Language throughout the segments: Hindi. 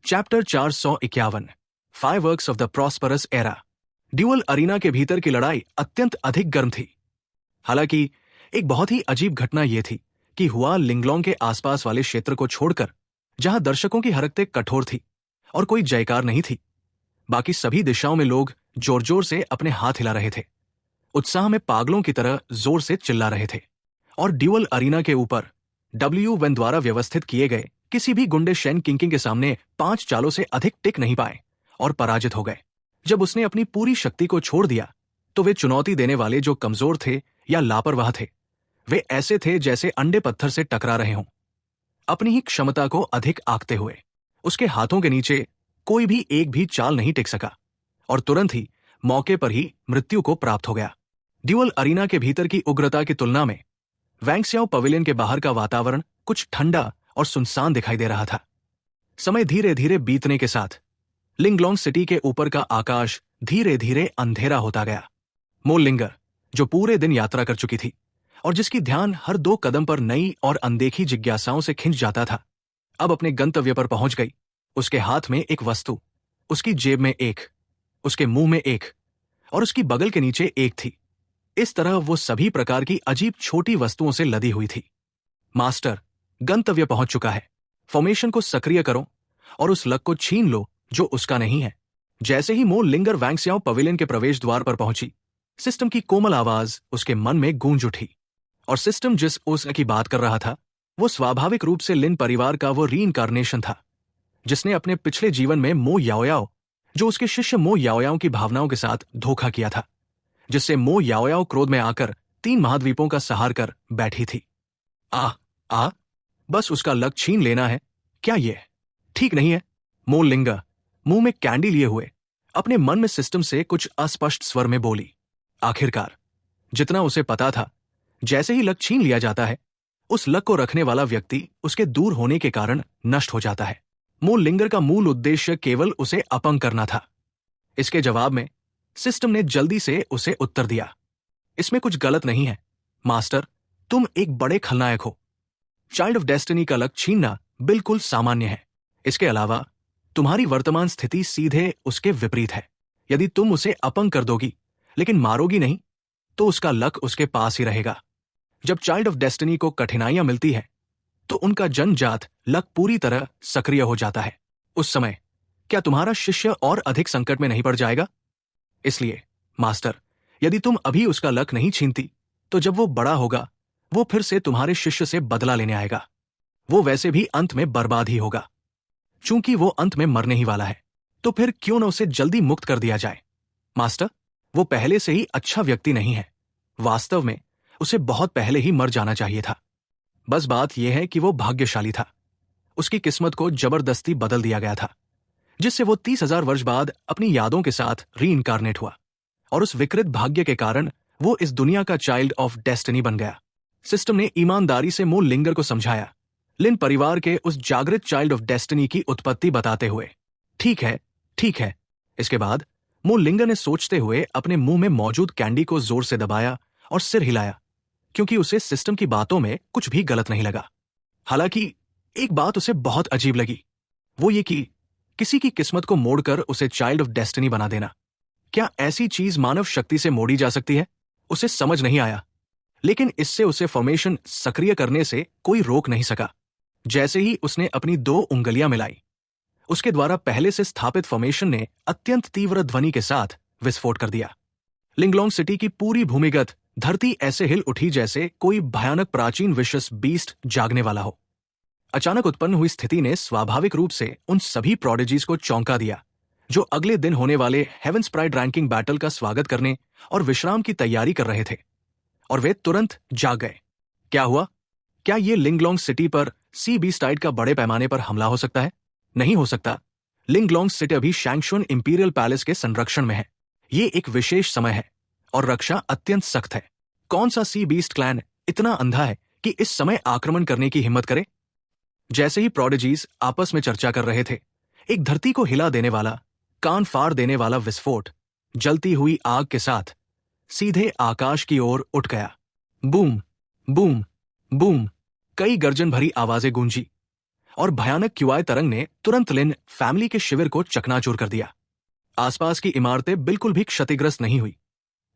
Chapter 451 fireworks of the prosperous era. Duel arena के भीतर की लड़ाई अत्यंत अधिक गर्म थी। हालांकि एक बहुत ही अजीब घटना यह थी कि हुआ लिंगलोंग के आसपास वाले क्षेत्र को छोड़कर, जहां दर्शकों की हरकतें कठोर थी और कोई जयकार नहीं थी, बाकी सभी दिशाओं में लोग जोर जोर से अपने हाथ हिला रहे थे, उत्साह में पागलों की तरह जोर से चिल्ला रहे थे। और ड्यूअल अरीना के ऊपर WN द्वारा व्यवस्थित किए गए किसी भी गुंडे शेन किंकिंग के सामने 5 चालों से अधिक टिक नहीं पाए और पराजित हो गए। जब उसने अपनी पूरी शक्ति को छोड़ दिया तो वे चुनौती देने वाले जो कमजोर थे या लापरवाह थे, वे ऐसे थे जैसे अंडे पत्थर से टकरा रहे हों। अपनी ही क्षमता को अधिक आंकते हुए उसके हाथों के नीचे कोई भी एक भी चाल नहीं टिक सका और तुरंत ही मौके पर ही मृत्यु को प्राप्त हो गया। ड्यूअल अरीना के भीतर की उग्रता की तुलना में वैंक्स्याओ पवेलियन के बाहर का वातावरण कुछ ठंडा और सुनसान दिखाई दे रहा था। समय धीरे धीरे बीतने के साथ लिंगलोंग सिटी के ऊपर का आकाश धीरे धीरे अंधेरा होता गया। मो लिंगर, जो पूरे दिन यात्रा कर चुकी थी और जिसकी ध्यान हर 2 कदम पर नई और अनदेखी जिज्ञासाओं से खिंच जाता था, अब अपने गंतव्य पर पहुंच गई। उसके हाथ में एक वस्तु, उसकी जेब में एक, उसके मुंह में एक और उसकी बगल के नीचे एक थी। इस तरह वो सभी प्रकार की अजीब छोटी वस्तुओं से लदी हुई थी। मास्टर, गंतव्य पहुंच चुका है। फॉर्मेशन को सक्रिय करो और उस लक को छीन लो जो उसका नहीं है। जैसे ही मो लिंगर वैंक्स्याओ पवेलियन के प्रवेश द्वार पर पहुंची, सिस्टम की कोमल आवाज उसके मन में गूंज उठी। और सिस्टम जिस ओस की बात कर रहा था, वो स्वाभाविक रूप से लिन परिवार का वो रीइंकार्नेशन था, जिसने अपने पिछले जीवन में मो याओयाओ, जो उसके शिष्य मो याओयाओ की भावनाओं के साथ धोखा किया था, जिससे मो याओयाओ क्रोध में आकर 3 महाद्वीपों का सहार कर बैठी थी। बस उसका लक छीन लेना है। क्या ये ठीक नहीं है? मो लिंगर मुंह में कैंडी लिए हुए अपने मन में सिस्टम से कुछ अस्पष्ट स्वर में बोली। आखिरकार जितना उसे पता था, जैसे ही लक छीन लिया जाता है, उस लक को रखने वाला व्यक्ति उसके दूर होने के कारण नष्ट हो जाता है। मो लिंगर का मूल उद्देश्य केवल उसे अपंग करना था। इसके जवाब में सिस्टम ने जल्दी से उसे उत्तर दिया, इसमें कुछ गलत नहीं है मास्टर, तुम एक बड़े खलनायक हो। चाइल्ड ऑफ डेस्टिनी का लक छीनना बिल्कुल सामान्य है। इसके अलावा तुम्हारी वर्तमान स्थिति सीधे उसके विपरीत है। यदि तुम उसे अपंग कर दोगी लेकिन मारोगी नहीं, तो उसका लक उसके पास ही रहेगा। जब चाइल्ड ऑफ डेस्टिनी को कठिनाइयां मिलती है तो उनका जन्मजात लक पूरी तरह सक्रिय हो जाता है। उस समय क्या तुम्हारा शिष्य और अधिक संकट में नहीं पड़ जाएगा? इसलिए मास्टर, यदि तुम अभी उसका लक नहीं छीनती, तो जब वो बड़ा होगा, वो फिर से तुम्हारे शिष्य से बदला लेने आएगा। वो वैसे भी अंत में बर्बाद ही होगा। चूंकि वो अंत में मरने ही वाला है, तो फिर क्यों न उसे जल्दी मुक्त कर दिया जाए? मास्टर, वो पहले से ही अच्छा व्यक्ति नहीं है। वास्तव में उसे बहुत पहले ही मर जाना चाहिए था। बस बात यह है कि वो भाग्यशाली था। उसकी किस्मत को जबरदस्ती बदल दिया गया था, जिससे वो 30,000 वर्ष बाद अपनी यादों के साथ रीइंकारनेट हुआ और उस विकृत भाग्य के कारण वो इस दुनिया का चाइल्ड ऑफ डेस्टिनी बन गया। सिस्टम ने ईमानदारी से मो लिंगर को समझाया, लिन परिवार के उस जागृत चाइल्ड ऑफ डेस्टिनी की उत्पत्ति बताते हुए। ठीक है। इसके बाद मो लिंगर ने सोचते हुए अपने मुंह में मौजूद कैंडी को जोर से दबाया और सिर हिलाया, क्योंकि उसे सिस्टम की बातों में कुछ भी गलत नहीं लगा। हालांकि एक बात उसे बहुत अजीब लगी, वो ये कि किसी की किस्मत को मोड़कर उसे चाइल्ड ऑफ डेस्टिनी बना देना, क्या ऐसी चीज मानव शक्ति से मोड़ी जा सकती है? उसे समझ नहीं आया, लेकिन इससे उसे फॉर्मेशन सक्रिय करने से कोई रोक नहीं सका। जैसे ही उसने अपनी 2 उंगलियां मिलाई, उसके द्वारा पहले से स्थापित फॉर्मेशन ने अत्यंत तीव्र ध्वनि के साथ विस्फोट कर दिया। लिंगलोंग सिटी की पूरी भूमिगत धरती ऐसे हिल उठी जैसे कोई भयानक प्राचीन विशस बीस्ट जागने वाला हो। अचानक उत्पन्न हुई स्थिति ने स्वाभाविक रूप से उन सभी प्रोडिजीज को चौंका दिया, जो अगले दिन होने वाले हेवेंस प्राइड रैंकिंग बैटल का स्वागत करने और विश्राम की तैयारी कर रहे थे। और वे तुरंत जाग गए। क्या हुआ? क्या ये लिंगलोंग सिटी पर सी बीस्टाइड का बड़े पैमाने पर हमला हो सकता है? नहीं हो सकता। लिंगलोंग सिटी अभी शैंगशुन इंपीरियल पैलेस के संरक्षण में है। ये एक विशेष समय है और रक्षा अत्यंत सख्त है। कौन सा सी बीस्ट क्लैन इतना अंधा है कि इस समय आक्रमण करने की हिम्मत करे? जैसे ही प्रोडिजीज आपस में चर्चा कर रहे थे, एक धरती को हिला देने वाला, कान फाड़ देने वाला विस्फोट जलती हुई आग के साथ सीधे आकाश की ओर उठ गया। बूम बूम बूम, कई गर्जन भरी आवाजें गूंजी और भयानक क्यूआई तरंग ने तुरंत लिन फैमिली के शिविर को चकनाचूर कर दिया। आसपास की इमारतें बिल्कुल भी क्षतिग्रस्त नहीं हुई,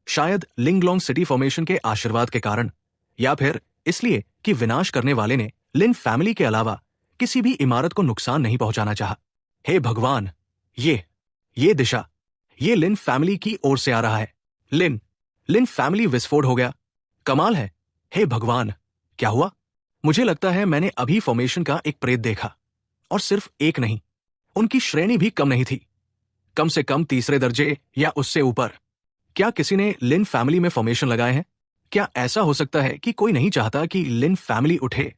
शायद लिंगलोंग सिटी फॉर्मेशन के आशीर्वाद के कारण, या फिर इसलिए कि विनाश करने वाले ने लिन फैमिली के अलावा किसी भी इमारत को नुकसान नहीं पहुंचाना चाहा। हे भगवान, ये दिशा, ये लिन फैमिली की ओर से आ रहा है। लिन फैमिली विस्फोट हो गया। कमाल है। हे भगवान, क्या हुआ? मुझे लगता है मैंने अभी फॉर्मेशन का एक प्रेत देखा, और सिर्फ एक नहीं, उनकी श्रेणी भी कम नहीं थी, कम से कम तीसरे दर्जे या उससे ऊपर। क्या किसी ने लिन फैमिली में फॉर्मेशन लगाए हैं? क्या ऐसा हो सकता है कि कोई नहीं चाहता कि लिन फैमिली उठे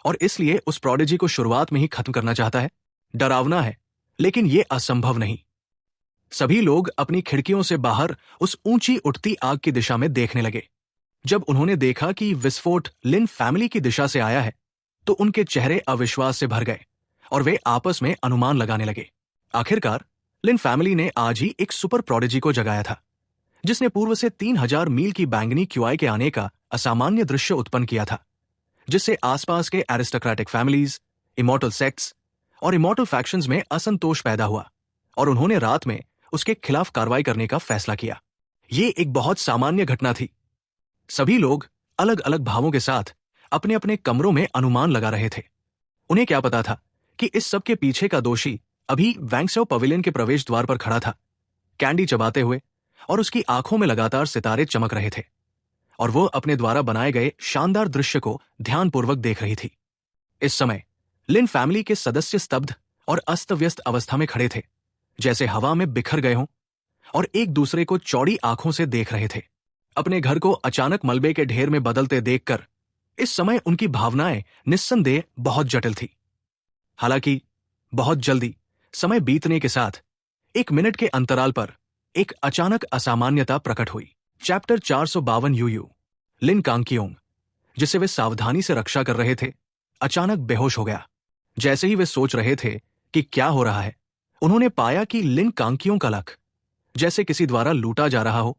और इसलिए उस प्रोडिजी को शुरुआत में ही खत्म करना चाहता है? डरावना है, लेकिन यह असंभव नहीं। सभी लोग अपनी खिड़कियों से बाहर उस ऊंची उठती आग की दिशा में देखने लगे। जब उन्होंने देखा कि विस्फोट लिन फैमिली की दिशा से आया है, तो उनके चेहरे अविश्वास से भर गए और वे आपस में अनुमान लगाने लगे। आखिरकार लिन फैमिली ने आज ही एक सुपर प्रोडिजी को जगाया था, जिसने पूर्व से 3000 मील की बैंगनी क्यूआई के आने का असामान्य दृश्य उत्पन्न किया था, जिससे आसपास के एरिस्टोक्रेटिक फैमिलीज, इमॉर्टल सेक्ट्स और इमॉर्टल फैक्शंस में असंतोष पैदा हुआ और उन्होंने रात में उसके खिलाफ कार्रवाई करने का फैसला किया। ये एक बहुत सामान्य घटना थी। सभी लोग अलग अलग भावों के साथ अपने अपने कमरों में अनुमान लगा रहे थे। उन्हें क्या पता था कि इस सब के पीछे का दोषी अभी वैंगसेओ पवेलियन के प्रवेश द्वार पर खड़ा था, कैंडी चबाते हुए, और उसकी आंखों में लगातार सितारे चमक रहे थे, और वो अपने द्वारा बनाए गए शानदार दृश्य को ध्यानपूर्वक देख रही थी। इस समय लिन फैमिली के सदस्य स्तब्ध और अस्त व्यस्त अवस्था में खड़े थे, जैसे हवा में बिखर गए हों, और एक दूसरे को चौड़ी आंखों से देख रहे थे। अपने घर को अचानक मलबे के ढेर में बदलते देखकर इस समय उनकी भावनाएं निस्संदेह बहुत जटिल थी। हालांकि बहुत जल्दी समय बीतने के साथ 1 मिनट के अंतराल पर एक अचानक असामान्यता प्रकट हुई। Chapter 452 U U. लिन कांगकियोंग, जिसे वे सावधानी से रक्षा कर रहे थे, अचानक बेहोश हो गया। जैसे ही वे सोच रहे थे कि क्या हो रहा है, उन्होंने पाया कि लिन कांगकियोंग का लक, जैसे किसी द्वारा लूटा जा रहा हो,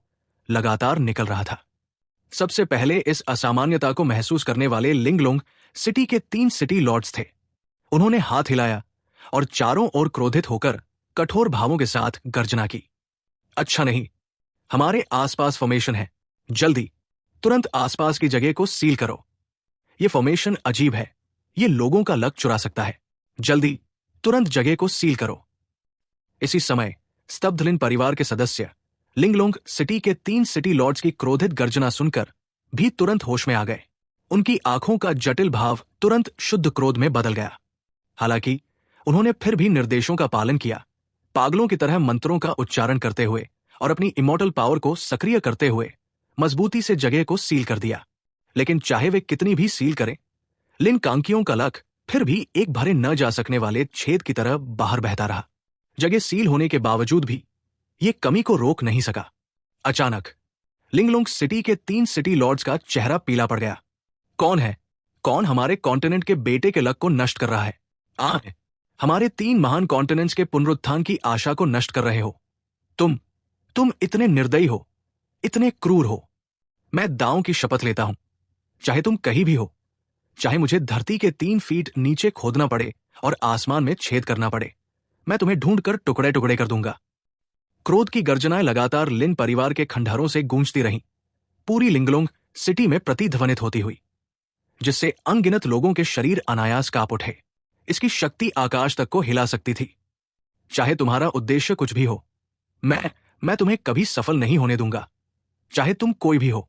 लगातार निकल रहा था। सबसे पहले इस असामान्यता को महसूस करने वाले लिंगलोंग सिटी के 3 सिटी लॉर्ड्स थे। उन्होंने हाथ हिलाया और चारों ओर क्रोधित होकर कठोर भावों के साथ गर्जना की। अच्छा नहीं, हमारे आसपास फॉर्मेशन है। जल्दी, तुरंत आसपास की जगह को सील करो। यह फॉर्मेशन अजीब है, यह लोगों का लक चुरा सकता है। जल्दी, तुरंत जगह को सील करो। इसी समय स्तब्ध लिन परिवार के सदस्य लिंगलोंग सिटी के 3 सिटी लॉर्ड्स की क्रोधित गर्जना सुनकर भी तुरंत होश में आ गए। उनकी आंखों का जटिल भाव तुरंत शुद्ध क्रोध में बदल गया। हालांकि उन्होंने फिर भी निर्देशों का पालन किया, पागलों की तरह मंत्रों का उच्चारण करते हुए और अपनी इमॉर्टल पावर को सक्रिय करते हुए मजबूती से जगह को सील कर दिया। लेकिन चाहे वे कितनी भी सील करें, लिन कांगकियोंग का लक फिर भी एक भरे न जा सकने वाले छेद की तरह बाहर बहता रहा। जगह सील होने के बावजूद भी ये कमी को रोक नहीं सका। अचानक लिंगलोंग सिटी के 3 सिटी लॉर्ड्स का चेहरा पीला पड़ गया। कौन है? कौन हमारे कॉन्टिनेंट के बेटे के लक को नष्ट कर रहा है? हमारे 3 महान कॉन्टिनेंट्स के पुनरुत्थान की आशा को नष्ट कर रहे हो। तुम इतने निर्दयी हो, इतने क्रूर हो। मैं दांव की शपथ लेता हूं, चाहे तुम कहीं भी हो, चाहे मुझे धरती के 3 फीट नीचे खोदना पड़े और आसमान में छेद करना पड़े, मैं तुम्हें ढूंढकर टुकड़े टुकड़े कर दूंगा। क्रोध की गर्जनाएं लगातार लिन परिवार के खंडहरों से गूंजती रहीं, पूरी लिंगलोंग सिटी में प्रतिध्वनित होती हुई, जिससे अनगिनत लोगों के शरीर अनायास कांप उठे। इसकी शक्ति आकाश तक को हिला सकती थी। चाहे तुम्हारा उद्देश्य कुछ भी हो, मैं तुम्हें कभी सफल नहीं होने दूंगा, चाहे तुम कोई भी हो।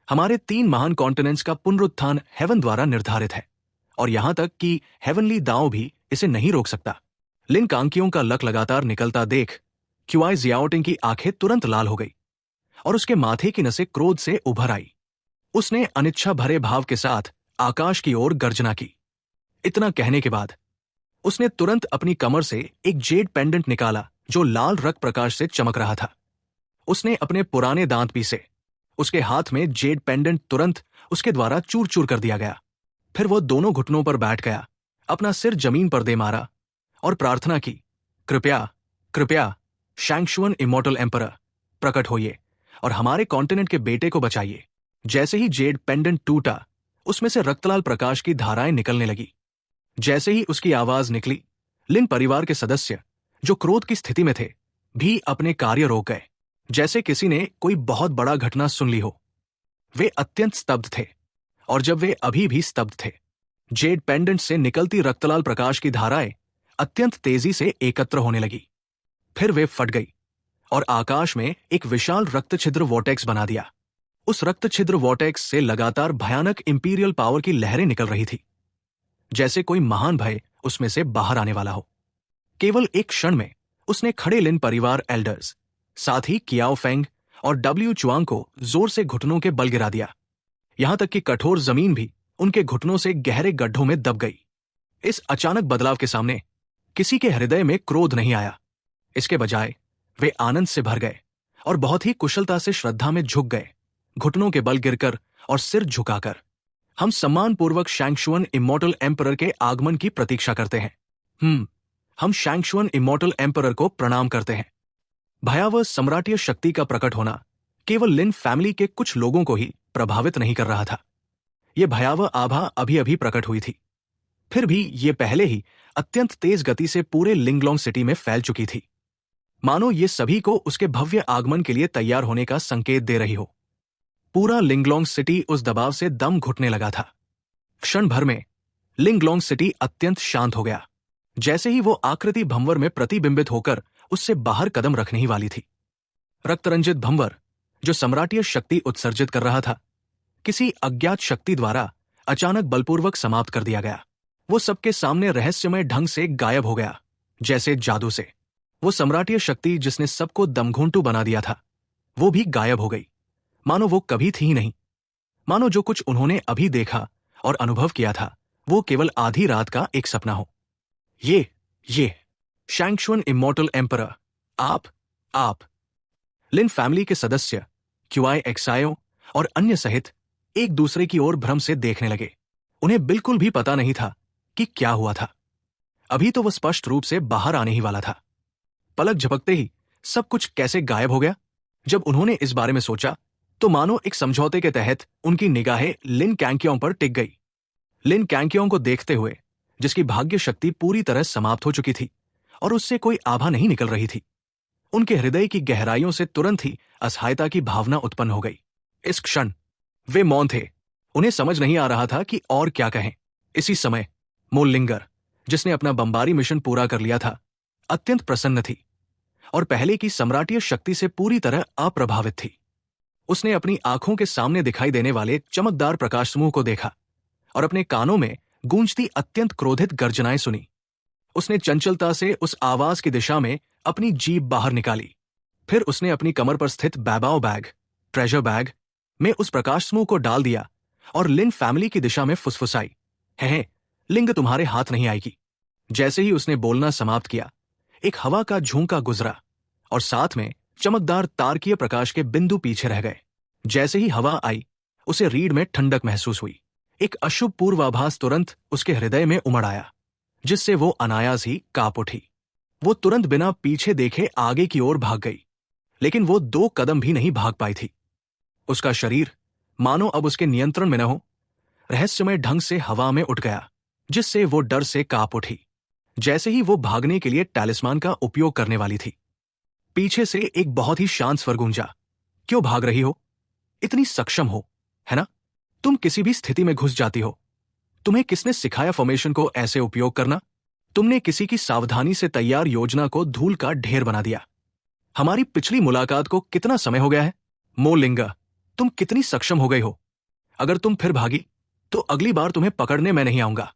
हमारे 3 महान कॉन्टिनेंट्स का पुनरुत्थान हेवन द्वारा निर्धारित है, और यहां तक कि हेवनली दांव भी इसे नहीं रोक सकता। लिन कांगकियोंग का लक लगातार निकलता देख क्यूआई जियाओटिंग की आंखें तुरंत लाल हो गई और उसके माथे की नसें क्रोध से उभर आई। उसने अनिच्छा भरे भाव के साथ आकाश की ओर गर्जना की। इतना कहने के बाद उसने तुरंत अपनी कमर से एक जेड पेंडेंट निकाला जो लाल रक्त प्रकाश से चमक रहा था। उसने अपने पुराने दांत पीसे। उसके हाथ में जेड पेंडेंट तुरंत उसके द्वारा चूर चूर कर दिया गया। फिर वो दोनों घुटनों पर बैठ गया, अपना सिर जमीन पर दे मारा और प्रार्थना की, कृपया शैंगशुअन इमॉर्टल एम्परर, प्रकट होइए और हमारे कॉन्टिनेंट के बेटे को बचाइए। जैसे ही जेड पेंडेंट टूटा, उसमें से रक्तलाल प्रकाश की धाराएं निकलने लगी। जैसे ही उसकी आवाज निकली, लिन परिवार के सदस्य जो क्रोध की स्थिति में थे भी अपने कार्य रोक गए, जैसे किसी ने कोई बहुत बड़ा घटना सुन ली हो। वे अत्यंत स्तब्ध थे, और जब वे अभी भी स्तब्ध थे, जेड पेंडेंट से निकलती रक्तलाल प्रकाश की धाराएं अत्यंत तेजी से एकत्र होने लगी। फिर वे फट गई और आकाश में एक विशाल रक्त छिद्र वॉर्टेक्स बना दिया। उस रक्त छिद्र वॉर्टेक्स से लगातार भयानक इंपीरियल पावर की लहरें निकल रही थी, जैसे कोई महान भय उसमें से बाहर आने वाला हो। केवल एक क्षण में उसने खड़े लिन परिवार एल्डर्स, साथ ही कियाओ फेंग और डब्ल्यू चुआंग को जोर से घुटनों के बल गिरा दिया, यहां तक कि कठोर जमीन भी उनके घुटनों से गहरे गड्ढों में दब गई। इस अचानक बदलाव के सामने किसी के हृदय में क्रोध नहीं आया। इसके बजाय वे आनंद से भर गए और बहुत ही कुशलता से श्रद्धा में झुक गए, घुटनों के बल गिरकर और सिर झुकाकर। हम सम्मानपूर्वक शैंगशुअन इमॉर्टल एम्परर के आगमन की प्रतीक्षा करते हैं। हम शैंगशुअन इमॉर्टल एम्परर को प्रणाम करते हैं। भयावह सम्राटीय शक्ति का प्रकट होना केवल लिन फैमिली के कुछ लोगों को ही प्रभावित नहीं कर रहा था। यह भयावह आभा अभी अभी प्रकट हुई थी, फिर भी ये पहले ही अत्यंत तेज गति से पूरे लिंगलोंग सिटी में फैल चुकी थी, मानो ये सभी को उसके भव्य आगमन के लिए तैयार होने का संकेत दे रही हो। पूरा लिंगलोंग सिटी उस दबाव से दम घुटने लगा था। क्षण भर में लिंगलोंग सिटी अत्यंत शांत हो गया, जैसे ही वो आकृति भंवर में प्रतिबिंबित होकर उससे बाहर कदम रखने ही वाली थी। रक्तरंजित भंवर जो सम्राटीय शक्ति उत्सर्जित कर रहा था, किसी अज्ञात शक्ति द्वारा अचानक बलपूर्वक समाप्त कर दिया गया। वो सबके सामने रहस्यमय ढंग से गायब हो गया, जैसे जादू से। वो सम्राटीय शक्ति जिसने सबको दमघुंटू बना दिया था, वो भी गायब हो गई, मानो वो कभी थी ही नहीं। मानो जो कुछ उन्होंने अभी देखा और अनुभव किया था वो केवल आधी रात का एक सपना हो। ये शैंगशुअन इमॉर्टल एम्परर, आप लिन फैमिली के सदस्य क्यूआई एक्सायो और अन्य सहित एक दूसरे की ओर भ्रम से देखने लगे। उन्हें बिल्कुल भी पता नहीं था कि क्या हुआ था। अभी तो वह स्पष्ट रूप से बाहर आने ही वाला था। पलक झपकते ही सब कुछ कैसे गायब हो गया। जब उन्होंने इस बारे में सोचा तो मानो एक समझौते के तहत उनकी निगाहें लिन कैंकियों पर टिक गई। लिन कैंकियों को देखते हुए, जिसकी भाग्य शक्ति पूरी तरह समाप्त हो चुकी थी और उससे कोई आभा नहीं निकल रही थी, उनके हृदय की गहराइयों से तुरंत ही असहायता की भावना उत्पन्न हो गई। इस क्षण वे मौन थे। उन्हें समझ नहीं आ रहा था कि और क्या कहें। इसी समय मोलिंगर, जिसने अपना बमबारी मिशन पूरा कर लिया था, अत्यंत प्रसन्न थी और पहले की सम्राटीय शक्ति से पूरी तरह अप्रभावित थी। उसने अपनी आंखों के सामने दिखाई देने वाले चमकदार प्रकाश समूह को देखा और अपने कानों में गूंजती अत्यंत क्रोधित गर्जनाएं सुनी। उसने चंचलता से उस आवाज की दिशा में अपनी जीभ बाहर निकाली। फिर उसने अपनी कमर पर स्थित बैबाओ बैग, ट्रेजर बैग में उस प्रकाश समूह को डाल दिया और लिन फैमिली की दिशा में फुसफुसाई, है लिंग तुम्हारे हाथ नहीं आएगी। जैसे ही उसने बोलना समाप्त किया, एक हवा का झोंका गुजरा और साथ में चमकदार तारकीय प्रकाश के बिंदु पीछे रह गए। जैसे ही हवा आई, उसे रीढ़ में ठंडक महसूस हुई। एक अशुभ पूर्वाभास तुरंत उसके हृदय में उमड़ आया, जिससे वो अनायास ही कांप उठी। वो तुरंत बिना पीछे देखे आगे की ओर भाग गई, लेकिन वो 2 कदम भी नहीं भाग पाई थी। उसका शरीर मानो अब उसके नियंत्रण में न हो, रहस्यमय ढंग से हवा में उठ गया, जिससे वो डर से कांप उठी। जैसे ही वो भागने के लिए टैलिस्मान का उपयोग करने वाली थी, पीछे से एक बहुत ही शांत स्वर गूंजा, क्यों भाग रही हो? इतनी सक्षम हो, है ना? तुम किसी भी स्थिति में घुस जाती हो। तुम्हें किसने सिखाया फॉर्मेशन को ऐसे उपयोग करना? तुमने किसी की सावधानी से तैयार योजना को धूल का ढेर बना दिया। हमारी पिछली मुलाकात को कितना समय हो गया है? मोलिंगा, तुम कितनी सक्षम हो गई हो। अगर तुम फिर भागी तो अगली बार तुम्हें पकड़ने मैं नहीं आऊंगा।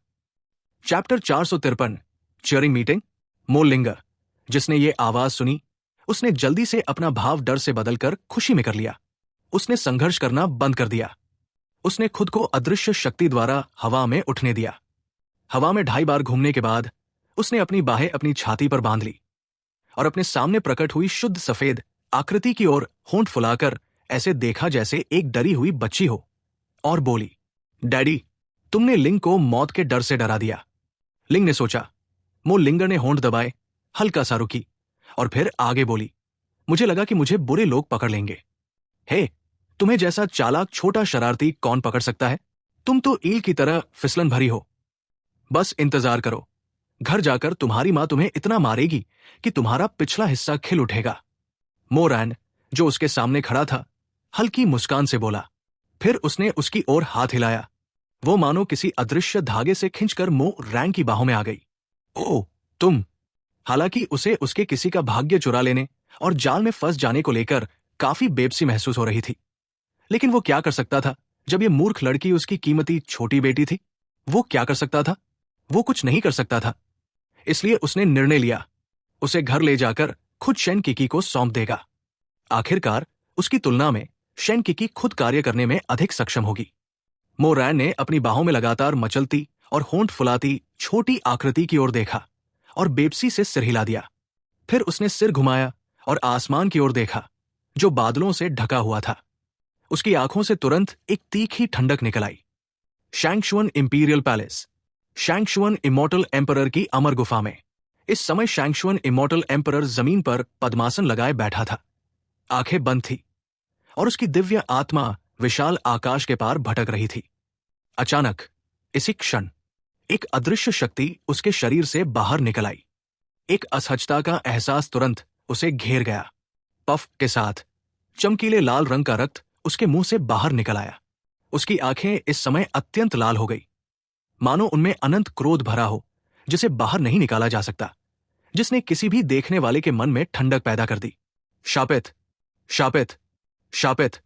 Chapter 453 cheering meeting. मोलिंगा, जिसने ये आवाज सुनी, उसने जल्दी से अपना भाव डर से बदलकर खुशी में कर लिया। उसने संघर्ष करना बंद कर दिया। उसने खुद को अदृश्य शक्ति द्वारा हवा में उठने दिया। हवा में 2.5 बार घूमने के बाद उसने अपनी बाहें अपनी छाती पर बांध ली और अपने सामने प्रकट हुई शुद्ध सफेद आकृति की ओर होंठ फुलाकर ऐसे देखा जैसे एक डरी हुई बच्ची हो, और बोली, डैडी, तुमने लिंग को मौत के डर से डरा दिया। लिंग ने सोचा। मोलिंगर ने होंठ दबाए, हल्का सा रुकी और फिर आगे बोली, मुझे लगा कि मुझे बुरे लोग पकड़ लेंगे। हे, तुम्हें जैसा चालाक छोटा शरारती कौन पकड़ सकता है? तुम तो ईल की तरह फिसलन भरी हो। बस इंतजार करो, घर जाकर तुम्हारी माँ तुम्हें इतना मारेगी कि तुम्हारा पिछला हिस्सा खिल उठेगा। मोरैन, जो उसके सामने खड़ा था, हल्की मुस्कान से बोला। फिर उसने उसकी ओर हाथ हिलाया। वो मानो किसी अदृश्य धागे से खिंचकर मोरैन की बाहों में आ गई। ओह, तुम! हालांकि उसे उसके किसी का भाग्य चुरा लेने और जाल में फंस जाने को लेकर काफी बेबसी महसूस हो रही थी, लेकिन वो क्या कर सकता था जब ये मूर्ख लड़की उसकी कीमती छोटी बेटी थी? वो क्या कर सकता था? वो कुछ नहीं कर सकता था। इसलिए उसने निर्णय लिया, उसे घर ले जाकर खुद शेन किकी को सौंप देगा। आखिरकार उसकी तुलना में शेन किकी खुद कार्य करने में अधिक सक्षम होगी। मोरैन ने अपनी बाहों में लगातार मचलती और होंठ फुलाती छोटी आकृति की ओर देखा और बेबसी से सिर हिला दिया। फिर उसने सिर घुमाया और आसमान की ओर देखा, जो बादलों से ढका हुआ था। उसकी आंखों से तुरंत एक तीखी ठंडक निकल आई। शैंगशुअन इंपीरियल पैलेस, शैंगशुअन इमॉर्टल एम्परर की अमर गुफा में इस समय शैंगशुअन इमॉर्टल एम्परर जमीन पर पद्मासन लगाए बैठा था। आंखें बंद थी और उसकी दिव्य आत्मा विशाल आकाश के पार भटक रही थी। अचानक इसी क्षण एक अदृश्य शक्ति उसके शरीर से बाहर निकल आई। एक असहजता का एहसास तुरंत उसे घेर गया। पफ के साथ चमकीले लाल रंग का रक्त उसके मुंह से बाहर निकल आया। उसकी आंखें इस समय अत्यंत लाल हो गई, मानो उनमें अनंत क्रोध भरा हो, जिसे बाहर नहीं निकाला जा सकता, जिसने किसी भी देखने वाले के मन में ठंडक पैदा कर दी। शापित, शापित, शापित!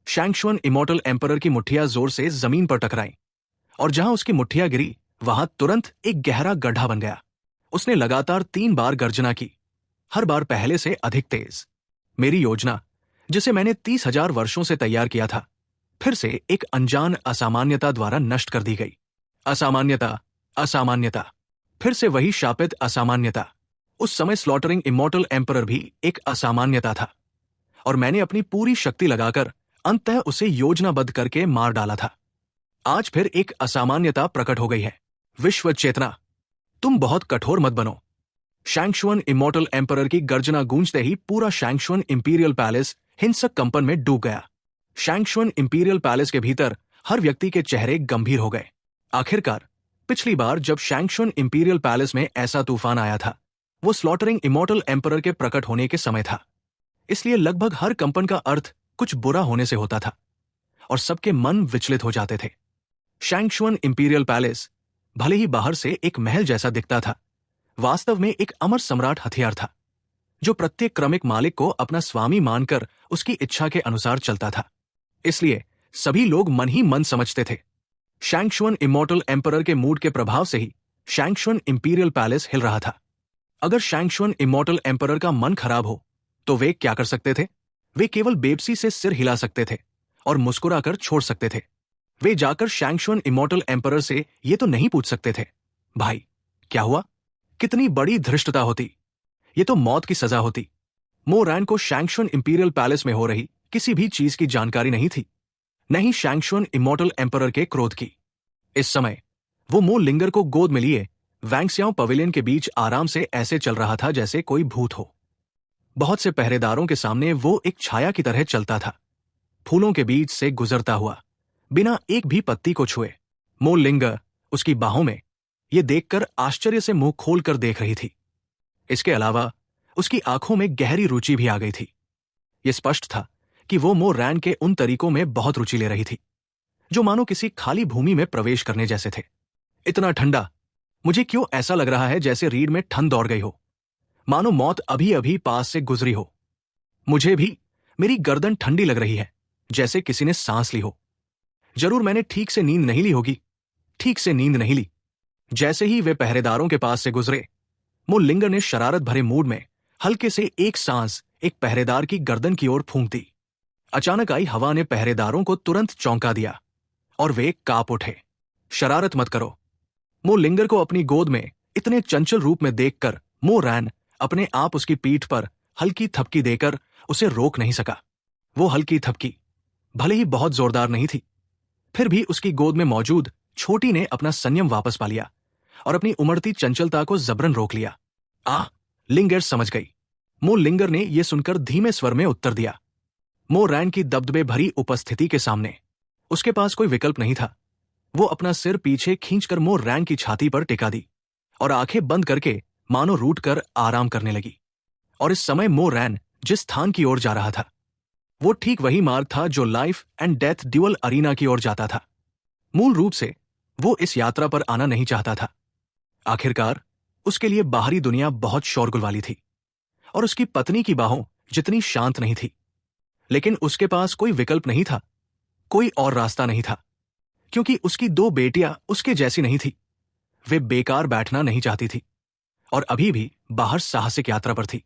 शैंगशुअन इमॉर्टल एम्परर की मुट्ठियां जोर से जमीन पर टकराईं, और जहां उसकी मुट्ठियां गिरी वहां तुरंत एक गहरा गड्ढा बन गया। उसने लगातार 3 बार गर्जना की, हर बार पहले से अधिक तेज। मेरी योजना, जिसे मैंने 30,000 वर्षों से तैयार किया था, फिर से एक अनजान असामान्यता द्वारा नष्ट कर दी गई। असामान्यता, असामान्यता, फिर से वही शापित असामान्यता। उस समय स्लॉटरिंग इमॉर्टल एम्परर भी एक असामान्यता था, और मैंने अपनी पूरी शक्ति लगाकर अंततः उसे योजनाबद्ध करके मार डाला था। आज फिर एक असामान्यता प्रकट हो गई है। विश्व चेतना, तुम बहुत कठोर मत बनो। शैंगशुअन इमॉर्टल एम्परर की गर्जना गूंजते ही पूरा शैंगशुअन इंपीरियल पैलेस हिंसक कंपन में डूब गया। शैंगशुअन इंपीरियल पैलेस के भीतर हर व्यक्ति के चेहरे गंभीर हो गए। आखिरकार पिछली बार जब शैंगशुअन इंपीरियल पैलेस में ऐसा तूफान आया था, वो स्लॉटरिंग इमॉर्टल एम्परर के प्रकट होने के समय था। इसलिए लगभग हर कंपन का अर्थ कुछ बुरा होने से होता था, और सबके मन विचलित हो जाते थे। शैंगशुअन इंपीरियल पैलेस भले ही बाहर से एक महल जैसा दिखता था, वास्तव में एक अमर सम्राट हथियार था, जो प्रत्येक क्रमिक मालिक को अपना स्वामी मानकर उसकी इच्छा के अनुसार चलता था। इसलिए सभी लोग मन ही मन समझते थे। शैंगशुअन इमॉर्टल एम्परर के मूड के प्रभाव से ही शैंगशुअन इंपीरियल पैलेस हिल रहा था। अगर शैंगशुअन इमॉर्टल एम्परर का मन खराब हो तो वे क्या कर सकते थे? वे केवल बेबसी से सिर हिला सकते थे और मुस्कुराकर छोड़ सकते थे। वे जाकर शैंगशुअन इमॉर्टल एम्परर से ये तो नहीं पूछ सकते थे, भाई क्या हुआ? कितनी बड़ी धृष्टता होती! ये तो मौत की सजा होती। मोरैन को शैंगशुअन इंपीरियल पैलेस में हो रही किसी भी चीज की जानकारी नहीं थी, नहीं शैंगशुअन इमॉर्टल एम्परर के क्रोध की। इस समय वो मो लिंगर को गोद में लिए वैंगस्याओ पवेलियन के बीच आराम से ऐसे चल रहा था जैसे कोई भूत हो। बहुत से पहरेदारों के सामने वो एक छाया की तरह चलता था, फूलों के बीच से गुजरता हुआ, बिना एक भी पत्ती को छुए। मो लिंगर उसकी बाहों में ये देखकर आश्चर्य से मुंह खोलकर देख रही थी। इसके अलावा उसकी आंखों में गहरी रुचि भी आ गई थी। यह स्पष्ट था कि वो मोरैन के उन तरीकों में बहुत रुचि ले रही थी, जो मानो किसी खाली भूमि में प्रवेश करने जैसे थे। इतना ठंडा, मुझे क्यों ऐसा लग रहा है जैसे रीढ़ में ठंड दौड़ गई हो, मानो मौत अभी अभी पास से गुजरी हो। मुझे भी मेरी गर्दन ठंडी लग रही है, जैसे किसी ने सांस ली हो। जरूर मैंने ठीक से नींद नहीं ली होगी, ठीक से नींद नहीं ली। जैसे ही वे पहरेदारों के पास से गुजरे, मो लिंगर ने शरारत भरे मूड में हल्के से एक सांस एक पहरेदार की गर्दन की ओर फूंक दी। अचानक आई हवा ने पहरेदारों को तुरंत चौंका दिया और वे कांप उठे। शरारत मत करो। मो लिंगर को अपनी गोद में इतने चंचल रूप में देखकर मोरैन अपने आप उसकी पीठ पर हल्की थपकी देकर उसे रोक नहीं सका। वो हल्की थपकी भले ही बहुत जोरदार नहीं थी, फिर भी उसकी गोद में मौजूद छोटी ने अपना संयम वापस पा लिया और अपनी उमड़ती चंचलता को जबरन रोक लिया। लिंगर समझ गई। मो लिंगर ने यह सुनकर धीमे स्वर में उत्तर दिया। मोरैन की दबदबे भरी उपस्थिति के सामने उसके पास कोई विकल्प नहीं था। वो अपना सिर पीछे खींचकर मो रैन की छाती पर टिका दी और आंखें बंद करके मानो रूट कर आराम करने लगी। और इस समय मो रैन जिस स्थान की ओर जा रहा था वो ठीक वही मार्ग था जो life and death duel arena की ओर जाता था। मूल रूप से वो इस यात्रा पर आना नहीं चाहता था। आखिरकार उसके लिए बाहरी दुनिया बहुत शोरगुल वाली थी और उसकी पत्नी की बाहों जितनी शांत नहीं थी। लेकिन उसके पास कोई विकल्प नहीं था, कोई और रास्ता नहीं था, क्योंकि उसकी 2 बेटियां उसके जैसी नहीं थी। वे बेकार बैठना नहीं चाहती थी और अभी भी बाहर साहसिक यात्रा पर थी।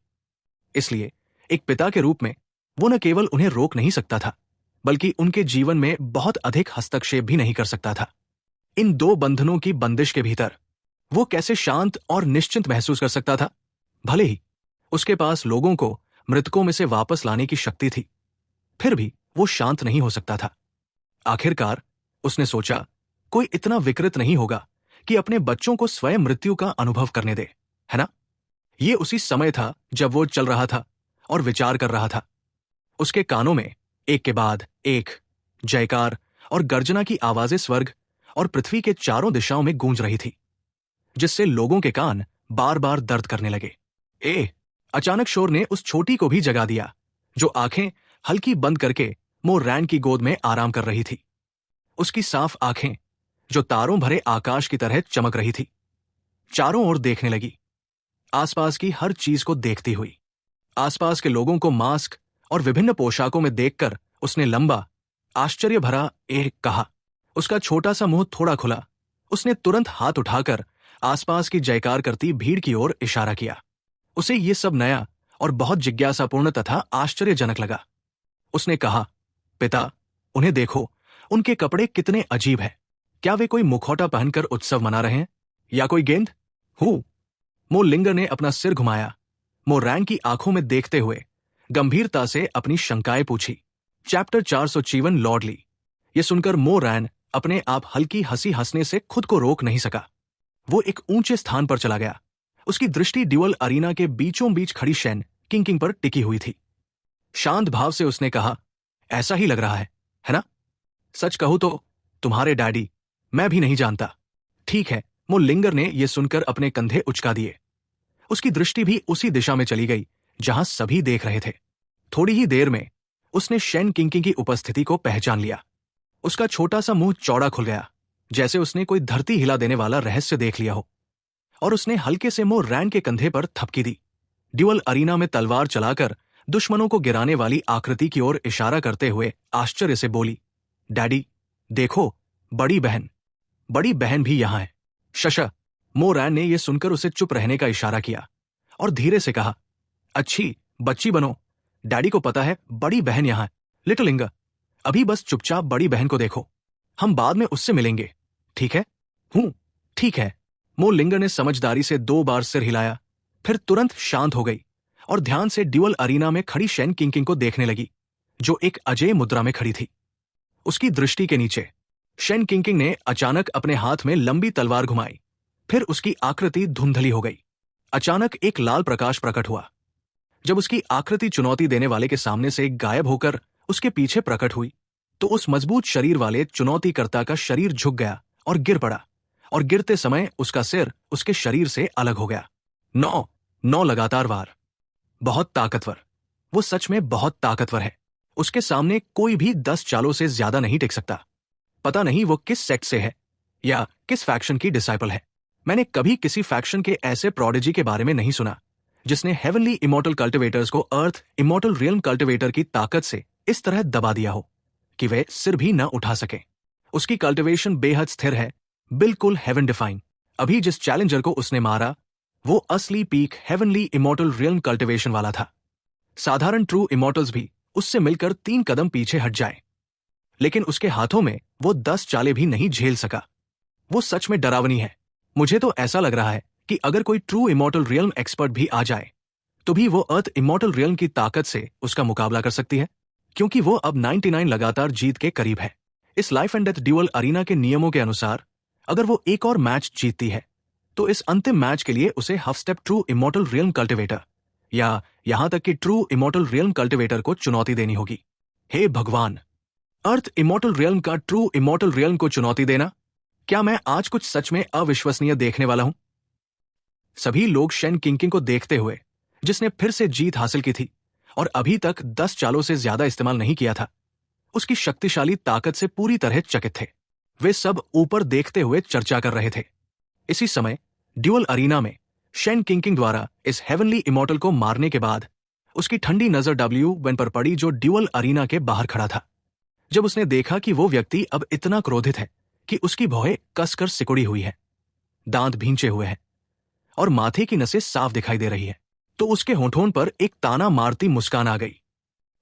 इसलिए एक पिता के रूप में वो न केवल उन्हें रोक नहीं सकता था, बल्कि उनके जीवन में बहुत अधिक हस्तक्षेप भी नहीं कर सकता था। इन 2 बंधनों की बंदिश के भीतर वो कैसे शांत और निश्चिंत महसूस कर सकता था? भले ही उसके पास लोगों को मृतकों में से वापस लाने की शक्ति थी, फिर भी वो शांत नहीं हो सकता था। आखिरकार उसने सोचा, कोई इतना विकृत नहीं होगा कि अपने बच्चों को स्वयं मृत्यु का अनुभव करने दे, है ना? ये उसी समय था जब वो चल रहा था और विचार कर रहा था। उसके कानों में एक के बाद एक जयकार और गर्जना की आवाजें स्वर्ग और पृथ्वी के चारों दिशाओं में गूंज रही थी, जिससे लोगों के कान बार बार दर्द करने लगे। अचानक शोर ने उस छोटी को भी जगा दिया, जो आंखें हल्की बंद करके मो रैन की गोद में आराम कर रही थी। उसकी साफ आंखें, जो तारों भरे आकाश की तरह चमक रही थी, चारों ओर देखने लगी, आसपास की हर चीज को देखती हुई। आसपास के लोगों को मास्क और विभिन्न पोशाकों में देखकर उसने लंबा, आश्चर्य भरा कहा। उसका छोटा सा मुंह थोड़ा खुला। उसने तुरंत हाथ उठाकर आसपास की जयकार करती भीड़ की ओर इशारा किया। उसे ये सब नया और बहुत जिज्ञासापूर्ण तथा आश्चर्यजनक लगा। उसने कहा, पिता, उन्हें देखो, उनके कपड़े कितने अजीब हैं। क्या वे कोई मुखौटा पहनकर उत्सव मना रहे हैं या कोई गेंद? मो लिंगर ने अपना सिर घुमाया, मो रैन की आंखों में देखते हुए गंभीरता से अपनी शंकाएं पूछी। चैप्टर 454 लॉर्डली। ये सुनकर मो रैन अपने आप हल्की हंसी हंसने से खुद को रोक नहीं सका। वो एक ऊंचे स्थान पर चला गया। उसकी दृष्टि ड्यूअल अरीना के बीचों बीच खड़ी शैन किंकिंग पर टिकी हुई थी। शांत भाव से उसने कहा, ऐसा ही लग रहा है ना? सच कहूं तो तुम्हारे डैडी मैं भी नहीं जानता। ठीक है, मो लिंगर ने यह सुनकर अपने कंधे उचका दिए। उसकी दृष्टि भी उसी दिशा में चली गई जहां सभी देख रहे थे। थोड़ी ही देर में उसने शैन किंकिंग की उपस्थिति को पहचान लिया। उसका छोटा सा मुंह चौड़ा खुल गया, जैसे उसने कोई धरती हिला देने वाला रहस्य देख लिया हो, और उसने हल्के से मो रैन के कंधे पर थपकी दी। ड्यूअल अरीना में तलवार चलाकर दुश्मनों को गिराने वाली आकृति की ओर इशारा करते हुए आश्चर्य से बोली, डैडी देखो, बड़ी बहन भी यहां है। शशा। मो रैन ने यह सुनकर उसे चुप रहने का इशारा किया और धीरे से कहा, अच्छी बच्ची बनो, डैडी को पता है बड़ी बहन यहां है। लिटिल इंगा, अभी बस चुपचाप बड़ी बहन को देखो, हम बाद में उससे मिलेंगे, ठीक है? ठीक है। मो लिंगर ने समझदारी से 2 बार सिर हिलाया, फिर तुरंत शांत हो गई और ध्यान से ड्यूअल अरीना में खड़ी शैन किंकिंग को देखने लगी, जो एक अजेय मुद्रा में खड़ी थी। उसकी दृष्टि के नीचे शैन किंकिंग ने अचानक अपने हाथ में लंबी तलवार घुमाई, फिर उसकी आकृति धुंधली हो गई। अचानक एक लाल प्रकाश प्रकट हुआ। जब उसकी आकृति चुनौती देने वाले के सामने से गायब होकर उसके पीछे प्रकट हुई, तो उस मजबूत शरीर वाले चुनौतीकर्ता का शरीर झुक गया और गिर पड़ा, और गिरते समय उसका सिर उसके शरीर से अलग हो गया। 9 लगातार वार। बहुत ताकतवर। वो सच में बहुत ताकतवर है। उसके सामने कोई भी 10 चालों से ज्यादा नहीं टिक सकता। पता नहीं वो किस सेक्ट से है या किस फैक्शन की डिसाइपल है। मैंने कभी किसी फैक्शन के ऐसे प्रोडिजी के बारे में नहीं सुना जिसने हेवनली इमॉर्टल कल्टिवेटर्स को अर्थ इमॉर्टल रियल्म कल्टिवेटर की ताकत से इस तरह दबा दिया हो कि वे सिर भी न उठा सके। उसकी कल्टिवेशन बेहद स्थिर है, बिल्कुल हेवन डिफाइन। अभी जिस चैलेंजर को उसने मारा वो असली peak heavenly immortal realm cultivation वाला था। साधारण ट्रू इमॉर्टल्स भी उससे मिलकर 3 कदम पीछे हट जाए, लेकिन उसके हाथों में वो 10 चाले भी नहीं झेल सका। वो सच में डरावनी है। मुझे तो ऐसा लग रहा है कि अगर कोई ट्रू इमॉर्टल रियल्म एक्सपर्ट भी आ जाए तो भी वो अर्थ इमॉर्टल रियल्म की ताकत से उसका मुकाबला कर सकती है, क्योंकि वो अब 99 लगातार जीत के करीब है। इस life and death duel arena के नियमों के अनुसार अगर वो एक और मैच जीतती है तो इस अंतिम मैच के लिए उसे half step true immortal realm cultivator या यहां तक कि ट्रू इमॉर्टल रियल्म कल्टिवेटर को चुनौती देनी होगी। हे भगवान, अर्थ इमॉर्टल रियल्म का ट्रू इमॉर्टल रियल्म को चुनौती देना क्या मैं आज कुछ सच में अविश्वसनीय देखने वाला हूं? सभी लोग शेन किंकिंग को देखते हुए, जिसने फिर से जीत हासिल की थी और अभी तक 10 चालों से ज्यादा इस्तेमाल नहीं किया था, उसकी शक्तिशाली ताकत से पूरी तरह चकित थे। वे सब ऊपर देखते हुए चर्चा कर रहे थे। इसी समय ड्यूअल अरीना में शेन किंकिंग द्वारा इस हेवनली इमॉर्टल को मारने के बाद उसकी ठंडी नजर W1 पर पड़ी, जो ड्यूअल अरीना के बाहर खड़ा था। जब उसने देखा कि वो व्यक्ति अब इतना क्रोधित है कि उसकी भौहें कसकर सिकुड़ी हुई है, दांत भींचे हुए हैं और माथे की नसें साफ दिखाई दे रही है, तो उसके होठों पर एक ताना मारती मुस्कान आ गई।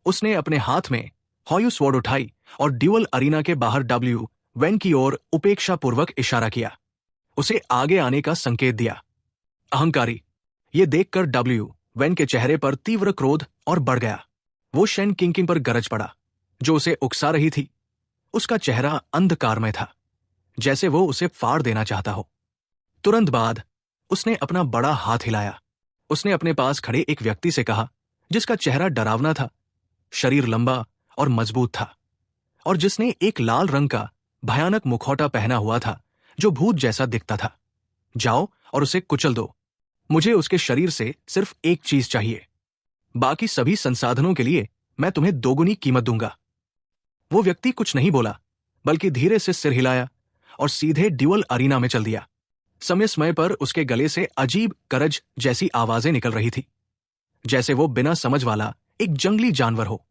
उसने अपने हाथ में हॉयू स्वॉर्ड उठाई और ड्यूअल अरीना के बाहर W1 की ओर उपेक्षापूर्वक इशारा किया, उसे आगे आने का संकेत दिया। अहंकारी, ये देखकर W1 के चेहरे पर तीव्र क्रोध और बढ़ गया। वो शेन किंकिंग पर गरज पड़ा, जो उसे उकसा रही थी। उसका चेहरा अंधकारमय था, जैसे वो उसे फाड़ देना चाहता हो। तुरंत बाद उसने अपना बड़ा हाथ हिलाया। उसने अपने पास खड़े एक व्यक्ति से कहा, जिसका चेहरा डरावना था, शरीर लंबा और मजबूत था, और जिसने एक लाल रंग का भयानक मुखौटा पहना हुआ था जो भूत जैसा दिखता था। जाओ और उसे कुचल दो। मुझे उसके शरीर से सिर्फ एक चीज चाहिए। बाकी सभी संसाधनों के लिए मैं तुम्हें दोगुनी कीमत दूंगा। वो व्यक्ति कुछ नहीं बोला, बल्कि धीरे से सिर हिलाया और सीधे ड्यूअल अरीना में चल दिया। समय समय पर उसके गले से अजीब करज जैसी आवाजें निकल रही थी, जैसे वो बिना समझ वाला एक जंगली जानवर हो।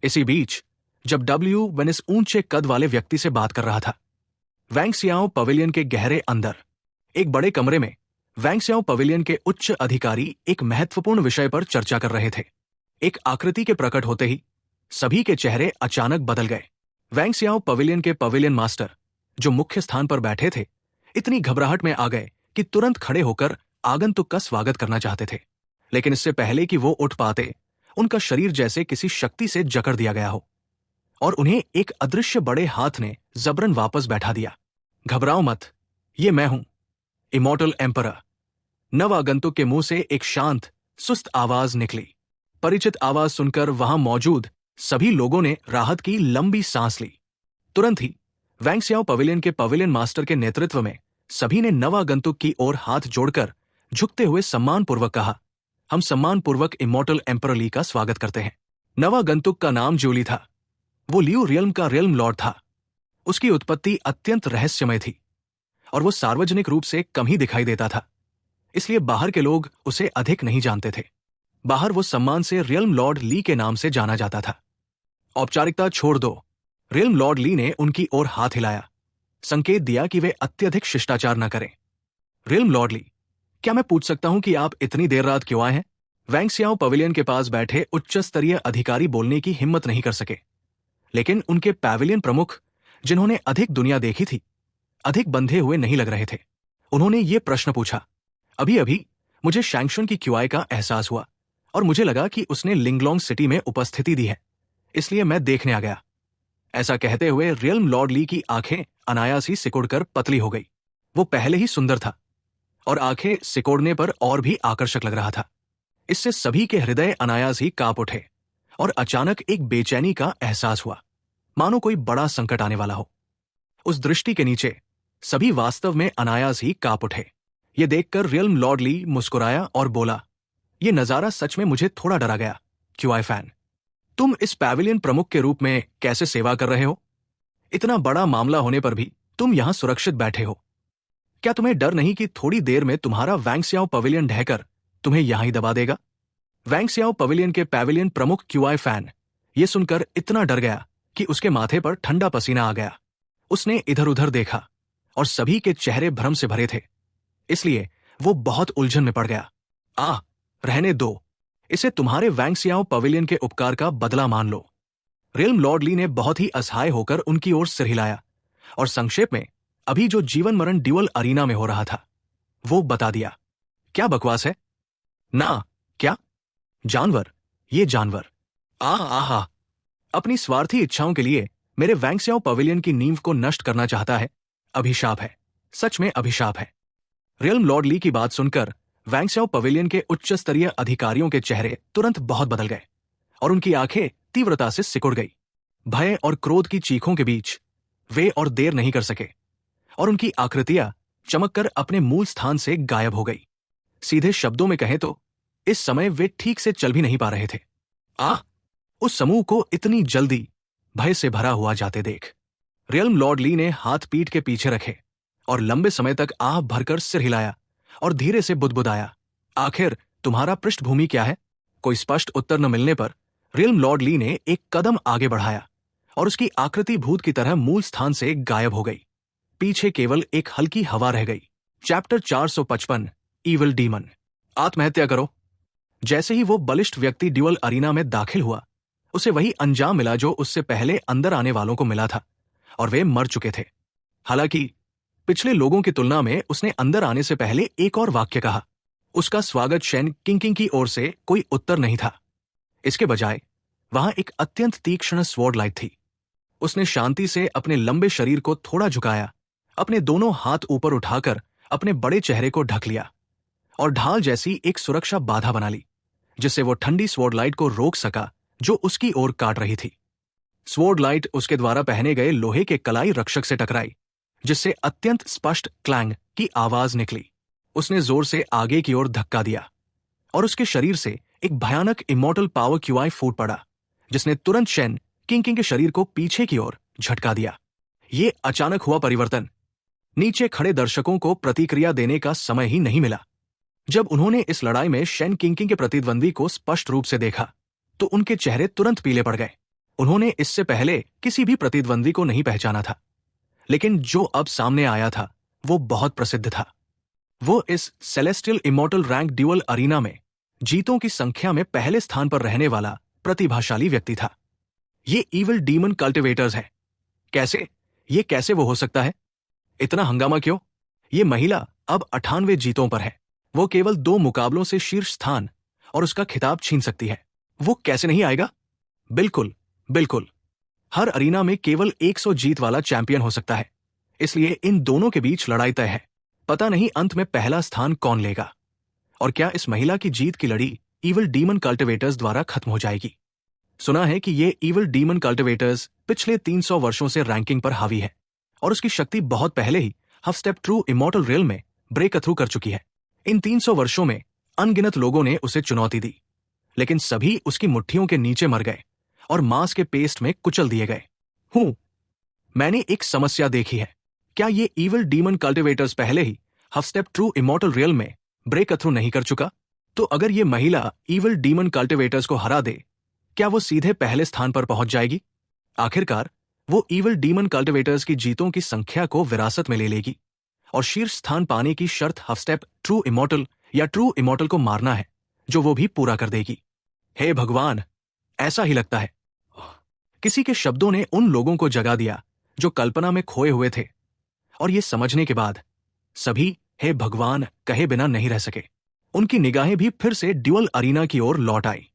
इसी बीच जब W1 इस ऊंचे कद वाले व्यक्ति से बात कर रहा था, वैंगसियाओ पवेलियन के गहरे अंदर एक बड़े कमरे में वैंगसियाओ पवेलियन के उच्च अधिकारी एक महत्वपूर्ण विषय पर चर्चा कर रहे थे। एक आकृति के प्रकट होते ही सभी के चेहरे अचानक बदल गए। वैंगसियाओ पवेलियन के पवेलियन मास्टर, जो मुख्य स्थान पर बैठे थे, इतनी घबराहट में आ गए कि तुरंत खड़े होकर आगंतुक का स्वागत करना चाहते थे। लेकिन इससे पहले कि वो उठ पाते, उनका शरीर जैसे किसी शक्ति से जकड़ दिया गया हो और उन्हें एक अदृश्य बड़े हाथ ने जबरन वापस बैठा दिया। घबराओ मत, ये मैं हूं, इमॉर्टल एम्परर। नव आगंतुक के मुंह से एक शांत, सुस्त आवाज निकली। परिचित आवाज सुनकर वहां मौजूद सभी लोगों ने राहत की लंबी सांस ली। तुरंत ही वैंगसियाओ पवेलियन के पवेलियन मास्टर के नेतृत्व में सभी ने नवागंतुक की ओर हाथ जोड़कर झुकते हुए सम्मानपूर्वक कहा, हम सम्मानपूर्वक इमॉर्टल एम्परर ली का स्वागत करते हैं। नवागंतुक का नाम जूली था। वो लियू रियल्म का रियल्म लॉर्ड था। उसकी उत्पत्ति अत्यंत रहस्यमय थी और वो सार्वजनिक रूप से कम ही दिखाई देता था, इसलिए बाहर के लोग उसे अधिक नहीं जानते थे। बाहर वो सम्मान से रियल्म लॉर्ड ली के नाम से जाना जाता था। औपचारिकता छोड़ दो। रियल्म लॉर्ड ली ने उनकी ओर हाथ हिलाया, संकेत दिया कि वे अत्यधिक शिष्टाचार न करें। रियल्म लॉर्ड ली, क्या मैं पूछ सकता हूं कि आप इतनी देर रात क्यों आए हैं? वैंगसियाओ पवेलियन के पास बैठे उच्च स्तरीय अधिकारी बोलने की हिम्मत नहीं कर सके, लेकिन उनके पैविलियन प्रमुख, जिन्होंने अधिक दुनिया देखी थी, अधिक बंधे हुए नहीं लग रहे थे। उन्होंने ये प्रश्न पूछा, अभी अभी मुझे शैंगशुन की क्यूआई का एहसास हुआ और मुझे लगा कि उसने लिंगलोंग सिटी में उपस्थिति दी है, इसलिए मैं देखने आ गया। ऐसा कहते हुए रियल्म लॉर्ड ली की आंखें अनायास ही सिकुड़कर पतली हो गई। वो पहले ही सुंदर था और आंखें सिकोड़ने पर और भी आकर्षक लग रहा था। इससे सभी के हृदय अनायास ही कांप उठे और अचानक एक बेचैनी का एहसास हुआ, मानो कोई बड़ा संकट आने वाला हो। उस दृष्टि के नीचे सभी वास्तव में अनायास ही कांप उठे। ये देखकर रियल्म लॉर्ड ली मुस्कुराया और बोला, ये नजारा सच में मुझे थोड़ा डरा गया। क्यूआई फैन, तुम इस पैविलियन प्रमुख के रूप में कैसे सेवा कर रहे हो? इतना बड़ा मामला होने पर भी तुम यहां सुरक्षित बैठे हो। क्या तुम्हें डर नहीं कि थोड़ी देर में तुम्हारा वैंगसियाओ पवेलियन ढहकर तुम्हें यहां ही दबा देगा? वैंगसियाओ पवेलियन के पैविलियन प्रमुख क्यूआई फैन ये सुनकर इतना डर गया कि उसके माथे पर ठंडा पसीना आ गया। उसने इधर उधर देखा और सभी के चेहरे भ्रम से भरे थे, इसलिए वो बहुत उलझन में पड़ गया। रहने दो, इसे तुम्हारे वैंगसियाओ पवेलियन के उपकार का बदला मान लो। रियल्म लॉर्ड ली ने बहुत ही असहाय होकर उनकी ओर सिर हिलाया और संक्षेप में अभी जो जीवन मरण ड्यूअल अरीना में हो रहा था वो बता दिया। क्या बकवास है ना? क्या जानवर, ये जानवर आहा अपनी स्वार्थी इच्छाओं के लिए मेरे वैंगसियाओ पवेलियन की नींव को नष्ट करना चाहता है। अभिशाप है, सच में अभिशाप है। रियल्म लॉर्ड ली की बात सुनकर वैंगसियाओ पवेलियन के उच्च स्तरीय अधिकारियों के चेहरे तुरंत बहुत बदल गए और उनकी आंखें तीव्रता से सिकुड़ गई। भय और क्रोध की चीखों के बीच वे और देर नहीं कर सके और उनकी आकृतियां चमककर अपने मूल स्थान से गायब हो गई। सीधे शब्दों में कहें तो इस समय वे ठीक से चल भी नहीं पा रहे थे। उस समूह को इतनी जल्दी भय से भरा हुआ जाते देख रियल्म लॉर्ड ली ने हाथ पीठ के पीछे रखे और लंबे समय तक आह भरकर सिर हिलाया और धीरे से बुदबुदाया, आखिर तुम्हारा पृष्ठभूमि क्या है? कोई स्पष्ट उत्तर न मिलने पर रियल्म लॉर्ड ली ने एक कदम आगे बढ़ाया और उसकी आकृति भूत की तरह मूल स्थान से गायब हो गई। पीछे केवल एक हल्की हवा रह गई। Chapter 455 evil demon. आत्महत्या करो। जैसे ही वो बलिष्ठ व्यक्ति ड्यूअल अरीना में दाखिल हुआ, उसे वही अंजाम मिला जो उससे पहले अंदर आने वालों को मिला था, और वे मर चुके थे। हालांकि पिछले लोगों की तुलना में उसने अंदर आने से पहले एक और वाक्य कहा। उसका स्वागत शेन किंकिंग की ओर से कोई उत्तर नहीं था। इसके बजाय वहां एक अत्यंत तीक्ष्ण स्वॉर्ड लाइट थी। उसने शांति से अपने लंबे शरीर को थोड़ा झुकाया, अपने दोनों हाथ ऊपर उठाकर अपने बड़े चेहरे को ढक लिया और ढाल जैसी एक सुरक्षा बाधा बना ली, जिससे वो ठंडी स्वॉर्ड लाइट को रोक सका जो उसकी ओर काट रही थी। स्वॉर्ड लाइट उसके द्वारा पहने गए लोहे के कलाई रक्षक से टकराई, जिससे अत्यंत स्पष्ट क्लैंग की आवाज निकली। उसने जोर से आगे की ओर धक्का दिया और उसके शरीर से एक भयानक इमॉर्टल पावर क्यूआई फूट पड़ा, जिसने तुरंत शेन किंकिंग के शरीर को पीछे की ओर झटका दिया। ये अचानक हुआ परिवर्तन नीचे खड़े दर्शकों को प्रतिक्रिया देने का समय ही नहीं मिला। जब उन्होंने इस लड़ाई में शेन किंकिंग के प्रतिद्वंदी को स्पष्ट रूप से देखा तो उनके चेहरे तुरंत पीले पड़ गए। उन्होंने इससे पहले किसी भी प्रतिद्वंदी को नहीं पहचाना था, लेकिन जो अब सामने आया था वो बहुत प्रसिद्ध था। वो इस celestial immortal rank duel arena में जीतों की संख्या में पहले स्थान पर रहने वाला प्रतिभाशाली व्यक्ति था। ये ईविल डीमन कल्टिवेटर्स हैं। कैसे? ये कैसे वो हो सकता है? इतना हंगामा क्यों? ये महिला अब 98 जीतों पर है। वो केवल 2 मुकाबलों से शीर्ष स्थान और उसका खिताब छीन सकती है। वो कैसे नहीं आएगा? बिल्कुल बिल्कुल, हर अरीना में केवल 100 जीत वाला चैंपियन हो सकता है, इसलिए इन दोनों के बीच लड़ाई तय है। पता नहीं अंत में पहला स्थान कौन लेगा, और क्या इस महिला की जीत की लड़ी ईविल डीमन कल्टिवेटर्स द्वारा खत्म हो जाएगी। सुना है कि ये ईविल डीमन कल्टिवेटर्स पिछले 300 वर्षों से रैंकिंग पर हावी है और उसकी शक्ति बहुत पहले ही हफ स्टेप ट्रू इमॉर्टल रियल्म में ब्रेक थ्रू कर चुकी है। इन 300 वर्षों में अनगिनत लोगों ने उसे चुनौती दी, लेकिन सभी उसकी मुट्ठियों के नीचे मर गए और मांस के पेस्ट में कुचल दिए गए। मैंने एक समस्या देखी है। क्या ये ईविल डीमन कल्टिवेटर्स पहले ही हफ स्टेप ट्रू इमॉर्टल रियल में ब्रेक थ्रू नहीं कर चुका? तो अगर ये महिला ईविल डीमन कल्टिवेटर्स को हरा दे, क्या वो सीधे पहले स्थान पर पहुंच जाएगी? आखिरकार वो ईविल डीमन कल्टिवेटर्स की जीतों की संख्या को विरासत में ले लेगी और शीर्ष स्थान पाने की शर्त हफ स्टेप ट्रू इमॉर्टल या ट्रू इमॉर्टल को मारना है, जो वो भी पूरा कर देगी। हे भगवान, ऐसा ही लगता है। किसी के शब्दों ने उन लोगों को जगा दिया जो कल्पना में खोए हुए थे, और ये समझने के बाद सभी हे भगवान कहे बिना नहीं रह सके। उनकी निगाहें भी फिर से ड्यूअल अरीना की ओर लौट आई।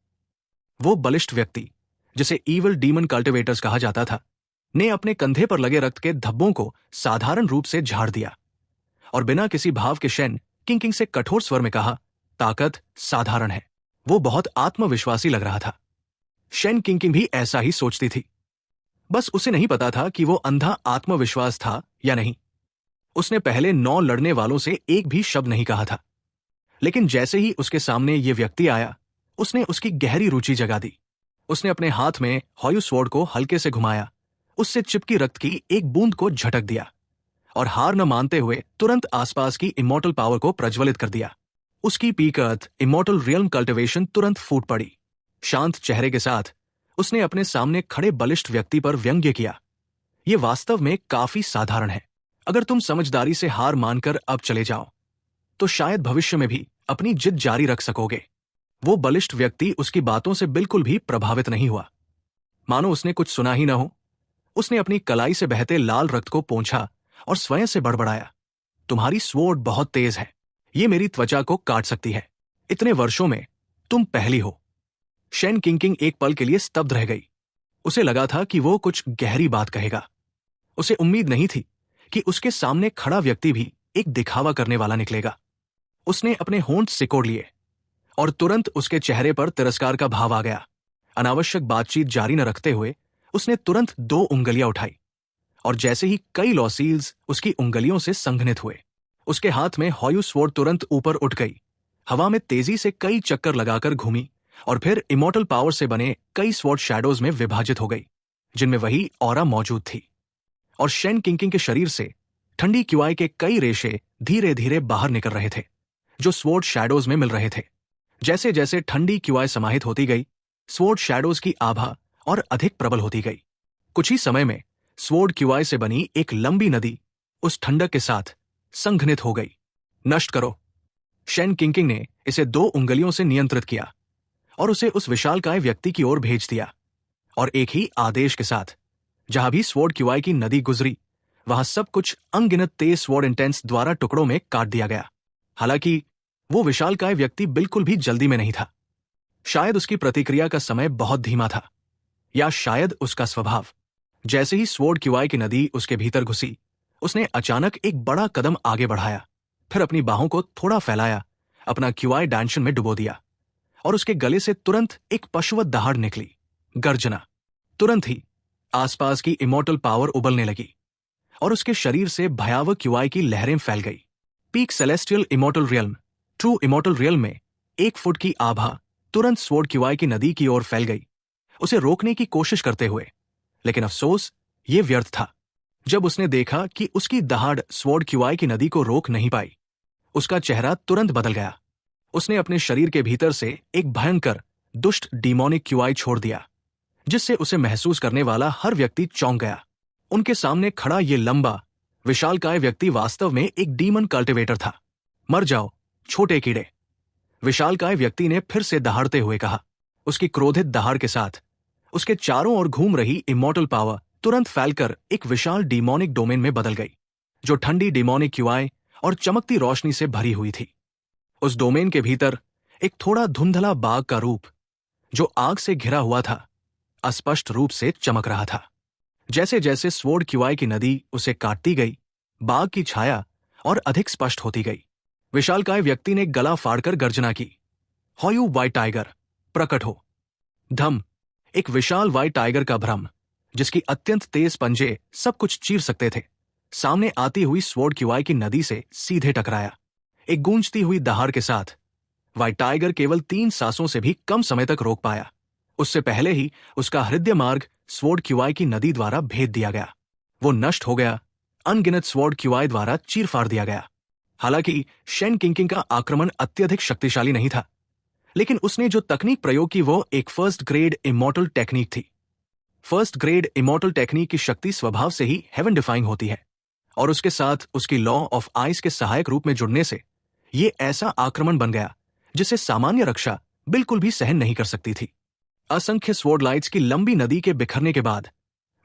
वो बलिष्ठ व्यक्ति, जिसे ईविल डीमन कल्टिवेटर्स कहा जाता था, ने अपने कंधे पर लगे रक्त के धब्बों को साधारण रूप से झाड़ दिया और बिना किसी भाव के शेन किंकिंग से कठोर स्वर में कहा, ताकत साधारण है। वो बहुत आत्मविश्वासी लग रहा था। शेन किंकिंग भी ऐसा ही सोचती थी, बस उसे नहीं पता था कि वो अंधा आत्मविश्वास था या नहीं। उसने पहले 9 लड़ने वालों से एक भी शब्द नहीं कहा था, लेकिन जैसे ही उसके सामने ये व्यक्ति आया, उसने उसकी गहरी रुचि जगा दी। उसने अपने हाथ में हॉयू स्वॉर्ड को हल्के से घुमाया, उससे चिपकी रक्त की एक बूंद को झटक दिया और हार न मानते हुए तुरंत आसपास की इमॉर्टल पावर को प्रज्वलित कर दिया। उसकी पीकर्थ इमॉर्टल रियल्म कल्टिवेशन तुरंत फूट पड़ी। शांत चेहरे के साथ उसने अपने सामने खड़े बलिष्ठ व्यक्ति पर व्यंग्य किया, यह वास्तव में काफी साधारण है। अगर तुम समझदारी से हार मानकर अब चले जाओ, तो शायद भविष्य में भी अपनी जिद जारी रख सकोगे। वो बलिष्ठ व्यक्ति उसकी बातों से बिल्कुल भी प्रभावित नहीं हुआ, मानो उसने कुछ सुना ही न हो। उसने अपनी कलाई से बहते लाल रक्त को पोंछा और स्वयं से बड़बड़ाया, तुम्हारी स्वॉर्ड बहुत तेज है, ये मेरी त्वचा को काट सकती है। इतने वर्षों में तुम पहली हो। शेन किंकिंग एक पल के लिए स्तब्ध रह गई। उसे लगा था कि वो कुछ गहरी बात कहेगा। उसे उम्मीद नहीं थी कि उसके सामने खड़ा व्यक्ति भी एक दिखावा करने वाला निकलेगा। उसने अपने होंठ सिकोड़ लिए और तुरंत उसके चेहरे पर तिरस्कार का भाव आ गया। अनावश्यक बातचीत जारी न रखते हुए उसने तुरंत 2 उंगलियां उठाई और जैसे ही कई लॉसील्स उसकी उंगलियों से संघनित हुए, उसके हाथ में हॉयू स्वॉर्ड तुरंत ऊपर उठ गई, हवा में तेजी से कई चक्कर लगाकर घूमी और फिर इमॉर्टल पावर से बने कई स्वॉर्ड शैडोज में विभाजित हो गई, जिनमें वही ऑरा मौजूद थी। और शेन किंकिंग के शरीर से ठंडी क्यूआई के कई रेशे धीरे धीरे बाहर निकल रहे थे, जो स्वॉर्ड शैडोज में मिल रहे थे। जैसे जैसे ठंडी क्यूआई समाहित होती गई, स्वॉर्ड शैडोज की आभा और अधिक प्रबल होती गई। कुछ ही समय में स्वॉर्ड क्यूआई से बनी एक लंबी नदी उस ठंडक के साथ संघनित हो गई। नष्ट करो। शेन किंकिंग ने इसे 2 उंगलियों से नियंत्रित किया और उसे उस विशालकाय व्यक्ति की ओर भेज दिया, और एक ही आदेश के साथ जहां भी स्वॉर्ड क्यूआई की नदी गुजरी, वहां सब कुछ अनगिनत तेज स्वॉर्ड इंटेंस द्वारा टुकड़ों में काट दिया गया। हालांकि वो विशालकाय व्यक्ति बिल्कुल भी जल्दी में नहीं था। शायद उसकी प्रतिक्रिया का समय बहुत धीमा था, या शायद उसका स्वभाव। जैसे ही स्वॉर्ड क्यूआई की नदी उसके भीतर घुसी, उसने अचानक एक बड़ा कदम आगे बढ़ाया, फिर अपनी बाहों को थोड़ा फैलाया, अपना क्यूआई डांशन में डुबो दिया, और उसके गले से तुरंत एक पशुवत दहाड़ निकली, गर्जना। तुरंत ही आसपास की इमॉर्टल पावर उबलने लगी और उसके शरीर से भयावह क्यूआई की लहरें फैल गई। Peak celestial immortal realm, true immortal realm में 1 फुट की आभा तुरंत स्वॉर्ड क्यूआई की नदी की ओर फैल गई, उसे रोकने की कोशिश करते हुए। लेकिन अफसोस, ये व्यर्थ था। जब उसने देखा कि उसकी दहाड़ स्वॉर्ड क्यूआई की नदी को रोक नहीं पाई, उसका चेहरा तुरंत बदल गया। उसने अपने शरीर के भीतर से एक भयंकर दुष्ट डीमोनिक क्यूआई छोड़ दिया, जिससे उसे महसूस करने वाला हर व्यक्ति चौंक गया। उनके सामने खड़ा ये लंबा विशालकाय व्यक्ति वास्तव में एक डीमन कल्टिवेटर था। मर जाओ छोटे कीड़े, विशालकाय व्यक्ति ने फिर से दहाड़ते हुए कहा। उसकी क्रोधित दहाड़ के साथ उसके चारों ओर घूम रही इमॉर्टल पावर तुरंत फैलकर एक विशाल डीमोनिक डोमेन में बदल गई, जो ठंडी डीमोनिक क्यूआई और चमकती रोशनी से भरी हुई थी। उस डोमेन के भीतर एक थोड़ा धुंधला बाग का रूप, जो आग से घिरा हुआ था, अस्पष्ट रूप से चमक रहा था। जैसे जैसे स्वॉर्ड क्यूआई की नदी उसे काटती गई, बाग की छाया और अधिक स्पष्ट होती गई। विशालकाय व्यक्ति ने गला फाड़कर गर्जना की, हॉयू व्हाइट टाइगर, प्रकट हो। धम, एक विशाल व्हाइट टाइगर का भ्रम, जिसकी अत्यंत तेज पंजे सब कुछ चीर सकते थे, सामने आती हुई स्वॉर्ड क्यूआई की नदी से सीधे टकराया। एक गूंजती हुई दहाड़ के साथ व्हाइट टाइगर केवल 3 सांसों से भी कम समय तक रोक पाया। उससे पहले ही उसका हृदय मार्ग स्वॉर्ड क्यूआई की नदी द्वारा भेद दिया गया। वो नष्ट हो गया, अनगिनत स्वॉर्ड क्यूआई द्वारा चीर फाड़ दिया गया। हालांकि शेन किंकिंग का आक्रमण अत्यधिक शक्तिशाली नहीं था, लेकिन उसने जो तकनीक प्रयोग की वो एक फर्स्ट ग्रेड इमॉर्टल टेक्निक थी। फर्स्ट ग्रेड इमॉर्टल टेक्निक की शक्ति स्वभाव से ही हेवन डिफाइंग होती है, और उसके साथ उसकी लॉ ऑफ आइस के सहायक रूप में जुड़ने से ये ऐसा आक्रमण बन गया जिसे सामान्य रक्षा बिल्कुल भी सहन नहीं कर सकती थी। असंख्य स्वॉर्ड लाइट्स की लंबी नदी के बिखरने के बाद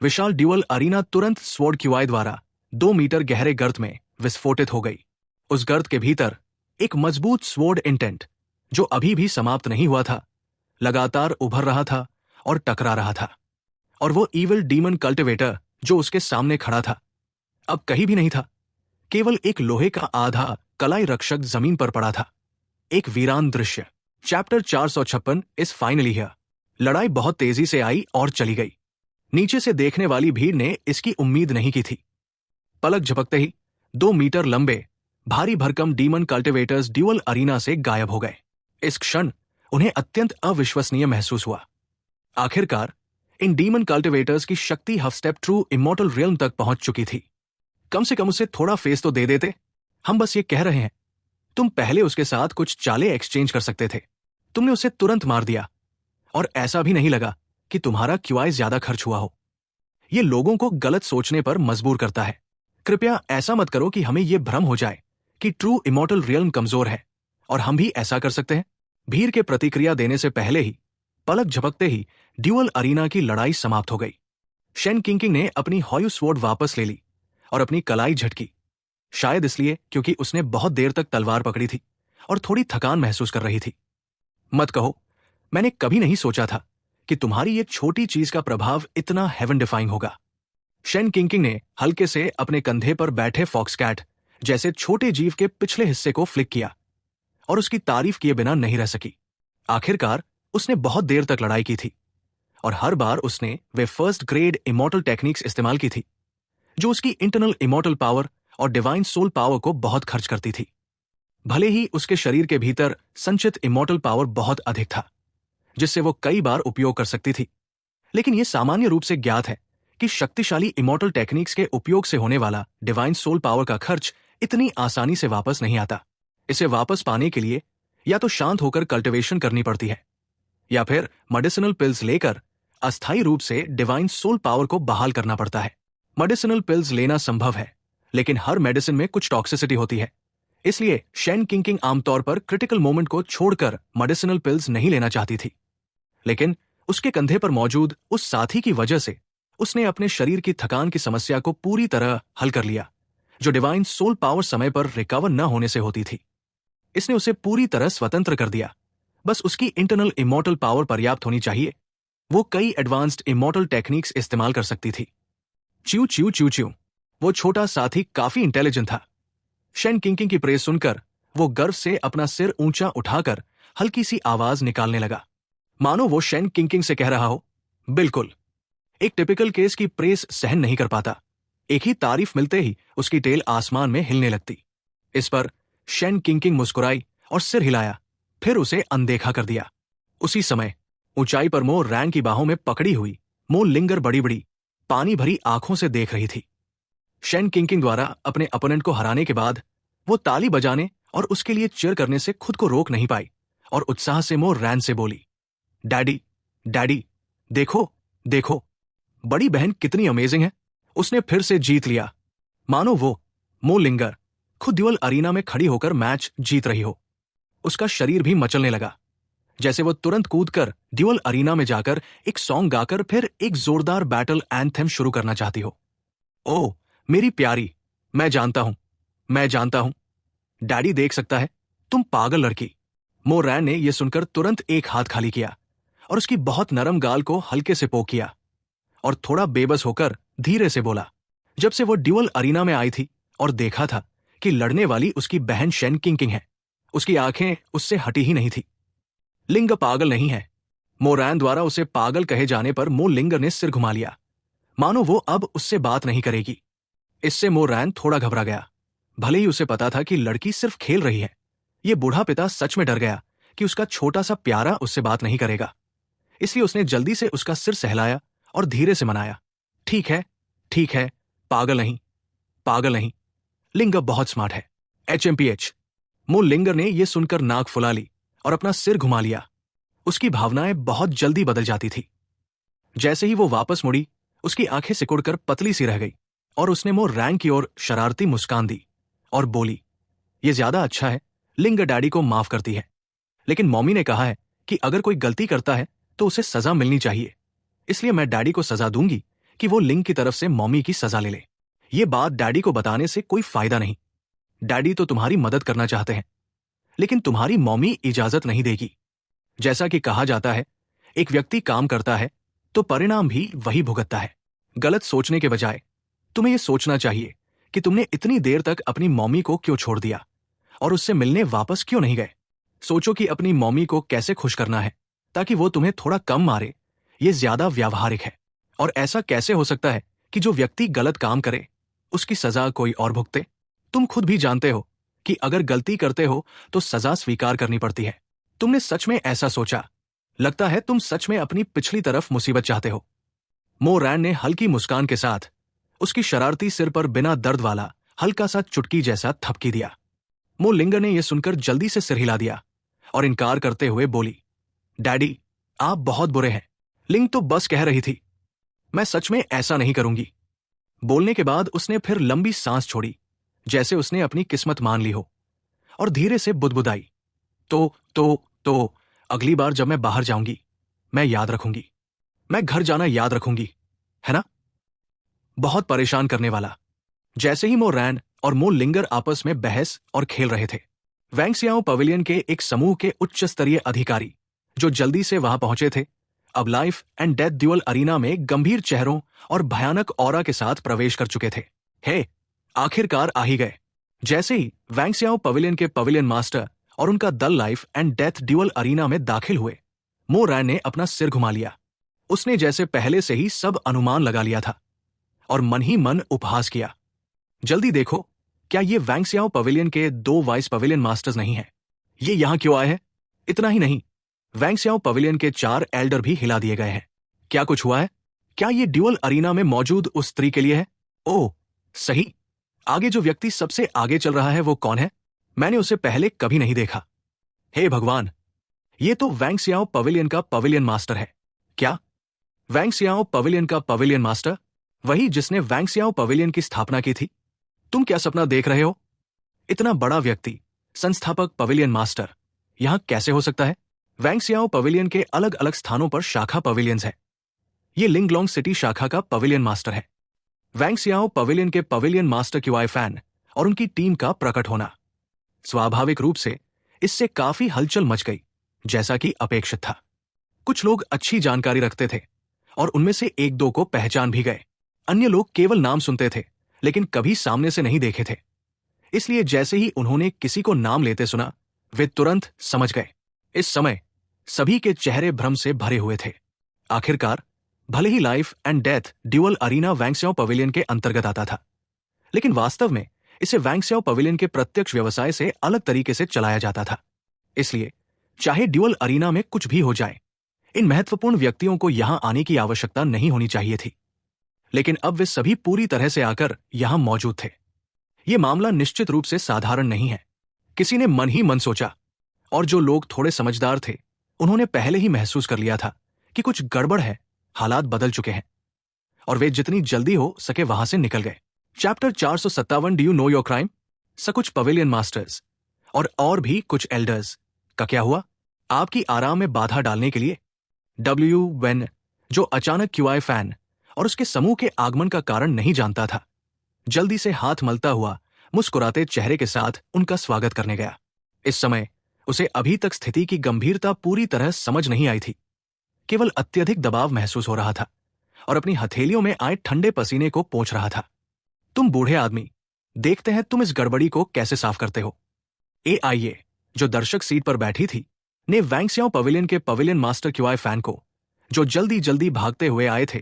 विशाल ड्यूअल अरीना तुरंत स्वॉर्ड क्यूआई द्वारा 2 मीटर गहरे गर्त में विस्फोटित हो गई। उस गर्त के भीतर एक मजबूत स्वॉर्ड इंटेंट, जो अभी भी समाप्त नहीं हुआ था, लगातार उभर रहा था और टकरा रहा था। और वो ईविल डीमन कल्टिवेटर जो उसके सामने खड़ा था, अब कहीं भी नहीं था। केवल एक लोहे का आधा कलाई रक्षक जमीन पर पड़ा था। एक वीरान दृश्य। Chapter 456 is finally here. लड़ाई बहुत तेजी से आई और चली गई। नीचे से देखने वाली भीड़ ने इसकी उम्मीद नहीं की थी। पलक झपकते ही 2 मीटर लंबे भारी भरकम डीमन कल्टिवेटर्स ड्यूअल अरीना से गायब हो गए। इस क्षण उन्हें अत्यंत अविश्वसनीय महसूस हुआ। आखिरकार इन डीमन कल्टिवेटर्स की शक्ति half step true immortal realm तक पहुंच चुकी थी। कम से कम उसे थोड़ा फेस तो दे देते। हम बस ये कह रहे हैं, तुम पहले उसके साथ कुछ चालें एक्सचेंज कर सकते थे। तुमने उसे तुरंत मार दिया, और ऐसा भी नहीं लगा कि तुम्हारा क्यूआई ज्यादा खर्च हुआ हो। ये लोगों को गलत सोचने पर मजबूर करता है। कृपया ऐसा मत करो कि हमें यह भ्रम हो जाए कि ट्रू इमॉर्टल रियल्म कमजोर है और हम भी ऐसा कर सकते हैं। भीड़ के प्रतिक्रिया देने से पहले ही, पलक झपकते ही ड्यूअल अरीना की लड़ाई समाप्त हो गई। शेन किंकिंग ने अपनी हॉयू स्वॉर्ड वापस ले ली और अपनी कलाई झटकी, शायद इसलिए क्योंकि उसने बहुत देर तक तलवार पकड़ी थी और थोड़ी थकान महसूस कर रही थी। मत कहो, मैंने कभी नहीं सोचा था कि तुम्हारी ये छोटी चीज का प्रभाव इतना हेवन डिफाइंग होगा। शेन किंकिंग ने हल्के से अपने कंधे पर बैठे फॉक्सकैट जैसे छोटे जीव के पिछले हिस्से को फ्लिक किया और उसकी तारीफ किए बिना नहीं रह सकी। आखिरकार उसने बहुत देर तक लड़ाई की थी और हर बार उसने वे फर्स्ट ग्रेड इमॉर्टल टेक्निक्स इस्तेमाल की थी, जो उसकी इंटरनल इमॉर्टल पावर और डिवाइन सोल पावर को बहुत खर्च करती थी। भले ही उसके शरीर के भीतर संचित इमॉर्टल पावर बहुत अधिक था, जिससे वो कई बार उपयोग कर सकती थी, लेकिन यह सामान्य रूप से ज्ञात है कि शक्तिशाली इमॉर्टल टेक्निक्स के उपयोग से होने वाला डिवाइन सोल पावर का खर्च इतनी आसानी से वापस नहीं आता। इसे वापस पाने के लिए या तो शांत होकर कल्टिवेशन करनी पड़ती है, या फिर मेडिसिनल पिल्स लेकर अस्थायी रूप से डिवाइन सोल पावर को बहाल करना पड़ता है। मेडिसिनल पिल्स लेना संभव है, लेकिन हर मेडिसिन में कुछ टॉक्सिसिटी होती है, इसलिए शेन किंकिंग आमतौर पर क्रिटिकल मोमेंट को छोड़कर मेडिसिनल पिल्स नहीं लेना चाहती थी। लेकिन उसके कंधे पर मौजूद उस साथी की वजह से उसने अपने शरीर की थकान की समस्या को पूरी तरह हल कर लिया, जो डिवाइन सोल पावर समय पर रिकवर न होने से होती थी। इसने उसे पूरी तरह स्वतंत्र कर दिया। बस उसकी इंटरनल इमॉर्टल पावर पर्याप्त होनी चाहिए। वो कई एडवांस्ड इमॉर्टल टेक्निक्स इस्तेमाल कर सकती थी। Chew chew chew chew. वो छोटा साथी काफी इंटेलिजेंट था। शेन किंकिंग की प्रेज सुनकर वो गर्व से अपना सिर ऊंचा उठाकर हल्की सी आवाज निकालने लगा, मानो वो शेन किंकिंग से कह रहा हो, बिल्कुल। एक टिपिकल केस की प्रेस सहन नहीं कर पाता। एक ही तारीफ मिलते ही उसकी टेल आसमान में हिलने लगती। इस पर शेन किंकिंग मुस्कुराई और सिर हिलाया, फिर उसे अनदेखा कर दिया। उसी समय ऊंचाई पर मो रैन की बाहों में पकड़ी हुई मो लिंगर बड़ी बड़ी पानी भरी आंखों से देख रही थी। शेन किंकिंग द्वारा अपने अपोनेंट को हराने के बाद वो ताली बजाने और उसके लिए चीयर करने से खुद को रोक नहीं पाई और उत्साह से मो रैन से बोली, डैडी डैडी, देखो देखो, बड़ी बहन कितनी अमेजिंग है। उसने फिर से जीत लिया। मानो वो मो लिंगर खुद ड्यूअल अरीना में खड़ी होकर मैच जीत रही हो। उसका शरीर भी मचलने लगा, जैसे वो तुरंत कूदकर ड्यूअल अरीना में जाकर एक सॉन्ग गाकर फिर एक जोरदार बैटल एंथेम शुरू करना चाहती हो। ओह मेरी प्यारी, मैं जानता हूं, डैडी देख सकता है, तुम पागल लड़की। मो रैन ने यह सुनकर तुरंत एक हाथ खाली किया और उसकी बहुत नरम गाल को हल्के से पोक किया और थोड़ा बेबस होकर धीरे से बोला, जब से वो ड्यूअल अरीना में आई थी और देखा था कि लड़ने वाली उसकी बहन शेन किंकिंग है, उसकी आंखें उससे हटी ही नहीं थी। लिंग पागल नहीं है। मो रैन द्वारा उसे पागल कहे जाने पर मो लिंगर ने सिर घुमा लिया, मानो वो अब उससे बात नहीं करेगी। इससे मो रैन थोड़ा घबरा गया। भले ही उसे पता था कि लड़की सिर्फ खेल रही है, ये बूढ़ा पिता सच में डर गया कि उसका छोटा सा प्यारा उससे बात नहीं करेगा। इसलिए उसने जल्दी से उसका सिर सहलाया और धीरे से मनाया, ठीक है, पागल नहीं। लिंगर बहुत स्मार्ट है। HMPH। मो लिंगर ने यह सुनकर नाक फुला ली और अपना सिर घुमा लिया। उसकी भावनाएं बहुत जल्दी बदल जाती थी। जैसे ही वो वापस मुड़ी, उसकी आंखें सिकुड़कर पतली सी रह गई और उसने मो रैन की ओर शरारती मुस्कान दी और बोली, यह ज्यादा अच्छा है, लिंगर डैडी को माफ करती है, लेकिन मॉमी ने कहा है कि अगर कोई गलती करता है तो उसे सजा मिलनी चाहिए, इसलिए मैं डैडी को सजा दूंगी कि वो लिंग की तरफ से मॉमी की सजा ले ले। ये बात डैडी को बताने से कोई फायदा नहीं। डैडी तो तुम्हारी मदद करना चाहते हैं, लेकिन तुम्हारी मॉमी इजाजत नहीं देगी। जैसा कि कहा जाता है, एक व्यक्ति काम करता है तो परिणाम भी वही भुगतता है। गलत सोचने के बजाय तुम्हें यह सोचना चाहिए कि तुमने इतनी देर तक अपनी मॉमी को क्यों छोड़ दिया और उससे मिलने वापस क्यों नहीं गए। सोचो कि अपनी मॉमी को कैसे खुश करना है ताकि वो तुम्हें थोड़ा कम मारे। ये ज्यादा व्यावहारिक है। और ऐसा कैसे हो सकता है कि जो व्यक्ति गलत काम करे उसकी सजा कोई और भुगते। तुम खुद भी जानते हो कि अगर गलती करते हो तो सजा स्वीकार करनी पड़ती है। तुमने सच में ऐसा सोचा? लगता है तुम सच में अपनी पिछली तरफ मुसीबत चाहते हो। मो रैन ने हल्की मुस्कान के साथ उसकी शरारती सिर पर बिना दर्द वाला हल्का सा चुटकी जैसा थपकी दिया। मो लिंगर ने यह सुनकर जल्दी से सिर हिला दिया और इनकार करते हुए बोली, डैडी आप बहुत बुरे हैं। लिंग तो बस कह रही थी, मैं सच में ऐसा नहीं करूंगी। बोलने के बाद उसने फिर लंबी सांस छोड़ी, जैसे उसने अपनी किस्मत मान ली हो, और धीरे से बुदबुदाई, तो अगली बार जब मैं बाहर जाऊंगी मैं याद रखूंगी, मैं घर जाना याद रखूंगी, है ना। बहुत परेशान करने वाला। जैसे ही मो रैन और मो लिंगर आपस में बहस और खेल रहे थे, वैंगसियाओ पवेलियन के एक समूह के उच्च स्तरीय अधिकारी जो जल्दी से वहां पहुंचे थे, अब life and death duel arena में गंभीर चेहरों और भयानक ऑरा के साथ प्रवेश कर चुके थे। हे, आखिरकार आ ही गए। जैसे ही वैंगसियाओ पवेलियन के पवेलियन मास्टर और उनका दल life and death duel arena में दाखिल हुए, मो रैन ने अपना सिर घुमा लिया। उसने जैसे पहले से ही सब अनुमान लगा लिया था। और मन ही मन उपहास किया। जल्दी देखो, क्या ये वैंक्सियाओ पवेलियन के 2 वाइस पवेलियन मास्टर्स नहीं हैं? ये यहां क्यों आए हैं? इतना ही नहीं, वैंक्सियाओ पवेलियन के 4 एल्डर भी हिला दिए गए हैं। क्या कुछ हुआ है? क्या ये ड्यूअल अरीना में मौजूद उस स्त्री के लिए है? ओह, सही। आगे जो व्यक्ति सबसे आगे चल रहा है वो कौन है? मैंने उसे पहले कभी नहीं देखा। हे भगवान, ये तो वैंक्सियाओ पवेलियन का पवेलियन मास्टर है। क्या? वैंक्सियाओ पवेलियन का पवेलियन मास्टर? वही जिसने वैंक्सियाओ पवेलियन की स्थापना की थी। तुम क्या सपना देख रहे हो? इतना बड़ा व्यक्ति, संस्थापक पवेलियन मास्टर, यहां कैसे हो सकता है? वैंक्सियाओ पवेलियन के अलग अलग स्थानों पर शाखा पवेलियंस हैं। ये लिंगलोंग सिटी शाखा का पवेलियन मास्टर है। वैंक्सियाओ पवेलियन के पवेलियन मास्टर क्यूआई फैन और उनकी टीम का प्रकट होना। स्वाभाविक रूप से इससे काफी हलचल मच गई, जैसा कि अपेक्षित था। कुछ लोग अच्छी जानकारी रखते थे और उनमें से एक दो को पहचान भी गए। अन्य लोग केवल नाम सुनते थे लेकिन कभी सामने से नहीं देखे थे। इसलिए जैसे ही उन्होंने किसी को नाम लेते सुना, वे तुरंत समझ गए। इस समय सभी के चेहरे भ्रम से भरे हुए थे। आखिरकार, भले ही life and death duel arena Wanxiao pavilion के अंतर्गत आता था, लेकिन वास्तव में इसे वैंक्सियाओ पवेलियन के प्रत्यक्ष व्यवसाय से अलग तरीके से चलाया जाता था। इसलिए चाहे ड्यूअल अरीना में कुछ भी हो जाए, इन महत्वपूर्ण व्यक्तियों को यहां आने की आवश्यकता नहीं होनी चाहिए थी। लेकिन अब वे सभी पूरी तरह से आकर यहां मौजूद थे। यह मामला निश्चित रूप से साधारण नहीं है। किसी ने मन ही मन सोचा, और जो लोग थोड़े समझदार थे उन्होंने पहले ही महसूस कर लिया था कि कुछ गड़बड़ है, हालात बदल चुके हैं, और वे जितनी जल्दी हो सके वहां से निकल गए। Chapter 457 do you know your crime? कुछ पवेलियन मास्टर्स और भी कुछ एल्डर्स का क्या हुआ? आपकी आराम में बाधा डालने के लिए डब्ल्यू वेन, जो अचानक क्यूआई फैन और उसके समूह के आगमन का कारण नहीं जानता था, जल्दी से हाथ मलता हुआ मुस्कुराते चेहरे के साथ उनका स्वागत करने गया। इस समय उसे अभी तक स्थिति की गंभीरता पूरी तरह समझ नहीं आई थी। केवल अत्यधिक दबाव महसूस हो रहा था और अपनी हथेलियों में आए ठंडे पसीने को पोंछ रहा था। तुम बूढ़े आदमी, देखते हैं तुम इस गड़बड़ी को कैसे साफ करते हो। एआईए, जो दर्शक सीट पर बैठी थी, ने वैंक्सियाओ पवेलियन के पवेलियन मास्टर क्यूआई फैन को, जो जल्दी जल्दी भागते हुए आए थे,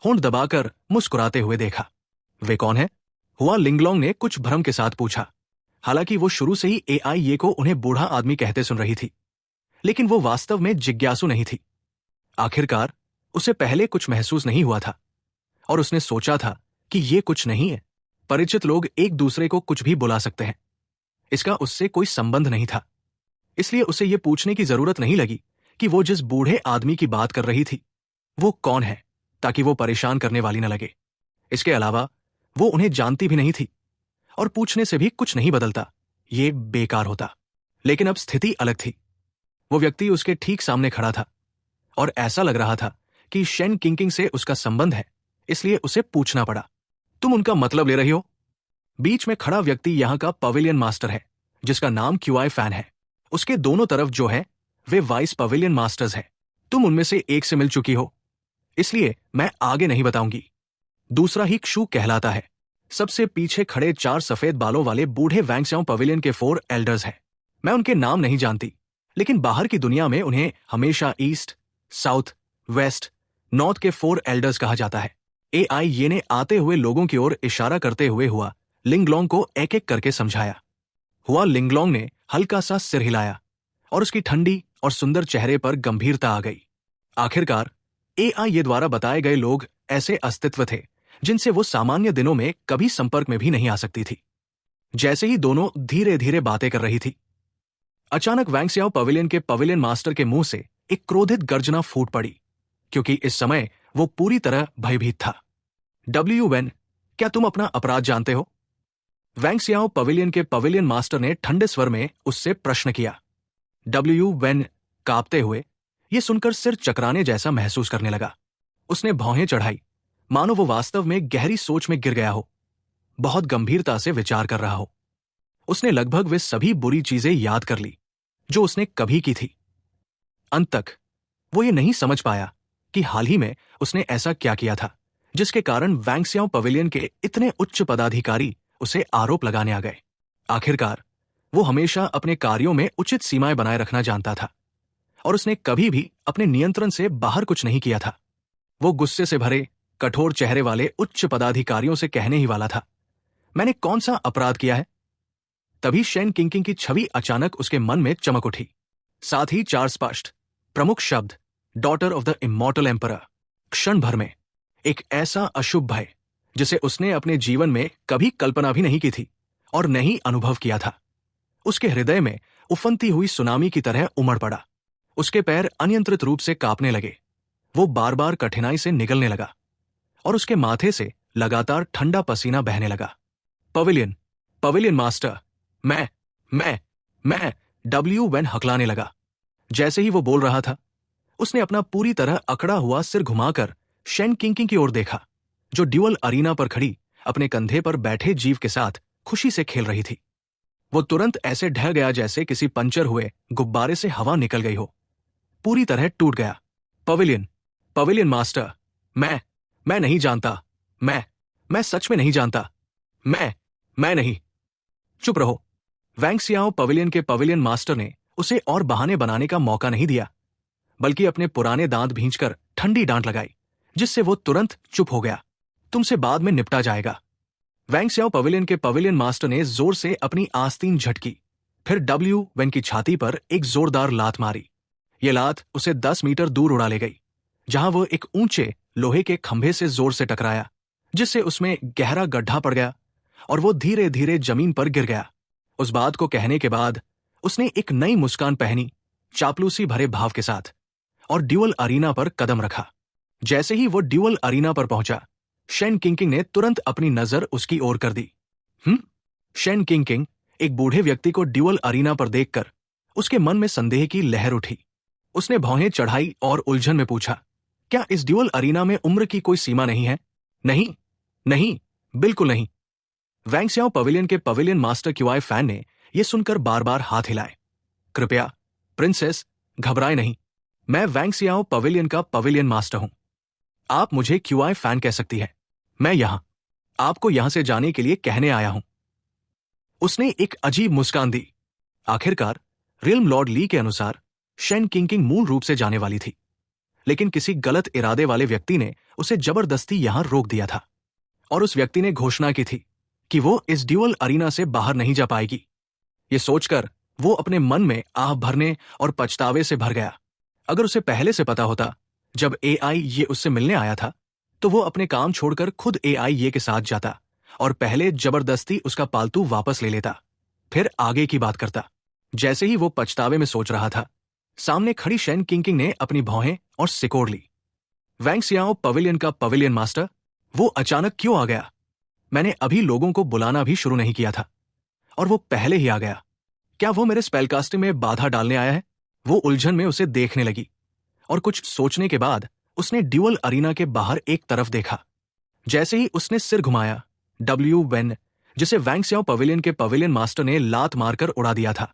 होंठ दबाकर मुस्कुराते हुए देखा। वे कौन है? हुआ लिंगलोंग ने कुछ भ्रम के साथ पूछा। हालांकि वो शुरू से ही एआईए को उन्हें बूढ़ा आदमी कहते सुन रही थी, लेकिन वो वास्तव में जिज्ञासु नहीं थी। आखिरकार उसे पहले कुछ महसूस नहीं हुआ था और उसने सोचा था कि ये कुछ नहीं है। परिचित लोग एक दूसरे को कुछ भी बुला सकते हैं, इसका उससे कोई संबंध नहीं था। इसलिए उसे ये पूछने की जरूरत नहीं लगी कि वो जिस बूढ़े आदमी की बात कर रही थी वो कौन है, ताकि वो परेशान करने वाली न लगे। इसके अलावा वो उन्हें जानती भी नहीं थी और पूछने से भी कुछ नहीं बदलता, ये बेकार होता। लेकिन अब स्थिति अलग थी। वो व्यक्ति उसके ठीक सामने खड़ा था और ऐसा लग रहा था कि शेन किंकिंग से उसका संबंध है, इसलिए उसे पूछना पड़ा। तुम उनका मतलब ले रही हो? बीच में खड़ा व्यक्ति यहां का पवेलियन मास्टर है, जिसका नाम क्यूआई फैन है। उसके दोनों तरफ जो है वे वाइस पवेलियन मास्टर्स हैं। तुम उनमें से एक से मिल चुकी हो, इसलिए मैं आगे नहीं बताऊंगी। दूसरा ही क्षु कहलाता है। सबसे पीछे खड़े 4 सफेद बालों वाले बूढ़े वैंक्सियाओ पवेलियन के 4 एल्डर्स हैं। मैं उनके नाम नहीं जानती, लेकिन बाहर की दुनिया में उन्हें हमेशा ईस्ट, साउथ, वेस्ट, नॉर्थ के 4 एल्डर्स कहा जाता है। एआईए ने आते हुए लोगों की ओर इशारा करते हुए हुआ लिंगलोंग को एक एक करके समझाया। हुआ लिंगलोंग ने हल्का सा सिर हिलाया और उसकी ठंडी और सुंदर चेहरे पर गंभीरता आ गई। आखिरकार एआईए द्वारा बताए गए लोग ऐसे अस्तित्व थे जिनसे वो सामान्य दिनों में कभी संपर्क में भी नहीं आ सकती थी। जैसे ही दोनों धीरे धीरे बातें कर रही थी, अचानक वैंक्सियाओ पवेलियन के पवेलियन मास्टर के मुंह से एक क्रोधित गर्जना फूट पड़ी, क्योंकि इस समय वो पूरी तरह भयभीत था। डब्ल्यू वेन, क्या तुम अपना अपराध जानते हो? वैंक्सियाओ पवेलियन के पवेलियन मास्टर ने ठंडे स्वर में उससे प्रश्न किया। डब्ल्यू वेन कांपते हुए ये सुनकर सिर चकराने जैसा महसूस करने लगा। उसने भौहें चढ़ाई, मानो वो वास्तव में गहरी सोच में गिर गया हो, बहुत गंभीरता से विचार कर रहा हो। उसने लगभग वे सभी बुरी चीजें याद कर ली जो उसने कभी की थी। अंत तक वो ये नहीं समझ पाया कि हाल ही में उसने ऐसा क्या किया था जिसके कारण वैंक्सियाओ पवेलियन के इतने उच्च पदाधिकारी उसे आरोप लगाने आ गए। आखिरकार वो हमेशा अपने कार्यों में उचित सीमाएं बनाए रखना जानता था और उसने कभी भी अपने नियंत्रण से बाहर कुछ नहीं किया था। वो गुस्से से भरे, कठोर चेहरे वाले उच्च पदाधिकारियों से कहने ही वाला था, मैंने कौन सा अपराध किया है? तभी शेन किंकिंग की छवि अचानक उसके मन में चमक उठी। साथ ही 4 स्पष्ट प्रमुख शब्द, daughter of the immortal emperor. क्षण भर में एक ऐसा अशुभ भय जिसे उसने अपने जीवन में कभी कल्पना भी नहीं की थी और नहीं अनुभव किया था, उसके हृदय में उफनती हुई सुनामी की तरह उमड़ पड़ा। उसके पैर अनियंत्रित रूप से कांपने लगे, वो बार बार कठिनाई से निगलने लगा और उसके माथे से लगातार ठंडा पसीना बहने लगा। पवेलियन, पवेलियन मास्टर, मैं डब्ल्यू वैन हकलाने लगा। जैसे ही वो बोल रहा था, उसने अपना पूरी तरह अकड़ा हुआ सिर घुमाकर शेन किंकिंग की ओर देखा, जो ड्यूअल अरीना पर खड़ी अपने कंधे पर बैठे जीव के साथ खुशी से खेल रही थी। वो तुरंत ऐसे ढह गया जैसे किसी पंचर हुए गुब्बारे से हवा निकल गई हो, पूरी तरह टूट गया। पवेलियन, पवेलियन मास्टर, मैं नहीं जानता, मैं सच में नहीं जानता, मैं नहीं। चुप रहो। वैंग सियाओ पवेलियन के पवेलियन मास्टर ने उसे और बहाने बनाने का मौका नहीं दिया, बल्कि अपने पुराने दांत भींचकर ठंडी डांट लगाई, जिससे वो तुरंत चुप हो गया। तुमसे बाद में निपटा जाएगा। वैंग सियाओ पवेलियन के पवेलियन मास्टर ने जोर से अपनी आस्तीन झटकी, फिर डब्ल्यू वैन की छाती पर एक जोरदार लात मारी। ये लात उसे 10 मीटर दूर उड़ा ले गई, जहां वो एक ऊंचे लोहे के खंभे से जोर से टकराया, जिससे उसमें गहरा गड्ढा पड़ गया और वो धीरे धीरे जमीन पर गिर गया। उस बात को कहने के बाद उसने एक नई मुस्कान पहनी, चापलूसी भरे भाव के साथ, और ड्यूअल अरीना पर कदम रखा। जैसे ही वो ड्यूअल अरीना पर पहुंचा, शेन किंकिंग ने तुरंत अपनी नजर उसकी ओर कर दी। शेन किंकिंग, एक बूढ़े व्यक्ति को ड्यूअल अरीना पर देखकर उसके मन में संदेह की लहर उठी। उसने भौहें चढ़ाई और उलझन में पूछा, क्या इस ड्यूअल अरीना में उम्र की कोई सीमा नहीं है? नहीं, बिल्कुल नहीं। वैंग सियाओ पवेलियन के पवेलियन मास्टर क्यूआई फैन ने यह सुनकर बार बार हाथ हिलाए। कृपया प्रिंसेस, घबराए नहीं। मैं वैंग सियाओ पवेलियन का पवेलियन मास्टर हूं। आप मुझे क्यूआई फैन कह सकती है। मैं आपको यहां से जाने के लिए कहने आया हूं। उसने एक अजीब मुस्कान दी। आखिरकार रिल्म लॉर्ड ली के अनुसार शेन किंकिंग मूल रूप से जाने वाली थी, लेकिन किसी गलत इरादे वाले व्यक्ति ने उसे जबरदस्ती यहां रोक दिया था, और उस व्यक्ति ने घोषणा की थी कि वो इस ड्यूअल अरीना से बाहर नहीं जा पाएगी। ये सोचकर वो अपने मन में आह भरने और पछतावे से भर गया। अगर उसे पहले से पता होता, जब एआई ये उससे मिलने आया था, तो वो अपने काम छोड़कर खुद एआई ये के साथ जाता और पहले जबरदस्ती उसका पालतू वापस ले लेता, फिर आगे की बात करता। जैसे ही वो पछतावे में सोच रहा था, सामने खड़ी शेन किंकिंग ने अपनी भौहें और सिकोड़ ली। वैंग सियाओ पवेलियन का पवेलियन मास्टर, वो अचानक क्यों आ गया? मैंने अभी लोगों को बुलाना भी शुरू नहीं किया था और वो पहले ही आ गया। क्या वो मेरे स्पेलकास्टिंग में बाधा डालने आया है? वो उलझन में उसे देखने लगी और कुछ सोचने के बाद उसने ड्यूअल अरीना के बाहर एक तरफ देखा। जैसे ही उसने सिर घुमाया, डब्ल्यू वैन, जिसे वैंग सियाओ पवेलियन के पवेलियन मास्टर ने लात मारकर उड़ा दिया था,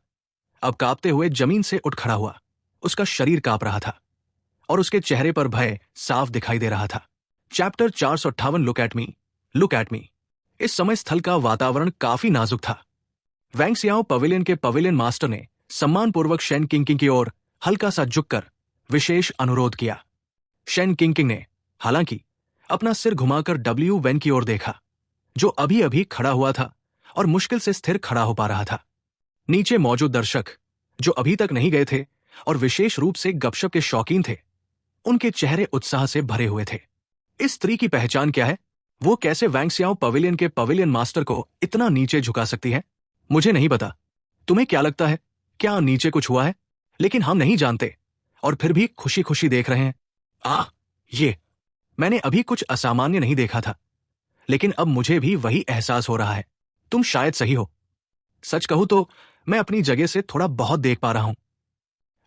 अब कांपते हुए जमीन से उठ खड़ा हुआ। उसका शरीर कांप रहा था और उसके चेहरे पर भय साफ दिखाई दे रहा था। Chapter 458 look at me. इस समय स्थल का वातावरण काफी नाजुक था। वैंग सियाओ पवेलियन के पवेलियन मास्टर ने सम्मानपूर्वक शेन किंकिंग की ओर हल्का सा झुककर विशेष अनुरोध किया। शेन किंकिंग ने हालांकि अपना सिर घुमाकर डब्ल्यू वैन की ओर देखा, जो अभी अभी खड़ा हुआ था और मुश्किल से स्थिर खड़ा हो पा रहा था। नीचे मौजूद दर्शक, जो अभी तक नहीं गए थे और विशेष रूप से गपशप के शौकीन थे, उनके चेहरे उत्साह से भरे हुए थे। इस स्त्री की पहचान क्या है? वो कैसे वैंग सियाओ पवेलियन के पवेलियन मास्टर को इतना नीचे झुका सकती है? मुझे नहीं पता। तुम्हें क्या लगता है, क्या नीचे कुछ हुआ है? लेकिन हम नहीं जानते और फिर भी खुशी खुशी देख रहे हैं। ये मैंने अभी कुछ असामान्य नहीं देखा था, लेकिन अब मुझे भी वही एहसास हो रहा है। तुम शायद सही हो। सच कहूं तो मैं अपनी जगह से थोड़ा बहुत देख पा रहा हूं।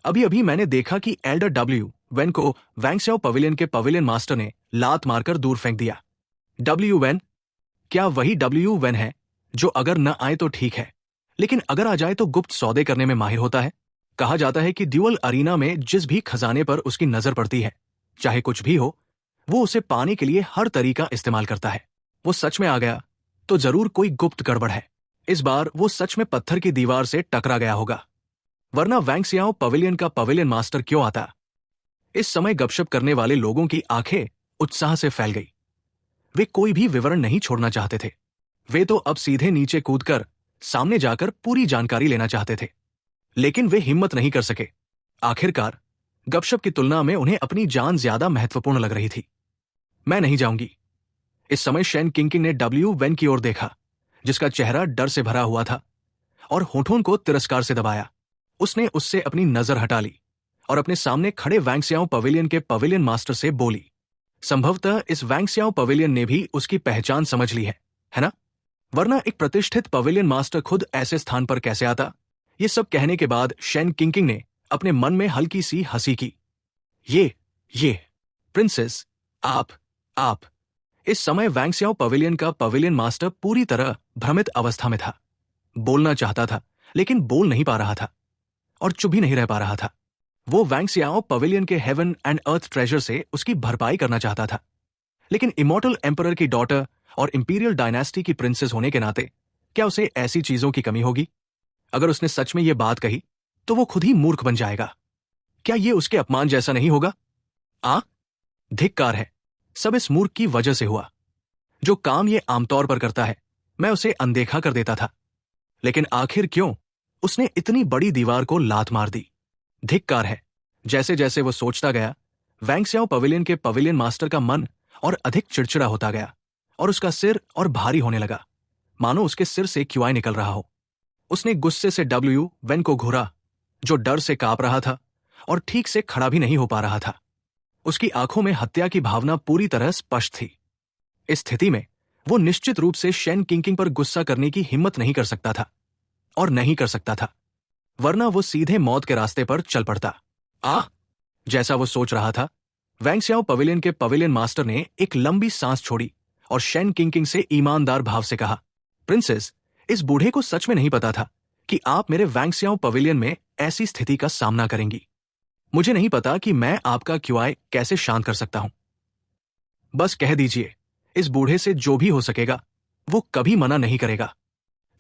अभी अभी मैंने देखा कि एल्डर डब्ल्यू वैन को वैंग सियाओ पवेलियन के पवेलियन मास्टर ने लात मारकर दूर फेंक दिया। डब्ल्यू वैन, क्या वही डब्ल्यू वैन है जो अगर न आए तो ठीक है, लेकिन अगर आ जाए तो गुप्त सौदे करने में माहिर होता है? कहा जाता है कि ड्यूअल अरीना में जिस भी खजाने पर उसकी नजर पड़ती है, चाहे कुछ भी हो, वो उसे पाने के लिए हर तरीका इस्तेमाल करता है। वो सच में आ गया तो जरूर कोई गुप्त गड़बड़ है। इस बार वो सच में पत्थर की दीवार से टकरा गया होगा, वरना वैंग सियाओ पवेलियन का पवेलियन मास्टर क्यों आता? इस समय गपशप करने वाले लोगों की आंखें उत्साह से फैल गई वे कोई भी विवरण नहीं छोड़ना चाहते थे। वे तो अब सीधे नीचे कूदकर सामने जाकर पूरी जानकारी लेना चाहते थे, लेकिन वे हिम्मत नहीं कर सके। आखिरकार गपशप की तुलना में उन्हें अपनी जान ज्यादा महत्वपूर्ण लग रही थी। मैं नहीं जाऊंगी। इस समय शेन किंकिंग ने डब्ल्यू वेन की ओर देखा, जिसका चेहरा डर से भरा हुआ था, और होठों को तिरस्कार से दबाया। उसने उससे अपनी नजर हटा ली और अपने सामने खड़े वैंक्सियाओ पवेलियन के पवेलियन मास्टर से बोली। संभवतः इस वैंक्सियाओ पवेलियन ने भी उसकी पहचान समझ ली है ना? वरना एक प्रतिष्ठित पवेलियन मास्टर खुद ऐसे स्थान पर कैसे आता? ये सब कहने के बाद शेन किंकिंग ने अपने मन में हल्की सी हंसी की। ये प्रिंसेस, आप। इस समय वैंक्सियाओ पवेलियन का पवेलियन मास्टर पूरी तरह भ्रमित अवस्था में था। बोलना चाहता था, लेकिन बोल नहीं पा रहा था, और चुप भी नहीं रह पा रहा था। वो वैंक्सियाओ पवेलियन के हेवन एंड अर्थ ट्रेजर से उसकी भरपाई करना चाहता था, लेकिन इमॉर्टल एम्परर की डॉटर और इंपीरियल डायनेस्टी की प्रिंसेस होने के नाते क्या उसे ऐसी चीजों की कमी होगी? अगर उसने सच में ये बात कही तो वो खुद ही मूर्ख बन जाएगा। क्या ये उसके अपमान जैसा नहीं होगा? धिक्कार है। सब इस मूर्ख की वजह से हुआ। जो काम ये आमतौर पर करता है, मैं उसे अनदेखा कर देता था, लेकिन आखिर क्यों उसने इतनी बड़ी दीवार को लात मार दी? धिक्कार है। जैसे जैसे वो सोचता गया, वैंक्सियाओ पवेलियन के पवेलियन मास्टर का मन और अधिक चिड़चिड़ा होता गया, और उसका सिर और भारी होने लगा, मानो उसके सिर से क्युआई निकल रहा हो। उसने गुस्से से डब्ल्यू वेन को घूरा, जो डर से कांप रहा था और ठीक से खड़ा भी नहीं हो पा रहा था। उसकी आंखों में हत्या की भावना पूरी तरह स्पष्ट थी। इस स्थिति में वो निश्चित रूप से शेन किंकिंग पर गुस्सा करने की हिम्मत नहीं कर सकता था, और नहीं कर सकता था, वरना वो सीधे मौत के रास्ते पर चल पड़ता। जैसा वो सोच रहा था, वैंक्सियाओ पवेलियन के पवेलियन मास्टर ने एक लंबी सांस छोड़ी और शेन किंकिंग से ईमानदार भाव से कहा, प्रिंसेस, इस बूढ़े को सच में नहीं पता था कि आप मेरे वैंक्सियाओ पवेलियन में ऐसी स्थिति का सामना करेंगी। मुझे नहीं पता कि मैं आपका क्युआई कैसे शांत कर सकता हूं। बस कह दीजिए, इस बूढ़े से जो भी हो सकेगा वो कभी मना नहीं करेगा,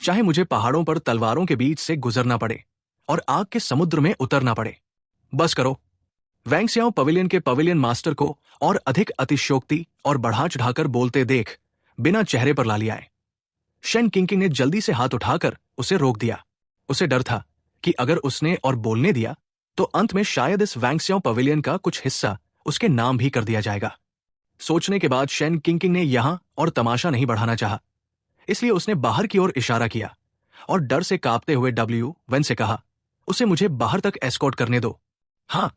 चाहे मुझे पहाड़ों पर तलवारों के बीच से गुजरना पड़े और आग के समुद्र में उतरना पड़े। बस करो। वैंक्सियाओ पवेलियन के पवेलियन मास्टर को और अधिक अतिशयोक्ति और बढ़ा चढ़ाकर बोलते देख बिना चेहरे पर ला लिया। शेन किंकिंग ने जल्दी से हाथ उठाकर उसे रोक दिया। उसे डर था कि अगर उसने और बोलने दिया तो अंत में शायद इस वैंक्सियाओ पवेलियन का कुछ हिस्सा उसके नाम भी कर दिया जाएगा। सोचने के बाद शेन किंकिंग ने यहां और तमाशा नहीं बढ़ाना चाहा, इसलिए उसने बाहर की ओर इशारा किया और डर से कांपते हुए डब्ल्यू वेन से कहा, उसे मुझे बाहर तक एस्कॉर्ट करने दो। हाँ,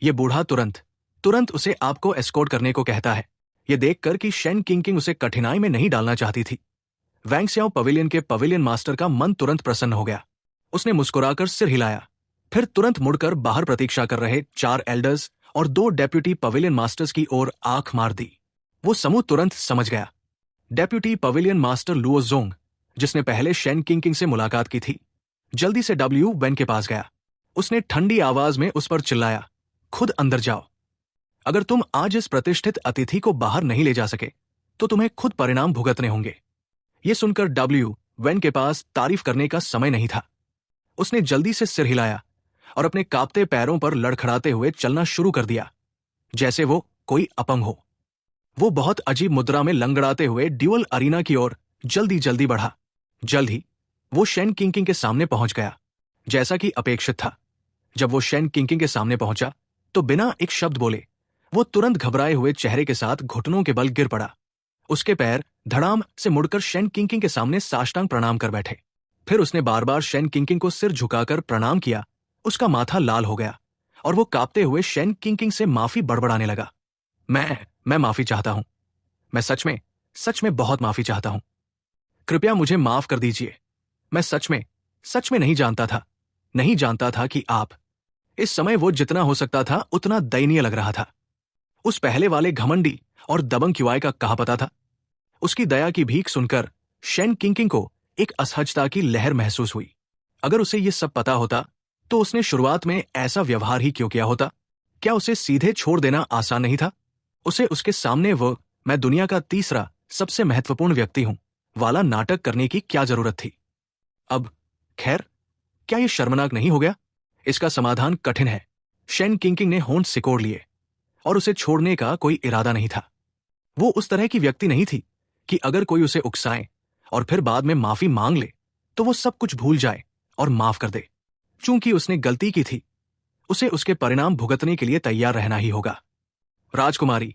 ये बूढ़ा तुरंत उसे आपको एस्कॉर्ट करने को कहता है। ये देखकर कि शेन किंकिंग उसे कठिनाई में नहीं डालना चाहती थी, वैंक्सियाओ पवेलियन के पवेलियन मास्टर का मन तुरंत प्रसन्न हो गया। उसने मुस्कुराकर सिर हिलाया, फिर तुरंत मुड़कर बाहर प्रतीक्षा कर रहे 4 एल्डर्स और 2 डेप्यूटी पवेलियन मास्टर्स की ओर आंख मार दी। वो समूह तुरंत समझ गया। Deputy pavilion master Luo Jong, जिसने पहले शेन किंकिंग से मुलाकात की थी, जल्दी से डब्ल्यू वेन के पास गया। उसने ठंडी आवाज में उस पर चिल्लाया, खुद अंदर जाओ। अगर तुम आज इस प्रतिष्ठित अतिथि को बाहर नहीं ले जा सके तो तुम्हें खुद परिणाम भुगतने होंगे। यह सुनकर डब्ल्यू वेन के पास तारीफ करने का समय नहीं था। उसने जल्दी से सिर हिलाया और अपने कांपते पैरों पर लड़खड़ाते हुए चलना शुरू कर दिया, जैसे वो कोई अपंग हो। वो बहुत अजीब मुद्रा में लंगड़ाते हुए ड्यूअल अरीना की ओर जल्दी बढ़ा। जल्द ही वो शेन किंकिंग के सामने पहुंच गया, जैसा कि अपेक्षित था। जब वो शेन किंकिंग के सामने पहुंचा तो बिना एक शब्द बोले वो तुरंत घबराए हुए चेहरे के साथ घुटनों के बल गिर पड़ा। उसके पैर धड़ाम से मुड़कर शेन किंकिंग के सामने साष्टांग प्रणाम कर बैठे। फिर उसने बार बार शेन किंकिंग को सिर झुकाकर प्रणाम किया। उसका माथा लाल हो गया और वो कांपते हुए शेन किंकिंग से माफी बड़बड़ाने लगा। मैं माफी चाहता हूं। मैं सच में बहुत माफी चाहता हूं। कृपया मुझे माफ कर दीजिए। मैं सच में नहीं जानता था कि आप। इस समय वो जितना हो सकता था उतना दयनीय लग रहा था। उस पहले वाले घमंडी और दबंग क्युआई का कहा पता था। उसकी दया की भीख सुनकर शेन किंकिंग को एक असहजता की लहर महसूस हुई। अगर उसे ये सब पता होता तो उसने शुरुआत में ऐसा व्यवहार ही क्यों किया होता? क्या उसे सीधे छोड़ देना आसान नहीं था? उसे उसके सामने वो मैं दुनिया का तीसरा सबसे महत्वपूर्ण व्यक्ति हूं वाला नाटक करने की क्या जरूरत थी? अब खैर, क्या यह शर्मनाक नहीं हो गया? इसका समाधान कठिन है। शेन किंकिंग ने होंठ सिकोड़ लिए और उसे छोड़ने का कोई इरादा नहीं था। वो उस तरह की व्यक्ति नहीं थी कि अगर कोई उसे उकसाए और फिर बाद में माफी मांग ले तो वो सब कुछ भूल जाए और माफ कर दे। चूंकि उसने गलती की थी, उसे उसके परिणाम भुगतने के लिए तैयार रहना ही होगा। राजकुमारी,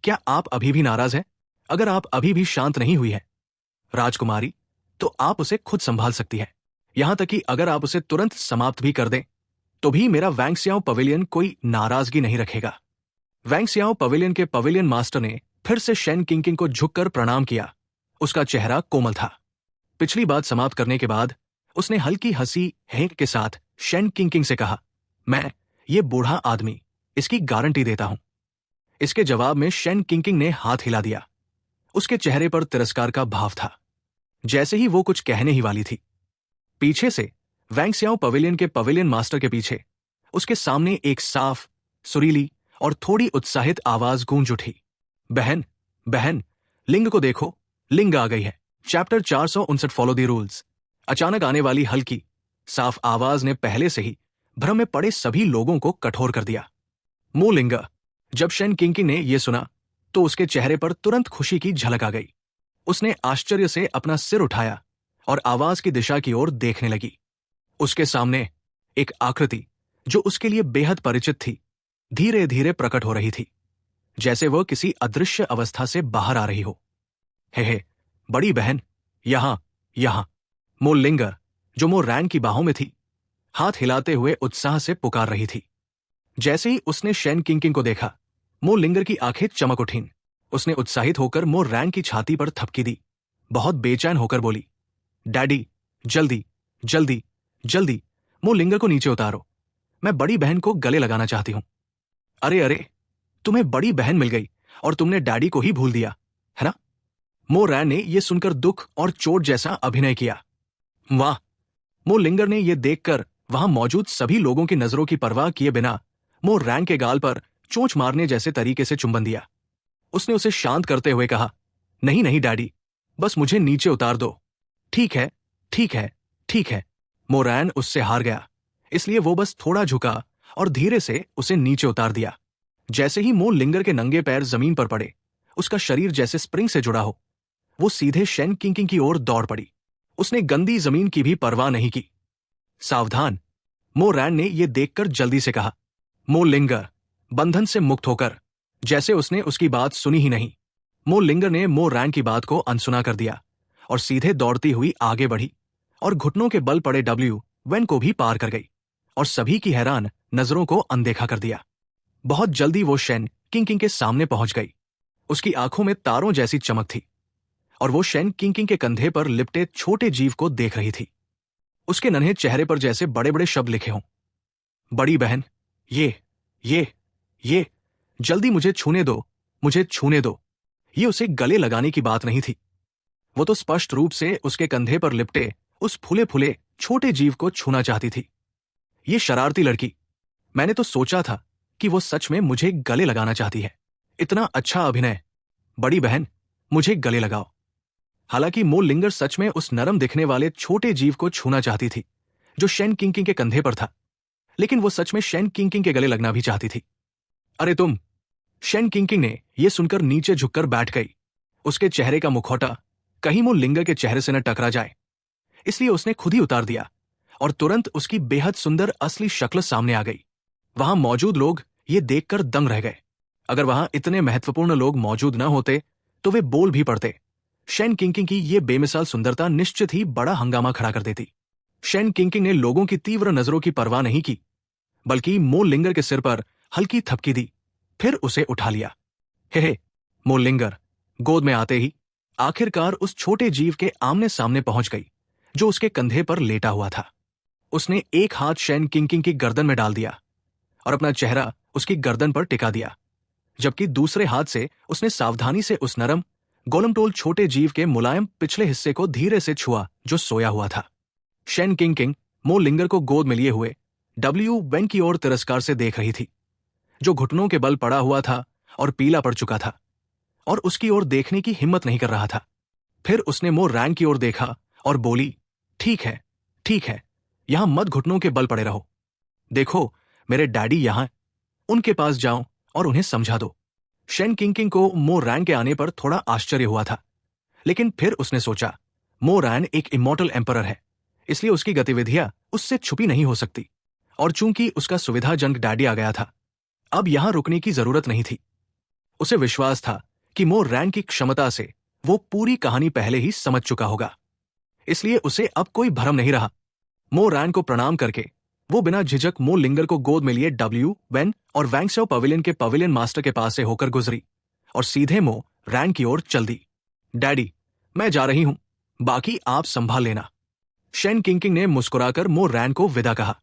क्या आप अभी भी नाराज हैं? अगर आप अभी भी शांत नहीं हुई है राजकुमारी, तो आप उसे खुद संभाल सकती हैं। यहां तक कि अगर आप उसे तुरंत समाप्त भी कर दें तो भी मेरा वैंगसियाओ पवेलियन कोई नाराजगी नहीं रखेगा। वैंगसियाओ पवेलियन के पवेलियन मास्टर ने फिर से शेन किंकिंग को झुककर प्रणाम किया। उसका चेहरा कोमल था। पिछली बात समाप्त करने के बाद उसने हल्की हंसी हेंक के साथ शेन किंकिंग से कहा, मैं ये बूढ़ा आदमी, इसकी गारंटी देता हूं। इसके जवाब में शेन किंकिंग ने हाथ हिला दिया। उसके चेहरे पर तिरस्कार का भाव था, जैसे ही वो कुछ कहने ही वाली थी। पीछे से वैंगसियाओ पवेलियन के पवेलियन मास्टर के पीछे उसके सामने एक साफ, सुरीली और थोड़ी उत्साहित आवाज गूंज उठी, बहन, बहन, लिंग को देखो, लिंग आ गई है। Chapter 459 follow the rules. अचानक आने वाली हल्की, साफ आवाज ने पहले से ही भ्रम में पड़े सभी लोगों को कठोर कर दिया। लिंग। जब शेन किंकिंग ने यह सुना तो उसके चेहरे पर तुरंत खुशी की झलक आ गई। उसने आश्चर्य से अपना सिर उठाया और आवाज की दिशा की ओर देखने लगी। उसके सामने एक आकृति जो उसके लिए बेहद परिचित थी, धीरे धीरे प्रकट हो रही थी, जैसे वह किसी अदृश्य अवस्था से बाहर आ रही हो। हे, बड़ी बहन, यहां, यहां। लिंग, जो रैन की बाहों में थी, हाथ हिलाते हुए उत्साह से पुकार रही थी। जैसे ही उसने शेन किंकिंग को देखा, लिंगर की आंखें चमक उठीं। उसने उत्साहित होकर रैन की छाती पर थपकी दी। बहुत बेचैन होकर बोली, डैडी, जल्दी, जल्दी, जल्दी लिंगर को नीचे उतारो। मैं बड़ी बहन को गले लगाना चाहती हूं। अरे अरे, तुम्हें बड़ी बहन मिल गई और तुमने डैडी को ही भूल दिया, है ना? रैन ने यह सुनकर दुख और चोट जैसा अभिनय किया। वाह! लिंगर ने यह देखकर वहां मौजूद सभी लोगों की नजरों की परवाह किए बिना रैन के गाल पर चोंच मारने जैसे तरीके से चुंबन दिया। उसने उसे शांत करते हुए कहा, नहीं नहीं डैडी, बस मुझे नीचे उतार दो। ठीक है, ठीक है, ठीक है। रैन उससे हार गया, इसलिए वो बस थोड़ा झुका और धीरे से उसे नीचे उतार दिया। जैसे ही लिंगर के नंगे पैर जमीन पर पड़े, उसका शरीर जैसे स्प्रिंग से जुड़ा हो, वो सीधे शेन किंकिंग की ओर दौड़ पड़ी। उसने गंदी जमीन की भी परवाह नहीं की। सावधान, रैन ने यह देखकर जल्दी से कहा। लिंगर बंधन से मुक्त होकर, जैसे उसने उसकी बात सुनी ही नहीं, लिंगर ने रैन की बात को अनसुना कर दिया और सीधे दौड़ती हुई आगे बढ़ी और घुटनों के बल पड़े वेन को भी पार कर गई और सभी की हैरान नजरों को अनदेखा कर दिया। बहुत जल्दी वो शेन किंकिंग के सामने पहुंच गई। उसकी आंखों में तारों जैसी चमक थी और वो शेन किंकिंग के कंधे पर लिपटे छोटे जीव को देख रही थी। उसके नन्हे चेहरे पर जैसे बड़े बड़े शब्द लिखे हों, बड़ी बहन, ये जल्दी मुझे छूने दो, मुझे छूने दो। ये उसे गले लगाने की बात नहीं थी। वो तो स्पष्ट रूप से उसके कंधे पर लिपटे उस फूले फूले छोटे जीव को छूना चाहती थी। ये शरारती लड़की, मैंने तो सोचा था कि वो सच में मुझे गले लगाना चाहती है। इतना अच्छा अभिनय। बड़ी बहन, मुझे गले लगाओ। हालांकि लिंगर सच में उस नरम दिखने वाले छोटे जीव को छूना चाहती थी जो शेन किंकिंग के कंधे पर था, लेकिन वो सच में शेन किंकिंग के गले लगना भी चाहती थी। अरे तुम! शेन किंकिंग ने यह सुनकर नीचे झुककर बैठ गई। उसके चेहरे का मुखौटा कहीं लिंगर के चेहरे से न टकरा जाए, इसलिए उसने खुद ही उतार दिया और तुरंत उसकी बेहद सुंदर असली शक्ल सामने आ गई। वहां मौजूद लोग ये देखकर दंग रह गए। अगर वहां इतने महत्वपूर्ण लोग मौजूद न होते तो वे बोल भी पड़ते। शेन किंकिंग की ये बेमिसाल सुंदरता निश्चित ही बड़ा हंगामा खड़ा कर देती। शेन किंकिंग ने लोगों की तीव्र नजरों की परवाह नहीं की, बल्कि लिंगर के सिर पर हल्की थपकी दी, फिर उसे उठा लिया। हे, लिंगर गोद में आते ही आखिरकार उस छोटे जीव के आमने सामने पहुंच गई जो उसके कंधे पर लेटा हुआ था। उसने एक हाथ शेन किंकिंग की गर्दन में डाल दिया और अपना चेहरा उसकी गर्दन पर टिका दिया, जबकि दूसरे हाथ से उसने सावधानी से उस नरम गोलमटोल छोटे जीव के मुलायम पिछले हिस्से को धीरे से छुआ जो सोया हुआ था। शेन किंकिंग लिंगर को गोद में लिए हुए वेन की ओर तिरस्कार से देख रही थी, जो घुटनों के बल पड़ा हुआ था और पीला पड़ चुका था और उसकी ओर देखने की हिम्मत नहीं कर रहा था। फिर उसने रैन की ओर देखा और बोली, ठीक है, ठीक है, यहां मत घुटनों के बल पड़े रहो। देखो, मेरे डैडी यहां, उनके पास जाओ और उन्हें समझा दो। शेन किंकिंग को मो रैन के आने पर थोड़ा आश्चर्य हुआ था, लेकिन फिर उसने सोचा मो रैन एक इमॉर्टल एम्परर है, इसलिए उसकी गतिविधियां उससे छुपी नहीं हो सकती। और चूंकि उसका सुविधाजनक डैडी आ गया था, अब यहां रुकने की जरूरत नहीं थी। उसे विश्वास था कि मो रैन की क्षमता से वो पूरी कहानी पहले ही समझ चुका होगा, इसलिए उसे अब कोई भ्रम नहीं रहा। मो रैन को प्रणाम करके वो बिना झिझक मो लिंगर को गोद में लिए डब्ल्यू वेन और वैंगस्याओ पवेलियन के पवेलियन मास्टर के पास से होकर गुजरी और सीधे मो रैन की ओर चल दी। डैडी, मैं जा रही हूं, बाकी आप संभाल लेना। शेन किंकिंग ने मुस्कुराकर मो रैन को विदा कहा।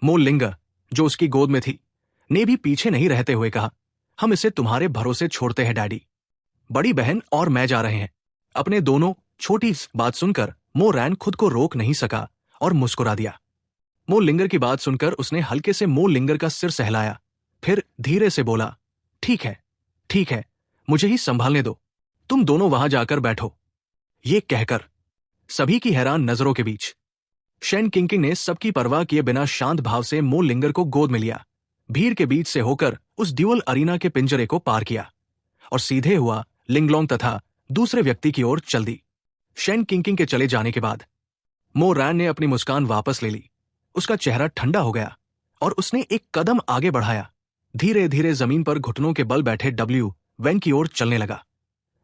मो लिंगर, जो उसकी गोद में थी, ने भी पीछे नहीं रहते हुए कहा, हम इसे तुम्हारे भरोसे छोड़ते हैं डैडी। बड़ी बहन और मैं जा रहे हैं। अपने दोनों छोटी बात सुनकर मो रैन खुद को रोक नहीं सका और मुस्कुरा दिया। मो लिंगर की बात सुनकर उसने हल्के से मो लिंगर का सिर सहलाया, फिर धीरे से बोला, ठीक है, मुझे ही संभालने दो, तुम दोनों वहां जाकर बैठो। ये कहकर सभी की हैरान नजरों के बीच शेन किंकिंग ने सबकी परवाह किए बिना शांत भाव से मो लिंगर को गोद में लिया, भीड़ के बीच से होकर उस ड्यूअल अरीना के पिंजरे को पार किया और सीधे हुआ लिंगलोंग तथा दूसरे व्यक्ति की ओर चल दी। शेन किंकिंग के चले जाने के बाद मो रैन ने अपनी मुस्कान वापस ले ली। उसका चेहरा ठंडा हो गया और उसने एक कदम आगे बढ़ाया। धीरे धीरे जमीन पर घुटनों के बल बैठे डब्ल्यू वेन की ओर चलने लगा,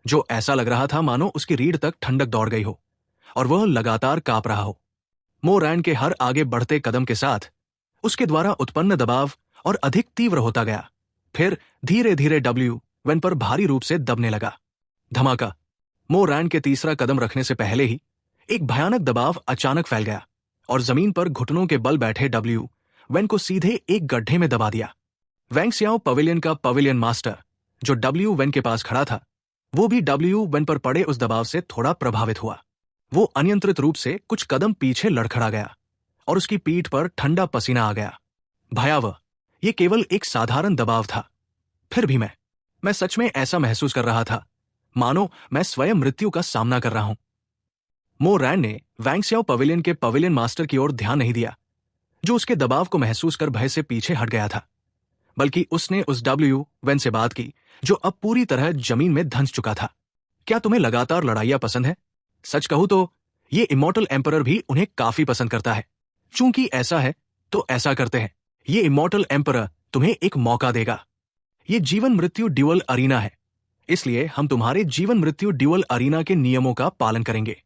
जो ऐसा लग रहा था मानो उसकी रीढ़ तक ठंडक दौड़ गई हो और वह लगातार कांप रहा हो। मो रैन के हर आगे बढ़ते कदम के साथ उसके द्वारा उत्पन्न दबाव और अधिक तीव्र होता गया, फिर धीरे धीरे डब्ल्यू वेन पर भारी रूप से दबने लगा। धमाका! मो रैन के तीसरा कदम रखने से पहले ही एक भयानक दबाव अचानक फैल गया और जमीन पर घुटनों के बल बैठे डब्ल्यू वेन को सीधे एक गड्ढे में दबा दिया। वैंगस्याओ पवेलियन का पवेलियन मास्टर, जो डब्ल्यू वेन के पास खड़ा था, वो भी डब्ल्यू वेन पर पड़े उस दबाव से थोड़ा प्रभावित हुआ। वो अनियंत्रित रूप से कुछ कदम पीछे लड़खड़ा गया और उसकी पीठ पर ठंडा पसीना आ गया। भयावह! ये केवल एक साधारण दबाव था, फिर भी मैं सच में ऐसा महसूस कर रहा था मानो मैं स्वयं मृत्यु का सामना कर रहा हूं। मो रैन ने वैंगस्याओ पवेलियन के पवेलियन मास्टर की ओर ध्यान नहीं दिया, जो उसके दबाव को महसूस कर भय से पीछे हट गया था, बल्कि उसने उस डब्ल्यू वेन से बात की जो अब पूरी तरह जमीन में धंस चुका था। क्या तुम्हें लगातार लड़ाइयां पसंद है? सच कहूं तो ये इमॉर्टल एम्परर भी उन्हें काफी पसंद करता है। चूंकि ऐसा है तो ऐसा करते हैं। ये इमॉर्टल एम्परर तुम्हें एक मौका देगा। ये जीवन मृत्यु ड्यूअल अरीना है, इसलिए हम तुम्हारे जीवन मृत्यु ड्यूअल अरीना के नियमों का पालन करेंगे।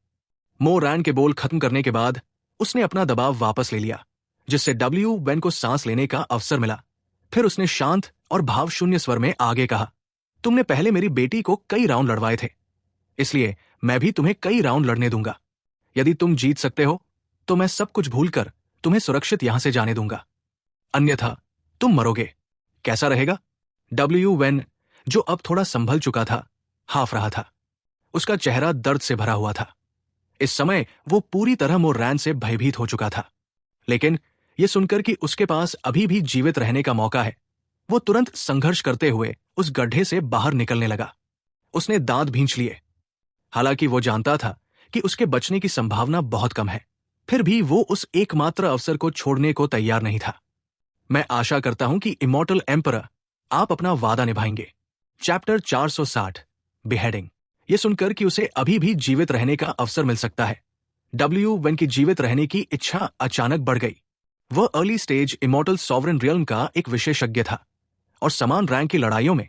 मो रैन के बोल खत्म करने के बाद उसने अपना दबाव वापस ले लिया, जिससे डब्ल्यू वेन को सांस लेने का अवसर मिला। फिर उसने शांत और भावशून्य स्वर में आगे कहा, तुमने पहले मेरी बेटी को कई राउंड लड़वाए थे, इसलिए मैं भी तुम्हें कई राउंड लड़ने दूंगा। यदि तुम जीत सकते हो तो मैं सब कुछ भूलकर तुम्हें सुरक्षित यहां से जाने दूंगा, अन्यथा तुम मरोगे। कैसा रहेगा? डब्ल्यू वेन, जो अब थोड़ा संभल चुका था, हाफ रहा था। उसका चेहरा दर्द से भरा हुआ था। इस समय वो पूरी तरह मो रैन से भयभीत हो चुका था, लेकिन यह सुनकर कि उसके पास अभी भी जीवित रहने का मौका है, वो तुरंत संघर्ष करते हुए उस गड्ढे से बाहर निकलने लगा। उसने दांत भींच लिए। हालांकि वो जानता था कि उसके बचने की संभावना बहुत कम है, फिर भी वो उस एकमात्र अवसर को छोड़ने को तैयार नहीं था। मैं आशा करता हूं कि इमॉर्टल एम्परर, आप अपना वादा निभाएंगे। Chapter 460, beheading. ये सुनकर कि उसे अभी भी जीवित रहने का अवसर मिल सकता है, डब्ल्यू वेन की जीवित रहने की इच्छा अचानक बढ़ गई। वह early stage immortal sovereign realm का एक विशेषज्ञ था और समान रैंक की लड़ाइयों में,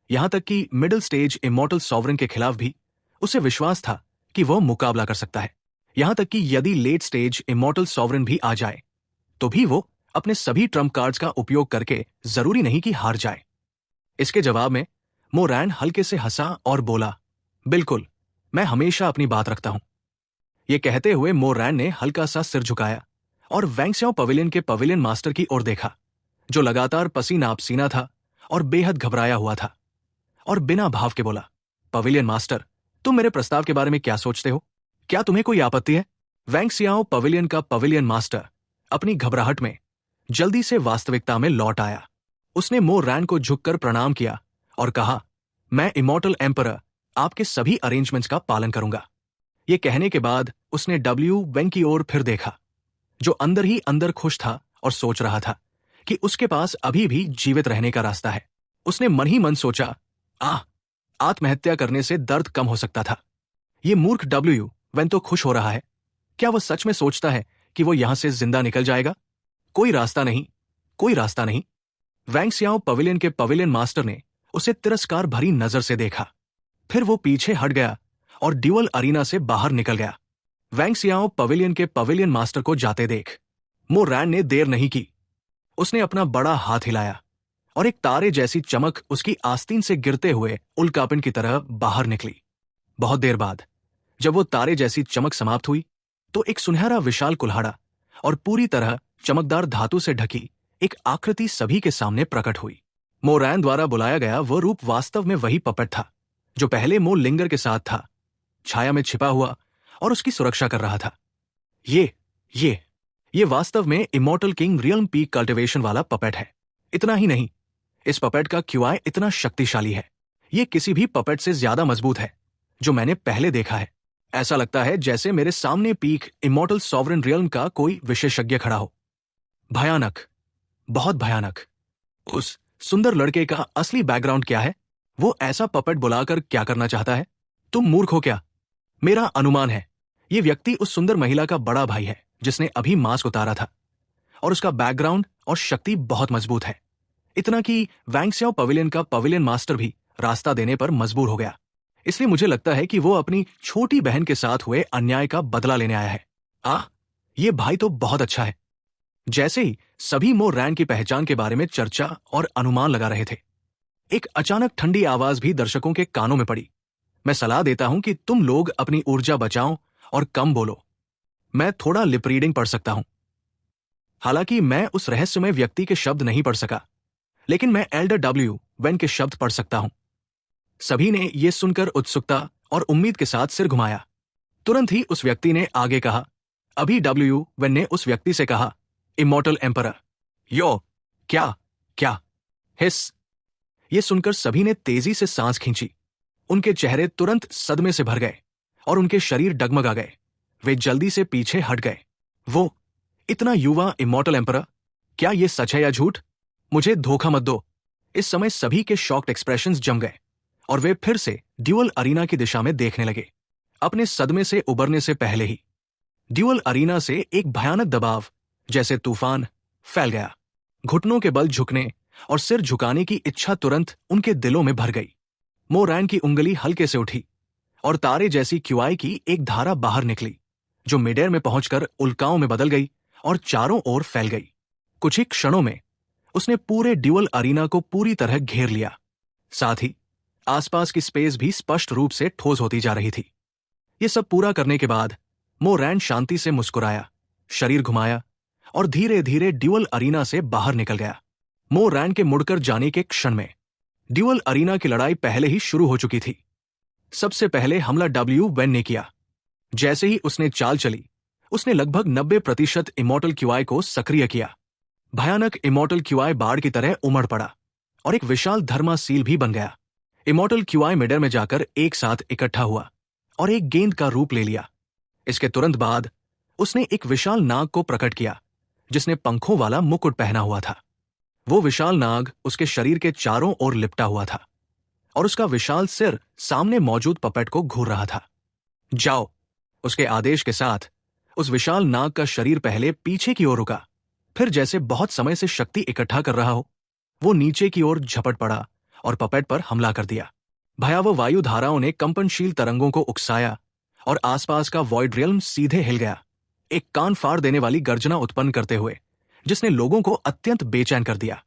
यहां तक कि मिडिल स्टेज इमॉर्टल सॉवरेन के खिलाफ भी उसे विश्वास था कि वह मुकाबला कर सकता है। यहां तक कि यदि लेट स्टेज इमॉर्टल सॉवरेन भी आ जाए तो भी वो अपने सभी ट्रम्प कार्ड्स का उपयोग करके जरूरी नहीं कि हार जाए। इसके जवाब में मो रैन हल्के से हंसा और बोला, बिल्कुल, मैं हमेशा अपनी बात रखता हूं। यह कहते हुए मो रैन ने हल्का सा सिर झुकाया और वैंगस्याओ पवेलियन के पवेलियन मास्टर की ओर देखा, जो लगातार पसीना पसीना था और बेहद घबराया हुआ था, और बिना भाव के बोला, पवेलियन मास्टर, तुम मेरे प्रस्ताव के बारे में क्या सोचते हो? क्या तुम्हें कोई आपत्ति है? वैंगस्याओ पवेलियन का पवेलियन मास्टर अपनी घबराहट में जल्दी से वास्तविकता में लौट आया। उसने मो रैन को झुककर प्रणाम किया और कहा, मैं इमॉर्टल एम्परर आपके सभी अरेंजमेंट्स का पालन करूंगा। ये कहने के बाद उसने डब्ल्यू वेन की ओर फिर देखा, जो अंदर ही अंदर खुश था और सोच रहा था कि उसके पास अभी भी जीवित रहने का रास्ता है। उसने मन ही मन सोचा, आत्महत्या करने से दर्द कम हो सकता था। ये मूर्ख डब्ल्यू वेन तो खुश हो रहा है। क्या वह सच में सोचता है कि वो यहां से जिंदा निकल जाएगा? कोई रास्ता नहीं, कोई रास्ता नहीं। वैंग सियाओ पवेलियन के पवेलियन मास्टर ने उसे तिरस्कार भरी नजर से देखा। फिर वो पीछे हट गया और ड्यूअल अरीना से बाहर निकल गया। वैंग सियाओ पवेलियन के पवेलियन मास्टर को जाते देख मो रैन ने देर नहीं की। उसने अपना बड़ा हाथ हिलाया और एक तारे जैसी चमक उसकी आस्तीन से गिरते हुए उल्कापिंड की तरह बाहर निकली। बहुत देर बाद जब वो तारे जैसी चमक समाप्त हुई तो एक सुनहरा विशाल कुल्हाड़ा और पूरी तरह चमकदार धातु से ढकी एक आकृति सभी के सामने प्रकट हुई। मो रैन द्वारा बुलाया गया वह रूप वास्तव में वही पपेट था जो पहले मो लिंगर के साथ था, छाया में छिपा हुआ और उसकी सुरक्षा कर रहा था। ये वास्तव में immortal king realm peak cultivation वाला पपेट है। इतना ही नहीं, इस पपेट का क्यूआई इतना शक्तिशाली है, ये किसी भी पपेट से ज्यादा मजबूत है जो मैंने पहले देखा है। ऐसा लगता है जैसे मेरे सामने पीक इमॉर्टल सॉवरेन रियल्म का कोई विशेषज्ञ खड़ा हो। भयानक, बहुत भयानक। उस सुंदर लड़के का असली बैकग्राउंड क्या है? वो ऐसा पपेट बुलाकर क्या करना चाहता है? तुम मूर्ख हो क्या? मेरा अनुमान है ये व्यक्ति उस सुंदर महिला का बड़ा भाई है जिसने अभी मास्क उतारा था, और उसका बैकग्राउंड और शक्ति बहुत मजबूत है। इतना कि वैंग सियाओ पवेलियन का पवेलियन मास्टर भी रास्ता देने पर मजबूर हो गया। इसलिए मुझे लगता है कि वो अपनी छोटी बहन के साथ हुए अन्याय का बदला लेने आया है। ये भाई तो बहुत अच्छा है। जैसे ही सभी मो रैन की पहचान के बारे में चर्चा और अनुमान लगा रहे थे, एक अचानक ठंडी आवाज भी दर्शकों के कानों में पड़ी। मैं सलाह देता हूं कि तुम लोग अपनी ऊर्जा बचाओ और कम बोलो। मैं थोड़ा लिप रीडिंग पढ़ सकता हूं। हालांकि मैं उस रहस्यमय व्यक्ति के शब्द नहीं पढ़ सका, लेकिन मैं एल्डर डब्ल्यू वेन के शब्द पढ़ सकता हूं। सभी ने यह सुनकर उत्सुकता और उम्मीद के साथ सिर घुमाया। तुरंत ही उस व्यक्ति ने आगे कहा। अभी डब्ल्यू वेन ने उस व्यक्ति से कहा, इमॉर्टल एम्परर। यो, क्या हिस। यह सुनकर सभी ने तेजी से सांस खींची। उनके चेहरे तुरंत सदमे से भर गए और उनके शरीर डगमगा गए। वे जल्दी से पीछे हट गए। वो इतना युवा इमॉर्टल एम्परर, क्या यह सच है या झूठ? मुझे धोखा मत दो। इस समय सभी के शॉक्ड एक्सप्रेशंस जम गए और वे फिर से ड्यूअल अरीना की दिशा में देखने लगे। अपने सदमे से उबरने से पहले ही ड्यूअल अरीना से एक भयानक दबाव जैसे तूफान फैल गया। घुटनों के बल झुकने और सिर झुकाने की इच्छा तुरंत उनके दिलों में भर गई। मो रैन की उंगली हल्के से उठी और तारे जैसी क्यूआई की एक धारा बाहर निकली जो मिडेयर में पहुंचकर उल्काओं में बदल गई और चारों ओर फैल गई। कुछ ही क्षणों में उसने पूरे ड्यूअल अरीना को पूरी तरह घेर लिया। साथ ही आसपास की स्पेस भी स्पष्ट रूप से ठोस होती जा रही थी। ये सब पूरा करने के बाद मो रैन शांति से मुस्कुराया, शरीर घुमाया और धीरे धीरे ड्यूअल अरीना से बाहर निकल गया। मो रैन के मुड़कर जाने के क्षण में ड्यूअल अरीना की लड़ाई पहले ही शुरू हो चुकी थी। सबसे पहले हमला डब्ल्यू वेन ने किया। जैसे ही उसने चाल चली, उसने लगभग 90% इमॉर्टल क्यूआई को सक्रिय किया। भयानक इमॉर्टल क्यूआई बाढ़ की तरह उमड़ पड़ा और एक विशाल धर्मा सील भी बन गया। इमॉर्टल क्यूआई मिडर में जाकर एक साथ इकट्ठा हुआ और एक गेंद का रूप ले लिया। इसके तुरंत बाद उसने एक विशाल नाग को प्रकट किया जिसने पंखों वाला मुकुट पहना हुआ था। वो विशाल नाग उसके शरीर के चारों ओर लिपटा हुआ था और उसका विशाल सिर सामने मौजूद पपेट को घूर रहा था। जाओ। उसके आदेश के साथ उस विशाल नाग का शरीर पहले पीछे की ओर रुका, फिर जैसे बहुत समय से शक्ति इकट्ठा कर रहा हो, वो नीचे की ओर झपट पड़ा और पपेट पर हमला कर दिया। भयावह वायु धाराओं ने कंपनशील तरंगों को उकसाया और आसपास का वॉइड रियल्म सीधे हिल गया, एक कान फाड़ देने वाली गर्जना उत्पन्न करते हुए, जिसने लोगों को अत्यंत बेचैन कर दिया।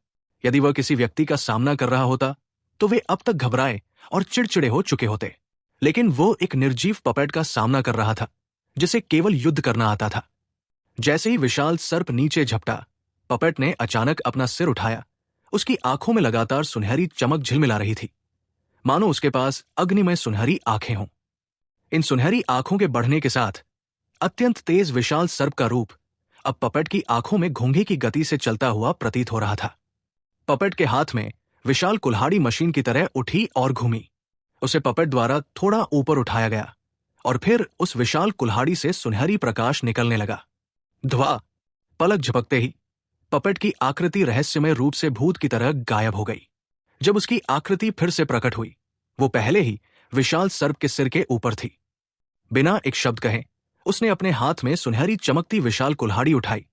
यदि वह किसी व्यक्ति का सामना कर रहा होता तो वे अब तक घबराए और चिड़चिड़े हो चुके होते, लेकिन वो एक निर्जीव पपेट का सामना कर रहा था जिसे केवल युद्ध करना आता था। जैसे ही विशाल सर्प नीचे झपटा, पपेट ने अचानक अपना सिर उठाया। उसकी आंखों में लगातार सुनहरी चमक झिलमिला रही थी, मानो उसके पास अग्निमय सुनहरी आंखें हों। इन सुनहरी आंखों के बढ़ने के साथ अत्यंत तेज विशाल सर्प का रूप अब पपेट की आंखों में घोंघे की गति से चलता हुआ प्रतीत हो रहा था। पपेट के हाथ में विशाल कुल्हाड़ी मशीन की तरह उठी और घूमी। उसे पपेट द्वारा थोड़ा ऊपर उठाया गया और फिर उस विशाल कुल्हाड़ी से सुनहरी प्रकाश निकलने लगा। ध्वा, पलक झपकते ही पपेट की आकृति रहस्यमय रूप से भूत की तरह गायब हो गई। जब उसकी आकृति फिर से प्रकट हुई वो पहले ही विशाल सर्प के सिर के ऊपर थी। बिना एक शब्द कहे उसने अपने हाथ में सुनहरी चमकती विशाल कुल्हाड़ी उठाई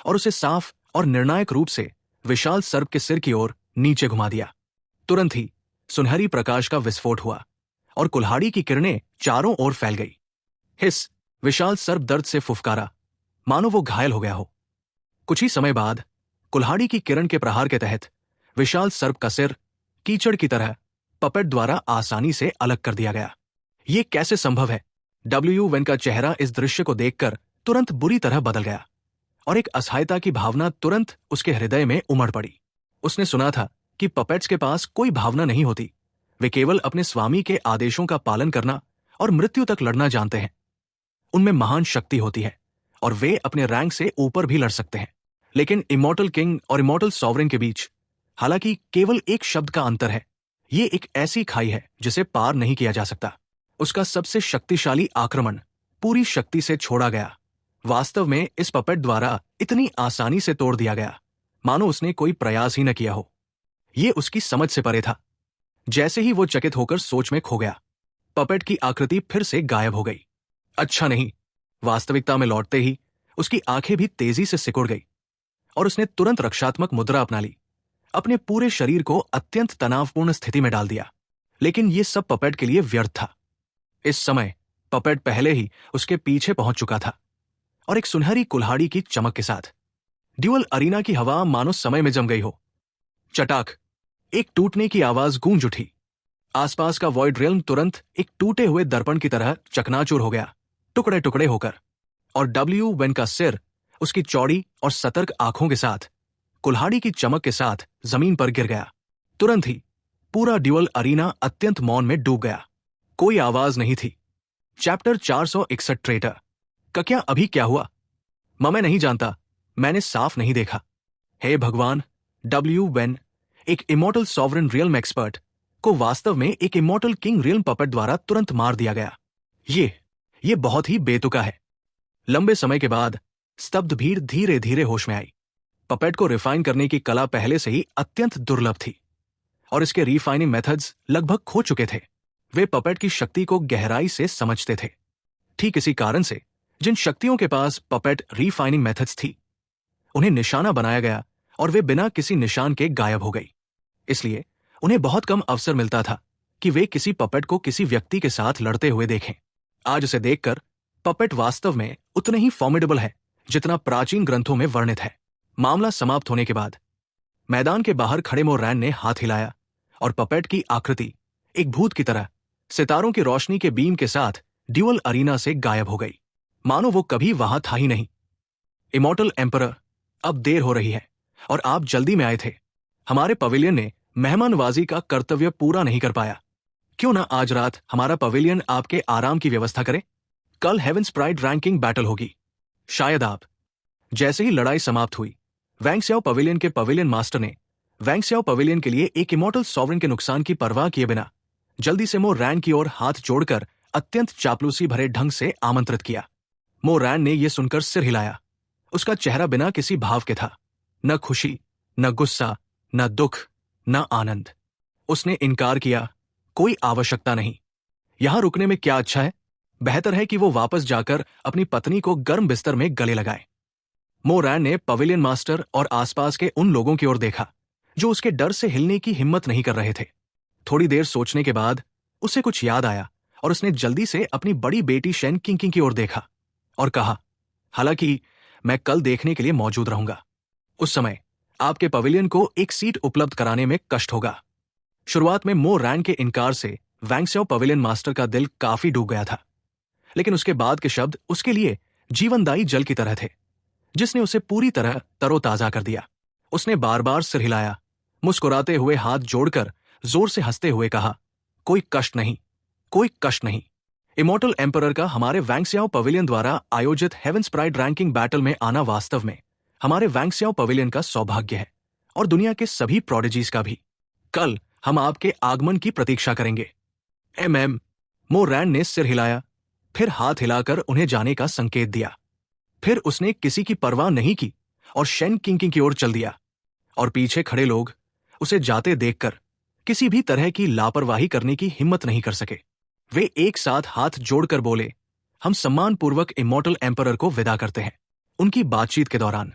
और उसे साफ और निर्णायक रूप से विशाल सर्प के सिर की ओर नीचे घुमा दिया। तुरंत ही सुनहरी प्रकाश का विस्फोट हुआ और कुल्हाड़ी की किरणें चारों ओर फैल गई। हिस! विशाल सर्प दर्द से फुफकारा, मानो वो घायल हो गया हो। कुछ ही समय बाद कुल्हाड़ी की किरण के प्रहार के तहत विशाल सर्प का सिर कीचड़ की तरह पपेट द्वारा आसानी से अलग कर दिया गया। ये कैसे संभव है? डब्ल्यू वेन का चेहरा इस दृश्य को देखकर तुरंत बुरी तरह बदल गया और एक असहायता की भावना तुरंत उसके हृदय में उमड़ पड़ी। उसने सुना था कि पपेट्स के पास कोई भावना नहीं होती, वे केवल अपने स्वामी के आदेशों का पालन करना और मृत्यु तक लड़ना जानते हैं। उनमें महान शक्ति होती है और वे अपने रैंक से ऊपर भी लड़ सकते हैं, लेकिन इमॉर्टल किंग और इमॉर्टल सॉवरेन के बीच हालांकि केवल एक शब्द का अंतर है। ये एक ऐसी खाई है जिसे पार नहीं किया जा सकता। उसका सबसे शक्तिशाली आक्रमण पूरी शक्ति से छोड़ा गया, वास्तव में इस पपेट द्वारा इतनी आसानी से तोड़ दिया गया मानो उसने कोई प्रयास ही न किया हो। ये उसकी समझ से परे था। जैसे ही वो चकित होकर सोच में खो गया, पपेट की आकृति फिर से गायब हो गई। अच्छा नहीं, वास्तविकता में लौटते ही उसकी आंखें भी तेजी से सिकुड़ गई और उसने तुरंत रक्षात्मक मुद्रा अपना ली, अपने पूरे शरीर को अत्यंत तनावपूर्ण स्थिति में डाल दिया। लेकिन यह सब पपेट के लिए व्यर्थ था। इस समय पपेट पहले ही उसके पीछे पहुंच चुका था और एक सुनहरी कुल्हाड़ी की चमक के साथ ड्यूअल अरीना की हवा मानो समय में जम गई हो। चटाक! एक टूटने की आवाज गूंज उठी। आसपास का वॉइड रिल्म तुरंत एक टूटे हुए दर्पण की तरह चकनाचूर हो गया, टुकड़े टुकड़े होकर, और डब्ल्यू वेन का सिर उसकी चौड़ी और सतर्क आंखों के साथ कुल्हाड़ी की चमक के साथ जमीन पर गिर गया। तुरंत ही पूरा ड्यूअल अरीना अत्यंत मौन में डूब गया। कोई आवाज नहीं थी। चैप्टर 461 ट्रेटर का क्या अभी क्या हुआ? मैं नहीं जानता, मैंने साफ नहीं देखा। हे भगवान! डब्ल्यू वेन, एक इमॉर्टल सॉवरेन रियल्म एक्सपर्ट, को वास्तव में एक इमॉर्टल किंग रियल्म पपेट द्वारा तुरंत मार दिया गया। ये बहुत ही बेतुका है। लंबे समय के बाद स्तब्ध भीड़ धीरे धीरे होश में आई। पपेट को रिफाइन करने की कला पहले से ही अत्यंत दुर्लभ थी और इसके रिफाइनिंग मेथड्स लगभग खो चुके थे। वे पपेट की शक्ति को गहराई से समझते थे। ठीक इसी कारण से जिन शक्तियों के पास पपेट रिफाइनिंग मेथड्स थी, उन्हें निशाना बनाया गया और वे बिना किसी निशान के गायब हो गई। इसलिए उन्हें बहुत कम अवसर मिलता था कि वे किसी पपेट को किसी व्यक्ति के साथ लड़ते हुए देखें। आज उसे देखकर पपेट वास्तव में उतने ही फॉर्मिडेबल है जितना प्राचीन ग्रंथों में वर्णित है। मामला समाप्त होने के बाद मैदान के बाहर खड़े मोरैन ने हाथ हिलाया और पपेट की आकृति एक भूत की तरह सितारों की रोशनी के बीम के साथ ड्यूअल अरीना से गायब हो गई, मानो वो कभी वहां था ही नहीं। इमॉर्टल एम्परर, अब देर हो रही है और आप जल्दी में आए थे। हमारे पवेलियन ने मेहमानवाजी का कर्तव्य पूरा नहीं कर पाया। क्यों ना आज रात हमारा पवेलियन आपके आराम की व्यवस्था करे? कल हेवेंस प्राइड रैंकिंग बैटल होगी। शायद आप। जैसे ही लड़ाई समाप्त हुई, वैंगस्याओ पवेलियन के पवेलियन मास्टर ने वैंगस्याओ पवेलियन के लिए एक इमॉर्टल सॉवरेन के नुकसान की परवाह किए बिना जल्दी से मोरैन की ओर हाथ जोड़कर अत्यंत चापलूसी भरे ढंग से आमंत्रित किया। मोरैन ने यह सुनकर सिर हिलाया। उसका चेहरा बिना किसी भाव के था, न खुशी, न गुस्सा, न दुख, न आनंद। उसने इनकार किया, कोई आवश्यकता नहीं। यहां रुकने में क्या अच्छा है? बेहतर है कि वो वापस जाकर अपनी पत्नी को गर्म बिस्तर में गले लगाए। मोरैन ने पवेलियन मास्टर और आसपास के उन लोगों की ओर देखा जो उसके डर से हिलने की हिम्मत नहीं कर रहे थे। थोड़ी देर सोचने के बाद उसे कुछ याद आया और उसने जल्दी से अपनी बड़ी बेटी शेन किंग की ओर देखा और कहा, हालांकि मैं कल देखने के लिए मौजूद रहूंगा। उस समय आपके पवेलियन को एक सीट उपलब्ध कराने में कष्ट होगा। शुरुआत में मोरैन के इनकार से वैंगस्याओ पवेलियन मास्टर का दिल काफी डूब गया था, लेकिन उसके बाद के शब्द उसके लिए जीवनदायी जल की तरह थे, जिसने उसे पूरी तरह तरोताजा कर दिया। उसने बार बार सिर हिलाया, मुस्कुराते हुए हाथ जोड़कर जोर से हंसते हुए कहा, कोई कष्ट नहीं, कोई कष्ट नहीं। इमॉर्टल एम्परर का हमारे वैंगस्याओ पवेलियन द्वारा आयोजित हेवेंस प्राइड रैंकिंग बैटल में आना वास्तव में हमारे वैंगस्याओ पवेलियन का सौभाग्य है और दुनिया के सभी प्रोडिजीज का भी। कल हम आपके आगमन की प्रतीक्षा करेंगे। मोरैन ने सिर हिलाया, फिर हाथ हिलाकर उन्हें जाने का संकेत दिया। फिर उसने किसी की परवाह नहीं की और शेन किंग की ओर चल दिया और पीछे खड़े लोग उसे जाते देखकर किसी भी तरह की लापरवाही करने की हिम्मत नहीं कर सके। वे एक साथ हाथ जोड़कर बोले, हम सम्मानपूर्वक इमॉर्टल एम्परर को विदा करते हैं। उनकी बातचीत के दौरान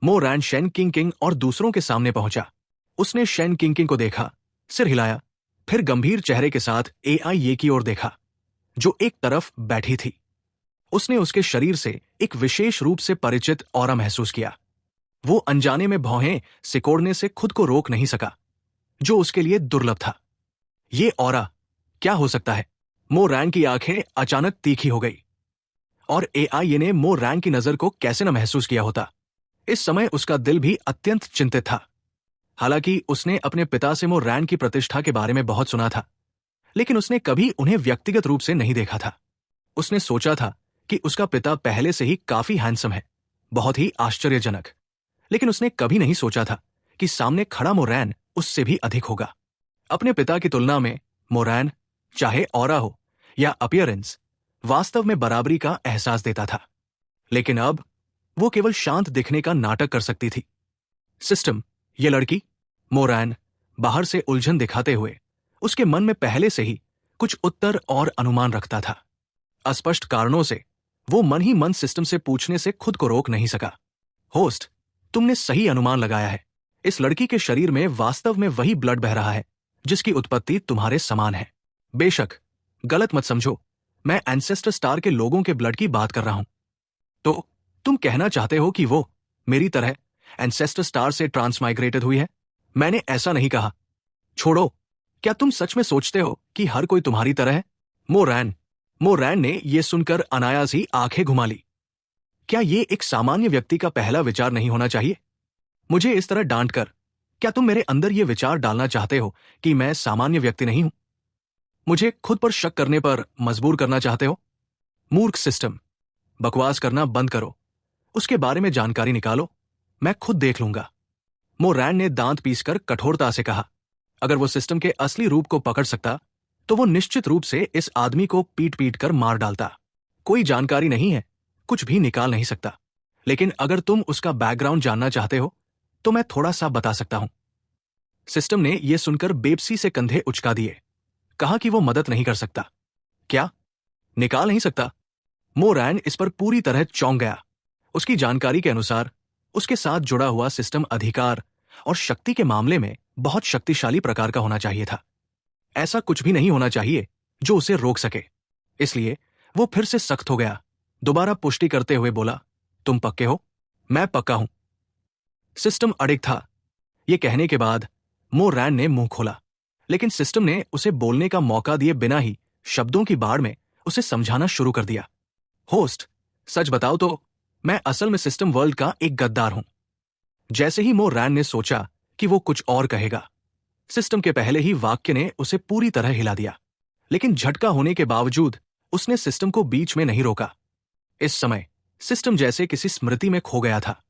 मोरैन शेन किंग और दूसरों के सामने पहुंचा। उसने शेन किंग को देखा, सिर हिलाया, फिर गंभीर चेहरे के साथ एआई ये की ओर देखा, जो एक तरफ बैठी थी। उसने उसके शरीर से एक विशेष रूप से परिचित ऑरा महसूस किया। वो अनजाने में भौहें सिकोड़ने से खुद को रोक नहीं सका, जो उसके लिए दुर्लभ था। ये ऑरा क्या हो सकता है? मोरैन की आंखें अचानक तीखी हो गई। और एआई ने मोरैन की नजर को कैसे न महसूस किया होता। इस समय उसका दिल भी अत्यंत चिंतित था। हालांकि उसने अपने पिता से मोरैन की प्रतिष्ठा के बारे में बहुत सुना था, लेकिन उसने कभी उन्हें व्यक्तिगत रूप से नहीं देखा था। उसने सोचा था कि उसका पिता पहले से ही काफी हैंडसम है, बहुत ही आश्चर्यजनक, लेकिन उसने कभी नहीं सोचा था कि सामने खड़ा मोरैन उससे भी अधिक होगा। अपने पिता की तुलना में मोरैन, चाहे ऑरा हो या अपीयरेंस, वास्तव में बराबरी का एहसास देता था। लेकिन अब वो केवल शांत दिखने का नाटक कर सकती थी। सिस्टम, ये लड़की? मोरैन बाहर से उलझन दिखाते हुए उसके मन में पहले से ही कुछ उत्तर और अनुमान रखता था। अस्पष्ट कारणों से वो मन ही मन सिस्टम से पूछने से खुद को रोक नहीं सका। होस्ट, तुमने सही अनुमान लगाया है। इस लड़की के शरीर में वास्तव में वही ब्लड बह रहा है जिसकी उत्पत्ति तुम्हारे समान है। बेशक, गलत मत समझो, मैं एंसेस्टर स्टार के लोगों के ब्लड की बात कर रहा हूं। तो तुम कहना चाहते हो कि वो मेरी तरह एंसेस्टर स्टार से ट्रांसमाइग्रेटेड हुई है? मैंने ऐसा नहीं कहा। छोड़ो, क्या तुम सच में सोचते हो कि हर कोई तुम्हारी तरह है? मोरैन ने यह सुनकर अनायास ही आंखें घुमा ली। क्या ये एक सामान्य व्यक्ति का पहला विचार नहीं होना चाहिए? मुझे इस तरह डांट कर क्या तुम मेरे अंदर यह विचार डालना चाहते हो कि मैं सामान्य व्यक्ति नहीं हूं? मुझे खुद पर शक करने पर मजबूर करना चाहते हो? मूर्ख सिस्टम, बकवास करना बंद करो। उसके बारे में जानकारी निकालो, मैं खुद देख लूंगा। मोरैन ने दांत पीसकर कठोरता से कहा। अगर वो सिस्टम के असली रूप को पकड़ सकता तो वो निश्चित रूप से इस आदमी को पीट पीट कर मार डालता। कोई जानकारी नहीं है, कुछ भी निकाल नहीं सकता। लेकिन अगर तुम उसका बैकग्राउंड जानना चाहते हो तो मैं थोड़ा सा बता सकता हूं। सिस्टम ने यह सुनकर बेबसी से कंधे उचका दिए, कहा कि वो मदद नहीं कर सकता। क्या? निकाल नहीं सकता? मोरैन इस पर पूरी तरह चौंक गया। उसकी जानकारी के अनुसार उसके साथ जुड़ा हुआ सिस्टम अधिकार और शक्ति के मामले में बहुत शक्तिशाली प्रकार का होना चाहिए था। ऐसा कुछ भी नहीं होना चाहिए जो उसे रोक सके। इसलिए वो फिर से सख्त हो गया, दोबारा पुष्टि करते हुए बोला, तुम पक्के हो? मैं पक्का हूं। सिस्टम अडिग था। यह कहने के बाद मोरैन ने मुंह खोला, लेकिन सिस्टम ने उसे बोलने का मौका दिए बिना ही शब्दों की बाढ़ में उसे समझाना शुरू कर दिया। होस्ट, सच बताओ तो मैं असल में सिस्टम वर्ल्ड का एक गद्दार हूं। जैसे ही मोरैन ने सोचा कि वो कुछ और कहेगा, सिस्टम के पहले ही वाक्य ने उसे पूरी तरह हिला दिया। लेकिन झटका होने के बावजूद उसने सिस्टम को बीच में नहीं रोका। इस समय सिस्टम जैसे किसी स्मृति में खो गया था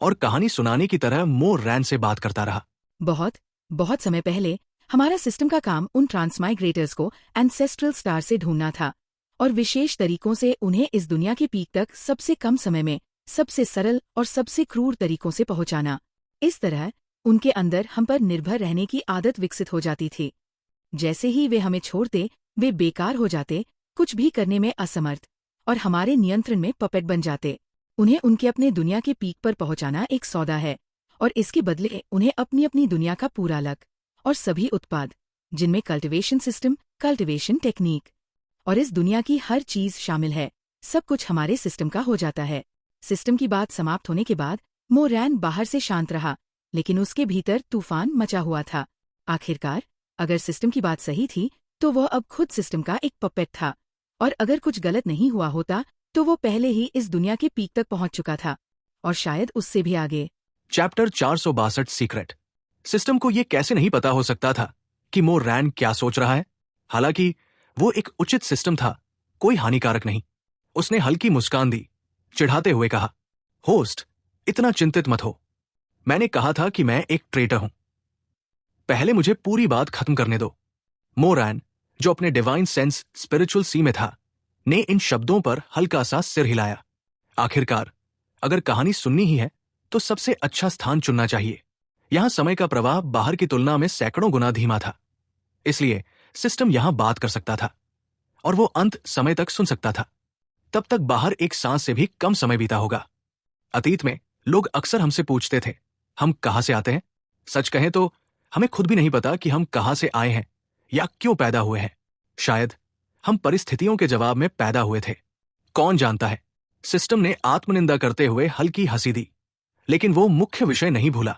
और कहानी सुनाने की तरह मोरैन से बात करता रहा। बहुत समय पहले हमारा सिस्टम का काम उन ट्रांसमाइग्रेटर्स को एंसेस्ट्रल स्टार से ढूंढना था और विशेष तरीकों से उन्हें इस दुनिया की पीक तक सबसे कम समय में, सबसे सरल और सबसे क्रूर तरीकों से पहुंचाना। इस तरह उनके अंदर हम पर निर्भर रहने की आदत विकसित हो जाती थी। जैसे ही वे हमें छोड़ते, वे बेकार हो जाते, कुछ भी करने में असमर्थ और हमारे नियंत्रण में पपेट बन जाते। उन्हें उनके अपने दुनिया के पीक पर पहुंचाना एक सौदा है और इसके बदले उन्हें अपनी अपनी दुनिया का पूरा लक और सभी उत्पाद, जिनमें कल्टीवेशन सिस्टम, कल्टीवेशन टेक्निक और इस दुनिया की हर चीज शामिल है, सब कुछ हमारे सिस्टम का हो जाता है। सिस्टम की बात समाप्त होने के बाद मोरैन बाहर से शांत रहा, लेकिन उसके भीतर तूफान मचा हुआ था। आखिरकार, अगर सिस्टम की बात सही थी तो वह अब खुद सिस्टम का एक पपेट था, और अगर कुछ गलत नहीं हुआ होता तो वो पहले ही इस दुनिया के पीक तक पहुंच चुका था, और शायद उससे भी आगे। Chapter 462 secret. सिस्टम को यह कैसे नहीं पता हो सकता था कि मोरैन क्या सोच रहा है? हालांकि वो एक उचित सिस्टम था, कोई हानिकारक नहीं। उसने हल्की मुस्कान दी, चिढ़ाते हुए कहा, होस्ट, इतना चिंतित मत हो। मैंने कहा था कि मैं एक ट्रेटर हूं। पहले मुझे पूरी बात खत्म करने दो। मोरैन, जो अपने डिवाइन सेंस स्पिरिचुअल सी में था, ने इन शब्दों पर हल्का सा सिर हिलाया। आखिरकार, अगर कहानी सुननी ही है तो सबसे अच्छा स्थान चुनना चाहिए। यहां समय का प्रवाह बाहर की तुलना में सैकड़ों गुना धीमा था, इसलिए सिस्टम यहां बात कर सकता था और वो अंत समय तक सुन सकता था। तब तक बाहर एक सांस से भी कम समय बीता होगा। अतीत में लोग अक्सर हमसे पूछते थे, हम कहां से आते हैं? सच कहें तो हमें खुद भी नहीं पता कि हम कहां से आए हैं या क्यों पैदा हुए हैं। शायद हम परिस्थितियों के जवाब में पैदा हुए थे, कौन जानता है। सिस्टम ने आत्मनिंदा करते हुए हल्की हंसी दी, लेकिन वो मुख्य विषय नहीं भूला।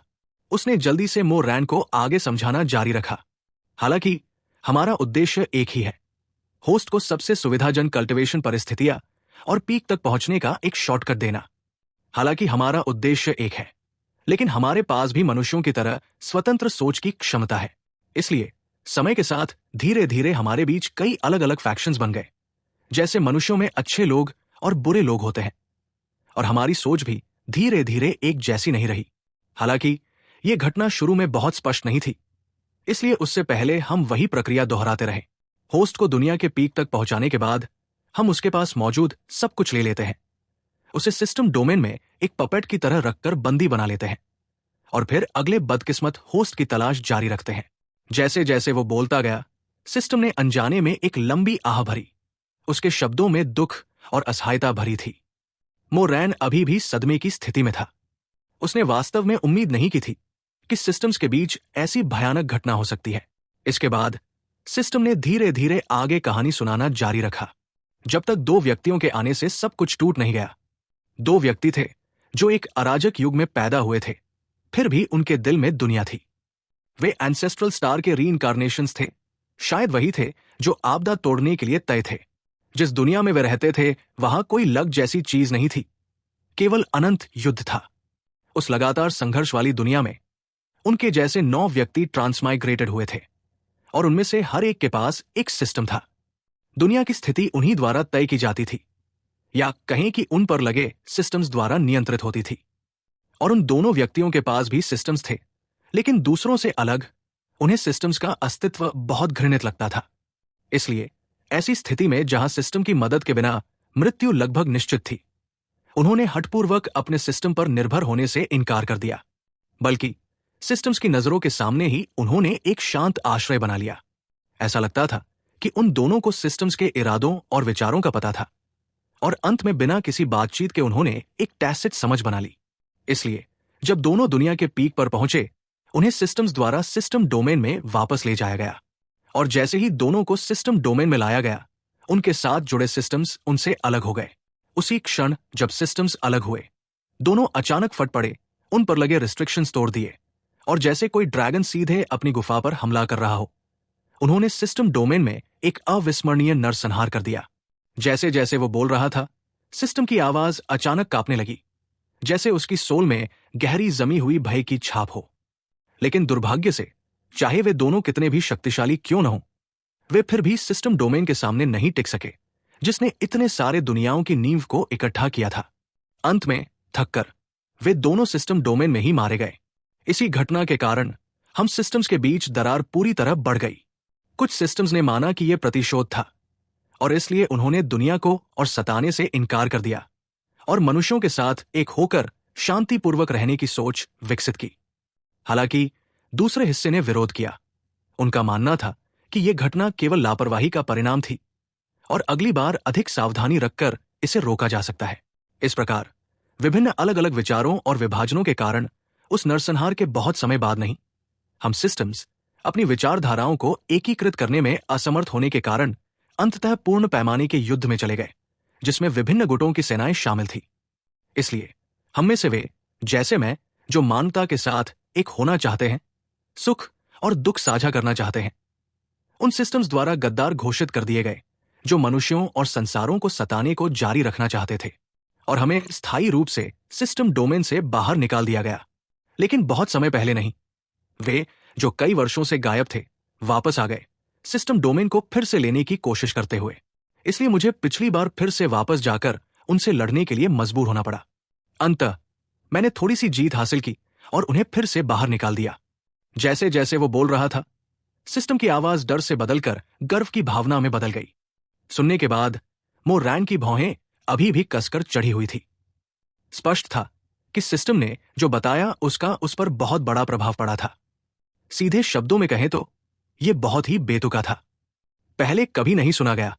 उसने जल्दी से मो रैन को आगे समझाना जारी रखा। हालांकि हमारा उद्देश्य एक ही है, होस्ट को सबसे सुविधाजनक कल्टीवेशन परिस्थितियां और पीक तक पहुंचने का एक शॉर्टकट देना। हालांकि हमारा उद्देश्य एक है, लेकिन हमारे पास भी मनुष्यों की तरह स्वतंत्र सोच की क्षमता है। इसलिए समय के साथ धीरे धीरे हमारे बीच कई अलग अलग फैक्शंस बन गए। जैसे मनुष्यों में अच्छे लोग और बुरे लोग होते हैं, और हमारी सोच भी धीरे धीरे एक जैसी नहीं रही। हालांकि यह घटना शुरू में बहुत स्पष्ट नहीं थी, इसलिए उससे पहले हम वही प्रक्रिया दोहराते रहे। होस्ट को दुनिया के पीक तक पहुंचाने के बाद हम उसके पास मौजूद सब कुछ ले लेते हैं, उसे सिस्टम डोमेन में एक पपेट की तरह रखकर बंदी बना लेते हैं और फिर अगले बदकिस्मत होस्ट की तलाश जारी रखते हैं। जैसे जैसे वो बोलता गया, सिस्टम ने अनजाने में एक लंबी आह भरी। उसके शब्दों में दुख और असहायता भरी थी। मो रैन अभी भी सदमे की स्थिति में था। उसने वास्तव में उम्मीद नहीं की थी कि सिस्टम्स के बीच ऐसी भयानक घटना हो सकती है। इसके बाद सिस्टम ने धीरे धीरे आगे कहानी सुनाना जारी रखा, जब तक दो व्यक्तियों के आने से सब कुछ टूट नहीं गया। दो व्यक्ति थे जो एक अराजक युग में पैदा हुए थे, फिर भी उनके दिल में दुनिया थी। वे एंसेस्ट्रल स्टार के रीइंकार्नेशंस थे। शायद वही थे जो आपदा तोड़ने के लिए तय थे। जिस दुनिया में वे रहते थे वहां कोई लग जैसी चीज नहीं थी, केवल अनंत युद्ध था। उस लगातार संघर्ष वाली दुनिया में उनके जैसे 9 व्यक्ति ट्रांसमाइग्रेटेड हुए थे, और उनमें से हर एक के पास एक सिस्टम था। दुनिया की स्थिति उन्हीं द्वारा तय की जाती थी, या कहें कि उन पर लगे सिस्टम्स द्वारा नियंत्रित होती थी। और उन दोनों व्यक्तियों के पास भी सिस्टम्स थे, लेकिन दूसरों से अलग। उन्हें सिस्टम्स का अस्तित्व बहुत घृणित लगता था। इसलिए ऐसी स्थिति में जहां सिस्टम की मदद के बिना मृत्यु लगभग निश्चित थी, उन्होंने हठपूर्वक अपने सिस्टम पर निर्भर होने से इनकार कर दिया। बल्कि सिस्टम्स की नजरों के सामने ही उन्होंने एक शांत आश्रय बना लिया। ऐसा लगता था कि उन दोनों को सिस्टम्स के इरादों और विचारों का पता था, और अंत में बिना किसी बातचीत के उन्होंने एक टैसिट समझ बना ली। इसलिए जब दोनों दुनिया के पीक पर पहुंचे, उन्हें सिस्टम्स द्वारा सिस्टम डोमेन में वापस ले जाया गया। और जैसे ही दोनों को सिस्टम डोमेन में लाया गया, उनके साथ जुड़े सिस्टम्स उनसे अलग हो गए। उसी क्षण जब सिस्टम्स अलग हुए, दोनों अचानक फट पड़े, उन पर लगे रिस्ट्रिक्शंस तोड़ दिए, और जैसे कोई ड्रैगन सीधे अपनी गुफा पर हमला कर रहा हो, उन्होंने सिस्टम डोमेन में एक अविस्मरणीय नरसंहार कर दिया। जैसे जैसे वो बोल रहा था, सिस्टम की आवाज अचानक कांपने लगी, जैसे उसकी सोल में गहरी जमी हुई भय की छाप हो। लेकिन दुर्भाग्य से, चाहे वे दोनों कितने भी शक्तिशाली क्यों न हो, वे फिर भी सिस्टम डोमेन के सामने नहीं टिक सके, जिसने इतने सारे दुनियाओं की नींव को इकट्ठा किया था। अंत में थककर वे दोनों सिस्टम डोमेन में ही मारे गए। इसी घटना के कारण हम सिस्टम्स के बीच दरार पूरी तरह बढ़ गई। कुछ सिस्टम्स ने माना कि यह प्रतिशोध था, और इसलिए उन्होंने दुनिया को और सताने से इनकार कर दिया और मनुष्यों के साथ एक होकर शांतिपूर्वक रहने की सोच विकसित की। हालांकि दूसरे हिस्से ने विरोध किया। उनका मानना था कि यह घटना केवल लापरवाही का परिणाम थी, और अगली बार अधिक सावधानी रखकर इसे रोका जा सकता है। इस प्रकार विभिन्न अलग अलग विचारों और विभाजनों के कारण उस नरसंहार के बहुत समय बाद नहीं, हम सिस्टम्स अपनी विचारधाराओं को एकीकृत करने में असमर्थ होने के कारण अंततः पूर्ण पैमाने के युद्ध में चले गए, जिसमें विभिन्न गुटों की सेनाएं शामिल थी। इसलिए हम में से वे, जैसे मैं, जो मानवता के साथ एक होना चाहते हैं, सुख और दुख साझा करना चाहते हैं, उन सिस्टम्स द्वारा गद्दार घोषित कर दिए गए, जो मनुष्यों और संसारों को सताने को जारी रखना चाहते थे, और हमें स्थायी रूप से सिस्टम डोमेन से बाहर निकाल दिया गया। लेकिन बहुत समय पहले नहीं। वे, जो कई वर्षों से गायब थे, वापस आ गए, सिस्टम डोमेन को फिर से लेने की कोशिश करते हुए। इसलिए मुझे पिछली बार फिर से वापस जाकर उनसे लड़ने के लिए मजबूर होना पड़ा। अंततः मैंने थोड़ी सी जीत हासिल की और उन्हें फिर से बाहर निकाल दिया। जैसे जैसे वो बोल रहा था, सिस्टम की आवाज डर से बदलकर गर्व की भावना में बदल गई। सुनने के बाद मो रैन की भौहें अभी भी कसकर चढ़ी हुई थी। स्पष्ट था कि सिस्टम ने जो बताया उसका उस पर बहुत बड़ा प्रभाव पड़ा था। सीधे शब्दों में कहें तो यह बहुत ही बेतुका था, पहले कभी नहीं सुना गया।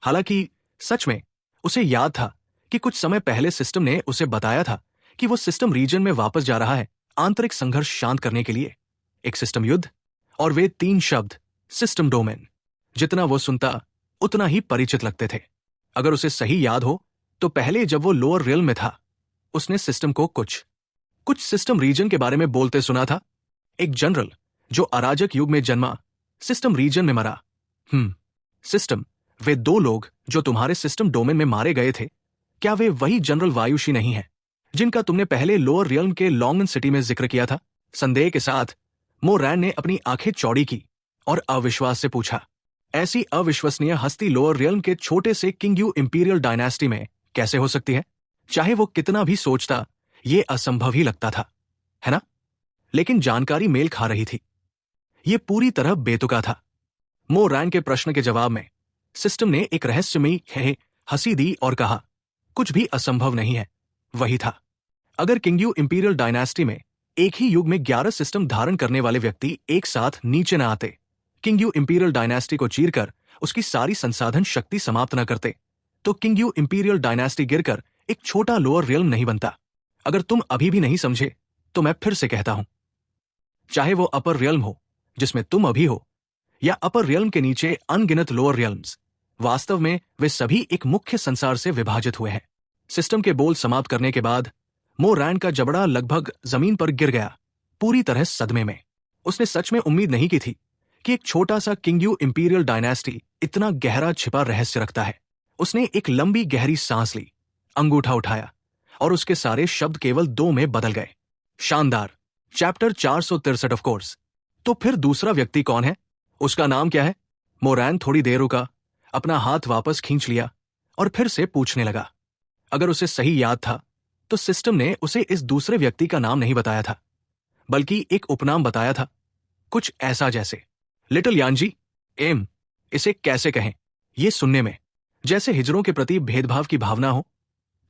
हालांकि सच में उसे याद था कि कुछ समय पहले सिस्टम ने उसे बताया था कि वो सिस्टम रीजन में वापस जा रहा है आंतरिक संघर्ष शांत करने के लिए, एक सिस्टम युद्ध। और वे 3 शब्द सिस्टम डोमेन, जितना वो सुनता उतना ही परिचित लगते थे। अगर उसे सही याद हो तो पहले जब वो लोअर रियल में था उसने सिस्टम को कुछ सिस्टम रीजन के बारे में बोलते सुना था। एक जनरल जो अराजक युग में जन्मा सिस्टम रीजन में मरा। सिस्टम, वे 2 लोग जो तुम्हारे सिस्टम डोमेन में मारे गए थे, क्या वे वही जनरल वायुशी नहीं है जिनका तुमने पहले लोअर रियल्म के लॉन्गन सिटी में जिक्र किया था? संदेह के साथ मोरैन ने अपनी आंखें चौड़ी की और अविश्वास से पूछा, ऐसी अविश्वसनीय हस्ती लोअर रियल्म के छोटे से किंगयू इंपीरियल डायनेस्टी में कैसे हो सकती है? चाहे वो कितना भी सोचता, ये असंभव ही लगता था, है ना? लेकिन जानकारी मेल खा रही थी। ये पूरी तरह बेतुका था। मोरैन के प्रश्न के जवाब में सिस्टम ने एक रहस्यमयी हंसी दी और कहा, कुछ भी असंभव नहीं है, वही था। अगर किंगयू इंपीरियल डायनेस्टी में एक ही युग में 11 सिस्टम धारण करने वाले व्यक्ति एक साथ नीचे न आते, किंगयू इंपीरियल डायनेस्टी को चीरकर उसकी सारी संसाधन शक्ति समाप्त न करते, तो किंगयू इंपीरियल डायनेस्टी गिरकर एक छोटा लोअर रियल्म नहीं बनता। अगर तुम अभी भी नहीं समझे तो मैं फिर से कहता हूं, चाहे वो अपर रियल्म हो जिसमें तुम अभी हो, या अपर रियल्म के नीचे अनगिनत लोअर रियल्म्स, वास्तव में वे सभी एक मुख्य संसार से विभाजित हुए हैं। सिस्टम के बोल समाप्त करने के बाद मोरैन का जबड़ा लगभग जमीन पर गिर गया, पूरी तरह सदमे में। उसने सच में उम्मीद नहीं की थी कि एक छोटा सा किंगयू इंपीरियल डायनेस्टी इतना गहरा छिपा रहस्य रखता है। उसने एक लंबी गहरी सांस ली, अंगूठा उठाया और उसके सारे शब्द केवल 2 में बदल गए। शानदार। Chapter 463 of course. तो फिर दूसरा व्यक्ति कौन है? उसका नाम क्या है? मोरैन थोड़ी देर रुका, अपना हाथ वापस खींच लिया और फिर से पूछने लगा। अगर उसे सही याद था तो सिस्टम ने उसे इस दूसरे व्यक्ति का नाम नहीं बताया था, बल्कि एक उपनाम बताया था, कुछ ऐसा जैसे लिटिल यांजी एम। इसे कैसे कहें? यह सुनने में जैसे हिजरों के प्रति भेदभाव की भावना हो,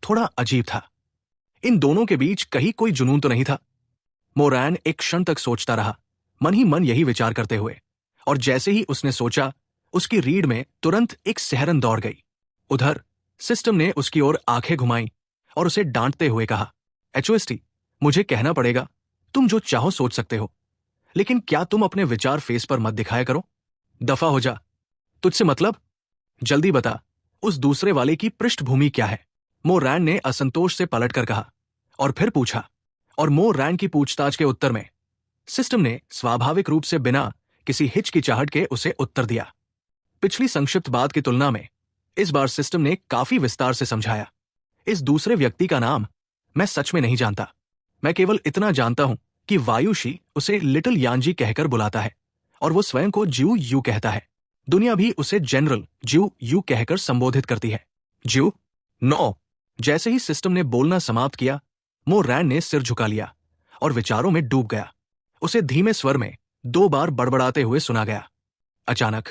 थोड़ा अजीब था। इन दोनों के बीच कहीं कोई जुनून तो नहीं था? मोरैन एक क्षण तक सोचता रहा, मन ही मन यही विचार करते हुए, और जैसे ही उसने सोचा उसकी रीढ़ में तुरंत एक सिहरन दौड़ गई। उधर सिस्टम ने उसकी ओर आंखें घुमाई और उसे डांटते हुए कहा, एचओएसटी, मुझे कहना पड़ेगा, तुम जो चाहो सोच सकते हो, लेकिन क्या तुम अपने विचार फेस पर मत दिखाया करो। दफा हो जा। तुझसे मतलब? जल्दी बता, उस दूसरे वाले की पृष्ठभूमि क्या है? मोरैन ने असंतोष से पलटकर कहा और फिर पूछा। और मोरैन की पूछताछ के उत्तर में सिस्टम ने स्वाभाविक रूप से बिना किसी हिचकिचाहट के उसे उत्तर दिया। पिछली संक्षिप्त बात की तुलना में इस बार सिस्टम ने काफी विस्तार से समझाया। इस दूसरे व्यक्ति का नाम मैं सच में नहीं जानता। मैं केवल इतना जानता हूं कि वायुशी उसे लिटिल यांजी कहकर बुलाता है और वो स्वयं को ज्यू यू कहता है। दुनिया भी उसे जनरल ज्यू यू कहकर संबोधित करती है। ज्यू? नो। जैसे ही सिस्टम ने बोलना समाप्त किया, मोरैन ने सिर झुका लिया और विचारों में डूब गया। उसे धीमे स्वर में 2 बार बड़बड़ाते हुए सुना गया। अचानक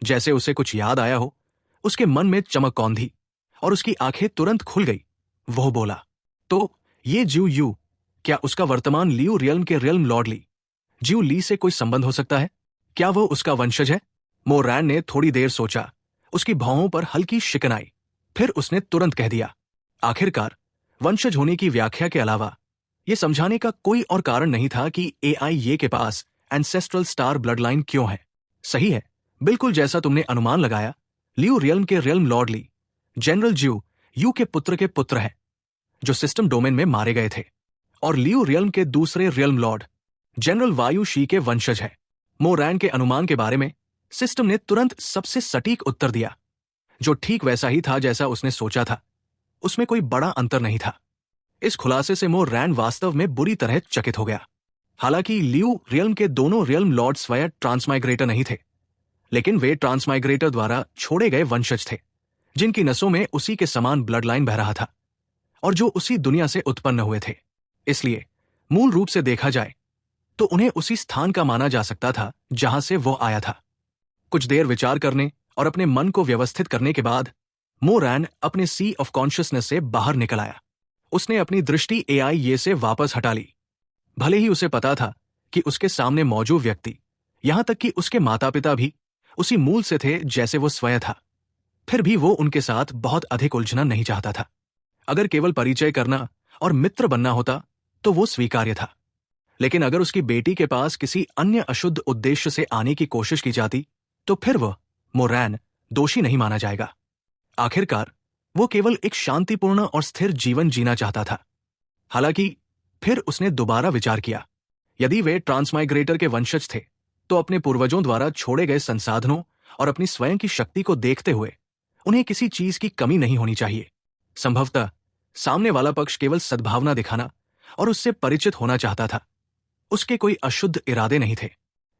जैसे उसे कुछ याद आया हो, उसके मन में चमक कौंधी और उसकी आंखें तुरंत खुल गई। वह बोला, तो ये ज्यू यू क्या उसका वर्तमान लियू रियल्म के रियल्म लॉर्ड ज्यू ली से कोई संबंध हो सकता है? क्या वो उसका वंशज है? मोरैन ने थोड़ी देर सोचा, उसकी भौहों पर हल्की शिकन आई। फिर उसने तुरंत कह दिया, आखिरकार वंशज होने की व्याख्या के अलावा यह समझाने का कोई और कारण नहीं था कि एआईए के पास एंसेस्ट्रल स्टार ब्लड लाइन क्यों है। सही है, बिल्कुल जैसा तुमने अनुमान लगाया, लियू रियल्म के रियल्म लॉर्ड ली जनरल ज्यू यू के पुत्र हैं, जो सिस्टम डोमेन में मारे गए थे, और लियू रियल्म के दूसरे रियल्म लॉर्ड जनरल वायुशी के वंशज है। मोरैन के अनुमान के बारे में सिस्टम ने तुरंत सबसे सटीक उत्तर दिया, जो ठीक वैसा ही था जैसा उसने सोचा था। उसमें कोई बड़ा अंतर नहीं था। इस खुलासे से मोरैन वास्तव में बुरी तरह चकित हो गया। हालांकि लियू रियल्म के दोनों रियल्म लॉर्ड स्वयं ट्रांसमाइग्रेटर नहीं थे, लेकिन वे ट्रांसमाइग्रेटर द्वारा छोड़े गए वंशज थे, जिनकी नसों में उसी के समान ब्लड लाइन बह रहा था और जो उसी दुनिया से उत्पन्न हुए थे। इसलिए मूल रूप से देखा जाए तो उन्हें उसी स्थान का माना जा सकता था जहां से वो आया था। कुछ देर विचार करने और अपने मन को व्यवस्थित करने के बाद मोरैन अपने सी ऑफ कॉन्शियसनेस से बाहर निकल आया। उसने अपनी दृष्टि एआई ये से वापस हटा ली। भले ही उसे पता था कि उसके सामने मौजूद व्यक्ति, यहां तक कि उसके माता पिता भी उसी मूल से थे जैसे वो स्वयं था, फिर भी वो उनके साथ बहुत अधिक उलझना नहीं चाहता था। अगर केवल परिचय करना और मित्र बनना होता तो वो स्वीकार्य था, लेकिन अगर उसकी बेटी के पास किसी अन्य अशुद्ध उद्देश्य से आने की कोशिश की जाती तो फिर वह मोरैन दोषी नहीं माना जाएगा। आखिरकार वो केवल एक शांतिपूर्ण और स्थिर जीवन जीना चाहता था। हालांकि फिर उसने दोबारा विचार किया, यदि वे ट्रांसमाइग्रेटर के वंशज थे तो अपने पूर्वजों द्वारा छोड़े गए संसाधनों और अपनी स्वयं की शक्ति को देखते हुए उन्हें किसी चीज की कमी नहीं होनी चाहिए। संभवतः सामने वाला पक्ष केवल सद्भावना दिखाना और उससे परिचित होना चाहता था, उसके कोई अशुद्ध इरादे नहीं थे।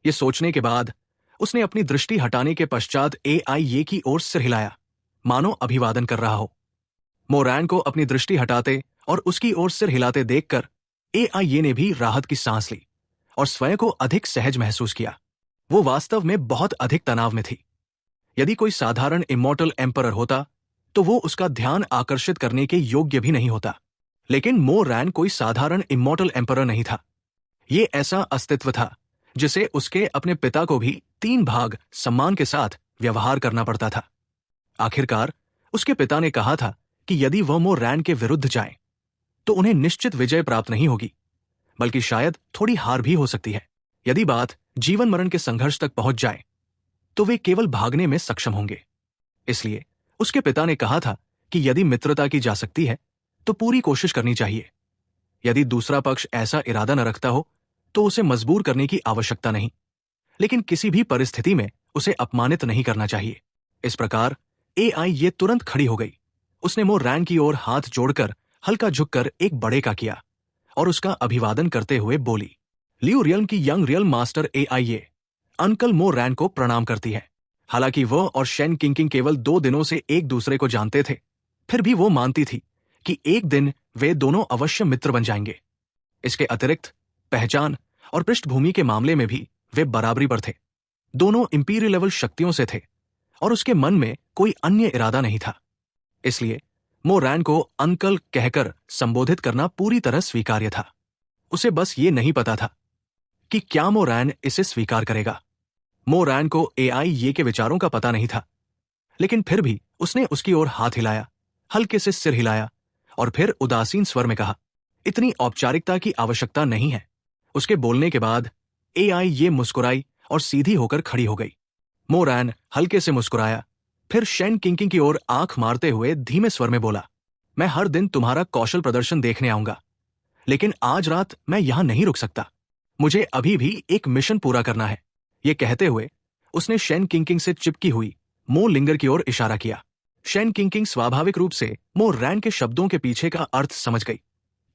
ये सोचने के बाद उसने अपनी दृष्टि हटाने के पश्चात एआईए की ओर सिर हिलाया, मानो अभिवादन कर रहा हो। मोरैन को अपनी दृष्टि हटाते और उसकी ओर सिर हिलाते देखकर एआईए ने भी राहत की सांस ली और स्वयं को अधिक सहज महसूस किया। वो वास्तव में बहुत अधिक तनाव में थी। यदि कोई साधारण इमॉर्टल एम्परर होता तो वो उसका ध्यान आकर्षित करने के योग्य भी नहीं होता, लेकिन मोरैन कोई साधारण इमॉर्टल एम्परर नहीं था। ये ऐसा अस्तित्व था जिसे उसके अपने पिता को भी 3 भाग सम्मान के साथ व्यवहार करना पड़ता था। आखिरकार उसके पिता ने कहा था कि यदि वह मोरैन के विरुद्ध जाएं, तो उन्हें निश्चित विजय प्राप्त नहीं होगी, बल्कि शायद थोड़ी हार भी हो सकती है। यदि बात जीवन मरण के संघर्ष तक पहुंच जाए तो वे केवल भागने में सक्षम होंगे। इसलिए उसके पिता ने कहा था कि यदि मित्रता की जा सकती है तो पूरी कोशिश करनी चाहिए। यदि दूसरा पक्ष ऐसा इरादा न रखता हो तो उसे मजबूर करने की आवश्यकता नहीं, लेकिन किसी भी परिस्थिति में उसे अपमानित नहीं करना चाहिए। इस प्रकार एआई ये तुरंत खड़ी हो गई। उसने मोरैन की ओर हाथ जोड़कर हल्का झुककर एक बड़े का किया और उसका अभिवादन करते हुए बोली, लियू रियल्म की यंग रियल मास्टर एआईए अंकल मोरैन को प्रणाम करती है। हालांकि वह और शेन किंकिंग केवल 2 दिनों से एक दूसरे को जानते थे, फिर भी वो मानती थी कि एक दिन वे दोनों अवश्य मित्र बन जाएंगे। इसके अतिरिक्त पहचान और पृष्ठभूमि के मामले में भी वे बराबरी पर थे। दोनों इंपीरियल लेवल शक्तियों से थे और उसके मन में कोई अन्य इरादा नहीं था। इसलिए मोरैन को अंकल कहकर संबोधित करना पूरी तरह स्वीकार्य था। उसे बस ये नहीं पता था कि क्या मोरैन इसे स्वीकार करेगा। मोरैन को एआईए के विचारों का पता नहीं था, लेकिन फिर भी उसने उसकी ओर हाथ हिलाया, हल्के से सिर हिलाया और फिर उदासीन स्वर में कहा, इतनी औपचारिकता की आवश्यकता नहीं है। उसके बोलने के बाद एआईए मुस्कुराई और सीधी होकर खड़ी हो गई। मोरैन हल्के से मुस्कुराया, फिर शेन किंकिंग की ओर आंख मारते हुए धीमे स्वर में बोला, मैं हर दिन तुम्हारा कौशल प्रदर्शन देखने आऊंगा, लेकिन आज रात मैं यहां नहीं रुक सकता। मुझे अभी भी एक मिशन पूरा करना है। ये कहते हुए उसने शेन किंकिंग से चिपकी हुई मो लिंगर की ओर इशारा किया। शेन किंकिंग स्वाभाविक रूप से मोरैन के शब्दों के पीछे का अर्थ समझ गई।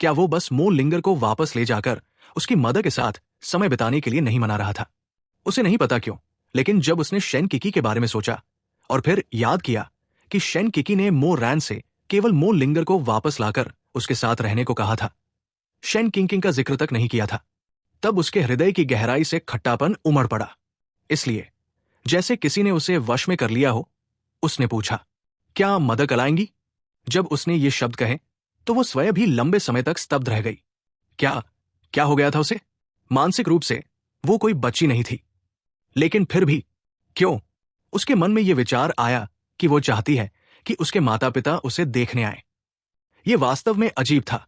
क्या वो बस मो लिंगर को वापस ले जाकर उसकी मदर के साथ समय बिताने के लिए नहीं मना रहा था? उसे नहीं पता क्यों, लेकिन जब उसने शेन किकी के बारे में सोचा और फिर याद किया कि शेन किकी ने मोरैन से केवल मो लिंगर को वापस लाकर उसके साथ रहने को कहा था, शेन किंकिंग का जिक्र तक नहीं किया था, तब उसके हृदय की गहराई से खट्टापन उमड़ पड़ा। इसलिए जैसे किसी ने उसे वश में कर लिया हो, उसने पूछा, क्या मदर कल आएंगी? जब उसने ये शब्द कहे तो वो स्वयं भी लंबे समय तक स्तब्ध रह गई। क्या हो गया था उसे? मानसिक रूप से वो कोई बच्ची नहीं थी, लेकिन फिर भी क्यों उसके मन में ये विचार आया कि वो चाहती है कि उसके माता पिता उसे देखने आए। ये वास्तव में अजीब था।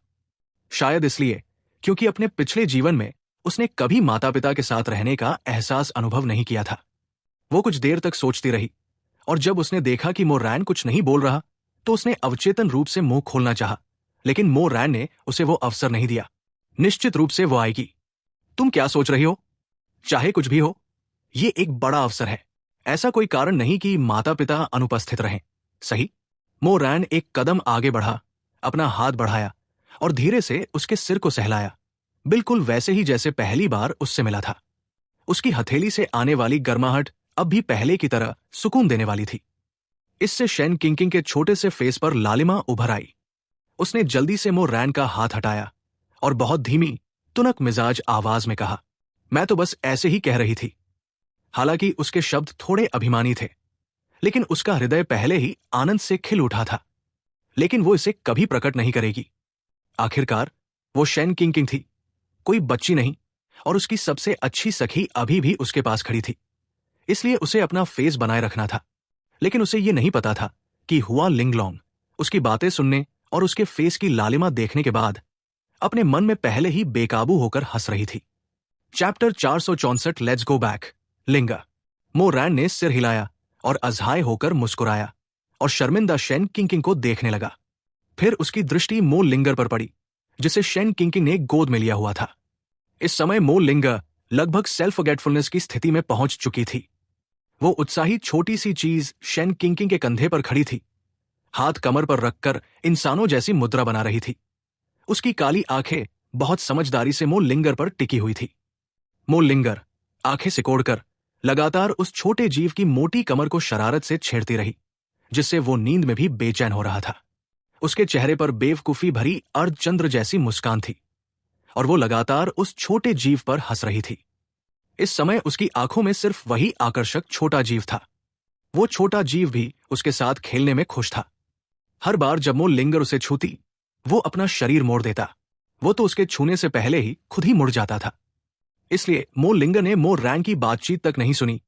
शायद इसलिए क्योंकि अपने पिछले जीवन में उसने कभी माता पिता के साथ रहने का एहसास अनुभव नहीं किया था। वो कुछ देर तक सोचती रही और जब उसने देखा कि मोरैन कुछ नहीं बोल रहा तो उसने अवचेतन रूप से मुंह खोलना चाहा, लेकिन मोरैन ने उसे वो अवसर नहीं दिया। निश्चित रूप से वो आएगी। तुम क्या सोच रही हो? चाहे कुछ भी हो, ये एक बड़ा अवसर है। ऐसा कोई कारण नहीं कि माता पिता अनुपस्थित रहें, सही? मोरैन एक कदम आगे बढ़ा, अपना हाथ बढ़ाया और धीरे से उसके सिर को सहलाया, बिल्कुल वैसे ही जैसे पहली बार उससे मिला था। उसकी हथेली से आने वाली गर्माहट अब भी पहले की तरह सुकून देने वाली थी। इससे शेन किंकिंग के छोटे से फेस पर लालिमा उभर आई। उसने जल्दी से मोरैन का हाथ हटाया और बहुत धीमी तुनक मिजाज आवाज में कहा, मैं तो बस ऐसे ही कह रही थी। हालांकि उसके शब्द थोड़े अभिमानी थे, लेकिन उसका हृदय पहले ही आनंद से खिल उठा था। लेकिन वो इसे कभी प्रकट नहीं करेगी। आखिरकार वो शेन किंग थी, कोई बच्ची नहीं, और उसकी सबसे अच्छी सखी अभी भी उसके पास खड़ी थी। इसलिए उसे अपना फेस बनाए रखना था। लेकिन उसे ये नहीं पता था कि हुआ लिंगलोंग उसकी बातें सुनने और उसके फेस की लालिमा देखने के बाद अपने मन में पहले ही बेकाबू होकर हंस रही थी। Chapter 464 let's go back. लिंगा। मो रैन ने सिर हिलाया और अजहाय होकर मुस्कुराया और शर्मिंदा शेन किंग को देखने लगा। फिर उसकी दृष्टि मो लिंगर पर पड़ी, जिसे शेन किंग ने गोद में लिया हुआ था। इस समय मो लिंगर लगभग सेल्फ फॉरगेटफुलनेस की स्थिति में पहुंच चुकी थी। वो उत्साही छोटी सी चीज शेन किंग के कंधे पर खड़ी थी, हाथ कमर पर रखकर इंसानों जैसी मुद्रा बना रही थी। उसकी काली आंखें बहुत समझदारी से मो लिंगर पर टिकी हुई थी। मो लिंगर आंखें सिकोड़कर लगातार उस छोटे जीव की मोटी कमर को शरारत से छेड़ती रही, जिससे वो नींद में भी बेचैन हो रहा था। उसके चेहरे पर बेवकूफी भरी अर्धचंद्र जैसी मुस्कान थी और वो लगातार उस छोटे जीव पर हंस रही थी। इस समय उसकी आंखों में सिर्फ वही आकर्षक छोटा जीव था। वो छोटा जीव भी उसके साथ खेलने में खुश था। हर बार जब मो लिंगर उसे छूती, वो अपना शरीर मोड़ देता। वो तो उसके छूने से पहले ही खुद ही मुड़ जाता था। इसलिए मो लिंगर ने मो रैन की बातचीत तक नहीं सुनी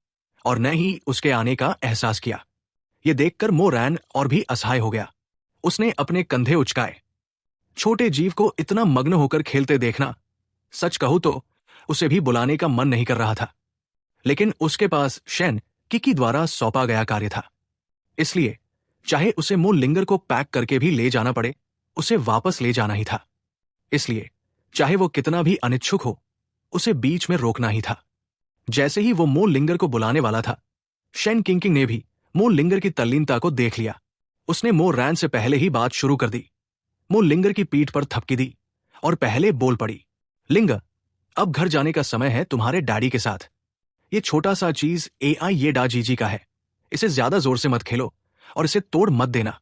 और न ही उसके आने का एहसास किया। ये देखकर मो रैन और भी असहाय हो गया। उसने अपने कंधे उचकाए। छोटे जीव को इतना मग्न होकर खेलते देखना, सच कहूं तो उसे भी बुलाने का मन नहीं कर रहा था। लेकिन उसके पास शेन किकी द्वारा सौंपा गया कार्य था। इसलिए चाहे उसे मो लिंगर को पैक करके भी ले जाना पड़े, उसे वापस ले जाना ही था। इसलिए चाहे वो कितना भी अनिच्छुक हो, उसे बीच में रोकना ही था। जैसे ही वो मो लिंगर को बुलाने वाला था, शेन किंग ने भी मो लिंगर की तल्लीनता को देख लिया। उसने मो रैन से पहले ही बात शुरू कर दी। मो लिंगर की पीठ पर थपकी दी और पहले बोल पड़ी, लिंगर, अब घर जाने का समय है तुम्हारे डैडी के साथ। ये छोटा सा चीज AI ये डा जीजी का है। इसे ज्यादा जोर से मत खेलो और इसे तोड़ मत देना।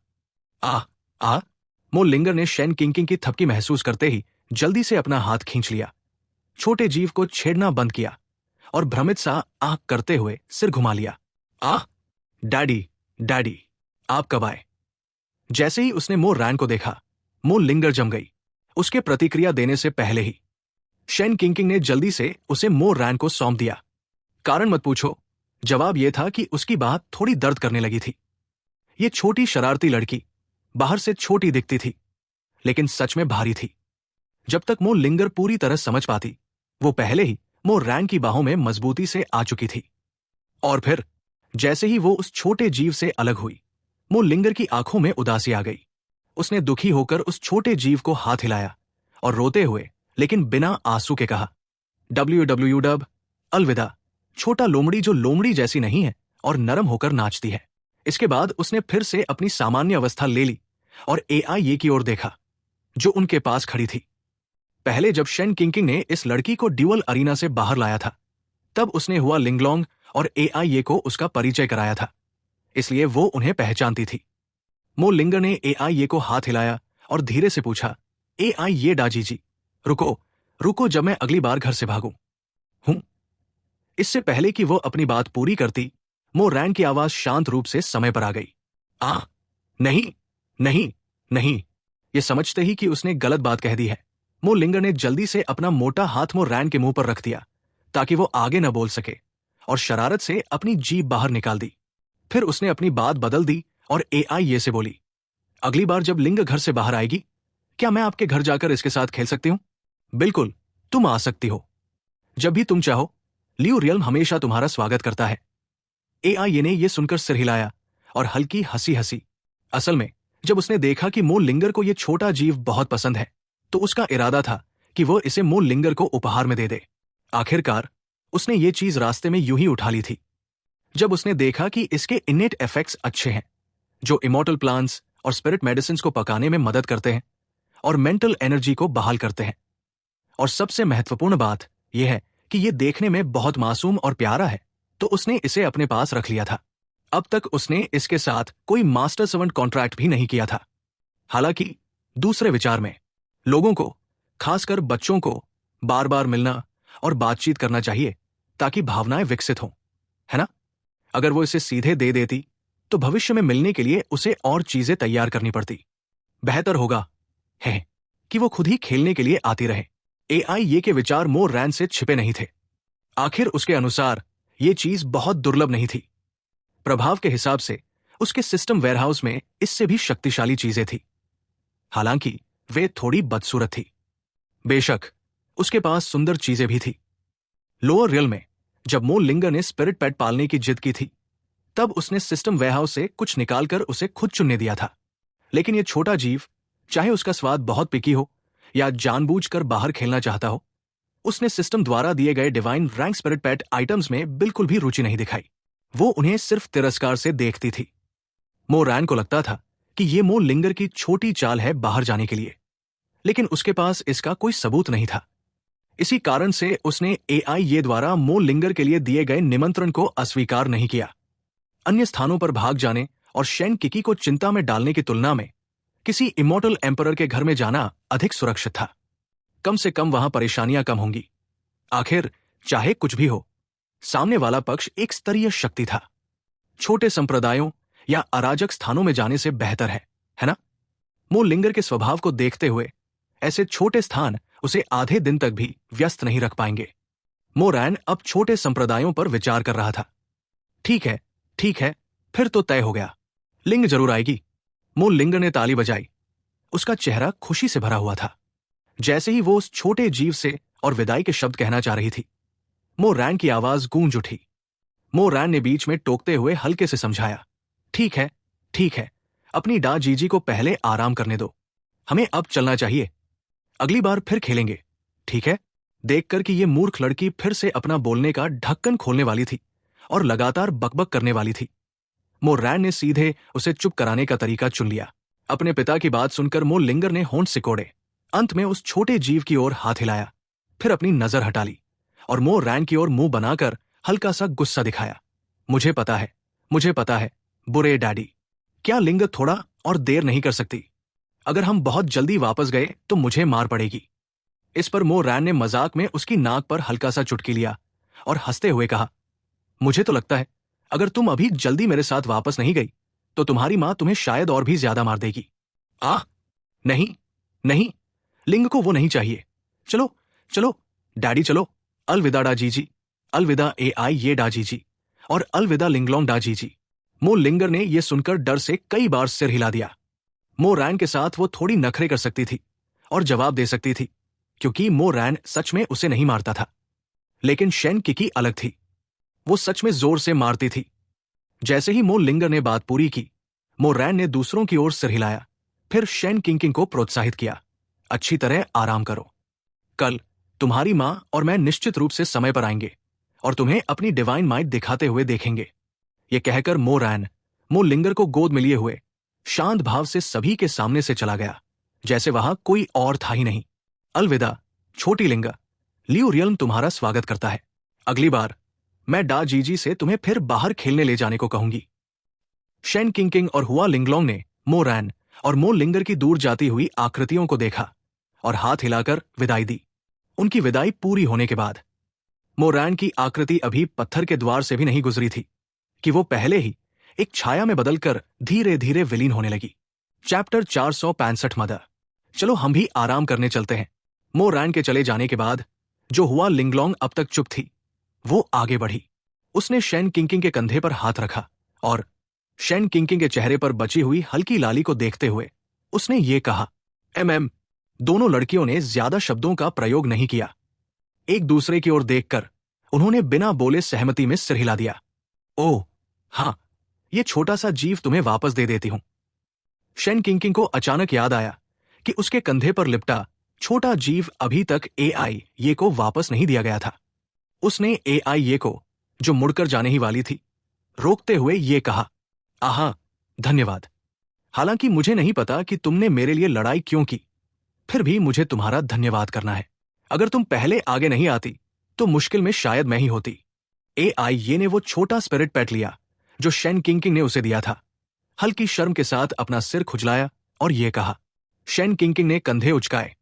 आ मो लिंगर ने शेन किंग की थपकी महसूस करते ही जल्दी से अपना हाथ खींच लिया, छोटे जीव को छेड़ना बंद किया और भ्रमित सा आंख करते हुए सिर घुमा लिया। डैडी, डैडी, आप कब आए? जैसे ही उसने मो रैन को देखा, मो लिंगर जम गई। उसके प्रतिक्रिया देने से पहले ही शेन किंग ने जल्दी से उसे मो रैन को सौंप दिया। कारण मत पूछो, जवाब यह था कि उसकी बात थोड़ी दर्द करने लगी थी। ये छोटी शरारती लड़की बाहर से छोटी दिखती थी, लेकिन सच में भारी थी। जब तक मो लिंगर पूरी तरह समझ पाती, वो पहले ही मो रैन की बाहों में मजबूती से आ चुकी थी। और फिर जैसे ही वो उस छोटे जीव से अलग हुई, मो लिंगर की आंखों में उदासी आ गई। उसने दुखी होकर उस छोटे जीव को हाथ हिलाया और रोते हुए लेकिन बिना आंसू के कहा, WWW, अलविदा, छोटा लोमड़ी जो लोमड़ी जैसी नहीं है और नरम होकर नाचती है। इसके बाद उसने फिर से अपनी सामान्य अवस्था ले ली और AI की ओर देखा, जो उनके पास खड़ी थी। पहले जब शेन किंग ने इस लड़की को ड्यूअल अरीना से बाहर लाया था, तब उसने हुआ लिंगलोंग और AI को उसका परिचय कराया था, इसलिए वो उन्हें पहचानती थी। मो लिंगर ने AI को हाथ हिलाया और धीरे से पूछा, AI डाजी जी, रुको जब मैं अगली बार घर से भागूं। हूं। इससे पहले कि वो अपनी बात पूरी करती, मो रैन की आवाज शांत रूप से समय पर आ गई। नहीं नहीं नहीं। ये समझते ही कि उसने गलत बात कह दी है, मो लिंगर ने जल्दी से अपना मोटा हाथ मो रैन के मुंह पर रख दिया ताकि वो आगे न बोल सके और शरारत से अपनी जीभ बाहर निकाल दी। फिर उसने अपनी बात बदल दी और AI से बोली, अगली बार जब लिंग घर से बाहर आएगी, क्या मैं आपके घर जाकर इसके साथ खेल सकती हूं? बिल्कुल, तुम आ सकती हो। जब भी तुम चाहो, लियो रियल्म हमेशा तुम्हारा स्वागत करता है। AI ने यह सुनकर सिर हिलाया और हल्की हंसी हंसी। असल में जब उसने देखा कि मो लिंगर को यह छोटा जीव बहुत पसंद है, तो उसका इरादा था कि वो इसे मो लिंगर को उपहार में दे दे। आखिरकार उसने ये चीज रास्ते में यूं ही उठा ली थी। जब उसने देखा कि इसके इनेट इफेक्ट्स अच्छे हैं, जो इमॉर्टल प्लांट्स और स्पिरिट मेडिसिन को पकाने में मदद करते हैं और मेंटल एनर्जी को बहाल करते हैं, और सबसे महत्वपूर्ण बात यह है कि यह देखने में बहुत मासूम और प्यारा है, तो उसने इसे अपने पास रख लिया था। अब तक उसने इसके साथ कोई मास्टर सर्वेंट कॉन्ट्रैक्ट भी नहीं किया था। हालांकि दूसरे विचार में लोगों को, खासकर बच्चों को, बार बार मिलना और बातचीत करना चाहिए ताकि भावनाएं विकसित हों, है ना? अगर वो इसे सीधे दे देती तो भविष्य में मिलने के लिए उसे और चीजें तैयार करनी पड़ती। बेहतर होगा है कि वो खुद ही खेलने के लिए आती रहे। एआई ये के विचार मो रैन से छिपे नहीं थे। आखिर उसके अनुसार ये चीज बहुत दुर्लभ नहीं थी। प्रभाव के हिसाब से उसके सिस्टम वेयरहाउस में इससे भी शक्तिशाली चीजें थी। हालांकि वे थोड़ी बदसूरत थी। बेशक उसके पास सुंदर चीजें भी थी। लोअर रियल में जब मो लिंगर ने स्पिरिट पेट पालने की जिद की थी, तब उसने सिस्टम वेयरहाउस से कुछ निकालकर उसे खुद चुनने दिया था। लेकिन यह छोटा जीव, चाहे उसका स्वाद बहुत पिकी हो या जानबूझकर बाहर खेलना चाहता हो, उसने सिस्टम द्वारा दिए गए डिवाइन रैंक स्पिरिट पेट आइटम्स में बिल्कुल भी रुचि नहीं दिखाई। वो उन्हें सिर्फ तिरस्कार से देखती थी। मो रैन को लगता था कि ये मो लिंगर की छोटी चाल है बाहर जाने के लिए, लेकिन उसके पास इसका कोई सबूत नहीं था। इसी कारण से उसने एआई ये द्वारा मो लिंगर के लिए दिए गए निमंत्रण को अस्वीकार नहीं किया। अन्य स्थानों पर भाग जाने और शेन किकी को चिंता में डालने की तुलना में किसी इमॉर्टल एम्परर के घर में जाना अधिक सुरक्षित था। कम से कम वहां परेशानियां कम होंगी। आखिर चाहे कुछ भी हो, सामने वाला पक्ष एक स्तरीय शक्ति था। छोटे संप्रदायों या अराजक स्थानों में जाने से बेहतर है ना? मो लिंगर के स्वभाव को देखते हुए ऐसे छोटे स्थान उसे आधे दिन तक भी व्यस्त नहीं रख पाएंगे। मो रैन अब छोटे संप्रदायों पर विचार कर रहा था। ठीक है, फिर तो तय हो गया। लिंग जरूर आएगी। मो लिंगर ने ताली बजाई। उसका चेहरा खुशी से भरा हुआ था। जैसे ही वो उस छोटे जीव से और विदाई के शब्द कहना चाह रही थी, मो रैन की आवाज गूंज उठी। मो रैन ने बीच में टोकते हुए हल्के से समझाया, ठीक है, अपनी डा जीजी को पहले आराम करने दो। हमें अब चलना चाहिए। अगली बार फिर खेलेंगे, ठीक है? देखकर कि ये मूर्ख लड़की फिर से अपना बोलने का ढक्कन खोलने वाली थी और लगातार बकबक करने वाली थी, मो रैन ने सीधे उसे चुप कराने का तरीका चुन लिया। अपने पिता की बात सुनकर मो लिंगर ने होंठ सिकोड़े। अंत में उस छोटे जीव की ओर हाथ हिलाया, फिर अपनी नजर हटा ली और मो रैन की ओर मुंह बनाकर हल्का सा गुस्सा दिखाया। मुझे पता है, बुरे डैडी। क्या लिंगर थोड़ा और देर नहीं कर सकती? अगर हम बहुत जल्दी वापस गए तो मुझे मार पड़ेगी। इस पर मो रैन ने मजाक में उसकी नाक पर हल्का सा चुटकी लिया और हंसते हुए कहा, मुझे तो लगता है अगर तुम अभी जल्दी मेरे साथ वापस नहीं गई तो तुम्हारी मां तुम्हें शायद और भी ज्यादा मार देगी। नहीं, लिंग को वो नहीं चाहिए। चलो डैडी, चलो। अलविदा डा जीजी, अलविदा एआई ये डा जीजी, और अलविदा लिंगलोंग डा जीजी। मो लिंगर ने यह सुनकर डर से कई बार सिर हिला दिया। मो रैन के साथ वो थोड़ी नखरे कर सकती थी और जवाब दे सकती थी, क्योंकि मो रैन सच में उसे नहीं मारता था। लेकिन शेन किकी अलग थी। वो सच में जोर से मारती थी। जैसे ही मो लिंगर ने बात पूरी की, मो रैन ने दूसरों की ओर सिर हिलाया, फिर शेन किंकिंग को प्रोत्साहित किया, अच्छी तरह आराम करो। कल तुम्हारी मां और मैं निश्चित रूप से समय पर आएंगे और तुम्हें अपनी डिवाइन माइट दिखाते हुए देखेंगे। ये कहकर मो रैन मो लिंगर को गोद में लिए हुए शांत भाव से सभी के सामने से चला गया, जैसे वहां कोई और था ही नहीं। अलविदा छोटी लिंगा, लियू रियल्म तुम्हारा स्वागत करता है। अगली बार मैं डा जीजी से तुम्हें फिर बाहर खेलने ले जाने को कहूंगी। शेन किंकिंग और हुआ लिंगलोंग ने मो रैन और मो लिंगर की दूर जाती हुई आकृतियों को देखा और हाथ हिलाकर विदाई दी। उनकी विदाई पूरी होने के बाद मो रैन की आकृति अभी पत्थर के द्वार से भी नहीं गुजरी थी कि वो पहले ही एक छाया में बदलकर धीरे धीरे विलीन होने लगी। Chapter 465 mother. चलो हम भी आराम करने चलते हैं। मो रैन के चले जाने के बाद जो हुआ लिंगलोंग अब तक चुप थी, वो आगे बढ़ी। उसने शेन किंकिंग के कंधे पर हाथ रखा और शेन किंकिंग के चेहरे पर बची हुई हल्की लाली को देखते हुए उसने ये कहा, दोनों लड़कियों ने ज्यादा शब्दों का प्रयोग नहीं किया। एक दूसरे की ओर देखकर उन्होंने बिना बोले सहमति में सिर हिला दिया। ओह हाँ, ये छोटा सा जीव तुम्हें वापस दे देती हूं। शेन किंकिंग को अचानक याद आया कि उसके कंधे पर लिपटा छोटा जीव अभी तक एआई ये को वापस नहीं दिया गया था। उसने एआई ये को, जो मुड़कर जाने ही वाली थी, रोकते हुए ये कहा, आहा धन्यवाद। हालांकि मुझे नहीं पता कि तुमने मेरे लिए लड़ाई क्यों की, फिर भी मुझे तुम्हारा धन्यवाद करना है। अगर तुम पहले आगे नहीं आती तो मुश्किल में शायद मैं ही होती। एआई ये ने वो छोटा स्पिरिट पेट लिया जो शेन किंकिंग ने उसे दिया था। हल्की शर्म के साथ अपना सिर खुजलाया और ये कहा। शेन किंकिंग ने कंधे उचकाए।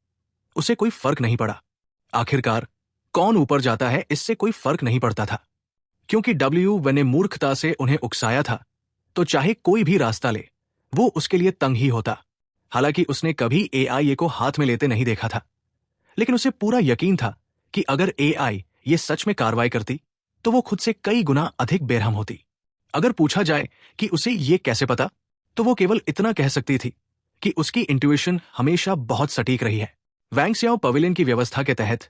उसे कोई फर्क नहीं पड़ा। आखिरकार कौन ऊपर जाता है इससे कोई फर्क नहीं पड़ता था, क्योंकि W ने मूर्खता से उन्हें उकसाया था तो चाहे कोई भी रास्ता ले वो उसके लिए तंग ही होता। हालांकि उसने कभी एआई को हाथ में लेते नहीं देखा था, लेकिन उसे पूरा यकीन था कि अगर एआई ये सच में कार्रवाई करती तो वो खुद से कई गुना अधिक बेरहम होती। अगर पूछा जाए कि उसे ये कैसे पता, तो वो केवल इतना कह सकती थी कि उसकी इंट्यूइशन हमेशा बहुत सटीक रही है। वैंगसियाओ पवेलियन की व्यवस्था के तहत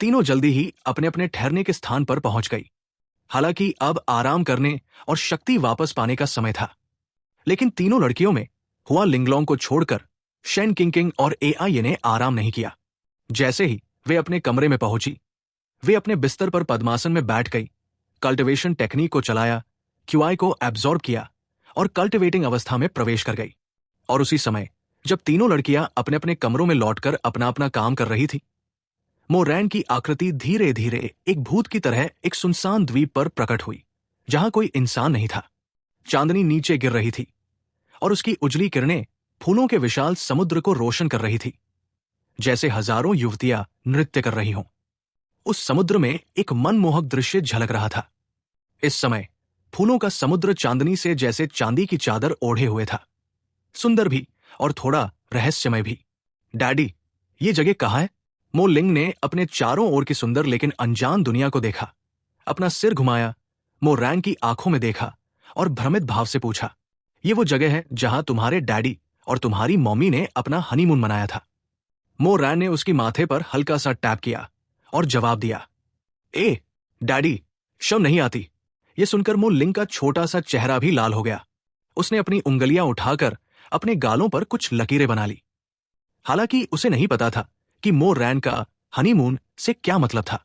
तीनों जल्दी ही अपने अपने ठहरने के स्थान पर पहुंच गई। हालांकि अब आराम करने और शक्ति वापस पाने का समय था, लेकिन तीनों लड़कियों में हुआ लिंगलोंग को छोड़कर शेन किंकिंग और एआई ने आराम नहीं किया। जैसे ही वे अपने कमरे में पहुंची, वे अपने बिस्तर पर पद्मासन में बैठ गई, कल्टिवेशन टेक्निक को चलाया, क्यूआई को एब्जॉर्ब किया और कल्टिवेटिंग अवस्था में प्रवेश कर गई। और उसी समय जब तीनों लड़कियां अपने अपने कमरों में लौटकर अपना अपना काम कर रही थी, मोरैन की आकृति धीरे धीरे एक भूत की तरह एक सुनसान द्वीप पर प्रकट हुई, जहां कोई इंसान नहीं था। चांदनी नीचे गिर रही थी और उसकी उजली किरणें फूलों के विशाल समुद्र को रोशन कर रही थी, जैसे हजारों युवतियां नृत्य कर रही हों। उस समुद्र में एक मनमोहक दृश्य झलक रहा था। इस समय फूलों का समुद्र चांदनी से जैसे चांदी की चादर ओढ़े हुए था, सुंदर भी और थोड़ा रहस्यमय भी। डैडी, ये जगह कहाँ है? मो लिंग ने अपने चारों ओर की सुंदर लेकिन अनजान दुनिया को देखा, अपना सिर घुमाया, मो रैंग की आंखों में देखा और भ्रमित भाव से पूछा, ये वो जगह है जहां तुम्हारे डैडी और तुम्हारी मम्मी ने अपना हनीमून मनाया था? मो रैन ने उसकी माथे पर हल्का सा टैप किया और जवाब दिया, ए डैडी, शर्म नहीं आती? यह सुनकर मो लिंग का छोटा सा चेहरा भी लाल हो गया। उसने अपनी उंगलियां उठाकर अपने गालों पर कुछ लकीरें बना ली। हालांकि उसे नहीं पता था कि मो रैन का हनीमून से क्या मतलब था,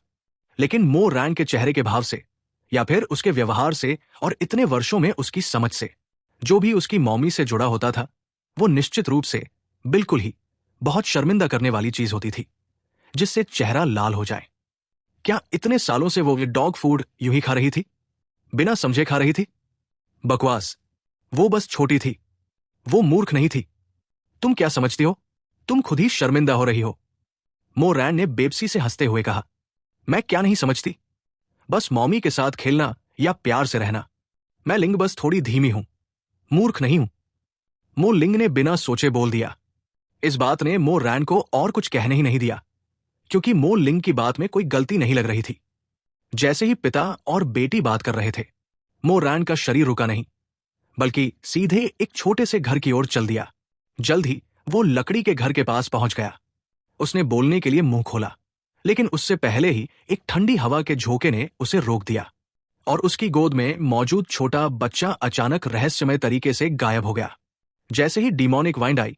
लेकिन मो रैन के चेहरे के भाव से या फिर उसके व्यवहार से और इतने वर्षों में उसकी समझ से जो भी उसकी मॉमी से जुड़ा होता था, वो निश्चित रूप से बिल्कुल ही बहुत शर्मिंदा करने वाली चीज होती थी, जिससे चेहरा लाल हो जाए। क्या इतने सालों से वो डॉग फूड यूं ही खा रही थी, बिना समझे खा रही थी? बकवास, वो बस छोटी थी, वो मूर्ख नहीं थी। तुम क्या समझती हो? तुम खुद ही शर्मिंदा हो रही हो। मो रैन ने बेबसी से हंसते हुए कहा, मैं क्या नहीं समझती? बस मॉमी के साथ खेलना या प्यार से रहना। मैं लिंग बस थोड़ी धीमी हूं, मूर्ख नहीं हूं। मो लिंग ने बिना सोचे बोल दिया। इस बात ने मो रैन को और कुछ कहने ही नहीं दिया, क्योंकि मो लिंग की बात में कोई गलती नहीं लग रही थी। जैसे ही पिता और बेटी बात कर रहे थे, मो रैन का शरीर रुका नहीं, बल्कि सीधे एक छोटे से घर की ओर चल दिया। जल्द ही वो लकड़ी के घर के पास पहुंच गया। उसने बोलने के लिए मुंह खोला, लेकिन उससे पहले ही एक ठंडी हवा के झोंके ने उसे रोक दिया और उसकी गोद में मौजूद छोटा बच्चा अचानक रहस्यमय तरीके से गायब हो गया। जैसे ही डिमोनिक वाइंड आई,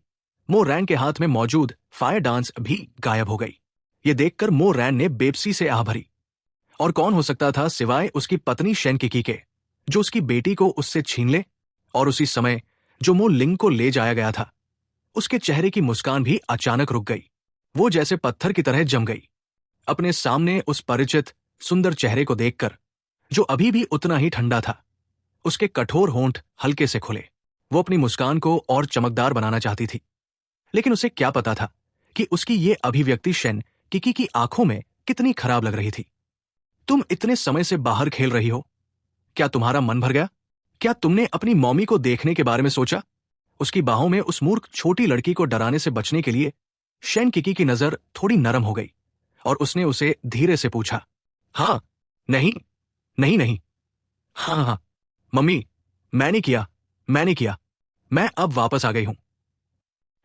मो रैन के हाथ में मौजूद फायर डांस भी गायब हो गई। ये देखकर मो रैन ने बेबसी से आह भरी। और कौन हो सकता था सिवाय उसकी पत्नी शेन किकी के, जो उसकी बेटी को उससे छीन ले। और उसी समय जो मो लिंग को ले जाया गया था, उसके चेहरे की मुस्कान भी अचानक रुक गई। वो जैसे पत्थर की तरह जम गई। अपने सामने उस परिचित सुंदर चेहरे को देखकर, जो अभी भी उतना ही ठंडा था, उसके कठोर होंठ हल्के से खुले। वो अपनी मुस्कान को और चमकदार बनाना चाहती थी, लेकिन उसे क्या पता था कि उसकी ये अभिव्यक्ति शेन किकी की आंखों में कितनी खराब लग रही थी। तुम इतने समय से बाहर खेल रही हो, क्या तुम्हारा मन भर गया? क्या तुमने अपनी मॉमी को देखने के बारे में सोचा? उसकी बाहों में उस मूर्ख छोटी लड़की को डराने से बचने के लिए शेन किकी की नजर थोड़ी नरम हो गई और उसने उसे धीरे से पूछा, हाँ, नहीं, नहीं, नहीं, हाँ, हाँ, मम्मी, मैंने किया, मैं अब वापस आ गई हूं।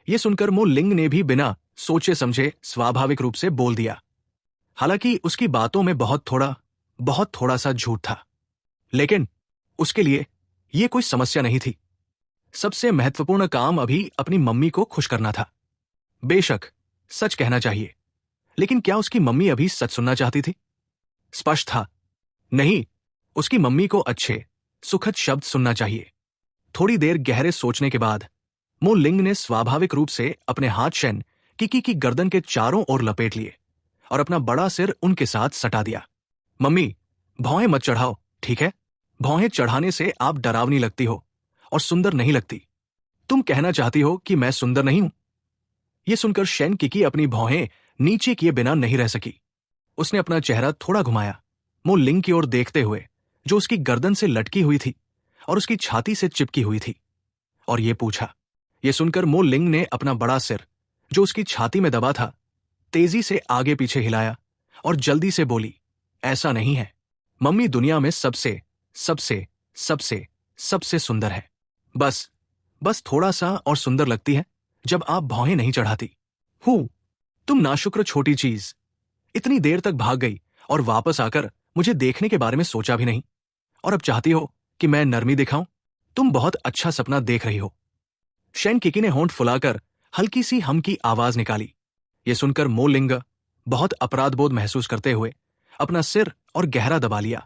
यह सुनकर मो लिंग ने भी बिना सोचे समझे स्वाभाविक रूप से बोल दिया। हालांकि उसकी बातों में बहुत थोड़ा सा झूठ था, लेकिन उसके लिए यह कोई समस्या नहीं थी। सबसे महत्वपूर्ण काम अभी अपनी मम्मी को खुश करना था। बेशक सच कहना चाहिए, लेकिन क्या उसकी मम्मी अभी सच सुनना चाहती थी? स्पष्ट था, नहीं। उसकी मम्मी को अच्छे सुखद शब्द सुनना चाहिए। थोड़ी देर गहरे सोचने के बाद मो लिंग ने स्वाभाविक रूप से अपने हाथ शेन किकी की गर्दन के चारों ओर लपेट लिए और अपना बड़ा सिर उनके साथ सटा दिया। मम्मी, भौहें मत चढ़ाओ, ठीक है? भौहें चढ़ाने से आप डरावनी लगती हो और सुंदर नहीं लगती। तुम कहना चाहती हो कि मैं सुंदर नहीं हूं? यह सुनकर शेन किकी अपनी भौहें नीचे किए बिना नहीं रह सकी। उसने अपना चेहरा थोड़ा घुमाया, मो लिंग की ओर देखते हुए, जो उसकी गर्दन से लटकी हुई थी और उसकी छाती से चिपकी हुई थी, और यह पूछा, यह सुनकर मो लिंग ने अपना बड़ा सिर, जो उसकी छाती में दबा था, तेजी से आगे पीछे हिलाया और जल्दी से बोली, ऐसा नहीं है। मम्मी दुनिया में सबसे सबसे सबसे सबसे सुंदर है। बस थोड़ा सा और सुंदर लगती है जब आप भौहें नहीं चढ़ाती। तुम नाशुक्र छोटी चीज, इतनी देर तक भाग गई और वापस आकर मुझे देखने के बारे में सोचा भी नहीं, और अब चाहती हो कि मैं नरमी दिखाऊं? तुम बहुत अच्छा सपना देख रही हो। शेन किकी ने होंठ फुलाकर हल्की सी हम की आवाज निकाली। यह सुनकर मो लिंग बहुत अपराधबोध महसूस करते हुए अपना सिर और गहरा दबा लिया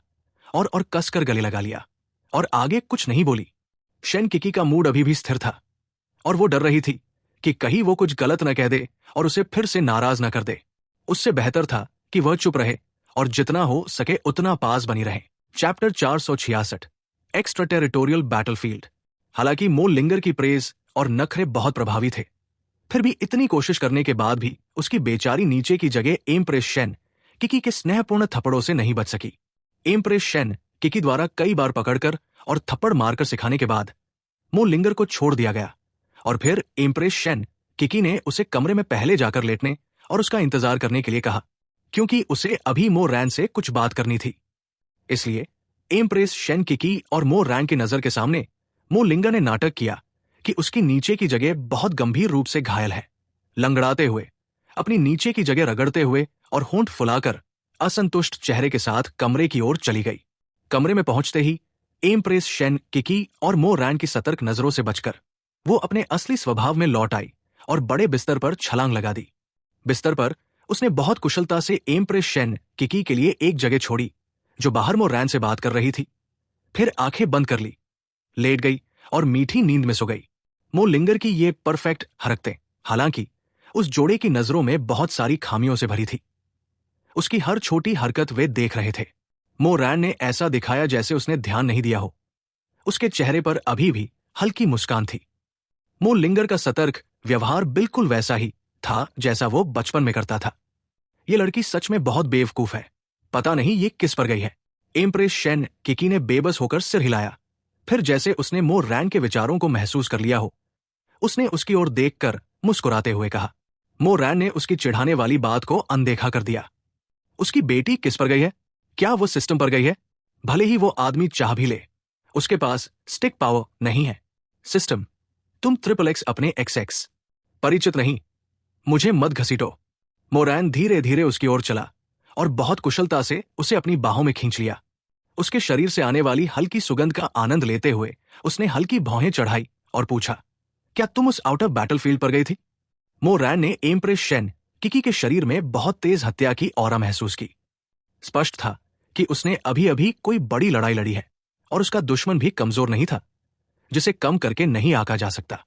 और कसकर गले लगा लिया और आगे कुछ नहीं बोली। शेन किकी का मूड अभी भी स्थिर था और वो डर रही थी कि कहीं वो कुछ गलत न कह दे और उसे फिर से नाराज न कर दे। उससे बेहतर था कि वह चुप रहे और जितना हो सके उतना पास बनी रहे। Chapter 466, extra territorial battlefield. हालांकि मो लिंगर की प्रेज और नखरे बहुत प्रभावी थे, फिर भी इतनी कोशिश करने के बाद भी उसकी बेचारी नीचे की जगह एम्प्रेस शेन किकी के स्नेहपूर्ण थप्पड़ों से नहीं बच सकी। एम्प्रेस शेन किकी द्वारा कई बार पकड़कर और थप्पड़ मारकर सिखाने के बाद मो लिंगर को छोड़ दिया गया और फिर एम्प्रेस शेन किकी ने उसे कमरे में पहले जाकर लेटने और उसका इंतजार करने के लिए कहा, क्योंकि उसे अभी मो रैन से कुछ बात करनी थी। इसलिए एम्प्रेस शेन किकी और मो रैन की नजर के सामने मो लिंगर ने नाटक किया कि उसकी नीचे की जगह बहुत गंभीर रूप से घायल है। लंगड़ाते हुए, अपनी नीचे की जगह रगड़ते हुए और होंठ फुलाकर असंतुष्ट चेहरे के साथ कमरे की ओर चली गई। कमरे में पहुंचते ही एम्प्रेस शेन किकी और मो रैन की सतर्क नजरों से बचकर वो अपने असली स्वभाव में लौट आई और बड़े बिस्तर पर छलांग लगा दी। बिस्तर पर उसने बहुत कुशलता से एम्प्रेस शेन किकी के लिए एक जगह छोड़ी जो बाहर मो रैन से बात कर रही थी, फिर आंखें बंद कर ली, लेट गई और मीठी नींद में सो गई। मो लिंगर की ये परफेक्ट हरकतें हालांकि उस जोड़े की नजरों में बहुत सारी खामियों से भरी थी। उसकी हर छोटी हरकत वे देख रहे थे। मो रैन ने ऐसा दिखाया जैसे उसने ध्यान नहीं दिया हो। उसके चेहरे पर अभी भी हल्की मुस्कान थी। मो लिंगर का सतर्क व्यवहार बिल्कुल वैसा ही था जैसा वो बचपन में करता था। ये लड़की सच में बहुत बेवकूफ है, पता नहीं ये किस पर गई है। एम्प्रेस शेन किकी ने बेबस होकर सिर हिलाया, फिर जैसे उसने मो रैन के विचारों को महसूस कर लिया हो, उसने उसकी ओर देखकर मुस्कुराते हुए कहा। मो रैन ने उसकी चिढ़ाने वाली बात को अनदेखा कर दिया। उसकी बेटी किस पर गई है? क्या वो सिस्टम पर गई है? भले ही वो आदमी चाह भी ले, उसके पास स्टिक पावर नहीं है। सिस्टम, तुम XXX अपने XX परिचित नहीं, मुझे मत घसीटो। मो रैन धीरे धीरे उसकी ओर चला और बहुत कुशलता से उसे अपनी बाहों में खींच लिया। उसके शरीर से आने वाली हल्की सुगंध का आनंद लेते हुए उसने हल्की भौहें चढ़ाई और पूछा, क्या तुम उस आउटर बैटलफील्ड पर गई थी? मो रैन ने एम्प्रेस शेन किकी के शरीर में बहुत तेज हत्या की ऑरा महसूस की। स्पष्ट था कि उसने अभी अभी कोई बड़ी लड़ाई लड़ी है और उसका दुश्मन भी कमजोर नहीं था जिसे कम करके नहीं आंका जा सकता।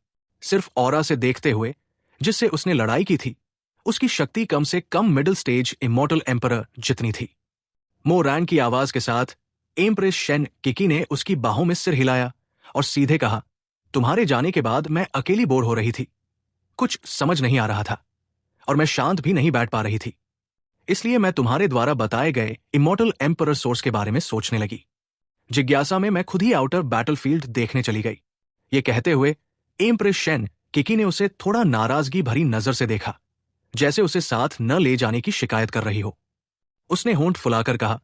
सिर्फ ऑरा से देखते हुए जिससे उसने लड़ाई की थी, उसकी शक्ति कम से कम मिडिल स्टेज इमॉर्टल एम्परर जितनी थी। मो रैन की आवाज के साथ एम्प्रेस शेन किकी ने उसकी बाहों में सिर हिलाया और सीधे कहा, तुम्हारे जाने के बाद मैं अकेली बोर हो रही थी। कुछ समझ नहीं आ रहा था और मैं शांत भी नहीं बैठ पा रही थी। इसलिए मैं तुम्हारे द्वारा बताए गए इमॉर्टल एम्परर सोर्स के बारे में सोचने लगी। जिज्ञासा में मैं खुद ही आउटर बैटलफील्ड देखने चली गई। ये कहते हुए एम्प्रेस शेन किकी ने उसे थोड़ा नाराजगी भरी नजर से देखा, जैसे उसे साथ न ले जाने की शिकायत कर रही हो। उसने होंठ फुलाकर कहा,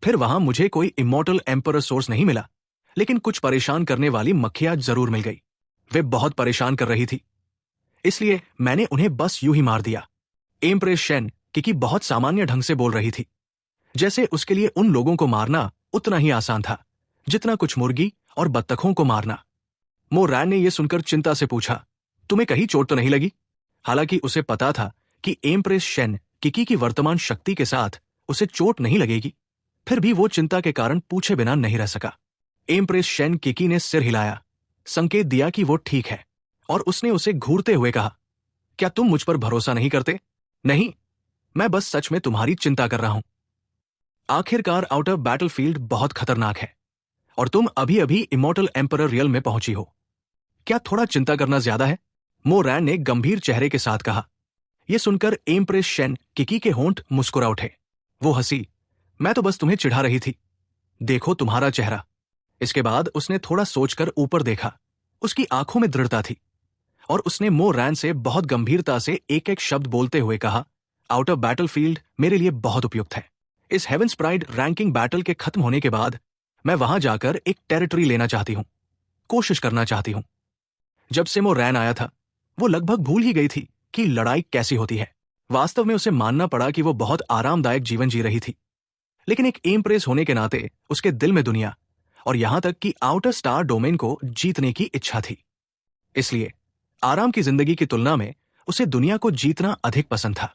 फिर वहां मुझे कोई इमॉर्टल एम्परर सोर्स नहीं मिला, लेकिन कुछ परेशान करने वाली मक्खियां जरूर मिल गई। वे बहुत परेशान कर रही थी, इसलिए मैंने उन्हें बस यूं ही मार दिया। एम्प्रेस शेन किकी बहुत सामान्य ढंग से बोल रही थी, जैसे उसके लिए उन लोगों को मारना उतना ही आसान था जितना कुछ मुर्गी और बत्तखों को मारना। मो रैन ने यह सुनकर चिंता से पूछा, तुम्हें कहीं चोट तो नहीं लगी? हालांकि उसे पता था कि एम्प्रेस शेन किकी की वर्तमान शक्ति के साथ उसे चोट नहीं लगेगी, फिर भी वो चिंता के कारण पूछे बिना नहीं रह सका। एम्प्रेस शेन किकी ने सिर हिलाया, संकेत दिया कि वो ठीक है, और उसने उसे घूरते हुए कहा, क्या तुम मुझ पर भरोसा नहीं करते? नहीं, मैं बस सच में तुम्हारी चिंता कर रहा हूं। आखिरकार आउटर बैटलफील्ड बहुत खतरनाक है और तुम अभी अभी इमॉर्टल एम्परर रियल में पहुंची हो। क्या थोड़ा चिंता करना ज्यादा है? मो रैन ने गंभीर चेहरे के साथ कहा। यह सुनकर एम्प्रेस शेन किकी के होंठ मुस्कुरा उठे। वो हंसी, मैं तो बस तुम्हें चिढ़ा रही थी, देखो तुम्हारा चेहरा। इसके बाद उसने थोड़ा सोचकर ऊपर देखा। उसकी आंखों में दृढ़ता थी। और उसने मो रैन से बहुत गंभीरता से एक एक शब्द बोलते हुए कहा, आउटर बैटलफील्ड मेरे लिए बहुत उपयुक्त है। इस हेवेंस प्राइड रैंकिंग बैटल के खत्म होने के बाद मैं वहां जाकर एक टेरिटरी लेना चाहती हूं, कोशिश करना चाहती हूं। जब से मो रैन आया था वो लगभग भूल ही गई थी कि लड़ाई कैसी होती है। वास्तव में उसे मानना पड़ा कि वो बहुत आरामदायक जीवन जी रही थी, लेकिन एक एम्प्रेस होने के नाते उसके दिल में दुनिया और यहां तक कि आउटर स्टार डोमेन को जीतने की इच्छा थी। इसलिए आराम की जिंदगी की तुलना में उसे दुनिया को जीतना अधिक पसंद था।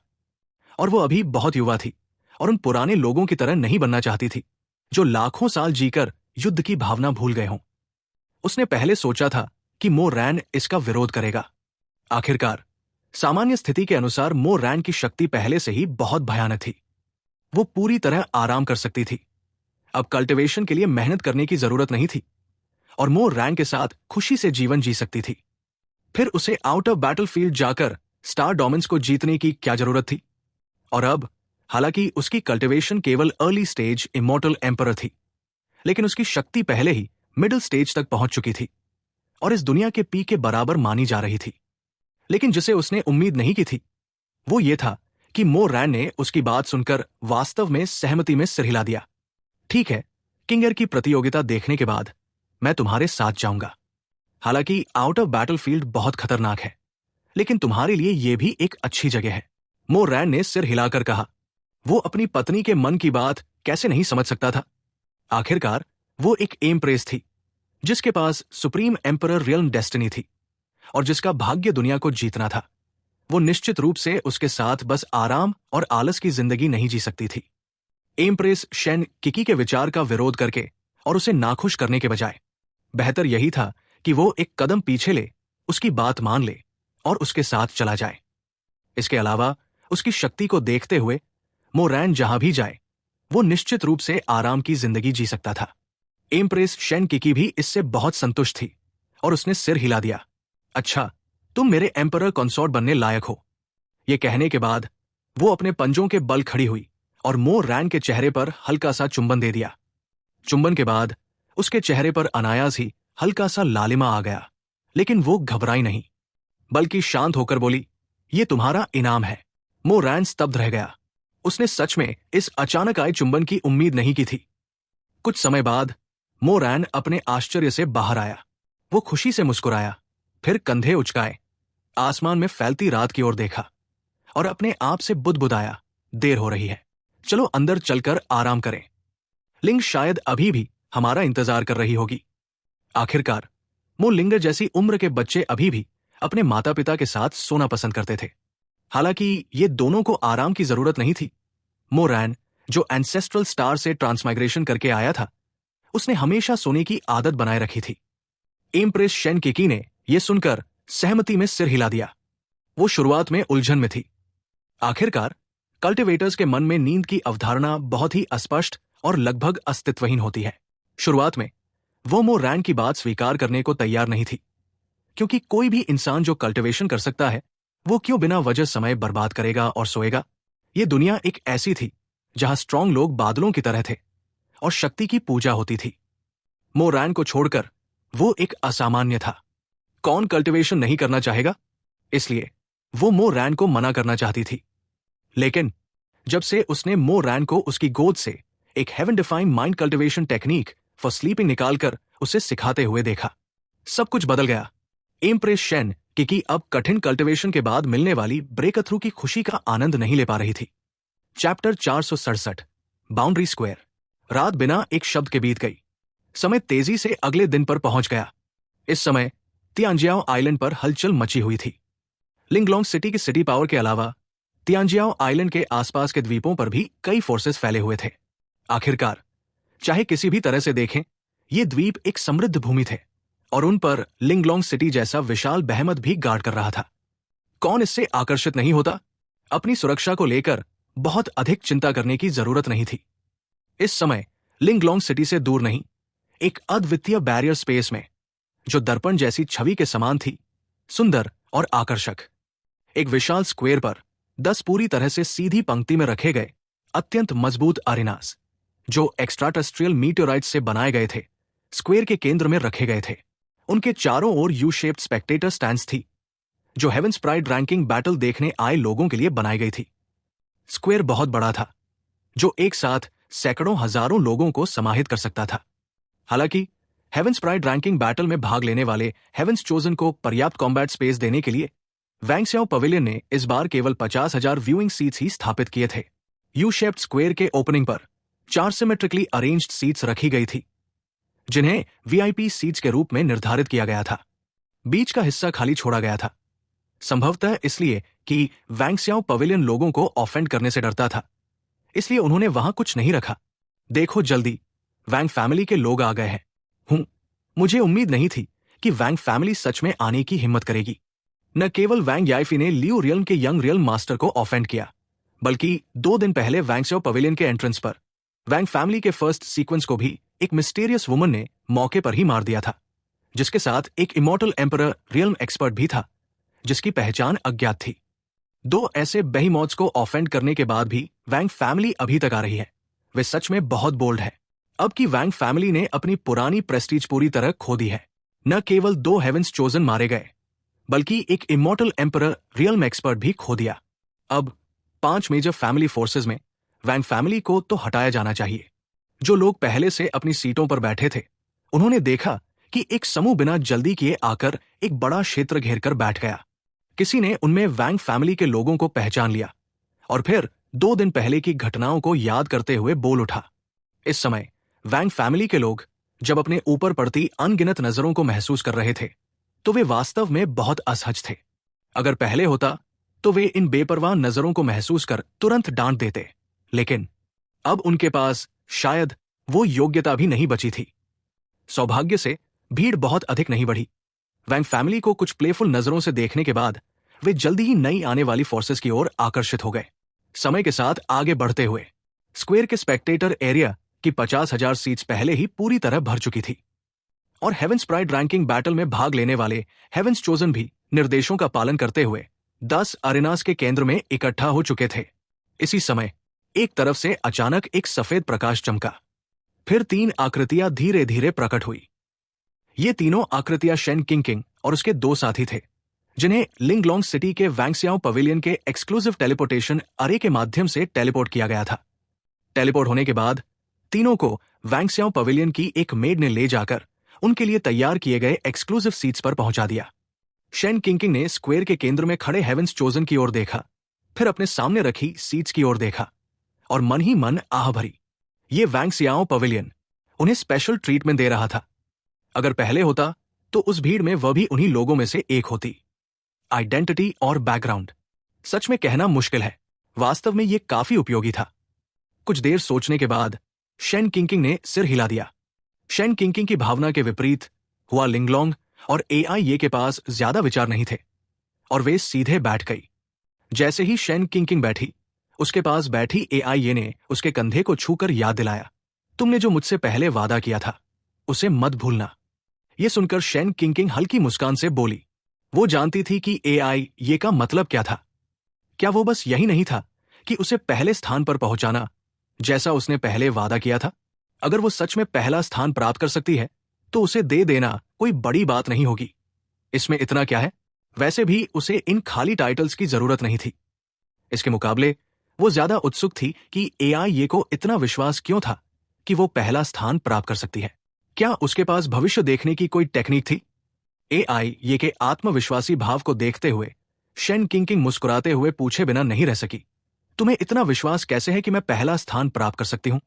और वो अभी बहुत युवा थी और उन पुराने लोगों की तरह नहीं बनना चाहती थी जो लाखों साल जीकर युद्ध की भावना भूल गए हों। उसने पहले सोचा था कि मो रैन इसका विरोध करेगा। आखिरकार सामान्य स्थिति के अनुसार मो रैन की शक्ति पहले से ही बहुत भयानक थी। वो पूरी तरह आराम कर सकती थी। अब कल्टिवेशन के लिए मेहनत करने की जरूरत नहीं थी और मो रैन के साथ खुशी से जीवन जी सकती थी। फिर उसे आउट ऑफ बैटलफील्ड जाकर स्टार डोमेन्स को जीतने की क्या जरूरत थी? और अब हालांकि उसकी कल्टिवेशन केवल अर्ली स्टेज इमॉर्टल एम्परर थी, लेकिन उसकी शक्ति पहले ही मिडिल स्टेज तक पहुंच चुकी थी और इस दुनिया के पी के बराबर मानी जा रही थी। लेकिन जिसे उसने उम्मीद नहीं की थी वो ये था कि मो रैन ने उसकी बात सुनकर वास्तव में सहमति में सिर हिला दिया। ठीक है, किंगर की प्रतियोगिता देखने के बाद मैं तुम्हारे साथ जाऊंगा। हालांकि आउट ऑफ बैटलफील्ड बहुत खतरनाक है, लेकिन तुम्हारे लिए यह भी एक अच्छी जगह है। मो रैन ने सिर हिलाकर कहा। वो अपनी पत्नी के मन की बात कैसे नहीं समझ सकता था। आखिरकार वो एक एम्प्रेस थी जिसके पास सुप्रीम एम्परर रियल्म डेस्टिनी थी और जिसका भाग्य दुनिया को जीतना था। वो निश्चित रूप से उसके साथ बस आराम और आलस की जिंदगी नहीं जी सकती थी। एम्प्रेस शेन किकी के विचार का विरोध करके और उसे नाखुश करने के बजाय बेहतर यही था कि वो एक कदम पीछे ले, उसकी बात मान ले और उसके साथ चला जाए। इसके अलावा उसकी शक्ति को देखते हुए मो रैन जहां भी जाए वो निश्चित रूप से आराम की जिंदगी जी सकता था। एम्प्रेस शेन किकी भी इससे बहुत संतुष्ट थी और उसने सिर हिला दिया। अच्छा, तुम मेरे एम्परर कंसोर्ट बनने लायक हो। ये कहने के बाद वो अपने पंजों के बल खड़ी हुई और मो रैन के चेहरे पर हल्का सा चुंबन दे दिया। चुंबन के बाद उसके चेहरे पर अनायास ही हल्का सा लालिमा आ गया, लेकिन वो घबराई नहीं, बल्कि शांत होकर बोली, ये तुम्हारा इनाम है। मो रैन स्तब्ध रह गया। उसने सच में इस अचानक आए चुंबन की उम्मीद नहीं की थी। कुछ समय बाद मो रैन अपने आश्चर्य से बाहर आया। वो खुशी से मुस्कुराया, फिर कंधे उचकाए आसमान में फैलती रात की ओर देखा और अपने आप से बुदबुदाया, देर हो रही है, चलो अंदर चलकर आराम करें। लिंग शायद अभी भी हमारा इंतजार कर रही होगी। आखिरकार मो लिंगर जैसी उम्र के बच्चे अभी भी अपने माता पिता के साथ सोना पसंद करते थे। हालांकि ये दोनों को आराम की जरूरत नहीं थी। मो रैन, जो एंसेस्ट्रल स्टार से ट्रांसमाइग्रेशन करके आया था, उसने हमेशा सोने की आदत बनाए रखी थी। एम्प्रेस शेन किकी ने यह सुनकर सहमति में सिर हिला दिया। वो शुरुआत में उलझन में थी। आखिरकार कल्टिवेटर्स के मन में नींद की अवधारणा बहुत ही अस्पष्ट और लगभग अस्तित्वहीन होती है। शुरुआत में वो मो रैन की बात स्वीकार करने को तैयार नहीं थी, क्योंकि कोई भी इंसान जो कल्टिवेशन कर सकता है वो क्यों बिना वजह समय बर्बाद करेगा और सोएगा। ये दुनिया एक ऐसी थी जहां स्ट्रांग लोग बादलों की तरह थे और शक्ति की पूजा होती थी। मो रैन को छोड़कर वो एक असामान्य था। कौन कल्टिवेशन नहीं करना चाहेगा? इसलिए वो मो रैन को मना करना चाहती थी। लेकिन जब से उसने मो रैन को उसकी गोद से एक heaven defined mind cultivation technique for sleeping निकालकर उसे सिखाते हुए देखा, सब कुछ बदल गया। एम्प्रेस शेन किकी अब कठिन कल्टिवेशन के बाद मिलने वाली ब्रेक थ्रू की खुशी का आनंद नहीं ले पा रही थी। Chapter 467 boundary square. रात बिना एक शब्द के बीत गई। समय तेजी से अगले दिन पर पहुंच गया। इस समय तियानजियाओ आइलैंड पर हलचल मची हुई थी। लिंगलोंग सिटी की सिटी पावर के अलावा तियानजियाओ आइलैंड के आसपास के द्वीपों पर भी कई फोर्सेस फैले हुए थे। आखिरकार चाहे किसी भी तरह से देखें, ये द्वीप एक समृद्ध भूमि थे और उन पर लिंगलोंग सिटी जैसा विशाल बेहमत भी गार्ड कर रहा था। कौन इससे आकर्षित नहीं होता? अपनी सुरक्षा को लेकर बहुत अधिक चिंता करने की जरूरत नहीं थी। इस समय लिंगलोंग सिटी से दूर नहीं, एक अद्वितीय बैरियर स्पेस में, जो दर्पण जैसी छवि के समान थी, सुंदर और आकर्षक, एक विशाल स्क्वायर पर 10 पूरी तरह से सीधी पंक्ति में रखे गए अत्यंत मजबूत अरेनास, जो एक्स्ट्राटेरेस्ट्रियल मीटियोराइट्स से बनाए गए थे, स्क्वायर के केंद्र में रखे गए थे। उनके चारों ओर यू शेप्ड स्पेक्टेटर स्टैंड्स थी, जो हेवेंस प्राइड रैंकिंग बैटल देखने आए लोगों के लिए बनाई गई थी। स्क्वायर बहुत बड़ा था, जो एक साथ सैकड़ों हजारों लोगों को समाहित कर सकता था। हालांकि हेवेंस प्राइड रैंकिंग बैटल में भाग लेने वाले हेवेंस चोजन को पर्याप्त कॉम्बैट स्पेस देने के लिए वैंगस्याओ पवेलियन ने इस बार केवल 50,000 व्यूइंग सीट्स ही स्थापित किए थे। यू शेप्ड स्क्वायर के ओपनिंग पर 4 सिमेट्रिकली अरेंज्ड सीट्स रखी गई थी, जिन्हें वीआईपी सीट्स के रूप में निर्धारित किया गया था। बीच का हिस्सा खाली छोड़ा गया था, संभवतः इसलिए कि वैंगस्याओ पवेलियन लोगों को ऑफेंड करने से डरता था, इसलिए उन्होंने वहां कुछ नहीं रखा। देखो जल्दी, वैंग फैमिली के लोग आ गए हैं। मुझे उम्मीद नहीं थी कि वैंग फैमिली सच में आने की हिम्मत करेगी। न केवल वैंग याइफी ने लियो रियल्म के यंग रियल मास्टर को ऑफेंड किया, बल्कि 2 दिन पहले वैंगस्याओ पवेलियन के एंट्रेंस पर वैंग फैमिली के फर्स्ट सीक्वेंस को भी एक मिस्टीरियस वुमन ने मौके पर ही मार दिया था, जिसके साथ एक इमॉर्टल एम्परर रियल्म एक्सपर्ट भी था, जिसकी पहचान अज्ञात थी। 2 ऐसे बेहीमॉथ्स को ऑफेंड करने के बाद भी वैंग फैमिली अभी तक आ रही है। वे सच में बहुत बोल्ड है। अब की वैंग फैमिली ने अपनी पुरानी प्रेस्टीज पूरी तरह खो दी है। न केवल 2 हेवेंस चोजन मारे गए, बल्कि एक इमॉर्टल एम्परर रियल्म एक्सपर्ट भी खो दिया। अब 5 मेजर फैमिली फोर्सेस में वैंग फैमिली को तो हटाया जाना चाहिए। जो लोग पहले से अपनी सीटों पर बैठे थे, उन्होंने देखा कि एक समूह बिना जल्दी किए आकर एक बड़ा क्षेत्र घेरकर बैठ गया। किसी ने उनमें वैंग फैमिली के लोगों को पहचान लिया और फिर 2 दिन पहले की घटनाओं को याद करते हुए बोल उठा। इस समय वैंग फैमिली के लोग जब अपने ऊपर पड़ती अनगिनत नजरों को महसूस कर रहे थे, तो वे वास्तव में बहुत असहज थे। अगर पहले होता तो वे इन बेपरवाह नजरों को महसूस कर तुरंत डांट देते, लेकिन अब उनके पास शायद वो योग्यता भी नहीं बची थी। सौभाग्य से भीड़ बहुत अधिक नहीं बढ़ी। वैंग फैमिली को कुछ प्लेफुल नजरों से देखने के बाद वे जल्दी ही नई आने वाली फोर्सेस की ओर आकर्षित हो गए। समय के साथ आगे बढ़ते हुए स्क्वायर के स्पेक्टेटर एरिया की 50,000 सीट्स पहले ही पूरी तरह भर चुकी थी और हेवेंस प्राइड रैंकिंग बैटल में भाग लेने वाले हेवेंस चोजन भी निर्देशों का पालन करते हुए 10 अरेनास के केंद्र में इकट्ठा हो चुके थे। इसी समय एक तरफ से अचानक एक सफेद प्रकाश चमका। फिर 3 आकृतियां धीरे धीरे प्रकट हुई। ये तीनों आकृतियां शेन किंकिंग और उसके 2 साथी थे, जिन्हें लिंगलोंग सिटी के वैंगस्याओ पवेलियन के एक्सक्लूसिव टेलीपोर्टेशन अरे के माध्यम से टेलीपोर्ट किया गया था। टेलीपोर्ट होने के बाद तीनों को वैंगस्याओ पवेलियन की एक मेड ने ले जाकर उनके लिए तैयार किए गए एक्सक्लूसिव सीट्स पर पहुंचा दिया। शेन किंकिंग ने स्क्वायर के केंद्र में खड़े हेवेंस चोजन की ओर देखा, फिर अपने सामने रखी सीट्स की ओर देखा और मन ही मन आह भरी। ये वैंगस्याओ पवेलियन उन्हें स्पेशल ट्रीटमेंट दे रहा था। अगर पहले होता तो उस भीड़ में वह भी उन्हीं लोगों में से एक होती। आइडेंटिटी और बैकग्राउंड, सच में कहना मुश्किल है, वास्तव में यह काफी उपयोगी था। कुछ देर सोचने के बाद शेन किंकिंग ने सिर हिला दिया। शेन किंकिंग की भावना के विपरीत हुआ लिंगलोंग और एआईए के पास ज्यादा विचार नहीं थे और वे सीधे बैठ गई। जैसे ही शेन किंकिंग बैठी, उसके पास बैठी एआईए ने उसके कंधे को छूकर याद दिलाया, तुमने जो मुझसे पहले वादा किया था उसे मत भूलना। यह सुनकर शेन किंकिंग हल्की मुस्कान से बोली। वो जानती थी कि एआईए का मतलब क्या था। क्या वो बस यही नहीं था कि उसे पहले स्थान पर पहुंचाना, जैसा उसने पहले वादा किया था? अगर वो सच में पहला स्थान प्राप्त कर सकती है तो उसे दे देना कोई बड़ी बात नहीं होगी। इसमें इतना क्या है? वैसे भी उसे इन खाली टाइटल्स की जरूरत नहीं थी। इसके मुकाबले वो ज्यादा उत्सुक थी कि एआईए को इतना विश्वास क्यों था कि वो पहला स्थान प्राप्त कर सकती है। क्या उसके पास भविष्य देखने की कोई टेक्निक थी? एआईए के आत्मविश्वासी भाव को देखते हुए शेन किंकिंग मुस्कुराते हुए पूछे बिना नहीं रह सकी, तुम्हें इतना विश्वास कैसे है कि मैं पहला स्थान प्राप्त कर सकती हूं?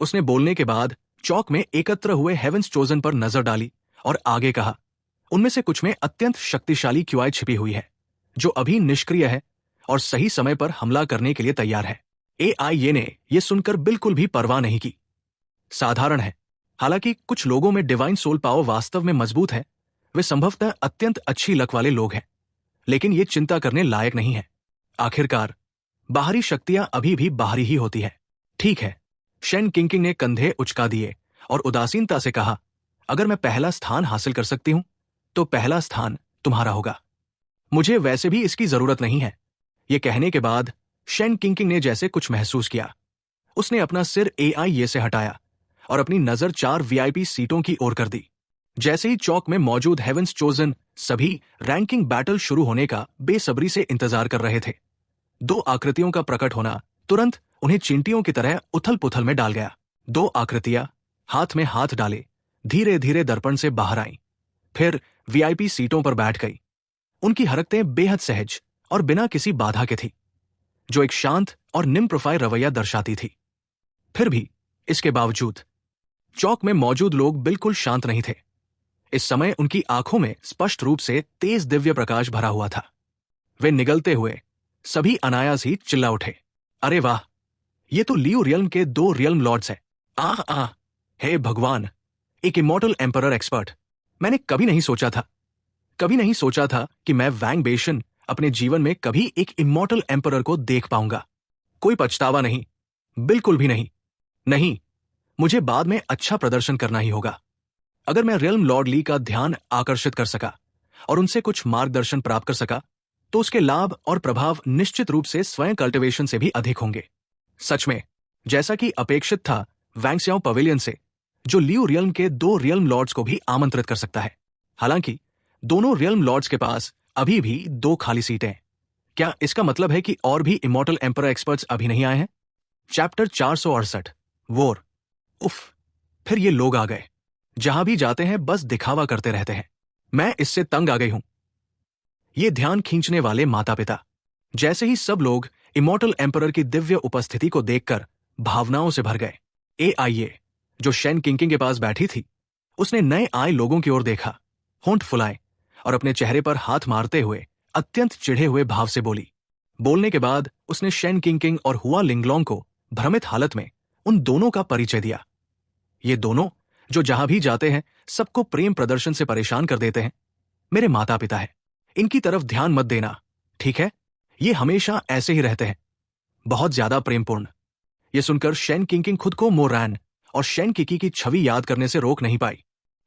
उसने बोलने के बाद चौक में एकत्र हुए हेवेंस चोजन पर नजर डाली और आगे कहा, उनमें से कुछ में अत्यंत शक्तिशाली क्यूआई छिपी हुई है, जो अभी निष्क्रिय है और सही समय पर हमला करने के लिए तैयार है। एआईए ने यह सुनकर बिल्कुल भी परवाह नहीं की। साधारण है, हालांकि कुछ लोगों में डिवाइन सोल पावर वास्तव में मजबूत है, वे संभवतः अत्यंत अच्छी लक वाले लोग हैं, लेकिन ये चिंता करने लायक नहीं है। आखिरकार बाहरी शक्तियां अभी भी बाहरी ही होती है। ठीक है, शेन किंकिंग ने कंधे उचका दिए और उदासीनता से कहा, अगर मैं पहला स्थान हासिल कर सकती हूं तो पहला स्थान तुम्हारा होगा। मुझे वैसे भी इसकी जरूरत नहीं है। यह कहने के बाद शेन किंकिंग ने जैसे कुछ महसूस किया। उसने अपना सिर एआईए से हटाया और अपनी नजर 4 वीआईपी सीटों की ओर कर दी। जैसे ही चौक में मौजूद हेवेंस चोजन सभी रैंकिंग बैटल शुरू होने का बेसब्री से इंतजार कर रहे थे। दो आकृतियों का प्रकट होना तुरंत उन्हें चींटियों की तरह उथल पुथल में डाल गया। दो आकृतियां हाथ में हाथ डाले धीरे धीरे दर्पण से बाहर आईं, फिर वीआईपी सीटों पर बैठ गई। उनकी हरकतें बेहद सहज और बिना किसी बाधा के थी, जो एक शांत और निम्न प्रोफाइल रवैया दर्शाती थी। फिर भी इसके बावजूद चौक में मौजूद लोग बिल्कुल शांत नहीं थे। इस समय उनकी आंखों में स्पष्ट रूप से तेज दिव्य प्रकाश भरा हुआ था। वे निगलते हुए सभी अनायास ही चिल्ला उठे, अरे वाह, ये तो लियो रियल्म के दो रियल्म लॉर्ड्स हैं। आह आह, हे भगवान, एक इमॉर्टल एम्परर एक्सपर्ट। मैंने कभी नहीं सोचा था कि मैं वैंग बेशन अपने जीवन में कभी एक इमॉर्टल एम्परर को देख पाऊंगा। कोई पछतावा नहीं, बिल्कुल भी नहीं। नहीं, मुझे बाद में अच्छा प्रदर्शन करना ही होगा। अगर मैं रियल्म लॉर्ड ली का ध्यान आकर्षित कर सका और उनसे कुछ मार्गदर्शन प्राप्त कर सका, तो उसके लाभ और प्रभाव निश्चित रूप से स्वयं कल्टिवेशन से भी अधिक होंगे। सच में, जैसा कि अपेक्षित था, वैंगस्याओ पवेलियन से, जो लियो रियल्म के दो रियल्म लॉर्ड्स को भी आमंत्रित कर सकता है। हालांकि दोनों रियल्म लॉर्ड्स के पास अभी भी दो खाली सीटें हैं। क्या इसका मतलब है कि और भी इमॉर्टल एम्परर एक्सपर्ट्स अभी नहीं आए हैं? Chapter 468 war. उफ, फिर ये लोग आ गए। जहां भी जाते हैं बस दिखावा करते रहते हैं। मैं इससे तंग आ गई हूं। ये ध्यान खींचने वाले माता पिता। जैसे ही सब लोग इमॉर्टल एम्परर की दिव्य उपस्थिति को देखकर भावनाओं से भर गए। एआईए, जो शेन किंकिंग के पास बैठी थी, उसने नए आए लोगों की ओर देखा, होंठ फुलाए और अपने चेहरे पर हाथ मारते हुए अत्यंत चिढ़े हुए भाव से बोली। बोलने के बाद उसने शेन किंकिंग और हुआ लिंगलोंग को भ्रमित हालत में उन दोनों का परिचय दिया। ये दोनों, जो जहां भी जाते हैं सबको प्रेम प्रदर्शन से परेशान कर देते हैं, मेरे माता पिता है। इनकी तरफ ध्यान मत देना, ठीक है? ये हमेशा ऐसे ही रहते हैं, बहुत ज्यादा प्रेमपूर्ण। ये सुनकर शेन किंकिंग खुद को मोरैन और शेन किकी की छवि याद करने से रोक नहीं पाई।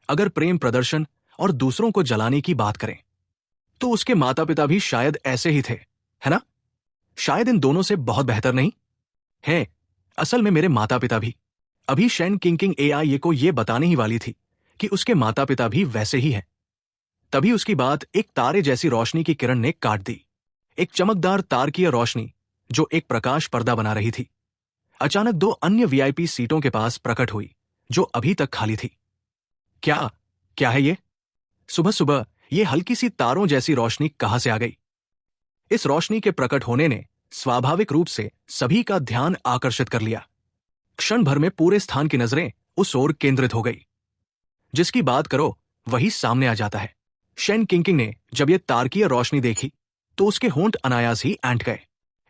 अगर प्रेम प्रदर्शन और दूसरों को जलाने की बात करें, तो उसके माता पिता भी शायद ऐसे ही थे, है ना? शायद इन दोनों से बहुत बेहतर नहीं है। असल में मेरे माता पिता भी। अभी शेन किंकिंग एआईए को यह बताने ही वाली थी कि उसके माता पिता भी वैसे ही हैं। तभी उसकी बात एक तारे जैसी रोशनी की किरण ने काट दी। एक चमकदार तारकीय रोशनी जो एक प्रकाश पर्दा बना रही थी, अचानक दो अन्य वीआईपी सीटों के पास प्रकट हुई, जो अभी तक खाली थी। क्या है ये? सुबह सुबह ये हल्की सी तारों जैसी रोशनी कहां से आ गई? इस रोशनी के प्रकट होने ने स्वाभाविक रूप से सभी का ध्यान आकर्षित कर लिया। क्षण भर में पूरे स्थान की नजरें उस ओर केंद्रित हो गई। जिसकी बात करो वही सामने आ जाता है। शेन किंकिंग ने जब ये तारकीय रोशनी देखी तो उसके होंठ अनायास ही ऐंठ गए।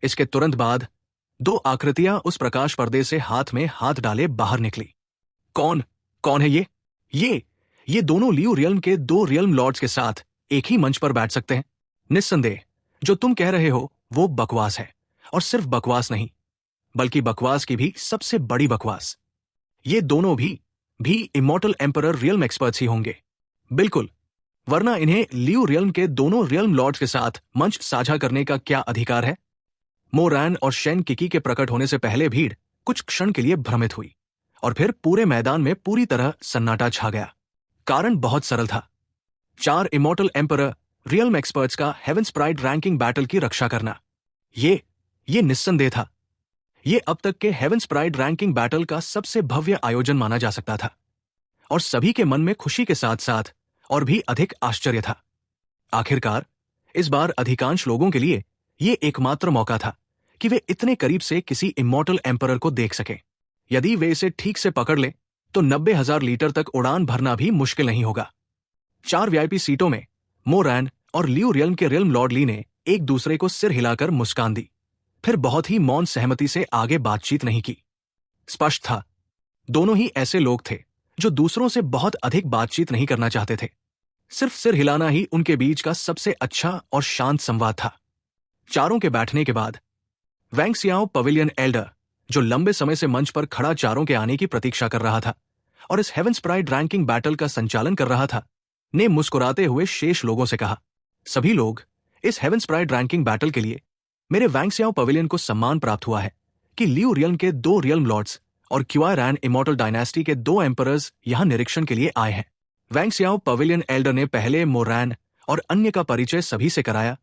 इसके तुरंत बाद दो आकृतियां उस प्रकाश पर्दे से हाथ में हाथ डाले बाहर निकली। कौन है ये दोनों लियो रियल्म के दो रियल्म लॉर्ड्स के साथ एक ही मंच पर बैठ सकते हैं? निस्संदेह, जो तुम कह रहे हो वो बकवास है, और सिर्फ बकवास नहीं, बल्कि बकवास की भी सबसे बड़ी बकवास। ये दोनों भी इमॉर्टल एम्परर रियल्म एक्सपर्ट्स ही होंगे। बिल्कुल, वरना इन्हें लियो रियल्म के दोनों रियल्म लॉर्ड्स के साथ मंच साझा करने का क्या अधिकार है? मोरैन और शेन किकी के प्रकट होने से पहले भीड़ कुछ क्षण के लिए भ्रमित हुई, और फिर पूरे मैदान में पूरी तरह सन्नाटा छा गया। कारण बहुत सरल था। 4 इमॉर्टल एम्परर रियल्म एक्सपर्ट्स का हेवेंस प्राइड रैंकिंग बैटल की रक्षा करना, ये निस्संदेह था। ये अब तक के हेवेंस प्राइड रैंकिंग बैटल का सबसे भव्य आयोजन माना जा सकता था, और सभी के मन में खुशी के साथ साथ और भी अधिक आश्चर्य था। आखिरकार इस बार अधिकांश लोगों के लिए ये एकमात्र मौका था कि वे इतने करीब से किसी इमॉर्टल एम्परर को देख सकें। यदि वे इसे ठीक से पकड़ लें तो 90,000 लीटर तक उड़ान भरना भी मुश्किल नहीं होगा। 4 वीआईपी सीटों में मोरैन और लियो रियल्म के रियल्म लॉर्ड ली ने एक दूसरे को सिर हिलाकर मुस्कान दी, फिर बहुत ही मौन सहमति से आगे बातचीत नहीं की। स्पष्ट था, दोनों ही ऐसे लोग थे जो दूसरों से बहुत अधिक बातचीत नहीं करना चाहते थे। सिर्फ सिर हिलाना ही उनके बीच का सबसे अच्छा और शांत संवाद था। चारों के बैठने के बाद वैंगस्याओ पवेलियन एल्डर, जो लंबे समय से मंच पर खड़ा चारों के आने की प्रतीक्षा कर रहा था और इस हेवेंस प्राइड रैंकिंग बैटल का संचालन कर रहा था, ने मुस्कुराते हुए शेष लोगों से कहा, सभी लोग, इस हेवेंस प्राइड रैंकिंग बैटल के लिए मेरे वैंगस्याओ पवेलियन को सम्मान प्राप्त हुआ है कि लियो रियल्म के 2 रियल्म लॉर्ड्स और क्यूआई रैन इमॉर्टल डायनेस्टी के 2 एम्परर्स यहां निरीक्षण के लिए आए हैं। वैंगस्याओ पवेलियन एल्डर ने पहले मोरैन और अन्य का परिचय सभी से कराया।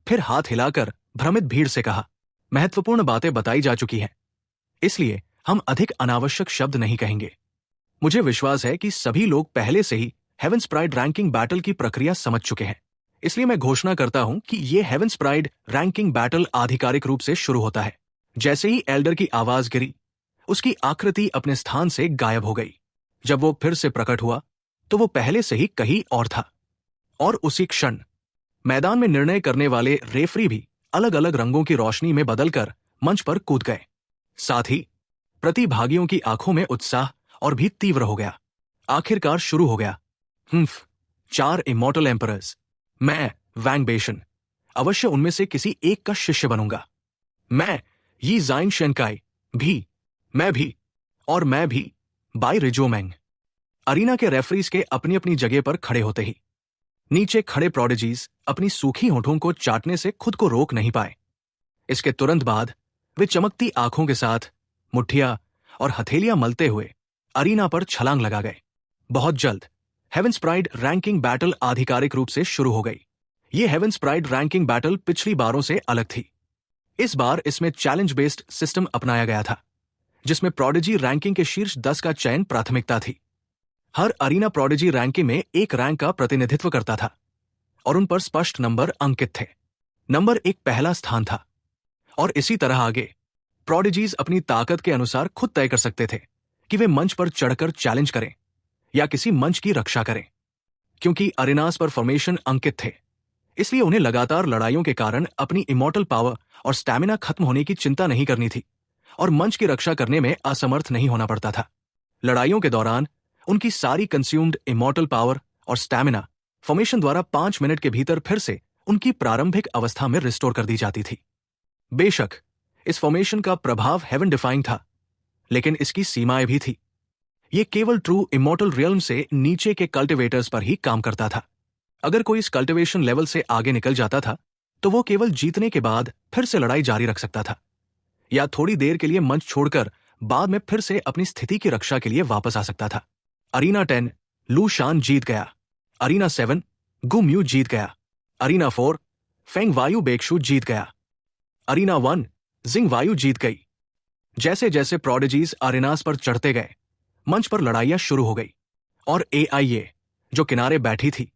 फिर हाथ हिलाकर भ्रमित भीड़ से कहा, महत्वपूर्ण बातें बताई जा चुकी हैं, इसलिए हम अधिक अनावश्यक शब्द नहीं कहेंगे। मुझे विश्वास है कि सभी लोग पहले से ही हेवंस प्राइड रैंकिंग बैटल की प्रक्रिया समझ चुके हैं, इसलिए मैं घोषणा करता हूं कि यह हेवंस प्राइड रैंकिंग बैटल आधिकारिक रूप से शुरू होता है। जैसे ही एल्डर की आवाज गिरी, उसकी आकृति अपने स्थान से गायब हो गई। जब वो फिर से प्रकट हुआ तो वो पहले से ही कहीं और था, और उसी क्षण मैदान में निर्णय करने वाले रेफरी भी अलग अलग रंगों की रोशनी में बदलकर मंच पर कूद गए। साथ ही प्रतिभागियों की आंखों में उत्साह और भी तीव्र हो गया। आखिरकार शुरू हो गया। 4 इमॉर्टल एम्परर्स। मैं वैंग बेशन अवश्य उनमें से किसी एक का शिष्य बनूंगा। मैं यी ज़ाइन शेनकाई भी, मैं भी, और मैं भी, बाई रिजोमेंग। अरीना के रेफरीज के अपनी अपनी जगह पर खड़े होते ही नीचे खड़े प्रोडिजीज अपनी सूखी होठों को चाटने से खुद को रोक नहीं पाए। इसके तुरंत बाद वे चमकती आंखों के साथ मुट्ठियां और हथेलियां मलते हुए अरीना पर छलांग लगा गए। बहुत जल्द हेवंस प्राइड रैंकिंग बैटल आधिकारिक रूप से शुरू हो गई। ये हेवंस प्राइड रैंकिंग बैटल पिछली बारों से अलग थी। इस बार इसमें चैलेंज बेस्ड सिस्टम अपनाया गया था, जिसमें प्रोडिजी रैंकिंग के शीर्ष 10 का चयन प्राथमिकता थी। हर अरीना प्रोडिजी रैंकिंग में एक रैंक का प्रतिनिधित्व करता था और उन पर स्पष्ट नंबर अंकित थे। नंबर 1 पहला स्थान था, और इसी तरह आगे प्रोडिजीज अपनी ताकत के अनुसार खुद तय कर सकते थे कि वे मंच पर चढ़कर चैलेंज करें या किसी मंच की रक्षा करें। क्योंकि अरेनास पर फॉर्मेशन अंकित थे, इसलिए उन्हें लगातार लड़ाइयों के कारण अपनी इमॉर्टल पावर और स्टैमिना खत्म होने की चिंता नहीं करनी थी और मंच की रक्षा करने में असमर्थ नहीं होना पड़ता था। लड़ाइयों के दौरान उनकी सारी कंज्यूम्ड इमॉर्टल पावर और स्टैमिना फॉर्मेशन द्वारा 5 मिनट के भीतर फिर से उनकी प्रारंभिक अवस्था में रिस्टोर कर दी जाती थी। बेशक इस फॉर्मेशन का प्रभाव हेवन डिफाइंग था, लेकिन इसकी सीमाएं भी थी। यह केवल ट्रू इमॉर्टल रियल्म से नीचे के कल्टिवेटर्स पर ही काम करता था। अगर कोई इस कल्टिवेशन लेवल से आगे निकल जाता था तो वो केवल जीतने के बाद फिर से लड़ाई जारी रख सकता था, या थोड़ी देर के लिए मंच छोड़कर बाद में फिर से अपनी स्थिति की रक्षा के लिए वापस आ सकता था। अरीना 10 लू शान जीत गया। अरीना 7 गु म्यू जीत गया। अरीना 4 फेंग वायु बेक्शु जीत गया। अरीना 1 जिंग वायु जीत गई। जैसे जैसे प्रोडिजीज अरेनास पर चढ़ते गए, मंच पर लड़ाइयां शुरू हो गई, और एआईए जो किनारे बैठी थी,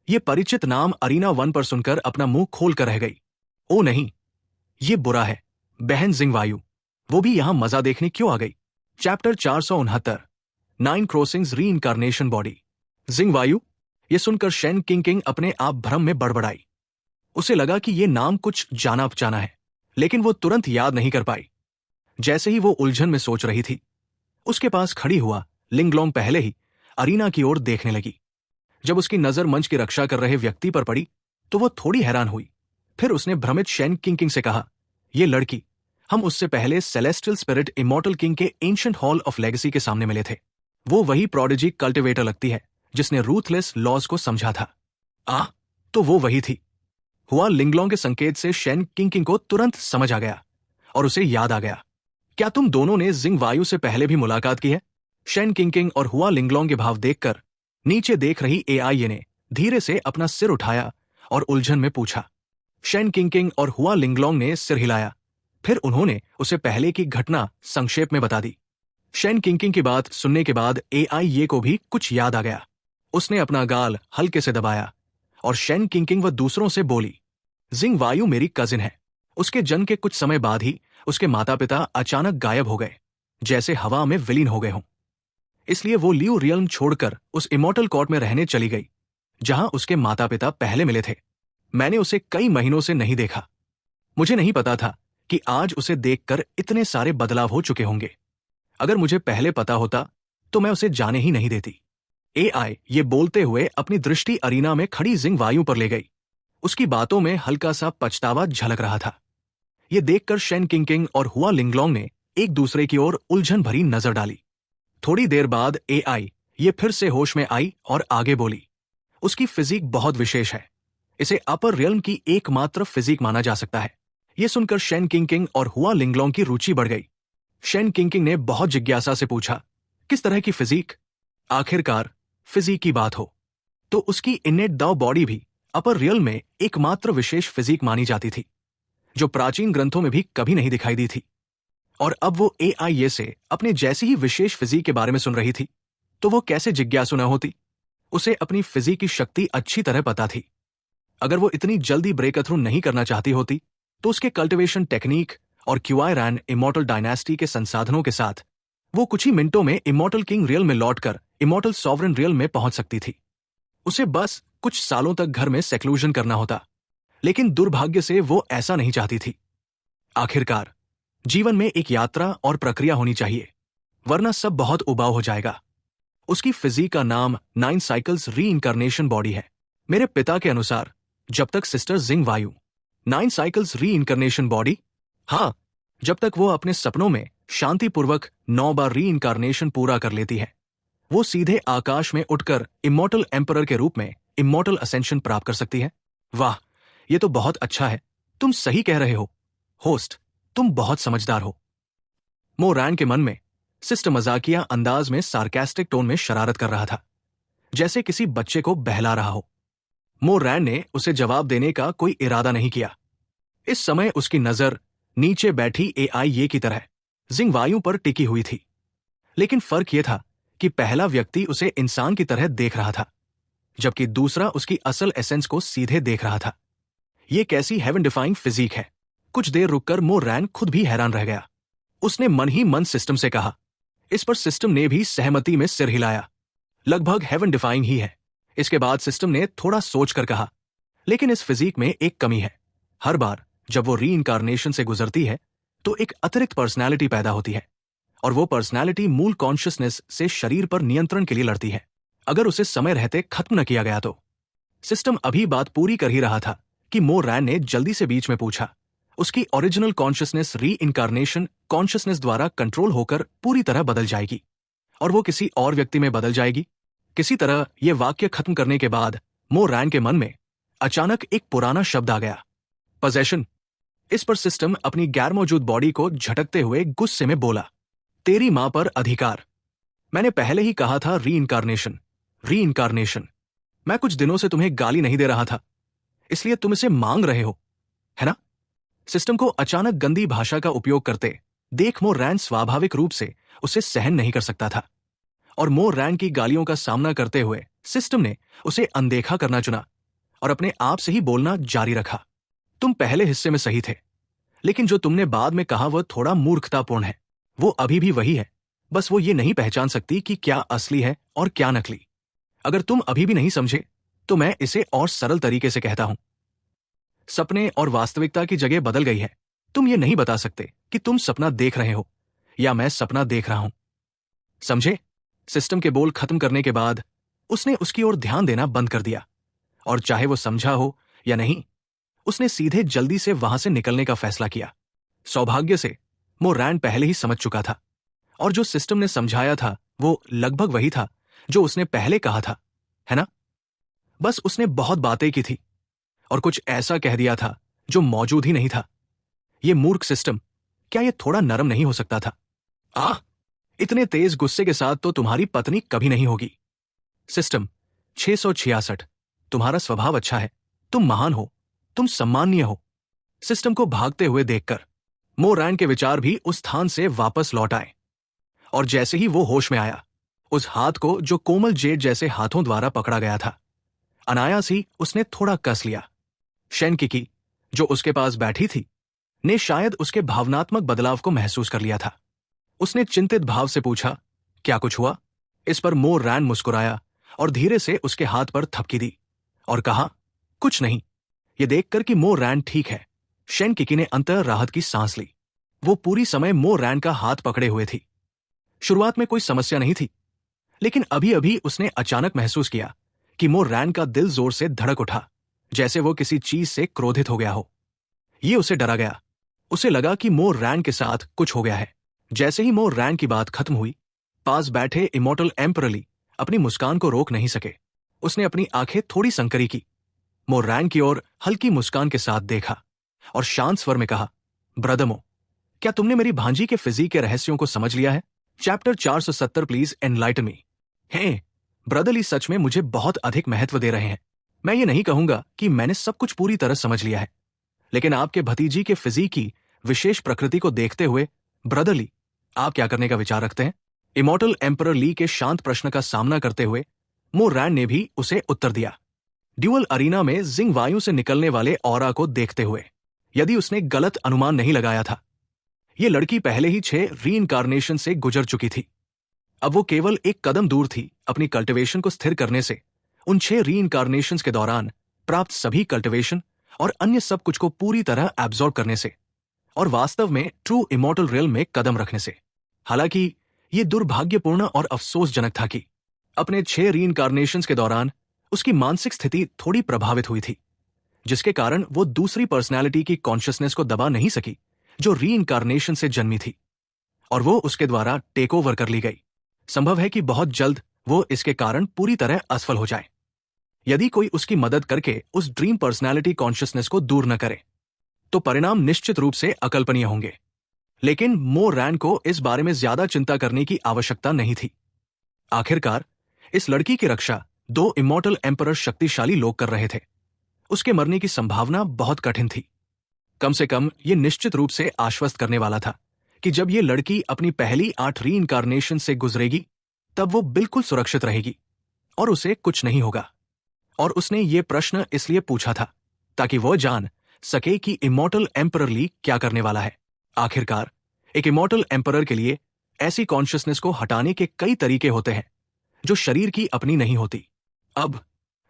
ये परिचित नाम अरीना 1 पर सुनकर अपना मुंह खोल कर रह गई। ओ नहीं, ये बुरा है, बहन जिंग वायु, वो भी यहां मजा देखने क्यों आ गई? चैप्टर 469 9 क्रॉसिंग्स री इनकारनेशन बॉडी। जिंग वायु, ये सुनकर शेन किंग अपने आप भ्रम में बड़बड़ाई। उसे लगा कि ये नाम कुछ जाना पहचाना है, लेकिन वो तुरंत याद नहीं कर पाई। जैसे ही वो उलझन में सोच रही थी, उसके पास खड़ी हुआ लिंगलोंग पहले ही अरीना की ओर देखने लगी। जब उसकी नजर मंच की रक्षा कर रहे व्यक्ति पर पड़ी तो वो थोड़ी हैरान हुई। फिर उसने भ्रमित शेन किंग से कहा, ये लड़की, हम उससे पहले सेलेस्टियल स्पिरिट इमॉर्टल किंग के एंशिएंट हॉल ऑफ लेगेसी के सामने मिले थे। वो वही प्रोडिजी कल्टिवेटर लगती है जिसने रूथलेस लॉज को समझा था। तो वो वही थी। हुआ लिंगलोंग के संकेत से शेन किंग को तुरंत समझ आ गया और उसे याद आ गया। क्या तुम दोनों ने जिंग वायु से पहले भी मुलाकात की है? शेन किंग और हुआ लिंगलोंग के भाव देखकर नीचे देख रही एआईए ने धीरे से अपना सिर उठाया और उलझन में पूछा। शेन किंग और हुआ लिंगलोंग ने सिर हिलाया। फिर उन्होंने उसे पहले की घटना संक्षेप में बता दी। शेन किंग की बात सुनने के बाद एआईए को भी कुछ याद आ गया। उसने अपना गाल हल्के से दबाया और शेन किंग व दूसरों से बोली, जिंग वायु मेरी कजिन है। उसके जन्म के कुछ समय बाद ही उसके माता पिता अचानक गायब हो गए, जैसे हवा में विलीन हो गए हों। इसलिए वो लियू रियल्म छोड़कर उस इमॉर्टल कोर्ट में रहने चली गई, जहां उसके माता पिता पहले मिले थे। मैंने उसे कई महीनों से नहीं देखा। मुझे नहीं पता था कि आज उसे देखकर इतने सारे बदलाव हो चुके होंगे। अगर मुझे पहले पता होता तो मैं उसे जाने ही नहीं देती। एआई ये बोलते हुए अपनी दृष्टि अरीना में खड़ी जिंग वायु पर ले गई। उसकी बातों में हल्का सा पछतावा झलक रहा था। ये देखकर शेन किंग और हुआ लिंगलोंग ने एक दूसरे की ओर उलझन भरी नजर डाली। थोड़ी देर बाद एआई ये फिर से होश में आई और आगे बोली, उसकी फिजिक बहुत विशेष है। इसे अपर रियल्म की एकमात्र फिजिक माना जा सकता है। यह सुनकर शेन किंग और हुआ लिंगलोंग की रुचि बढ़ गई। शेन किंग ने बहुत जिज्ञासा से पूछा, किस तरह की फिजिक? आखिरकार फिजिक की बात हो तो उसकी इनेट दाव बॉडी भी अपर रियल में एकमात्र विशेष फिजिक मानी जाती थी, जो प्राचीन ग्रंथों में भी कभी नहीं दिखाई दी थी। और अब वो एआईए से अपने जैसी ही विशेष फिजिक के बारे में सुन रही थी, तो वो कैसे जिज्ञासु न होती। उसे अपनी फिजिक की शक्ति अच्छी तरह पता थी। अगर वो इतनी जल्दी ब्रेक थ्रू नहीं करना चाहती होती, तो उसके कल्टिवेशन टेक्निक और क्यूआईरैन इमॉर्टल डायनेस्टी के संसाधनों के साथ वो कुछ ही मिनटों में इमॉर्टल किंग रियल में लौटकर इमॉर्टल सॉवरेन रियल में पहुंच सकती थी। उसे बस कुछ सालों तक घर में सेक्लूजन करना होता, लेकिन दुर्भाग्य से वो ऐसा नहीं चाहती थी। आखिरकार जीवन में एक यात्रा और प्रक्रिया होनी चाहिए, वरना सब बहुत उबाऊ हो जाएगा। उसकी फिजिक का नाम 9 साइकिल्स री इनकारनेशन बॉडी है। मेरे पिता के अनुसार जब तक सिस्टर जिंग वायु 9 साइकिल्स री इनकारनेशन बॉडी, हाँ, जब तक वो अपने सपनों में शांतिपूर्वक 9 बार री इनकारनेशन पूरा कर लेती है, वो सीधे आकाश में उठकर इमॉर्टल एम्परर के रूप में इमॉर्टल असेंशन प्राप्त कर सकती है। वाह, ये तो बहुत अच्छा है। तुम सही कह रहे हो होस्ट, तुम बहुत समझदार हो। मोरैन के मन में सिस्टर मजाकिया अंदाज में सार्कास्टिक टोन में शरारत कर रहा था, जैसे किसी बच्चे को बहला रहा हो। मोरैन ने उसे जवाब देने का कोई इरादा नहीं किया। इस समय उसकी नजर नीचे बैठी एआईए की तरह जिंग वायु पर टिकी हुई थी, लेकिन फर्क यह था कि पहला व्यक्ति उसे इंसान की तरह देख रहा था, जबकि दूसरा उसकी असल एसेंस को सीधे देख रहा था। यह कैसी हेवन डिफाइंग फिजिक है। कुछ देर रुककर मोरैन खुद भी हैरान रह गया। उसने मन ही मन सिस्टम से कहा। इस पर सिस्टम ने भी सहमति में सिर हिलाया। लगभग हेवन डिफाइंग ही है। इसके बाद सिस्टम ने थोड़ा सोचकर कहा, लेकिन इस फिजिक में एक कमी है। हर बार जब वो री इनकारनेशन से गुजरती है, तो एक अतिरिक्त पर्सनैलिटी पैदा होती है, और वो पर्सनैलिटी मूल कॉन्शियसनेस से शरीर पर नियंत्रण के लिए लड़ती है, अगर उसे समय रहते खत्म न किया गया तो। सिस्टम अभी बात पूरी कर ही रहा था कि मोरैन ने जल्दी से बीच में पूछा, उसकी ओरिजिनल कॉन्शियसनेस री इनकारनेशन कॉन्शियसनेस द्वारा कंट्रोल होकर पूरी तरह बदल जाएगी, और वो किसी और व्यक्ति में बदल जाएगी। किसी तरह यह वाक्य खत्म करने के बाद मोरैन के मन में अचानक एक पुराना शब्द आ गया, पजेशन। इस पर सिस्टम अपनी गैर मौजूद बॉडी को झटकते हुए गुस्से में बोला, तेरी मां पर अधिकार। मैंने पहले ही कहा था री इनकारनेशन। मैं कुछ दिनों से तुम्हें गाली नहीं दे रहा था, इसलिए तुम इसे मांग रहे हो, है ना? सिस्टम को अचानक गंदी भाषा का उपयोग करते देख मोरैन स्वाभाविक रूप से उसे सहन नहीं कर सकता था, और मोरैन की गालियों का सामना करते हुए सिस्टम ने उसे अनदेखा करना चुना और अपने आप से ही बोलना जारी रखा। तुम पहले हिस्से में सही थे, लेकिन जो तुमने बाद में कहा वह थोड़ा मूर्खतापूर्ण है। वो अभी भी वही है, बस वो ये नहीं पहचान सकती कि क्या असली है और क्या नकली। अगर तुम अभी भी नहीं समझे, तो मैं इसे और सरल तरीके से कहता हूं। सपने और वास्तविकता की जगह बदल गई है। तुम ये नहीं बता सकते कि तुम सपना देख रहे हो या मैं सपना देख रहा हूं। समझे? सिस्टम के बोल खत्म करने के बाद उसने उसकी ओर ध्यान देना बंद कर दिया, और चाहे वो समझा हो या नहीं, उसने सीधे जल्दी से वहां से निकलने का फैसला किया। सौभाग्य से मोरैन पहले ही समझ चुका था, और जो सिस्टम ने समझाया था वो लगभग वही था जो उसने पहले कहा था, है ना? बस उसने बहुत बातें की थी और कुछ ऐसा कह दिया था जो मौजूद ही नहीं था। ये मूर्ख सिस्टम, क्या ये थोड़ा नरम नहीं हो सकता था? इतने तेज गुस्से के साथ तो तुम्हारी पत्नी कभी नहीं होगी। सिस्टम 666, तुम्हारा स्वभाव अच्छा है, तुम महान हो, तुम सम्माननीय हो। सिस्टम को भागते हुए देखकर मोरैन के विचार भी उस स्थान से वापस लौट आए, और जैसे ही वो होश में आया, उस हाथ को जो कोमल जेड जैसे हाथों द्वारा पकड़ा गया था, अनायास ही उसने थोड़ा कस लिया। शेनकिकी, जो उसके पास बैठी थी, ने शायद उसके भावनात्मक बदलाव को महसूस कर लिया था। उसने चिंतित भाव से पूछा, क्या कुछ हुआ? इस पर मोरैन मुस्कुराया और धीरे से उसके हाथ पर थपकी दी और कहा, कुछ नहीं। ये देखकर कि मोरैन ठीक है, शेनकिकी ने अंतर राहत की सांस ली। वो पूरी समय मोरैन का हाथ पकड़े हुए थी। शुरुआत में कोई समस्या नहीं थी, लेकिन अभी अभी उसने अचानक महसूस किया कि मोरैन का दिल जोर से धड़क उठा, जैसे वो किसी चीज से क्रोधित हो गया हो। ये उसे डरा गया। उसे लगा कि मोरैन के साथ कुछ हो गया है। जैसे ही मोरैन की बात खत्म हुई, पास बैठे इमॉर्टल एम्परली अपनी मुस्कान को रोक नहीं सके। उसने अपनी आंखें थोड़ी संकरी की, मोरैन की ओर हल्की मुस्कान के साथ देखा और शांत स्वर में कहा, ब्रदमो, क्या तुमने मेरी भांजी के फिजिक के रहस्यों को समझ लिया है? Chapter 470 please enlighten me. Hey, brotherly सच में मुझे बहुत अधिक महत्व दे रहे हैं। मैं ये नहीं कहूंगा कि मैंने सब कुछ पूरी तरह समझ लिया है, लेकिन आपके भतीजी के फिजिक की विशेष प्रकृति को देखते हुए ब्रदर ली, आप क्या करने का विचार रखते हैं? इमॉर्टल एम्परर ली के शांत प्रश्न का सामना करते हुए मो रैन ने भी उसे उत्तर दिया। ड्यूअल अरीना में जिंग वायु से निकलने वाले ऑरा को देखते हुए यदि उसने गलत अनुमान नहीं लगाया था, ये लड़की पहले ही 6 रीइंकार्नेशन से गुजर चुकी थी। अब वो केवल एक कदम दूर थी अपनी कल्टिवेशन को स्थिर करने से, उन 6 रीइंकार्नेशंस के दौरान प्राप्त सभी कल्टिवेशन और अन्य सब कुछ को पूरी तरह एब्जॉर्ब करने से और वास्तव में ट्रू इमॉर्टल रियल्म में कदम रखने से। हालांकि ये दुर्भाग्यपूर्ण और अफसोसजनक था कि अपने 6 रीइंकार्नेशंस के दौरान उसकी मानसिक स्थिति थोड़ी प्रभावित हुई थी, जिसके कारण वो दूसरी पर्सनैलिटी की कॉन्शियसनेस को दबा नहीं सकी जो रीइंकार्नेशन से जन्मी थी, और वो उसके द्वारा टेक ओवर कर ली गई। संभव है कि बहुत जल्द वो इसके कारण पूरी तरह असफल हो जाए। यदि कोई उसकी मदद करके उस ड्रीम पर्सनैलिटी कॉन्शियसनेस को दूर न करे तो परिणाम निश्चित रूप से अकल्पनीय होंगे। लेकिन मो रैन को इस बारे में ज्यादा चिंता करने की आवश्यकता नहीं थी। आखिरकार इस लड़की की रक्षा 2 इमॉर्टल एम्परर शक्तिशाली लोग कर रहे थे। उसके मरने की संभावना बहुत कठिन थी। कम से कम ये निश्चित रूप से आश्वस्त करने वाला था कि जब ये लड़की अपनी पहली 8 रीइंकार्नेशन से गुजरेगी तब वो बिल्कुल सुरक्षित रहेगी और उसे कुछ नहीं होगा। और उसने ये प्रश्न इसलिए पूछा था ताकि वह जान सके कि इमॉर्टल एम्परर ली क्या करने वाला है। आखिरकार एक इमॉर्टल एम्परर के लिए ऐसी कॉन्शियसनेस को हटाने के कई तरीके होते हैं जो शरीर की अपनी नहीं होती। अब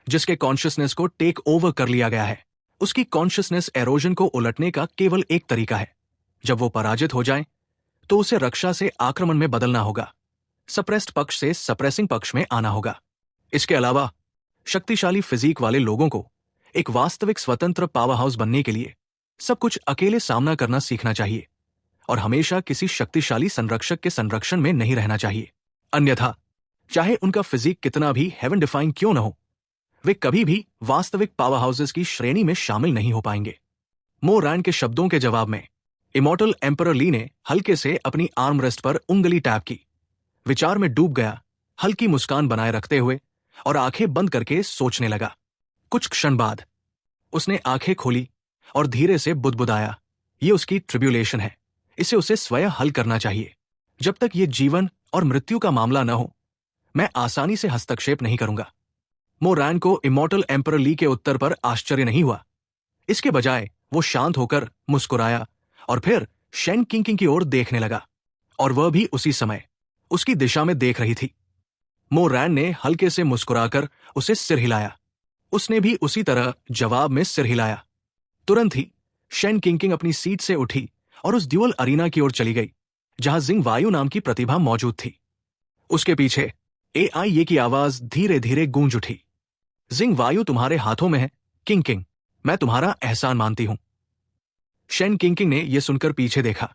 जिसके कॉन्शियसनेस को टेक ओवर कर लिया गया है, उसकी कॉन्शियसनेस एरोजन को उलटने का केवल एक तरीका है। जब वो पराजित हो जाए तो उसे रक्षा से आक्रमण में बदलना होगा, सप्रेस्ड पक्ष से सप्रेसिंग पक्ष में आना होगा। इसके अलावा शक्तिशाली फिजिक वाले लोगों को एक वास्तविक स्वतंत्र पावर हाउस बनने के लिए सब कुछ अकेले सामना करना सीखना चाहिए और हमेशा किसी शक्तिशाली संरक्षक के संरक्षण में नहीं रहना चाहिए। अन्यथा चाहे उनका फिजिक कितना भी हेवन डिफाइंग क्यों न हो, वे कभी भी वास्तविक पावर हाउसेस की श्रेणी में शामिल नहीं हो पाएंगे। मो रैन के शब्दों के जवाब में इमॉर्टल एम्परर ली ने हल्के से अपनी आर्म रेस्ट पर उंगली टैप की, विचार में डूब गया, हल्की मुस्कान बनाए रखते हुए और आंखें बंद करके सोचने लगा। कुछ क्षण बाद उसने आंखें खोली और धीरे से बुदबुदाया, ये उसकी ट्रिब्यूलेशन है, इसे उसे स्वयं हल करना चाहिए। जब तक ये जीवन और मृत्यु का मामला न हो, मैं आसानी से हस्तक्षेप नहीं करूंगा। मो रैन को इमॉर्टल एम्परर ली के उत्तर पर आश्चर्य नहीं हुआ। इसके बजाय वो शांत होकर मुस्कुराया और फिर शेन किंकिंग की ओर देखने लगा, और वह भी उसी समय उसकी दिशा में देख रही थी। मो रैन ने हल्के से मुस्कुराकर उसे सिर हिलाया। उसने भी उसी तरह जवाब में सिर हिलाया। तुरंत ही शेन किंकिंग अपनी सीट से उठी और उस ड्यूअल अरीना की ओर चली गई जहां जिंग वायु नाम की प्रतिभा मौजूद थी। उसके पीछे AIA की आवाज धीरे धीरे गूंज उठी, जिंग वायु तुम्हारे हाथों में है किंकिंग, मैं तुम्हारा एहसान मानती हूं। शेन किंकिंग ने यह सुनकर पीछे देखा,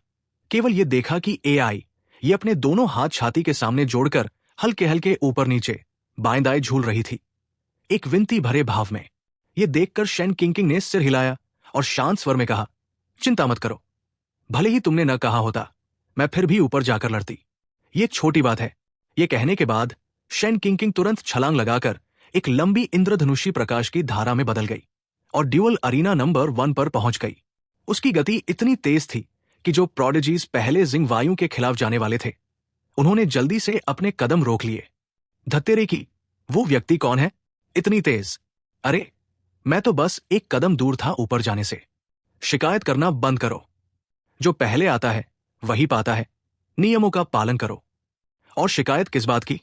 केवल यह देखा कि AI ये अपने दोनों हाथ छाती के सामने जोड़कर हल्के हल्के ऊपर नीचे बाएं दाएं झूल रही थी, एक विनती भरे भाव में। यह देखकर शेन किंकिंग ने सिर हिलाया और शांत स्वर में कहा, चिंता मत करो, भले ही तुमने न कहा होता, मैं फिर भी ऊपर जाकर लड़ती, ये छोटी बात है। यह कहने के बाद शेन किंकिंग तुरंत छलांग लगाकर एक लंबी इंद्रधनुषी प्रकाश की धारा में बदल गई और ड्यूअल अरीना नंबर 1 पर पहुंच गई। उसकी गति इतनी तेज थी कि जो प्रोडिजीज पहले जिंग वायु के खिलाफ जाने वाले थे, उन्होंने जल्दी से अपने कदम रोक लिए। धत्तेरे की, वो व्यक्ति कौन है इतनी तेज? अरे मैं तो बस एक कदम दूर था ऊपर जाने से। शिकायत करना बंद करो, जो पहले आता है वही पाता है, नियमों का पालन करो। और शिकायत किस बात की?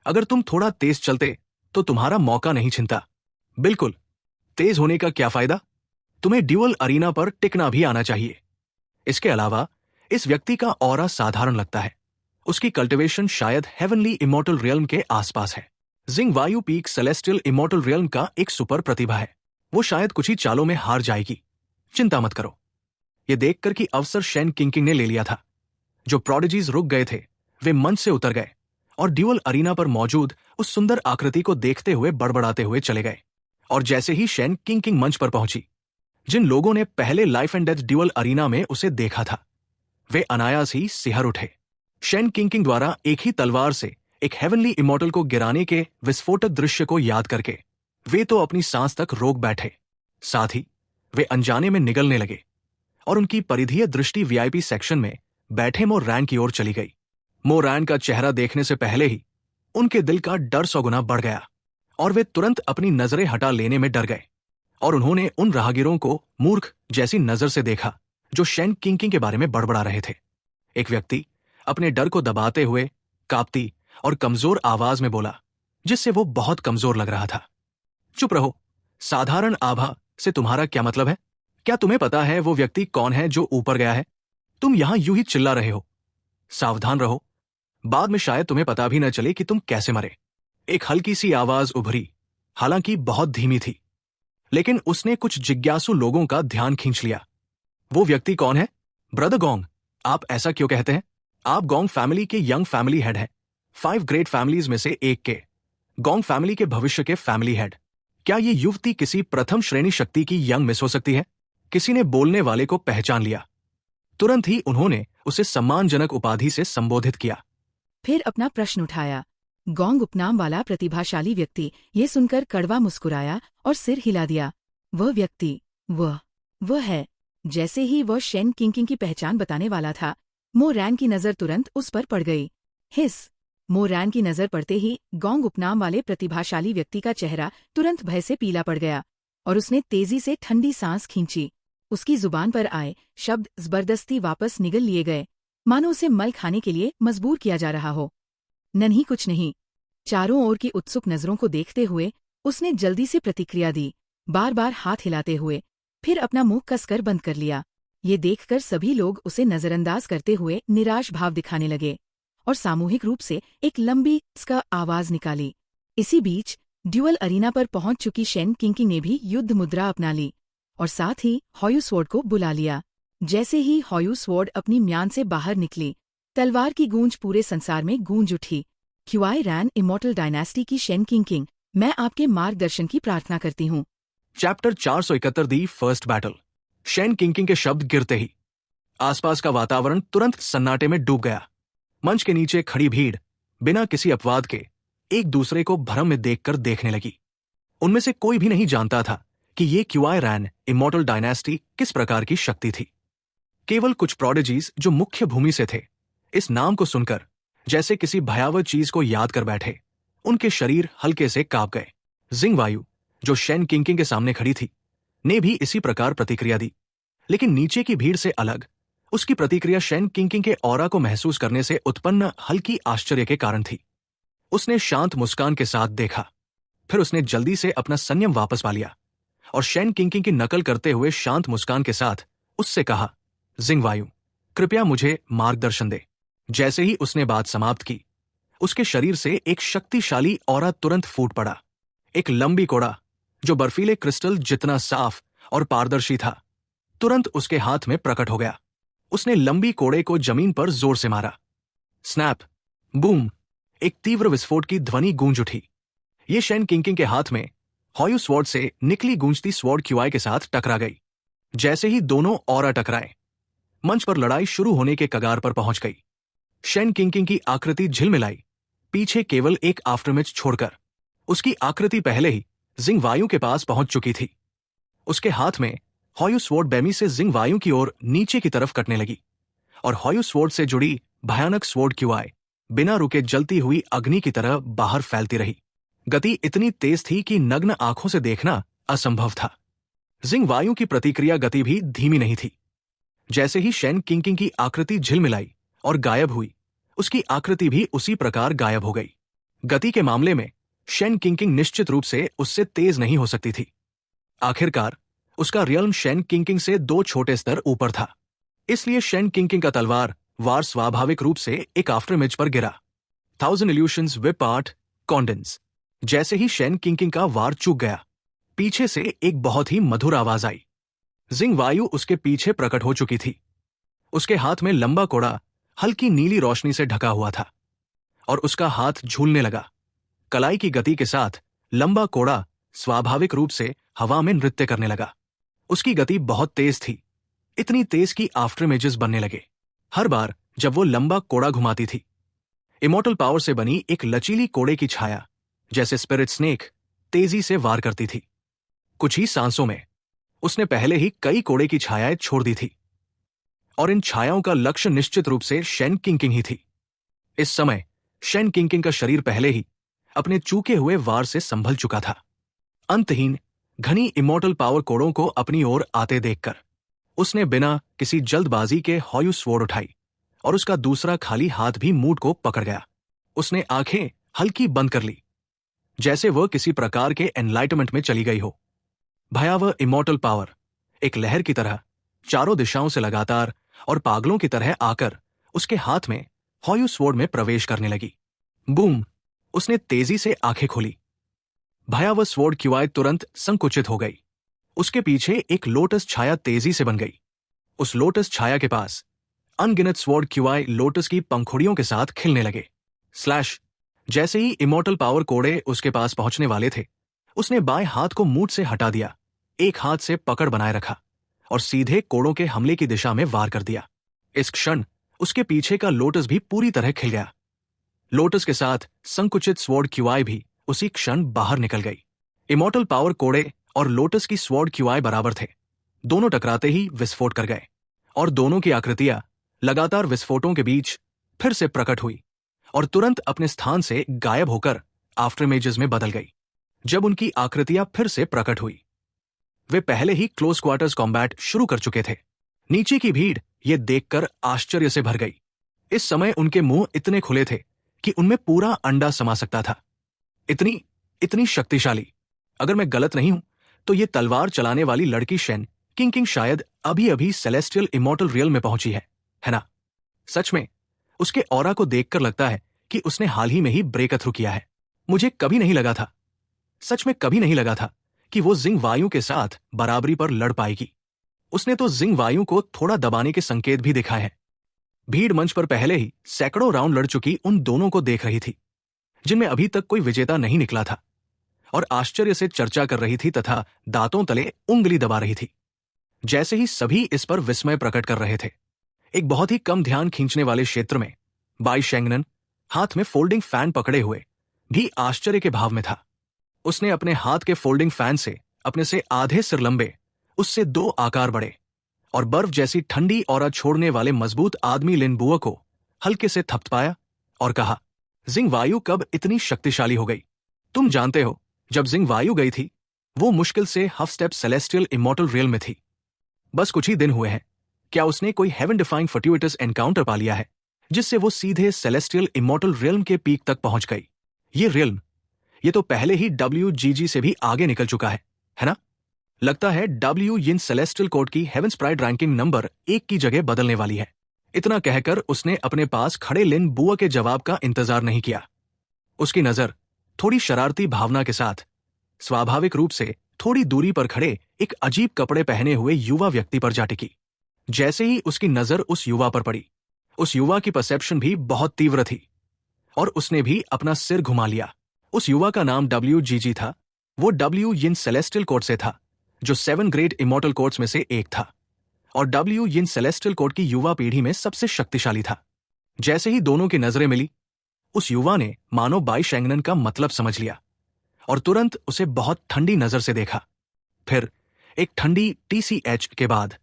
अगर तुम थोड़ा तेज चलते तो तुम्हारा मौका नहीं छिनता। बिल्कुल, तेज होने का क्या फायदा? तुम्हें ड्यूअल अरीना पर टिकना भी आना चाहिए। इसके अलावा इस व्यक्ति का ऑरा साधारण लगता है, उसकी कल्टिवेशन शायद हेवनली इमॉर्टल रियल्म के आसपास है। जिंग वायु पीक सेलेस्टियल इमॉर्टल रियल्म का एक सुपर प्रतिभा है, वो शायद कुछ ही चालों में हार जाएगी। चिंता मत करो। यह देखकर कि अवसर शेन किंकिंग ने ले लिया था, जो प्रोडिजीज रुक गए थे वे मंच से उतर गए और ड्यूअल अरीना पर मौजूद उस सुंदर आकृति को देखते हुए बड़बड़ाते हुए चले गए। और जैसे ही शेन किंकिंग मंच पर पहुंची, जिन लोगों ने पहले life and death duel arena में उसे देखा था, वे अनायास ही सिहर उठे। शेन किंकिंग द्वारा एक ही तलवार से एक हेवनली इमॉर्टल को गिराने के विस्फोटक दृश्य को याद करके वे तो अपनी सांस तक रोक बैठे। साथ ही वे अनजाने में निगलने लगे और उनकी परिधीय दृष्टि वीआईपी सेक्शन में बैठे मोरैन की ओर चली गई। मोरैन का चेहरा देखने से पहले ही उनके दिल का डर 100 गुना बढ़ गया और वे तुरंत अपनी नजरें हटा लेने में डर गए और उन्होंने उन राहगीरों को मूर्ख जैसी नजर से देखा जो शेन किंकिंग के बारे में बड़बड़ा रहे थे। एक व्यक्ति अपने डर को दबाते हुए कांपती और कमजोर आवाज में बोला, जिससे वो बहुत कमजोर लग रहा था, चुप रहो, साधारण आभा से तुम्हारा क्या मतलब है? क्या तुम्हें पता है वो व्यक्ति कौन है जो ऊपर गया है? तुम यहां यूं ही चिल्ला रहे हो। सावधान रहो, बाद में शायद तुम्हें पता भी न चले कि तुम कैसे मरे। एक हल्की सी आवाज उभरी, हालांकि बहुत धीमी थी, लेकिन उसने कुछ जिज्ञासु लोगों का ध्यान खींच लिया। वो व्यक्ति कौन है? ब्रदर गोंग, आप ऐसा क्यों कहते हैं? आप गोंग फैमिली के यंग फैमिली हेड हैं, 5 ग्रेट फैमिलीज में से एक के, गोंग फैमिली के भविष्य के फैमिली हेड। क्या ये युवती किसी प्रथम श्रेणी शक्ति की यंग मिस हो सकती है? किसी ने बोलने वाले को पहचान लिया। तुरंत ही उन्होंने उसे सम्मानजनक उपाधि से संबोधित किया। फिर अपना प्रश्न उठाया। गोंग उपनाम वाला प्रतिभाशाली व्यक्ति ये सुनकर कड़वा मुस्कुराया और सिर हिला दिया। वह व्यक्ति वह है। जैसे ही वह शेन किंकिंग की पहचान बताने वाला था, मोरैन की नजर तुरंत उस पर पड़ गई। हिस! मोरैन की नजर पड़ते ही गोंग उपनाम वाले प्रतिभाशाली व्यक्ति का चेहरा तुरंत भय से पीला पड़ गया और उसने तेजी से ठंडी सांस खींची। उसकी जुबान पर आए शब्द जबरदस्ती वापस निगल लिए गए, मानो उसे मल खाने के लिए मजबूर किया जा रहा हो। नन्ही कुछ नहीं। चारों ओर की उत्सुक नजरों को देखते हुए उसने जल्दी से प्रतिक्रिया दी, बार बार हाथ हिलाते हुए, फिर अपना मुंह कसकर बंद कर लिया। ये देखकर सभी लोग उसे नजरअंदाज करते हुए निराश भाव दिखाने लगे और सामूहिक रूप से एक लंबी स्का आवाज निकाली। इसी बीच ड्यूअल अरीना पर पहुंच चुकी शेन किंकिंग ने भी युद्ध मुद्रा अपना ली और साथ ही हॉयू स्वॉर्ड को बुला लिया। जैसे ही हॉयू स्वॉर्ड अपनी म्यान से बाहर निकली, तलवार की गूंज पूरे संसार में गूंज उठी। क्यूआई रैन इमॉर्टल डायनेस्टी की शेन किंकिंग, मैं आपके मार्गदर्शन की प्रार्थना करती हूँ। Chapter 471 the first battle. Shen Qingqing के शब्द गिरते ही आसपास का वातावरण तुरंत सन्नाटे में डूब गया। मंच के नीचे खड़ी भीड़ बिना किसी अपवाद के एक दूसरे को भ्रम में देखकर देखने लगी। उनमें से कोई भी नहीं जानता था कि ये क्यूआई रैन इमॉर्टल डायनेस्टी किस प्रकार की शक्ति थी। केवल कुछ प्रोडिजीज जो मुख्य भूमि से थे, इस नाम को सुनकर जैसे किसी भयावह चीज को याद कर बैठे, उनके शरीर हल्के से कांप गए। जिंग वायु, जो शेन किंकिंग के सामने खड़ी थी, ने भी इसी प्रकार प्रतिक्रिया दी, लेकिन नीचे की भीड़ से अलग उसकी प्रतिक्रिया शेन किंकिंग के ऑरा को महसूस करने से उत्पन्न हल्की आश्चर्य के कारण थी। उसने शांत मुस्कान के साथ देखा, फिर उसने जल्दी से अपना संयम वापस पा लिया और शेन किंकिंग की नकल करते हुए शांत मुस्कान के साथ उससे कहा, जिंग वायु, कृपया मुझे मार्गदर्शन दे। जैसे ही उसने बात समाप्त की, उसके शरीर से एक शक्तिशाली ऑरा तुरंत फूट पड़ा। एक लंबी कोड़ा जो बर्फीले क्रिस्टल जितना साफ और पारदर्शी था, तुरंत उसके हाथ में प्रकट हो गया। उसने लंबी कोड़े को जमीन पर जोर से मारा। स्नैप, बूम, एक तीव्र विस्फोट की ध्वनि गूंज उठी। ये शेन किंकिंग के हाथ में हॉयू स्वॉर्ड से निकली गूंजती स्वॉर्ड क्यूआई के साथ टकरा गई। जैसे ही दोनों ऑरा टकराए, मंच पर लड़ाई शुरू होने के कगार पर पहुंच गई। शेन किंकिंग की आकृति झिलमिलाई, पीछे केवल एक आफ्टरमिच छोड़कर। उसकी आकृति पहले ही जिंग वायु के पास पहुंच चुकी थी। उसके हाथ में हॉयू स्वॉर्ड बेमी से जिंग वायु की ओर नीचे की तरफ कटने लगी और हॉयू स्वॉर्ड से जुड़ी भयानक स्वॉर्ड क्यूआई बिना रुके जलती हुई अग्नि की तरह बाहर फैलती रही। गति इतनी तेज थी कि नग्न आंखों से देखना असंभव था। जिंग वायु की प्रतिक्रिया गति भी धीमी नहीं थी। जैसे ही शेन किंकिंग की आकृति झिलमिलाई और गायब हुई, उसकी आकृति भी उसी प्रकार गायब हो गई। गति के मामले में शेन किंकिंग निश्चित रूप से उससे तेज नहीं हो सकती थी। आखिरकार उसका रियल्म शेन किंकिंग से 2 छोटे स्तर ऊपर था, इसलिए शेन किंकिंग का तलवार वार स्वाभाविक रूप से एक आफ्टरमिच पर गिरा। 1000 इल्यूशंस विप आर्ट कॉन्डेंस। जैसे ही शेन किंकिंग का वार चूक गया, पीछे से एक बहुत ही मधुर आवाज आई। जिंग वायु उसके पीछे प्रकट हो चुकी थी। उसके हाथ में लंबा कोड़ा हल्की नीली रोशनी से ढका हुआ था और उसका हाथ झूलने लगा। कलाई की गति के साथ लंबा कोड़ा स्वाभाविक रूप से हवा में नृत्य करने लगा। उसकी गति बहुत तेज थी, इतनी तेज कि आफ्टर इमेजेस बनने लगे हर बार जब वो लंबा कोड़ा घुमाती थी। इमॉर्टल पावर से बनी एक लचीली कोड़े की छाया, जैसे स्पिरिट स्नेक, तेजी से वार करती थी। कुछ ही सांसों में उसने पहले ही कई कोड़े की छायाएं छोड़ दी थी, और इन छायाओं का लक्ष्य निश्चित रूप से शेन किंकिंग ही थी। इस समय शेन किंकिंग का शरीर पहले ही अपने चूके हुए वार से संभल चुका था। अंतहीन घनी इमॉर्टल पावर कोड़ों को अपनी ओर आते देखकर उसने बिना किसी जल्दबाजी के हॉयू स्वॉर्ड उठाई और उसका दूसरा खाली हाथ भी मूठ को पकड़ गया। उसने आंखें हल्की बंद कर ली, जैसे वह किसी प्रकार के एनलाइटमेंट में चली गई हो। भयावह इमॉर्टल पावर एक लहर की तरह चारों दिशाओं से लगातार और पागलों की तरह आकर उसके हाथ में हॉयू स्वॉर्ड में प्रवेश करने लगी। बूम! उसने तेजी से आंखें खोली। भयावह स्वॉर्ड क्युआई तुरंत संकुचित हो गई। उसके पीछे एक लोटस छाया तेजी से बन गई। उस लोटस छाया के पास अनगिनत स्वॉर्ड क्युआई लोटस की पंखुड़ियों के साथ खिलने लगे। स्लैश! जैसे ही इमॉर्टल पावर कोड़े उसके पास पहुंचने वाले थे, उसने बाएं हाथ को मूठ से हटा दिया, एक हाथ से पकड़ बनाए रखा और सीधे कोड़ों के हमले की दिशा में वार कर दिया। इस क्षण उसके पीछे का लोटस भी पूरी तरह खिल गया। लोटस के साथ संकुचित स्वॉर्ड क्युआई भी उसी क्षण बाहर निकल गई। इमॉर्टल पावर कोड़े और लोटस की स्वॉर्ड क्युआई बराबर थे। दोनों टकराते ही विस्फोट कर गए और दोनों की आकृतियां लगातार विस्फोटों के बीच फिर से प्रकट हुई और तुरंत अपने स्थान से गायब होकर आफ्टर इमेजेस में बदल गई। जब उनकी आकृतियां फिर से प्रकट हुई, वे पहले ही क्लोज क्वार्टर्स कॉम्बैट शुरू कर चुके थे। नीचे की भीड़ ये देखकर आश्चर्य से भर गई। इस समय उनके मुंह इतने खुले थे कि उनमें पूरा अंडा समा सकता था। इतनी शक्तिशाली। अगर मैं गलत नहीं हूं तो ये तलवार चलाने वाली लड़की शेन किंकिंग शायद अभी अभी सेलेस्टियल इमॉर्टल रियल में पहुंची है ना? सच में उसके ऑरा को देखकर लगता है कि उसने हाल ही में ही ब्रेक थ्रू किया है। मुझे कभी नहीं लगा था, सच में कभी नहीं लगा था कि वो जिंग वायु के साथ बराबरी पर लड़ पाएगी। उसने तो जिंग वायु को थोड़ा दबाने के संकेत भी दिखाए हैं। भीड़ मंच पर पहले ही सैकड़ों राउंड लड़ चुकी उन दोनों को देख रही थी, जिनमें अभी तक कोई विजेता नहीं निकला था, और आश्चर्य से चर्चा कर रही थी तथा दांतों तले उंगली दबा रही थी। जैसे ही सभी इस पर विस्मय प्रकट कर रहे थे, एक बहुत ही कम ध्यान खींचने वाले क्षेत्र में बाई शेंगनन हाथ में फोल्डिंग फैन पकड़े हुए भी आश्चर्य के भाव में था। उसने अपने हाथ के फोल्डिंग फैन से अपने से आधे सिर लंबे, उससे 2 आकार बड़े और बर्फ जैसी ठंडी ऑरा छोड़ने वाले मजबूत आदमी लिन बुआ को हल्के से थपथपाया और कहा, जिंग वायु कब इतनी शक्तिशाली हो गई? तुम जानते हो, जब जिंग वायु गई थी वो मुश्किल से half step celestial immortal real में थी। बस कुछ ही दिन हुए हैं। क्या उसने कोई हेवन डिफाइंग फॉर्ट्यूटस एनकाउंटर पा लिया है जिससे वो सीधे सेलेस्टियल इमॉर्टल रियल्म के पीक तक पहुंच गई? ये रियल्म, ये तो पहले ही WGG से भी आगे निकल चुका है ना? लगता है W यिन सेलेस्टियल कोर्ट की हेवन स्प्राइड रैंकिंग नंबर 1 की जगह बदलने वाली है। इतना कहकर उसने अपने पास खड़े लिन बुआ के जवाब का इंतजार नहीं किया। उसकी नजर थोड़ी शरारती भावना के साथ स्वाभाविक रूप से थोड़ी दूरी पर खड़े एक अजीब कपड़े पहने हुए युवा व्यक्ति पर जा टिकी। जैसे ही उसकी नजर उस युवा पर पड़ी, उस युवा की परसेप्शन भी बहुत तीव्र थी और उसने भी अपना सिर घुमा लिया। उस युवा का नाम WGG था। वो W यिन सेलेस्टियल कोर्ट से था, जो 7 ग्रेट इमॉर्टल कोर्ट्स में से एक था और W यिन सेलेस्टियल कोर्ट की युवा पीढ़ी में सबसे शक्तिशाली था। जैसे ही दोनों की नजरें मिली, उस युवा ने मानो बाई शेंगनन का मतलब समझ लिया और तुरंत उसे बहुत ठंडी नजर से देखा। फिर एक ठंडी TCH के बाद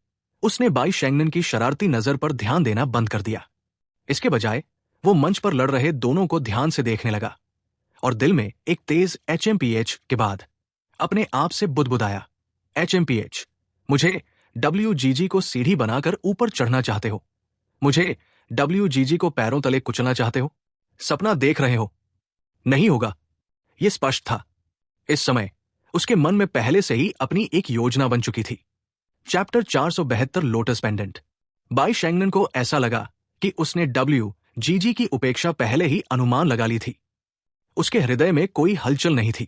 उसने बाई शेंगनन की शरारती नजर पर ध्यान देना बंद कर दिया। इसके बजाय वो मंच पर लड़ रहे दोनों को ध्यान से देखने लगा और दिल में एक तेज HMPH के बाद अपने आप से बुदबुदाया, HMPH, मुझे WGG को सीढ़ी बनाकर ऊपर चढ़ना चाहते हो? मुझे WGG को पैरों तले कुचलना चाहते हो? सपना देख रहे हो? नहीं होगा। यह स्पष्ट था। इस समय उसके मन में पहले से ही अपनी एक योजना बन चुकी थी। Chapter 472 lotus pendant. बाई शेंगनन को ऐसा लगा कि उसने WGG की उपेक्षा पहले ही अनुमान लगा ली थी। उसके हृदय में कोई हलचल नहीं थी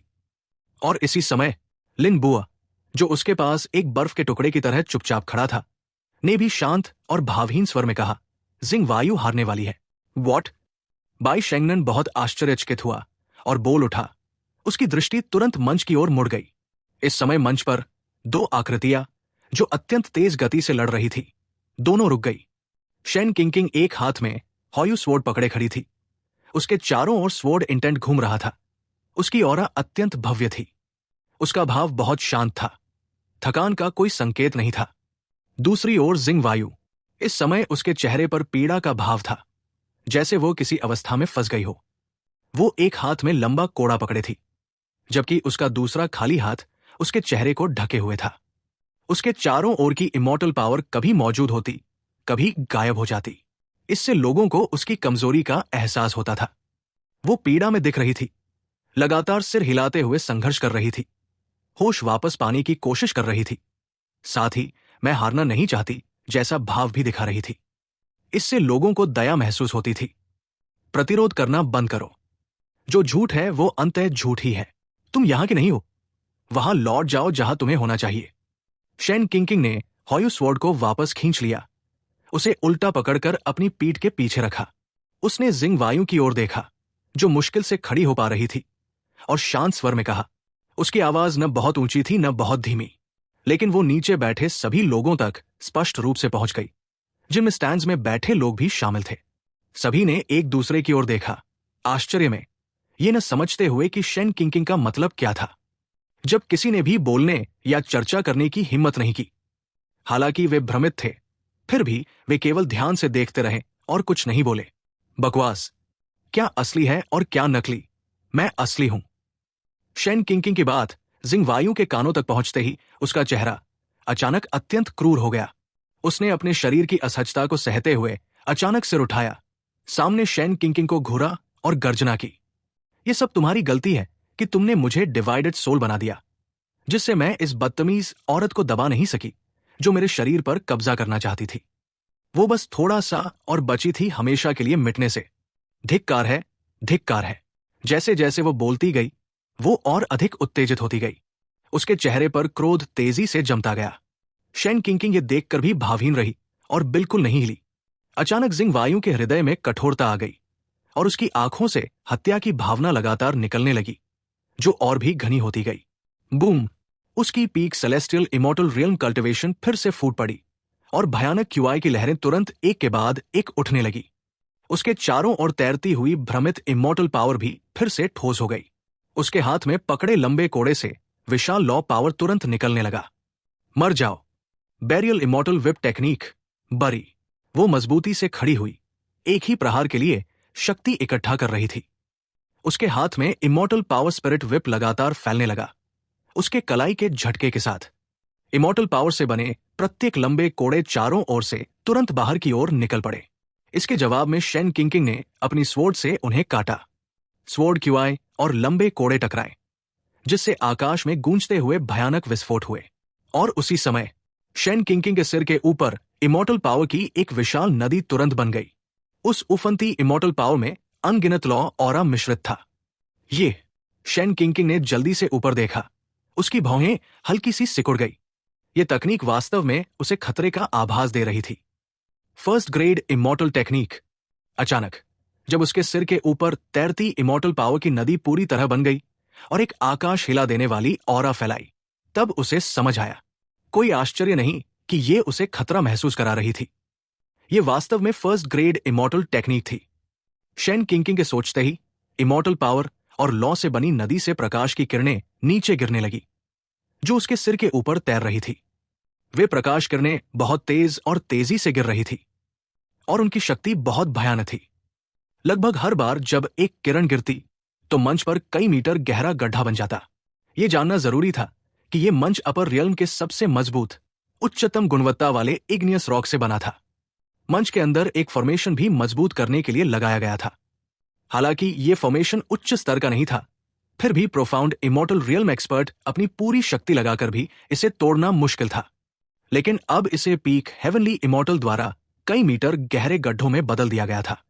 और इसी समय लिन बुआ, जो उसके पास एक बर्फ के टुकड़े की तरह चुपचाप खड़ा था, ने भी शांत और भावहीन स्वर में कहा, जिंग वायु हारने वाली है। वॉट? बाई शेंगनन बहुत आश्चर्यचकित हुआ और बोल उठा। उसकी दृष्टि तुरंत मंच की ओर मुड़ गई। इस समय मंच पर 2 आकृतियां जो अत्यंत तेज गति से लड़ रही थी, दोनों रुक गई। शेन किंकिंग एक हाथ में हॉयू स्वॉर्ड पकड़े खड़ी थी। उसके चारों ओर स्वॉर्ड इंटेंट घूम रहा था। उसकी ऑरा अत्यंत भव्य थी। उसका भाव बहुत शांत था, थकान का कोई संकेत नहीं था। दूसरी ओर जिंग वायु, इस समय उसके चेहरे पर पीड़ा का भाव था, जैसे वो किसी अवस्था में फंस गई हो। वो एक हाथ में लंबा कोड़ा पकड़े थी, जबकि उसका दूसरा खाली हाथ उसके चेहरे को ढके हुए था। उसके चारों ओर की इमॉर्टल पावर कभी मौजूद होती, कभी गायब हो जाती। इससे लोगों को उसकी कमजोरी का एहसास होता था। वो पीड़ा में दिख रही थी, लगातार सिर हिलाते हुए संघर्ष कर रही थी, होश वापस पाने की कोशिश कर रही थी। साथ ही मैं हारना नहीं चाहती जैसा भाव भी दिखा रही थी। इससे लोगों को दया महसूस होती थी। प्रतिरोध करना बंद करो। जो झूठ है वो अंततः झूठ ही है। तुम यहां के नहीं हो, वहां लौट जाओ जहां तुम्हें होना चाहिए। शेन किंकिंग ने हॉयू स्वॉर्ड को वापस खींच लिया, उसे उल्टा पकड़कर अपनी पीठ के पीछे रखा। उसने जिंग वायु की ओर देखा, जो मुश्किल से खड़ी हो पा रही थी, और शांत स्वर में कहा। उसकी आवाज न बहुत ऊंची थी न बहुत धीमी, लेकिन वो नीचे बैठे सभी लोगों तक स्पष्ट रूप से पहुंच गई, जिनमें स्टैंड्स में बैठे लोग भी शामिल थे। सभी ने एक दूसरे की ओर देखा, आश्चर्य में, ये न समझते हुए कि शेन किंकिंग का मतलब क्या था। जब किसी ने भी बोलने या चर्चा करने की हिम्मत नहीं की। हालांकि वे भ्रमित थे, फिर भी वे केवल ध्यान से देखते रहे और कुछ नहीं बोले। बकवास। क्या असली है और क्या नकली? मैं असली हूं। शेन किंकिंग की बात जिंग वायु के कानों तक पहुंचते ही उसका चेहरा अचानक अत्यंत क्रूर हो गया। उसने अपने शरीर की असहजता को सहते हुए अचानक सिर उठाया, सामने शेन किंकिंग को घूरा और गर्जना की। यह सब तुम्हारी गलती है कि तुमने मुझे डिवाइडेड सोल बना दिया, जिससे मैं इस बदतमीज औरत को दबा नहीं सकी जो मेरे शरीर पर कब्जा करना चाहती थी। वो बस थोड़ा सा और बची थी हमेशा के लिए मिटने से। धिक्कार है, धिक्कार है। जैसे जैसे वो बोलती गई, वो और अधिक उत्तेजित होती गई। उसके चेहरे पर क्रोध तेजी से जमता गया। शेन किंकिंग ये देखकर भी भावहीन रही और बिल्कुल नहीं हिली। अचानक जिंग वायु के हृदय में कठोरता आ गई और उसकी आंखों से हत्या की भावना लगातार निकलने लगी, जो और भी घनी होती गई। बूम! उसकी peak celestial immortal realm cultivation फिर से फूट पड़ी और भयानक क्यूआई की लहरें तुरंत एक के बाद एक उठने लगी। उसके चारों ओर तैरती हुई भ्रमित इमॉर्टल पावर भी फिर से ठोस हो गई। उसके हाथ में पकड़े लंबे कोड़े से विशाल लॉ पावर तुरंत निकलने लगा। मर जाओ। बैरियल इमॉर्टल विप टेक्निक बरी। वो मजबूती से खड़ी हुई, एक ही प्रहार के लिए शक्ति इकट्ठा कर रही थी। उसके हाथ में इमॉर्टल पावर स्पिरिट विप लगातार फैलने लगा। उसके कलाई के झटके के साथ इमॉर्टल पावर से बने प्रत्येक लंबे कोड़े चारों ओर से तुरंत बाहर की ओर निकल पड़े। इसके जवाब में शेन किंकिंग ने अपनी स्वॉर्ड से उन्हें काटा। स्वॉर्ड क्यूआई और लंबे कोड़े टकराए, जिससे आकाश में गूंजते हुए भयानक विस्फोट हुए। और उसी समय शेन किंकिंग के सिर के ऊपर इमॉर्टल पावर की एक विशाल नदी तुरंत बन गई। उस उफनती इमॉर्टल पावर में अनगिनत लॉ ऑरा मिश्रित था। ये शेन किंकिंग ने जल्दी से ऊपर देखा। उसकी भौहें हल्की सी सिकुड़ गई। ये तकनीक वास्तव में उसे खतरे का आभास दे रही थी। First grade immortal technique. अचानक जब उसके सिर के ऊपर तैरती इमॉर्टल पावर की नदी पूरी तरह बन गई और एक आकाश हिला देने वाली ऑरा फैलाई, तब उसे समझ आया। कोई आश्चर्य नहीं कि ये उसे खतरा महसूस करा रही थी। ये वास्तव में फर्स्ट ग्रेड इमॉर्टल टेक्निक थी। शेन किंकिंग के सोचते ही इमॉर्टल पावर और लॉ से बनी नदी से प्रकाश की किरणें नीचे गिरने लगी, जो उसके सिर के ऊपर तैर रही थी। वे प्रकाश किरणें बहुत तेज और तेजी से गिर रही थी और उनकी शक्ति बहुत भयानक थी। लगभग हर बार जब एक किरण गिरती तो मंच पर कई मीटर गहरा गड्ढा बन जाता। यह जानना जरूरी था कि यह मंच अपर रियल्म के सबसे मजबूत, उच्चतम गुणवत्ता वाले इग्नियस रॉक से बना था। मंच के अंदर एक फॉर्मेशन भी मजबूत करने के लिए लगाया गया था। हालांकि यह फॉर्मेशन उच्च स्तर का नहीं था, फिर भी प्रोफाउंड इमॉर्टल रियल्म एक्सपर्ट अपनी पूरी शक्ति लगाकर भी इसे तोड़ना मुश्किल था। लेकिन अब इसे पीक हेवनली इमॉर्टल द्वारा कई मीटर गहरे गड्ढों में बदल दिया गया था।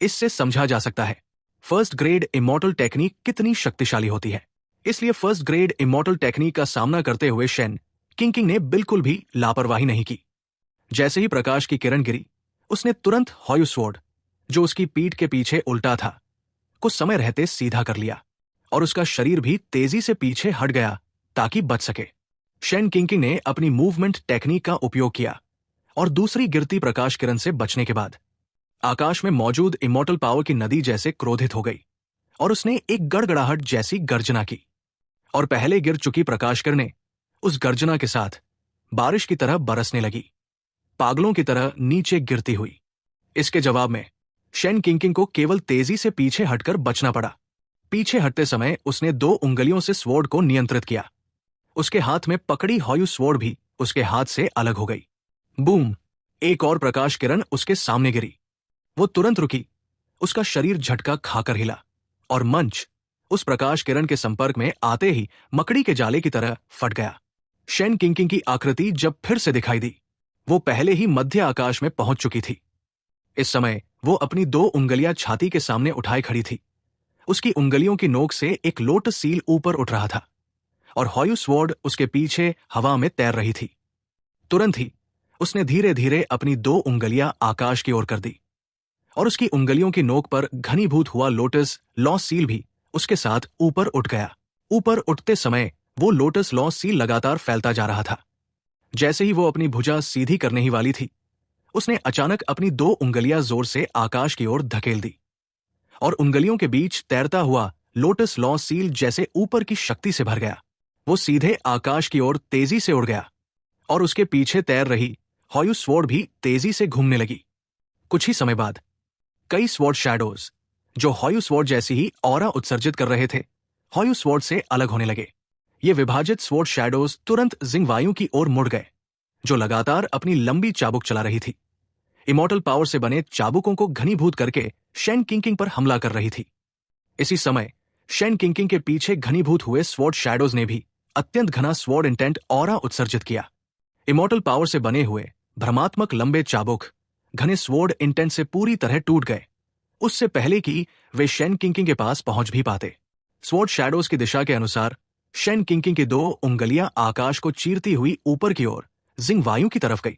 इससे समझा जा सकता है फर्स्ट ग्रेड इमॉर्टल टेक्निक कितनी शक्तिशाली होती है। इसलिए फर्स्ट ग्रेड इमॉर्टल टेक्निक का सामना करते हुए शेन किंकिंग ने बिल्कुल भी लापरवाही नहीं की। जैसे ही प्रकाश की किरण गिरी, उसने तुरंत हॉयू स्वॉर्ड, जो उसकी पीठ के पीछे उल्टा था, कुछ समय रहते सीधा कर लिया और उसका शरीर भी तेजी से पीछे हट गया ताकि बच सके। शेन किंकिंग ने अपनी मूवमेंट टेक्निक का उपयोग किया और दूसरी गिरती प्रकाश किरण से बचने के बाद आकाश में मौजूद इमॉर्टल पावर की नदी जैसे क्रोधित हो गई और उसने एक गड़गड़ाहट जैसी गर्जना की। और पहले गिर चुकी प्रकाश किरणें उस गर्जना के साथ बारिश की तरह बरसने लगी, पागलों की तरह नीचे गिरती हुई। इसके जवाब में शेन किंकिंग को केवल तेजी से पीछे हटकर बचना पड़ा। पीछे हटते समय उसने 2 उंगलियों से स्वॉर्ड को नियंत्रित किया। उसके हाथ में पकड़ी हॉयू स्वॉर्ड भी उसके हाथ से अलग हो गई। बूम! एक और प्रकाश किरण उसके सामने गिरी। वो तुरंत रुकी, उसका शरीर झटका खाकर हिला और मंच उस प्रकाश किरण के संपर्क में आते ही मकड़ी के जाले की तरह फट गया। शेन किंकिंग की आकृति जब फिर से दिखाई दी, वो पहले ही मध्य आकाश में पहुंच चुकी थी। इस समय वो अपनी 2 उंगलियां छाती के सामने उठाए खड़ी थी। उसकी उंगलियों की नोक से एक लोटस सील ऊपर उठ रहा था और हॉयू स्वॉर्ड उसके पीछे हवा में तैर रही थी। तुरंत ही उसने धीरे धीरे अपनी 2 उंगलियां आकाश की ओर कर दी और उसकी उंगलियों की नोक पर घनीभूत हुआ लोटस लॉ सील भी उसके साथ ऊपर उठ गया। ऊपर उठते समय वो लोटस लॉ सील लगातार फैलता जा रहा था। जैसे ही वो अपनी भुजा सीधी करने ही वाली थी, उसने अचानक अपनी 2 उंगलियां जोर से आकाश की ओर धकेल दी और उंगलियों के बीच तैरता हुआ लोटस लॉ सील जैसे ऊपर की शक्ति से भर गया। वो सीधे आकाश की ओर तेजी से उड़ गया और उसके पीछे तैर रही हॉयू स्वॉर्ड भी तेजी से घूमने लगी। कुछ ही समय बाद कई स्वॉर्ड शैडोज जो हॉयू स्वॉर्ड जैसी ही ऑरा उत्सर्जित कर रहे थे, हॉयू स्वॉर्ड से अलग होने लगे। ये विभाजित स्वॉर्ड शैडोज तुरंत जिंग वायु की ओर मुड़ गए, जो लगातार अपनी लंबी चाबुक चला रही थी। इमॉर्टल पावर से बने चाबुकों को घनीभूत करके शेन किंकिंग पर हमला कर रही थी। इसी समय शेन किंकिंग के पीछे घनीभूत हुए स्वॉर्ड शैडोज ने भी अत्यंत घना स्वॉर्ड इंटेंट ऑरा उत्सर्जित किया। इमॉर्टल पावर से बने हुए भ्रमात्मक लंबे चाबुक घने स्वॉर्ड इंटेंट से पूरी तरह टूट गए, उससे पहले कि वे शेन किंकिंग के पास पहुंच भी पाते। स्वॉर्ड शैडोज की दिशा के अनुसार शेन किंकिंग की 2 उंगलियां आकाश को चीरती हुई ऊपर की ओर जिंग वायु की तरफ गई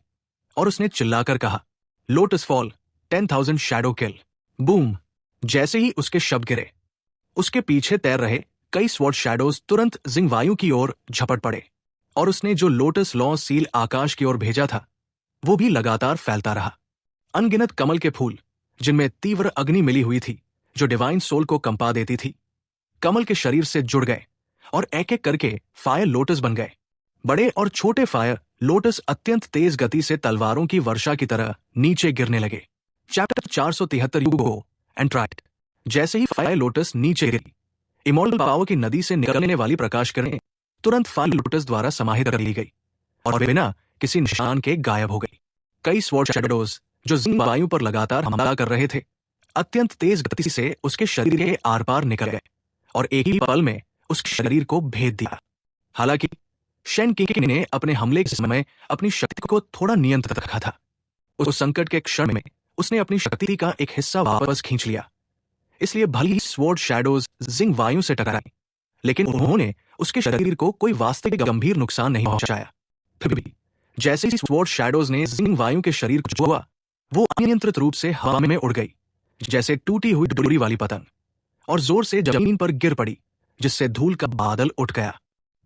और उसने चिल्लाकर कहा, लोटस फॉल, 10,000 शैडो किल। बूम! जैसे ही उसके शब्द गिरे, उसके पीछे तैर रहे कई स्वॉर्ड शैडोज तुरंत जिंग वायु की ओर झपट पड़े और उसने जो लोटस लॉ सील आकाश की ओर भेजा था, वो भी लगातार फैलता रहा। अनगिनत कमल के फूल, जिनमें तीव्र अग्नि मिली हुई थी, जो डिवाइन सोल को कंपा देती थी, कमल के शरीर से जुड़ गए और एक एक करके फायर लोटस बन गए। बड़े और छोटे फायर लोटस अत्यंत तेज गति से तलवारों की वर्षा की तरह नीचे गिरने लगे। चैप्टर 473 यूगो एंट्राइट। जैसे ही फायर लोटस नीचे गिरी, इमॉर्टल पावर की नदी से निकलने वाली प्रकाश किरणें तुरंत फायर लोटस द्वारा समाहित कर ली गई और बिना किसी निशान के गायब हो गई। कई स्वॉर्ड शैडोज जो जिंग वायु पर लगातार हमला कर रहे थे, अत्यंत तेज गति से उसके शरीर के आर पार निकल गए और एक ही पल में उसके शरीर को भेद दिया। हालांकि शेन किंकिंग ने अपने हमले के समय अपनी शक्ति को थोड़ा नियंत्रित रखा था। उस संकट के क्षण में उसने अपनी शक्ति का एक हिस्सा वापस खींच लिया। इसलिए भले ही स्वॉर्ड शैडोज जिंग वायु से टकराए, लेकिन उन्होंने उसके शरीर को कोई वास्तविक गंभीर नुकसान नहीं पहुंचाया। फिर भी जैसे ही स्वॉर्ड शैडोज ने जिंग वायु के शरीर को छुआ, वो अनियंत्रित रूप से हवा में उड़ गई, जैसे टूटी हुई डोरी वाली पतंग, और जोर से जमीन पर गिर पड़ी, जिससे धूल का बादल उठ गया।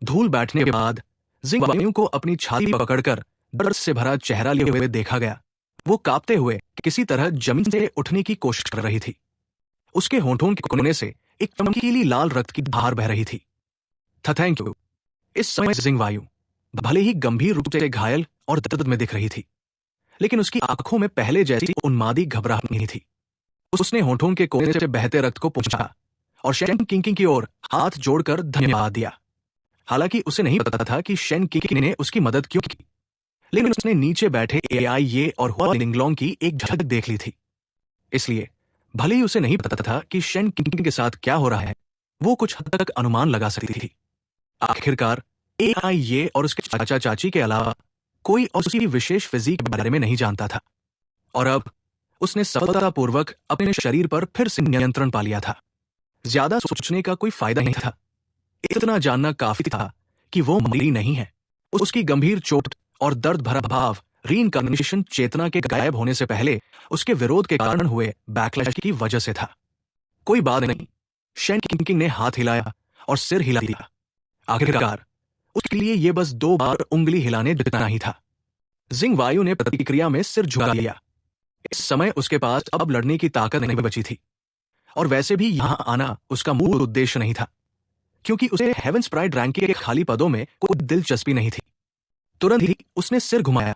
धूल बैठने के बाद जिंग वायु को अपनी छाती पकड़कर दर्द से भरा चेहरा लिए हुए देखा गया। वो कांपते हुए किसी तरह जमीन से उठने की कोशिश कर रही थी। उसके होंठों के कोने से एक चमकीली लाल रक्त की धार बह रही थी। Thank you. इस समय जिंग वायु भले ही गंभीर रूप से घायल और दर्द में दिख रही थी, लेकिन उसकी आंखों में पहले जैसी उन्मादी घबराहट नहीं थी। उसने होंठों के कोने से बहते रक्त को पोंछा और शेन किंकिंग की ओर हाथ जोड़कर धन्यवाद दिया। हालांकि उसे नहीं पता था कि शेन किंकिंग ने उसकी मदद क्यों की, लेकिन उसने नीचे बैठे एआई और हुआ लिंगलोंग की एक झलक देख ली थी। इसलिए भले ही उसे नहीं पता था कि शेन किंकिंग के साथ क्या हो रहा है, वो कुछ हद तक अनुमान लगा सकती थी। आखिरकार एआई और उसके चाचा चाची के अलावा कोई और उसकी विशेष फिजिक के बारे में नहीं जानता था, और अब उसने सफलतापूर्वक अपने शरीर पर फिर से नियंत्रण पा लिया था। ज्यादा सोचने का कोई फायदा नहीं था। इतना जानना काफी था कि वो मरी नहीं है। उसकी गंभीर चोट और दर्द भरा भाव रीइंकार्नेशन चेतना के गायब होने से पहले उसके विरोध के कारण हुए बैकलैश की वजह से था। कोई बात नहीं, शेन किंकिंग ने हाथ हिलाया और सिर हिला दिया। आखिरकार उसके लिए यह बस 2 बार उंगली हिलाने जितना ही था। जिंग वायु ने प्रतिक्रिया में सिर झुका लिया। इस समय उसके पास अब लड़ने की ताकत नहीं बची थी, और वैसे भी यहां आना उसका मूल उद्देश्य नहीं था। क्योंकि उसे हेवेंस प्राइड रैंकिंग के खाली पदों में कोई दिलचस्पी नहीं थी। तुरंत ही उसने सिर घुमाया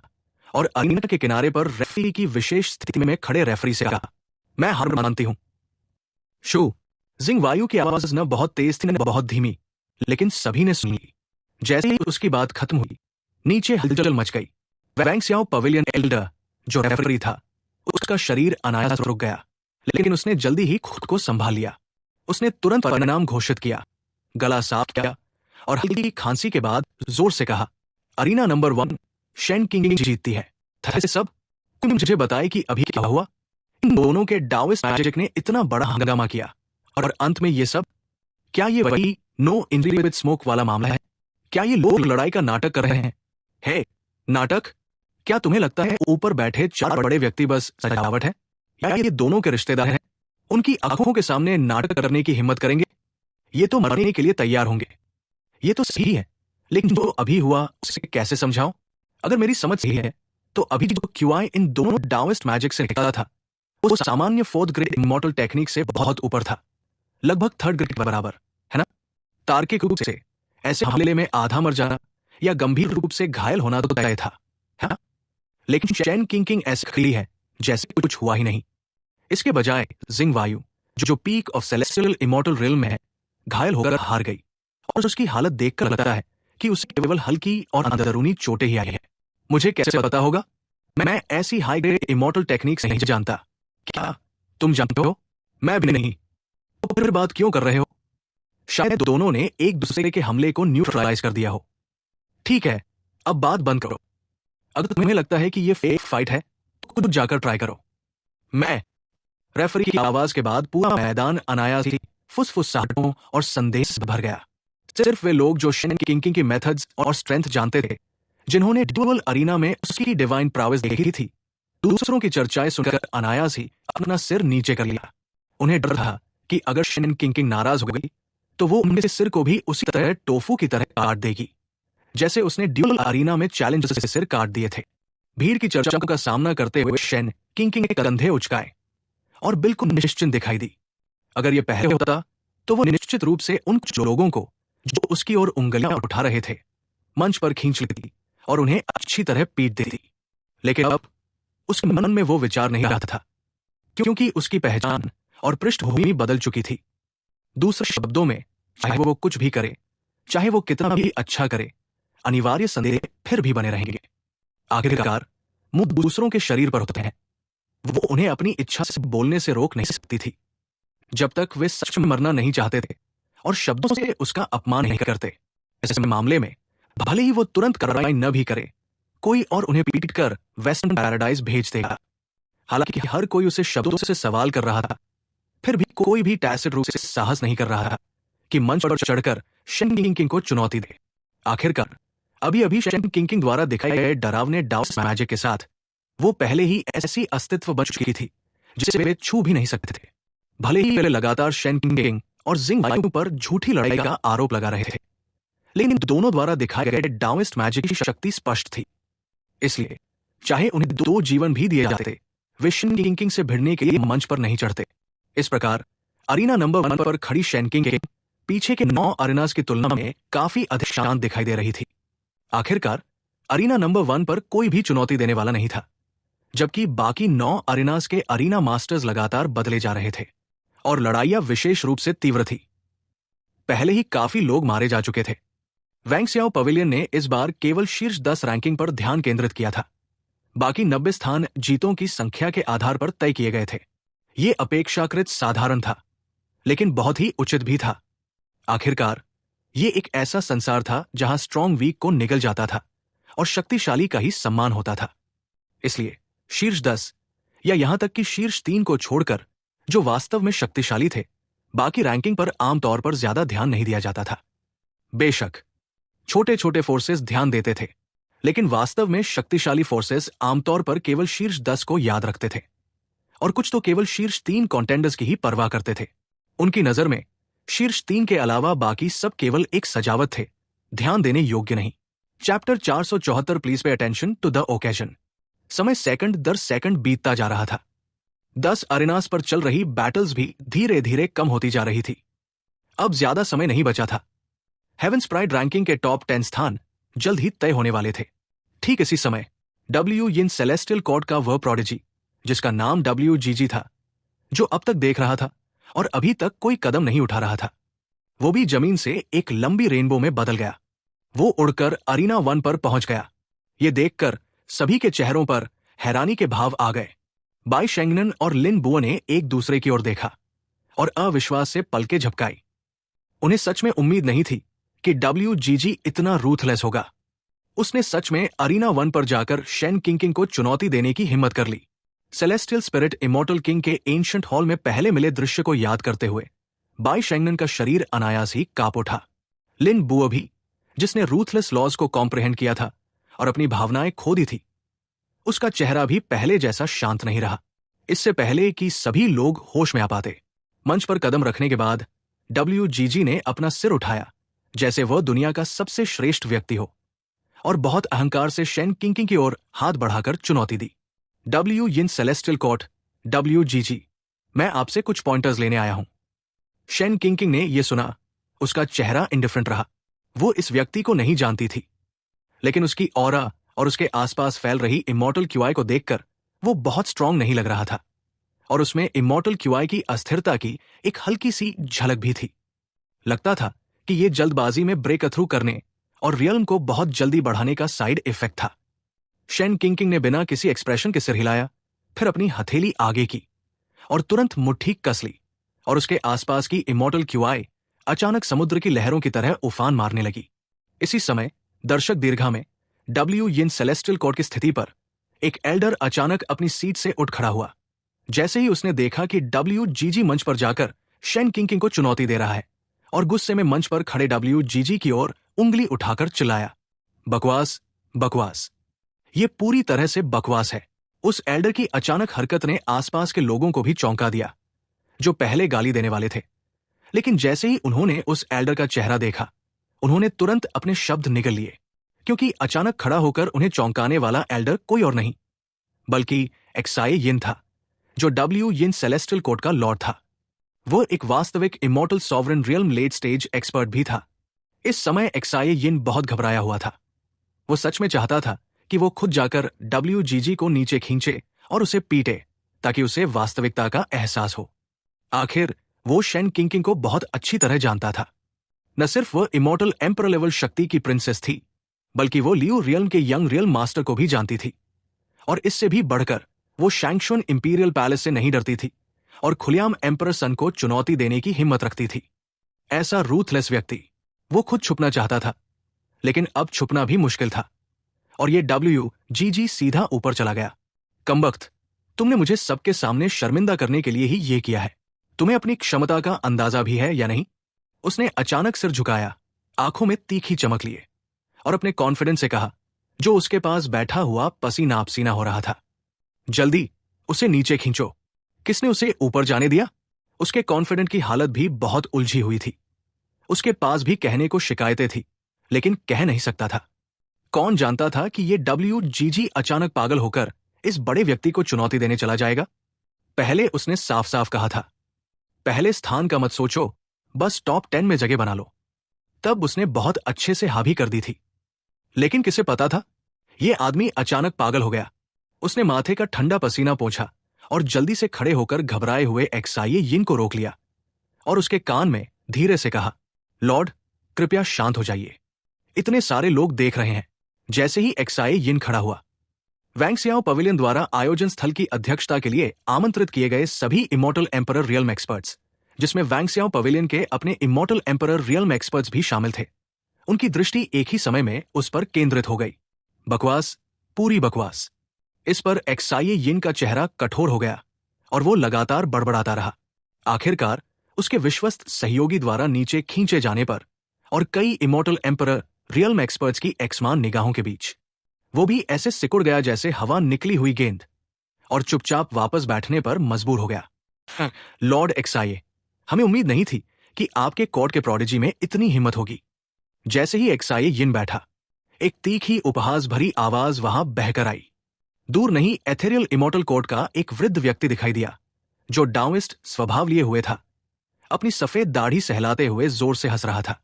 और अरीना के किनारे पर रेफरी की विशेष स्थिति में खड़े रेफरी से कहा, मैं हार मानती हूं। शू जिंग वायु की आवाज न बहुत तेज थी न बहुत धीमी, लेकिन सभी ने सुन ली। जैसे ही उसकी बात खत्म हुई, नीचे हलचल मच गई। वैंग स्याओ पवेलियन एल्डर, जो रेफरी था, उसका शरीर अनायास रुक गया, लेकिन उसने जल्दी ही खुद को संभाल लिया। उसने तुरंत परिणाम घोषित किया, गला साफ किया और हल्की खांसी के बाद जोर से कहा, अरीना नंबर 1 शेन किंग जीतती है। सब तुम मुझे बताए कि अभी क्या हुआ। इन दोनों के डाओइस्ट मैजिक ने इतना बड़ा हंगामा किया और अंत में ये सब, क्या ये वही नो इंजरी विद स्मोक वाला मामला है? क्या ये लोग लड़ाई का नाटक कर रहे हैं? हे, नाटक? क्या तुम्हें लगता है ऊपर बैठे 4 बड़े व्यक्ति बस सजावट है, या ये दोनों के रिश्तेदार हैं? उनकी आंखों के सामने नाटक करने की हिम्मत करेंगे? ये तो मरने के लिए तैयार होंगे। ये तो सही है, लेकिन जो अभी हुआ उसे कैसे समझाऊं? अगर मेरी समझ सही है तो अभी जो क्यूआई इन दोनों डाओइस्ट मैजिक से निकला था, वो सामान्य 4th ग्रेड इमॉर्टल टेक्निक से बहुत ऊपर था, लगभग 3rd ग्रेड के बराबर, है ना? तार्किक रूप से ऐसे हमले में आधा मर जाना या गंभीर रूप से घायल होना तो तय था, है ना? लेकिन शेन किंग ऐसे खड़ी है जैसे कुछ हुआ ही नहीं। इसके बजाय जिंग वायु, जो peak of celestial immortal realm में है, घायल होकर हार गई और उसकी हालत देखकर लगता है कि उसे केवल हल्की और अंदरूनी चोटें ही आई है। मुझे कैसे पता होगा? मैं ऐसी हाई ग्रेड इमॉर्टल टेक्निक्स नहीं जानता। क्या तुम जानते हो? मैं भी नहीं। तो फिर बात क्यों कर रहे हो? शायद दोनों ने एक दूसरे के हमले को न्यूट्रलाइज कर दिया हो। ठीक है, अब बात बंद करो। अगर तुम्हें लगता है कि ये फेक फाइट है तो खुद जाकर ट्राई करो। मैं रेफरी की आवाज के बाद पूरा मैदान अनायास ही फुसफुसाहटों और संदेह से भर गया। सिर्फ वे लोग जो शेन किंग की मेथड्स और स्ट्रेंथ जानते थे, जिन्होंने ड्यूअल अरीना में उसकी डिवाइन प्रावेस देखी थी, दूसरों की चर्चाएं सुनकर अनायास ही अपना सिर नीचे कर लिया। उन्हें डर था कि अगर शेन किंग नाराज हो गई तो वो उनके सिर को भी उसी तरह टोफू की तरह काट देगी, जैसे उसने ड्यूअल अरीना में चैलेंज से सिर काट दिए थे। भीड़ की चर्चाओं का सामना करते हुए शेन किंग ने कंधे उचकाए और बिल्कुल निश्चिंत दिखाई दी। अगर यह पहले होता तो वो निश्चित रूप से उन लोगों को जो उसकी ओर उंगलियां उठा रहे थे मंच पर खींच लेती और उन्हें अच्छी तरह पीट देती। लेकिन अब उसके मन में वो विचार नहीं आता था, क्योंकि उसकी पहचान और पृष्ठभूमि बदल चुकी थी। दूसरे शब्दों में, चाहे वो कुछ भी करे, चाहे वो कितना भी अच्छा करे, अनिवार्य संदेह फिर भी बने रहेंगे। आखिरकार मुंह दूसरों के शरीर पर होते हैं, वो उन्हें अपनी इच्छा से बोलने से रोक नहीं सकती थी, जब तक वे सच में मरना नहीं चाहते थे और शब्दों से उसका अपमान नहीं करते। ऐसे मामले में भले ही वो तुरंत कार्रवाई न भी करे, कोई और उन्हें पीटकर वेस्टर्न पैराडाइज भेज देगा। हालांकि हर कोई उसे शब्दों से सवाल कर रहा था, फिर भी कोई भी टैसिट रूप से साहस नहीं कर रहा था कि मंच पर चढ़कर शेन किंग को चुनौती दे। आखिरकार अभी अभी शेन किंग द्वारा दिखाए गए डरावने डाउस मैजिक के साथ वो पहले ही ऐसी अस्तित्व बन चुकी थी जिसे वे छू भी नहीं सकते थे। भले ही वे लगातार शेन किंग और जिंग वायु पर झूठी लड़ाई का आरोप लगा रहे थे, लेकिन दोनों द्वारा दिखाए गए डाउइस्ट मैजिक की शक्ति स्पष्ट थी। इसलिए चाहे उन्हें 2 जीवन भी दिए जाते, वे शेन किंग से भिड़ने के लिए मंच पर नहीं चढ़ते। इस प्रकार अरीना नंबर 1 पर खड़ी शेन किंग पीछे के 9 अरीनास की तुलना में काफी अधिक शांत दिखाई दे रही थी। आखिरकार अरीना नंबर 1 पर कोई भी चुनौती देने वाला नहीं था, जबकि बाकी 9 अरीनास के अरीना मास्टर्स लगातार बदले जा रहे थे और लड़ाइयां विशेष रूप से तीव्र थी। पहले ही काफी लोग मारे जा चुके थे। वैंग स्याओ पवेलियन ने इस बार केवल शीर्ष 10 रैंकिंग पर ध्यान केंद्रित किया था। बाकी 90 स्थान जीतों की संख्या के आधार पर तय किए गए थे। यह अपेक्षाकृत साधारण था, लेकिन बहुत ही उचित भी था। आखिरकार यह एक ऐसा संसार था जहां स्ट्रॉन्ग वीक को निगल जाता था और शक्तिशाली का ही सम्मान होता था। इसलिए शीर्ष 10 या यहां तक कि शीर्ष 3 को छोड़कर जो वास्तव में शक्तिशाली थे, बाकी रैंकिंग पर आमतौर पर ज्यादा ध्यान नहीं दिया जाता था। बेशक छोटे छोटे फोर्सेस ध्यान देते थे, लेकिन वास्तव में शक्तिशाली फोर्सेस आमतौर पर केवल शीर्ष 10 को याद रखते थे और कुछ तो केवल शीर्ष 3 कॉन्टेंडर्स की ही परवाह करते थे। उनकी नजर में शीर्ष 3 के अलावा बाकी सब केवल एक सजावट थे, ध्यान देने योग्य नहीं। Chapter 474 please pay attention to the occasion. समय सेकंड दर सेकंड बीतता जा रहा था। 10 अरेनास पर चल रही बैटल्स भी धीरे धीरे कम होती जा रही थी। अब ज्यादा समय नहीं बचा था हेवंस प्राइड रैंकिंग के टॉप 10 स्थान जल्द ही तय होने वाले थे। ठीक इसी समय डब्ल्यू यिन सेलेस्टियल कॉर्ड का वह प्रोडिजी, जिसका नाम WGG था, जो अब तक देख रहा था और अभी तक कोई कदम नहीं उठा रहा था, वो भी जमीन से एक लंबी रेनबो में बदल गया। वो उड़कर अरीना 1 पर पहुंच गया। ये देखकर सभी के चेहरों पर हैरानी के भाव आ गए। बाई शेंगनन और लिन बुओ ने एक दूसरे की ओर देखा और अविश्वास से पलकें झपकाई। उन्हें सच में उम्मीद नहीं थी कि WGG इतना रूथलेस होगा। उसने सच में अरीना 1 पर जाकर शेन किंग को चुनौती देने की हिम्मत कर ली। सेलेस्टियल स्पिरिट इमॉर्टल किंग के एंशिएंट हॉल में पहले मिले दृश्य को याद करते हुए बाई शेंगनन का शरीर अनायास ही कांप उठा। लिन बुओ भी, जिसने रूथलेस लॉज को कॉम्प्रिहेंड किया था और अपनी भावनाएं खो दी थी, उसका चेहरा भी पहले जैसा शांत नहीं रहा। इससे पहले कि सभी लोग होश में आ पाते, मंच पर कदम रखने के बाद WGG ने अपना सिर उठाया जैसे वह दुनिया का सबसे श्रेष्ठ व्यक्ति हो और बहुत अहंकार से शेन किंग की ओर हाथ बढ़ाकर चुनौती दी। W Yin celestial court, WGG, मैं आपसे कुछ पॉइंटर्स लेने आया हूं। शेन किंग ने यह सुना। उसका चेहरा इंडिफरेंट रहा। वो इस व्यक्ति को नहीं जानती थी, लेकिन उसकी ऑरा और उसके आसपास फैल रही इमॉर्टल क्यूआई को देखकर वो बहुत स्ट्रांग नहीं लग रहा था और उसमें इमॉर्टल क्यूआई की अस्थिरता की एक हल्की सी झलक भी थी। लगता था कि ये जल्दबाजी में ब्रेक थ्रू करने और रियल्म को बहुत जल्दी बढ़ाने का साइड इफेक्ट था। शेन किंग ने बिना किसी एक्सप्रेशन के सिर हिलाया, फिर अपनी हथेली आगे की और तुरंत मुट्ठी कस ली और उसके आसपास की इमॉर्टल क्यूआई अचानक समुद्र की लहरों की तरह उफान मारने लगी। इसी समय दर्शक दीर्घा में डब्ल्यू यिन सेलेस्टियल कॉर्ड की स्थिति पर एक एल्डर अचानक अपनी सीट से उठ खड़ा हुआ। जैसे ही उसने देखा कि WGG मंच पर जाकर शेन किंग को चुनौती दे रहा है और गुस्से में मंच पर खड़े WGG की ओर उंगली उठाकर चिल्लाया, बकवास, बकवास, ये पूरी तरह से बकवास है। उस एल्डर की अचानक हरकत ने आसपास के लोगों को भी चौंका दिया, जो पहले गाली देने वाले थे। लेकिन जैसे ही उन्होंने उस एल्डर का चेहरा देखा, उन्होंने तुरंत अपने शब्द निगल लिए, क्योंकि अचानक खड़ा होकर उन्हें चौंकाने वाला एल्डर कोई और नहीं बल्कि एक्साई यिन था, जो डब्ल्यू यिन सेलेस्टियल कोर्ट का लॉर्ड था। वो एक वास्तविक immortal sovereign realm late stage expert भी था। इस समय एक्साई यिन बहुत घबराया हुआ था। वो सच में चाहता था कि वो खुद जाकर WGG को नीचे खींचे और उसे पीटे, ताकि उसे वास्तविकता का एहसास हो। आखिर वो शेन किंग को बहुत अच्छी तरह जानता था। न सिर्फ वह इमॉर्टल एम्परर लेवल शक्ति की प्रिंसेस थी, बल्कि वो लियो रियल्म के यंग रियल मास्टर को भी जानती थी। और इससे भी बढ़कर वो शैंगशुन इंपीरियल पैलेस से नहीं डरती थी और खुलेआम एम्परर सन को चुनौती देने की हिम्मत रखती थी। ऐसा रूथलेस व्यक्ति वो खुद छुपना चाहता था, लेकिन अब छुपना भी मुश्किल था और ये WGG सीधा ऊपर चला गया। कमबख्त, तुमने मुझे सबके सामने शर्मिंदा करने के लिए ही ये किया है। तुम्हें अपनी क्षमता का अंदाजा भी है या नहीं? उसने अचानक सिर झुकाया, आंखों में तीखी चमक लिए और अपने कॉन्फिडेंस से कहा, जो उसके पास बैठा हुआ पसीना पसीना हो रहा था, जल्दी उसे नीचे खींचो। किसने उसे ऊपर जाने दिया? उसके कॉन्फिडेंट की हालत भी बहुत उलझी हुई थी। उसके पास भी कहने को शिकायतें थी, लेकिन कह नहीं सकता था। कौन जानता था कि ये WGG अचानक पागल होकर इस बड़े व्यक्ति को चुनौती देने चला जाएगा? पहले उसने साफ साफ कहा था, पहले स्थान का मत सोचो, बस टॉप 10 में जगह बना लो। तब उसने बहुत अच्छे से हाँ भी कर दी थी। लेकिन किसे पता था, ये आदमी अचानक पागल हो गया। उसने माथे का ठंडा पसीना पोंछा और जल्दी से खड़े होकर घबराए हुए एक्साई यिन को रोक लिया और उसके कान में धीरे से कहा, लॉर्ड, कृपया शांत हो जाइए। इतने सारे लोग देख रहे हैं। जैसे ही एक्साई यिन खड़ा हुआ, वैंगसियाओ पवेलियन द्वारा आयोजन स्थल की अध्यक्षता के लिए आमंत्रित किए गए सभी इमॉर्टल एम्परर रियल्म एक्सपर्ट्स, जिसमें वैंगसियाओ पवेलियन के अपने इमॉर्टल एम्परर रियल्म एक्सपर्ट्स भी शामिल थे, उनकी दृष्टि एक ही समय में उस पर केंद्रित हो गई। बकवास, पूरी बकवास। इस पर एक्साई यिन का चेहरा कठोर हो गया और वो लगातार बड़बड़ाता रहा। आखिरकार उसके विश्वस्त सहयोगी द्वारा नीचे खींचे जाने पर और कई इमॉर्टल एम्परर रियल्म एक्सपर्ट्स की एक्समान निगाहों के बीच वो भी ऐसे सिकुड़ गया जैसे हवा निकली हुई गेंद और चुपचाप वापस बैठने पर मजबूर हो गया। लॉर्ड एक्साई, हमें उम्मीद नहीं थी कि आपके कोर्ट के प्रोडिजी में इतनी हिम्मत होगी। जैसे ही एक्साई यिन बैठा, एक तीखी उपहास भरी आवाज वहां बहकर आई। दूर नहीं एथेरियल इमॉर्टल कोर्ट का एक वृद्ध व्यक्ति दिखाई दिया, जो डाउइस्ट स्वभाव लिए हुए था। अपनी सफेद दाढ़ी सहलाते हुए जोर से हंस रहा था।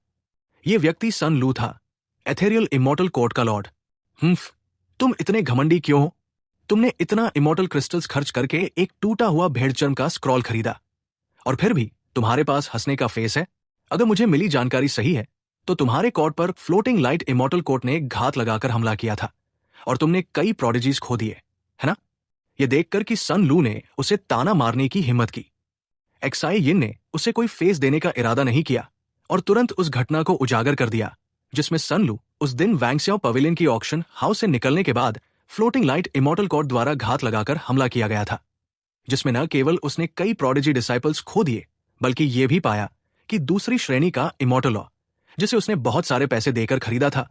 ये व्यक्ति सन लू था, एथेरियल इमॉर्टल कोर्ट का लॉर्ड। तुम इतने घमंडी क्यों हो? तुमने इतना इमॉर्टल क्रिस्टल्स खर्च करके एक टूटा हुआ भेड़चर्म का स्क्रॉल खरीदा, और फिर भी तुम्हारे पास हंसने का फेस है। अगर मुझे मिली जानकारी सही है तो तुम्हारे कोर्ट पर फ्लोटिंग लाइट इमॉर्टल कोर्ट ने घात लगाकर हमला किया था और तुमने कई प्रोडिजीज खो दिए, है ना? यह देखकर कि सन लू ने उसे ताना मारने की हिम्मत की, एक्साई यिन ने उसे कोई फेस देने का इरादा नहीं किया और तुरंत उस घटना को उजागर कर दिया जिसमें सन लू उस दिन वैंगस्याओ पवेलियन की ऑक्शन हाउस से निकलने के बाद फ्लोटिंग लाइट इमॉर्टल कोर्ट द्वारा घात लगाकर हमला किया गया था, जिसमें न केवल उसने कई प्रोडिजी डिसाइपल्स खो दिए बल्कि यह भी पाया कि दूसरी श्रेणी का इमॉर्टल लॉ, जिसे उसने बहुत सारे पैसे देकर खरीदा था,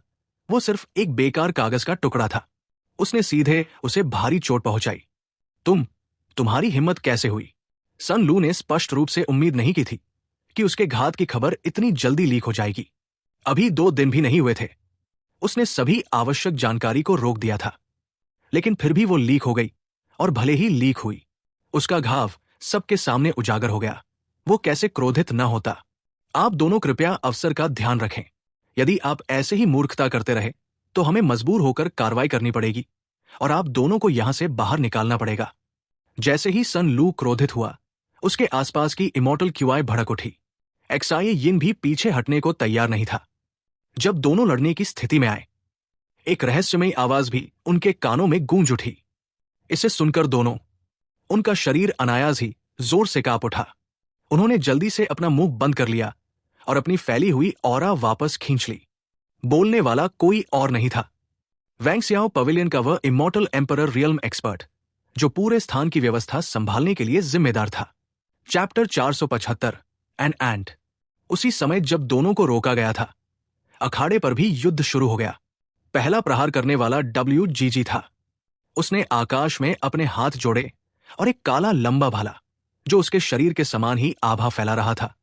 वो सिर्फ एक बेकार कागज का टुकड़ा था। उसने सीधे उसे भारी चोट पहुंचाई। तुम्हारी हिम्मत कैसे हुई? सन लू ने स्पष्ट रूप से उम्मीद नहीं की थी कि उसके घात की खबर इतनी जल्दी लीक हो जाएगी। अभी 2 दिन भी नहीं हुए थे। उसने सभी आवश्यक जानकारी को रोक दिया था, लेकिन फिर भी वो लीक हो गई, और भले ही लीक हुई, उसका घाव सबके सामने उजागर हो गया। वो कैसे क्रोधित न होता। आप दोनों कृपया अवसर का ध्यान रखें। यदि आप ऐसे ही मूर्खता करते रहे तो हमें मजबूर होकर कार्रवाई करनी पड़ेगी और आप दोनों को यहां से बाहर निकालना पड़ेगा। जैसे ही सन लू क्रोधित हुआ, उसके आसपास की इमॉर्टल क्यूआई भड़क उठी। एक्साई यिन भी पीछे हटने को तैयार नहीं था। जब दोनों लड़ने की स्थिति में आए, एक रहस्यमयी आवाज भी उनके कानों में गूंज उठी। इसे सुनकर दोनों, उनका शरीर अनायास ही जोर से कांप उठा। उन्होंने जल्दी से अपना मुंह बंद कर लिया और अपनी फैली हुई ऑरा वापस खींच ली। बोलने वाला कोई और नहीं था, वैंगस्याओ पवेलियन का वह इमॉर्टल एम्परर रियल्म एक्सपर्ट, जो पूरे स्थान की व्यवस्था संभालने के लिए जिम्मेदार था। Chapter 475 an ant. उसी समय जब दोनों को रोका गया था, अखाड़े पर भी युद्ध शुरू हो गया। पहला प्रहार करने वाला WGG था। उसने आकाश में अपने हाथ जोड़े और एक काला लंबा भाला, जो उसके शरीर के समान ही आभा फैला रहा था,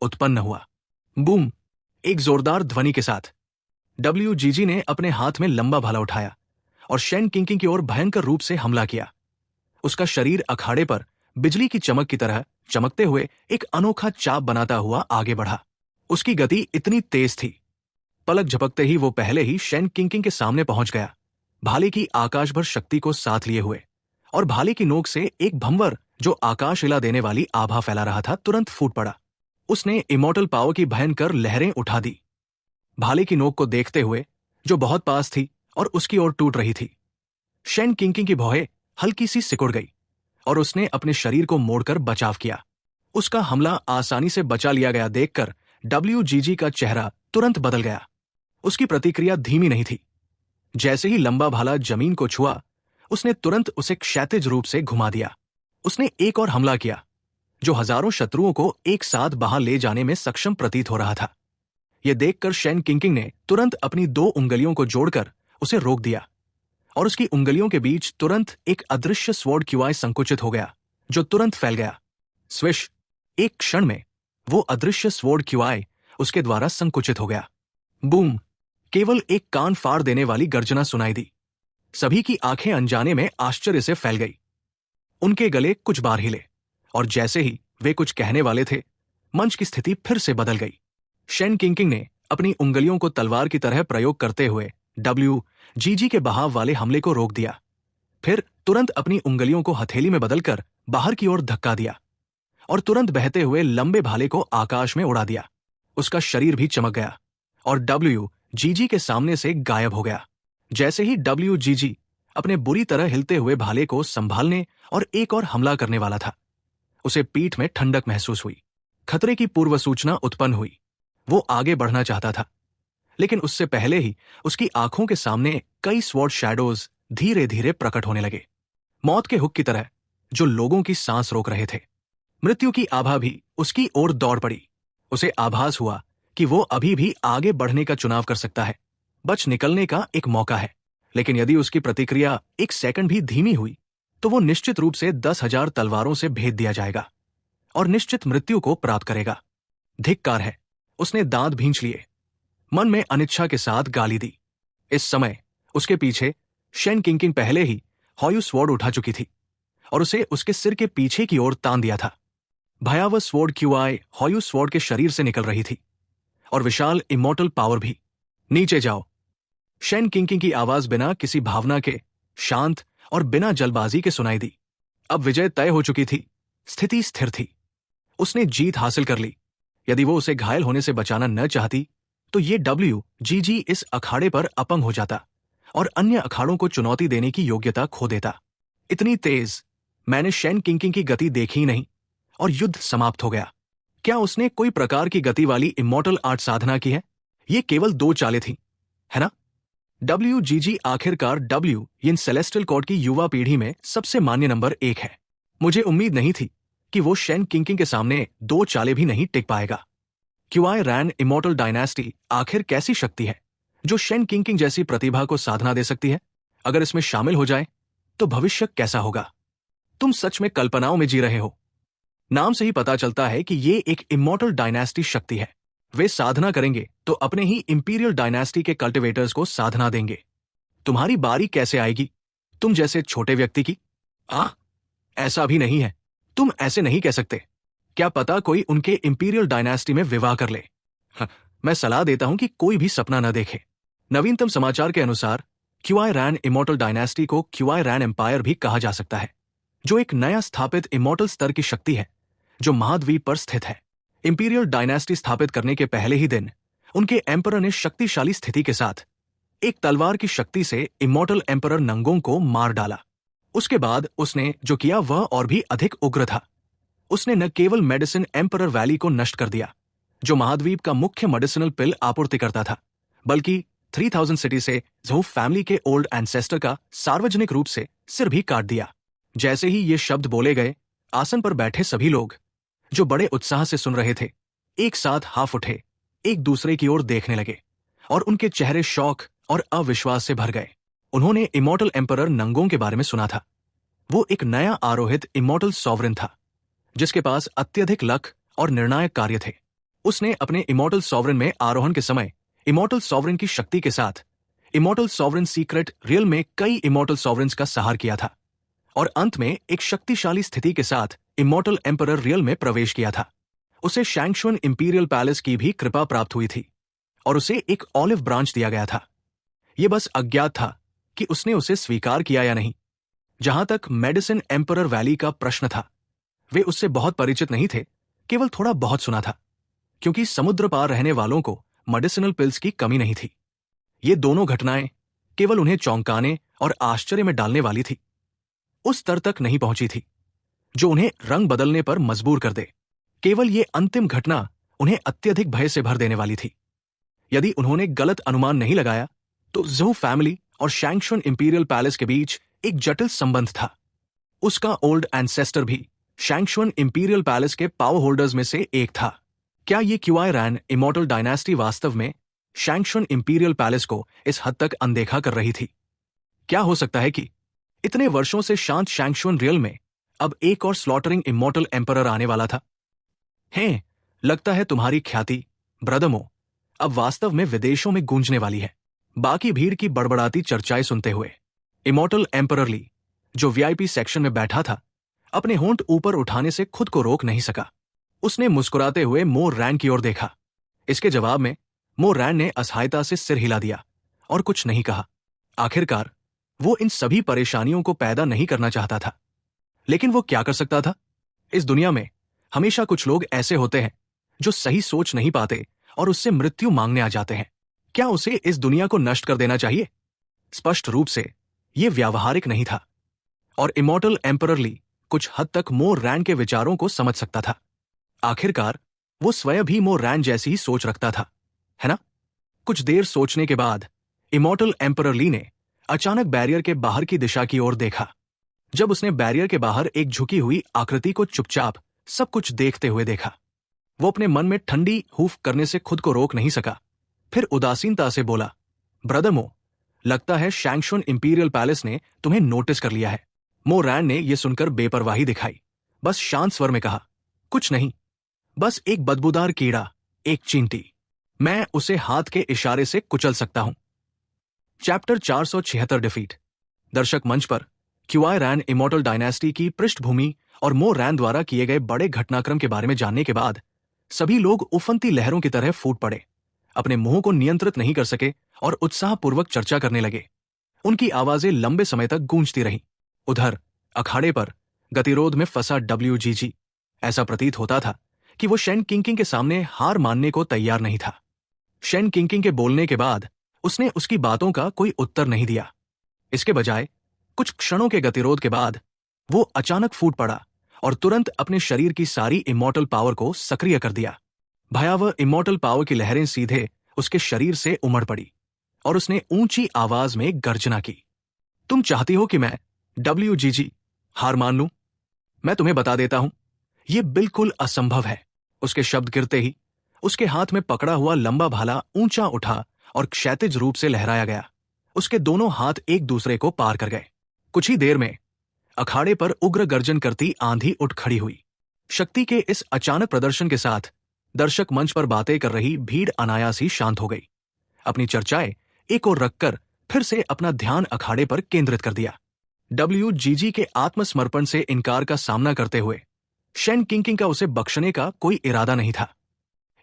उत्पन्न हुआ। बूम! एक जोरदार ध्वनि के साथ WGG ने अपने हाथ में लंबा भाला उठाया और शेन किंकिंग की ओर भयंकर रूप से हमला किया। उसका शरीर अखाड़े पर बिजली की चमक की तरह चमकते हुए एक अनोखा चाप बनाता हुआ आगे बढ़ा। उसकी गति इतनी तेज थी, पलक झपकते ही वो पहले ही शेन किंकिंग के सामने पहुंच गया, भाले की आकाश भर शक्ति को साथ लिए हुए, और भाले की नोक से एक भंवर जो आकाश हिला देने वाली आभा फैला रहा था तुरंत फूट पड़ा। उसने इमॉर्टल पावर की भयंकर लहरें उठा दी, भाले की नोक को देखते हुए, जो बहुत पास थी और उसकी ओर टूट रही थी। शेन किंकिंग की भौहें हल्की सी सिकुड़ गई और उसने अपने शरीर को मोड़कर बचाव किया। उसका हमला आसानी से बचा लिया गया देखकर WGG का चेहरा तुरंत बदल गया। उसकी प्रतिक्रिया धीमी नहीं थी। जैसे ही लंबा भाला जमीन को छुआ, उसने तुरंत उसे क्षैतिज रूप से घुमा दिया। उसने एक और हमला किया, जो हजारों शत्रुओं को एक साथ बाहर ले जाने में सक्षम प्रतीत हो रहा था। यह देखकर शेन किंकिंग ने तुरंत अपनी 2 उंगलियों को जोड़कर उसे रोक दिया, और उसकी उंगलियों के बीच तुरंत एक अदृश्य स्वॉर्ड क्यूआई संकुचित हो गया, जो तुरंत फैल गया। स्विश! एक क्षण में वो अदृश्य स्वॉर्ड क्यूआई उसके द्वारा संकुचित हो गया। बूम! केवल एक कान फाड़ देने वाली गर्जना सुनाई दी। सभी की आंखें अनजाने में आश्चर्य से फैल गई। उनके गले कुछ बार हिले, और जैसे ही वे कुछ कहने वाले थे, मंच की स्थिति फिर से बदल गई। शेन किंकिंग ने अपनी उंगलियों को तलवार की तरह प्रयोग करते हुए WGG के बहाव वाले हमले को रोक दिया, फिर तुरंत अपनी उंगलियों को हथेली में बदलकर बाहर की ओर धक्का दिया और तुरंत बहते हुए लंबे भाले को आकाश में उड़ा दिया। उसका शरीर भी चमक गया और WGG के सामने से गायब हो गया। जैसे ही WGG अपने बुरी तरह हिलते हुए भाले को संभालने और एक और हमला करने वाला था, उसे पीठ में ठंडक महसूस हुई। खतरे की पूर्व सूचना उत्पन्न हुई। वो आगे बढ़ना चाहता था, लेकिन उससे पहले ही उसकी आंखों के सामने कई स्वॉर्ड शैडोज धीरे धीरे प्रकट होने लगे, मौत के हुक की तरह, जो लोगों की सांस रोक रहे थे। मृत्यु की आभा भी उसकी ओर दौड़ पड़ी। उसे आभास हुआ कि वो अभी भी आगे बढ़ने का चुनाव कर सकता है, बच निकलने का एक मौका है। लेकिन यदि उसकी प्रतिक्रिया एक सेकंड भी धीमी हुई, तो वो निश्चित रूप से 10,000 तलवारों से भेद दिया जाएगा और निश्चित मृत्यु को प्राप्त करेगा। धिक्कार है! उसने दांत भींच लिए, मन में अनिच्छा के साथ गाली दी। इस समय उसके पीछे शेन किंकिंग पहले ही हॉयू स्वॉर्ड उठा चुकी थी और उसे उसके सिर के पीछे की ओर तान दिया था। भयावह स्वॉर्ड क्यूआई हॉयू स्वॉर्ड के शरीर से निकल रही थी और विशाल इमॉर्टल पावर भी। नीचे जाओ। शेन किंग की आवाज बिना किसी भावना के, शांत और बिना जल्दबाजी के सुनाई दी। अब विजय तय हो चुकी थी, स्थिति स्थिर थी। उसने जीत हासिल कर ली। यदि वो उसे घायल होने से बचाना न चाहती तो ये WGG इस अखाड़े पर अपंग हो जाता और अन्य अखाड़ों को चुनौती देने की योग्यता खो देता। इतनी तेज मैंने शेन किंग की गति देखी ही नहीं और युद्ध समाप्त हो गया। क्या उसने कोई प्रकार की गति वाली इमॉर्टल आर्ट साधना की है? ये केवल 2 चालें थी, है ना? WGG आखिरकार इन सेलेस्टियल कोड की युवा पीढ़ी में सबसे मान्य नंबर 1 है। मुझे उम्मीद नहीं थी कि वो शेन किंग के सामने 2 चालें भी नहीं टिक पाएगा। क्यूआई रैन इमॉर्टल डायनेस्टी आखिर कैसी शक्ति है जो शेन किंग जैसी प्रतिभा को साधना दे सकती है? अगर इसमें शामिल हो जाए तो भविष्य कैसा होगा? तुम सच में कल्पनाओं में जी रहे हो। नाम से ही पता चलता है कि ये एक इमॉर्टल डायनेस्टी शक्ति है। वे साधना करेंगे तो अपने ही इंपीरियल डायनेस्टी के कल्टिवेटर्स को साधना देंगे। तुम्हारी बारी कैसे आएगी, तुम जैसे छोटे व्यक्ति की? ऐसा भी नहीं है। तुम ऐसे नहीं कह सकते। क्या पता कोई उनके इंपीरियल डायनेस्टी में विवाह कर ले। मैं सलाह देता हूं कि कोई भी सपना न देखे। नवीनतम समाचार के अनुसार क्यूआई रैन इमॉर्टल डायनेस्टी को क्यूआई रैन एम्पायर भी कहा जा सकता है, जो एक नया स्थापित इमॉर्टल स्तर की शक्ति है जो महाद्वीप पर स्थित है। इंपीरियल डायनेस्टी स्थापित करने के पहले ही दिन उनके एम्परर ने शक्तिशाली स्थिति के साथ एक तलवार की शक्ति से इमॉर्टल एम्परर नंगोंग को मार डाला। उसके बाद उसने जो किया वह और भी अधिक उग्र था। उसने न केवल मेडिसिन एम्परर वैली को नष्ट कर दिया, जो महाद्वीप का मुख्य मेडिसिनल पिल आपूर्ति करता था, बल्कि 3000 सिटी से ज़हू फैमिली के ओल्ड एंसेस्टर का सार्वजनिक रूप से सिर भी काट दिया। जैसे ही ये शब्द बोले गए, आसन पर बैठे सभी लोग जो बड़े उत्साह से सुन रहे थे एक साथ हाफ उठे, एक दूसरे की ओर देखने लगे और उनके चेहरे शौक और अविश्वास से भर गए। उन्होंने इमॉर्टल एम्परर नंगोंग के बारे में सुना था। वो एक नया आरोहित इमॉर्टल सॉवरेन था जिसके पास अत्यधिक लक और निर्णायक कार्य थे। उसने अपने इमॉर्टल सॉवरेन में आरोहण के समय इमॉर्टल सॉवरेन की शक्ति के साथ इमॉर्टल सॉवरेन सीक्रेट रियल में कई इमॉर्टल सॉवरेन्स का सहार किया था और अंत में एक शक्तिशाली स्थिति के साथ इमॉर्टल एम्परर रियल में प्रवेश किया था। उसे शैंगशुन इंपीरियल पैलेस की भी कृपा प्राप्त हुई थी और उसे एक ऑलिव ब्रांच दिया गया था। यह बस अज्ञात था कि उसने उसे स्वीकार किया या नहीं। जहां तक मेडिसिन एम्परर वैली का प्रश्न था, वे उससे बहुत परिचित नहीं थे, केवल थोड़ा बहुत सुना था, क्योंकि समुद्र पार रहने वालों को मेडिसिनल पिल्स की कमी नहीं थी। ये दोनों घटनाएं केवल उन्हें चौंकाने और आश्चर्य में डालने वाली थी, उस स्तर तक नहीं पहुंची थी जो उन्हें रंग बदलने पर मजबूर कर दे। केवल ये अंतिम घटना उन्हें अत्यधिक भय से भर देने वाली थी। यदि उन्होंने गलत अनुमान नहीं लगाया तो ज़हू फैमिली और शैंगशुन इंपीरियल पैलेस के बीच एक जटिल संबंध था। उसका ओल्ड एंसेस्टर भी शैंगशुन इंपीरियल पैलेस के पावर होल्डर्स में से एक था। क्या ये क्यूआई रैन इमॉर्टल डायनेस्टी वास्तव में शैंगशुन इंपीरियल पैलेस को इस हद तक अनदेखा कर रही थी? क्या हो सकता है कि इतने वर्षों से शांत शैंगशुन रियल में अब एक और स्लॉटरिंग इमॉर्टल एम्परर आने वाला था? हैं, लगता है तुम्हारी ख्याति ब्रदमो अब वास्तव में विदेशों में गूंजने वाली है। बाकी भीड़ की बड़बड़ाती चर्चाएं सुनते हुए इमॉर्टल एम्परर ली, जो वीआईपी सेक्शन में बैठा था, अपने होंठ ऊपर उठाने से खुद को रोक नहीं सका। उसने मुस्कुराते हुए मो रैन की ओर देखा। इसके जवाब में मो रैन ने असहायता से सिर हिला दिया और कुछ नहीं कहा। आखिरकार वो इन सभी परेशानियों को पैदा नहीं करना चाहता था, लेकिन वो क्या कर सकता था? इस दुनिया में हमेशा कुछ लोग ऐसे होते हैं जो सही सोच नहीं पाते और उससे मृत्यु मांगने आ जाते हैं। क्या उसे इस दुनिया को नष्ट कर देना चाहिए? स्पष्ट रूप से यह व्यावहारिक नहीं था और इमॉर्टल एम्परर ली कुछ हद तक मो रैन के विचारों को समझ सकता था। आखिरकार वो स्वयं भी मो रैन जैसी ही सोच रखता था, है ना? कुछ देर सोचने के बाद इमॉर्टल एम्परर ली ने अचानक बैरियर के बाहर की दिशा की ओर देखा। जब उसने बैरियर के बाहर एक झुकी हुई आकृति को चुपचाप सब कुछ देखते हुए देखा, वो अपने मन में ठंडी हूफ करने से खुद को रोक नहीं सका। फिर उदासीनता से बोला, ब्रदमो, लगता है शैंगशुन इंपीरियल पैलेस ने तुम्हें नोटिस कर लिया है। मो रैन ने यह सुनकर बेपरवाही दिखाई, बस शांत स्वर में कहा, कुछ नहीं, बस एक बदबूदार कीड़ा, एक चींटी। मैं उसे हाथ के इशारे से कुचल सकता हूं। Chapter 476 defeat. दर्शक मंच पर क्यूआई रैन इमॉर्टल डायनेस्टी की पृष्ठभूमि और मो रैन द्वारा किए गए बड़े घटनाक्रम के बारे में जानने के बाद सभी लोग उफनती लहरों की तरह फूट पड़े। अपने मुंह को नियंत्रित नहीं कर सके और उत्साहपूर्वक चर्चा करने लगे। उनकी आवाजें लंबे समय तक गूंजती रहीं। उधर अखाड़े पर गतिरोध में फंसा WGG ऐसा प्रतीत होता था कि वो शेन किंकिंग के सामने हार मानने को तैयार नहीं था। शेन किंकिंग के बोलने के बाद उसने उसकी बातों का कोई उत्तर नहीं दिया। इसके बजाय कुछ क्षणों के गतिरोध के बाद वो अचानक फूट पड़ा और तुरंत अपने शरीर की सारी इमॉर्टल पावर को सक्रिय कर दिया। भयावह इमॉर्टल पावर की लहरें सीधे उसके शरीर से उमड़ पड़ी और उसने ऊंची आवाज में गर्जना की। तुम चाहती हो कि मैं WGG हार मान लूं? मैं तुम्हें बता देता हूं, यह बिल्कुल असंभव है। उसके शब्द गिरते ही उसके हाथ में पकड़ा हुआ लंबा भाला ऊंचा उठा और क्षैतिज रूप से लहराया गया। उसके दोनों हाथ एक दूसरे को पार कर गए। कुछ ही देर में अखाड़े पर उग्र गर्जन करती आंधी उठ खड़ी हुई। शक्ति के इस अचानक प्रदर्शन के साथ दर्शक मंच पर बातें कर रही भीड़ अनायास ही शांत हो गई। अपनी चर्चाएं एक ओर रखकर फिर से अपना ध्यान अखाड़े पर केंद्रित कर दिया। WGG के आत्मसमर्पण से इनकार का सामना करते हुए शेन किंकिंग का उसे बख्शने का कोई इरादा नहीं था।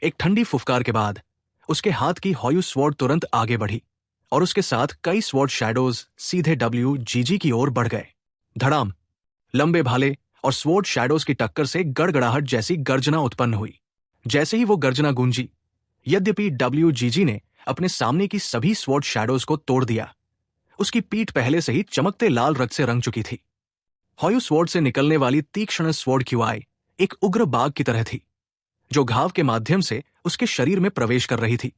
एक ठंडी फुफकार के बाद उसके हाथ की हॉयू स्वॉर्ड तुरंत आगे बढ़ी और उसके साथ कई स्वॉर्ड शैडोज सीधे WGG की ओर बढ़ गए। धड़ाम! लंबे भाले और स्वॉर्ड शैडोज की टक्कर से गड़गड़ाहट जैसी गर्जना उत्पन्न हुई। जैसे ही वो गर्जना गूंजी, यद्यपि WGG ने अपने सामने की सभी स्वॉर्ड शैडोज को तोड़ दिया, उसकी पीठ पहले से ही चमकते लाल रक्त से रंग चुकी थी। हॉयू स्वॉर्ड से निकलने वाली तीक्ष्ण स्वॉर्ड क्यूआई एक उग्र बाघ की तरह थी, जो घाव के माध्यम से उसके शरीर में प्रवेश कर रही थी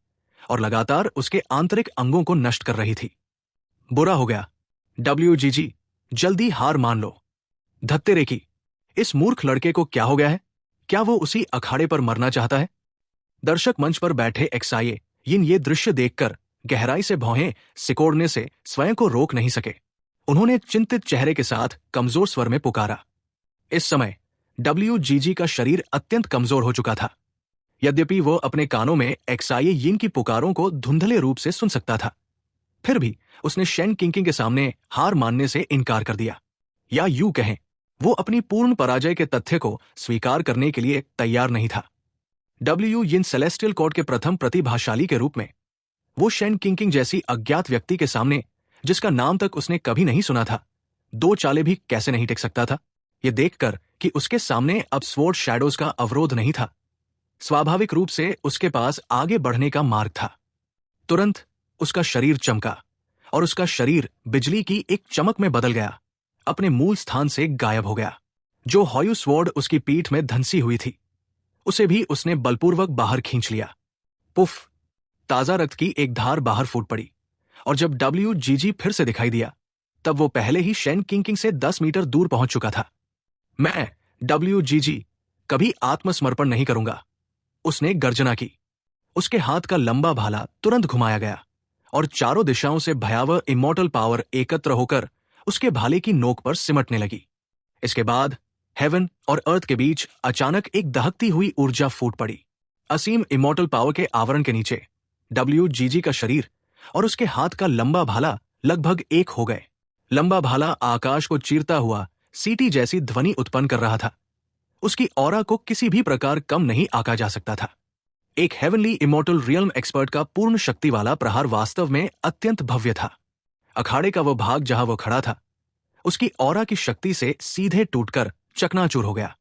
और लगातार उसके आंतरिक अंगों को नष्ट कर रही थी। बुरा हो गया। WGG, जल्दी हार मान लो। धत्तेरे की, इस मूर्ख लड़के को क्या हो गया है? क्या वो उसी अखाड़े पर मरना चाहता है? दर्शक मंच पर बैठे एक्साये यिन ये दृश्य देखकर गहराई से भौहें सिकोड़ने से स्वयं को रोक नहीं सके। उन्होंने चिंतित चेहरे के साथ कमजोर स्वर में पुकारा। इस समय WGG का शरीर अत्यंत कमजोर हो चुका था। यद्यपि वो अपने कानों में एक्साये यिन की पुकारों को धुंधले रूप से सुन सकता था, फिर भी उसने शेन किंकिंग के सामने हार मानने से इनकार कर दिया, या यूं कहें, वो अपनी पूर्ण पराजय के तथ्य को स्वीकार करने के लिए तैयार नहीं था। यिन सेलेस्टियल कोर्ट के प्रथम प्रतिभाशाली के रूप में वो शेन किंकिंग जैसी अज्ञात व्यक्ति के सामने, जिसका नाम तक उसने कभी नहीं सुना था, दो चाले भी कैसे नहीं टिक सकता था। ये देखकर कि उसके सामने अब स्वॉर्ड शैडोज का अवरोध नहीं था, स्वाभाविक रूप से उसके पास आगे बढ़ने का मार्ग था। तुरंत उसका शरीर चमका और उसका शरीर बिजली की एक चमक में बदल गया, अपने मूल स्थान से गायब हो गया। जो हॉयू स्वॉर्ड उसकी पीठ में धंसी हुई थी, उसे भी उसने बलपूर्वक बाहर खींच लिया। पुफ! ताजा रक्त की एक धार बाहर फूट पड़ी और जब WGG फिर से दिखाई दिया, तब वो पहले ही शेन किंकिंग से 10 मीटर दूर पहुंच चुका था। मैं WGG कभी आत्मसमर्पण नहीं करूंगा, उसने गर्जना की। उसके हाथ का लंबा भाला तुरंत घुमाया गया और चारों दिशाओं से भयावह इमॉर्टल पावर एकत्र होकर उसके भाले की नोक पर सिमटने लगी। इसके बाद हेवन और अर्थ के बीच अचानक एक दहकती हुई ऊर्जा फूट पड़ी। असीम इमॉर्टल पावर के आवरण के नीचे WGG का शरीर और उसके हाथ का लंबा भाला लगभग एक हो गए। लंबा भाला आकाश को चीरता हुआ सीटी जैसी ध्वनि उत्पन्न कर रहा था। उसकी ऑरा को किसी भी प्रकार कम नहीं आंका जा सकता था। एक हेवनली इमॉर्टल रियल्म एक्सपर्ट का पूर्ण शक्ति वाला प्रहार वास्तव में अत्यंत भव्य था। अखाड़े का वो भाग जहां वो खड़ा था, उसकी ऑरा की शक्ति से सीधे टूटकर चकनाचूर हो गया।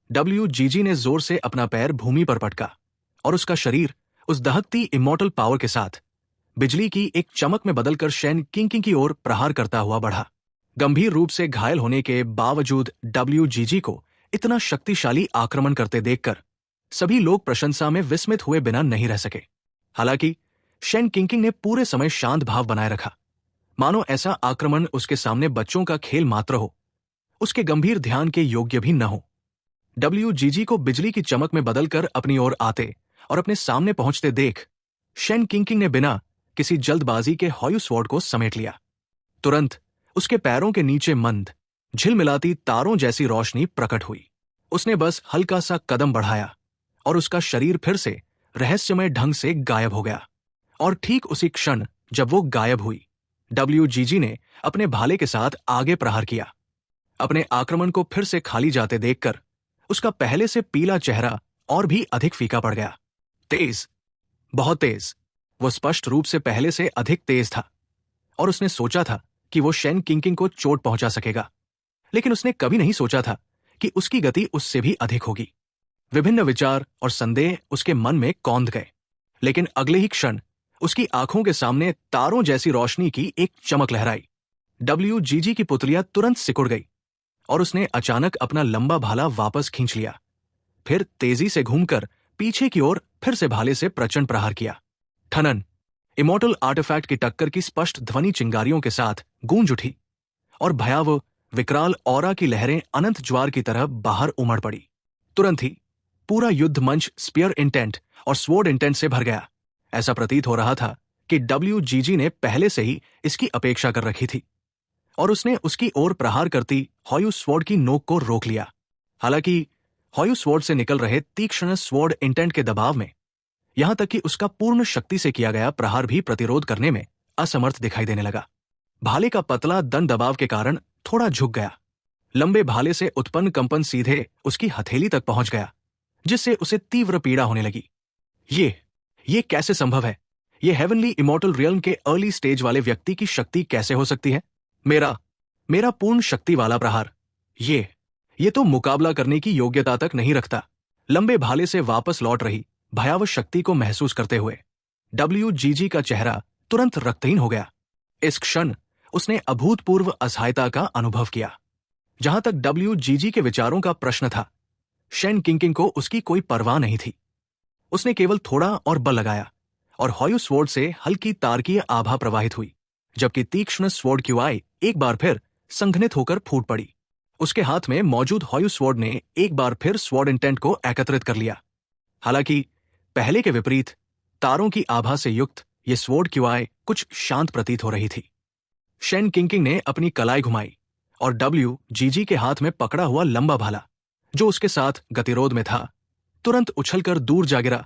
WGG ने जोर से अपना पैर भूमि पर पटका और उसका शरीर उस दहकती इमॉर्टल पावर के साथ बिजली की एक चमक में बदलकर शेन किंकिंग की ओर प्रहार करता हुआ बढ़ा। गंभीर रूप से घायल होने के बावजूद WGG को इतना शक्तिशाली आक्रमण करते देखकर सभी लोग प्रशंसा में विस्मित हुए बिना नहीं रह सके। हालांकि शेन किंकिंग ने पूरे समय शांत भाव बनाए रखा, मानो ऐसा आक्रमण उसके सामने बच्चों का खेल मात्र हो, उसके गंभीर ध्यान के योग्य भी न हो। WGG को बिजली की चमक में बदलकर अपनी ओर आते और अपने सामने पहुंचते देख शेन किंकिंग ने बिना किसी जल्दबाजी के हॉयू स्वॉर्ड को समेट लिया। तुरंत उसके पैरों के नीचे मंद, झिलमिलाती तारों जैसी रोशनी प्रकट हुई। उसने बस हल्का सा कदम बढ़ाया और उसका शरीर फिर से रहस्यमय ढंग से गायब हो गया। और ठीक उसी क्षण जब वो गायब हुई, WGG ने अपने भाले के साथ आगे प्रहार किया। अपने आक्रमण को फिर से खाली जाते देखकर उसका पहले से पीला चेहरा और भी अधिक फीका पड़ गया। तेज, बहुत तेज, वो स्पष्ट रूप से पहले से अधिक तेज था और उसने सोचा था कि वो शेन किंकिंग को चोट पहुंचा सकेगा, लेकिन उसने कभी नहीं सोचा था कि उसकी गति उससे भी अधिक होगी। विभिन्न विचार और संदेह उसके मन में कौंध गए, लेकिन अगले ही क्षण उसकी आंखों के सामने तारों जैसी रोशनी की एक चमक लहराई। WGG की पुतलियां तुरंत सिकुड़ गई और उसने अचानक अपना लंबा भाला वापस खींच लिया। फिर तेजी से घूमकर पीछे की ओर फिर से भाले से प्रचंड प्रहार किया। ठनन! इमोर्टल आर्टिफैक्ट की टक्कर की स्पष्ट ध्वनि चिंगारियों के साथ गूंज उठी और भयावह विकराल ऑरा की लहरें अनंत ज्वार की तरह बाहर उमड़ पड़ी। तुरंत ही पूरा युद्ध मंच स्पीयर इंटेंट और स्वॉर्ड इंटेंट से भर गया। ऐसा प्रतीत हो रहा था कि WGG ने पहले से ही इसकी अपेक्षा कर रखी थी और उसने उसकी ओर प्रहार करती हॉयू स्वॉर्ड की नोक को रोक लिया। हालांकि हॉयू स्वॉर्ड से निकल रहे तीक्ष्ण स्वॉर्ड इंटेंट के दबाव में यहां तक कि उसका पूर्ण शक्ति से किया गया प्रहार भी प्रतिरोध करने में असमर्थ दिखाई देने लगा। भाले का पतला दंड दबाव के कारण थोड़ा झुक गया। लंबे भाले से उत्पन्न कंपन सीधे उसकी हथेली तक पहुंच गया, जिससे उसे तीव्र पीड़ा होने लगी। ये कैसे संभव है? ये हेवनली इमोर्टल रियल्म के अर्ली स्टेज वाले व्यक्ति की शक्ति कैसे हो सकती है? मेरा पूर्ण शक्ति वाला प्रहार, ये तो मुकाबला करने की योग्यता तक नहीं रखता। लंबे भाले से वापस लौट रही भयावह शक्ति को महसूस करते हुए WGG का चेहरा तुरंत रक्तहीन हो गया। इस क्षण उसने अभूतपूर्व असहायता का अनुभव किया। जहां तक WGG के विचारों का प्रश्न था, शेन किंकिंग को उसकी कोई परवाह नहीं थी। उसने केवल थोड़ा और बल लगाया और हॉयू स्वॉर्ड से हल्की तारकीय आभा प्रवाहित हुई, जबकि तीक्ष्ण स्वॉर्ड की वाई एक बार फिर संघनित होकर फूट पड़ी। उसके हाथ में मौजूद हॉयू स्वॉर्ड ने एक बार फिर स्वॉर्ड इंटेंट को एकत्रित कर लिया। हालांकि पहले के विपरीत तारों की आभा से युक्त ये स्वॉर्ड की वाई कुछ शांत प्रतीत हो रही थी। शेन किंकिंग ने अपनी कलाई घुमाई और WGG के हाथ में पकड़ा हुआ लंबा भाला, जो उसके साथ गतिरोध में था, तुरंत उछलकर दूर जा गिरा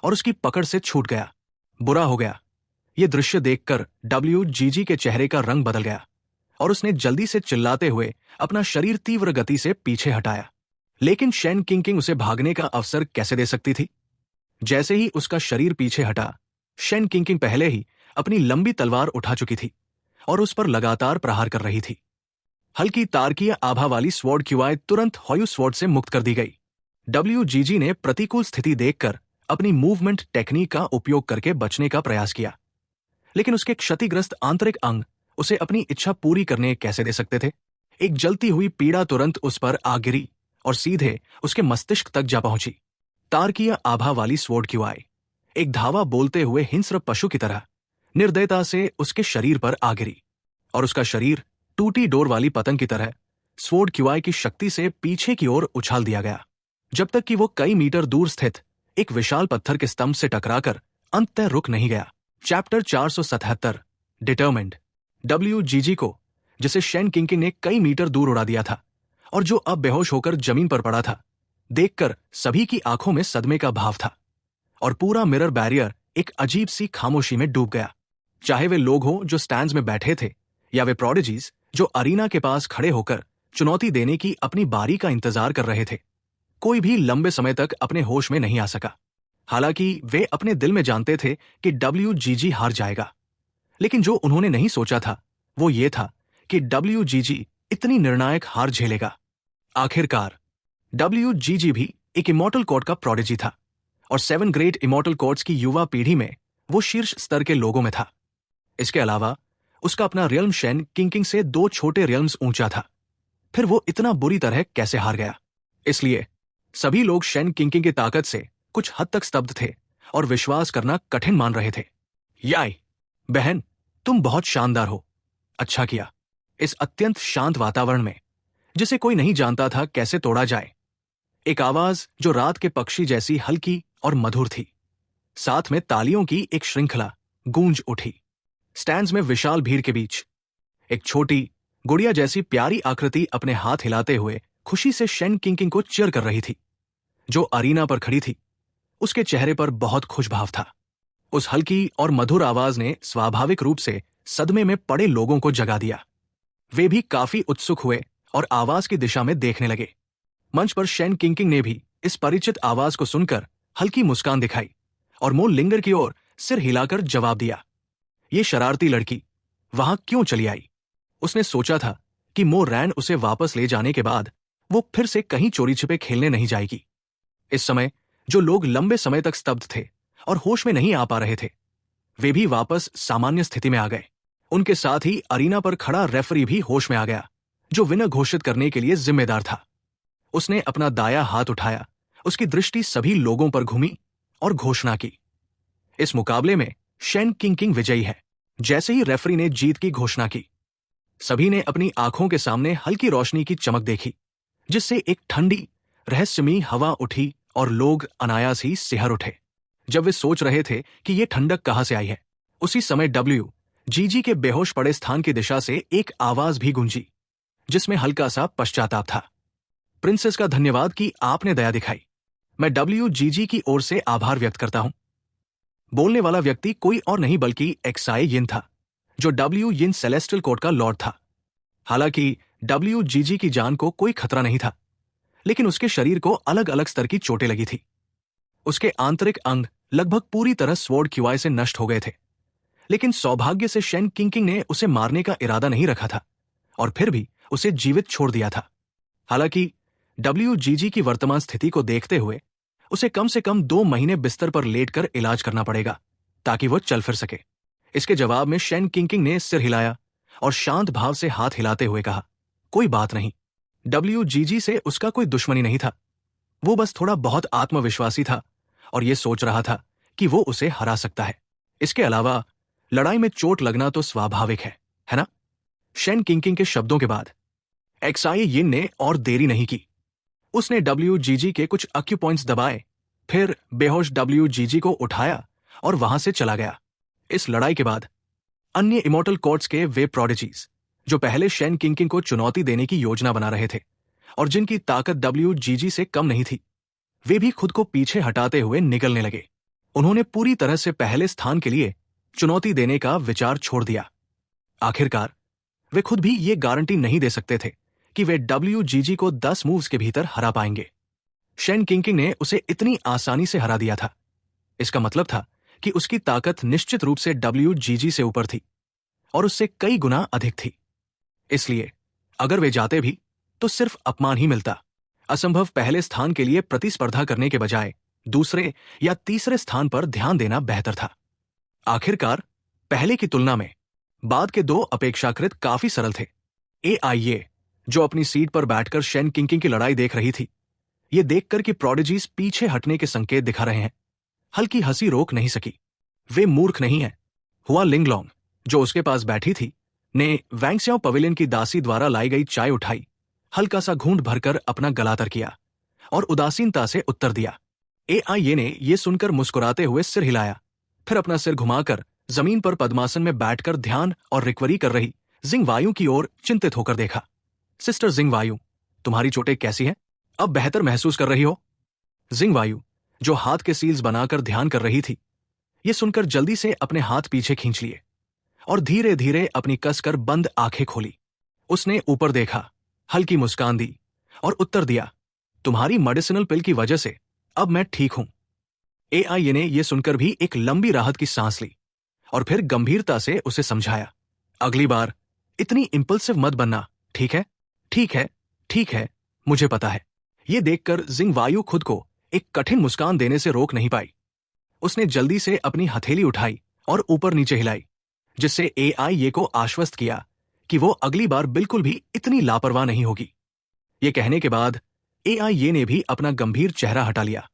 और उसकी पकड़ से छूट गया। बुरा हो गया। ये दृश्य देखकर WGG के चेहरे का रंग बदल गया और उसने जल्दी से चिल्लाते हुए अपना शरीर तीव्र गति से पीछे हटाया। लेकिन शेन किंकिंग उसे भागने का अवसर कैसे दे सकती थी? जैसे ही उसका शरीर पीछे हटा, शेन किंकिंग पहले ही अपनी लंबी तलवार उठा चुकी थी और उस पर लगातार प्रहार कर रही थी। हल्की तारकीय आभा वाली स्वॉर्ड की वाई तुरंत हॉयू स्वॉर्ड से मुक्त कर दी गई। WGG ने प्रतिकूल स्थिति देखकर अपनी मूवमेंट टेक्निक का उपयोग करके बचने का प्रयास किया, लेकिन उसके क्षतिग्रस्त आंतरिक अंग उसे अपनी इच्छा पूरी करने कैसे दे सकते थे? एक जलती हुई पीड़ा तुरंत उस पर आ गिरी और सीधे उसके मस्तिष्क तक जा पहुंची। तारकीय आभा वाली स्वॉर्ड की वाई एक धावा बोलते हुए हिंस्र पशु की तरह निर्दयता से उसके शरीर पर आ गिरी और उसका शरीर टूटी डोर वाली पतंग की तरह स्वॉर्ड की वाई की शक्ति से पीछे की ओर उछाल दिया गया, जब तक कि वो कई मीटर दूर स्थित एक विशाल पत्थर के स्तंभ से टकराकर अंततः रुक नहीं गया। Chapter 477 determined. WGG को, जिसे शेन किंकिंग ने कई मीटर दूर उड़ा दिया था और जो अब बेहोश होकर जमीन पर पड़ा था, देखकर सभी की आंखों में सदमे का भाव था और पूरा मिरर बैरियर एक अजीब सी खामोशी में डूब गया। चाहे वे लोग हो जो स्टैंड्स में बैठे थे या वे प्रोडिजीज जो अरीना के पास खड़े होकर चुनौती देने की अपनी बारी का इंतजार कर रहे थे, कोई भी लंबे समय तक अपने होश में नहीं आ सका। हालांकि वे अपने दिल में जानते थे कि WGG हार जाएगा, लेकिन जो उन्होंने नहीं सोचा था वो ये था कि WGG इतनी निर्णायक हार झेलेगा। आखिरकार WGG भी एक इमोर्टल कोड का प्रोडिजी था और 7 ग्रेट इमोर्टल कोड्स की युवा पीढ़ी में वो शीर्ष स्तर के लोगों में था। इसके अलावा उसका अपना रियल्म शेन किंकिंग से 2 छोटे रियल्म्स ऊंचा था। फिर वो इतना बुरी तरह कैसे हार गया? इसलिए सभी लोग शेन किंकिंग की ताकत से कुछ हद तक स्तब्ध थे और विश्वास करना कठिन मान रहे थे। याई बहन, तुम बहुत शानदार हो। अच्छा किया। इस अत्यंत शांत वातावरण में, जिसे कोई नहीं जानता था कैसे तोड़ा जाए, एक आवाज जो रात के पक्षी जैसी हल्की और मधुर थी, साथ में तालियों की एक श्रृंखला गूंज उठी। स्टैंड्स में विशाल भीड़ के बीच एक छोटी गुड़िया जैसी प्यारी आकृति अपने हाथ हिलाते हुए खुशी से शेन किंकिंग को चीयर कर रही थी। जो अरीना पर खड़ी थी, उसके चेहरे पर बहुत खुश भाव था। उस हल्की और मधुर आवाज ने स्वाभाविक रूप से सदमे में पड़े लोगों को जगा दिया। वे भी काफी उत्सुक हुए और आवाज की दिशा में देखने लगे। मंच पर शेन किंकिंग ने भी इस परिचित आवाज को सुनकर हल्की मुस्कान दिखाई और मोल लिंगर की ओर सिर हिलाकर जवाब दिया। ये शरारती लड़की वहां क्यों चली आई? उसने सोचा था कि मो रैन उसे वापस ले जाने के बाद वो फिर से कहीं चोरी छिपे खेलने नहीं जाएगी। इस समय जो लोग लंबे समय तक स्तब्ध थे और होश में नहीं आ पा रहे थे, वे भी वापस सामान्य स्थिति में आ गए। उनके साथ ही अरीना पर खड़ा रेफरी भी होश में आ गया, जो विनर घोषित करने के लिए जिम्मेदार था। उसने अपना दाया हाथ उठाया, उसकी दृष्टि सभी लोगों पर घूमी और घोषणा की, इस मुकाबले में शेन किंकिंग विजयी है। जैसे ही रेफरी ने जीत की घोषणा की, सभी ने अपनी आंखों के सामने हल्की रोशनी की चमक देखी, जिससे एक ठंडी रहस्यमयी हवा उठी और लोग अनायास ही सिहर उठे। जब वे सोच रहे थे कि ये ठंडक कहां से आई है, उसी समय WGG के बेहोश पड़े स्थान की दिशा से एक आवाज भी गूंजी, जिसमें हल्का सा पश्चाताप था। प्रिंसेस का धन्यवाद कि आपने दया दिखाई। मैं WGG की ओर से आभार व्यक्त करता हूं। बोलने वाला व्यक्ति कोई और नहीं बल्कि एक्साई यिन था, जो W यिन सेलेस्टियल कोर्ट का लॉर्ड था। हालांकि WGG की जान को कोई खतरा नहीं था, लेकिन उसके शरीर को अलग अलग स्तर की चोटें लगी थी। उसके आंतरिक अंग लगभग पूरी तरह स्वॉर्ड क्यूआई से नष्ट हो गए थे, लेकिन सौभाग्य से शेन किंकिंग ने उसे मारने का इरादा नहीं रखा था और फिर भी उसे जीवित छोड़ दिया था। हालांकि WGG की वर्तमान स्थिति को देखते हुए उसे कम से कम 2 महीने बिस्तर पर लेटकर इलाज करना पड़ेगा ताकि वो चल फिर सके। इसके जवाब में शेन किंकिंग ने सिर हिलाया और शांत भाव से हाथ हिलाते हुए कहा, कोई बात नहीं। WGG से उसका कोई दुश्मनी नहीं था, वो बस थोड़ा बहुत आत्मविश्वासी था और ये सोच रहा था कि वो उसे हरा सकता है। इसके अलावा लड़ाई में चोट लगना तो स्वाभाविक है ना? शेन किंकिंग के शब्दों के बाद एक्साई यिन ने और देरी नहीं की। उसने WGG के कुछ अक्यूपॉइंट्स दबाए, फिर बेहोश WGG को उठाया और वहां से चला गया। इस लड़ाई के बाद अन्य इमॉर्टल कोर्ट्स के वे प्रोडिजीज, जो पहले शेन किंकिंग को चुनौती देने की योजना बना रहे थे और जिनकी ताकत WGG से कम नहीं थी, वे भी खुद को पीछे हटाते हुए निकलने लगे। उन्होंने पूरी तरह से पहले स्थान के लिए चुनौती देने का विचार छोड़ दिया। आखिरकार वे खुद भी ये गारंटी नहीं दे सकते थे कि वे WGG को 10 मूव्स के भीतर हरा पाएंगे। शेन किंकिंग ने उसे इतनी आसानी से हरा दिया था। इसका मतलब था कि उसकी ताकत निश्चित रूप से WGG से ऊपर थी और उससे कई गुना अधिक थी। इसलिए अगर वे जाते भी तो सिर्फ अपमान ही मिलता। असंभव पहले स्थान के लिए प्रतिस्पर्धा करने के बजाय दूसरे या तीसरे स्थान पर ध्यान देना बेहतर था। आखिरकार पहले की तुलना में बाद के 2 अपेक्षाकृत काफी सरल थे। AIA, जो अपनी सीट पर बैठकर शेन किंकिंग की लड़ाई देख रही थी, ये देखकर कि प्रोडिजीज पीछे हटने के संकेत दिखा रहे हैं, हल्की हंसी रोक नहीं सकी। वे मूर्ख नहीं है। हुआ लिंगलोंग, जो उसके पास बैठी थी, ने वैंगस्याओ पवेलियन की दासी द्वारा लाई गई चाय उठाई, हल्का सा घूंट भरकर अपना गला तर किया और उदासीनता से उत्तर दिया। AIA ने यह सुनकर मुस्कुराते हुए सिर हिलाया, फिर अपना सिर घुमाकर जमीन पर पद्मासन में बैठकर ध्यान और रिकवरी कर रही जिंग वायु की ओर चिंतित होकर देखा। सिस्टर जिंग वायु, तुम्हारी चोटें कैसी हैं? अब बेहतर महसूस कर रही हो? जिंग वायु, जो हाथ के सील्स बनाकर ध्यान कर रही थी, ये सुनकर जल्दी से अपने हाथ पीछे खींच लिए और धीरे धीरे अपनी कसकर बंद आंखें खोली। उसने ऊपर देखा, हल्की मुस्कान दी और उत्तर दिया, तुम्हारी मेडिसिनल पिल की वजह से अब मैं ठीक हूं। AIA ने यह सुनकर भी एक लंबी राहत की सांस ली और फिर गंभीरता से उसे समझाया, अगली बार इतनी इंपल्सिव मत बनना, ठीक है? ठीक है, ठीक है, मुझे पता है। यह देखकर जिंग वायु खुद को एक कठिन मुस्कान देने से रोक नहीं पाई। उसने जल्दी से अपनी हथेली उठाई और ऊपर नीचे हिलाई, जिससे AIA को आश्वस्त किया कि वो अगली बार बिल्कुल भी इतनी लापरवाह नहीं होगी। ये कहने के बाद AIA ने भी अपना गंभीर चेहरा हटा लिया,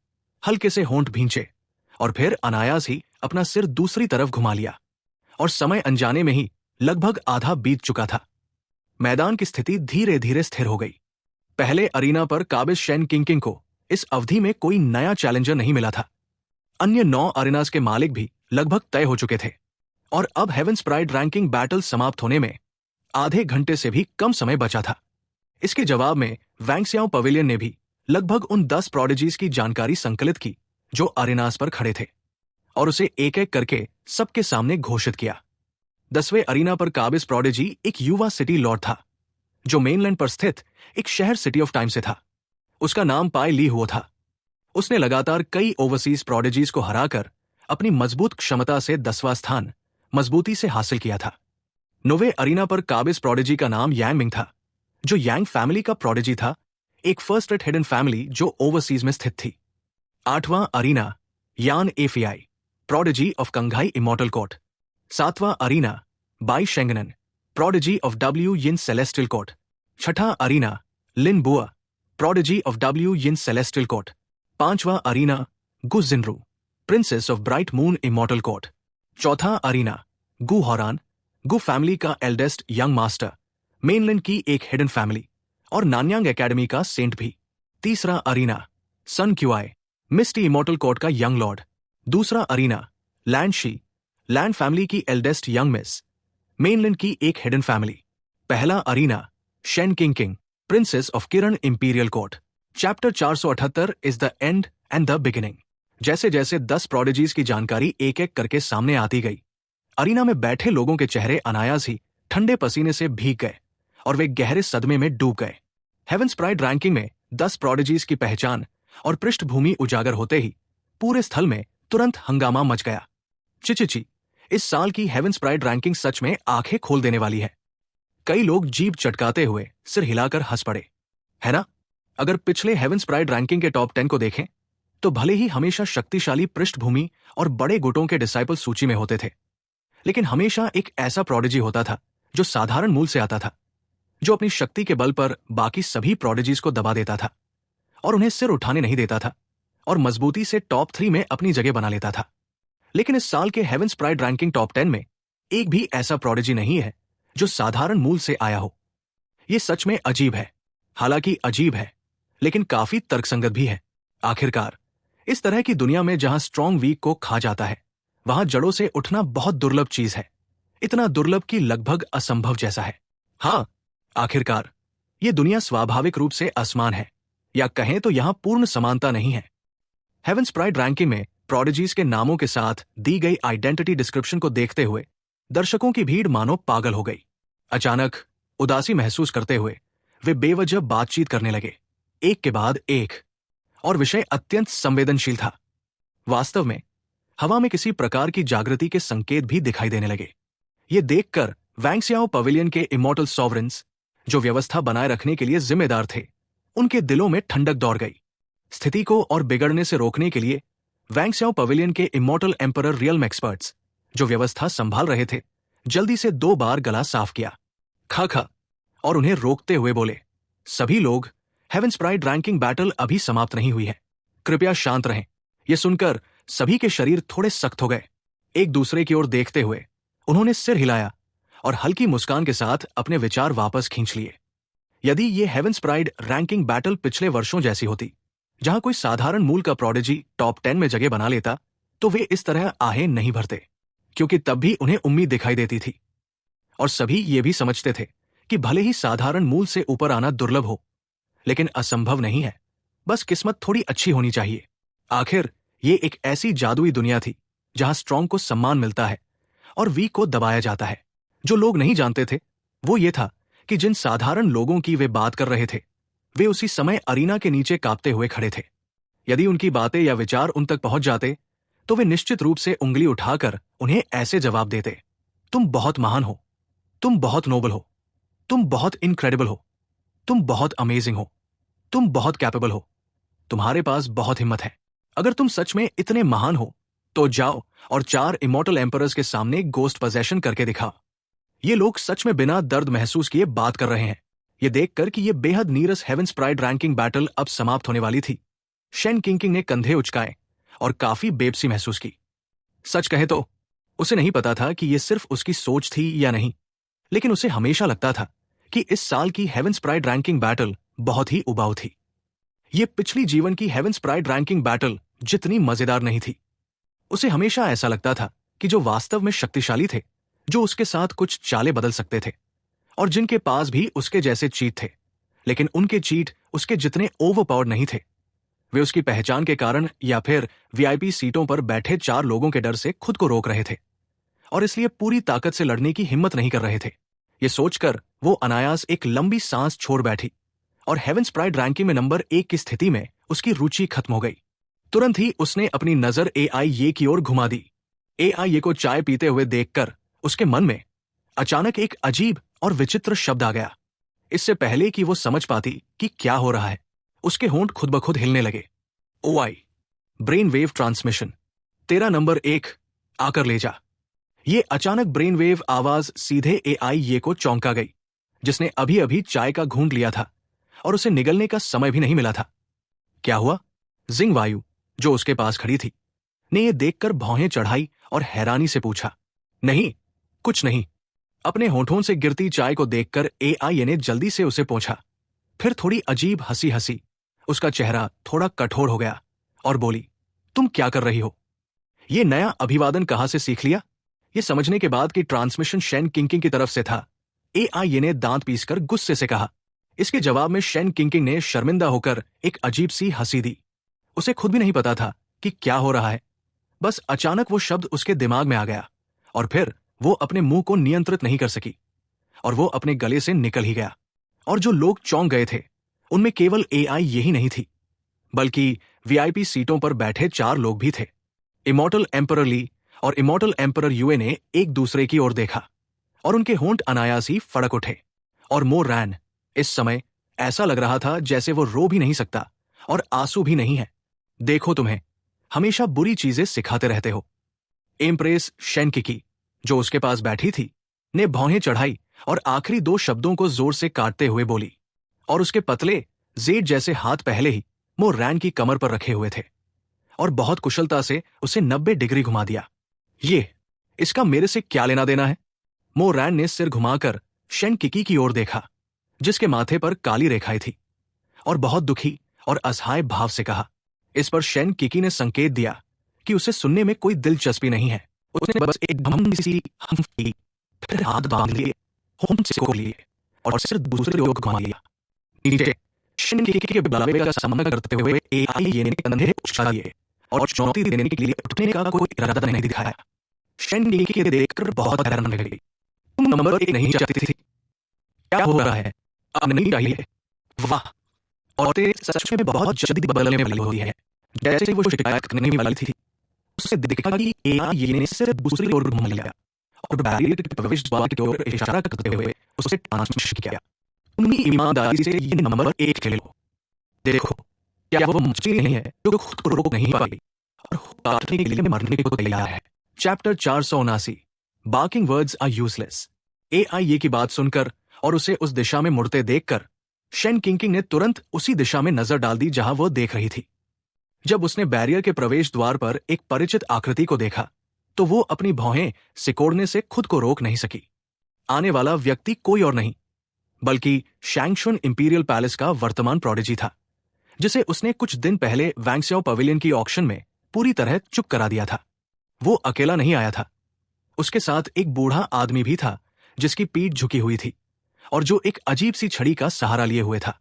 हल्के से होंठ भींचे और फिर अनायास ही अपना सिर दूसरी तरफ घुमा लिया और समय अनजाने में ही लगभग आधा बीत चुका था। मैदान की स्थिति धीरे धीरे स्थिर हो गई। पहले अरीना पर काबिज शेन किंकिंग को इस अवधि में कोई नया चैलेंजर नहीं मिला था। अन्य 9 अरीनास के मालिक भी लगभग तय हो चुके थे और अब हेवेंस प्राइड रैंकिंग बैटल समाप्त होने में आधे घंटे से भी कम समय बचा था। इसके जवाब में वैंगस्याओ पवेलियन ने भी लगभग उन 10 प्रोडिजीज की जानकारी संकलित की जो अरीनास पर खड़े थे और उसे एक एक करके सबके सामने घोषित किया। 10वें अरीना पर काबिज प्रोडिजी एक युवा सिटी लॉर्ड था, जो मेनलैंड पर स्थित एक शहर सिटी ऑफ टाइम से था। उसका नाम पाई ली हुआ था। उसने लगातार कई ओवरसीज प्रोडिजीज को हराकर अपनी मजबूत क्षमता से 10वां स्थान मजबूती से हासिल किया था। 9वें अरीना पर काबिज प्रोडिजी का नाम यांग मिंग था, जो यांग फैमिली का प्रोडिजी था, एक फर्स्ट रेट हिडन फैमिली जो ओवरसीज में स्थित थी। 8वां अरीना यान एफियाई, prodigy of Canghai immortal court. 7वां arena Bai Shengnan, prodigy of W Yin celestial court. 6ठा arena Lin Bua, prodigy of W Yin celestial court. 5वां arena Gu Jinru, princess of bright moon immortal court. 4था अरीना गु हॉरान, गु फैमिली का एल्डेस्ट यंग मास्टर, मेनलैंड की एक हिडन फैमिली और नानयांग एकेडमी का सेंट भी। 3रा arena Sun Qi, misty immortal court का यंग लॉर्ड। 2रा arena Land Xi, Land family की एल्डेस्ट यंग मिस, मेनलैंड की एक हिडन फैमिली। पहला arena Shen Qing Qing, princess of Qiran imperial court. Chapter 478 is the end and the beginning. जैसे जैसे 10 प्रोडिजीज की जानकारी एक एक करके सामने आती गई, अरीना में बैठे लोगों के चेहरे अनायास ही ठंडे पसीने से भीग गए और वे गहरे सदमे में डूब गए। हेवंस प्राइड रैंकिंग में 10 प्रोडिजीज की पहचान और पृष्ठभूमि उजागर होते ही पूरे स्थल में तुरंत हंगामा मच गया। चिचिची, इस साल की हेवंस प्राइड रैंकिंग सच में आंखें खोल देने वाली है। कई लोग जीभ चटकाते हुए सिर हिलाकर हंस पड़े, है ना? अगर पिछले हेवंस प्राइड रैंकिंग के टॉप 10 को देखें तो भले ही हमेशा शक्तिशाली पृष्ठभूमि और बड़े गुटों के डिसाइपल सूची में होते थे, लेकिन हमेशा एक ऐसा प्रोडिजी होता था जो साधारण मूल से आता था, जो अपनी शक्ति के बल पर बाकी सभी प्रोडिजीज को दबा देता था और उन्हें सिर उठाने नहीं देता था और मजबूती से टॉप 3 में अपनी जगह बना लेता था। लेकिन इस साल के हेवंस प्राइड रैंकिंग टॉप 10 में एक भी ऐसा प्रोडिजी नहीं है जो साधारण मूल से आया हो। यह सच में अजीब है। हालांकि अजीब है, लेकिन काफी तर्कसंगत भी है। आखिरकार इस तरह की दुनिया में जहां स्ट्रॉन्ग वीक को खा जाता है, वहां जड़ों से उठना बहुत दुर्लभ चीज है, इतना दुर्लभ कि लगभग असंभव जैसा है। हाँ, आखिरकार ये दुनिया स्वाभाविक रूप से असमान है, या कहें तो यहां पूर्ण समानता नहीं है। हेवंस प्राइड रैंकिंग में प्रोडिजीज के नामों के साथ दी गई आइडेंटिटी डिस्क्रिप्शन को देखते हुए दर्शकों की भीड़ मानो पागल हो गई। अचानक उदासी महसूस करते हुए वे बेवजह बातचीत करने लगे, एक के बाद एक, और विषय अत्यंत संवेदनशील था। वास्तव में हवा में किसी प्रकार की जागृति के संकेत भी दिखाई देने लगे। ये देखकर वैंगसियाओ पवेलियन के इमॉर्टल सॉवरेंस, जो व्यवस्था बनाए रखने के लिए जिम्मेदार थे, उनके दिलों में ठंडक दौड़ गई। स्थिति को और बिगड़ने से रोकने के लिए वैंगसियाओ पवेलियन के इमॉर्टल एम्परर रियल्म एक्सपर्ट्स, जो व्यवस्था संभाल रहे थे, जल्दी से 2 बार गला साफ किया, खा खा, और उन्हें रोकते हुए बोले, सभी लोग, हेवंस प्राइड रैंकिंग बैटल अभी समाप्त नहीं हुई है, कृपया शांत रहें। यह सुनकर सभी के शरीर थोड़े सख्त हो गए। एक दूसरे की ओर देखते हुए उन्होंने सिर हिलाया और हल्की मुस्कान के साथ अपने विचार वापस खींच लिए। यदि ये हेवंस प्राइड रैंकिंग बैटल पिछले वर्षों जैसी होती, जहां कोई साधारण मूल का प्रोडिजी टॉप 10 में जगह बना लेता, तो वे इस तरह आहें नहीं भरते, क्योंकि तब भी उन्हें उम्मीद दिखाई देती थी और सभी ये भी समझते थे कि भले ही साधारण मूल से ऊपर आना दुर्लभ हो, लेकिन असंभव नहीं है, बस किस्मत थोड़ी अच्छी होनी चाहिए। आखिर ये एक ऐसी जादुई दुनिया थी जहां स्ट्रॉन्ग को सम्मान मिलता है और वीक को दबाया जाता है। जो लोग नहीं जानते थे वो ये था कि जिन साधारण लोगों की वे बात कर रहे थे, वे उसी समय अरीना के नीचे कांपते हुए खड़े थे। यदि उनकी बातें या विचार उन तक पहुंच जाते तो वे निश्चित रूप से उंगली उठाकर उन्हें ऐसे जवाब देते, तुम बहुत महान हो, तुम बहुत नोबल हो, तुम बहुत इनक्रेडिबल हो, तुम बहुत अमेजिंग हो, तुम बहुत कैपेबल हो, तुम्हारे पास बहुत हिम्मत है। अगर तुम सच में इतने महान हो तो जाओ और 4 इमॉर्टल एम्परर्स के सामने गोस्ट पोजेशन करके दिखाओ। ये लोग सच में बिना दर्द महसूस किए बात कर रहे हैं। ये देखकर कि ये बेहद नीरस हेवंस प्राइड रैंकिंग बैटल अब समाप्त होने वाली थी, शेन किंग ने कंधे उचकाए और काफी बेबसी महसूस की। सच कहे तो उसे नहीं पता था कि ये सिर्फ उसकी सोच थी या नहीं, लेकिन उसे हमेशा लगता था कि इस साल की हेवंस प्राइड रैंकिंग बैटल बहुत ही उबाऊ थी। ये पिछली जीवन की हेवंस प्राइड रैंकिंग बैटल जितनी मजेदार नहीं थी। उसे हमेशा ऐसा लगता था कि जो वास्तव में शक्तिशाली थे, जो उसके साथ कुछ चालें बदल सकते थे और जिनके पास भी उसके जैसे चीट थे, लेकिन उनके चीट उसके जितने ओवरपावर्ड नहीं थे, वे उसकी पहचान के कारण या फिर वीआईपी सीटों पर बैठे 4 लोगों के डर से खुद को रोक रहे थे और इसलिए पूरी ताकत से लड़ने की हिम्मत नहीं कर रहे थे। ये सोचकर वो अनायास एक लंबी सांस छोड़ बैठी और हेवंस प्राइड रैंकिंग में नंबर 1 की स्थिति में उसकी रुचि खत्म हो गई। तुरंत ही उसने अपनी नजर एआई ये की ओर घुमा दी। एआई ये को चाय पीते हुए देखकर उसके मन में अचानक एक अजीब और विचित्र शब्द आ गया। इससे पहले कि वो समझ पाती कि क्या हो रहा है, उसके होंठ खुद ब खुद हिलने लगे। ओआई, ब्रेन वेव ट्रांसमिशन, तेरा नंबर 1 आकर ले जा। ये अचानक ब्रेन वेव आवाज सीधे एआई ये को चौंका गई, जिसने अभी अभी चाय का घूंट लिया था और उसे निगलने का समय भी नहीं मिला था। क्या हुआ? जिंग वायु, जो उसके पास खड़ी थी, ने यह देखकर भौहें चढ़ाई और हैरानी से पूछा। नहीं, कुछ नहीं। अपने होठों से गिरती चाय को देखकर एआई ने जल्दी से उसे पूछा। फिर थोड़ी अजीब हंसी हंसी उसका चेहरा थोड़ा कठोर हो गया और बोली, तुम क्या कर रही हो? ये नया अभिवादन कहां से सीख लिया? ये समझने के बाद कि ट्रांसमिशन शेन किंकिंग की तरफ से था, एआई ने दांत पीसकर गुस्से से कहा। इसके जवाब में शेन किंकिंग ने शर्मिंदा होकर एक अजीब सी हंसी दी। उसे खुद भी नहीं पता था कि क्या हो रहा है। बस अचानक वो शब्द उसके दिमाग में आ गया और फिर वो अपने मुंह को नियंत्रित नहीं कर सकी और वो अपने गले से निकल ही गया। और जो लोग चौंक गए थे, उनमें केवल एआई यही नहीं थी, बल्कि वीआईपी सीटों पर बैठे 4 लोग भी थे। इमॉर्टल एम्परर ली और इमॉर्टल एम्परर यूए ने एक दूसरे की ओर देखा और उनके होंठ अनायास ही फड़क उठे। और मो रैन इस समय ऐसा लग रहा था जैसे वो रो भी नहीं सकता और आंसू भी नहीं है। देखो, तुम्हें हमेशा बुरी चीजें सिखाते रहते हो। एम्प्रेस शेनकिकी, जो उसके पास बैठी थी, ने भौहें चढ़ाई और आखिरी 2 शब्दों को जोर से काटते हुए बोली, और उसके पतले जेड जैसे हाथ पहले ही मो रैन की कमर पर रखे हुए थे और बहुत कुशलता से उसे 90 डिग्री घुमा दिया। इसका मेरे से क्या लेना देना है? मो रैन ने सिर घुमाकर शेनकिकी की ओर देखा, जिसके माथे पर काली रेखाएं थी, और बहुत दुखी और असहाय भाव से कहा। इस पर शेनकिकी ने संकेत दिया कि उसे सुनने में कोई दिलचस्पी नहीं है। उसने बस एक धमकी सी हम्फ की, फिर हाथ बांध लिए, होंठ से कोड़ लिए और सिर दूसरे ओर घुमा लिया। नीचे शेनकिकी के बुलावे का सामना करते हुए एआई ने कंधे उछाल लिए और चुनौती देने के लिए उठने का कोई इरादा नहीं दिखाया। शेनकिकी के देखकर बहुत हैरान रह गई। तुम नंबर 1 नहीं चाहती थी? क्या हो रहा है? अब नहीं चाहिए। वाह, औरतें सच में बहुत जल्दी बदलने वाली होती है। जैसे ही वो शिकायत करने वाली थी, उसे दिखा कि एआई ने सिर्फ दूसरी ओर घुमा लिया और बैरियर के प्रवेश द्वार की ओर इशारा करते हुए उसे ट्रांसमिशन किया। तुम ईमानदारी से ये नंबर 1 खेल लो। देखो, क्या वो मछली नहीं है जो खुद को रोक नहीं पाई और काटने के लिए मरने को तैयार है। Chapter 479, barking words are useless. एआई ये की बात सुनकर और उसे उस दिशा में मुड़ते देखकर शेन किंकिंग ने तुरंत उसी दिशा में नजर डाल दी जहां वो देख रही थी। जब उसने बैरियर के प्रवेश द्वार पर एक परिचित आकृति को देखा, तो वो अपनी भौहें सिकोड़ने से खुद को रोक नहीं सकी। आने वाला व्यक्ति कोई और नहीं, बल्कि शैंगशुन इंपीरियल पैलेस का वर्तमान प्रोडिजी था, जिसे उसने कुछ दिन पहले वैंगस्याओ पवेलियन की ऑक्शन में पूरी तरह चुप करा दिया था। वो अकेला नहीं आया था, उसके साथ एक बूढ़ा आदमी भी था जिसकी पीठ झुकी हुई थी और जो एक अजीब सी छड़ी का सहारा लिए हुए था।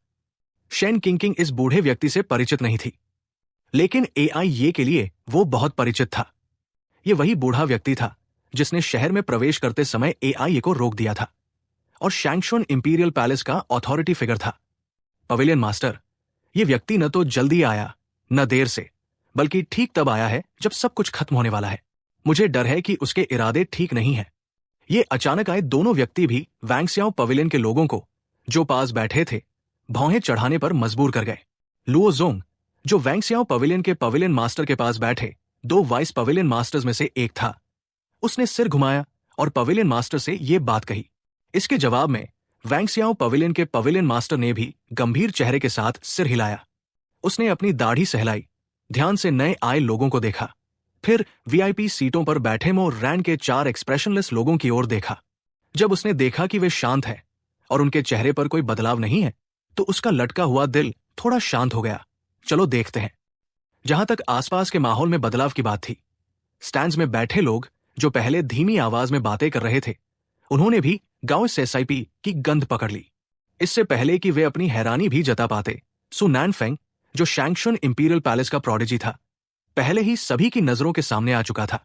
शेन किंकिंग इस बूढ़े व्यक्ति से परिचित नहीं थी, लेकिन एआई ये के लिए वो बहुत परिचित था। ये वही बूढ़ा व्यक्ति था जिसने शहर में प्रवेश करते समय एआई को रोक दिया था और शैंगशुन इंपीरियल पैलेस का अथॉरिटी फिगर था। पवेलियन मास्टर, ये व्यक्ति न तो जल्दी आया न देर से, बल्कि ठीक तब आया है जब सब कुछ खत्म होने वाला है। मुझे डर है कि उसके इरादे ठीक नहीं है। ये अचानक आए दोनों व्यक्ति भी वैंगस्याओ पवेलियन के लोगों को, जो पास बैठे थे, भौहें चढ़ाने पर मजबूर कर गए। लुओ जोंग, जो वैंगस्याओ पवेलियन के पवेलियन मास्टर के पास बैठे 2 वाइस पवेलियन मास्टर्स में से एक था, उसने सिर घुमाया और पवेलियन मास्टर से ये बात कही। इसके जवाब में वैंगस्याओ पवेलियन के पवेलियन मास्टर ने भी गंभीर चेहरे के साथ सिर हिलाया। उसने अपनी दाढ़ी सहलाई, ध्यान से नए आए लोगों को देखा, फिर वीआईपी सीटों पर बैठे मो रैन के 4 एक्सप्रेशनलेस लोगों की ओर देखा। जब उसने देखा कि वे शांत हैं और उनके चेहरे पर कोई बदलाव नहीं है, तो उसका लटका हुआ दिल थोड़ा शांत हो गया। चलो देखते हैं। जहां तक आसपास के माहौल में बदलाव की बात थी, स्टैंड्स में बैठे लोग जो पहले धीमी आवाज में बातें कर रहे थे, उन्होंने भी गांव एसआईपी की गंध पकड़ ली। इससे पहले कि वे अपनी हैरानी भी जता पाते, सु नैनफेंग, जो शैंगशुन इंपीरियल पैलेस का प्रोडिजी था, पहले ही सभी की नजरों के सामने आ चुका था।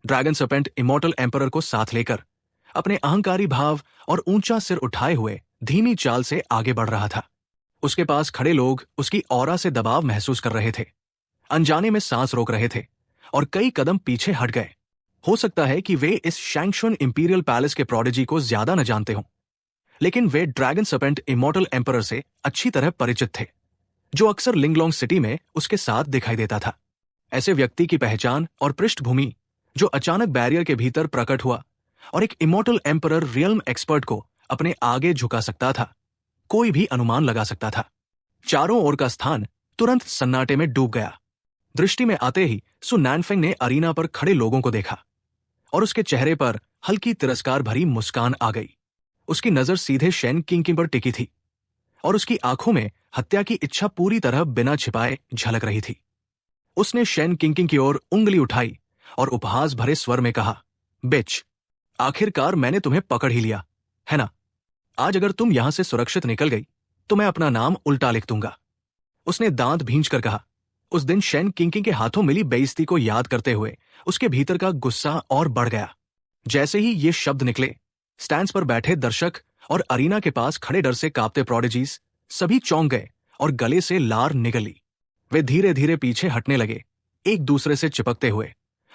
ड्रैगन सर्पेंट इमॉर्टल एम्परर को साथ लेकर अपने अहंकारी भाव और ऊंचा सिर उठाए हुए धीमी चाल से आगे बढ़ रहा था। उसके पास खड़े लोग उसकी ऑरा से दबाव महसूस कर रहे थे। अनजाने में सांस रोक रहे थे और कई कदम पीछे हट गए। हो सकता है कि वे इस शैंगशुन इंपीरियल पैलेस के प्रोडिजी को ज्यादा न जानते हों, लेकिन वे ड्रैगन सर्पेंट इमॉर्टल एम्परर से अच्छी तरह परिचित थे, जो अक्सर लिंगलोंग सिटी में उसके साथ दिखाई देता था। ऐसे व्यक्ति की पहचान और पृष्ठभूमि जो अचानक बैरियर के भीतर प्रकट हुआ और एक इमॉर्टल एम्परर रियल्म एक्सपर्ट को अपने आगे झुका सकता था, कोई भी अनुमान लगा सकता था। चारों ओर का स्थान तुरंत सन्नाटे में डूब गया। दृष्टि में आते ही सु नैनफेंग ने अरीना पर खड़े लोगों को देखा और उसके चेहरे पर हल्की तिरस्कार भरी मुस्कान आ गई। उसकी नजर सीधे शेन किंकिंग पर टिकी थी और उसकी आंखों में हत्या की इच्छा पूरी तरह बिना छिपाए झलक रही थी। उसने शेन किंकिंग की ओर उंगली उठाई और उपहास भरे स्वर में कहा, बिच, आखिरकार मैंने तुम्हें पकड़ ही लिया, है ना? आज अगर तुम यहां से सुरक्षित निकल गई तो मैं अपना नाम उल्टा लिख दूंगा। उसने दांत भींचकर कहा। उस दिन शेन किंकिंग के हाथों मिली बेइज्जती को याद करते हुए उसके भीतर का गुस्सा और बढ़ गया। जैसे ही ये शब्द निकले, स्टैंड्स पर बैठे दर्शक और अरीना के पास खड़े डर से कांपते प्रोडिजीज सभी चौंक गए और गले से लार निकली। वे धीरे धीरे पीछे हटने लगे, एक दूसरे से चिपकते हुए,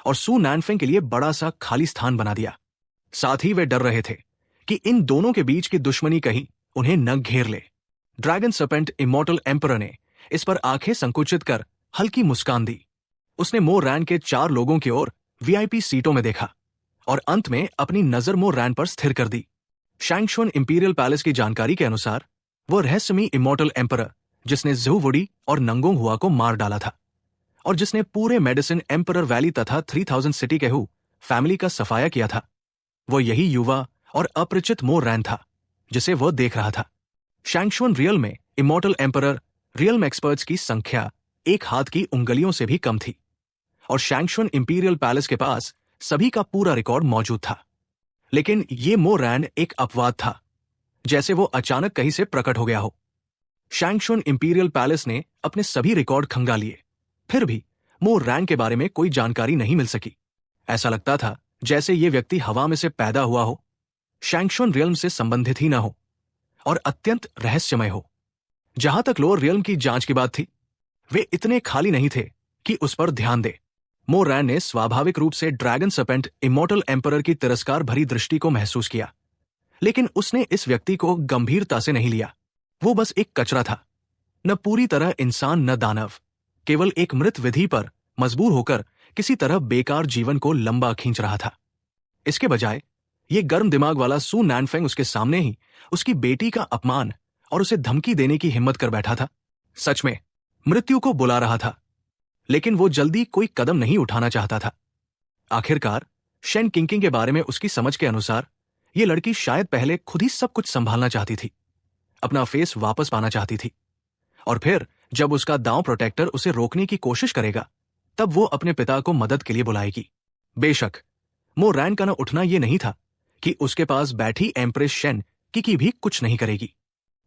और सु नैनफेंग के लिए बड़ा सा खाली स्थान बना दिया। साथ ही वे डर रहे थे कि इन दोनों के बीच की दुश्मनी कहीं उन्हें न घेर ले। ड्रैगन सर्पेंट इमॉर्टल एम्परर ने इस पर आंखें संकुचित कर हल्की मुस्कान दी। उसने मो रैन के 4 लोगों की ओर वीआईपी सीटों में देखा और अंत में अपनी नजर मो रैन पर स्थिर कर दी। शैंगशुन इंपीरियल पैलेस की जानकारी के अनुसार वो रहस्यमयी इमॉर्टल एम्परर जिसने ज़ू वुडी और नंगोंग हुआ को मार डाला था और जिसने पूरे मेडिसिन एम्परर वैली तथा 3000 सिटी के हु फैमिली का सफाया किया था, वो यही युवा और अपरिचित मो रैन था जिसे वह देख रहा था। शैंगशुन रियल में इमॉर्टल एम्परर रियल्म एक्सपर्ट्स की संख्या एक हाथ की उंगलियों से भी कम थी और शैंगशुन इंपीरियल पैलेस के पास सभी का पूरा रिकॉर्ड मौजूद था। लेकिन ये मो रैन एक अपवाद था, जैसे वो अचानक कहीं से प्रकट हो गया हो। शैंगशुन इंपीरियल पैलेस ने अपने सभी रिकॉर्ड खंगा लिए, फिर भी मो रैन के बारे में कोई जानकारी नहीं मिल सकी। ऐसा लगता था जैसे ये व्यक्ति हवा में से पैदा हुआ हो, शैंगशुन रियल्म से संबंधित ही ना हो और अत्यंत रहस्यमय हो। जहां तक लोअर रियल्म की जांच की बात थी, वे इतने खाली नहीं थे कि उस पर ध्यान दे। मो रैन ने स्वाभाविक रूप से ड्रैगन सर्पेंट इमॉर्टल एम्परर की तिरस्कार भरी दृष्टि को महसूस किया, लेकिन उसने इस व्यक्ति को गंभीरता से नहीं लिया। वो बस एक कचरा था, न पूरी तरह इंसान न दानव, केवल एक मृत विधि पर मजबूर होकर किसी तरह बेकार जीवन को लंबा खींच रहा था। इसके बजाय ये गर्म दिमाग वाला सु नैनफेंग उसके सामने ही उसकी बेटी का अपमान और उसे धमकी देने की हिम्मत कर बैठा था। सच में मृत्यु को बुला रहा था, लेकिन वो जल्दी कोई कदम नहीं उठाना चाहता था। आखिरकार शेन किंकिंग के बारे में उसकी समझ के अनुसार ये लड़की शायद पहले खुद ही सब कुछ संभालना चाहती थी, अपना फेस वापस पाना चाहती थी, और फिर जब उसका दांव प्रोटेक्टर उसे रोकने की कोशिश करेगा तब वो अपने पिता को मदद के लिए बुलाएगी। बेशक मो रैन का न उठना ये नहीं था कि उसके पास बैठी एम्प्रेस शेन किकी भी कुछ नहीं करेगी।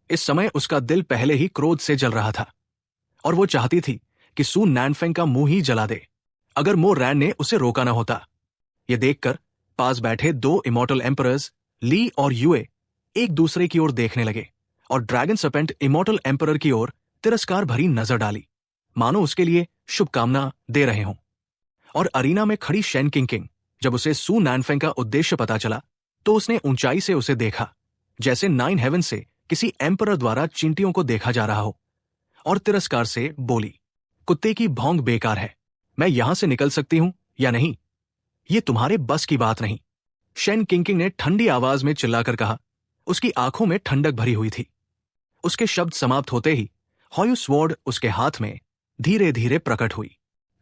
इस समय उसका दिल पहले ही क्रोध से जल रहा था और वो चाहती थी कि सु नैनफेंग का मुंह ही जला दे अगर मो रैन ने उसे रोका न होता। ये देखकर पास बैठे 2 इमॉर्टल एम्परर्स ली और युए एक दूसरे की ओर देखने लगे और ड्रैगन सर्पेंट इमॉर्टल एम्परर की ओर तिरस्कार भरी नजर डाली, मानो उसके लिए शुभकामना दे रहे हों। और अरीना में खड़ी शेन किंकिंग, जब उसे सु नैनफेंग का उद्देश्य पता चला तो उसने ऊंचाई से उसे देखा, जैसे 9 हेवन से किसी एम्परर द्वारा चींटियों को देखा जा रहा हो, और तिरस्कार से बोली, कुत्ते की भौंक बेकार है, मैं यहां से निकल सकती हूं या नहीं, ये तुम्हारे बस की बात नहीं। शेन किंकिंग ने ठंडी आवाज में चिल्लाकर कहा। उसकी आंखों में ठंडक भरी हुई थी। उसके शब्द समाप्त होते ही हॉयू स्वॉर्ड उसके हाथ में धीरे धीरे प्रकट हुई।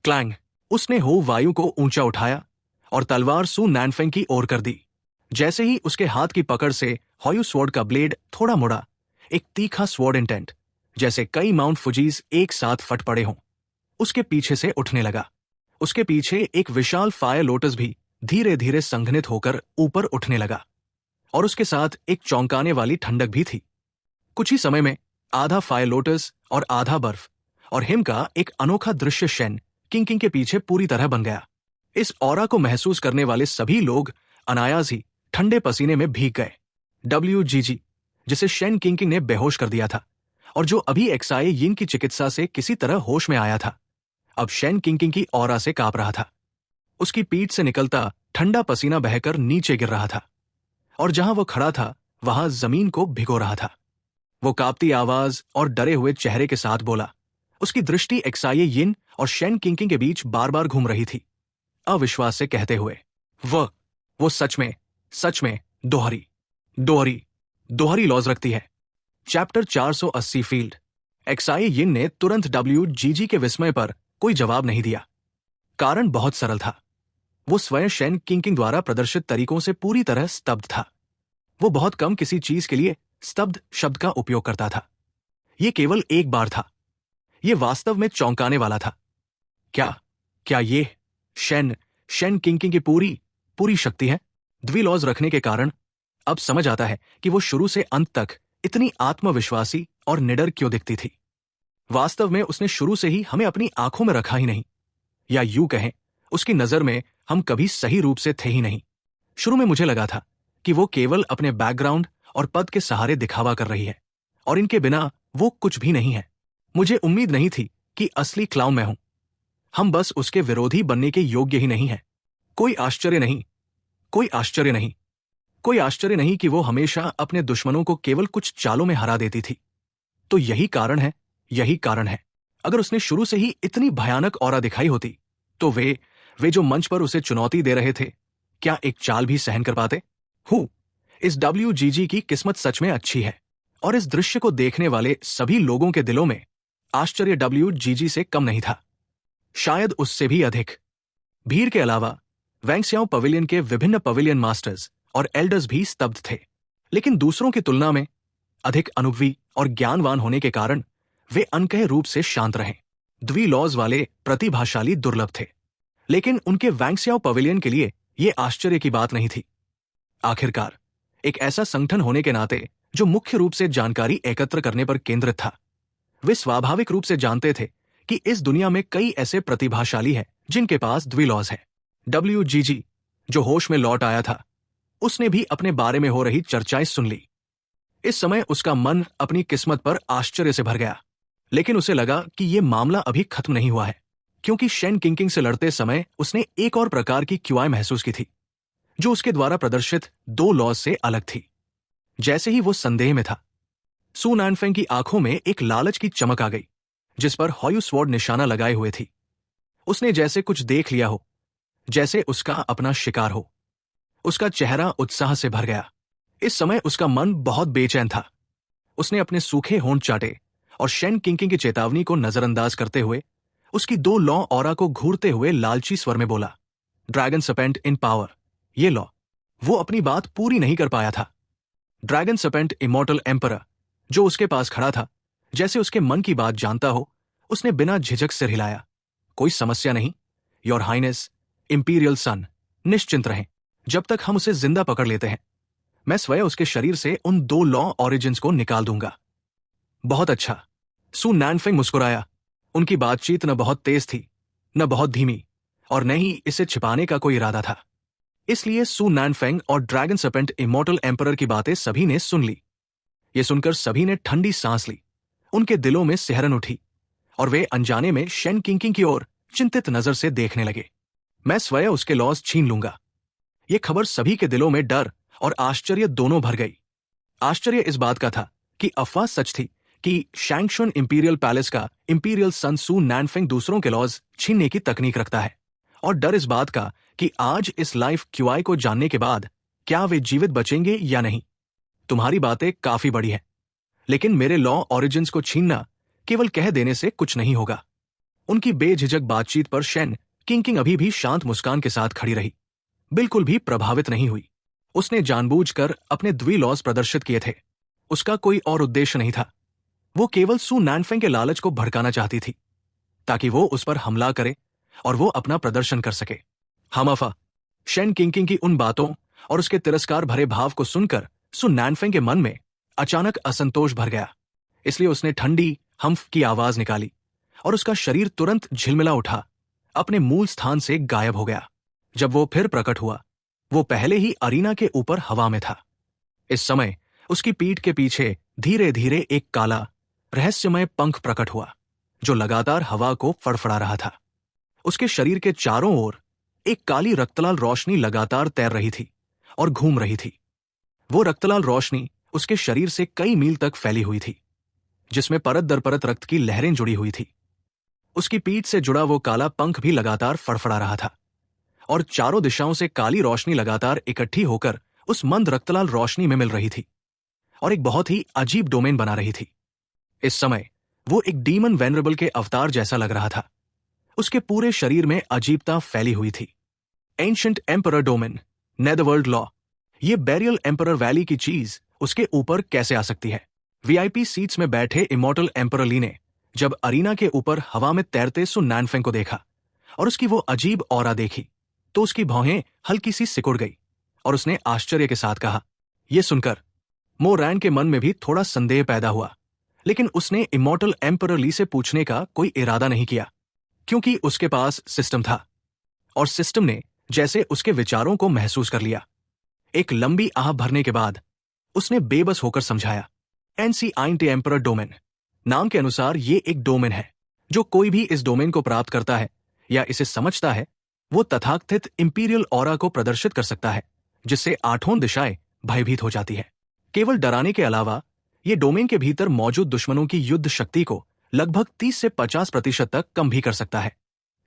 क्लैंग, उसने हो वायु को ऊंचा उठाया और तलवार सु नैनफेंग की ओर कर दी। जैसे ही उसके हाथ की पकड़ से हॉयू स्वॉर्ड का ब्लेड थोड़ा मुड़ा, एक तीखा स्वॉर्ड इंटेंट, जैसे कई माउंट फुजीज एक साथ फट पड़े हों, उसके पीछे से उठने लगा। उसके पीछे एक विशाल फायर लोटस भी धीरे धीरे संघनित होकर ऊपर उठने लगा और उसके साथ एक चौंकाने वाली ठंडक भी थी। कुछ ही समय में आधा फायर लोटस और आधा बर्फ और हिम का एक अनोखा दृश्य शेन किंकिंग के पीछे पूरी तरह बन गया। इस ऑरा को महसूस करने वाले सभी लोग अनायास ही ठंडे पसीने में भीग गए। WGG, जिसे शेन किंकिंग ने बेहोश कर दिया था और जो अभी एक्साए यिंग की चिकित्सा से किसी तरह होश में आया था, अब शेन किंकिंग की ऑरा से कांप रहा था। उसकी पीठ से निकलता ठंडा पसीना बहकर नीचे गिर रहा था और जहां वो खड़ा था वहां जमीन को भिगो रहा था। वो कांपती आवाज और डरे हुए चेहरे के साथ बोला। उसकी दृष्टि एक्साये यिन और शेन किंकिंग के बीच बार बार घूम रही थी, अविश्वास से कहते हुए, वो सच में दोहरी दोहरी दोहरी लॉज रखती है। Chapter 480 field. एक्साये यिन ने तुरंत WGG के विस्मय पर कोई जवाब नहीं दिया। कारण बहुत सरल था। वो स्वयं शेन किंकिंग द्वारा प्रदर्शित तरीकों से पूरी तरह स्तब्ध था। वो बहुत कम किसी चीज के लिए स्तब्ध शब्द का उपयोग करता था। ये केवल एक बार था। ये वास्तव में चौंकाने वाला था। क्या ये शेन किंकिंग की पूरी शक्ति है? द्विलॉज रखने के कारण अब समझ आता है कि वो शुरू से अंत तक इतनी आत्मविश्वासी और निडर क्यों दिखती थी। वास्तव में उसने शुरू से ही हमें अपनी आंखों में रखा ही नहीं, या यूं कहें उसकी नजर में हम कभी सही रूप से थे ही नहीं। शुरू में मुझे लगा था कि वो केवल अपने बैकग्राउंड और पद के सहारे दिखावा कर रही है और इनके बिना वो कुछ भी नहीं है। मुझे उम्मीद नहीं थी कि असली क्लाउन मैं हूं। हम बस उसके विरोधी बनने के योग्य ही नहीं है। कोई आश्चर्य नहीं कि वो हमेशा अपने दुश्मनों को केवल कुछ चालों में हरा देती थी। तो यही कारण है। अगर उसने शुरू से ही इतनी भयानक ऑरा दिखाई होती तो वे जो मंच पर उसे चुनौती दे रहे थे, क्या एक चाल भी सहन कर पाते? इस WGG की किस्मत सच में अच्छी है और इस दृश्य को देखने वाले सभी लोगों के दिलों में आश्चर्य WGG से कम नहीं था, शायद उससे भी अधिक। भीड़ के अलावा वैंगस्याओ पवेलियन के विभिन्न पवेलियन मास्टर्स और एल्डर्स भी स्तब्ध थे, लेकिन दूसरों की तुलना में अधिक अनुभवी और ज्ञानवान होने के कारण वे अनकह रूप से शांत रहे। द्विलॉज वाले प्रतिभाशाली दुर्लभ थे, लेकिन उनके वैंगस्याओ पवेलियन के लिए यह आश्चर्य की बात नहीं थी। आखिरकार एक ऐसा संगठन होने के नाते जो मुख्य रूप से जानकारी एकत्र करने पर केंद्रित था, वे स्वाभाविक रूप से जानते थे कि इस दुनिया में कई ऐसे प्रतिभाशाली हैं जिनके पास द्विलॉज है। WGG जो होश में लौट आया था, उसने भी अपने बारे में हो रही चर्चाएं सुन ली। इस समय उसका मन अपनी किस्मत पर आश्चर्य से भर गया, लेकिन उसे लगा कि यह मामला अभी खत्म नहीं हुआ है, क्योंकि शेन किंकिंग से लड़ते समय उसने एक और प्रकार की क्यूआई महसूस की थी जो उसके द्वारा प्रदर्शित 2 लॉज से अलग थी। जैसे ही वो संदेह में था, सू नानफेंग की आंखों में एक लालच की चमक आ गई जिस पर हॉयू स्वॉर्ड निशाना लगाए हुए थी। उसने जैसे कुछ देख लिया हो, जैसे उसका अपना शिकार हो। उसका चेहरा उत्साह से भर गया। इस समय उसका मन बहुत बेचैन था। उसने अपने सूखे होंठ चाटे और शेन किंकिंग की चेतावनी को नजरअंदाज करते हुए उसकी 2 लॉ ऑरा को घूरते हुए लालची स्वर में बोला, ड्रैगन सर्पेंट इन पावर। ये लॉ वो अपनी बात पूरी नहीं कर पाया था। ड्रैगन सर्पेंट इमॉर्टल एम्परर जो उसके पास खड़ा था, जैसे उसके मन की बात जानता हो, उसने बिना झिझक सिर हिलाया। कोई समस्या नहीं, योर हाइनेस, इंपीरियल सन, निश्चिंत रहें। जब तक हम उसे जिंदा पकड़ लेते हैं, मैं स्वयं उसके शरीर से उन 2 लॉ ऑरिजिन्स को निकाल दूंगा। बहुत अच्छा। सू नानफेंग मुस्कुराया। उनकी बातचीत न बहुत तेज थी, न बहुत धीमी, और न ही इसे छिपाने का कोई इरादा था। इसलिए सू नानफेंग और ड्रैगन सर्पेंट इमॉर्टल एम्परर की बातें सभी ने सुन ली। ये सुनकर सभी ने ठंडी सांस ली। उनके दिलों में सिहरन उठी और वे अनजाने में शेन किंकिंग की ओर चिंतित नजर से देखने लगे। मैं स्वयं उसके लॉज छीन लूंगा। यह खबर सभी के दिलों में डर और आश्चर्य दोनों भर गई। आश्चर्य इस बात का था कि अफवाह सच थी कि शैंगशुन इंपीरियल पैलेस का इंपीरियल सन सू नानफेंग दूसरों के लॉज छीनने की तकनीक रखता है, और डर इस बात का कि आज इस लाइफ क्यूआई को जानने के बाद क्या वे जीवित बचेंगे या नहीं। तुम्हारी बातें काफी बड़ी हैं, लेकिन मेरे लॉ ऑरिजिन्स को छीनना केवल कह देने से कुछ नहीं होगा। उनकी बेझिझक बातचीत पर शेन किंकिंग अभी भी शांत मुस्कान के साथ खड़ी रही, बिल्कुल भी प्रभावित नहीं हुई। उसने जानबूझकर अपने द्विलॉज प्रदर्शित किए थे। उसका कोई और उद्देश्य नहीं था। वो केवल सू नानफेंग के लालच को भड़काना चाहती थी ताकि वो उस पर हमला करे और वो अपना प्रदर्शन कर सके। हमअफ़ा शेन किंकिंग की उन बातों और उसके तिरस्कार भरे भाव को सुनकर सू नानफेंग के मन में अचानक असंतोष भर गया। इसलिए उसने ठंडी हम्फ की आवाज निकाली और उसका शरीर तुरंत झिलमिला उठा, अपने मूल स्थान से गायब हो गया। जब वो फिर प्रकट हुआ, वो पहले ही अरीना के ऊपर हवा में था। इस समय उसकी पीठ के पीछे धीरे धीरे एक काला रहस्यमय पंख प्रकट हुआ जो लगातार हवा को फड़फड़ा रहा था। उसके शरीर के चारों ओर एक काली रक्तलाल रोशनी लगातार तैर रही थी और घूम रही थी। वो रक्तलाल रोशनी उसके शरीर से कई मील तक फैली हुई थी, जिसमें परत दर परत रक्त की लहरें जुड़ी हुई थी। उसकी पीठ से जुड़ा वो काला पंख भी लगातार फड़फड़ा रहा था और चारों दिशाओं से काली रोशनी लगातार इकट्ठी होकर उस मंद रक्तलाल रोशनी में मिल रही थी और एक बहुत ही अजीब डोमेन बना रही थी। इस समय वो एक डीमन वेनरेबल के अवतार जैसा लग रहा था। उसके पूरे शरीर में अजीबता फैली हुई थी। Ancient emperor domain, netherworld law. ये बैरियल एम्परर वैली की चीज उसके ऊपर कैसे आ सकती है? वीआईपी सीट्स में बैठे इमॉर्टल एम्परर ली ने जब अरीना के ऊपर हवा में तैरते सुन नैनफेंग को देखा और उसकी वो अजीब ऑरा देखी तो उसकी भौहें हल्की सी सिकुड़ गई और उसने आश्चर्य के साथ कहा। यह सुनकर मो रैन के मन में भी थोड़ा संदेह पैदा हुआ, लेकिन उसने इमॉर्टल एम्परर ली से पूछने का कोई इरादा नहीं किया, क्योंकि उसके पास सिस्टम था और सिस्टम ने जैसे उसके विचारों को महसूस कर लिया। एक लंबी आह भरने के बाद उसने बेबस होकर समझाया, एनसी एम्परर डोमेन। नाम के अनुसार ये एक डोमेन है। जो कोई भी इस डोमेन को प्राप्त करता है या इसे समझता है, वो तथाकथित इंपीरियल ऑरा को प्रदर्शित कर सकता है, जिससे आठों दिशाएं भयभीत हो जाती है। केवल डराने के अलावा ये डोमेन के भीतर मौजूद दुश्मनों की युद्ध शक्ति को लगभग 30 से 50% तक कम भी कर सकता है,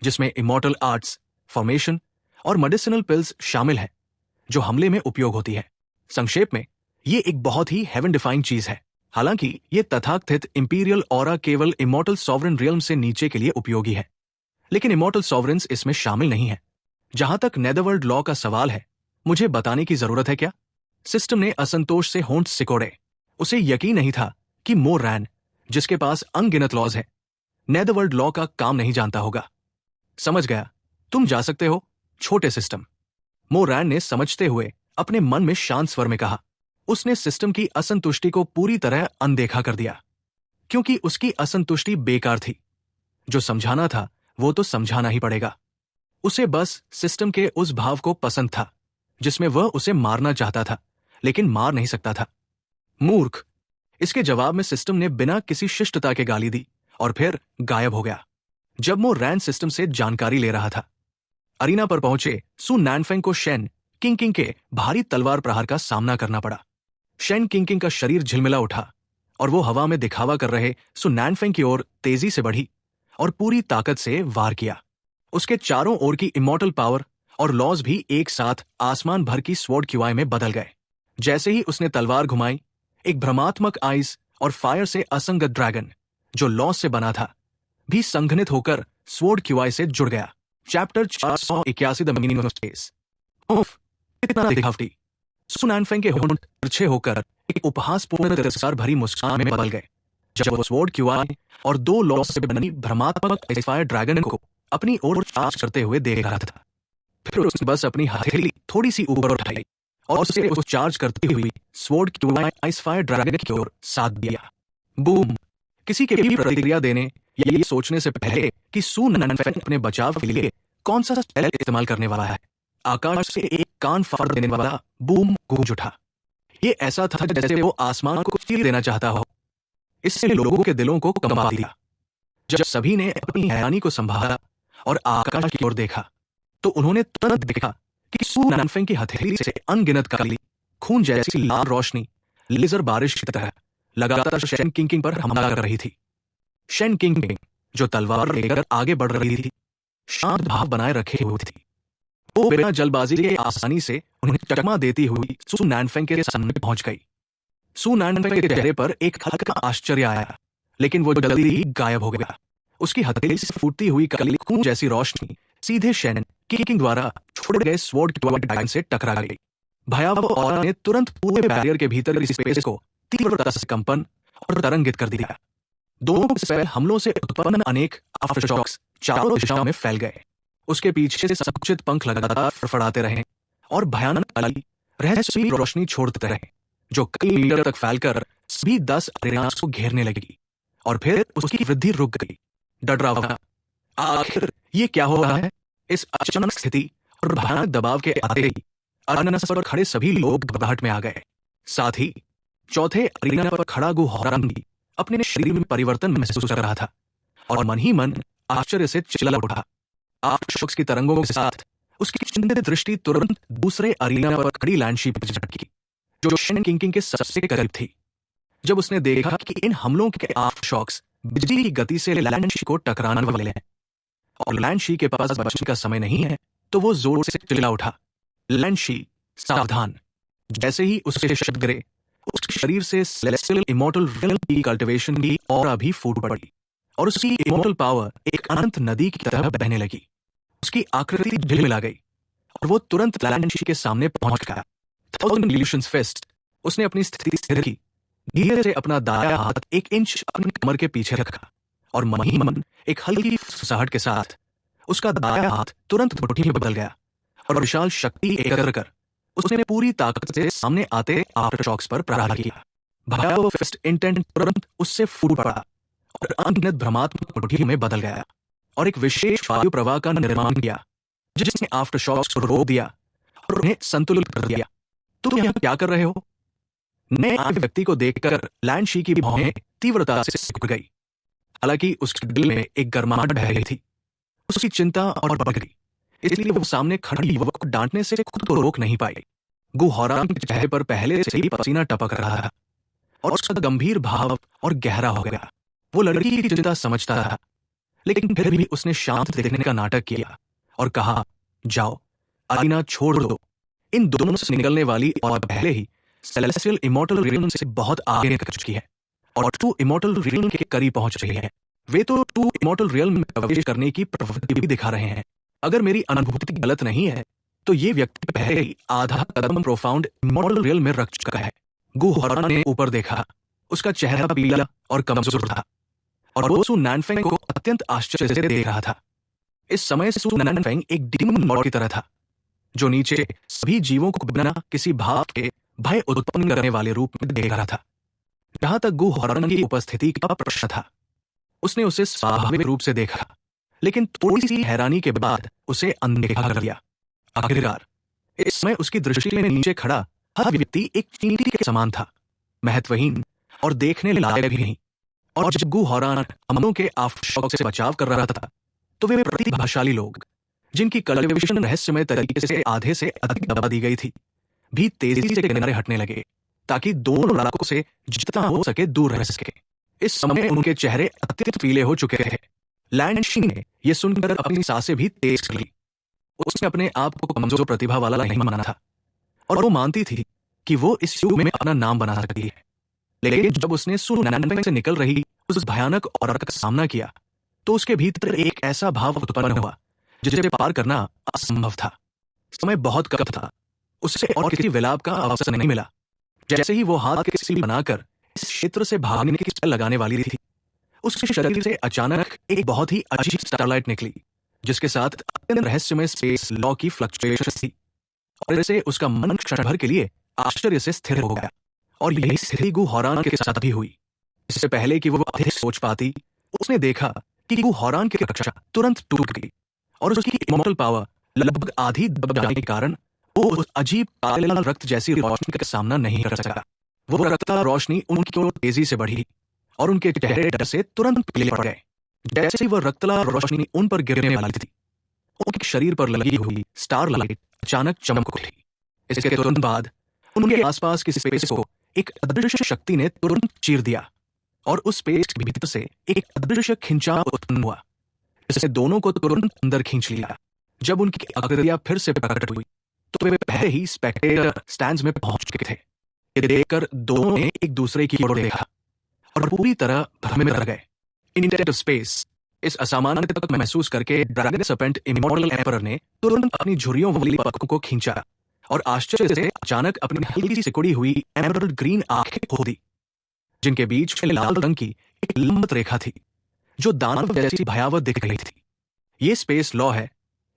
जिसमें इमॉर्टल आर्ट्स, फॉर्मेशन और मेडिसिनल पिल्स शामिल हैं, जो हमले में उपयोग होती है। संक्षेप में, ये एक बहुत ही हेवन डिफाइंड चीज है। हालांकि ये तथाकथित इंपीरियल ऑरा केवल इमॉर्टल सॉवरेन रियल्म से नीचे के लिए उपयोगी है, लेकिन इमॉर्टल सॉवरेन्स इसमें शामिल नहीं है। जहां तक नेदरवर्ल्ड लॉ का सवाल है, मुझे बताने की जरूरत है क्या? सिस्टम ने असंतोष से होंठ सिकोड़े। उसे यकीन नहीं था कि मो रैन, जिसके पास अनगिनत लॉज है, नेदरवर्ल्ड लॉ का काम नहीं जानता होगा। समझ गया, तुम जा सकते हो, छोटे सिस्टम। मो रैन ने समझते हुए अपने मन में शांत स्वर में कहा। उसने सिस्टम की असंतुष्टि को पूरी तरह अनदेखा कर दिया, क्योंकि उसकी असंतुष्टि बेकार थी। जो समझाना था वो तो समझाना ही पड़ेगा। उसे बस सिस्टम के उस भाव को पसंद था जिसमें वह उसे मारना चाहता था, लेकिन मार नहीं सकता था। मूर्ख। इसके जवाब में सिस्टम ने बिना किसी शिष्टता के गाली दी और फिर गायब हो गया। जब मो रैन सिस्टम से जानकारी ले रहा था, अरीना पर पहुंचे सु नैनफेंग को शेन किंग के भारी तलवार प्रहार का सामना करना पड़ा। शेन किंग का शरीर झिलमिला उठा और वो हवा में दिखावा कर रहे सु नैनफेंग की ओर तेजी से बढ़ी और पूरी ताकत से वार किया। उसके चारों ओर की इमॉर्टल पावर और लॉज भी एक साथ आसमान भर की स्वॉर्ड क्यूआई में बदल गए। जैसे ही उसने तलवार घुमाई, एक भ्रमात्मक आइस और फायर से असंगत ड्रैगन, जो लॉज से बना था, भी संघनित होकर स्वॉर्ड क्यूआई से जुड़ गया। Chapter 481 the meaning of space. उफ, कितना दिखावटी। सु नैनफेंग के होंठ तिरछे होकर एक उपहासपूर्ण तिरस्कार भरी मुस्कान में बदल गए जब वो स्वॉर्ड क्यूआई और दो लॉज से बनी भ्रमात्मक फायर ड्रैगन को अपनी ओर चार्ज करते हुए देख रहा था। फिर उसने बस अपनी हथेली थोड़ी सी ऊपर उठाई और उसे उस चार्ज करती हुई sword QI ice fire dragon की ओर साथ दिया। बूम। किसी के भी प्रतिक्रिया देने या ये सोचने से पहले कि सु नैनफेंग अपने बचाव के लिए कौन सा स्पेल इस्तेमाल करने वाला है, आकाश से एक कान फाड़ देने वाला बूम गूंज उठा। ये ऐसा था जैसे वो आसमान को चीर देना चाहता हो। इससे लोगों के दिलों को कंपा दिया। जब सभी ने अपनी हैरानी को संभाला और आकाश की ओर देखा, तो उन्होंने तुरंत देखा कि सु नैनफेंग की हथेली से अनगिनत काली खून जैसी लाल रोशनी लेजर बारिश की तरह लगातार शेन किंग पर हमला कर रही थी। शेन किंग, जो तलवार लेकर आगे बढ़ रही थी, शांत भाव बनाए रखे हुई थी। वो बिना जल्दबाजी के आसानी से उन्हें चकमा देती हुई सु नैनफेंग के सामने पहुंच गई। सु नैनफेंग के चेहरे पर एक हल्का आश्चर्य आया, लेकिन वो जल्दी ही गायब हो गया। उसकी हथेली से फूटती हुई काली खून जैसी रोशनी सीधे शेन किंग द्वारा छोड़े गए स्वॉर्ड ड्रैगन से टकरा गई। भयावह ऑरा ने तुरंत पूरे बैरियर के भीतर की स्पेस को तीव्रता से कंपन और तरंगित कर दिया। दोनों स्पेल हमलों से उत्पन्न अनेक आफ्टरशॉक्स चारों दिशाओं में फैल गए। उसके पीछे से संकुचित पंख लगातार फड़फड़ाते रहे और भयानक काली रहस्यमयी रोशनी छोड़ते रहे, जो कई मीटर तक फैलकर सभी 10 अरेनास को घेरने लगी और फिर उसकी वृद्धि रुक गई। डर रहा, आखिर ये क्या हो रहा है? इस अचानक स्थिति और भयानक दबाव के आते ही अरेनास पर खड़े सभी लोग घबराहट में आ गए। साथ ही चौथे अरेना पर खड़ा गुहरान भी अपने शरीर में परिवर्तन महसूस कर रहा था और मन ही मन आश्चर्य से चिल्ला उठा। आफ्टरशॉक्स की तरंगों के साथ उसकी चिंतित दृष्टि तुरंत दूसरे अरीना पर खड़ी लैंडशिप पर झटकी, जो शेन किंकिंग के सबसे करीब थी। जब उसने देखा कि इन हमलों के आफ्टरशॉक्स बिजली की गति से लैंडशी को टकराने वाले हैं और लैंडशी के पास बचने का समय नहीं है, तो वो जोर से चिल्ला उठा, लैंडशी सावधान। जैसे ही उसके शब्द गिरे, उसके शरीर से सेलेस्टियल इमॉर्टल रियल की कल्टीवेशन की ऑरा भी फूट पड़ी और उसकी इमॉर्टल पावर एक अनंत नदी की तरह बहने लगी। उसकी आकृति झिलमिला गई और वो तुरंत लैंडशी के सामने पहुंच गया। थाउजेंड इल्यूशंस फेस्ट, उसने अपनी स्थिति स्थिर की, धीरे से अपना दायां हाथ 1 इंच अपनी कमर के पीछे रखा और मन ही मन एक हल्की फुसफुसाहट के साथ उसका दायां हाथ तुरंत मुट्ठी में बदल गया और विशाल शक्ति एकत्र कर उसने पूरी ताकत से सामने आते आफ्टरशॉक्स पर प्रहार किया। भयावह फिस्ट इंटेंट तुरंत उससे फूट पड़ा और अनगिनत भ्रमात्मक मुट्ठी में बदल गया और एक विशेष वायु प्रवाह का निर्माण किया, जिसने आफ्टरशॉक्स को रोक दिया और उन्हें संतुलित कर दिया। तुम यहाँ क्या कर रहे हो? नए आए व्यक्ति को देखकर लैंडशी की भौहें तीव्रता से सिकुड़ गई। हालांकि उसके दिल में एक गर्माहट बह गई थी। उसकी चिंता और बढ़ गई, इसलिए वो सामने खड़ी युवक को डांटने से खुद को रोक नहीं पाई। गु हॉरान के चेहरे पर पहले से ही पसीना टपक रहा था और उसका गंभीर भाव और गहरा हो गया। वो लड़की की चिंता समझता था, लेकिन फिर भी उसने शांत दिखने का नाटक किया और कहा, जाओ, अरीना छोड़ दो। इन दोनों से निकलने वाली और पहले ही सेलेस्टियल इमॉर्टल रियल्म से बहुत आगे निकल चुकी है और ट्रू इमॉर्टल रियल्म के करीब पहुंच रही है। वे तो ट्रू इमॉर्टल रियल्म में प्रवेश करने की प्रवृत्ति भी दिखा रहे हैं। अगर मेरी अनुभूति गलत नहीं है, तो ये व्यक्ति पहले ही आधा कदम प्रोफाउंड इमॉर्टल रियल्म में रख चुका है। गु हॉरान ने ऊपर देखा। उसका चेहरा पीला और कमजोर था और वो सु नैनफेंग को अत्यंत आश्चर्य से देख रहा था। इस समय सु नैनफेंग एक डीमन लॉर्ड की तरह था, जो नीचे सभी जीवों को बिना किसी भाव के भय उत्पन्न करने वाले रूप में देख रहा था। जहां तक गु हॉरान की उपस्थिति का प्रश्न था, उसने उसे स्वाभाविक रूप से देखा, लेकिन थोड़ी सी हैरानी के बाद उसे अनदेखा कर दिया। आखिरकार इस समय उसकी दृष्टि में नीचे खड़ा हर व्यक्ति एक चींटी के समान था, महत्वहीन और देखने लायक भी नहीं। और जब गु हॉरान हमलों के आफ्टरशॉक से बचाव कर रहा था, तो वे प्रतिभाशाली लोग, जिनकी कल्टीवेशन रहस्यमय तरीके से आधे से अधिक दबा दी गई थी, भी तेजी से किनारे हटने लगे, ताकि दोनों लड़ाकों से जितना हो सके दूर रह सके। इस समय उनके चेहरे अत्यंत पीले हो चुके थे। लैंडशी ने यह सुनकर अपनी सांसें भी तेज कर ली। उसने अपने आप को कमजोर प्रतिभा वाला नहीं माना था और वो मानती थी कि वो इस युग में अपना नाम बना सकती है। लेकिन जब उसने सु नैनफेंग से निकल रही उस भयानक ऑरा का सामना किया, तो उसके भीतर एक ऐसा भाव उत्पन्न हुआ जिसे पार करना असंभव था। समय बहुत कम था, उसे और किसी विलाप का अवसर नहीं मिला। जैसे ही वो हाथ के सील बनाकर इस क्षेत्र से भागने की स्पेल लगाने वाली थी, उसके शरीर से अचानक एक बहुत ही अजीब स्टारलाइट निकली, जिसके साथ अत्यंत रहस्यमय स्पेस लॉ की फ्लक्चुएशंस थी। और इससे उसका मन क्षण भर के लिए आश्चर्य से स्थिर हो गया। और यही स्थिति गु हॉरान के साथ भी हुई। इससे पहले कि वो अधिक सोच पाती, उसने देखा कि गु हॉरान की रक्षा तुरंत टूट गई और उसकी इमॉर्टल पावर लगभग आधी दब जाने के कारण वो उस अजीब काले लाल रक्त जैसी रोशनी का सामना नहीं कर सका। वो रक्तलाल रोशनी उनकी ओर तेजी से बढ़ी और उनके चेहरे डर से तुरंत पीले पड़ गए। जैसे ही वह रक्तलाल रोशनी उन पर गिरने वाली थी, उनके शरीर पर लगी हुई स्टारलाइट अचानक चमक उठी। इसके तुरंत बाद उनके आसपास की स्पेस को एक अदृश्य शक्ति ने तुरंत चीर दिया और उस स्पेस के भीतर से एक अदृश्य खिंचाव उत्पन्न हुआ, जिसने दोनों को तुरंत अंदर खींच लिया। जब उनकी आकृतियां फिर से प्रकट हुई, तो वे पहले ही स्पेक्टेटर स्टैंड्स में पहुंच चुके थे। ये देखकर दोनों ने एक दूसरे की ओर देखा और पूरी तरह भ्रमित रह गए। इंटेंट ऑफ स्पेस, इस असामान्य तक महसूस करके ड्रैगन सर्पेंट इमॉर्टल एम्परर ने तुरंत अपनी झुर्रियों वाली पलकों को खींचा और आश्चर्य से अचानक अपनी हल्की सी सिकुड़ी हुई एमरल्ड ग्रीन आंखें खोल दी, जिनके बीच में लाल रंग की एक लंबत रेखा थी, जो दानव जैसी भयावह दिख रही थी। ये स्पेस लॉ है,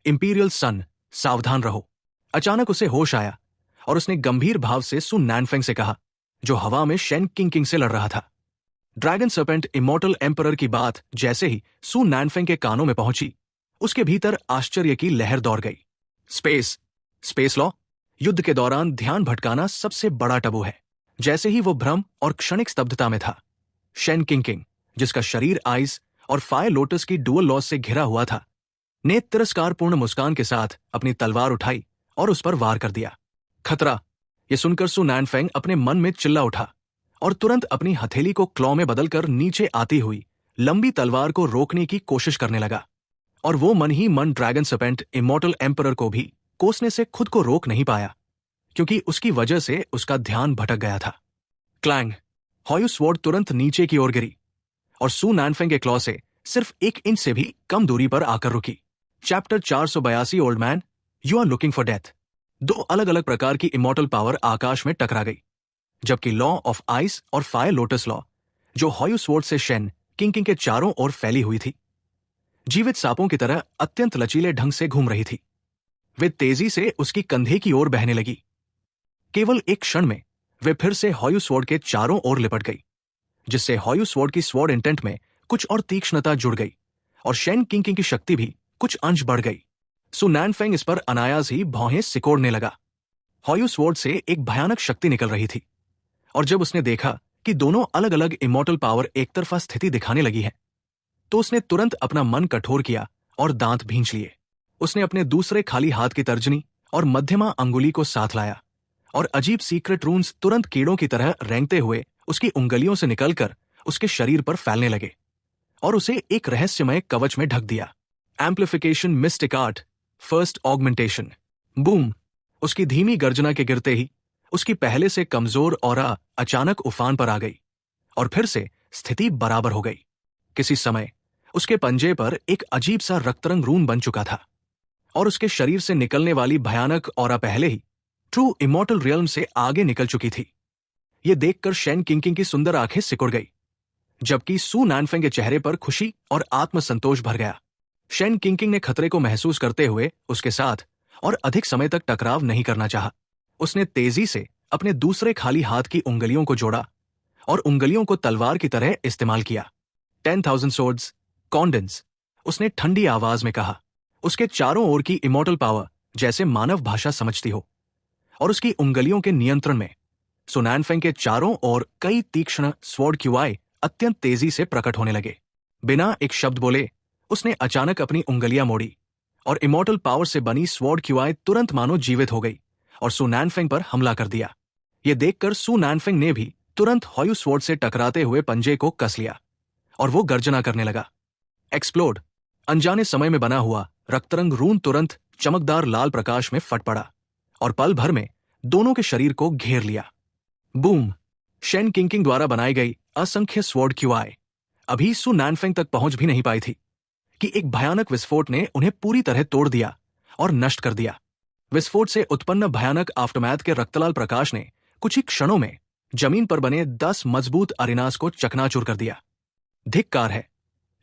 इंपीरियल सन, सावधान रहो। अचानक उसे होश आया और उसने गंभीर भाव से सु नैनफेंग से कहा, जो हवा में शेन किंग से लड़ रहा था। ड्रैगन सर्पेंट इमॉर्टल एम्परर की बात जैसे ही सु नैनफेंग के कानों में पहुंची, उसके भीतर आश्चर्य की लहर दौड़ गई। स्पेस लॉ, युद्ध के दौरान ध्यान भटकाना सबसे बड़ा टबू है। जैसे ही वो भ्रम और क्षणिक स्तब्धता में था, शेन किंग, जिसका शरीर आइस और फायर लोटस की डुअल लॉस से घिरा हुआ था, ने तिरस्कारपूर्ण मुस्कान के साथ अपनी तलवार उठाई और उस पर वार कर दिया। खतरा, ये सुनकर सु नैनफेंग अपने मन में चिल्ला उठा और तुरंत अपनी हथेली को क्लॉ में बदलकर नीचे आती हुई लंबी तलवार को रोकने की कोशिश करने लगा। और वो मन ही मन ड्रैगन सर्पेंट इमॉर्टल एम्परर को भी कोसने से खुद को रोक नहीं पाया, क्योंकि उसकी वजह से उसका ध्यान भटक गया था। क्लैंग, हॉयू स्वॉर्ड तुरंत नीचे की ओर गिरी और सु नैनफेंग के क्लॉ से सिर्फ 1 इंच से भी कम दूरी पर आकर रुकी। Chapter 482 old man, you are looking for death. 2 अलग अलग प्रकार की इमॉर्टल पावर आकाश में टकरा गई, जबकि लॉ ऑफ आइस और फायर लोटस लॉ, जो हॉयू स्वॉर्ड से शेन किंकिंग के चारों ओर फैली हुई थी, जीवित सांपों की तरह अत्यंत लचीले ढंग से घूम रही थी। वे तेजी से उसकी कंधे की ओर बहने लगी। केवल एक क्षण में वे फिर से हॉयू स्वॉर्ड के चारों ओर लिपट गई, जिससे हॉयू स्वॉर्ड की स्वॉर्ड इंटेंट में कुछ और तीक्ष्णता जुड़ गई और शेन किंकिंग की शक्ति भी कुछ अंश बढ़ गई। सु नैनफेंग इस पर अनायास ही भौहें सिकोड़ने लगा। हॉयू स्वॉर्ड से एक भयानक शक्ति निकल रही थी, और जब उसने देखा कि दोनों अलग अलग इमॉर्टल पावर एक तरफा स्थिति दिखाने लगी है, तो उसने तुरंत अपना मन कठोर किया और दांत भींच लिए। उसने अपने दूसरे खाली हाथ की तर्जनी और मध्यमा अंगुली को साथ लाया और अजीब सीक्रेट रून्स तुरंत कीड़ों की तरह रेंगते हुए उसकी उंगलियों से निकलकर उसके शरीर पर फैलने लगे और उसे एक रहस्यमय कवच में ढक दिया। Amplification mistake art, first augmentation. Boom! उसकी धीमी गर्जना के गिरते ही उसकी पहले से कमजोर ऑरा अचानक उफान पर आ गई और फिर से स्थिति बराबर हो गई। किसी समय उसके पंजे पर एक अजीब सा रक्तरंग रून बन चुका था और उसके शरीर से निकलने वाली भयानक ऑरा पहले ही ट्रू इमॉर्टल रियल्म से आगे निकल चुकी थी। यह देखकर शेन किंकिंग की सुंदर आंखें सिकुड़ गई, जबकि सु नैनफेंग के चेहरे पर खुशी और आत्मसंतोष भर गया। शेन किंकिंग ने खतरे को महसूस करते हुए उसके साथ और अधिक समय तक टकराव नहीं करना चाहा। उसने तेजी से अपने दूसरे खाली हाथ की उंगलियों को जोड़ा और उंगलियों को तलवार की तरह इस्तेमाल किया। 10,000 swords, कॉन्डेंस, उसने ठंडी आवाज में कहा। उसके चारों ओर की इमॉर्टल पावर जैसे मानव भाषा समझती हो, और उसकी उंगलियों के नियंत्रण में सु नैनफेंग के चारों ओर कई तीक्ष्ण स्वॉर्ड क्यूआई अत्यंत तेजी से प्रकट होने लगे। बिना एक शब्द बोले उसने अचानक अपनी उंगलियां मोड़ी और इमॉर्टल पावर से बनी स्वॉर्ड क्यूआई तुरंत मानो जीवित हो गई और सु नैनफेंग पर हमला कर दिया। यह देखकर सु नैनफेंग ने भी तुरंत हॉयू स्वॉर्ड से टकराते हुए पंजे को कस लिया और वो गर्जना करने लगा। एक्सप्लोड! अनजाने समय में बना हुआ रक्तरंग रून तुरंत चमकदार लाल प्रकाश में फट पड़ा और पल भर में दोनों के शरीर को घेर लिया। बूम! शेन किंकिंग द्वारा बनाई गई असंख्य स्वॉर्ड क्यूआई अभी सु नैनफेंग तक पहुंच भी नहीं पाई थी कि एक भयानक विस्फोट ने उन्हें पूरी तरह तोड़ दिया और नष्ट कर दिया। विस्फोट से उत्पन्न भयानक आफ्टरमैथ के रक्तलाल प्रकाश ने कुछ ही क्षणों में जमीन पर बने 10 मजबूत अरेनास को चकनाचूर कर दिया। धिक्कार है!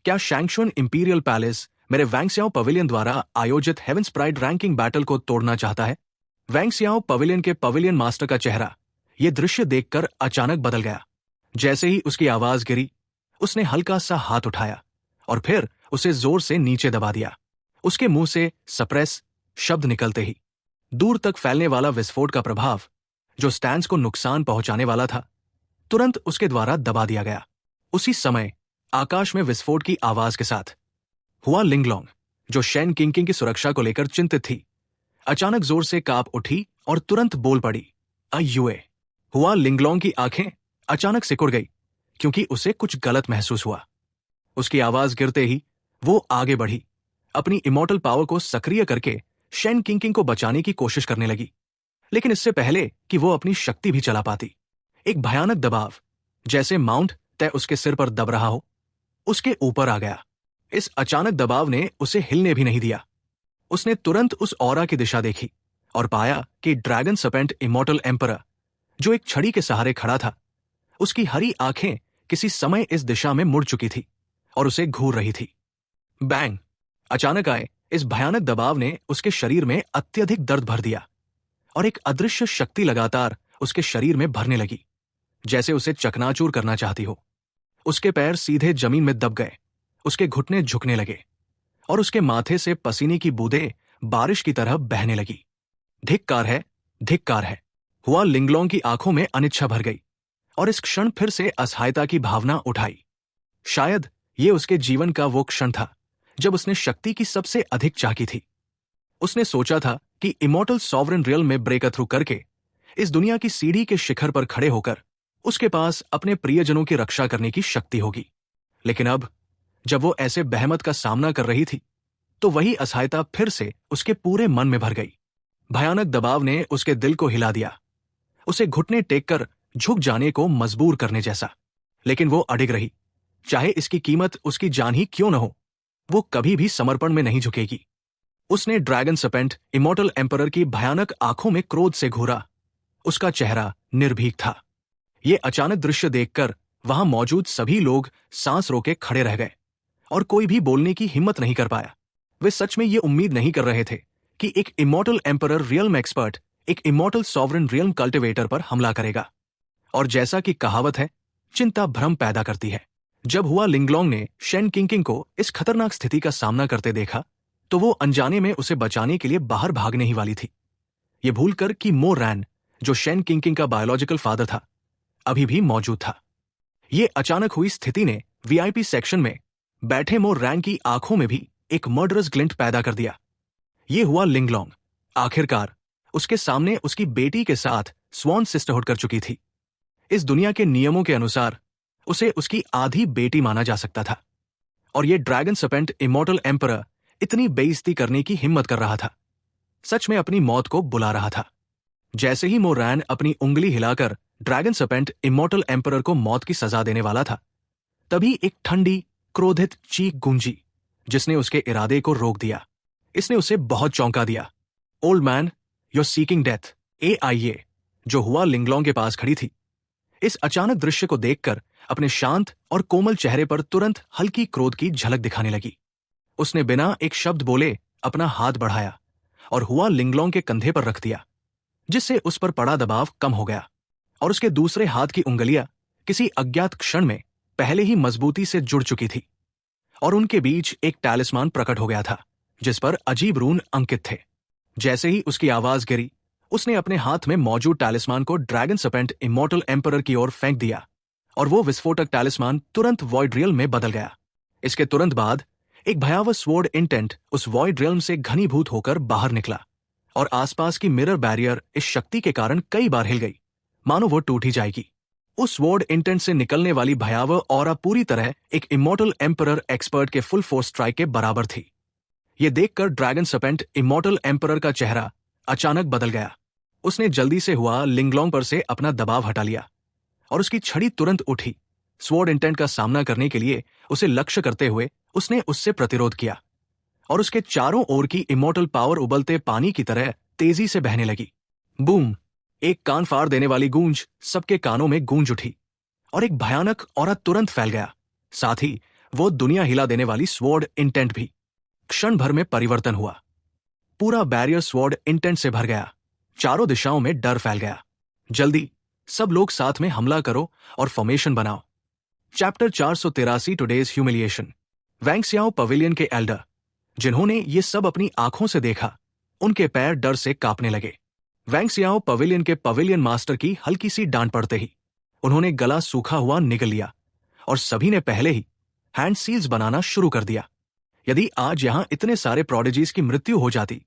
क्या शैंगशुन इंपीरियल पैलेस मेरे वैंगसियाओ पवेलियन द्वारा आयोजित हेवेंस प्राइड रैंकिंग बैटल को तोड़ना चाहता है? वैंगसियाओ पवेलियन के पवेलियन मास्टर का चेहरा यह दृश्य देखकर अचानक बदल गया। जैसे ही उसकी आवाज गिरी, उसने हल्का सा हाथ उठाया और फिर उसे जोर से नीचे दबा दिया। उसके मुंह से सप्रेस शब्द निकलते ही दूर तक फैलने वाला विस्फोट का प्रभाव, जो स्टैंस को नुकसान पहुंचाने वाला था, तुरंत उसके द्वारा दबा दिया गया। उसी समय आकाश में विस्फोट की आवाज के साथ हुआ लिंगलोंग, जो शेन किंकिंग की सुरक्षा को लेकर चिंतित थी, अचानक जोर से कांप उठी और तुरंत बोल पड़ी, अयुए! हुआ लिंगलोंग की आंखें अचानक सिकुड़ गई, क्योंकि उसे कुछ गलत महसूस हुआ। उसकी आवाज गिरते ही वो आगे बढ़ी, अपनी इमॉर्टल पावर को सक्रिय करके शेन किंकिंग को बचाने की कोशिश करने लगी। लेकिन इससे पहले कि वो अपनी शक्ति भी चला पाती, एक भयानक दबाव, जैसे माउंट तय उसके सिर पर दब रहा हो, उसके ऊपर आ गया। इस अचानक दबाव ने उसे हिलने भी नहीं दिया। उसने तुरंत उस ऑरा की दिशा देखी और पाया कि ड्रैगन सर्पेंट इमॉर्टल एम्परर, जो एक छड़ी के सहारे खड़ा था, उसकी हरी आंखें किसी समय इस दिशा में मुड़ चुकी थी और उसे घूर रही थी। बैंग! अचानक आए इस भयानक दबाव ने उसके शरीर में अत्यधिक दर्द भर दिया और एक अदृश्य शक्ति लगातार उसके शरीर में भरने लगी, जैसे उसे चकनाचूर करना चाहती हो। उसके पैर सीधे जमीन में दब गए, उसके घुटने झुकने लगे और उसके माथे से पसीने की बूंदें बारिश की तरह बहने लगी। धिक्कार है! धिक्कार है! हुआ लिंगलोंग की आंखों में अनिच्छा भर गई और इस क्षण फिर से असहायता की भावना उठाई। शायद ये उसके जीवन का वो क्षण था जब उसने शक्ति की सबसे अधिक चाह थी। उसने सोचा था कि इमॉर्टल सॉवरेन रियल में ब्रेक थ्रू करके इस दुनिया की सीढ़ी के शिखर पर खड़े होकर उसके पास अपने प्रियजनों की रक्षा करने की शक्ति होगी। लेकिन अब जब वो ऐसे बहमत का सामना कर रही थी तो वही असहायता फिर से उसके पूरे मन में भर गई। भयानक दबाव ने उसके दिल को हिला दिया, उसे घुटने टेककर झुक जाने को मजबूर करने जैसा। लेकिन वो अडिग रही, चाहे इसकी कीमत उसकी जान ही क्यों न हो, वो कभी भी समर्पण में नहीं झुकेगी। उसने ड्रैगन सर्पेंट इमॉर्टल एम्परर की भयानक आंखों में क्रोध से घूरा। उसका चेहरा निर्भीक था। ये अचानक दृश्य देखकर वहां मौजूद सभी लोग सांस रोके खड़े रह गए और कोई भी बोलने की हिम्मत नहीं कर पाया। वे सच में ये उम्मीद नहीं कर रहे थे कि एक इमॉर्टल एम्परर रियल्म एक्सपर्ट एक इमॉर्टल सॉवरेन रियल्म कल्टिवेटर पर हमला करेगा। और जैसा कि कहावत है, चिंता भ्रम पैदा करती है। जब हुआ लिंगलोंग ने शेन किंकिंग को इस खतरनाक स्थिति का सामना करते देखा तो वो अनजाने में उसे बचाने के लिए बाहर भागने ही वाली थी। ये भूलकर कि मो रैन, जो शेन किंकिंग का बायोलॉजिकल फादर था, अभी भी मौजूद था। ये अचानक हुई स्थिति ने वीआईपी सेक्शन में बैठे मो रैन की आंखों में भी एक मर्डरस ग्लिंट पैदा कर दिया। ये हुआ लिंगलोंग आखिरकार उसके सामने उसकी बेटी के साथ स्वॉन सिस्टरहुड कर चुकी थी। इस दुनिया के नियमों के अनुसार उसे उसकी आधी बेटी माना जा सकता था, और ये ड्रैगन सर्पेंट इमॉर्टल एम्परर इतनी बेइज्जती करने की हिम्मत कर रहा था, सच में अपनी मौत को बुला रहा था। जैसे ही मो रैन अपनी उंगली हिलाकर ड्रैगन सर्पेंट इमॉर्टल एम्परर को मौत की सजा देने वाला था, तभी एक ठंडी क्रोधित चीख गूंजी जिसने उसके इरादे को रोक दिया। इसने उसे बहुत चौंका दिया। Old man, your seeking death. AIA, जो हुआ लिंगलोंग के पास खड़ी थी, इस अचानक दृश्य को देखकर अपने शांत और कोमल चेहरे पर तुरंत हल्की क्रोध की झलक दिखाने लगी। उसने बिना एक शब्द बोले अपना हाथ बढ़ाया और हुआ लिंगलोंग के कंधे पर रख दिया, जिससे उस पर पड़ा दबाव कम हो गया और उसके दूसरे हाथ की उंगलियां किसी अज्ञात क्षण में पहले ही मजबूती से जुड़ चुकी थी और उनके बीच एक टैलिस्मान प्रकट हो गया था जिस पर अजीब रून अंकित थे। जैसे ही उसकी आवाज गिरी, उसने अपने हाथ में मौजूद टैलिस्मान को ड्रैगन सर्पेंट इमॉर्टल एम्परर की ओर फेंक दिया और वो विस्फोटक टैलिस्मान तुरंत वॉइड रियल में बदल गया। इसके तुरंत बाद एक भयावह स्वॉर्ड इंटेंट उस वॉइड रियल्म से घनीभूत होकर बाहर निकला और आसपास की मिरर बैरियर इस शक्ति के कारण कई बार हिल गई, मानो वो टूट ही जाएगी। उस स्वॉर्ड इंटेंट से निकलने वाली भयावह ऑरा पूरी तरह एक इमॉर्टल एम्परर एक्सपर्ट के फुल फोर्स स्ट्राइक के बराबर थी। ये देखकर ड्रैगन सर्पेंट इमॉर्टल एम्परर का चेहरा अचानक बदल गया। उसने जल्दी से हुआ लिंगलोंग पर से अपना दबाव हटा लिया और उसकी छड़ी तुरंत उठी। स्वॉर्ड इंटेंट का सामना करने के लिए उसे लक्ष्य करते हुए उसने उससे प्रतिरोध किया और उसके चारों ओर की इमॉर्टल पावर उबलते पानी की तरह तेजी से बहने लगी। बूम! एक कान फाड़ देने वाली गूंज सबके कानों में गूंज उठी और एक भयानक औरत तुरंत फैल गया। साथ ही वो दुनिया हिला देने वाली स्वॉर्ड इंटेंट भी। क्षण भर में परिवर्तन हुआ। पूरा बैरियर स्वॉर्ड इंटेंट से भर गया। चारों दिशाओं में डर फैल गया। जल्दी सब लोग साथ में हमला करो और फॉर्मेशन बनाओ। Chapter 483 today's humiliation. Wanxiao pavilion के एल्डर, जिन्होंने ये सब अपनी आंखों से देखा, उनके पैर डर से कांपने लगे। वैंक्सियाओ पवेलियन के पवेलियन मास्टर की हल्की सी डांट पड़ते ही उन्होंने गला सूखा हुआ निगल लिया और सभी ने पहले ही हैंड सील्स बनाना शुरू कर दिया। यदि आज यहां इतने सारे प्रोडिजीज की मृत्यु हो जाती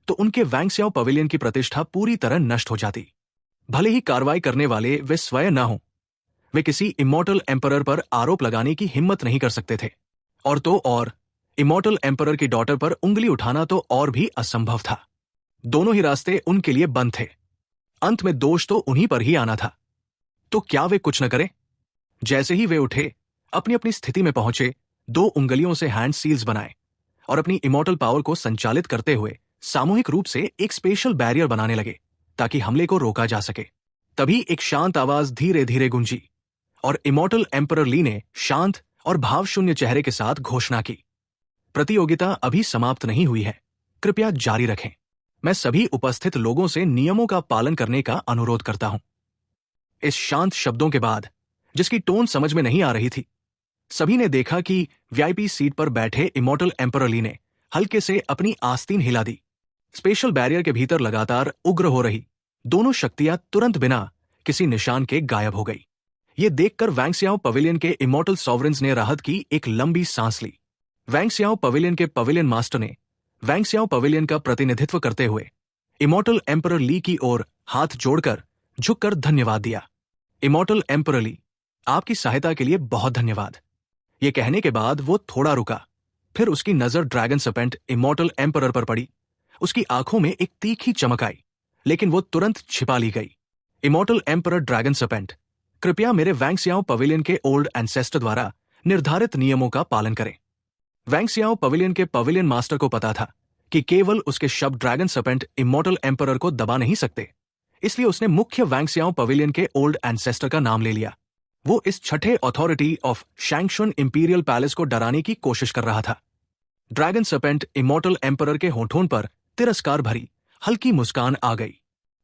तो उनके वैंक्सियाओ पवेलियन की प्रतिष्ठा पूरी तरह नष्ट हो जाती। भले ही कार्रवाई करने वाले वे स्वयं न हों, वे किसी इमॉर्टल एम्परर पर आरोप लगाने की हिम्मत नहीं कर सकते थे, और तो और इमॉर्टल एम्परर की डॉटर पर उंगली उठाना तो और भी असंभव था। दोनों ही रास्ते उनके लिए बंद थे। अंत में दोष तो उन्हीं पर ही आना था। तो क्या वे कुछ न करें? जैसे ही वे उठे, अपनी अपनी स्थिति में पहुंचे, 2 उंगलियों से हैंड सील्स बनाए और अपनी इमॉर्टल पावर को संचालित करते हुए सामूहिक रूप से एक स्पेशल बैरियर बनाने लगे ताकि हमले को रोका जा सके। तभी एक शांत आवाज धीरे धीरे गूंजी और इमॉर्टल एम्परर ली ने शांत और भावशून्य चेहरे के साथ घोषणा की, प्रतियोगिता अभी समाप्त नहीं हुई है, कृपया जारी रखें। मैं सभी उपस्थित लोगों से नियमों का पालन करने का अनुरोध करता हूं। इस शांत शब्दों के बाद, जिसकी टोन समझ में नहीं आ रही थी, सभी ने देखा कि वीआईपी सीट पर बैठे इमॉर्टल एम्परर ली ने हल्के से अपनी आस्तीन हिला दी। स्पेशल बैरियर के भीतर लगातार उग्र हो रही दोनों शक्तियां तुरंत बिना किसी निशान के गायब हो गई। ये देखकर वैंक्सियाओ पवेलियन के इमॉर्टल सॉवरेन्स ने राहत की एक लंबी सांस ली। वैंगसियाओ पवेलियन के पवेलियन मास्टर ने वैंगसियाओ पवेलियन का प्रतिनिधित्व करते हुए इमॉर्टल एम्परर ली की ओर हाथ जोड़कर झुककर धन्यवाद दिया। इमॉर्टल एम्परर ली, आपकी सहायता के लिए बहुत धन्यवाद। ये कहने के बाद वो थोड़ा रुका, फिर उसकी नजर ड्रैगन सर्पेंट इमॉर्टल एम्परर पर पड़ी। उसकी आंखों में एक तीखी चमक आई, लेकिन वो तुरंत छिपा ली गई। इमॉर्टल एम्परर ड्रैगन सर्पेंट, कृपया मेरे वैंगसियाओ पवेलियन के ओल्ड एंसेस्टर द्वारा निर्धारित नियमों का पालन करें। वैंगसियाओ पवेलियन के पवेलियन मास्टर को पता था कि केवल उसके शब्द ड्रैगन सर्पेंट इमॉर्टल एम्परर को दबा नहीं सकते, इसलिए उसने मुख्य वैंगसियाओ पवेलियन के ओल्ड एंसेस्टर का नाम ले लिया। वो इस छठे अथॉरिटी ऑफ शैंगशुन इंपीरियल पैलेस को डराने की कोशिश कर रहा था। ड्रैगन सर्पेंट इमॉर्टल एम्परर के होठों पर तिरस्कार भरी हल्की मुस्कान आ गई।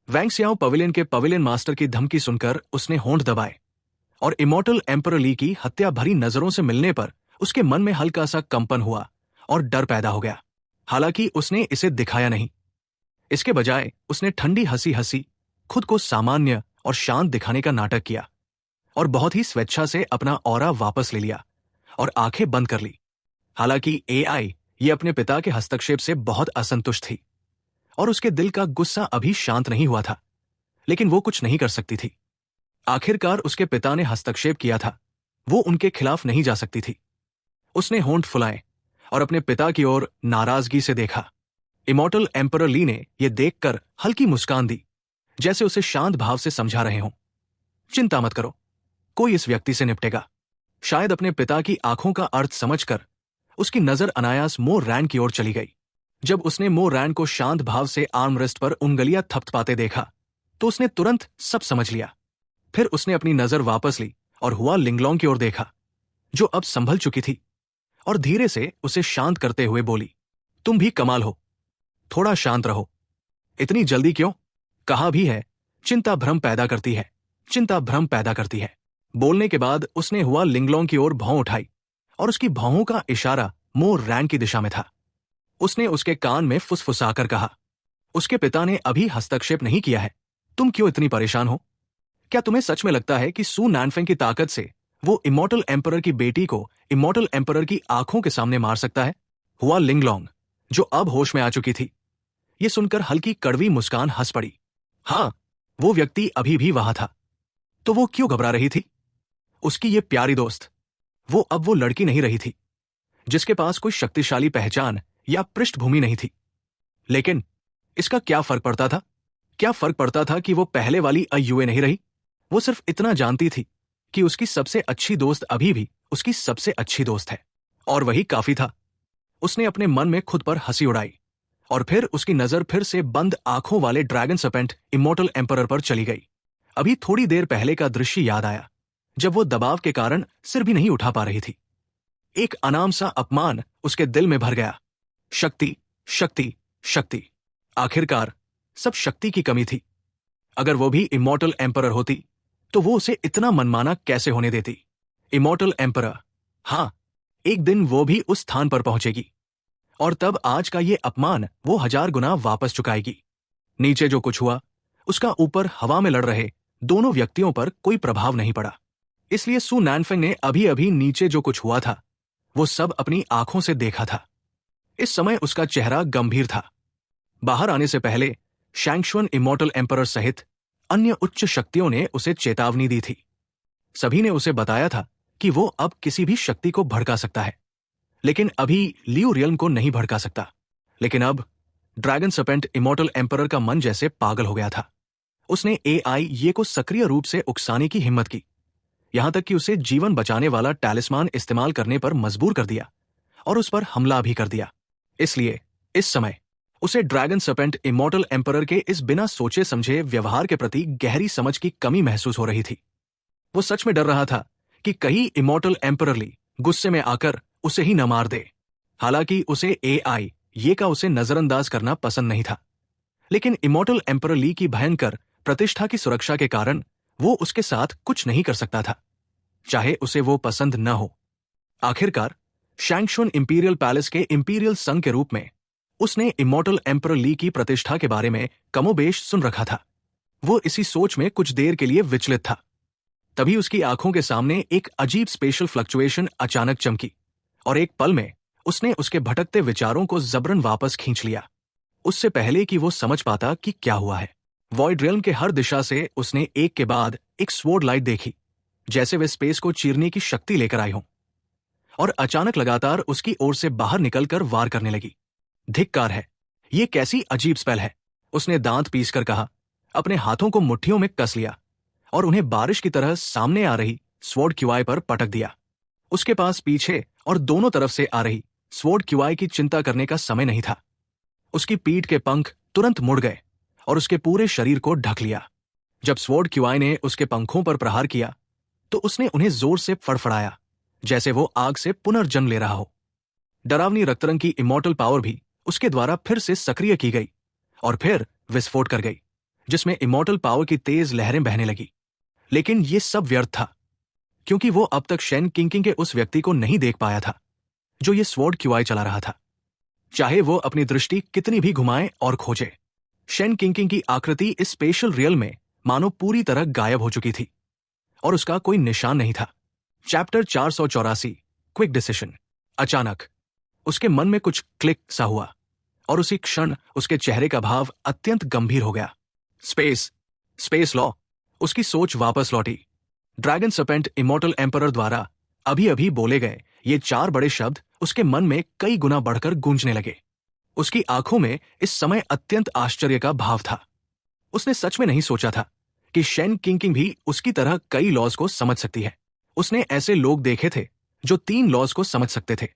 वैंगसियाओ पवेलियन के पवेलियन मास्टर की धमकी सुनकर उसने होंठ दबाए, और इमॉर्टल एम्परर ली की हत्या भरी नजरों से मिलने पर उसके मन में हल्का सा कंपन हुआ और डर पैदा हो गया। हालांकि उसने इसे दिखाया नहीं। इसके बजाय उसने ठंडी हंसी हंसी खुद को सामान्य और शांत दिखाने का नाटक किया और बहुत ही स्वेच्छा से अपना ऑरा वापस ले लिया और आंखें बंद कर ली। हालांकि एआई ये अपने पिता के हस्तक्षेप से बहुत असंतुष्ट थी और उसके दिल का गुस्सा अभी शांत नहीं हुआ था, लेकिन वो कुछ नहीं कर सकती थी। आखिरकार उसके पिता ने हस्तक्षेप किया था, वो उनके खिलाफ नहीं जा सकती थी। उसने होंठ फुलाए और अपने पिता की ओर नाराजगी से देखा। इमॉर्टल एम्परर ली ने यह देखकर हल्की मुस्कान दी, जैसे उसे शांत भाव से समझा रहे हों। चिंता मत करो, कोई इस व्यक्ति से निपटेगा। शायद अपने पिता की आंखों का अर्थ समझकर उसकी नजर अनायास मो रैन की ओर चली गई। जब उसने मो रैन को शांत भाव से आर्मरेस्ट पर उंगलियां थपथपाते देखा तो उसने तुरंत सब समझ लिया। फिर उसने अपनी नजर वापस ली और हुआ लिंगलोंग की ओर देखा, जो अब संभल चुकी थी, और धीरे से उसे शांत करते हुए बोली, तुम भी कमाल हो, थोड़ा शांत रहो। इतनी जल्दी क्यों? कहा भी है, चिंता भ्रम पैदा करती है, चिंता भ्रम पैदा करती है। बोलने के बाद उसने हुआ लिंगलोंग की ओर भौं उठाई और उसकी भौंहों का इशारा मो रैन की दिशा में था। उसने उसके कान में फुसफुसाकर कहा, उसके पिता ने अभी हस्तक्षेप नहीं किया है, तुम क्यों इतनी परेशान हो? क्या तुम्हें सच में लगता है कि सू नैनफेंग की ताकत से वो इमॉर्टल एम्परर की बेटी को इमॉर्टल एम्परर की आंखों के सामने मार सकता है? हुआ लिंगलोंग, जो अब होश में आ चुकी थी। ये सुनकर हल्की कड़वी मुस्कान हंस पड़ी। हाँ, वो व्यक्ति अभी भी वहां था, तो वो क्यों घबरा रही थी? उसकी ये प्यारी दोस्त, वो अब वो लड़की नहीं रही थी जिसके पास कोई शक्तिशाली पहचान या पृष्ठभूमि नहीं थी। लेकिन इसका क्या फर्क पड़ता था? क्या फर्क पड़ता था कि वो पहले वाली अयुए नहीं रही? वो सिर्फ इतना जानती थी कि उसकी सबसे अच्छी दोस्त अभी भी उसकी सबसे अच्छी दोस्त है, और वही काफी था। उसने अपने मन में खुद पर हंसी उड़ाई और फिर उसकी नजर फिर से बंद आंखों वाले ड्रैगन सर्पेंट इमॉर्टल एम्परर पर चली गई। अभी थोड़ी देर पहले का दृश्य याद आया, जब वो दबाव के कारण सिर भी नहीं उठा पा रही थी। एक अनाम सा अपमान उसके दिल में भर गया। शक्ति, शक्ति, शक्ति। आखिरकार सब शक्ति की कमी थी। अगर वो भी इमॉर्टल एम्परर होती तो वो उसे इतना मनमाना कैसे होने देती? इमॉर्टल एम्परर, हाँ, एक दिन वो भी उस स्थान पर पहुंचेगी, और तब आज का ये अपमान वो 1000 गुना वापस चुकाएगी। नीचे जो कुछ हुआ उसका ऊपर हवा में लड़ रहे दोनों व्यक्तियों पर कोई प्रभाव नहीं पड़ा। इसलिए सू नैनफेंग ने अभी अभी नीचे जो कुछ हुआ था वो सब अपनी आंखों से देखा था। इस समय उसका चेहरा गंभीर था। बाहर आने से पहले शैंगशुन इमॉर्टल एम्परर सहित अन्य उच्च शक्तियों ने उसे चेतावनी दी थी। सभी ने उसे बताया था कि वो अब किसी भी शक्ति को भड़का सकता है, लेकिन अभी लियू रियल्म को नहीं भड़का सकता। लेकिन अब ड्रैगन सर्पेंट इमॉर्टल एम्परर का मन जैसे पागल हो गया था। उसने एआई ये को सक्रिय रूप से उकसाने की हिम्मत की, यहां तक कि उसे जीवन बचाने वाला टैलिस्मान इस्तेमाल करने पर मजबूर कर दिया और उस पर हमला भी कर दिया। इसलिए इस समय उसे ड्रैगन सर्पेंट इमॉर्टल एम्परर के इस बिना सोचे समझे व्यवहार के प्रति गहरी समझ की कमी महसूस हो रही थी। वो सच में डर रहा था कि कहीं इमॉर्टल एम्परर ली गुस्से में आकर उसे ही न मार दे। हालांकि उसे एआई ये का उसे नजरअंदाज करना पसंद नहीं था, लेकिन इमॉर्टल एम्परर ली की भयंकर प्रतिष्ठा की सुरक्षा के कारण वो उसके साथ कुछ नहीं कर सकता था, चाहे उसे वो पसंद न हो। आखिरकार शैंगशुन इंपीरियल पैलेस के इंपीरियल संघ के रूप में उसने इमॉर्टल एम्परर ली की प्रतिष्ठा के बारे में कमोबेश सुन रखा था। वो इसी सोच में कुछ देर के लिए विचलित था। तभी उसकी आंखों के सामने एक अजीब स्पेशल फ्लक्चुएशन अचानक चमकी और एक पल में उसने उसके भटकते विचारों को जबरन वापस खींच लिया, उससे पहले कि वो समझ पाता कि क्या हुआ है। वॉइड रियल्म के हर दिशा से उसने एक के बाद एक स्वॉर्ड लाइट देखी, जैसे वे स्पेस को चीरने की शक्ति लेकर आई हों, और अचानक लगातार उसकी ओर से बाहर निकलकर वार करने लगी। धिक्कार है, ये कैसी अजीब स्पेल है, उसने दांत पीसकर कहा, अपने हाथों को मुट्ठियों में कस लिया और उन्हें बारिश की तरह सामने आ रही स्वॉर्ड क्यूआई पर पटक दिया। उसके पास पीछे और दोनों तरफ से आ रही स्वॉर्ड क्यूआई की चिंता करने का समय नहीं था। उसकी पीठ के पंख तुरंत मुड़ गए और उसके पूरे शरीर को ढक लिया। जब स्वॉर्ड क्यूआई ने उसके पंखों पर प्रहार किया तो उसने उन्हें जोर से फड़फड़ाया, जैसे वो आग से पुनर्जन्म ले रहा हो। डरावनी रक्तरंग की इमॉर्टल पावर भी उसके द्वारा फिर से सक्रिय की गई और फिर विस्फोट कर गई, जिसमें इमॉर्टल पावर की तेज लहरें बहने लगी। लेकिन ये सब व्यर्थ था, क्योंकि वो अब तक शेन किंकिंग के उस व्यक्ति को नहीं देख पाया था जो ये स्वॉर्ड क्यूआई चला रहा था। चाहे वो अपनी दृष्टि कितनी भी घुमाए और खोजे, शेन किंकिंग की आकृति इस स्पेशल रियल में मानो पूरी तरह गायब हो चुकी थी और उसका कोई निशान नहीं था। Chapter 484 quick decision. अचानक उसके मन में कुछ क्लिक सा हुआ और उसी क्षण उसके चेहरे का भाव अत्यंत गंभीर हो गया। Space law. उसकी सोच वापस लौटी। ड्रैगन सर्पेंट इमॉर्टल एम्परर द्वारा अभी अभी बोले गए ये 4 बड़े शब्द उसके मन में कई गुना बढ़कर गूंजने लगे। उसकी आंखों में इस समय अत्यंत आश्चर्य का भाव था। उसने सच में नहीं सोचा था कि शेन किंकिंग भी उसकी तरह कई लॉज को समझ सकती है। उसने ऐसे लोग देखे थे जो 3 लॉज को समझ सकते थे,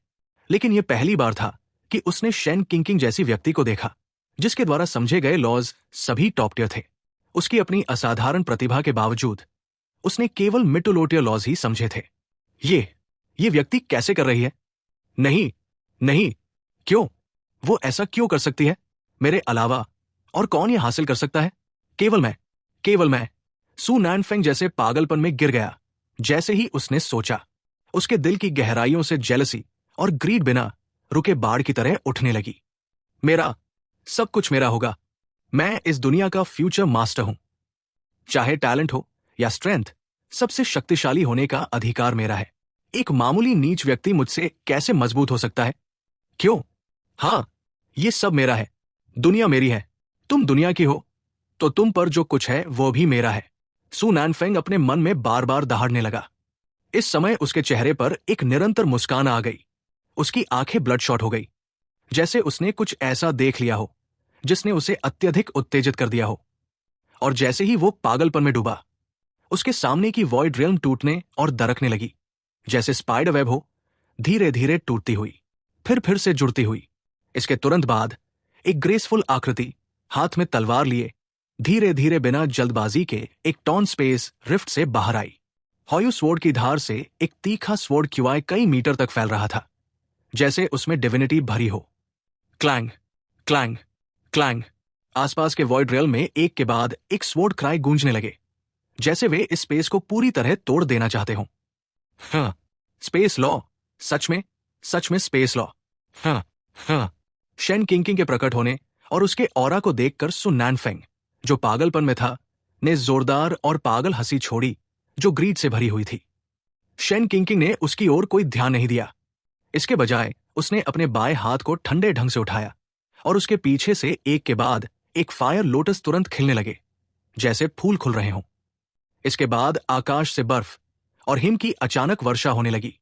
लेकिन यह पहली बार था कि उसने शेन किंकिंग जैसी व्यक्ति को देखा जिसके द्वारा समझे गए लॉज सभी टॉप टियर थे। उसकी अपनी असाधारण प्रतिभा के बावजूद उसने केवल mid to low tier laws ही समझे थे। ये व्यक्ति कैसे कर रही है? नहीं, क्यों? वो ऐसा क्यों कर सकती है? मेरे अलावा और कौन ये हासिल कर सकता है? केवल मैं। सु नैनफेंग जैसे पागलपन में गिर गया जैसे ही उसने सोचा। उसके दिल की गहराइयों से जेलसी और ग्रीड बिना रुके बाढ़ की तरह उठने लगी। सब कुछ मेरा होगा। मैं इस दुनिया का फ्यूचर मास्टर हूं। चाहे टैलेंट हो या स्ट्रेंथ, सबसे शक्तिशाली होने का अधिकार मेरा है। एक मामूली नीच व्यक्ति मुझसे कैसे मजबूत हो सकता है? क्यों? हाँ, ये सब मेरा है। दुनिया मेरी है। तुम दुनिया की हो तो तुम पर जो कुछ है वो भी मेरा है। सु नैनफेंग अपने मन में बार बार दहाड़ने लगा। इस समय उसके चेहरे पर एक निरंतर मुस्कान आ गई। उसकी आंखें ब्लडशॉट हो गई, जैसे उसने कुछ ऐसा देख लिया हो जिसने उसे अत्यधिक उत्तेजित कर दिया हो। और जैसे ही वो पागलपन में डूबा, उसके सामने की वॉइड रियल्म टूटने और दरकने लगी, जैसे स्पाइडर वेब हो, धीरे धीरे टूटती हुई फिर से जुड़ती हुई। इसके तुरंत बाद एक ग्रेसफुल आकृति हाथ में तलवार लिए धीरे धीरे बिना जल्दबाजी के एक टॉन स्पेस रिफ्ट से बाहर आई। हॉयू स्वॉर्ड की धार से एक तीखा स्वॉर्ड क्यूआई कई मीटर तक फैल रहा था, जैसे उसमें डिविनिटी भरी हो। Clang clang clang. आसपास के वॉइड रियल में एक के बाद एक स्वॉर्ड क्राई गूंजने लगे, जैसे वे इस स्पेस को पूरी तरह तोड़ देना चाहते हों। हाँ, स्पेस लॉ। सच में स्पेस लॉ। हाँ। शेन किंकिंग के प्रकट होने और उसके ऑरा को देखकर सु नैनफेंग, जो पागलपन में था, ने जोरदार और पागल हंसी छोड़ी जो ग्रीड से भरी हुई थी। शेन किंकिंग ने उसकी ओर कोई ध्यान नहीं दिया। इसके बजाय उसने अपने बाएं हाथ को ठंडे ढंग से उठाया और उसके पीछे से एक के बाद एक फायर लोटस तुरंत खिलने लगे, जैसे फूल खुल रहे हों। इसके बाद आकाश से बर्फ और हिम की अचानक वर्षा होने लगी।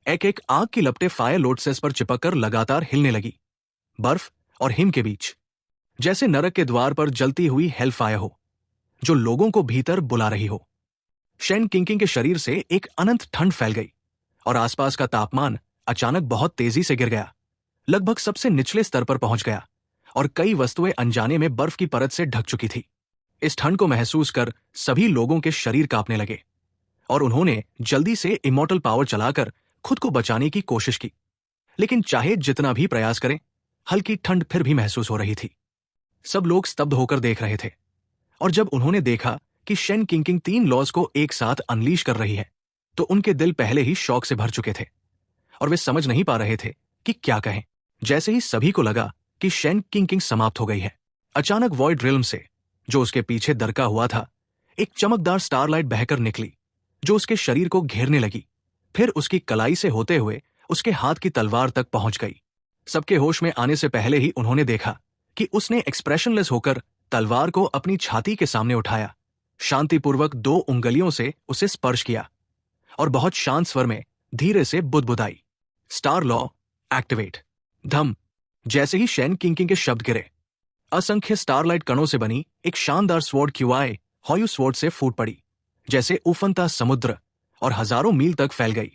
एक आग की लपटें फायर लोटसेस पर चिपककर लगातार हिलने लगी, बर्फ और हिम के बीच, जैसे नरक के द्वार पर जलती हुई हेल फायर हो जो लोगों को भीतर बुला रही हो। शेन किंकिंग के शरीर से एक अनंत ठंड फैल गई और आसपास का तापमान अचानक बहुत तेजी से गिर गया, लगभग सबसे निचले स्तर पर पहुंच गया और कई वस्तुएं अनजाने में बर्फ की परत से ढक चुकी थी। इस ठंड को महसूस कर सभी लोगों के शरीर कांपने लगे और उन्होंने जल्दी से इमॉर्टल पावर चलाकर खुद को बचाने की कोशिश की, लेकिन चाहे जितना भी प्रयास करें, हल्की ठंड फिर भी महसूस हो रही थी। सब लोग स्तब्ध होकर देख रहे थे और जब उन्होंने देखा कि शेन किंकिंग 3 लॉज को एक साथ अनलीश कर रही है, तो उनके दिल पहले ही शौक से भर चुके थे और वे समझ नहीं पा रहे थे कि क्या कहें। जैसे ही सभी को लगा कि शेन किंकिंग समाप्त हो गई है, अचानक वॉइड रिल्म से, जो उसके पीछे दरका हुआ था, एक चमकदार स्टारलाइट बहकर निकली जो उसके शरीर को घेरने लगी, फिर उसकी कलाई से होते हुए उसके हाथ की तलवार तक पहुंच गई। सबके होश में आने से पहले ही उन्होंने देखा कि उसने एक्सप्रेशनलेस होकर तलवार को अपनी छाती के सामने उठाया, शांतिपूर्वक 2 उंगलियों से उसे स्पर्श किया और बहुत शांत स्वर में धीरे से बुदबुदाई, स्टार लॉ एक्टिवेट। धम। जैसे ही शेन किंकिंग के शब्द गिरे, असंख्य स्टारलाइट कणों से बनी एक शानदार स्वॉर्ड क्यूआई हॉयू स्वॉर्ड से फूट पड़ी, जैसे उफनता समुद्र, और हजारों मील तक फैल गई।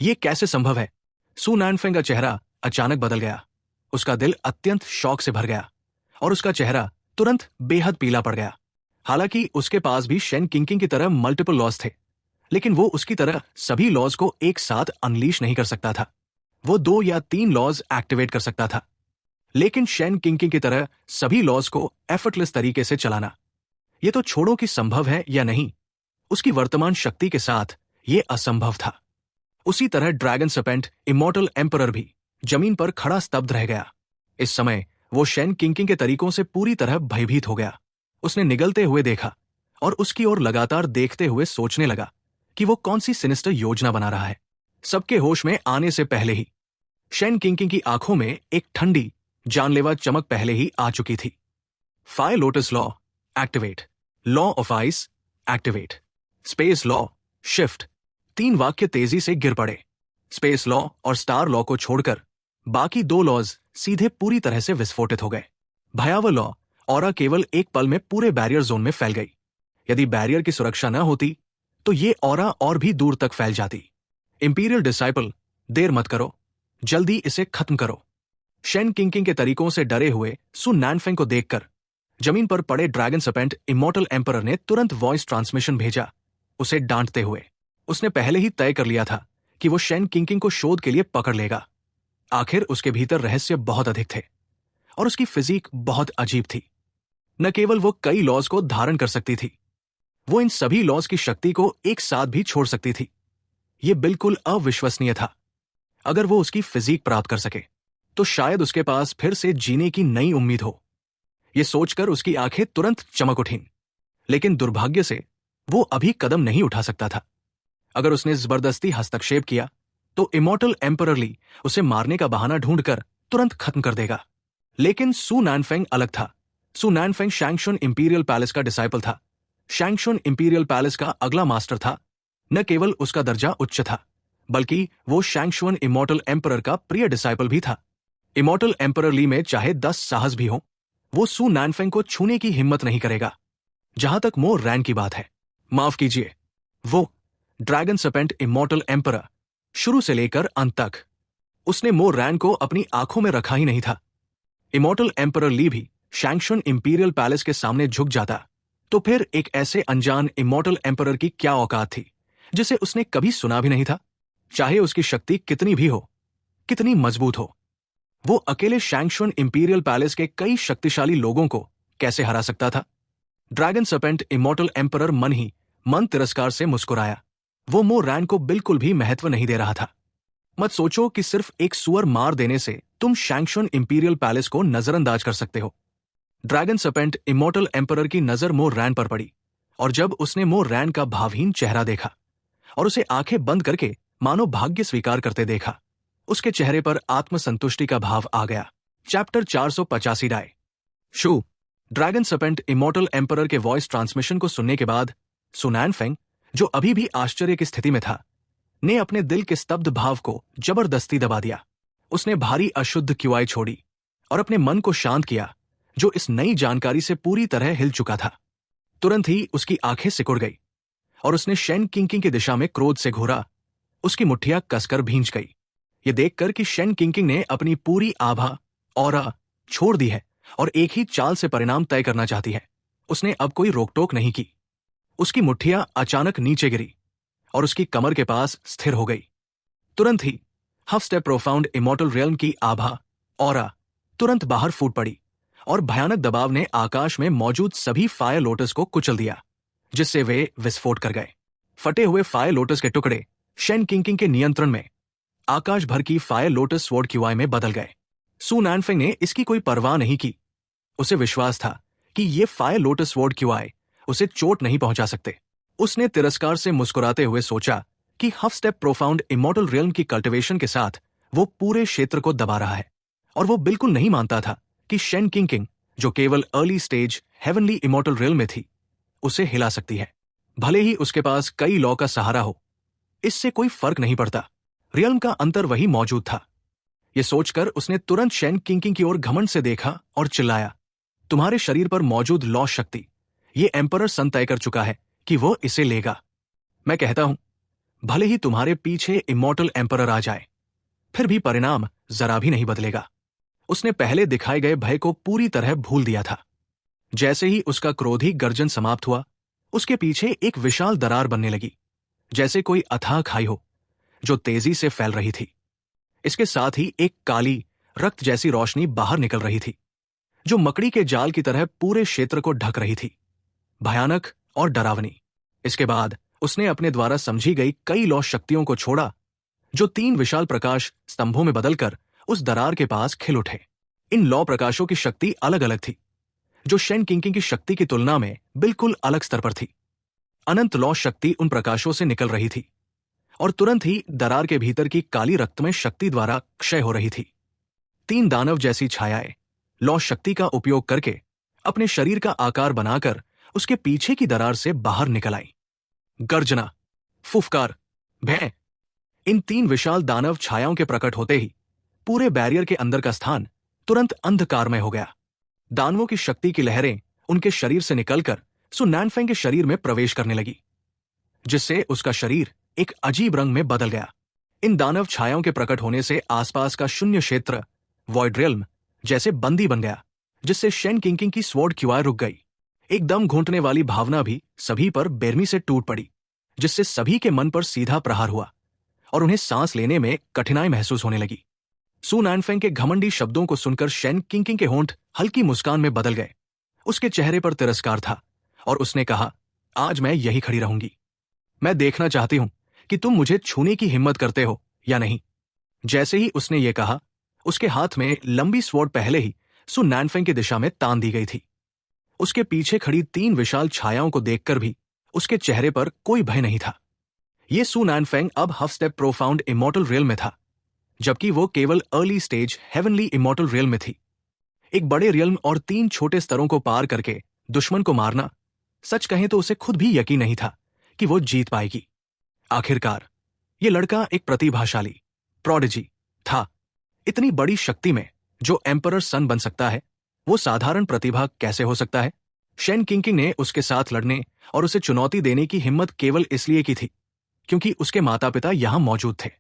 ये कैसे संभव है? सु नानफेंग का चेहरा अचानक बदल गया। उसका दिल अत्यंत शौक से भर गया और उसका चेहरा तुरंत बेहद पीला पड़ गया। हालांकि उसके पास भी शेन किंकिंग की तरह मल्टीपल लॉज थे, लेकिन वो उसकी तरह सभी लॉज को एक साथ अनलीश नहीं कर सकता था। वो 2 या 3 लॉज एक्टिवेट कर सकता था, लेकिन शेन किंकिंग की तरह सभी लॉज को एफर्टलेस तरीके से चलाना, ये तो छोड़ो कि संभव है या नहीं, उसकी वर्तमान शक्ति के साथ ये असंभव था। उसी तरह ड्रैगन सर्पेंट इमॉर्टल एम्परर भी जमीन पर खड़ा स्तब्ध रह गया। इस समय वो शेन किंकिंग के तरीकों से पूरी तरह भयभीत हो गया। उसने निगलते हुए देखा और उसकी ओर लगातार देखते हुए सोचने लगा कि वो कौन सी सिनिस्टर योजना बना रहा है। सबके होश में आने से पहले ही शेन किंकिंग की आंखों में एक ठंडी जानलेवा चमक पहले ही आ चुकी थी। Fire lotus law activate, law of ice activate, space law shift. 3 वाक्य तेजी से गिर पड़े। स्पेस लॉ और स्टार लॉ को छोड़कर बाकी 2 लॉज सीधे पूरी तरह से विस्फोटित हो गए। भयावह लॉ ऑरा केवल एक पल में पूरे बैरियर जोन में फैल गई। यदि बैरियर की सुरक्षा न होती तो ये ऑरा और भी दूर तक फैल जाती। इंपीरियल डिसाइपल, देर मत करो, जल्दी इसे खत्म करो। शेन किंकिंग के तरीकों से डरे हुए सु नानफेंग को देखकर जमीन पर पड़े ड्रैगन सर्पेंट इमॉर्टल एम्परर ने तुरंत वॉइस ट्रांसमिशन भेजा, उसे डांटते हुए। उसने पहले ही तय कर लिया था कि वो शेन किंकिंग को शोध के लिए पकड़ लेगा। आखिर उसके भीतर रहस्य बहुत अधिक थे और उसकी फिजिक बहुत अजीब थी। न केवल वो कई लॉज को धारण कर सकती थी, वो इन सभी लॉज की शक्ति को एक साथ भी छोड़ सकती थी। ये बिल्कुल अविश्वसनीय था। अगर वो उसकी फिजिक प्राप्त कर सके तो शायद उसके पास फिर से जीने की नई उम्मीद हो। ये सोचकर उसकी आंखें तुरंत चमक उठीं, लेकिन दुर्भाग्य से वो अभी कदम नहीं उठा सकता था। अगर उसने जबरदस्ती हस्तक्षेप किया तो इमॉर्टल एम्परर ली उसे मारने का बहाना ढूंढकर तुरंत खत्म कर देगा। लेकिन सु नानफेंग अलग था। सु नानफेंग शैंगशुन इंपीरियल पैलेस का डिसाइपल था। शैंगशुन इंपीरियल पैलेस का अगला मास्टर था। न केवल उसका दर्जा उच्च था, बल्कि वो शैंगशुन इमॉर्टल एम्परर का प्रिय डिसाइपल भी था। इमॉर्टल एम्परर ली में चाहे 10 साहस भी हो, वो सु नानफेंग को छूने की हिम्मत नहीं करेगा। जहां तक मो रैन की बात है, माफ कीजिए, वो ड्रैगन सर्पेंट इमॉर्टल एम्परर, शुरू से लेकर अंत तक उसने मो रैन को अपनी आंखों में रखा ही नहीं था। इमॉर्टल एम्परर ली भी शैंगशुन इंपीरियल पैलेस के सामने झुक जाता तो फिर एक ऐसे अनजान इमॉर्टल एम्परर की क्या औकात थी जिसे उसने कभी सुना भी नहीं था। चाहे उसकी शक्ति कितनी भी हो, कितनी मजबूत हो, वो अकेले शैंगशुन इंपीरियल पैलेस के कई शक्तिशाली लोगों को कैसे हरा सकता था? ड्रैगन सर्पेंट इमॉर्टल एम्परर मन ही मन तिरस्कार से मुस्कुराया। वो मो रैन को बिल्कुल भी महत्व नहीं दे रहा था। मत सोचो कि सिर्फ एक सुअर मार देने से तुम शैंगशुन इंपीरियल पैलेस को नजरअंदाज कर सकते हो। ड्रैगन सर्पेंट इमॉर्टल एम्परर की नजर मो रैन पर पड़ी, और जब उसने मो रैन का भावहीन चेहरा देखा और उसे आंखें बंद करके मानो भाग्य स्वीकार करते देखा, उसके चेहरे पर आत्मसंतुष्टि का भाव आ गया। चैप्टर 485 डाय शू। ड्रैगन सर्पेंट इमॉर्टल एम्परर के वॉइस ट्रांसमिशन को सुनने के बाद सु नानफेंग, जो अभी भी आश्चर्य की स्थिति में था, ने अपने दिल के स्तब्ध भाव को जबरदस्ती दबा दिया। उसने भारी अशुद्ध क्यूआई छोड़ी और अपने मन को शांत किया, जो इस नई जानकारी से पूरी तरह हिल चुका था। तुरंत ही उसकी आंखें सिकुड़ गई और उसने शेन किंकिंग की दिशा में क्रोध से घूरा। उसकी मुट्ठियां कसकर भींच गई, ये देखकर कि शेन किंकिंग ने अपनी पूरी आभा ऑरा छोड़ दी है और एक ही चाल से परिणाम तय करना चाहती है। उसने अब कोई रोक-टोक नहीं की। उसकी मुट्ठियां अचानक नीचे गिरी और उसकी कमर के पास स्थिर हो गई। तुरंत ही हफ स्टेप प्रोफाउंड इमॉर्टल रियल्म की आभा ऑरा तुरंत बाहर फूट पड़ी और भयानक दबाव ने आकाश में मौजूद सभी फायर लोटस को कुचल दिया, जिससे वे विस्फोट कर गए। फटे हुए फायर लोटस के टुकड़े शेन किंकिंग के नियंत्रण में आकाश भर की फायर लोटस स्वॉर्ड क्यूआई में बदल गए। सु नानफेंग ने इसकी कोई परवाह नहीं की। उसे विश्वास था कि ये फायर लोटस स्वॉर्ड क्यूआई उसे चोट नहीं पहुंचा सकते। उसने तिरस्कार से मुस्कुराते हुए सोचा कि हफ स्टेप प्रोफाउंड इमॉर्टल रियल्म की कल्टिवेशन के साथ वो पूरे क्षेत्र को दबा रहा है, और वो बिल्कुल नहीं मानता था कि शेन किंकिंग, जो केवल early stage heavenly immortal realm में थी, उसे हिला सकती है। भले ही उसके पास कई लॉ का सहारा हो, इससे कोई फर्क नहीं पड़ता, रियल्म का अंतर वही मौजूद था। ये सोचकर उसने तुरंत शेन किंकिंग की ओर घमंड से देखा और चिल्लाया, तुम्हारे शरीर पर मौजूद लॉ शक्ति, ये एम्परर सन तय कर चुका है कि वो इसे लेगा। मैं कहता हूं, भले ही तुम्हारे पीछे इमॉर्टल एम्परर आ जाए, फिर भी परिणाम जरा भी नहीं बदलेगा। उसने पहले दिखाए गए भय को पूरी तरह भूल दिया था। जैसे ही उसका क्रोधी गर्जन समाप्त हुआ, उसके पीछे एक विशाल दरार बनने लगी, जैसे कोई अथाह खाई हो जो तेजी से फैल रही थी। इसके साथ ही एक काली रक्त जैसी रोशनी बाहर निकल रही थी, जो मकड़ी के जाल की तरह पूरे क्षेत्र को ढक रही थी, भयानक और डरावनी। इसके बाद उसने अपने द्वारा समझी गई कई लौ शक्तियों को छोड़ा, जो 3 विशाल प्रकाश स्तंभों में बदलकर उस दरार के पास खिल उठे। इन लौ प्रकाशों की शक्ति अलग अलग थी, जो शेन किंकिंग की शक्ति की तुलना में बिल्कुल अलग स्तर पर थी। अनंत लौ शक्ति उन प्रकाशों से निकल रही थी, और तुरंत ही दरार के भीतर की काली रक्तमय शक्ति द्वारा क्षय हो रही थी। 3 दानव जैसी छायाएं लौ शक्ति का उपयोग करके अपने शरीर का आकार बनाकर उसके पीछे की दरार से बाहर निकल आई। गर्जना, फुफकार, भय, इन 3 विशाल दानव छायाओं के प्रकट होते ही पूरे बैरियर के अंदर का स्थान तुरंत अंधकारमय हो गया। दानवों की शक्ति की लहरें उनके शरीर से निकलकर सु नैनफेंग के शरीर में प्रवेश करने लगी, जिससे उसका शरीर एक अजीब रंग में बदल गया। इन दानव छायाओं के प्रकट होने से आसपास का शून्य क्षेत्र वॉइड रियल्म जैसे बंदी बन गया, जिससे शेन किंकिंग की स्वॉर्ड क्युआर रुक गई। एक दम घूंटने वाली भावना भी सभी पर बेरमी से टूट पड़ी, जिससे सभी के मन पर सीधा प्रहार हुआ और उन्हें सांस लेने में कठिनाई महसूस होने लगी। सु नैनफेंग के घमंडी शब्दों को सुनकर शेन किंकिंग के होंठ हल्की मुस्कान में बदल गए। उसके चेहरे पर तिरस्कार था और उसने कहा, आज मैं यही खड़ी रहूंगी। मैं देखना चाहती हूं कि तुम मुझे छूने की हिम्मत करते हो या नहीं। जैसे ही उसने ये कहा, उसके हाथ में लंबी स्वॉर्ड पहले ही सु नैनफेंग की दिशा में तान दी गई थी। उसके पीछे खड़ी 3 विशाल छायाओं को देखकर भी उसके चेहरे पर कोई भय नहीं था। ये सु नैनफेंग अब हफ स्टेप प्रोफाउंड इमॉर्टल रियल में था, जबकि वो केवल early stage heavenly immortal real में थी। एक बड़े रियल्म और 3 छोटे स्तरों को पार करके दुश्मन को मारना, सच कहें तो उसे खुद भी यकीन नहीं था कि वो जीत पाएगी। आखिरकार ये लड़का एक प्रतिभाशाली प्रोडिजी था। इतनी बड़ी शक्ति में जो एम्परर सन बन सकता है, वो साधारण प्रतिभा कैसे हो सकता है? शेन किंकिंग ने उसके साथ लड़ने और उसे चुनौती देने की हिम्मत केवल इसलिए की थी क्योंकि उसके माता पिता यहां मौजूद थे।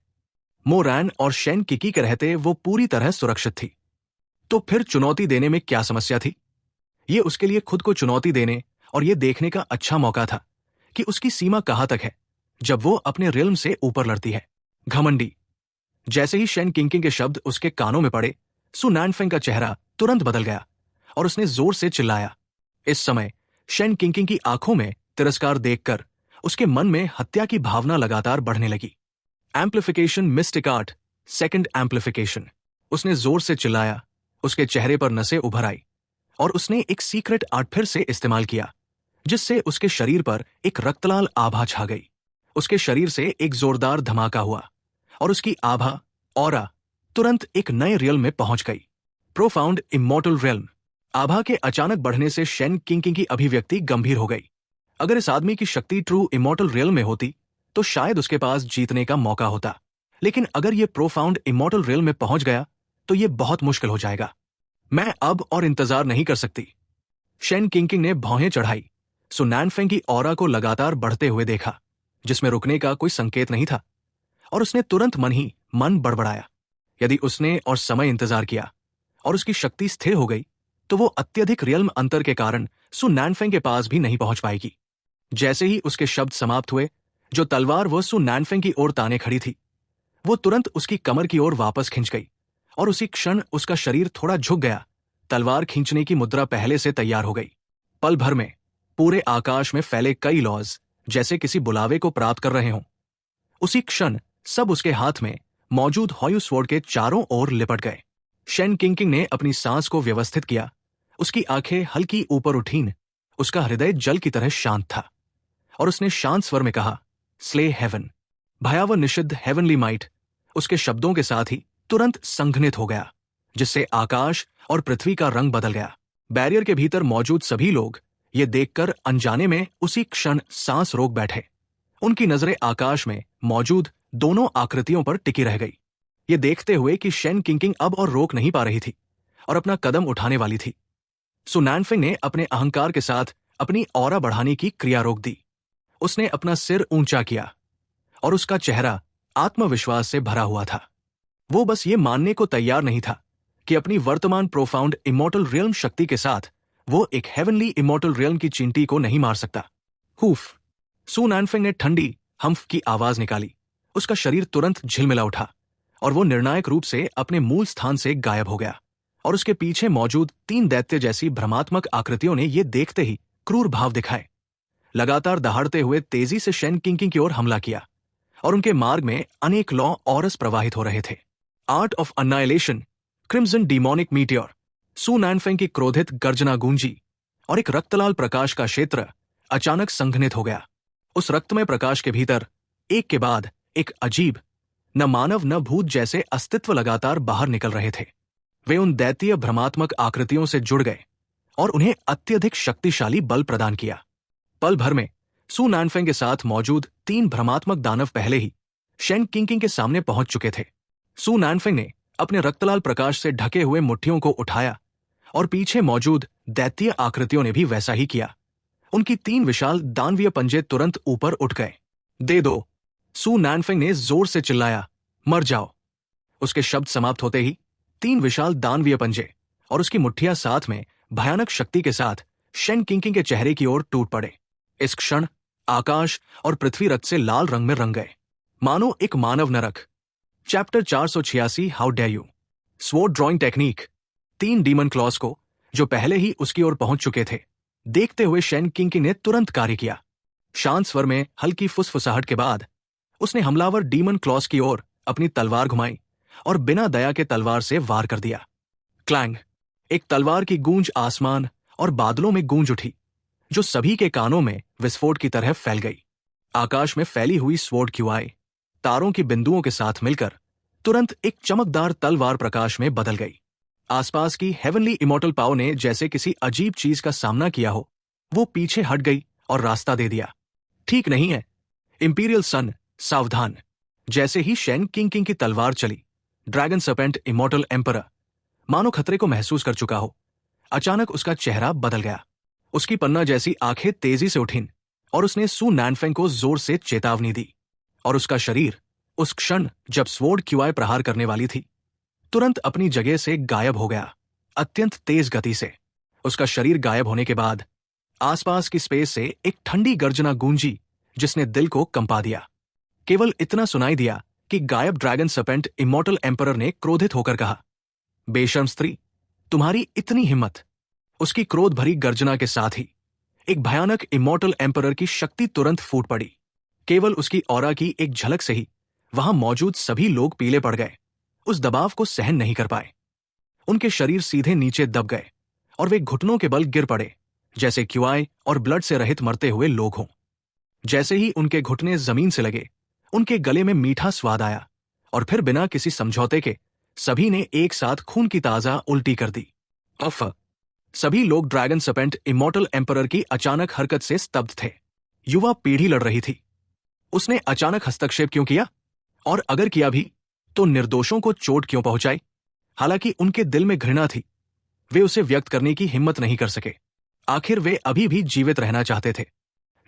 मोरैन और शेन किकी के रहते वो पूरी तरह सुरक्षित थी। तो फिर चुनौती देने में क्या समस्या थी? ये उसके लिए खुद को चुनौती देने और ये देखने का अच्छा मौका था कि उसकी सीमा कहां तक है जब वो अपने रिल्म से ऊपर लड़ती है। घमंडी। जैसे ही शेन किंकिंग के शब्द उसके कानों में पड़े, सु नैनफेंग का चेहरा तुरंत बदल गया और उसने जोर से चिल्लाया। इस समय शेन किंकिंग की आंखों में तिरस्कार देखकर उसके मन में हत्या की भावना लगातार बढ़ने लगी। Amplification mistake art, second amplification, उसने जोर से चिल्लाया। उसके चेहरे पर नसें उभर आई और उसने एक सीक्रेट आर्ट फिर से इस्तेमाल किया, जिससे उसके शरीर पर एक रक्तलाल आभा छा गई। उसके शरीर से एक जोरदार धमाका हुआ और उसकी आभा ऑरा तुरंत एक नए रियल्म में पहुंच गई, प्रोफाउंड इमॉर्टल रियल्म। आभा के अचानक बढ़ने से शेन किंकिंग की अभिव्यक्ति गंभीर हो गई। अगर इस आदमी की शक्ति ट्रू इमॉर्टल रियल्म में होती तो शायद उसके पास जीतने का मौका होता, लेकिन अगर ये प्रोफाउंड इमॉर्टल रियल्म में पहुंच गया तो ये बहुत मुश्किल हो जाएगा। मैं अब और इंतजार नहीं कर सकती। शेन किंकिंग ने भौहें चढ़ाई, सु नैनफेंग की ऑरा को लगातार बढ़ते हुए देखा, जिसमें रुकने का कोई संकेत नहीं था, और उसने तुरंत मन ही मन बड़बड़ाया। यदि उसने और समय इंतजार किया और उसकी शक्ति स्थिर हो गई तो वो अत्यधिक रियल्म अंतर के कारण सु नैनफेंग के पास भी नहीं पहुंच पाएगी। जैसे ही उसके शब्द समाप्त हुए, जो तलवार वो सु नैनफेंग की ओर ताने खड़ी थी, वो तुरंत उसकी कमर की ओर वापस खिंच गई और उसी क्षण उसका शरीर थोड़ा झुक गया। तलवार खींचने की मुद्रा पहले से तैयार हो गई। पल भर में पूरे आकाश में फैले कई लॉज जैसे किसी बुलावे को प्राप्त कर रहे हों। उसी क्षण सब उसके हाथ में मौजूद हॉयू स्वॉर्ड के चारों ओर लिपट गए। शेन किंकिंग ने अपनी सांस को व्यवस्थित किया। उसकी आंखें हल्की ऊपर उठीं, उसका हृदय जल की तरह शांत था और उसने शांत स्वर में कहा, स्ले हेवन। भयावह निषिद्ध हेवनली माइट उसके शब्दों के साथ ही तुरंत संघनित हो गया, जिससे आकाश और पृथ्वी का रंग बदल गया। बैरियर के भीतर मौजूद सभी लोग ये देखकर अनजाने में उसी क्षण सांस रोक बैठे। उनकी नजरें आकाश में मौजूद दोनों आकृतियों पर टिकी रह गई, ये देखते हुए कि शेन किंकिंग अब और रोक नहीं पा रही थी और अपना कदम उठाने वाली थी। सु नैनफिंग ने अपने अहंकार के साथ अपनी ऑरा बढ़ाने की क्रिया रोक दी। उसने अपना सिर ऊंचा किया और उसका चेहरा आत्मविश्वास से भरा हुआ था। वो बस ये मानने को तैयार नहीं था कि अपनी वर्तमान प्रोफाउंड इमॉर्टल रियल्म शक्ति के साथ वो एक हेवनली इमॉर्टल रियल्म की चींटी को नहीं मार सकता। हुफ! सु नैनफिंग ने ठंडी हम्फ की आवाज निकाली। उसका शरीर तुरंत झिलमिला उठा और वो निर्णायक रूप से अपने मूल स्थान से गायब हो गया, और उसके पीछे मौजूद 3 दैत्य जैसी भ्रमात्मक आकृतियों ने ये देखते ही क्रूर भाव दिखाए। लगातार दहाड़ते हुए तेजी से शेन किंकिंग की ओर हमला किया और उनके मार्ग में अनेक लॉ ऑरस प्रवाहित हो रहे थे। Art of अन्नाइलेशन, crimson demonic meteor, सु नैनफिंग की क्रोधित गर्जना गूंजी और एक रक्तलाल प्रकाश का क्षेत्र अचानक संघनित हो गया। उस रक्तमय प्रकाश के भीतर एक के बाद एक अजीब, न मानव न भूत जैसे अस्तित्व लगातार बाहर निकल रहे थे। वे उन दैतीय भ्रमात्मक आकृतियों से जुड़ गए और उन्हें अत्यधिक शक्तिशाली बल प्रदान किया। पल भर में सु नैनफिंग के साथ मौजूद 3 भ्रमात्मक दानव पहले ही शेन किंकिंग के सामने पहुंच चुके थे। सु नैनफिंग ने अपने रक्तलाल प्रकाश से ढके हुए मुट्ठियों को उठाया और पीछे मौजूद दैतीय आकृतियों ने भी वैसा ही किया। उनकी 3 विशाल दानवीय पंजे तुरंत ऊपर उठ गए। दे दो! सु नैनफिंग ने जोर से चिल्लाया, मर जाओ! उसके शब्द समाप्त होते ही 3 विशाल दानवीय पंजे और उसकी मुट्ठियां साथ में भयानक शक्ति के साथ शेन किंकिंग के चेहरे की ओर टूट पड़े। इस क्षण आकाश और पृथ्वी रक्त से लाल रंग में रंग गए, मानो एक मानव नरक। Chapter 486 how dare you. Sword drawing technique. 3 demon claws को, जो पहले ही उसकी ओर पहुंच चुके थे, देखते हुए शेन किंकिंग ने तुरंत कार्य किया। शांत स्वर में हल्की फुसफुसाहट के बाद उसने हमलावर डीमन क्लॉस की ओर अपनी तलवार घुमाई और बिना दया के तलवार से वार कर दिया। क्लैंग! एक तलवार की गूंज आसमान और बादलों में गूंज उठी, जो सभी के कानों में विस्फोट की तरह फैल गई। आकाश में फैली हुई स्वॉर्ड क्यूआई तारों की बिंदुओं के साथ मिलकर तुरंत एक चमकदार तलवार प्रकाश में बदल गई। आसपास की हेवनली इमॉर्टल पावर ने जैसे किसी अजीब चीज का सामना किया हो, वो पीछे हट गई और रास्ता दे दिया। ठीक नहीं है इंपीरियल सन, सावधान! जैसे ही शेन किंकिंग की तलवार चली, ड्रैगन सर्पेंट इमॉर्टल एम्परर मानो खतरे को महसूस कर चुका हो, अचानक उसका चेहरा बदल गया। उसकी पन्ना जैसी आंखें तेजी से उठीं और उसने सु नैनफिंग को जोर से चेतावनी दी, और उसका शरीर उस क्षण जब स्वॉर्ड क्यूआई प्रहार करने वाली थी, तुरंत अपनी जगह से गायब हो गया, अत्यंत तेज गति से। उसका शरीर गायब होने के बाद आसपास की स्पेस से एक ठंडी गर्जना गूंजी, जिसने दिल को कंपा दिया। केवल इतना सुनाई दिया कि गायब ड्रैगन सर्पेंट इमॉर्टल एम्परर ने क्रोधित होकर कहा, बेशर्म स्त्री, तुम्हारी इतनी हिम्मत! उसकी क्रोध भरी गर्जना के साथ ही एक भयानक इमॉर्टल एम्परर की शक्ति तुरंत फूट पड़ी। केवल उसकी ऑरा की एक झलक से ही वहां मौजूद सभी लोग पीले पड़ गए, उस दबाव को सहन नहीं कर पाए। उनके शरीर सीधे नीचे दब गए और वे घुटनों के बल गिर पड़े, जैसे क्यूआई और ब्लड से रहित मरते हुए लोग हों। जैसे ही उनके घुटने जमीन से लगे, उनके गले में मीठा स्वाद आया और फिर बिना किसी समझौते के सभी ने एक साथ खून की ताजा उल्टी कर दी। अफ! सभी लोग ड्रैगन सर्पेंट इमॉर्टल एम्परर की अचानक हरकत से स्तब्ध थे। युवा पीढ़ी लड़ रही थी। उसने अचानक हस्तक्षेप क्यों किया? और अगर किया भी, तो निर्दोषों को चोट क्यों पहुंचाई? हालांकि उनके दिल में घृणा थी, वे उसे व्यक्त करने की हिम्मत नहीं कर सके। आखिर वे अभी भी जीवित रहना चाहते थे।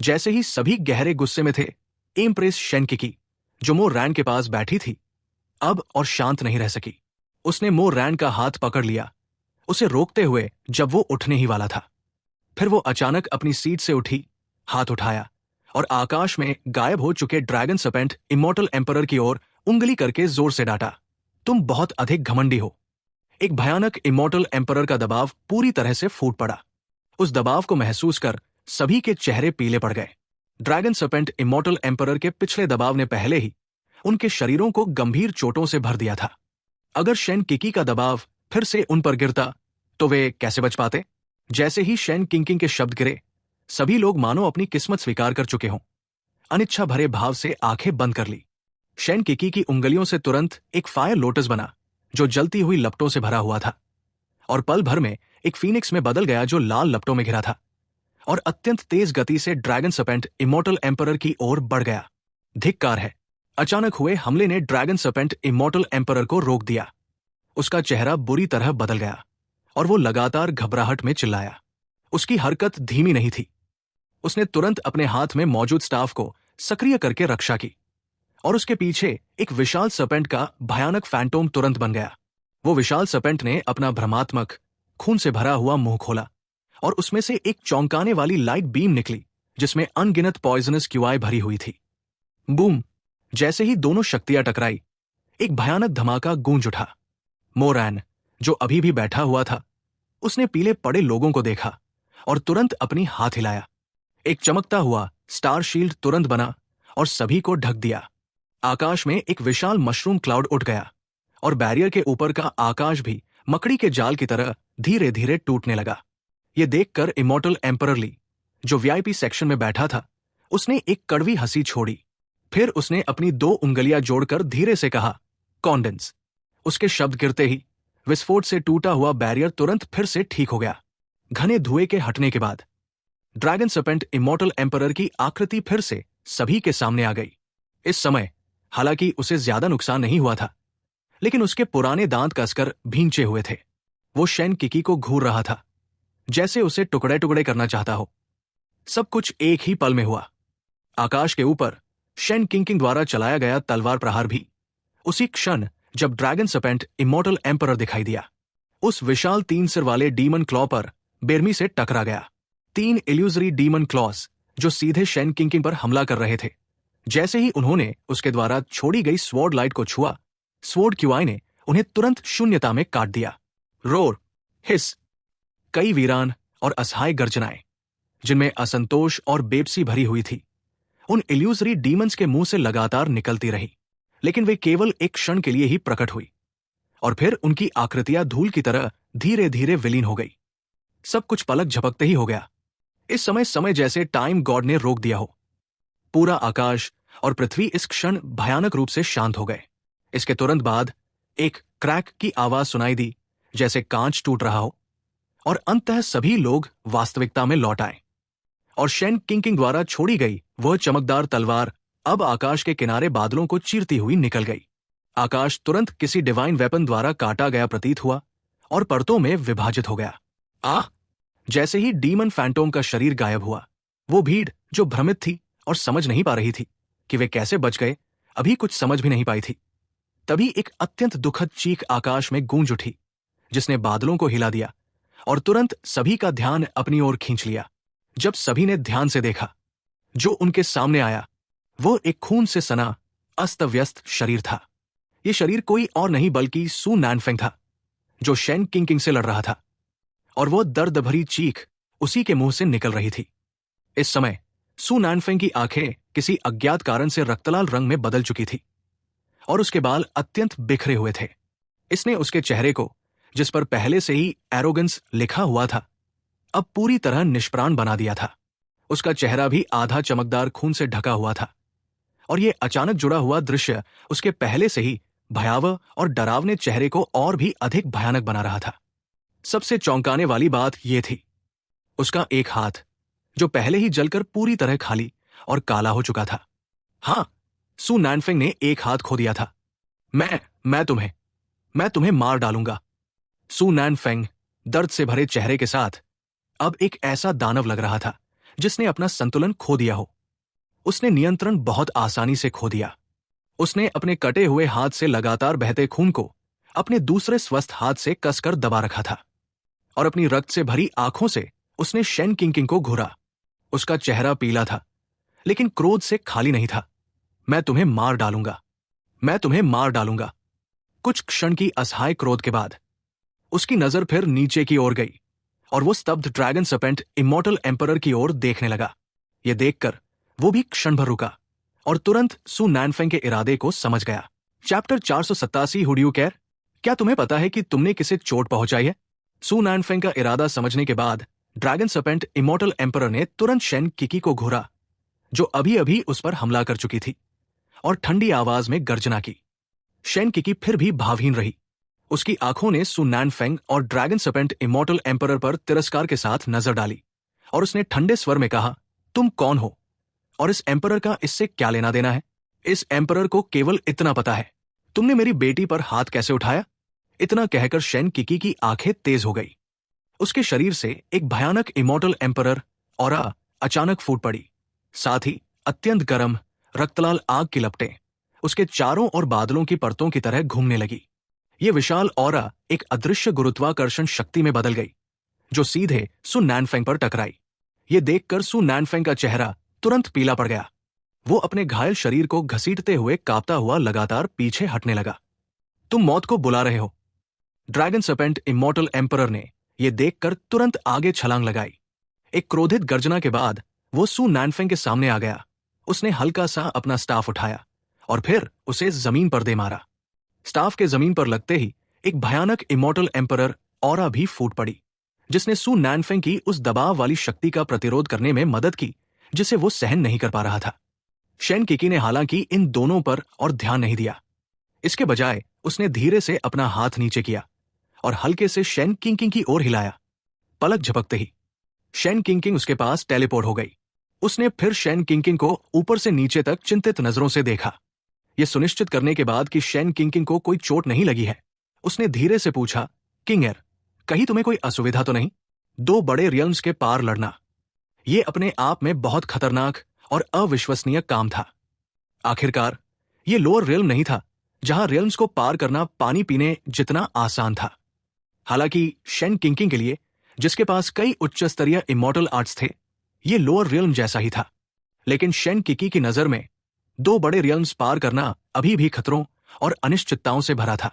जैसे ही सभी गहरे गुस्से में थे, एम्प्रेस शेनकिकी, जो मो रैन के पास बैठी थी, अब और शांत नहीं रह सकी। उसने मो रैन का हाथ पकड़ लिया, उसे रोकते हुए जब वो उठने ही वाला था। फिर वो अचानक अपनी सीट से उठी, हाथ उठाया और आकाश में गायब हो चुके ड्रैगन सर्पेंट इमॉर्टल एम्परर की ओर उंगली करके जोर से डांटा, तुम बहुत अधिक घमंडी हो। एक भयानक इमॉर्टल एम्परर का दबाव पूरी तरह से फूट पड़ा। उस दबाव को महसूस कर सभी के चेहरे पीले पड़ गए। ड्रैगन सर्पेंट इमॉर्टल एम्परर के पिछले दबाव ने पहले ही उनके शरीरों को गंभीर चोटों से भर दिया था। अगर शेन किकी का दबाव फिर से उन पर गिरता तो वे कैसे बच पाते? जैसे ही शेन किंकिंग के शब्द गिरे, सभी लोग मानो अपनी किस्मत स्वीकार कर चुके हों, अनिच्छा भरे भाव से आंखें बंद कर ली। शेन किकी की उंगलियों से तुरंत एक फायर लोटस बना जो जलती हुई लपटों से भरा हुआ था, और पल भर में एक फीनिक्स में बदल गया जो लाल लपटों में घिरा था और अत्यंत तेज गति से ड्रैगन सर्पेंट इमॉर्टल एम्परर की ओर बढ़ गया। धिक्कार है! अचानक हुए हमले ने ड्रैगन सर्पेंट इमॉर्टल एम्परर को रोक दिया। उसका चेहरा बुरी तरह बदल गया और वो लगातार घबराहट में चिल्लाया। उसकी हरकत धीमी नहीं थी। उसने तुरंत अपने हाथ में मौजूद स्टाफ को सक्रिय करके रक्षा की और उसके पीछे एक विशाल सर्पेंट का भयानक फैंटोम तुरंत बन गया। वो विशाल सर्पेंट ने अपना भ्रमात्मक खून से भरा हुआ मुंह खोला और उसमें से एक चौंकाने वाली लाइट बीम निकली जिसमें अनगिनत पॉइजनस क्यूआई भरी हुई थी। बूम! जैसे ही दोनों शक्तियां टकराई, एक भयानक धमाका गूंज उठा। मोरैन, जो अभी भी बैठा हुआ था, उसने पीले पड़े लोगों को देखा और तुरंत अपनी हाथ हिलाया। एक चमकता हुआ स्टार शील्ड तुरंत बना और सभी को ढक दिया। आकाश में एक विशाल मशरूम क्लाउड उठ गया और बैरियर के ऊपर का आकाश भी मकड़ी के जाल की तरह धीरे धीरे टूटने लगा। ये देखकर इमॉर्टल एम्परर ली, जो वीआईपी सेक्शन में बैठा था, उसने एक कड़वी हंसी छोड़ी। फिर उसने अपनी 2 उंगलियां जोड़कर धीरे से कहा, कॉन्डेंस। उसके शब्द गिरते ही विस्फोट से टूटा हुआ बैरियर तुरंत फिर से ठीक हो गया। घने धुएं के हटने के बाद ड्रैगन सर्पेंट इमॉर्टल एम्परर की आकृति फिर से सभी के सामने आ गई। इस समय हालांकि उसे ज्यादा नुकसान नहीं हुआ था, लेकिन उसके पुराने दांत कसकर भींचे हुए थे। वो शेन किकी को घूर रहा था, जैसे उसे टुकड़े टुकड़े करना चाहता हो। सब कुछ एक ही पल में हुआ। आकाश के ऊपर शेन किंकिंग द्वारा चलाया गया तलवार प्रहार भी उसी क्षण जब ड्रैगन सर्पेंट इमॉर्टल एम्परर दिखाई दिया, उस विशाल 3 सिर वाले डीमन क्लॉ पर बेरमी से टकरा गया। 3 इल्यूजरी डीमन क्लॉस जो सीधे शेन किंकिंग पर हमला कर रहे थे। जैसे ही उन्होंने उसके द्वारा छोड़ी गई स्वॉर्ड लाइट को छुआ, स्वॉर्ड क्यूआई ने उन्हें तुरंत शून्यता में काट दिया। रोर, हिस, कई वीरान और असहाय गर्जनाएं जिनमें असंतोष और बेबसी भरी हुई थी, उन इल्यूजरी डीमंस के मुंह से लगातार निकलती रही, लेकिन वे केवल एक क्षण के लिए ही प्रकट हुई और फिर उनकी आकृतियां धूल की तरह धीरे धीरे विलीन हो गई। सब कुछ पलक झपकते ही हो गया। इस समय जैसे टाइम गॉड ने रोक दिया हो। पूरा आकाश और पृथ्वी इस क्षण भयानक रूप से शांत हो गए। इसके तुरंत बाद एक क्रैक की आवाज सुनाई दी, जैसे कांच टूट रहा हो, और अंततः सभी लोग वास्तविकता में लौट आए और शेन किंकिंग द्वारा छोड़ी गई वह चमकदार तलवार अब आकाश के किनारे बादलों को चीरती हुई निकल गई। आकाश तुरंत किसी डिवाइन वेपन द्वारा काटा गया प्रतीत हुआ और परतों में विभाजित हो गया। जैसे ही डीमन फैंटोम का शरीर गायब हुआ, वो भीड़ जो भ्रमित थी और समझ नहीं पा रही थी कि वे कैसे बच गए, अभी कुछ समझ भी नहीं पाई थी। तभी एक अत्यंत दुखद चीख आकाश में गूंज उठी, जिसने बादलों को हिला दिया और तुरंत सभी का ध्यान अपनी ओर खींच लिया। जब सभी ने ध्यान से देखा, जो उनके सामने आया वो एक खून से सना अस्त व्यस्त शरीर था। ये शरीर कोई और नहीं बल्कि सू नैनफेंग था, जो शेन किंकिंग से लड़ रहा था, और वो दर्द भरी चीख उसी के मुंह से निकल रही थी। इस समय सू नैनफेंग की आंखें किसी अज्ञात कारण से रक्तलाल रंग में बदल चुकी थी और उसके बाल अत्यंत बिखरे हुए थे। इसने उसके चेहरे को, जिस पर पहले से ही एरोगेंस लिखा हुआ था, अब पूरी तरह निष्प्राण बना दिया था। उसका चेहरा भी आधा चमकदार खून से ढका हुआ था और ये अचानक जुड़ा हुआ दृश्य उसके पहले से ही भयावह और डरावने चेहरे को और भी अधिक भयानक बना रहा था। सबसे चौंकाने वाली बात यह थी, उसका एक हाथ, जो पहले ही जलकर पूरी तरह खाली और काला हो चुका था। हां, सू नैनफेंग ने एक हाथ खो दिया था। मैं तुम्हें मार डालूंगा। सू नैनफेंग दर्द से भरे चेहरे के साथ अब एक ऐसा दानव लग रहा था जिसने अपना संतुलन खो दिया हो। उसने नियंत्रण बहुत आसानी से खो दिया। उसने अपने कटे हुए हाथ से लगातार बहते खून को अपने दूसरे स्वस्थ हाथ से कसकर दबा रखा था और अपनी रक्त से भरी आंखों से उसने शेन किंकिंग को घूरा। उसका चेहरा पीला था, लेकिन क्रोध से खाली नहीं था। मैं तुम्हें मार डालूंगा। कुछ क्षण की असहाय क्रोध के बाद उसकी नजर फिर नीचे की ओर गई और वो स्तब्ध ड्रैगन सर्पेंट इमॉर्टल एम्परर की ओर देखने लगा। यह देखकर वो भी क्षण भर रुका और तुरंत सू नैनफेंग के इरादे को समझ गया। Chapter 487 hood you care? क्या तुम्हें पता है कि तुमने किसे चोट पहुंचाई है? सू नैनफेंग का इरादा समझने के बाद ड्रैगन सर्पेंट इमॉर्टल एम्परर ने तुरंत शेन किकी को घूरा, जो अभी अभी उस पर हमला कर चुकी थी, और ठंडी आवाज में गर्जना की। शेन किकी फिर भी भावहीन रही। उसकी आंखों ने सु नैनफेंग और ड्रैगन सर्पेंट इमॉर्टल एम्परर पर तिरस्कार के साथ नजर डाली और उसने ठंडे स्वर में कहा, तुम कौन हो और इस एम्परर का इससे क्या लेना देना है? इस एम्परर को केवल इतना पता है, तुमने मेरी बेटी पर हाथ कैसे उठाया? इतना कहकर शेन किकी की आंखें तेज हो गई। उसके शरीर से एक भयानक इमॉर्टल एम्परर ऑरा अचानक फूट पड़ी। साथ ही अत्यंत गर्म रक्तलाल आग की लपटें उसके चारों ओर बादलों की परतों की तरह घूमने लगी। ये विशाल ऑरा एक अदृश्य गुरुत्वाकर्षण शक्ति में बदल गई जो सीधे सु नैनफेंग पर टकराई। ये देखकर सु नैनफेंग का चेहरा तुरंत पीला पड़ गया। वो अपने घायल शरीर को घसीटते हुए कांपता हुआ लगातार पीछे हटने लगा। तुम मौत को बुला रहे हो? ड्रैगन सर्पेंट इमॉर्टल एम्परर ने यह देखकर तुरंत आगे छलांग लगाई। एक क्रोधित गर्जना के बाद वो सु नैनफेंग के सामने आ गया। उसने हल्का सा अपना स्टाफ उठाया और फिर उसे जमीन पर दे मारा। स्टाफ के जमीन पर लगते ही एक भयानक इमॉर्टल एम्परर ऑरा भी फूट पड़ी, जिसने सु नैनफेंग की उस दबाव वाली शक्ति का प्रतिरोध करने में मदद की जिसे वो सहन नहीं कर पा रहा था। शेन किकी ने हालांकि इन दोनों पर और ध्यान नहीं दिया। इसके बजाय उसने धीरे से अपना हाथ नीचे किया और हल्के से शेन किंकिंग की ओर हिलाया। पलक झपकते ही शेन किंकिंग उसके पास टेलीपोर्ट हो गई। उसने फिर शेन किंकिंग को ऊपर से नीचे तक चिंतित नजरों से देखा। यह सुनिश्चित करने के बाद कि शेन किंकिंग को कोई चोट नहीं लगी है, उसने धीरे से पूछा, किंगर, कहीं तुम्हें कोई असुविधा तो नहीं? 2 बड़े रियल्म्स के पार लड़ना, यह अपने आप में बहुत खतरनाक और अविश्वसनीय काम था। आखिरकार यह लोअर रियल्म नहीं था जहां रियल्म्स को पार करना पानी पीने जितना आसान था। हालांकि शेन किंकिंग के लिए, जिसके पास कई उच्च स्तरीय इमॉर्टल आर्ट्स थे, यह लोअर रियल्म जैसा ही था। लेकिन शेन किकी की नजर में 2 बड़े रियल्म्स पार करना अभी भी खतरों और अनिश्चितताओं से भरा था।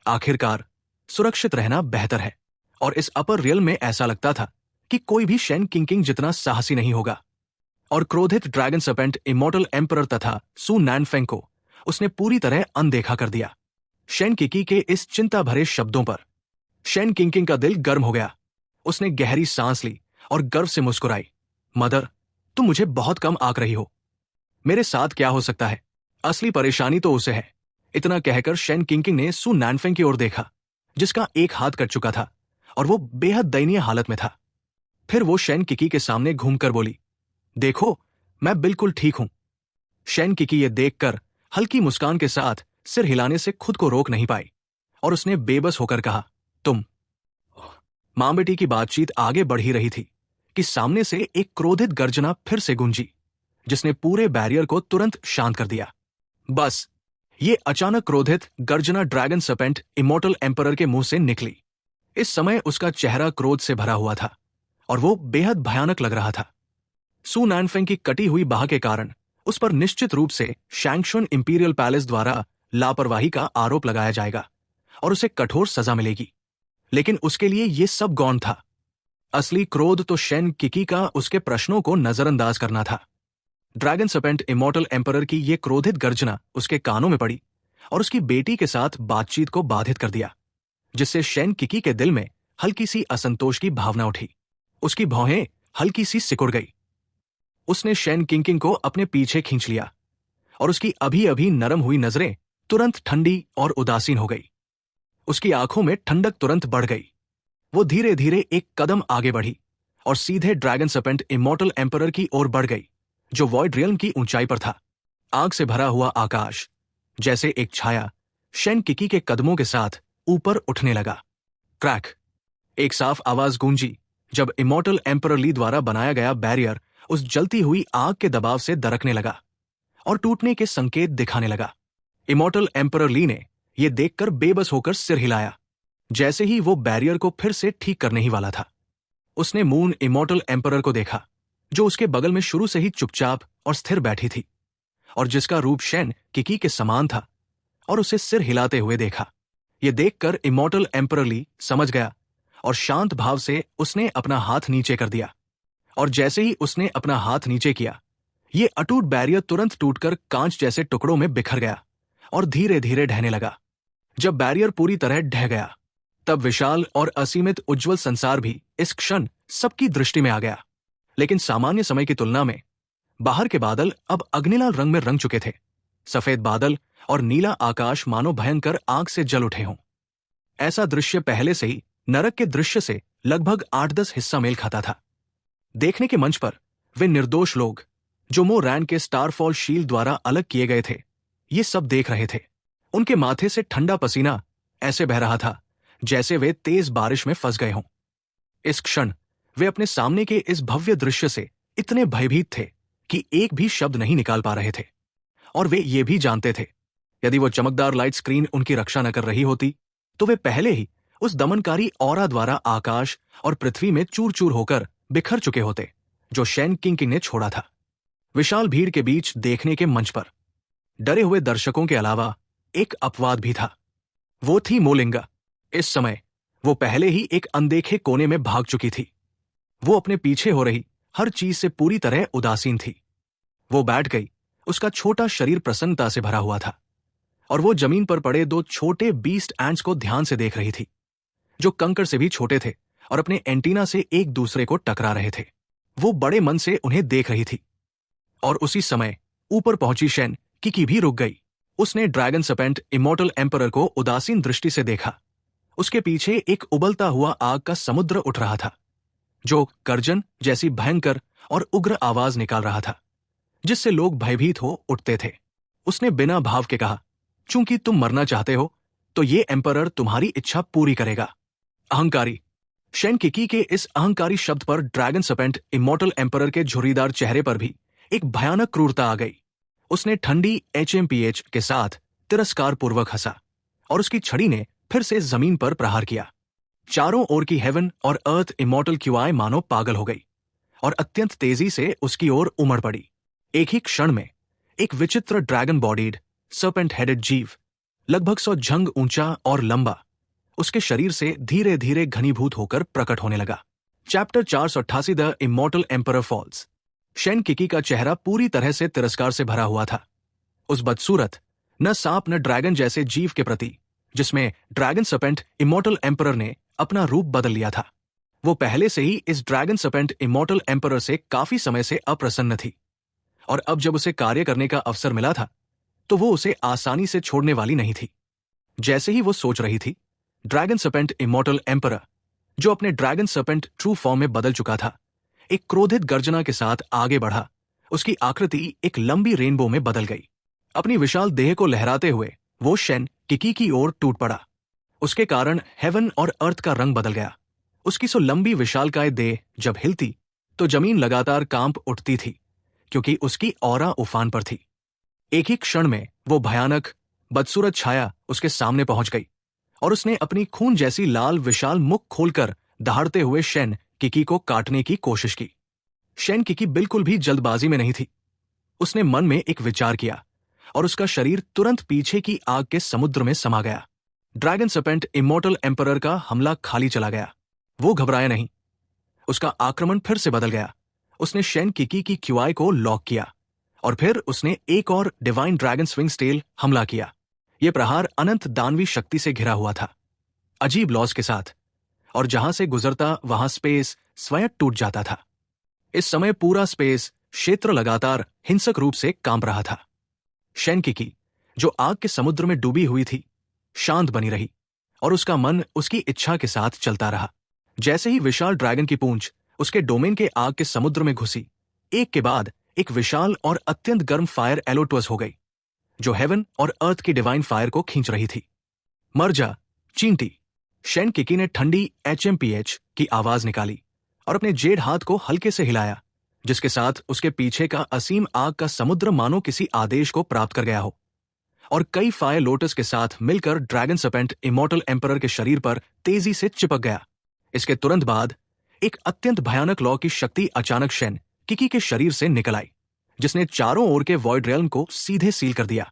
आखिरकार सुरक्षित रहना बेहतर है, और इस अपर रियल्म में ऐसा लगता था कि कोई भी शेन किंकिंग जितना साहसी नहीं होगा। और क्रोधित ड्रैगन सर्पेंट इमॉर्टल एम्परर तथा सु नैनफेंग को उसने पूरी तरह अनदेखा कर दिया। शेन किकी के इस चिंता भरे शब्दों पर शेन किंकिंग का दिल गर्म हो गया। उसने गहरी सांस ली और गर्व से मुस्कुराई। मदर, तुम मुझे बहुत कम आंक रही हो। मेरे साथ क्या हो सकता है? असली परेशानी तो उसे है। इतना कहकर शेन किंकिंग ने सु नैनफेंग की ओर देखा, जिसका एक हाथ कट चुका था और वो बेहद दयनीय हालत में था। फिर वो शेन किकी के सामने घूमकर बोली, देखो, मैं बिल्कुल ठीक हूं। शेन किकी ये देखकर हल्की मुस्कान के साथ सिर हिलाने से खुद को रोक नहीं पाई और उसने बेबस होकर कहा, तुम। मां बेटी की बातचीत आगे बढ़ ही रही थी कि सामने से एक क्रोधित गर्जना फिर से गूंजी, जिसने पूरे बैरियर को तुरंत शांत कर दिया। बस ये अचानक क्रोधित गर्जना ड्रैगन सर्पेंट इमॉर्टल एम्परर के मुंह से निकली। इस समय उसका चेहरा क्रोध से भरा हुआ था और वो बेहद भयानक लग रहा था। सु नैनफेंग की कटी हुई बाह के कारण उस पर निश्चित रूप से शैंगशुन इंपीरियल पैलेस द्वारा लापरवाही का आरोप लगाया जाएगा और उसे कठोर सजा मिलेगी। लेकिन उसके लिए ये सब गौण था। असली क्रोध तो शेन किकी का उसके प्रश्नों को नजरअंदाज करना था। ड्रैगन सर्पेंट इमॉर्टल एम्परर की ये क्रोधित गर्जना उसके कानों में पड़ी और उसकी बेटी के साथ बातचीत को बाधित कर दिया, जिससे शेन किकी के दिल में हल्की सी असंतोष की भावना उठी। उसकी भौहें हल्की सी सिकुड़ गई। उसने शेन किंकिंग को अपने पीछे खींच लिया और उसकी अभी अभी नरम हुई नजरें तुरंत ठंडी और उदासीन हो गई। उसकी आंखों में ठंडक तुरंत बढ़ गई। वो धीरे धीरे एक कदम आगे बढ़ी और सीधे ड्रैगन सर्पेंट इमॉर्टल एम्परर की ओर बढ़ गई, जो वॉइड रियल्म की ऊंचाई पर था। आग से भरा हुआ आकाश जैसे एक छाया शेन किकी के कदमों के साथ ऊपर उठने लगा। क्रैक! एक साफ आवाज गूंजी जब इमॉर्टल एम्परर ली द्वारा बनाया गया बैरियर उस जलती हुई आग के दबाव से दरकने लगा और टूटने के संकेत दिखाने लगा। इमॉर्टल एम्परर ली ने यह देखकर बेबस होकर सिर हिलाया, जैसे ही वो बैरियर को फिर से ठीक करने ही वाला था। उसने मून इमॉर्टल एम्परर को देखा, जो उसके बगल में शुरू से ही चुपचाप और स्थिर बैठी थी और जिसका रूप शेन किकी के समान था, और उसे सिर हिलाते हुए देखा। यह देखकर इमॉर्टल एम्परर ली समझ गया और शांत भाव से उसने अपना हाथ नीचे कर दिया। और जैसे ही उसने अपना हाथ नीचे किया, यह अटूट बैरियर तुरंत टूटकर कांच जैसे टुकड़ों में बिखर गया और धीरे धीरे ढहने लगा। जब बैरियर पूरी तरह ढह गया, तब विशाल और असीमित उज्जवल संसार भी इस क्षण सबकी दृष्टि में आ गया। लेकिन सामान्य समय की तुलना में बाहर के बादल अब अग्निलाल रंग में रंग चुके थे। सफेद बादल और नीला आकाश मानो भयंकर आग से जल उठे हों। ऐसा दृश्य पहले से ही नरक के दृश्य से लगभग 8-10 हिस्सा मेल खाता था। देखने के मंच पर वे निर्दोष लोग, जो मोरैन के स्टारफॉल शील्ड द्वारा अलग किए गए थे, ये सब देख रहे थे। उनके माथे से ठंडा पसीना ऐसे बह रहा था जैसे वे तेज बारिश में फंस गए हों। इस क्षण वे अपने सामने के इस भव्य दृश्य से इतने भयभीत थे कि एक भी शब्द नहीं निकाल पा रहे थे। और वे ये भी जानते थे, यदि वो चमकदार लाइट स्क्रीन उनकी रक्षा न कर रही होती तो वे पहले ही उस दमनकारी ऑरा द्वारा आकाश और पृथ्वी में चूर चूर होकर बिखर चुके होते, जो शेन किंग ने छोड़ा था। विशाल भीड़ के बीच देखने के मंच पर डरे हुए दर्शकों के अलावा एक अपवाद भी था। वो थी मोलिंगा। इस समय वो पहले ही एक अनदेखे कोने में भाग चुकी थी। वो अपने पीछे हो रही हर चीज से पूरी तरह उदासीन थी। वो बैठ गई। उसका छोटा शरीर प्रसन्नता से भरा हुआ था और वो जमीन पर पड़े 2 छोटे बीस्ट एंट्स को ध्यान से देख रही थी, जो कंकड़ से भी छोटे थे और अपने एंटीना से एक दूसरे को टकरा रहे थे। वो बड़े मन से उन्हें देख रही थी। और उसी समय ऊपर पहुंची शेन किकी भी रुक गई। उसने ड्रैगन सर्पेंट इमॉर्टल एम्परर को उदासीन दृष्टि से देखा। उसके पीछे एक उबलता हुआ आग का समुद्र उठ रहा था, जो गर्जन जैसी भयंकर और उग्र आवाज निकाल रहा था, जिससे लोग भयभीत हो उठते थे। उसने बिना भाव के कहा, चूंकि तुम मरना चाहते हो तो ये एम्परर तुम्हारी इच्छा पूरी करेगा। अहंकारी। शेन किकी के इस अहंकारी शब्द पर ड्रैगन सर्पेंट इमॉर्टल एम्परर के झुर्रीदार चेहरे पर भी एक भयानक क्रूरता आ गई। उसने ठंडी HMPH के साथ तिरस्कार पूर्वक हंसा और उसकी छड़ी ने फिर से जमीन पर प्रहार किया। चारों ओर की हेवन और अर्थ इमॉर्टल क्यूआई मानो पागल हो गई और अत्यंत तेजी से उसकी ओर उमड़ पड़ी। एक ही क्षण में एक विचित्र ड्रैगन बॉडीड सर्पेंट हेडेड जीव, लगभग 100 झंग ऊंचा और लंबा, उसके शरीर से धीरे धीरे घनीभूत होकर प्रकट होने लगा। Chapter 488 the immortal emperor falls. Shen Qiqi का चेहरा पूरी तरह से तिरस्कार से भरा हुआ था। उस बदसूरत, न सांप न ड्रैगन जैसे जीव के प्रति, जिसमें ड्रैगन सर्पेंट इमॉर्टल एम्परर ने अपना रूप बदल लिया था। वो पहले से ही इस ड्रैगन सर्पेंट इमॉर्टल एम्परर से काफी समय से अप्रसन्न थी, और अब जब उसे कार्य करने का अवसर मिला था तो वो उसे आसानी से छोड़ने वाली नहीं थी। जैसे ही वो सोच रही थी, ड्रैगन सर्पेंट इमॉर्टल एम्परर, जो अपने ड्रैगन सर्पेंट ट्रू फॉर्म में बदल चुका था, एक क्रोधित गर्जना के साथ आगे बढ़ा। उसकी आकृति एक लंबी रेनबो में बदल गई। अपनी विशाल देह को लहराते हुए वो शेन किकी की ओर टूट पड़ा। उसके कारण हेवन और अर्थ का रंग बदल गया। उसकी सो लंबी विशालकाय देह जब हिलती तो जमीन लगातार कांप उठती थी, क्योंकि उसकी ऑरा उफान पर थी। एक ही क्षण में वो भयानक बदसूरत छाया उसके सामने पहुंच गई और उसने अपनी खून जैसी लाल विशाल मुख खोलकर दहाड़ते हुए शेन किकी को काटने की कोशिश की। शेन किकी बिल्कुल भी जल्दबाजी में नहीं थी। उसने मन में एक विचार किया और उसका शरीर तुरंत पीछे की आग के समुद्र में समा गया। ड्रैगन सर्पेंट इमॉर्टल एम्परर का हमला खाली चला गया। वो घबराया नहीं। उसका आक्रमण फिर से बदल गया। उसने शेन किकी की क्यूआई को लॉक किया और फिर उसने एक और डिवाइन ड्रैगन स्विंग स्टेल हमला किया। यह प्रहार अनंत दानवी शक्ति से घिरा हुआ था, अजीब लॉस के साथ, और जहां से गुजरता वहां स्पेस स्वयं टूट जाता था। इस समय पूरा स्पेस क्षेत्र लगातार हिंसक रूप से कांप रहा था। शेन किकी, जो आग के समुद्र में डूबी हुई थी, शांत बनी रही और उसका मन उसकी इच्छा के साथ चलता रहा। जैसे ही विशाल ड्रैगन की पूंछ उसके डोमेन के आग के समुद्र में घुसी, एक के बाद एक विशाल और अत्यंत गर्म फायर एलोटवस हो गई, जो हेवन और अर्थ की डिवाइन फायर को खींच रही थी। मर जा, चींटी। शेन किकी ने ठंडी HMPH की आवाज निकाली और अपने जेड हाथ को हल्के से हिलाया, जिसके साथ उसके पीछे का असीम आग का समुद्र मानो किसी आदेश को प्राप्त कर गया हो, और कई फायर लोटस के साथ मिलकर ड्रैगन सर्पेंट इमॉर्टल एम्परर के शरीर पर तेजी से चिपक गया। इसके तुरंत बाद एक अत्यंत भयानक लॉ की शक्ति अचानक शेन किकी के शरीर से निकल आई, जिसने चारों ओर के वॉइड रियल्म को सीधे सील कर दिया।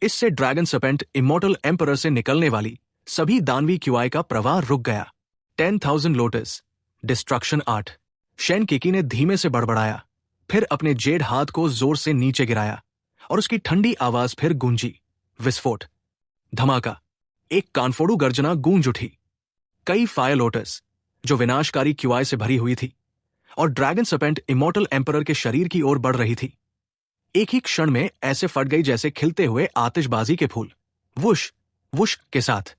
इससे ड्रैगन सर्पेंट इमॉर्टल एम्परर से निकलने वाली सभी दानवी क्यूआई का प्रवाह रुक गया। 10,000 लोटस डिस्ट्रक्शन 8। शेन किकी ने धीमे से बड़बड़ाया, फिर अपने जेड हाथ को जोर से नीचे गिराया और उसकी ठंडी आवाज फिर गूंजी। विस्फोट, धमाका, एक कानफोड़ू गर्जना गूंज उठी। कई फायर लोटस, जो विनाशकारी क्यूआई से भरी हुई थी और ड्रैगन सर्पेंट इमॉर्टल एम्परर के शरीर की ओर बढ़ रही थी, एक ही क्षण में ऐसे फट गई जैसे खिलते हुए आतिशबाजी के फूल, वुश वुश के साथ।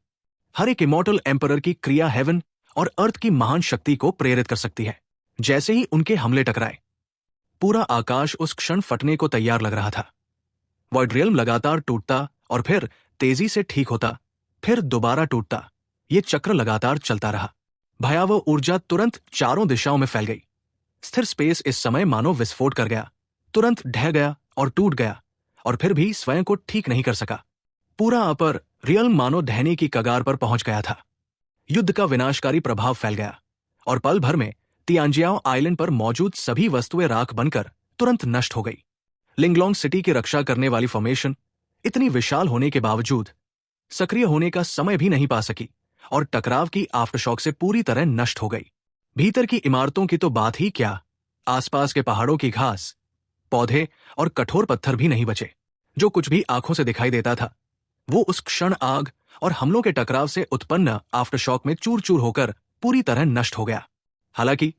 हर एक इमॉर्टल एम्परर की क्रिया हेवन और अर्थ की महान शक्ति को प्रेरित कर सकती है। जैसे ही उनके हमले टकराए, पूरा आकाश उस क्षण फटने को तैयार लग रहा था। वॉइड रियल्म लगातार टूटता और फिर तेजी से ठीक होता, फिर दोबारा टूटता। ये चक्र लगातार चलता रहा। भयावह ऊर्जा तुरंत चारों दिशाओं में फैल गई। स्थिर स्पेस इस समय मानो विस्फोट कर गया, तुरंत ढह गया और टूट गया, और फिर भी स्वयं को ठीक नहीं कर सका। पूरा अपर रियल्म मानो ढहने की कगार पर पहुंच गया था। युद्ध का विनाशकारी प्रभाव फैल गया और पल भर में तियांजियाओ आइलैंड पर मौजूद सभी वस्तुएं राख बनकर तुरंत नष्ट हो गई। लिंगलोंग सिटी की रक्षा करने वाली फॉर्मेशन इतनी विशाल होने के बावजूद सक्रिय होने का समय भी नहीं पा सकी और टकराव की आफ्टरशॉक से पूरी तरह नष्ट हो गई। भीतर की इमारतों की तो बात ही क्या, आसपास के पहाड़ों की घास, पौधे और कठोर पत्थर भी नहीं बचे। जो कुछ भी आंखों से दिखाई देता था वो उस क्षण आग और हमलों के टकराव से उत्पन्न आफ्टरशॉक में चूर चूर होकर पूरी तरह नष्ट हो गया। हालांकि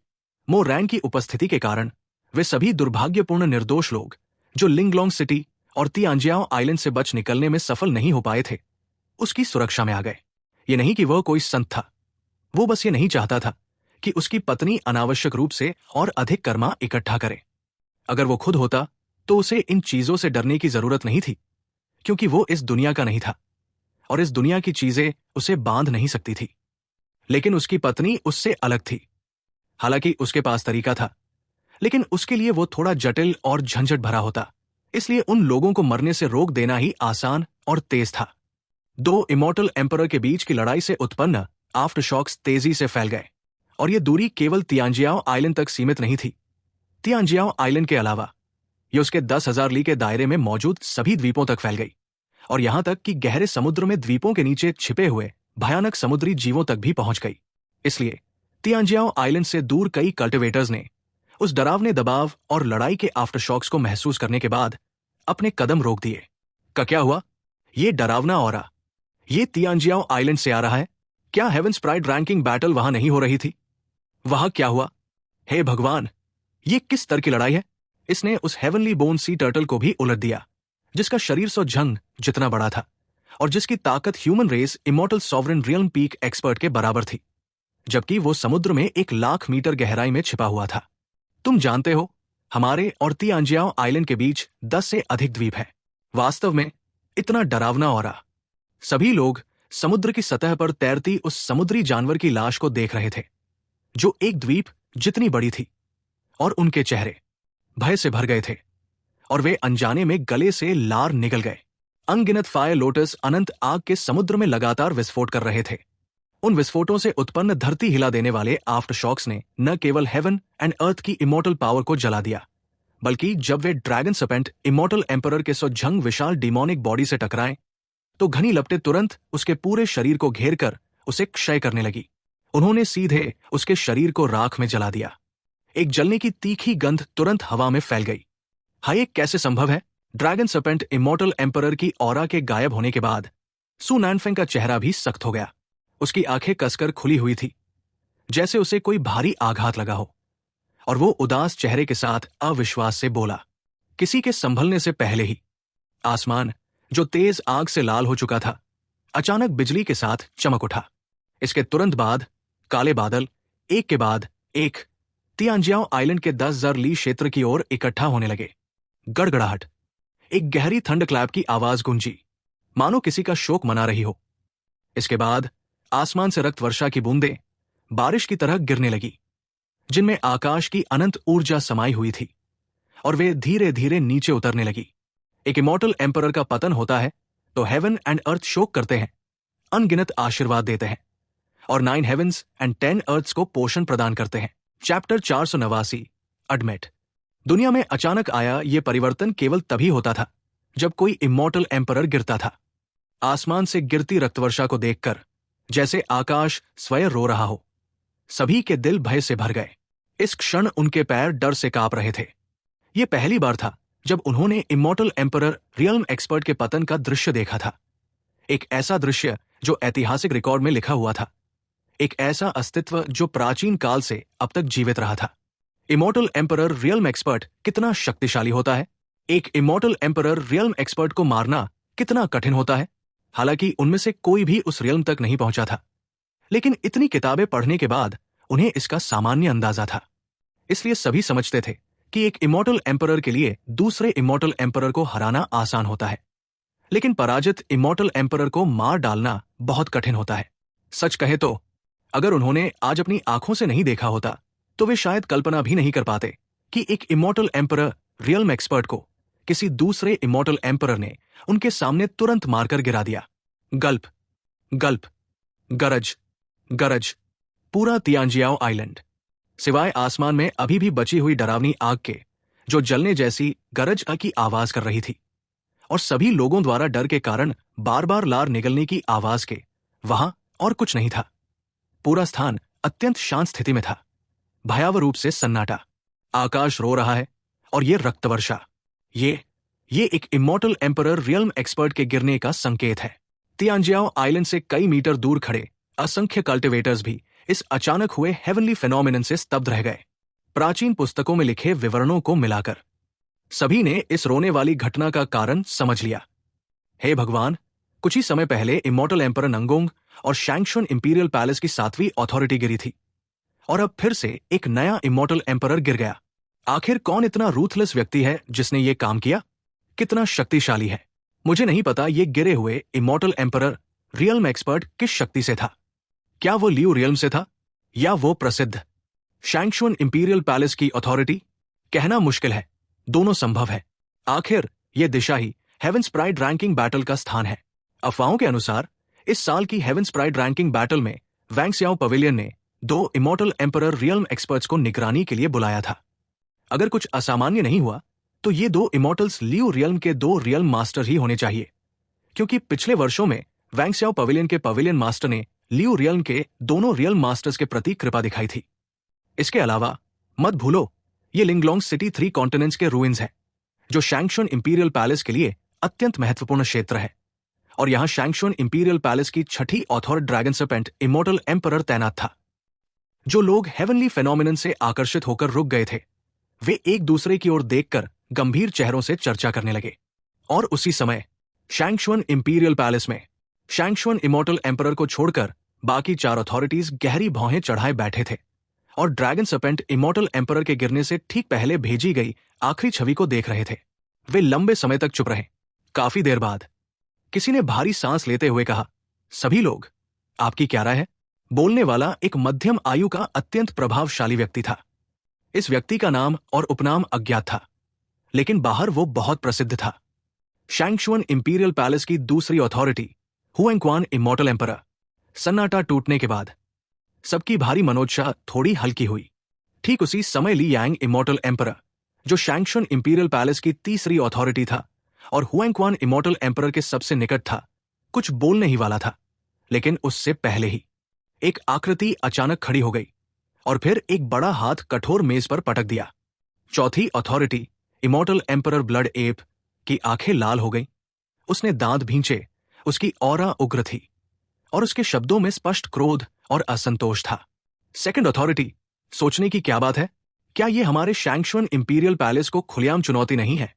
मोरैंग की उपस्थिति के कारण वे सभी दुर्भाग्यपूर्ण निर्दोष लोग जो लिंगलोंग सिटी और तियांजियाओ आइलैंड से बच निकलने में सफल नहीं हो पाए थे, उसकी सुरक्षा में आ गए। ये नहीं कि वह कोई संत था, वो बस ये नहीं चाहता था कि उसकी पत्नी अनावश्यक रूप से और अधिक कर्मा इकट्ठा करे। अगर वो खुद होता तो उसे इन चीजों से डरने की जरूरत नहीं थी, क्योंकि वो इस दुनिया का नहीं था और इस दुनिया की चीजें उसे बांध नहीं सकती थी। लेकिन उसकी पत्नी उससे अलग थी। हालांकि उसके पास तरीका था, लेकिन उसके लिए वो थोड़ा जटिल और झंझट भरा होता। इसलिए उन लोगों को मरने से रोक देना ही आसान और तेज था। दो इमॉर्टल एम्परर के बीच की लड़ाई से उत्पन्न आफ्टरशॉक्स तेजी से फैल गए और ये दूरी केवल तियांजियाओ आइलैंड तक सीमित नहीं थी। तियांजियाओ आइलैंड के अलावा ये उसके 10,000 ली के दायरे में मौजूद सभी द्वीपों तक फैल गई और यहां तक कि गहरे समुद्र में द्वीपों के नीचे छिपे हुए भयानक समुद्री जीवों तक भी पहुंच गई। इसलिए तियांजियाओ आइलैंड से दूर कई कल्टिवेटर्स ने उस डरावने दबाव और लड़ाई के आफ्टरशॉक्स को महसूस करने के बाद अपने कदम रोक दिए। क्या हुआ? ये डरावना ऑरा, ये तियांजियाओ आइलैंड से आ रहा है? क्या हेवंस प्राइड रैंकिंग बैटल वहां नहीं हो रही थी? वहां क्या हुआ? हे भगवान, ये किस स्तर की लड़ाई है? इसने उस हेवनली बोन सी टर्टल को भी उलट दिया, जिसका शरीर 100 जंग जितना बड़ा था और जिसकी ताकत human race immortal sovereign realm peak expert के बराबर थी, जबकि वो समुद्र में 1,00,000 मीटर गहराई में छिपा हुआ था। तुम जानते हो, हमारे और तियांजियाओ आइलैंड के बीच 10 से अधिक द्वीप हैं। वास्तव में इतना डरावना ऑरा। सभी लोग समुद्र की सतह पर तैरती उस समुद्री जानवर की लाश को देख रहे थे, जो एक द्वीप जितनी बड़ी थी, और उनके चेहरे भय से भर गए थे और वे अनजाने में गले से लार निकल गए। अनगिनत फायर लोटस अनंत आग के समुद्र में लगातार विस्फोट कर रहे थे। उन विस्फोटों से उत्पन्न धरती हिला देने वाले आफ्टरशॉक्स ने न केवल हेवन एंड अर्थ की इमॉर्टल पावर को जला दिया, बल्कि जब वे ड्रैगन सर्पेंट इमॉर्टल एम्परर के 100 जंग विशाल डिमोनिक बॉडी से टकराए तो घनी लपटें तुरंत उसके पूरे शरीर को घेर कर उसे क्षय करने लगी। उन्होंने सीधे उसके शरीर को राख में जला दिया। एक जलने की तीखी गंध तुरंत हवा में फैल गई। हाय, कैसे संभव है? ड्रैगन सर्पेंट इमॉर्टल एम्परर की ऑरा के गायब होने के बाद सु नैनफेंग का चेहरा भी सख्त हो गया। उसकी आंखें कसकर खुली हुई थी, जैसे उसे कोई भारी आघात लगा हो, और वो उदास चेहरे के साथ अविश्वास से बोला। किसी के संभलने से पहले ही आसमान, जो तेज आग से लाल हो चुका था, अचानक बिजली के साथ चमक उठा। इसके तुरंत बाद काले बादल एक के बाद एक तियांजियाओ आइलैंड के 10,000 ली क्षेत्र की ओर इकट्ठा होने लगे। गड़गड़ाहट, एक गहरी थंडक्लैप की आवाज गूंजी, मानो किसी का शोक मना रही हो। इसके बाद आसमान से रक्त वर्षा की बूंदें बारिश की तरह गिरने लगी, जिनमें आकाश की अनंत ऊर्जा समाई हुई थी, और वे धीरे धीरे नीचे उतरने लगी। एक इमॉर्टल एम्परर का पतन होता है तो हेवन एंड अर्थ शोक करते हैं, अनगिनत आशीर्वाद देते हैं, और 9 हेवंस एंड 10 अर्थ्स को पोषण प्रदान करते हैं। Chapter 489, admit. दुनिया में अचानक आया ये परिवर्तन केवल तभी होता था जब कोई इमॉर्टल एम्परर गिरता था। आसमान से गिरती रक्तवर्षा को देखकर जैसे आकाश स्वयं रो रहा हो, सभी के दिल भय से भर गए। इस क्षण उनके पैर डर से कांप रहे थे। ये पहली बार था जब उन्होंने इमॉर्टल एम्परर रियल्म एक्सपर्ट के पतन का दृश्य देखा था। एक ऐसा दृश्य जो ऐतिहासिक रिकॉर्ड में लिखा हुआ था, एक ऐसा अस्तित्व जो प्राचीन काल से अब तक जीवित रहा था। इमॉर्टल एम्परर रियल्म एक्सपर्ट कितना शक्तिशाली होता है, एक इमॉर्टल एम्परर रियल्म एक्सपर्ट को मारना कितना कठिन होता है। हालांकि उनमें से कोई भी उस रियल्म तक नहीं पहुंचा था, लेकिन इतनी किताबें पढ़ने के बाद उन्हें इसका सामान्य अंदाजा था। इसलिए सभी समझते थे कि एक इमॉर्टल एम्परर के लिए दूसरे इमॉर्टल एम्परर को हराना आसान होता है, लेकिन पराजित इमॉर्टल एम्परर को मार डालना बहुत कठिन होता है। सच कहे तो अगर उन्होंने आज अपनी आंखों से नहीं देखा होता तो वे शायद कल्पना भी नहीं कर पाते कि एक इमॉर्टल एम्परर रियल्म एक्सपर्ट को किसी दूसरे इमॉर्टल एम्परर ने उनके सामने तुरंत मारकर गिरा दिया। गल्प गल्प, गरज गरज, पूरा तियानजियाओ आइलैंड सिवाय आसमान में अभी भी बची हुई डरावनी आग के, जो जलने जैसी गरज की आवाज कर रही थी, और सभी लोगों द्वारा डर के कारण बार बार लार निकलने की आवाज के, वहां और कुछ नहीं था। पूरा स्थान अत्यंत शांत स्थिति में था। भयावह रूप से सन्नाटा, आकाश रो रहा है और ये रक्तवर्षा, ये एक इमॉर्टल एम्परर रियल्म एक्सपर्ट के गिरने का संकेत है। तियानजियाओ आइलैंड से कई मीटर दूर खड़े असंख्य कल्टिवेटर्स भी इस अचानक हुए हेवनली फेनोमेनन से स्तब्ध रह गए। प्राचीन पुस्तकों में लिखे विवरणों को मिलाकर सभी ने इस रोने वाली घटना का कारण समझ लिया। हे भगवान, कुछ ही समय पहले इमॉर्टल एम्परर नंगोंग और शैंगशुन इंपीरियल पैलेस की 7वीं अथॉरिटी गिरी थी, और अब फिर से एक नया इमॉर्टल एम्परर गिर गया। आखिर कौन इतना रूथलेस व्यक्ति है जिसने ये काम किया? कितना शक्तिशाली है? मुझे नहीं पता ये गिरे हुए इमॉर्टल एम्परर रियल्म एक्सपर्ट किस शक्ति से था। क्या वो लियू रियल्म से था या वो प्रसिद्ध शैंगशुन इंपीरियल पैलेस की अथॉरिटी? कहना मुश्किल है, दोनों संभव है। आखिर ये दिशा ही हेवेंस प्राइड रैंकिंग बैटल का स्थान है। अफवाहों के अनुसार इस साल की हेवेंस प्राइड रैंकिंग बैटल में वैंगसियाओ पवेलियन ने 2 इमॉर्टल एम्परर रियल्म एक्सपर्ट्स को निगरानी के लिए बुलाया था। अगर कुछ असामान्य नहीं हुआ तो ये 2 इमॉर्टल्स लियू रियल्म के 2 रियल्म मास्टर ही होने चाहिए, क्योंकि पिछले वर्षों में वैंगसियाओ पवेलियन के पवेलियन मास्टर ने लियू रियल्म के दोनों रियल्म मास्टर्स के प्रति कृपा दिखाई थी। इसके अलावा मत भूलो, ये लिंगलोंग सिटी 3 कॉन्टिनेंट्स के रूइंस है, जो शैंगशुन इंपीरियल पैलेस के लिए अत्यंत महत्वपूर्ण क्षेत्र है, और यहां शैंगशुन इंपीरियल पैलेस की 6ठी ऑथोर ड्रैगन सर्पेंट इमॉर्टल एम्परर तैनात था। जो लोग हेवनली फेनोमेनन से आकर्षित होकर रुक गए थे, वे एक दूसरे की ओर देखकर गंभीर चेहरों से चर्चा करने लगे। और उसी समय शैंगशुन इंपीरियल पैलेस में शैंगशुन इमॉर्टल एम्परर को छोड़कर बाकी 4 अथॉरिटीज गहरी भौहें चढ़ाए बैठे थे और ड्रैगन सर्पेंट इमॉर्टल एम्परर के गिरने से ठीक पहले भेजी गई आखिरी छवि को देख रहे थे। वे लंबे समय तक चुप रहे। काफी देर बाद किसी ने भारी सांस लेते हुए कहा, सभी लोग, आपकी क्या राय है? बोलने वाला एक मध्यम आयु का अत्यंत प्रभावशाली व्यक्ति था। इस व्यक्ति का नाम और उपनाम अज्ञात था, लेकिन बाहर वो बहुत प्रसिद्ध था। शैंगशुन इंपीरियल पैलेस की दूसरी अथॉरिटी हुएंक्वान इमॉर्टल एम्परर। सन्नाटा टूटने के बाद सबकी भारी मनोदशा थोड़ी हल्की हुई। ठीक उसी समय ली यांग इमॉर्टल एम्परर, जो शैंगशुन इंपीरियल पैलेस की तीसरी अथॉरिटी था और हुएंक्वान इमॉर्टल एम्परर के सबसे निकट था, कुछ बोलने ही वाला था, लेकिन उससे पहले ही एक आकृति अचानक खड़ी हो गई और फिर एक बड़ा हाथ कठोर मेज पर पटक दिया। चौथी authority immortal emperor blood app की आंखें लाल हो गई। उसने दांत भींचे, उसकी ऑरा उग्र थी और उसके शब्दों में स्पष्ट क्रोध और असंतोष था। सेकंड अथॉरिटी, सोचने की क्या बात है? क्या यह हमारे शैंगशुन इंपीरियल पैलेस को खुलेआम चुनौती नहीं है?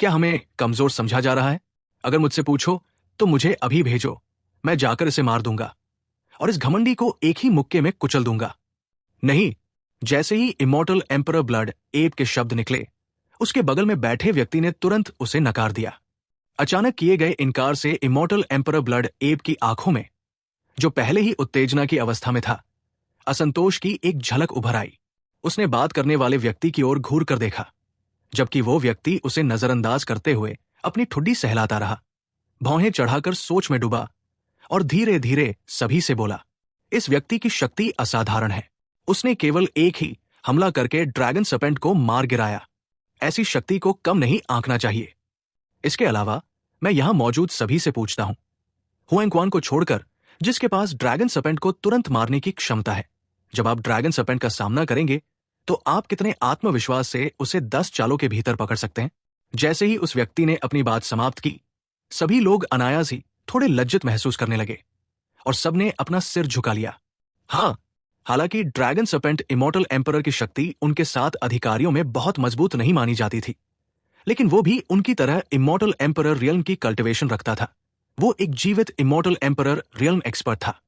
क्या हमें कमजोर समझा जा रहा है? अगर मुझसे पूछो तो मुझे अभी भेजो, मैं जाकर इसे मार दूंगा और इस घमंडी को एक ही मुक्के में कुचल दूंगा। नहीं, जैसे ही इमॉर्टल एम्परर ब्लड एप के शब्द निकले, उसके बगल में बैठे व्यक्ति ने तुरंत उसे नकार दिया। अचानक किए गए इनकार से इमॉर्टल एम्परर ब्लड एप की आंखों में, जो पहले ही उत्तेजना की अवस्था में था, असंतोष की एक झलक उभर आई। उसने बात करने वाले व्यक्ति की ओर घूर कर देखा, जबकि वो व्यक्ति उसे नजरअंदाज करते हुए अपनी ठुड्डी सहलाता रहा। भौहें चढ़ाकर सोच में डूबा और धीरे धीरे सभी से बोला, इस व्यक्ति की शक्ति असाधारण है। उसने केवल एक ही हमला करके ड्रैगन सर्पेंट को मार गिराया। ऐसी शक्ति को कम नहीं आंकना चाहिए। इसके अलावा मैं यहां मौजूद सभी से पूछता हूं, हुएंक्वान को छोड़कर जिसके पास ड्रैगन सर्पेंट को तुरंत मारने की क्षमता है, जब आप ड्रैगन सर्पेंट का सामना करेंगे तो आप कितने आत्मविश्वास से उसे 10 चालों के भीतर पकड़ सकते हैं? जैसे ही उस व्यक्ति ने अपनी बात समाप्त की, सभी लोग अनायास ही थोड़े लज्जित महसूस करने लगे और सबने अपना सिर झुका लिया। हाँ, हालांकि ड्रैगन सर्पेंट इमॉर्टल एम्परर की शक्ति उनके 7 अधिकारियों में बहुत मजबूत नहीं मानी जाती थी, लेकिन वो भी उनकी तरह इमॉर्टल एम्परर रियल्म की कल्टिवेशन रखता था। वो एक जीवित इमॉर्टल एम्परर रियल्म एक्सपर्ट था।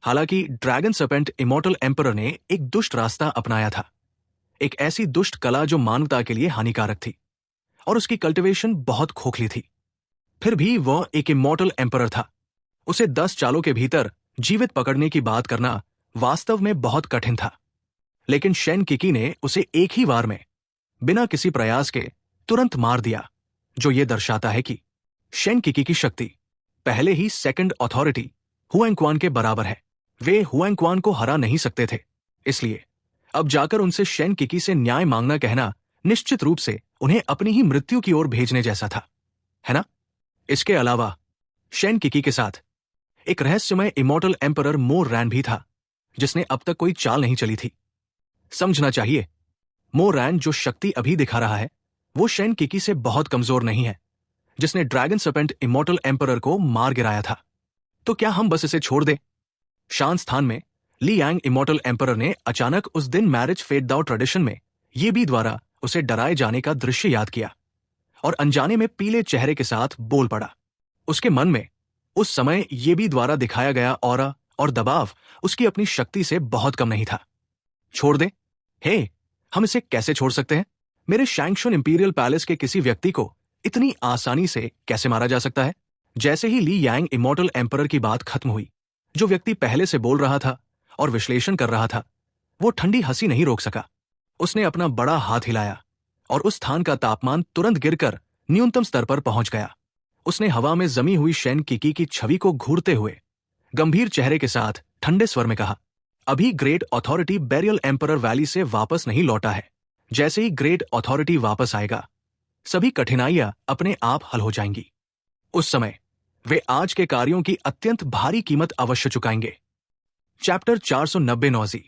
हालांकि ड्रैगन सर्पेंट इमॉर्टल एम्परर ने एक दुष्ट रास्ता अपनाया था, एक ऐसी दुष्ट कला जो मानवता के लिए हानिकारक थी, और उसकी कल्टिवेशन बहुत खोखली थी। फिर भी वह एक इमॉर्टल एम्परर था। उसे 10 चालों के भीतर जीवित पकड़ने की बात करना वास्तव में बहुत कठिन था। लेकिन शेन किकी ने उसे एक ही वार में, बिना किसी प्रयास के, तुरंत मार दिया, जो यह दर्शाता है कि शेन किकी की शक्ति पहले ही सेकंड अथॉरिटी हुएंग के बराबर है। वे हुएंग को हरा नहीं सकते थे, इसलिए अब जाकर उनसे शेन किकी से न्याय मांगना कहना निश्चित रूप से उन्हें अपनी ही मृत्यु की ओर भेजने जैसा था, है ना? इसके अलावा शेन किकी के साथ एक रहस्यमय इमॉर्टल एम्परर मो रैन भी था, जिसने अब तक कोई चाल नहीं चली थी। समझना चाहिए, मो रैन जो शक्ति अभी दिखा रहा है वो शेन किकी से बहुत कमजोर नहीं है, जिसने ड्रैगन सर्पेंट इमॉर्टल एम्परर को मार गिराया था। तो क्या हम बस इसे छोड़ दें? शांत स्थान में ली यांग इमॉर्टल एम्परर ने अचानक उस दिन मैरिज फेट दाओ ट्रेडिशन में ये भी द्वारा उसे डराए जाने का दृश्य याद किया और अनजाने में पीले चेहरे के साथ बोल पड़ा। उसके मन में उस समय ये भी द्वारा दिखाया गया ऑरा और दबाव उसकी अपनी शक्ति से बहुत कम नहीं था। छोड़ दे? हे, हम इसे कैसे छोड़ सकते हैं? मेरे शैंगशुन इंपीरियल पैलेस के किसी व्यक्ति को इतनी आसानी से कैसे मारा जा सकता है? जैसे ही ली यांग इमॉर्टल एम्परर की बात खत्म हुई, जो व्यक्ति पहले से बोल रहा था और विश्लेषण कर रहा था, वो ठंडी हंसी नहीं रोक सका। उसने अपना बड़ा हाथ हिलाया और उस स्थान का तापमान तुरंत गिरकर न्यूनतम स्तर पर पहुंच गया। उसने हवा में जमी हुई शेन किकी की छवि को घूरते हुए गंभीर चेहरे के साथ ठंडे स्वर में कहा, अभी great authority burial emperor valley से वापस नहीं लौटा है। जैसे ही ग्रेट अथॉरिटी वापस आएगा, सभी कठिनाइयां अपने आप हल हो जाएंगी। उस समय वे आज के कार्यों की अत्यंत भारी कीमत अवश्य चुकाएंगे। चैप्टर 490 नौजी।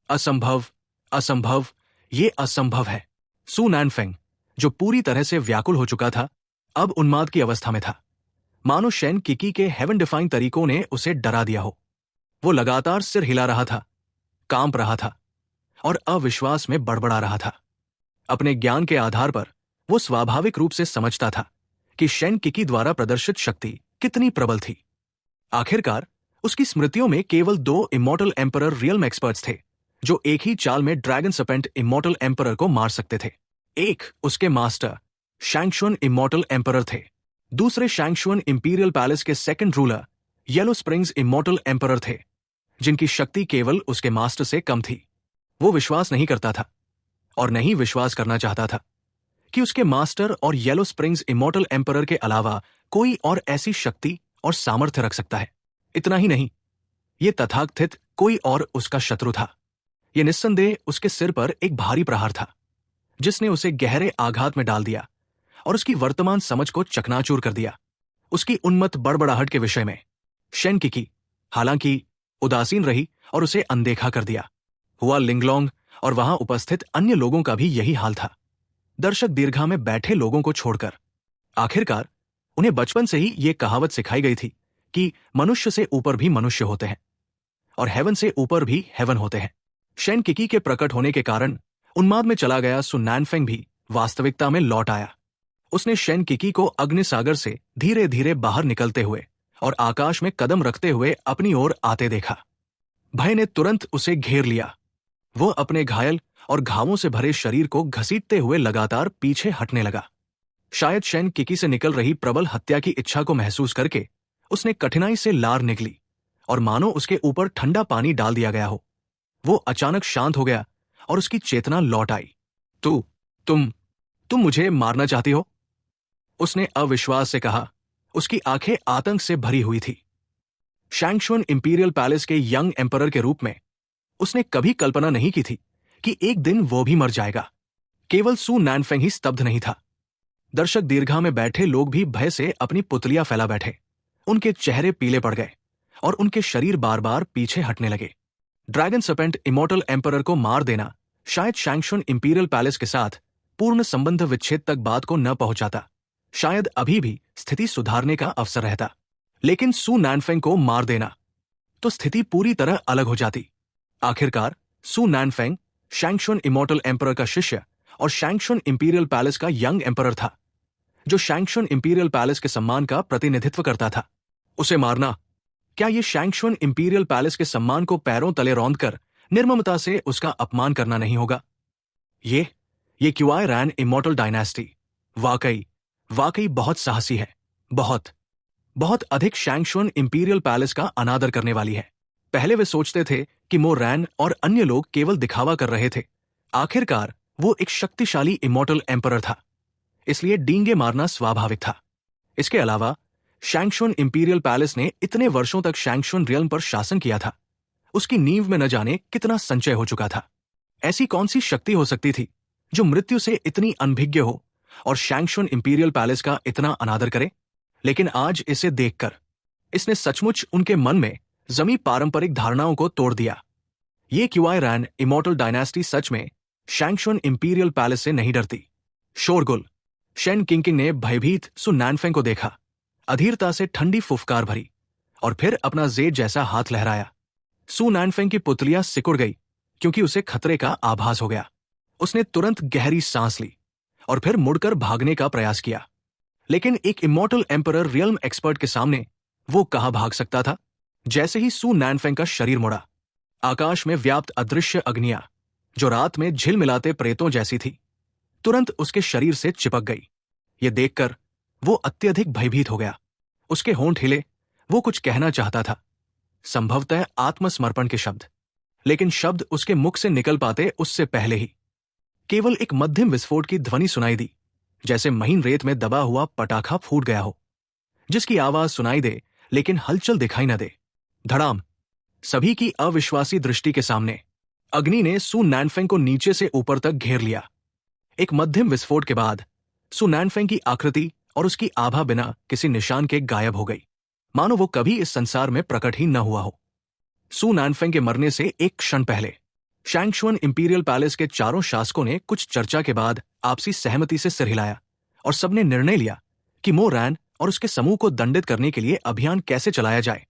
असंभव, असंभव, ये असंभव है। सू नैनफेंग, जो पूरी तरह से व्याकुल हो चुका था, अब उन्माद की अवस्था में था। मानो शेन किकी के हेवन डिफाइंग तरीकों ने उसे डरा दिया हो। वो लगातार सिर हिला रहा था, कांप रहा था और अविश्वास में बड़बड़ा रहा था। अपने ज्ञान के आधार पर वो स्वाभाविक रूप से समझता था कि शेन किकी द्वारा प्रदर्शित शक्ति कितनी प्रबल थी। आखिरकार उसकी स्मृतियों में केवल 2 इमॉर्टल एम्परर रियल्म एक्सपर्ट्स थे, जो एक ही चाल में ड्रैगन सर्पेंट इमॉर्टल एम्परर को मार सकते थे। एक उसके मास्टर शैंगशुन इमॉर्टल एम्परर थे, दूसरे शैंगशुन इंपीरियल पैलेस के second ruler yellow springs immortal emperor थे, जिनकी शक्ति केवल उसके मास्टर से कम थी। वो विश्वास नहीं करता था और नहीं विश्वास करना चाहता था कि उसके मास्टर और येलो स्प्रिंग्स इमॉर्टल एम्परर के अलावा कोई और ऐसी शक्ति और सामर्थ्य रख सकता है। इतना ही नहीं, ये तथाकथित कोई और उसका शत्रु था। ये निस्संदेह उसके सिर पर एक भारी प्रहार था, जिसने उसे गहरे आघात में डाल दिया और उसकी वर्तमान समझ को चकनाचूर कर दिया। उसकी उन्मत्त बड़बड़ाहट के विषय में शेन किकी हालांकि उदासीन रही और उसे अनदेखा कर दिया। हुआ लिंगलोंग और वहां उपस्थित अन्य लोगों का भी यही हाल था। दर्शक दीर्घा में बैठे लोगों को छोड़कर आखिरकार उन्हें बचपन से ही ये कहावत सिखाई गई थी कि मनुष्य से ऊपर भी मनुष्य होते हैं और हेवन से ऊपर भी हेवन होते हैं। शेन किकी के प्रकट होने के कारण उन्माद में चला गया सु नैनफेंग भी वास्तविकता में लौट आया। उसने शेन किकी को अग्नि सागर से धीरे धीरे बाहर निकलते हुए और आकाश में कदम रखते हुए अपनी ओर आते देखा। भय ने तुरंत उसे घेर लिया। वो अपने घायल और घावों से भरे शरीर को घसीटते हुए लगातार पीछे हटने लगा। शायद शेन किकी से निकल रही प्रबल हत्या की इच्छा को महसूस करके उसने कठिनाई से लार निकली और मानो उसके ऊपर ठंडा पानी डाल दिया गया हो। वो अचानक शांत हो गया और उसकी चेतना लौट आई। तुम मुझे मारना चाहती हो? उसने अविश्वास से कहा। उसकी आंखें आतंक से भरी हुई थी। शैंगशुन इंपीरियल पैलेस के यंग एम्परर के रूप में उसने कभी कल्पना नहीं की थी कि एक दिन वो भी मर जाएगा। केवल सू नैनफेंग ही स्तब्ध नहीं था। दर्शक दीर्घा में बैठे लोग भी भय से अपनी पुतलियां फैला बैठे। उनके चेहरे पीले पड़ गए और उनके शरीर बार बार पीछे हटने लगे। ड्रैगन सर्पेंट इमॉर्टल एम्परर को मार देना शायद शैंगशुन इंपीरियल पैलेस के साथ पूर्ण संबंध विच्छेद तक बात को न पहुंचाता। शायद अभी भी स्थिति सुधारने का अवसर रहता, लेकिन सू नैनफेंग को मार देना तो स्थिति पूरी तरह अलग हो जाती। आखिरकार सू नैनफेंग शैंगशुन इमॉर्टल एम्परर का शिष्य और शैंगशुन इंपीरियल पैलेस का यंग एम्परर था। जो शैंगशुन इंपीरियल पैलेस के सम्मान का प्रतिनिधित्व करता था। उसे मारना, क्या ये शैंगशुन इंपीरियल पैलेस के सम्मान को पैरों तले रौंदकर निर्ममता से उसका अपमान करना नहीं होगा? ये क्यूआई रैन इमॉर्टल डायनेस्टी वाकई वाकई बहुत साहसी है। बहुत अधिक शैंगशुन इंपीरियल पैलेस का अनादर करने वाली है। पहले वे सोचते थे कि मो रैन और अन्य लोग केवल दिखावा कर रहे थे। आखिरकार वो एक शक्तिशाली इमॉर्टल एम्परर था, इसलिए डींगे मारना स्वाभाविक था। इसके अलावा शैंगशुन इंपीरियल पैलेस ने इतने वर्षों तक शैंगशुन रियल्म पर शासन किया था। उसकी नींव में न जाने कितना संचय हो चुका था। ऐसी कौन सी शक्ति हो सकती थी जो मृत्यु से इतनी अनभिज्ञ हो और शैंगशुन इंपीरियल पैलेस का इतना अनादर करे? लेकिन आज इसे देखकर इसने सचमुच उनके मन में जमी पारंपरिक धारणाओं को तोड़ दिया। ये क्यूआई रैन इमॉर्टल डायनेस्टी सच में शैंगशुन इंपीरियल पैलेस से नहीं डरती। शोरगुल। शेन किंकिंग ने भयभीत सु नैनफेंग को देखा, अधीरता से ठंडी फुफकार भरी और फिर अपना जेड जैसा हाथ लहराया। सु नैनफेंग की पुतलियां सिकुड़ गई क्योंकि उसे खतरे का आभास हो गया। उसने तुरंत गहरी सांस ली और फिर मुड़कर भागने का प्रयास किया, लेकिन एक इमॉर्टल एम्परर रियल्म एक्सपर्ट के सामने वो कहां भाग सकता था? जैसे ही सु नैनफेंग का शरीर मुड़ा, आकाश में व्याप्त अदृश्य अग्नियां, जो रात में झिलमिलाते प्रेतों जैसी थी, तुरंत उसके शरीर से चिपक गई। ये देखकर वो अत्यधिक भयभीत हो गया। उसके होंठ हिले, वो कुछ कहना चाहता था, संभवतः आत्मसमर्पण के शब्द, लेकिन शब्द उसके मुख से निकल पाते उससे पहले ही केवल एक मध्यम विस्फोट की ध्वनि सुनाई दी, जैसे महीन रेत में दबा हुआ पटाखा फूट गया हो, जिसकी आवाज सुनाई दे लेकिन हलचल दिखाई न दे। धड़ाम। सभी की अविश्वासी दृष्टि के सामने अग्नि ने सु नैनफेंग को नीचे से ऊपर तक घेर लिया। एक मध्यम विस्फोट के बाद सु नैनफेंग की आकृति और उसकी आभा बिना किसी निशान के गायब हो गई, मानो वो कभी इस संसार में प्रकट ही न हुआ हो। सु नैनफेंग के मरने से एक क्षण पहले शैंगशुन इंपीरियल पैलेस के चारों शासकों ने कुछ चर्चा के बाद आपसी सहमति से सिर हिलाया और सबने निर्णय लिया कि मो रैन और उसके समूह को दंडित करने के लिए अभियान कैसे चलाया जाए।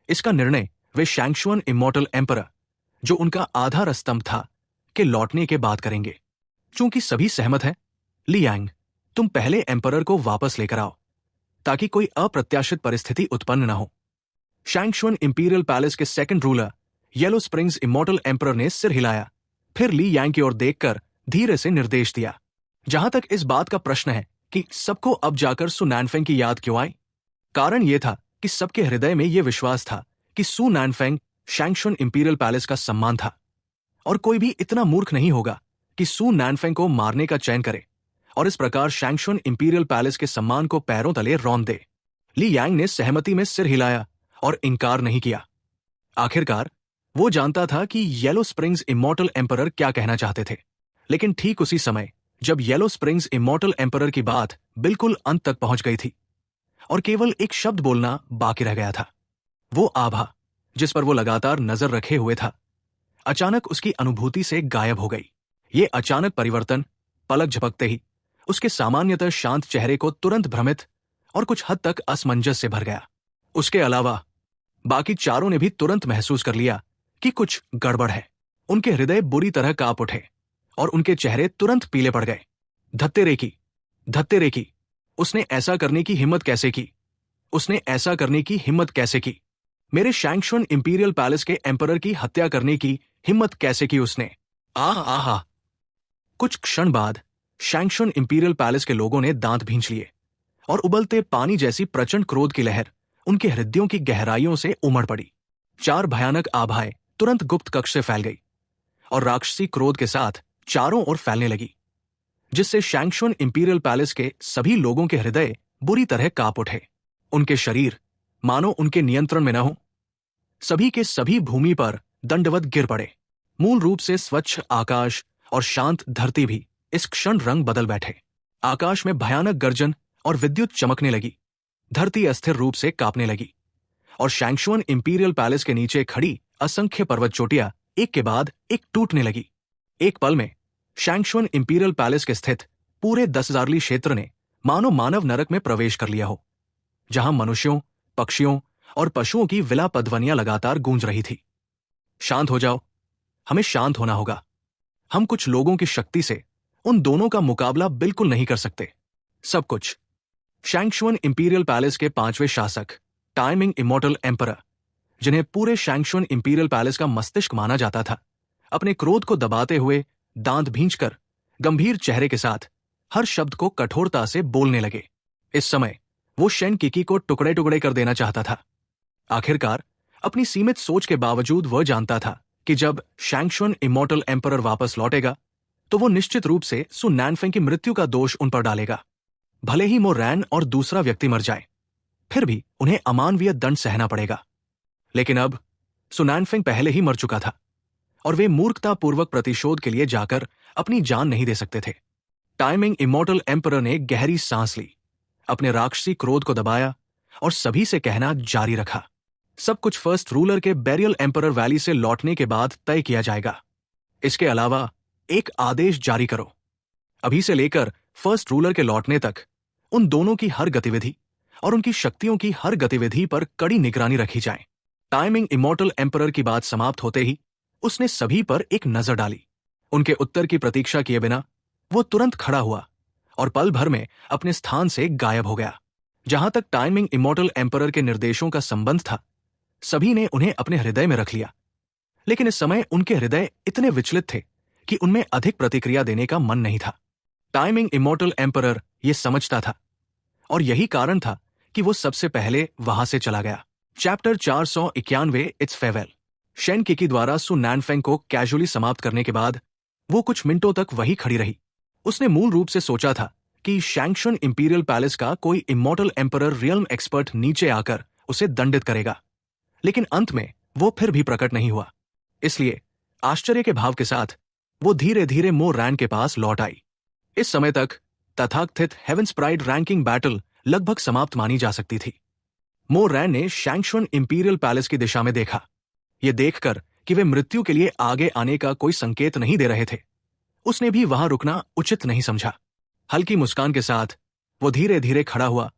इसका निर्णय वे शैंगशुन इमॉर्टल एम्परर, जो उनका आधार स्तंभ था, के लौटने के बाद करेंगे। चूंकि सभी सहमत हैं, ली यांग, तुम पहले एम्परर को वापस लेकर आओ ताकि कोई अप्रत्याशित परिस्थिति उत्पन्न न हो। शैंगशुन इंपीरियल पैलेस के second ruler yellow springs immortal emperor ने सिर हिलाया, फिर ली यांग की ओर देखकर धीरे से निर्देश दिया। जहां तक इस बात का प्रश्न है कि सबको अब जाकर सु नैनफेंग की याद क्यों आई, कारण यह था कि सबके हृदय में यह विश्वास था कि सु नैनफेंग शैंगशुन इंपीरियल पैलेस का सम्मान था, और कोई भी इतना मूर्ख नहीं होगा कि सु नैनफेंग को मारने का चयन करे और इस प्रकार शैंगशुन इंपीरियल पैलेस के सम्मान को पैरों तले रौंद दे। ली यांग ने सहमति में सिर हिलाया और इनकार नहीं किया। आखिरकार वो जानता था कि येलो स्प्रिंग्स इमॉर्टल एम्परर क्या कहना चाहते थे, लेकिन ठीक उसी समय जब येलो स्प्रिंग्स इमॉर्टल एम्परर की बात बिल्कुल अंत तक पहुंच गई थी और केवल एक शब्द बोलना बाकी रह गया था, वो आभा जिस पर वो लगातार नजर रखे हुए था, अचानक उसकी अनुभूति से गायब हो गई। ये अचानक परिवर्तन पलक झपकते ही उसके सामान्यतः शांत चेहरे को तुरंत भ्रमित और कुछ हद तक असमंजस से भर गया। उसके अलावा बाकी चारों ने भी तुरंत महसूस कर लिया कि कुछ गड़बड़ है। उनके हृदय बुरी तरह कांप उठे और उनके चेहरे तुरंत पीले पड़ गए। धत्ते रेकी, उसने ऐसा करने की हिम्मत कैसे की? उसने ऐसा करने की हिम्मत कैसे की? मेरे शैंगशुन इंपीरियल पैलेस के एम्परर की हत्या करने की हिम्मत कैसे की उसने? आहा। कुछ क्षण बाद शैंगशुन इंपीरियल पैलेस के लोगों ने दांत भींच लिए और उबलते पानी जैसी प्रचंड क्रोध की लहर उनके हृदयों की गहराइयों से उमड़ पड़ी। चार भयानक आभाएं तुरंत गुप्त कक्ष से फैल गई और राक्षसी क्रोध के साथ चारों ओर फैलने लगी, जिससे शैंगशुन इंपीरियल पैलेस के सभी लोगों के हृदय बुरी तरह कांप उठे। उनके शरीर मानो उनके नियंत्रण में न हो। सभी के सभी भूमि पर दंडवत गिर पड़े। मूल रूप से स्वच्छ आकाश और शांत धरती भी इस क्षण रंग बदल बैठे। आकाश में भयानक गर्जन और विद्युत चमकने लगी। धरती अस्थिर रूप से कांपने लगी और शैंगशुन इंपीरियल पैलेस के नीचे खड़ी असंख्य पर्वत चोटियां एक के बाद एक टूटने लगी। एक पल में शैंगशुन इंपीरियल पैलेस के स्थित पूरे 10,000 ली क्षेत्र ने मानो मानव नरक में प्रवेश कर लिया हो, जहां मनुष्यों, पक्षियों और पशुओं की विलाप ध्वनियां लगातार गूंज रही थी। शांत हो जाओ, हमें शांत होना होगा। हम कुछ लोगों की शक्ति से उन दोनों का मुकाबला बिल्कुल नहीं कर सकते। सब कुछ शैंगशुन इंपीरियल पैलेस के 5वें शासक, टाइमिंग इमॉर्टल एम्परर, जिन्हें पूरे शैंगशुन इंपीरियल पैलेस का मस्तिष्क माना जाता था, अपने क्रोध को दबाते हुए दांत भींचकर गंभीर चेहरे के साथ हर शब्द को कठोरता से बोलने लगे। इस समय वो शेन किकी को टुकड़े टुकड़े कर देना चाहता था। आखिरकार अपनी सीमित सोच के बावजूद वह जानता था कि जब शैंगशुन इमॉर्टल एम्परर वापस लौटेगा तो वो निश्चित रूप से सु नैनफेंग की मृत्यु का दोष उन पर डालेगा। भले ही मो रैन और दूसरा व्यक्ति मर जाए, फिर भी उन्हें अमानवीय दंड सहना पड़ेगा। लेकिन अब सु नैनफेंग पहले ही मर चुका था और वे मूर्खतापूर्वक प्रतिशोध के लिए जाकर अपनी जान नहीं दे सकते थे। टाइमिंग इमॉर्टल एम्परर ने गहरी सांस ली, अपने राक्षसी क्रोध को दबाया और सभी से कहना जारी रखा, सब कुछ फर्स्ट रूलर के बैरियल एम्परर वैली से लौटने के बाद तय किया जाएगा। इसके अलावा एक आदेश जारी करो, अभी से लेकर फर्स्ट रूलर के लौटने तक उन दोनों की हर गतिविधि और उनकी शक्तियों की हर गतिविधि पर कड़ी निगरानी रखी जाए। टाइमिंग इमॉर्टल एम्परर की बात समाप्त होते ही उसने सभी पर एक नजर डाली। उनके उत्तर की प्रतीक्षा किए बिना वो तुरंत खड़ा हुआ और पल भर में अपने स्थान से गायब हो गया। जहां तक टाइमिंग इमॉर्टल एम्परर के निर्देशों का संबंध था, सभी ने उन्हें अपने हृदय में रख लिया, लेकिन इस समय उनके हृदय इतने विचलित थे कि उनमें अधिक प्रतिक्रिया देने का मन नहीं था। टाइमिंग इमॉर्टल एम्परर यह समझता था और यही कारण था कि वो सबसे पहले वहां से चला गया। Chapter 491 it's farewell. Shane Kiki द्वारा सु नैनफेंग को कैजुअली समाप्त करने के बाद वो कुछ मिनटों तक वही खड़ी रही। उसने मूल रूप से सोचा था कि शैंगशुन इंपीरियल पैलेस का कोई इमॉर्टल एम्परर रियल्म एक्सपर्ट नीचे आकर उसे दंडित करेगा, लेकिन अंत में वो फिर भी प्रकट नहीं हुआ। इसलिए आश्चर्य के भाव के साथ वो धीरे धीरे मो रैन के पास लौट आई। इस समय तक तथाकथित हेवेंस प्राइड रैंकिंग बैटल लगभग समाप्त मानी जा सकती थी। मो रैन ने शैंगशुन इंपीरियल पैलेस की दिशा में देखा। यह देखकर कि वे मृत्यु के लिए आगे आने का कोई संकेत नहीं दे रहे थे, उसने भी वहां रुकना उचित नहीं समझा। हल्की मुस्कान के साथ वो धीरे धीरे खड़ा हुआ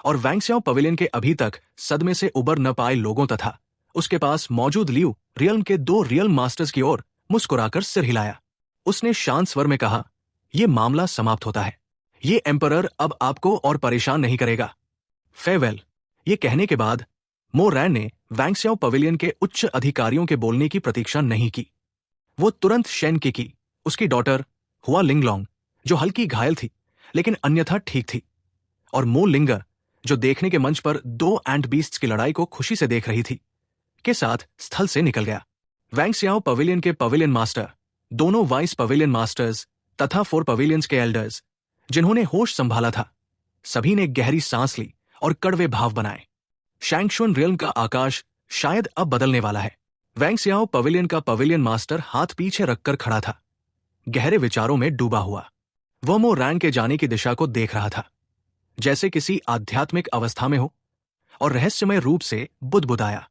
और वैंगस्याओ पवेलियन के अभी तक सदमे से उबर न पाए लोगों तथा उसके पास मौजूद लियू रियल्म के 2 रियल मास्टर्स की ओर मुस्कुराकर सिर हिलाया। उसने शांत स्वर में कहा, यह मामला समाप्त होता है। ये एम्परर अब आपको और परेशान नहीं करेगा। फेयरवेल। ये कहने के बाद मो रैन ने वैंगस्याओ पवेलियन के उच्च अधिकारियों के बोलने की प्रतीक्षा नहीं की। वो तुरंत शेन किकी, उसकी डॉटर हुआ लिंगलोंग, जो हल्की घायल थी लेकिन अन्यथा ठीक थी, और मो लिंगर, जो देखने के मंच पर 2 एंट बीस्ट्स की लड़ाई को खुशी से देख रही थी, के साथ स्थल से निकल गया। वैंगस्याओ पवेलियन के पवेलियन मास्टर, दोनों वाइस पवेलियन मास्टर्स तथा 4 पवेलियंस के एल्डर्स, जिन्होंने होश संभाला था, सभी ने गहरी सांस ली और कड़वे भाव बनाए। शैंगशुन रियल्म का आकाश शायद अब बदलने वाला है। वैंगस्याओ पवेलियन का पवेलियन मास्टर हाथ पीछे रखकर खड़ा था, गहरे विचारों में डूबा हुआ। वह मो रैन के जाने की दिशा को देख रहा था, जैसे किसी आध्यात्मिक अवस्था में हो, और रहस्यमय रूप से बुदबुदाया।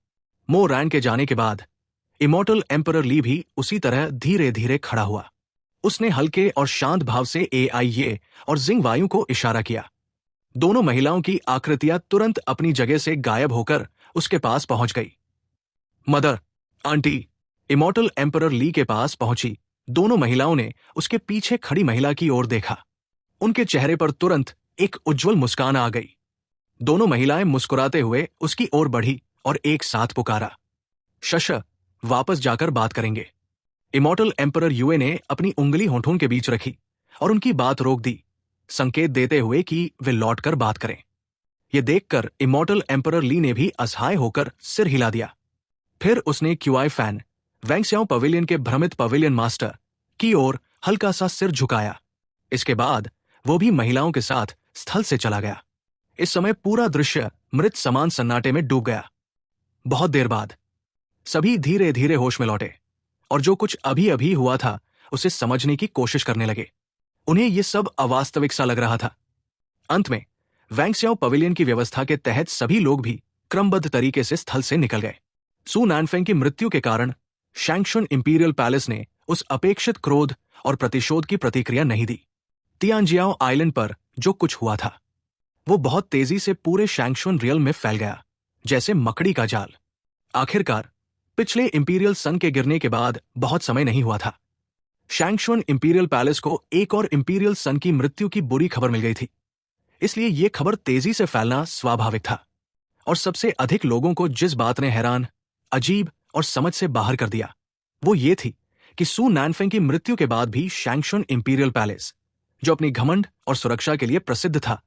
मो रैन के जाने के बाद इमॉर्टल एम्परर ली भी उसी तरह धीरे धीरे खड़ा हुआ। उसने हल्के और शांत भाव से एआईए और जिंग वायु को इशारा किया। दोनों महिलाओं की आकृतियां तुरंत अपनी जगह से गायब होकर उसके पास पहुंच गई। मदर, आंटी, इमॉर्टल एम्परर ली के पास पहुंची दोनों महिलाओं ने उसके पीछे खड़ी महिला की ओर देखा। उनके चेहरे पर तुरंत एक उज्जवल मुस्कान आ गई। दोनों महिलाएं मुस्कुराते हुए उसकी ओर बढ़ी और एक साथ पुकारा, शश, वापस जाकर बात करेंगे। इमॉर्टल एम्परर युए ने अपनी उंगली होठों के बीच रखी और उनकी बात रोक दी, संकेत देते हुए कि वे लौटकर बात करें। यह देखकर इमॉर्टल एम्परर ली ने भी असहाय होकर सिर हिला दिया। फिर उसने क्यूआई फैन, वैंगस्याओ पवेलियन के भ्रमित पवेलियन मास्टर की ओर हल्का सा सिर झुकाया। इसके बाद वो भी महिलाओं के साथ स्थल से चला गया। इस समय पूरा दृश्य मृत समान सन्नाटे में डूब गया। बहुत देर बाद सभी धीरे धीरे होश में लौटे और जो कुछ अभी अभी हुआ था उसे समझने की कोशिश करने लगे। उन्हें यह सब अवास्तविक सा लग रहा था। अंत में वैंगस्याओ पवेलियन की व्यवस्था के तहत सभी लोग भी क्रमबद्ध तरीके से स्थल से निकल गए। सु नैनफेंग की मृत्यु के कारण शैंगशुन इंपीरियल पैलेस ने उस अपेक्षित क्रोध और प्रतिशोध की प्रतिक्रिया नहीं दी। तियानजियाओ आइलैंड पर जो कुछ हुआ था वो बहुत तेजी से पूरे शैंगशुन रियल्म में फैल गया, जैसे मकड़ी का जाल। आखिरकार पिछले इंपीरियल सन के गिरने के बाद बहुत समय नहीं हुआ था। शैंगशुन इंपीरियल पैलेस को एक और इंपीरियल सन की मृत्यु की बुरी खबर मिल गई थी। इसलिए ये खबर तेजी से फैलना स्वाभाविक था। और सबसे अधिक लोगों को जिस बात ने हैरान, अजीब और समझ से बाहर कर दिया वो ये थी कि सू नैनफेंग की मृत्यु के बाद भी शैंगशुन इंपीरियल पैलेस, जो अपनी घमंड और सुरक्षा के लिए प्रसिद्ध था,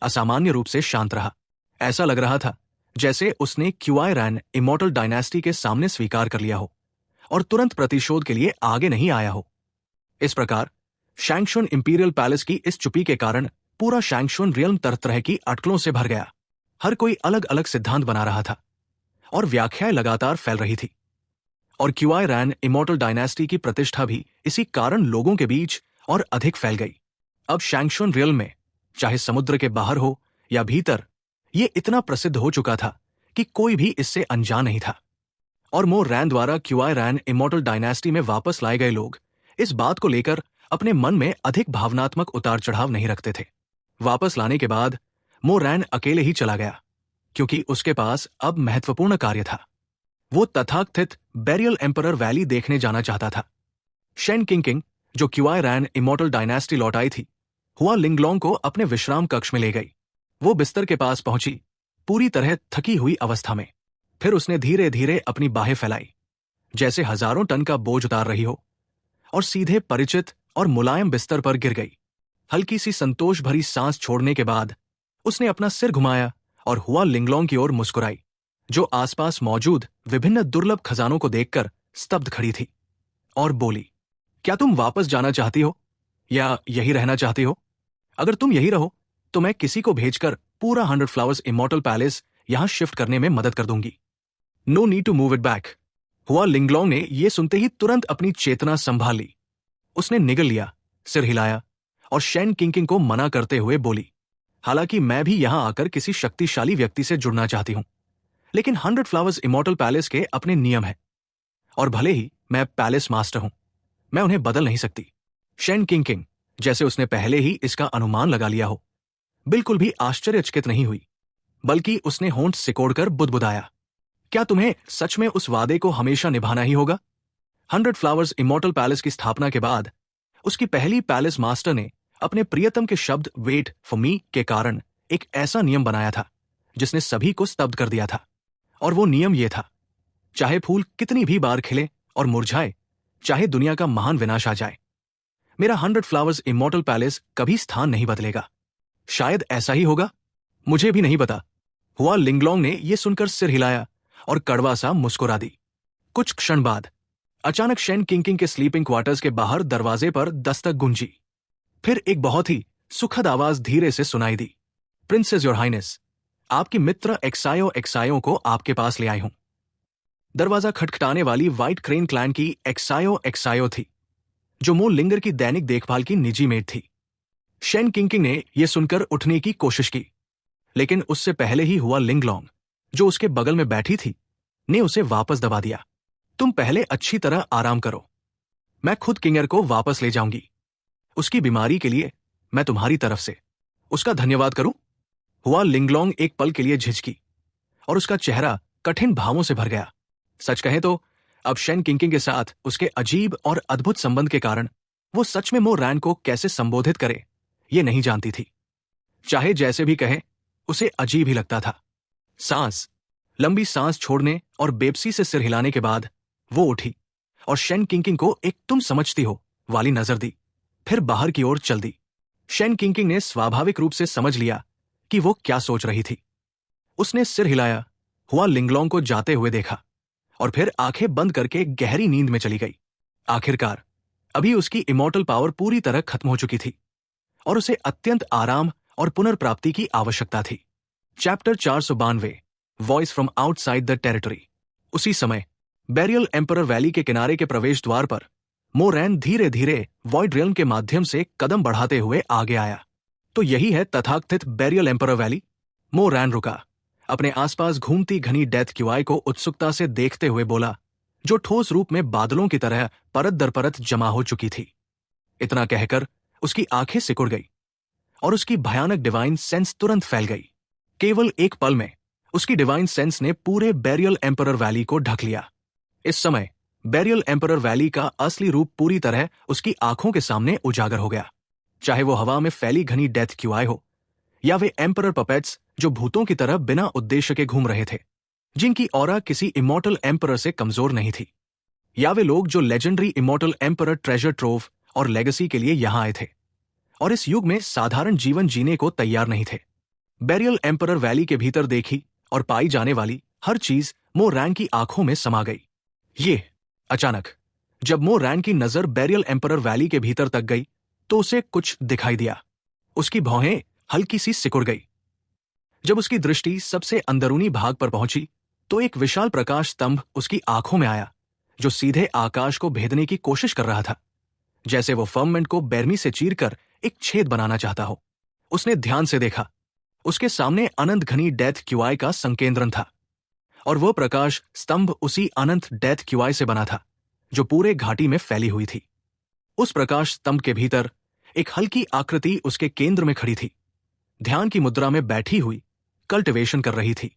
असामान्य रूप से शांत रहा। ऐसा लग रहा था जैसे उसने क्यूआई रैन इमॉर्टल डायनेस्टी के सामने स्वीकार कर लिया हो और तुरंत प्रतिशोध के लिए आगे नहीं आया हो। इस प्रकार शैंगशुन इंपीरियल पैलेस की इस चुप्पी के कारण पूरा शैंगशुन रियल्म तरह तरह की अटकलों से भर गया। हर कोई अलग अलग सिद्धांत बना रहा था और व्याख्याएं लगातार फैल रही थी। और क्यूआई रैन इमॉर्टल डायनेस्टी की प्रतिष्ठा भी इसी कारण लोगों के बीच और अधिक फैल गई। अब शैंगशुन रियल्म में, चाहे समुद्र के बाहर हो या भीतर, ये इतना प्रसिद्ध हो चुका था कि कोई भी इससे अनजान नहीं था। और मो रैन द्वारा क्यूआई रैन इमॉर्टल डायनेस्टी में वापस लाए गए लोग इस बात को लेकर अपने मन में अधिक भावनात्मक उतार चढ़ाव नहीं रखते थे। वापस लाने के बाद मो रैन अकेले ही चला गया, क्योंकि उसके पास अब महत्वपूर्ण कार्य था। वो तथाकथित बेरियल एम्परर वैली देखने जाना चाहता था। शेन किंकिंग, जो क्यूआई रैन इमॉर्टल डायनेस्टी लौट आई थी, हुआ लिंगलोंग को अपने विश्राम कक्ष में ले गई। वो बिस्तर के पास पहुंची, पूरी तरह थकी हुई अवस्था में। फिर उसने धीरे धीरे अपनी बाहें फैलाई, जैसे हजारों टन का बोझ उतार रही हो, और सीधे परिचित और मुलायम बिस्तर पर गिर गई। हल्की सी संतोष भरी सांस छोड़ने के बाद उसने अपना सिर घुमाया और हुआ लिंगलोंग की ओर मुस्कुराई, जो आसपास मौजूद विभिन्न दुर्लभ खजानों को देखकर स्तब्ध खड़ी थी, और बोली, क्या तुम वापस जाना चाहती हो या यही रहना चाहती हो? अगर तुम यही रहो तो मैं किसी को भेजकर पूरा 100 फ्लावर्स इमॉर्टल पैलेस यहां शिफ्ट करने में मदद कर दूंगी। No need to move it back. हुआ लिंगलोंग ने यह सुनते ही तुरंत अपनी चेतना संभाल ली। उसने निगल लिया, सिर हिलाया और शेन किंकिंग को मना करते हुए बोली, हालांकि मैं भी यहां आकर किसी शक्तिशाली व्यक्ति से जुड़ना चाहती हूं, लेकिन 100 फ्लावर्स इमॉर्टल पैलेस के अपने नियम हैं, और भले ही मैं पैलेस मास्टर हूं, मैं उन्हें बदल नहीं सकती। शेन किंकिंग, जैसे उसने पहले ही इसका अनुमान लगा लिया हो, बिल्कुल भी आश्चर्यचकित नहीं हुई, बल्कि उसने होंठ सिकोड़कर बुदबुदाया, क्या तुम्हें सच में उस वादे को हमेशा निभाना ही होगा? 100 फ्लावर्स इमॉर्टल पैलेस की स्थापना के बाद उसकी पहली पैलेस मास्टर ने अपने प्रियतम के शब्द वेट फॉर मी के कारण एक ऐसा नियम बनाया था जिसने सभी को स्तब्ध कर दिया था। और वो नियम ये था, चाहे फूल कितनी भी बार खिले और मुरझाए, चाहे दुनिया का महान विनाश आ जाए, मेरा 100 फ्लावर्स इमॉर्टल पैलेस कभी स्थान नहीं बदलेगा। शायद ऐसा ही होगा, मुझे भी नहीं पता। हुआ लिंगलोंग ने यह सुनकर सिर हिलाया और कड़वा सा मुस्कुरा दी। कुछ क्षण बाद अचानक शेन किंकिंग के स्लीपिंग क्वार्टर्स के बाहर दरवाजे पर दस्तक गूंजी। फिर एक बहुत ही सुखद आवाज धीरे से सुनाई दी, प्रिंसेस योर हाइनेस, आपकी मित्र एक्सायो को आपके पास ले आई हूं। दरवाजा खटखटाने वाली व्हाइट क्रेन क्लैन की एक्सायो थी, जो मो लिंगर की दैनिक देखभाल की निजी मेड थी। शेन किंकिंग ने यह सुनकर उठने की कोशिश की, लेकिन उससे पहले ही हुआ लिंगलोंग, जो उसके बगल में बैठी थी, ने उसे वापस दबा दिया। तुम पहले अच्छी तरह आराम करो, मैं खुद किंगर को वापस ले जाऊंगी। उसकी बीमारी के लिए मैं तुम्हारी तरफ से उसका धन्यवाद करूं। हुआ लिंगलोंग एक पल के लिए झिझकी और उसका चेहरा कठिन भावों से भर गया। सच कहें तो अब शेन किंकिंग के साथ उसके अजीब और अद्भुत संबंध के कारण वो सच में मो रैन को कैसे संबोधित करे ये नहीं जानती थी। चाहे जैसे भी कहे, उसे अजीब ही लगता था। लंबी सांस छोड़ने और बेबसी से सिर हिलाने के बाद वो उठी और शेन किंकिंग को एक तुम समझती हो वाली नजर दी, फिर बाहर की ओर चल दी। शेन किंकिंग ने स्वाभाविक रूप से समझ लिया कि वो क्या सोच रही थी। उसने सिर हिलाया, हुआ लिंगलोंग को जाते हुए देखा और फिर आंखें बंद करके गहरी नींद में चली गई। आखिरकार अभी उसकी इमॉर्टल पावर पूरी तरह खत्म हो चुकी थी और उसे अत्यंत आराम और पुनर्प्राप्ति की आवश्यकता थी। Chapter 492, voice from outside the territory. उसी समय बेरियल एम्परर वैली के किनारे के प्रवेश द्वार पर मो रैन धीरे धीरे वॉइड रियल्म के माध्यम से कदम बढ़ाते हुए आगे आया। तो यही है तथाकथित बेरियल एम्परर वैली। मो रैन रुका, अपने आसपास घूमती घनी डेथ क्यूआई को उत्सुकता से देखते हुए बोला, जो ठोस रूप में बादलों की तरह परत दर परत जमा हो चुकी थी। इतना कहकर उसकी आंखें सिकुड़ गई और उसकी भयानक डिवाइन सेंस तुरंत फैल गई। केवल एक पल में उसकी डिवाइन सेंस ने पूरे बेरियल एम्परर वैली को ढक लिया। इस समय बेरियल एम्परर वैली का असली रूप पूरी तरह उसकी आंखों के सामने उजागर हो गया। चाहे वो हवा में फैली घनी डेथ क्यूआई हो या वे एम्परर पपेट्स जो भूतों की तरह बिना उद्देश्य के घूम रहे थे, जिनकी ऑरा किसी इमॉर्टल एम्परर से कमजोर नहीं थी, या वे लोग जो legendary immortal emperor treasure trove और लेगेसी के लिए यहां आए थे और इस युग में साधारण जीवन जीने को तैयार नहीं थे। बैरियल एम्परर वैली के भीतर देखी और पाई जाने वाली हर चीज मो रैन की आंखों में समा गई। ये अचानक जब मो रैन की नजर बैरियल एम्परर वैली के भीतर तक गई तो उसे कुछ दिखाई दिया। उसकी भौहें हल्की सी सिकुड़ गई। जब उसकी दृष्टि सबसे अंदरूनी भाग पर पहुंची तो एक विशाल प्रकाश स्तंभ उसकी आंखों में आया, जो सीधे आकाश को भेदने की कोशिश कर रहा था, जैसे वो फर्ममेंट को बैरमी से चीरकर एक छेद बनाना चाहता हो। उसने ध्यान से देखा। उसके सामने अनंत घनी डेथ क्यूआई का संकेंद्रन था, और वह प्रकाश स्तंभ उसी अनंत डेथ क्यूआई से बना था जो पूरे घाटी में फैली हुई थी। उस प्रकाश स्तंभ के भीतर एक हल्की आकृति उसके केंद्र में खड़ी थी, ध्यान की मुद्रा में बैठी हुई, कल्टिवेशन कर रही थी।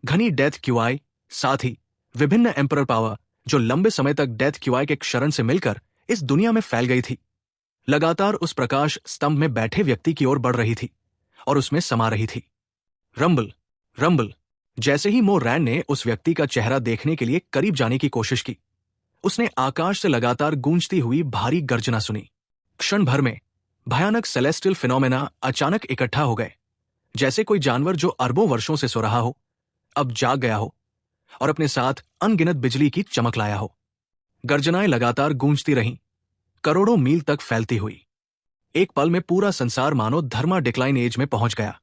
घनी डेथ क्यूआई, साथ ही विभिन्न एम्परर पावर जो लंबे समय तक डेथ क्यूआई के क्षरण से मिलकर इस दुनिया में फैल गई थी, लगातार उस प्रकाश स्तंभ में बैठे व्यक्ति की ओर बढ़ रही थी और उसमें समा रही थी। Rumble, rumble. जैसे ही मो रैन ने उस व्यक्ति का चेहरा देखने के लिए करीब जाने की कोशिश की, उसने आकाश से लगातार गूंजती हुई भारी गर्जना सुनी। क्षण भर में भयानक सेलेस्टियल फिनोमेना अचानक इकट्ठा हो गए, जैसे कोई जानवर जो अरबों वर्षों से सो रहा हो अब जाग गया हो और अपने साथ अनगिनत बिजली की चमक लाया हो। गर्जनाएं लगातार गूंजती रहीं, करोड़ों मील तक फैलती हुई। एक पल में पूरा संसार मानो धर्मा डिक्लाइन एज में पहुंच गया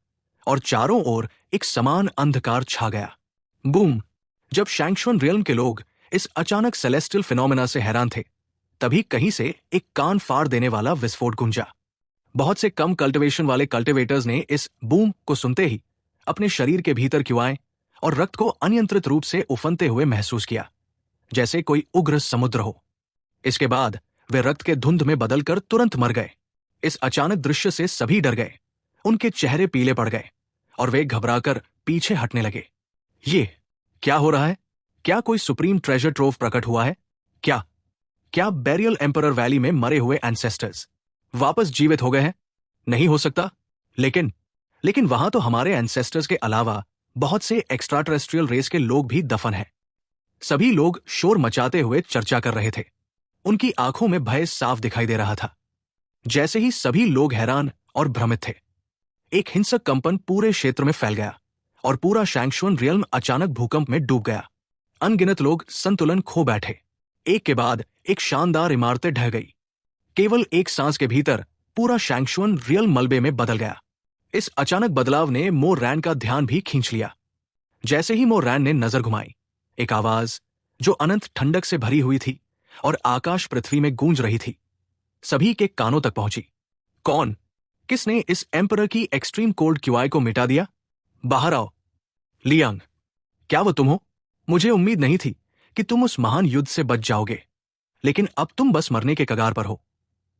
और चारों ओर एक समान अंधकार छा गया। बूम! जब शैंक्शुन रियल्म के लोग इस अचानक सेलेस्टियल फिनोमेना से हैरान थे, तभी कहीं से एक कान फाड़ देने वाला विस्फोट गूंजा। बहुत से कम कल्टिवेशन वाले कल्टिवेटर्स ने इस बूम को सुनते ही अपने शरीर के भीतर क्युआए और रक्त को अनियंत्रित रूप से उफनते हुए महसूस किया, जैसे कोई उग्र समुद्र हो। इसके बाद वे रक्त के धुंध में बदलकर तुरंत मर गए। इस अचानक दृश्य से सभी डर गए, उनके चेहरे पीले पड़ गए और वे घबराकर पीछे हटने लगे। ये क्या हो रहा है? क्या कोई सुप्रीम ट्रेजर ट्रोव प्रकट हुआ है? क्या बैरियल एम्परर वैली में मरे हुए एंसेस्टर्स वापस जीवित हो गए हैं? नहीं हो सकता। लेकिन वहां तो हमारे एंसेस्टर्स के अलावा बहुत से एक्स्ट्रा टेरेस्ट्रियल रेस के लोग भी दफन हैं। सभी लोग शोर मचाते हुए चर्चा कर रहे थे। उनकी आंखों में भय साफ दिखाई दे रहा था। जैसे ही सभी लोग हैरान और भ्रमित थे, एक हिंसक कंपन पूरे क्षेत्र में फैल गया और पूरा शैंक्शुन रियल्म अचानक भूकंप में डूब गया। अनगिनत लोग संतुलन खो बैठे। एक के बाद एक शानदार इमारतें ढह गई। केवल एक सांस के भीतर पूरा शैंक्शुन रियल मलबे में बदल गया। इस अचानक बदलाव ने मो रैन का ध्यान भी खींच लिया। जैसे ही मो रैन ने नजर घुमाई, एक आवाज जो अनंत ठंडक से भरी हुई थी और आकाश पृथ्वी में गूंज रही थी, सभी के कानों तक पहुंची। कौन? किसने इस एम्परर की एक्सट्रीम कोल्ड क्यूआई को मिटा दिया? बाहर आओ। लियांग, क्या वो तुम हो? मुझे उम्मीद नहीं थी कि तुम उस महान युद्ध से बच जाओगे, लेकिन अब तुम बस मरने के कगार पर हो,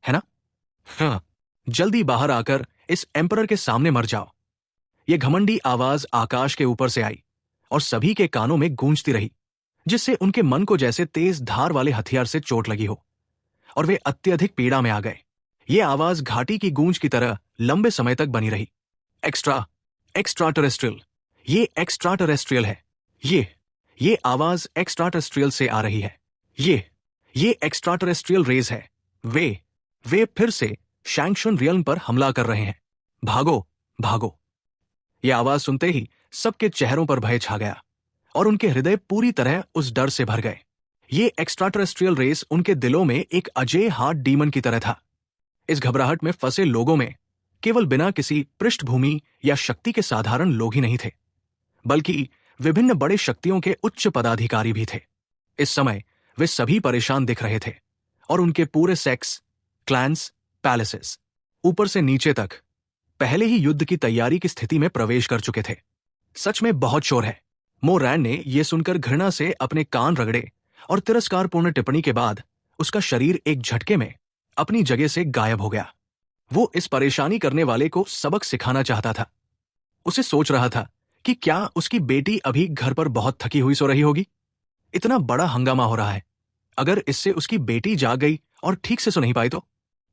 है ना? हाँ, जल्दी बाहर आकर इस एम्परर के सामने मर जाओ। यह घमंडी आवाज आकाश के ऊपर से आई और सभी के कानों में गूंजती रही, जिससे उनके मन को जैसे तेज धार वाले हथियार से चोट लगी हो और वे अत्यधिक पीड़ा में आ गए। यह आवाज घाटी की गूंज की तरह लंबे समय तक बनी रही। एक्स्ट्रा टेरेस्ट्रियल, ये एक्स्ट्रा टेरेस्ट्रियल है। ये आवाज एक्स्ट्रा टेरेस्ट्रियल से आ रही है। ये एक्स्ट्रा टेरेस्ट्रियल रेज है। वे फिर से शैंक्शुन रियल्म पर हमला कर रहे हैं। भागो। यह आवाज सुनते ही सबके चेहरों पर भय छा गया और उनके हृदय पूरी तरह उस डर से भर गए। ये एक्स्ट्रा टेरेस्ट्रियल रेस उनके दिलों में एक अजय हार्ड डीमन की तरह था। इस घबराहट में फंसे लोगों में केवल बिना किसी पृष्ठभूमि या शक्ति के साधारण लोग ही नहीं थे, बल्कि विभिन्न बड़े शक्तियों के उच्च पदाधिकारी भी थे। इस समय वे सभी परेशान दिख रहे थे और उनके पूरे सेक्स, क्लैंस, पैलेसेस ऊपर से नीचे तक पहले ही युद्ध की तैयारी की स्थिति में प्रवेश कर चुके थे। सच में बहुत शोर है। मो रैन ने यह सुनकर घृणा से अपने कान रगड़े और तिरस्कारपूर्ण टिप्पणी के बाद उसका शरीर एक झटके में अपनी जगह से गायब हो गया। वो इस परेशानी करने वाले को सबक सिखाना चाहता था। उसे सोच रहा था कि क्या उसकी बेटी अभी घर पर बहुत थकी हुई सो रही होगी। इतना बड़ा हंगामा हो रहा है, अगर इससे उसकी बेटी जाग गई और ठीक से सो नहीं पाई तो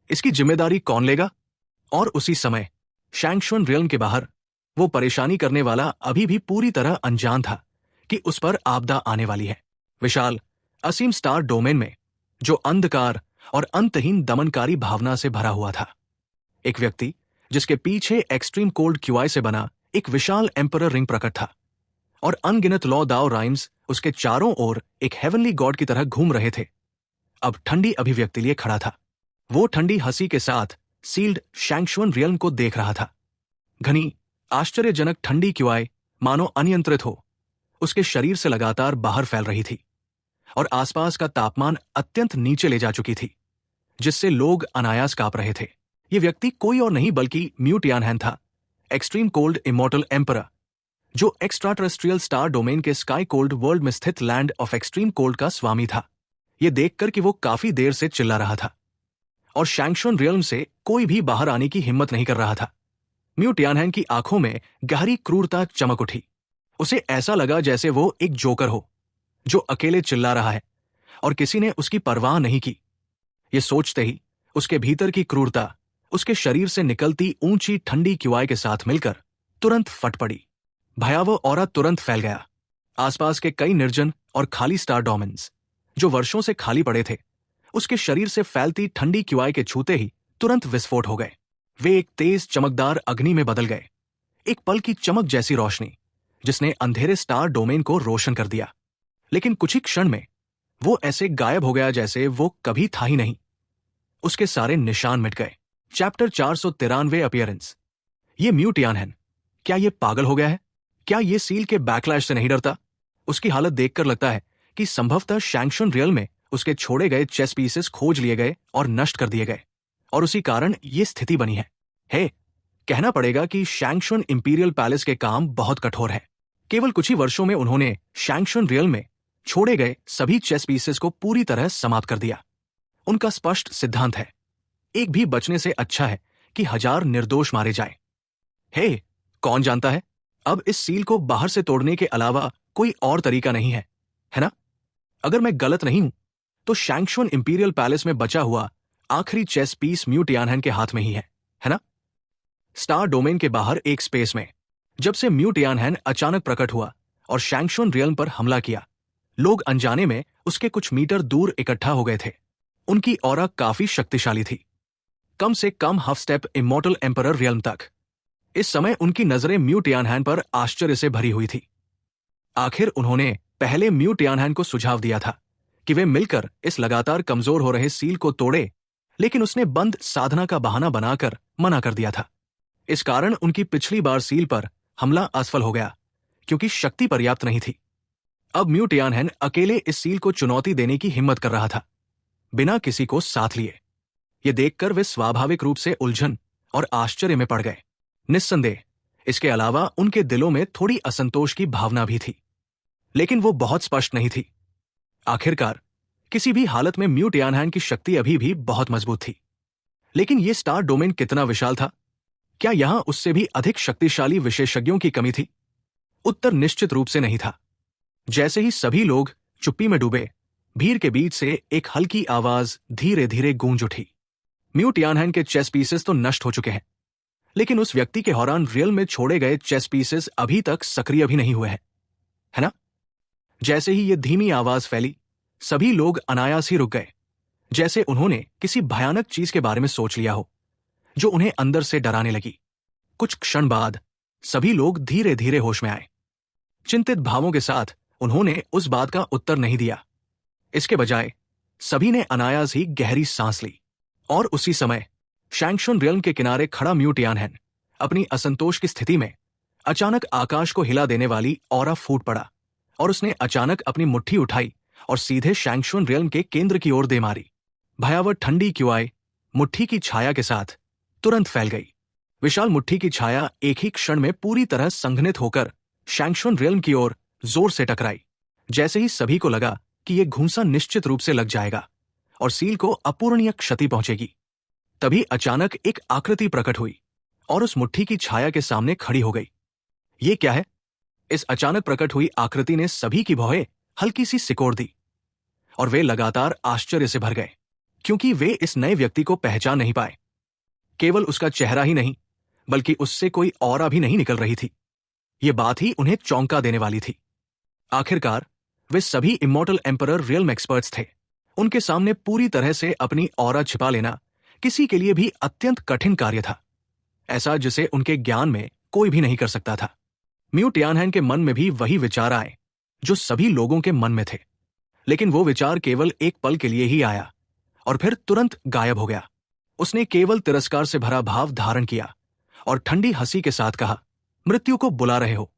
इसकी जिम्मेदारी कौन लेगा? और उसी समय शैंगशुन रियल्म के बाहर वो परेशानी करने वाला अभी भी पूरी तरह अनजान था कि उस पर आपदा आने वाली है। विशाल असीम स्टार डोमेन में जो अंधकार और अंतहीन दमनकारी भावना से भरा हुआ था, एक व्यक्ति जिसके पीछे एक्सट्रीम कोल्ड क्यूआई से बना एक विशाल एम्परर रिंग प्रकट था और अनगिनत लॉ दाओ राइम्स उसके चारों ओर एक हेवनली गॉड की तरह घूम रहे थे, अब ठंडी अभिव्यक्ति लिए खड़ा था। वो ठंडी हंसी के साथ सील्ड शैंगशुन रियल्म को देख रहा था। घनी आश्चर्यजनक ठंडी क्यूआई मानो अनियंत्रित हो उसके शरीर से लगातार बाहर फैल रही थी और आसपास का तापमान अत्यंत नीचे ले जा चुकी थी, जिससे लोग अनायास कांप रहे थे। ये व्यक्ति कोई और नहीं बल्कि म्यू टियानहैन था, एक्सट्रीम कोल्ड इमॉर्टल एम्परर, जो एक्स्ट्रा टेरेस्ट्रियल स्टार डोमेन के स्काई कोल्ड वर्ल्ड में स्थित लैंड ऑफ एक्सट्रीम कोल्ड का स्वामी था। ये देखकर कि वो काफी देर से चिल्ला रहा था और शैंगशुन रियल्म से कोई भी बाहर आने की हिम्मत नहीं कर रहा था, म्यू टियानहैन की आंखों में गहरी क्रूरता चमक उठी। उसे ऐसा लगा जैसे वो एक जोकर हो जो अकेले चिल्ला रहा है और किसी ने उसकी परवाह नहीं की। ये सोचते ही उसके भीतर की क्रूरता उसके शरीर से निकलती ऊंची ठंडी क्यूआई के साथ मिलकर तुरंत फट पड़ी। भयावह ऑरा तुरंत फैल गया। आसपास के कई निर्जन और खाली स्टार डोमेन्स जो वर्षों से खाली पड़े थे, उसके शरीर से फैलती ठंडी क्यूआई के छूते ही तुरंत विस्फोट हो गए। वे एक तेज चमकदार अग्नि में बदल गए, एक पल की चमक जैसी रोशनी जिसने अंधेरे स्टार डोमेन को रोशन कर दिया। लेकिन कुछ ही क्षण में वो ऐसे गायब हो गया जैसे वो कभी था ही नहीं। उसके सारे निशान मिट गए। Chapter 493 appearance. ये म्यू टियानहैन, क्या ये पागल हो गया है? क्या ये सील के बैकलैश से नहीं डरता? उसकी हालत देखकर लगता है कि संभवतः शैंगशुन रियल्म में उसके छोड़े गए चेस पीसेस खोज लिए गए और नष्ट कर दिए गए और उसी कारण ये स्थिति बनी है। कहना पड़ेगा कि शैंगशुन इंपीरियल पैलेस के काम बहुत कठोर है। केवल कुछ ही वर्षों में उन्होंने शैंगशुन रियल्म में छोड़े गए सभी चेस पीसेस को पूरी तरह समाप्त कर दिया। उनका स्पष्ट सिद्धांत है, एक भी बचने से अच्छा है कि 1000 निर्दोष मारे जाएं। कौन जानता है, अब इस सील को बाहर से तोड़ने के अलावा कोई और तरीका नहीं है ना? अगर मैं गलत नहीं हूं तो शैंगशुन इंपीरियल पैलेस में बचा हुआ आखिरी चेस पीस म्यू टियानहैन के हाथ में ही है ना? स्टार डोमेन के बाहर एक स्पेस में जब से म्यू टियानहैन अचानक प्रकट हुआ और शैंगशुन रियल्म पर हमला किया, लोग अनजाने में उसके कुछ मीटर दूर इकट्ठा हो गए थे। उनकी ऑरा काफी शक्तिशाली थी, कम से कम half step immortal emperor realm तक। इस समय उनकी नजरें म्यू टियानहैन पर आश्चर्य से भरी हुई थी। आखिर उन्होंने पहले म्यू टियानहैन को सुझाव दिया था कि वे मिलकर इस लगातार कमजोर हो रहे सील को तोड़े, लेकिन उसने बंद साधना का बहाना बनाकर मना कर दिया था। इस कारण उनकी पिछली बार सील पर हमला असफल हो गया क्योंकि शक्ति पर्याप्त नहीं थी। अब म्यू टियानहैन अकेले इस सील को चुनौती देने की हिम्मत कर रहा था, बिना किसी को साथ लिए। ये देखकर वे स्वाभाविक रूप से उलझन और आश्चर्य में पड़ गए। निस्संदेह इसके अलावा उनके दिलों में थोड़ी असंतोष की भावना भी थी, लेकिन वो बहुत स्पष्ट नहीं थी। आखिरकार किसी भी हालत में म्यू टियानहैन की शक्ति अभी भी बहुत मजबूत थी, लेकिन ये स्टार डोमेन कितना विशाल था? क्या यहां उससे भी अधिक शक्तिशाली विशेषज्ञों की कमी थी? उत्तर निश्चित रूप से नहीं था। जैसे ही सभी लोग चुप्पी में डूबे, भीड़ के बीच से एक हल्की आवाज धीरे धीरे गूंज उठी। म्यू टियानहैन के चेस पीसेस तो नष्ट हो चुके हैं, लेकिन उस व्यक्ति के हौरान रियल्म में छोड़े गए चेस पीसेस अभी तक सक्रिय भी नहीं हुए हैं, है ना? जैसे ही ये धीमी आवाज फैली, सभी लोग अनायास ही रुक गए, जैसे उन्होंने किसी भयानक चीज के बारे में सोच लिया हो जो उन्हें अंदर से डराने लगी। कुछ क्षण बाद सभी लोग धीरे धीरे होश में आए। चिंतित भावों के साथ उन्होंने उस बात का उत्तर नहीं दिया। इसके बजाय सभी ने अनायास ही गहरी सांस ली और उसी समय शैंगशुन रियल्म के किनारे खड़ा म्यू टियानहैन अपनी असंतोष की स्थिति में अचानक आकाश को हिला देने वाली ऑरा फूट पड़ा और उसने अचानक अपनी मुट्ठी उठाई और सीधे शैंगशुन रियल्म के केंद्र की ओर दे मारी। भयावह ठंडी क्यूआई मुट्ठी की छाया के साथ तुरंत फैल गई। विशाल मुट्ठी की छाया एक ही क्षण में पूरी तरह संघनित होकर शैंगशुन रियल्म की ओर जोर से टकराई। जैसे ही सभी को लगा कि यह घूंसा निश्चित रूप से लग जाएगा और सील को अपूरणीय क्षति पहुंचेगी, तभी अचानक एक आकृति प्रकट हुई और उस मुट्ठी की छाया के सामने खड़ी हो गई। ये क्या है? इस अचानक प्रकट हुई आकृति ने सभी की भौहें हल्की सी सिकोड़ दी और वे लगातार आश्चर्य से भर गए, क्योंकि वे इस नए व्यक्ति को पहचान नहीं पाए। केवल उसका चेहरा ही नहीं, बल्कि उससे कोई ऑरा भी नहीं निकल रही थी। ये बात ही उन्हें चौंका देने वाली थी। आखिरकार वे सभी इमॉर्टल एम्परर रियल्म एक्सपर्ट्स थे। उनके सामने पूरी तरह से अपनी ऑरा छिपा लेना किसी के लिए भी अत्यंत कठिन कार्य था, ऐसा जिसे उनके ज्ञान में कोई भी नहीं कर सकता था। म्यू टियानहैन के मन में भी वही विचार आए जो सभी लोगों के मन में थे, लेकिन वो विचार केवल एक पल के लिए ही आया और फिर तुरंत गायब हो गया। उसने केवल तिरस्कार से भरा भाव धारण किया और ठंडी हंसी के साथ कहा, मृत्यु को बुला रहे हो।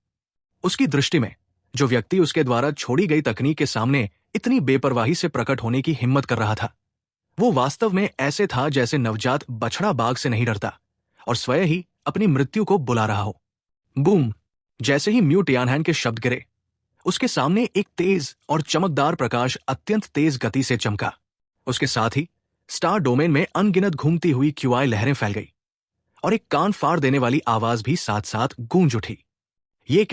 उसकी दृष्टि में जो व्यक्ति उसके द्वारा छोड़ी गई तकनीक के सामने इतनी बेपरवाही से प्रकट होने की हिम्मत कर रहा था, वो वास्तव में ऐसे था जैसे नवजात बछड़ा बाघ से नहीं डरता और स्वयं ही अपनी मृत्यु को बुला रहा हो। बूम! जैसे ही म्यू टियानहैन के शब्द गिरे, उसके सामने एक तेज और चमकदार प्रकाश अत्यंत तेज गति से चमका। उसके साथ ही स्टार डोमेन में अनगिनत घूमती हुई क्यूआई लहरें फैल गई और एक कान फाड़ देने वाली आवाज भी साथ साथ गूंज उठी। ये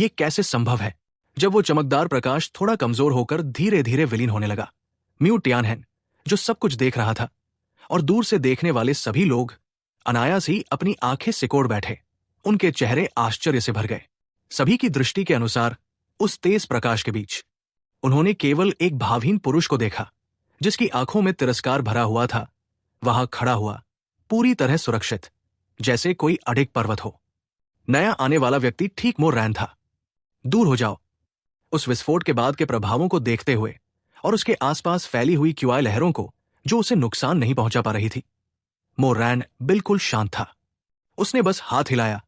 कैसे संभव है? जब वो चमकदार प्रकाश थोड़ा कमजोर होकर धीरे धीरे विलीन होने लगा, म्यू टियानहैन, जो सब कुछ देख रहा था, और दूर से देखने वाले सभी लोग अनायास ही अपनी आंखें सिकोड़ बैठे। उनके चेहरे आश्चर्य से भर गए। सभी की दृष्टि के अनुसार उस तेज प्रकाश के बीच उन्होंने केवल एक भावहीन पुरुष को देखा, जिसकी आंखों में तिरस्कार भरा हुआ था, वहां खड़ा हुआ, पूरी तरह सुरक्षित, जैसे कोई अडिग पर्वत हो। नया आने वाला व्यक्ति ठीक मो रैन था। दूर हो जाओ! उस विस्फोट के बाद के प्रभावों को देखते हुए और उसके आसपास फैली हुई क्यूआई लहरों को जो उसे नुकसान नहीं पहुंचा पा रही थी, मो रैन बिल्कुल शांत था। उसने बस हाथ हिलाया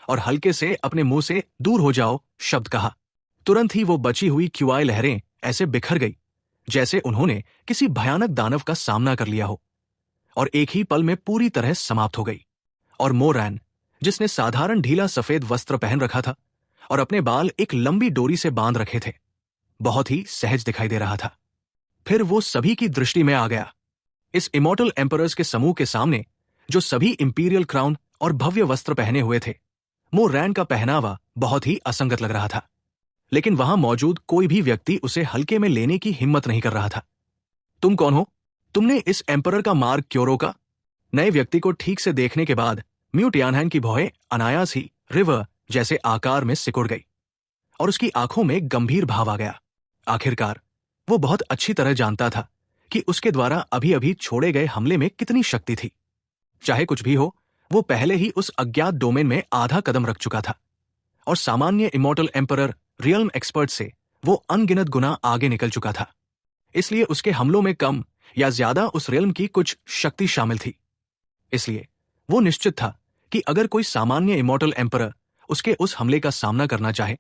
और हल्के से अपने मुंह से दूर हो जाओ शब्द कहा। तुरंत ही वो बची हुई क्यूआई लहरें ऐसे बिखर गई जैसे उन्होंने किसी भयानक दानव का सामना कर लिया हो, और एक ही पल में पूरी तरह समाप्त हो गई। और मो रैन, जिसने साधारण ढीला सफेद वस्त्र पहन रखा था और अपने बाल एक लंबी डोरी से बांध रखे थे, बहुत ही सहज दिखाई दे रहा था। फिर वो सभी की दृष्टि में आ गया। इस इमॉर्टल एम्परर्स के समूह के सामने, जो सभी इंपीरियल क्राउन और भव्य वस्त्र पहने हुए थे, मो रैन का पहनावा बहुत ही असंगत लग रहा था। लेकिन वहां मौजूद कोई भी व्यक्ति उसे हल्के में लेने की हिम्मत नहीं कर रहा था। तुम कौन हो? तुमने इस एम्परर का मार्ग क्यों रोका? नए व्यक्ति को ठीक से देखने के बाद म्यू टियानहैन की भौहें अनायास ही रिवर जैसे आकार में सिकुड़ गई और उसकी आंखों में गंभीर भाव आ गया। आखिरकार वो बहुत अच्छी तरह जानता था कि उसके द्वारा अभी अभी छोड़े गए हमले में कितनी शक्ति थी। चाहे कुछ भी हो, वो पहले ही उस अज्ञात डोमेन में आधा कदम रख चुका था और सामान्य इमॉर्टल एम्परर रियल्म एक्सपर्ट से वो अनगिनत गुना आगे निकल चुका था। इसलिए उसके हमलों में कम या ज्यादा उस रियल्म की कुछ शक्ति शामिल थी। इसलिए वो निश्चित था कि अगर कोई सामान्य इमॉर्टल एम्परर उसके उस हमले का सामना करना चाहे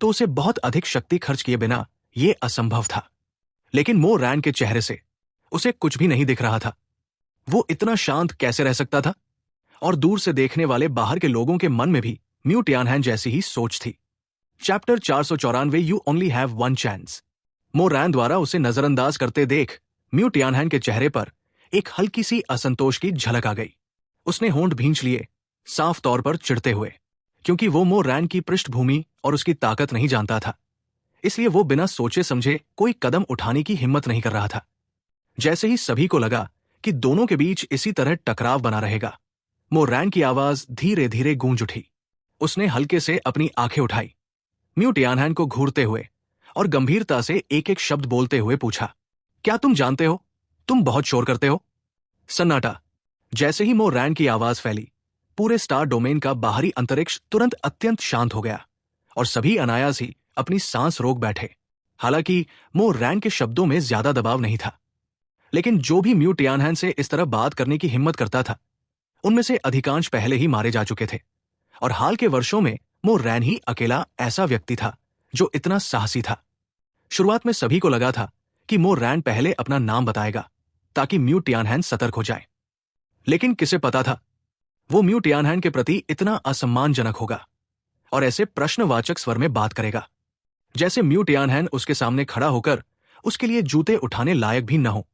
तो उसे बहुत अधिक शक्ति खर्च किए बिना यह असंभव था। लेकिन मो रैन के चेहरे से उसे कुछ भी नहीं दिख रहा था। वो इतना शांत कैसे रह सकता था? और दूर से देखने वाले बाहर के लोगों के मन में भी म्यू टियानहैन जैसी ही सोच थी। Chapter 494 you only have one chance. मो रैन द्वारा उसे नजरअंदाज करते देख म्यू टियानहैन के चेहरे पर एक हल्की सी असंतोष की झलक आ गई। उसने होंठ भींच लिए, साफ तौर पर चिढ़ते हुए, क्योंकि वो मो रैन की पृष्ठभूमि और उसकी ताकत नहीं जानता था। इसलिए वो बिना सोचे समझे कोई कदम उठाने की हिम्मत नहीं कर रहा था। जैसे ही सभी को लगा कि दोनों के बीच इसी तरह टकराव बना रहेगा, मो रैन की आवाज धीरे धीरे गूंज उठी। उसने हल्के से अपनी आंखें उठाई, म्यू टियानहैन को घूरते हुए और गंभीरता से एक एक शब्द बोलते हुए पूछा, क्या तुम जानते हो तुम बहुत शोर करते हो? सन्नाटा। जैसे ही मो रैन की आवाज फैली, पूरे स्टार डोमेन का बाहरी अंतरिक्ष तुरंत अत्यंत शांत हो गया और सभी अनायास ही अपनी सांस रोक बैठे। हालांकि मो रैन के शब्दों में ज्यादा दबाव नहीं था, लेकिन जो भी म्यू टियानहैन से इस तरह बात करने की हिम्मत करता था, उनमें से अधिकांश पहले ही मारे जा चुके थे और हाल के वर्षों में मो रैन ही अकेला ऐसा व्यक्ति था जो इतना साहसी था। शुरुआत में सभी को लगा था कि मो रैन पहले अपना नाम बताएगा ताकि म्यू टियानहैन सतर्क हो जाए, लेकिन किसे पता था वो म्यू टियानहैन के प्रति इतना असम्मानजनक होगा और ऐसे प्रश्नवाचक स्वर में बात करेगा जैसे म्यू टियानहैन उसके सामने खड़ा होकर उसके लिए जूते उठाने लायक भी न हो।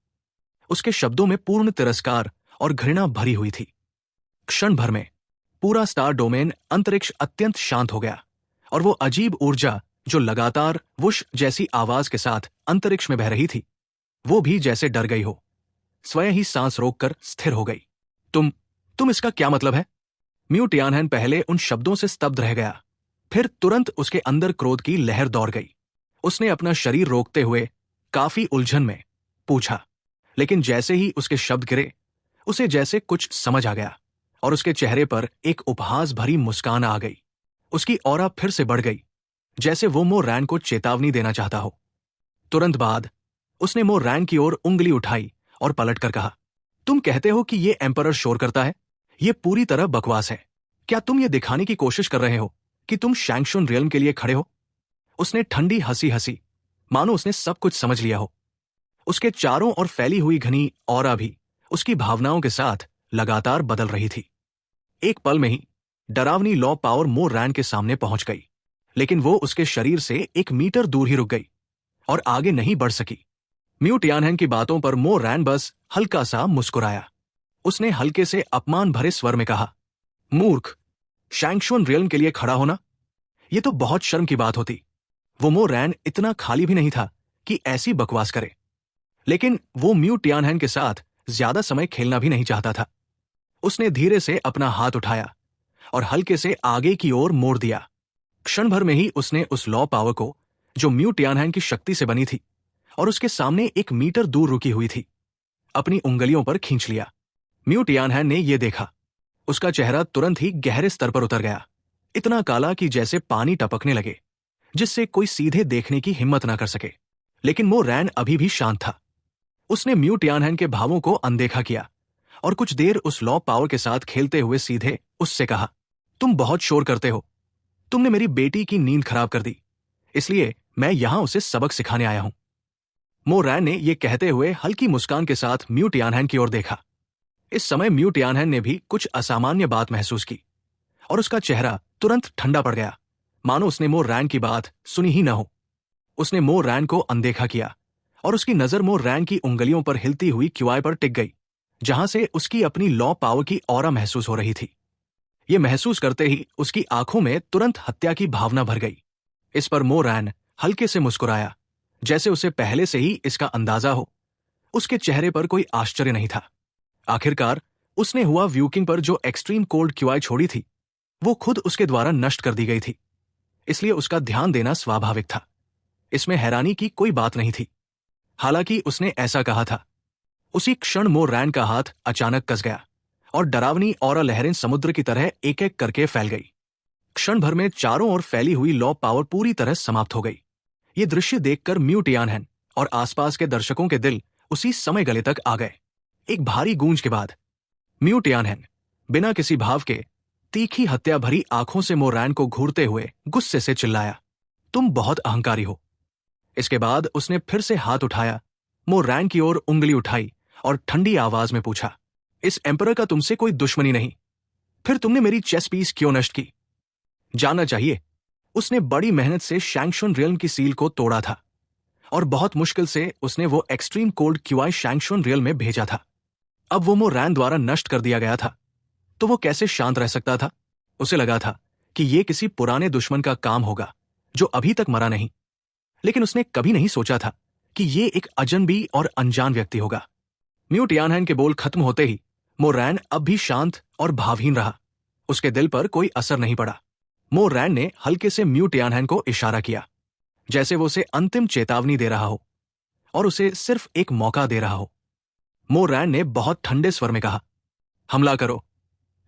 उसके शब्दों में पूर्ण तिरस्कार और घृणा भरी हुई थी। क्षण भर में पूरा स्टार डोमेन अंतरिक्ष अत्यंत शांत हो गया और वो अजीब ऊर्जा जो लगातार वुश जैसी आवाज के साथ अंतरिक्ष में बह रही थी, वो भी जैसे डर गई हो, स्वयं ही सांस रोककर स्थिर हो गई। तुम इसका क्या मतलब है? म्यू टियानहेन पहले उन शब्दों से स्तब्ध रह गया, फिर तुरंत उसके अंदर क्रोध की लहर दौड़ गई। उसने अपना शरीर रोकते हुए काफी उलझन में पूछा, लेकिन जैसे ही उसके शब्द गिरे उसे जैसे कुछ समझ आ गया और उसके चेहरे पर एक उपहास भरी मुस्कान आ गई। उसकी ऑरा फिर से बढ़ गई, जैसे वो मो रैन को चेतावनी देना चाहता हो। तुरंत बाद उसने मो रैन की ओर उंगली उठाई और पलटकर कहा, तुम कहते हो कि ये एम्परर शोर करता है? ये पूरी तरह बकवास है। क्या तुम ये दिखाने की कोशिश कर रहे हो कि तुम शैंगशुन रियल्म के लिए खड़े हो? उसने ठंडी हंसी हंसी, मानो उसने सब कुछ समझ लिया हो। उसके चारों ओर फैली हुई घनी ऑरा भी उसकी भावनाओं के साथ लगातार बदल रही थी। एक पल में ही डरावनी लॉ पावर मो रैन के सामने पहुंच गई, लेकिन वो उसके शरीर से 1 मीटर दूर ही रुक गई और आगे नहीं बढ़ सकी। म्यू टियानहेन की बातों पर मो रैन बस हल्का सा मुस्कुराया। उसने हल्के से अपमान भरे स्वर में कहा, मूर्ख, शैंगशुन रियल्म के लिए खड़ा होना, ये तो बहुत शर्म की बात होती। वो मो रैन इतना खाली भी नहीं था कि ऐसी बकवास करे, लेकिन वो म्यू टियानहेन के साथ ज्यादा समय खेलना भी नहीं चाहता था। उसने धीरे से अपना हाथ उठाया और हल्के से आगे की ओर मोड़ दिया। क्षण भर में ही उसने उस लॉ पावर को, जो म्यू टियानहेन की शक्ति से बनी थी और उसके सामने 1 मीटर दूर रुकी हुई थी, अपनी उंगलियों पर खींच लिया। म्यू टियानहेन ने यह देखा। उसका चेहरा तुरंत ही गहरे स्तर पर उतर गया, इतना काला कि जैसे पानी टपकने लगे, जिससे कोई सीधे देखने की हिम्मत ना कर सके। लेकिन मो रैन अभी भी शांत था। उसने म्यू टियानहेन के भावों को अनदेखा किया और कुछ देर उस लॉ पावर के साथ खेलते हुए सीधे उससे कहा, तुम बहुत शोर करते हो। तुमने मेरी बेटी की नींद खराब कर दी, इसलिए मैं यहां उसे सबक सिखाने आया हूं। मो रैन ने यह कहते हुए हल्की मुस्कान के साथ म्यू टियानहेन की ओर देखा। इस समय म्यू टियानहेन ने भी कुछ असामान्य बात महसूस की और उसका चेहरा तुरंत ठंडा पड़ गया, मानो उसने मो रैन की बात सुनी ही न हो। उसने मो रैन को अनदेखा किया और उसकी नजर मो रैन की उंगलियों पर हिलती हुई क्युआई पर टिक गई, जहां से उसकी अपनी लॉ पावर की ऑरा महसूस हो रही थी। ये महसूस करते ही उसकी आंखों में तुरंत हत्या की भावना भर गई। इस पर मो रैन हल्के से मुस्कुराया, जैसे उसे पहले से ही इसका अंदाजा हो। उसके चेहरे पर कोई आश्चर्य नहीं था। आखिरकार उसने हुआ व्यूकिंग पर जो एक्सट्रीम कोल्ड क्युआई छोड़ी थी, वो खुद उसके द्वारा नष्ट कर दी गई थी, इसलिए उसका ध्यान देना स्वाभाविक था। इसमें हैरानी की कोई बात नहीं थी। हालांकि उसने ऐसा कहा था। उसी क्षण मो रैन का हाथ अचानक कस गया और डरावनी ऑरा लहरें समुद्र की तरह एक एक करके फैल गई। क्षण भर में चारों ओर फैली हुई लॉ पावर पूरी तरह समाप्त हो गई। ये दृश्य देखकर म्यू टियानहेन और आसपास के दर्शकों के दिल उसी समय गले तक आ गए। एक भारी गूंज के बाद म्यू टियानहेन बिना किसी भाव के तीखी हत्या भरी आंखों से मो रैन को घूरते हुए गुस्से से चिल्लाया, तुम बहुत अहंकारी हो। इसके बाद उसने फिर से हाथ उठाया, मो रैन की ओर उंगली उठाई और ठंडी आवाज में पूछा, इस एम्परर का तुमसे कोई दुश्मनी नहीं, फिर तुमने मेरी चेस पीस क्यों नष्ट की? जानना चाहिए, उसने बड़ी मेहनत से शैंगशुन रियल्म की सील को तोड़ा था और बहुत मुश्किल से उसने वो एक्सट्रीम कोल्ड क्युआई शैंगशुन रियल्म में भेजा था। अब वो मो रैन द्वारा नष्ट कर दिया गया था, तो वो कैसे शांत रह सकता था? उसे लगा था कि ये किसी पुराने दुश्मन का काम होगा जो अभी तक मरा नहीं, लेकिन उसने कभी नहीं सोचा था कि ये एक अजनबी और अनजान व्यक्ति होगा। म्यू टियानहेन के बोल खत्म होते ही मो रैन अब भी शांत और भावहीन रहा। उसके दिल पर कोई असर नहीं पड़ा। मो रैन ने हल्के से म्यू टियानहेन को इशारा किया, जैसे वो उसे अंतिम चेतावनी दे रहा हो और उसे सिर्फ एक मौका दे रहा हो। मो रैन ने बहुत ठंडे स्वर में कहा, हमला करो,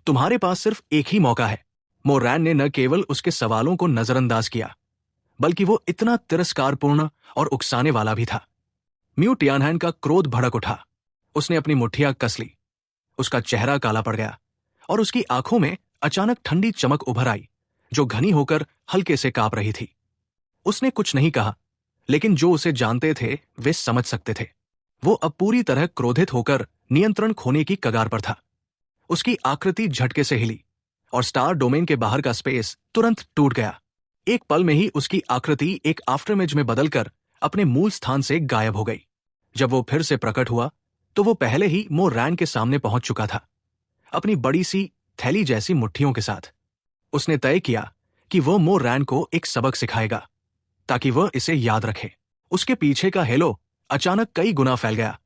तुम्हारे पास सिर्फ एक ही मौका है। मो रैन ने न केवल उसके सवालों को नजरअंदाज किया, बल्कि वो इतना तिरस्कारपूर्ण और उकसाने वाला भी था। म्यू टियानहेन का क्रोध भड़क उठा। उसने अपनी मुट्ठियां कस ली। उसका चेहरा काला पड़ गया और उसकी आंखों में अचानक ठंडी चमक उभर आई, जो घनी होकर हल्के से कांप रही थी। उसने कुछ नहीं कहा, लेकिन जो उसे जानते थे वे समझ सकते थे। वो अब पूरी तरह क्रोधित होकर नियंत्रण खोने की कगार पर था। उसकी आकृति झटके से हिली और स्टार डोमेन के बाहर का स्पेस तुरंत टूट गया। एक पल में ही उसकी आकृति एक आफ्टरइमेज में बदलकर अपने मूल स्थान से गायब हो गई। जब वो फिर से प्रकट हुआ तो वो पहले ही मो रैन के सामने पहुंच चुका था, अपनी बड़ी सी थैली जैसी मुट्ठियों के साथ। उसने तय किया कि वो मो रैन को एक सबक सिखाएगा, ताकि वह इसे याद रखे। उसके पीछे का हेलो अचानक कई गुना फैल गया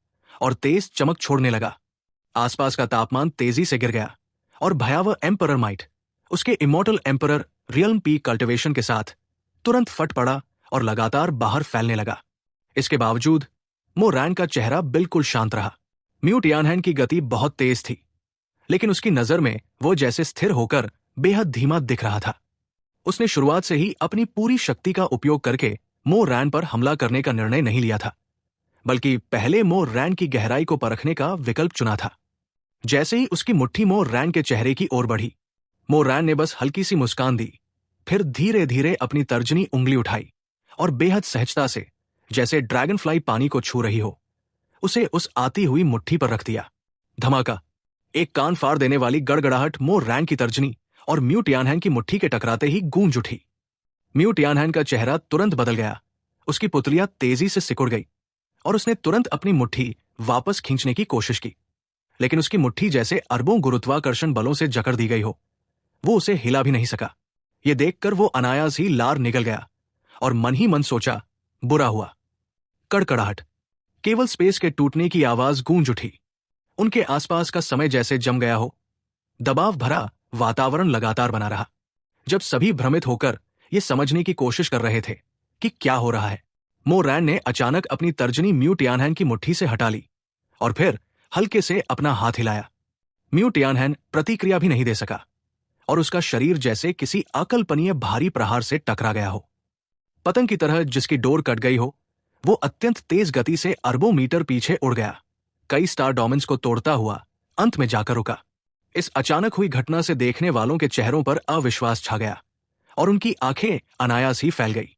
और तेज चमक छोड़ने लगा। आसपास का तापमान तेजी से गिर गया और भयावह एम्परर माइट उसके immortal emperor realm P cultivation के साथ तुरंत फट पड़ा और लगातार बाहर फैलने लगा। इसके बावजूद मोरैन का चेहरा बिल्कुल शांत रहा। म्यूट यानहैन की गति बहुत तेज थी, लेकिन उसकी नजर में वो जैसे स्थिर होकर बेहद धीमा दिख रहा था। उसने शुरुआत से ही अपनी पूरी शक्ति का उपयोग करके मोरैन पर हमला करने का निर्णय नहीं लिया था, बल्कि पहले मोरैन की गहराई को परखने का विकल्प चुना था। जैसे ही उसकी मुट्ठी मोरैन के चेहरे की ओर बढ़ी, मोरैन ने बस हल्की सी मुस्कान दी, फिर धीरे धीरे अपनी तर्जनी उंगली उठाई और बेहद सहजता से, जैसे ड्रैगन फ्लाई पानी को छू रही हो, उसे उस आती हुई मुट्ठी पर रख दिया। धमाका! एक कान फाड़ देने वाली गड़गड़ाहट मोरैन की तर्जनी और म्यूट यानहैन की मुट्ठी के टकराते ही गूंज उठी। म्यूट यानहैन का चेहरा तुरंत बदल गया, उसकी पुतलियां तेजी से सिकुड़ गई और उसने तुरंत अपनी मुट्ठी वापस खींचने की कोशिश की, लेकिन उसकी मुट्ठी जैसे अरबों गुरुत्वाकर्षण बलों से जकड़ दी गई हो। वो उसे हिला भी नहीं सका। ये देखकर वो अनायास ही लार निकल गया और मन ही मन सोचा, बुरा हुआ। कड़कड़ाहट! केवल स्पेस के टूटने की आवाज गूंज उठी। उनके आसपास का समय जैसे जम गया हो। दबाव भरा वातावरण लगातार बना रहा, जब सभी भ्रमित होकर ये समझने की कोशिश कर रहे थे कि क्या हो रहा है। मोरैन ने अचानक अपनी तर्जनी म्यूट यानहैन की मुट्ठी से हटा ली और फिर हल्के से अपना हाथ हिलाया। म्यूट यानहैन प्रतिक्रिया भी नहीं दे सका और उसका शरीर जैसे किसी अकल्पनीय भारी प्रहार से टकरा गया हो। पतंग की तरह जिसकी डोर कट गई हो, वो अत्यंत तेज गति से अरबों मीटर पीछे उड़ गया, कई स्टार डोमेन्स को तोड़ता हुआ अंत में जाकर रुका। इस अचानक हुई घटना से देखने वालों के चेहरों पर अविश्वास छा गया और उनकी आंखें अनायास ही फैल गई।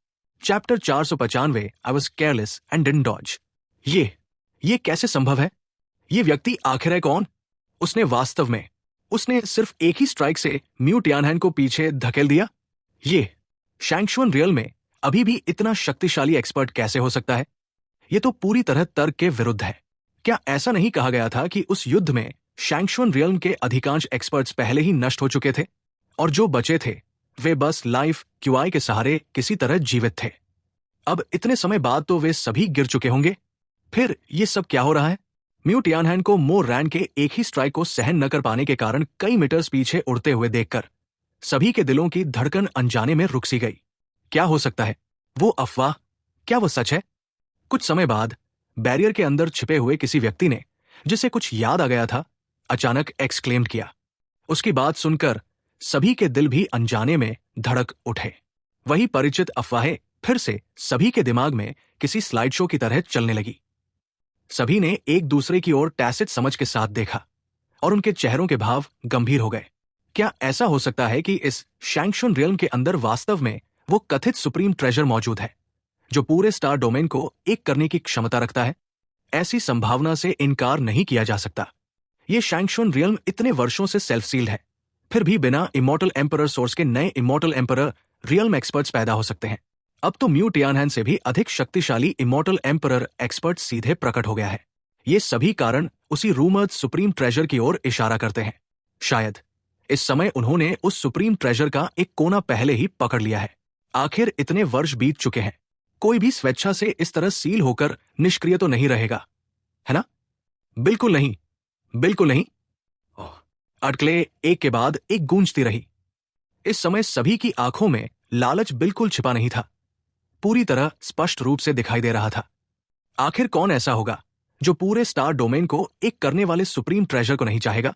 Chapter 495 I was careless and didn't dodge. ये कैसे संभव है? ये व्यक्ति आखिर है कौन? उसने सिर्फ एक ही स्ट्राइक से म्यूट यानहैन को पीछे धकेल दिया। ये शैंक्शुअन रियल में अभी भी इतना शक्तिशाली एक्सपर्ट कैसे हो सकता है? ये तो पूरी तरह तर्क के विरुद्ध है। क्या ऐसा नहीं कहा गया था कि उस युद्ध में शैंक्शुअन रियल्म के अधिकांश एक्सपर्ट्स पहले ही नष्ट हो चुके थे और जो बचे थे वे बस लाइफ क्यूआई के सहारे किसी तरह जीवित थे? अब इतने समय बाद तो वे सभी गिर चुके होंगे। फिर ये सब क्या हो रहा है? म्यूट यानहैन को मोरैन के एक ही स्ट्राइक को सहन न कर पाने के कारण कई मीटर्स पीछे उड़ते हुए देखकर सभी के दिलों की धड़कन अनजाने में रुक सी गई। क्या हो सकता है? वो अफवाह? क्या वो सच है? कुछ समय बाद बैरियर के अंदर छिपे हुए किसी व्यक्ति ने, जिसे कुछ याद आ गया था, अचानक एक्सक्लेम्ड किया। उसकी बात सुनकर सभी के दिल भी अनजाने में धड़क उठे। वही परिचित अफवाहें फिर से सभी के दिमाग में किसी स्लाइड शो की तरह चलने लगी। सभी ने एक दूसरे की ओर टैसिट समझ के साथ देखा और उनके चेहरों के भाव गंभीर हो गए। क्या ऐसा हो सकता है कि इस शैंक्शुन रियल्म के अंदर वास्तव में वो कथित सुप्रीम ट्रेजर मौजूद है, जो पूरे स्टार डोमेन को एक करने की क्षमता रखता है? ऐसी संभावना से इनकार नहीं किया जा सकता। ये शैंक्शुन रियल्म इतने वर्षों से सेल्फ सील्ड है, फिर भी बिना इमॉर्टल एम्परर सोर्स के नए इमॉर्टल एम्परर रियल्म एक्सपर्ट्स पैदा हो सकते हैं। अब तो म्यूट यानहैन से भी अधिक शक्तिशाली इमॉर्टल एम्परर एक्सपर्ट सीधे प्रकट हो गया है। ये सभी कारण उसी रूमर्ड सुप्रीम ट्रेजर की ओर इशारा करते हैं। शायद इस समय उन्होंने उस सुप्रीम ट्रेजर का एक कोना पहले ही पकड़ लिया है। आखिर इतने वर्ष बीत चुके हैं, कोई भी स्वेच्छा से इस तरह सील होकर निष्क्रिय तो नहीं रहेगा, है ना? बिल्कुल नहीं, बिल्कुल नहीं। अटकलें एक के बाद एक गूंजती रही। इस समय सभी की आंखों में लालच बिल्कुल छिपा नहीं था, पूरी तरह स्पष्ट रूप से दिखाई दे रहा था। आखिर कौन ऐसा होगा जो पूरे स्टार डोमेन को एक करने वाले सुप्रीम ट्रेजर को नहीं चाहेगा?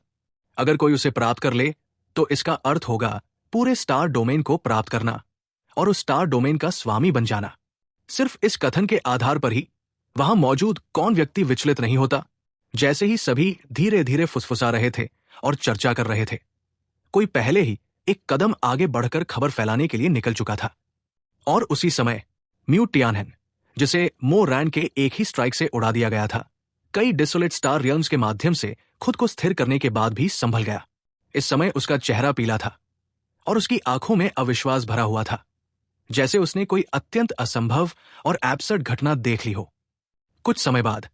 अगर कोई उसे प्राप्त कर ले तो इसका अर्थ होगा पूरे स्टार डोमेन को प्राप्त करना और उस स्टार डोमेन का स्वामी बन जाना। सिर्फ इस कथन के आधार पर ही वहां मौजूद कौन व्यक्ति विचलित नहीं होता। जैसे ही सभी धीरे धीरे फुसफुसा रहे थे और चर्चा कर रहे थे, कोई पहले ही एक कदम आगे बढ़कर खबर फैलाने के लिए निकल चुका था। और उसी समय म्यूट यानहैन, जिसे मोरैन के एक ही स्ट्राइक से उड़ा दिया गया था, कई डिसोलेट स्टार रियल्म्स के माध्यम से खुद को स्थिर करने के बाद भी संभल गया। इस समय उसका चेहरा पीला था और उसकी आंखों में अविश्वास भरा हुआ था, जैसे उसने कोई अत्यंत असंभव और एब्सर्ड घटना देख ली हो। कुछ समय बाद,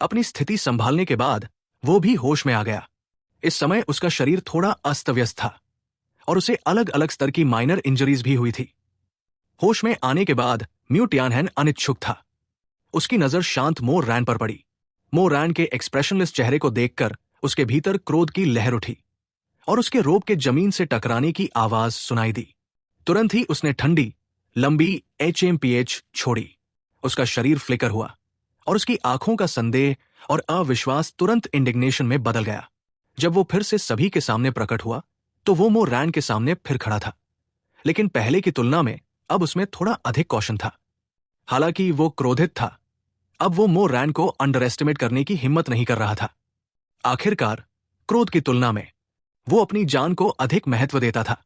अपनी स्थिति संभालने के बाद, वो भी होश में आ गया। इस समय उसका शरीर थोड़ा अस्त व्यस्त था और उसे अलग अलग स्तर की माइनर इंजरीज भी हुई थी। होश में आने के बाद म्यूट यानहैन अनिच्छुक था। उसकी नजर शांत मोरैन पर पड़ी। मोरैन के एक्सप्रेशनलेस चेहरे को देखकर उसके भीतर क्रोध की लहर उठी और उसके रोब के जमीन से टकराने की आवाज सुनाई दी। तुरंत ही उसने ठंडी लंबी HMPH छोड़ी। उसका शरीर फ्लिकर हुआ और उसकी आंखों का संदेह और अविश्वास तुरंत इंडिग्नेशन में बदल गया। जब वो फिर से सभी के सामने प्रकट हुआ तो वो मोरैन के सामने फिर खड़ा था, लेकिन पहले की तुलना में अब उसमें थोड़ा अधिक कौशन था। हालांकि वो क्रोधित था, अब वो मोरैन को अंडर एस्टिमेट करने की हिम्मत नहीं कर रहा था। आखिरकार क्रोध की तुलना में वो अपनी जान को अधिक महत्व देता था।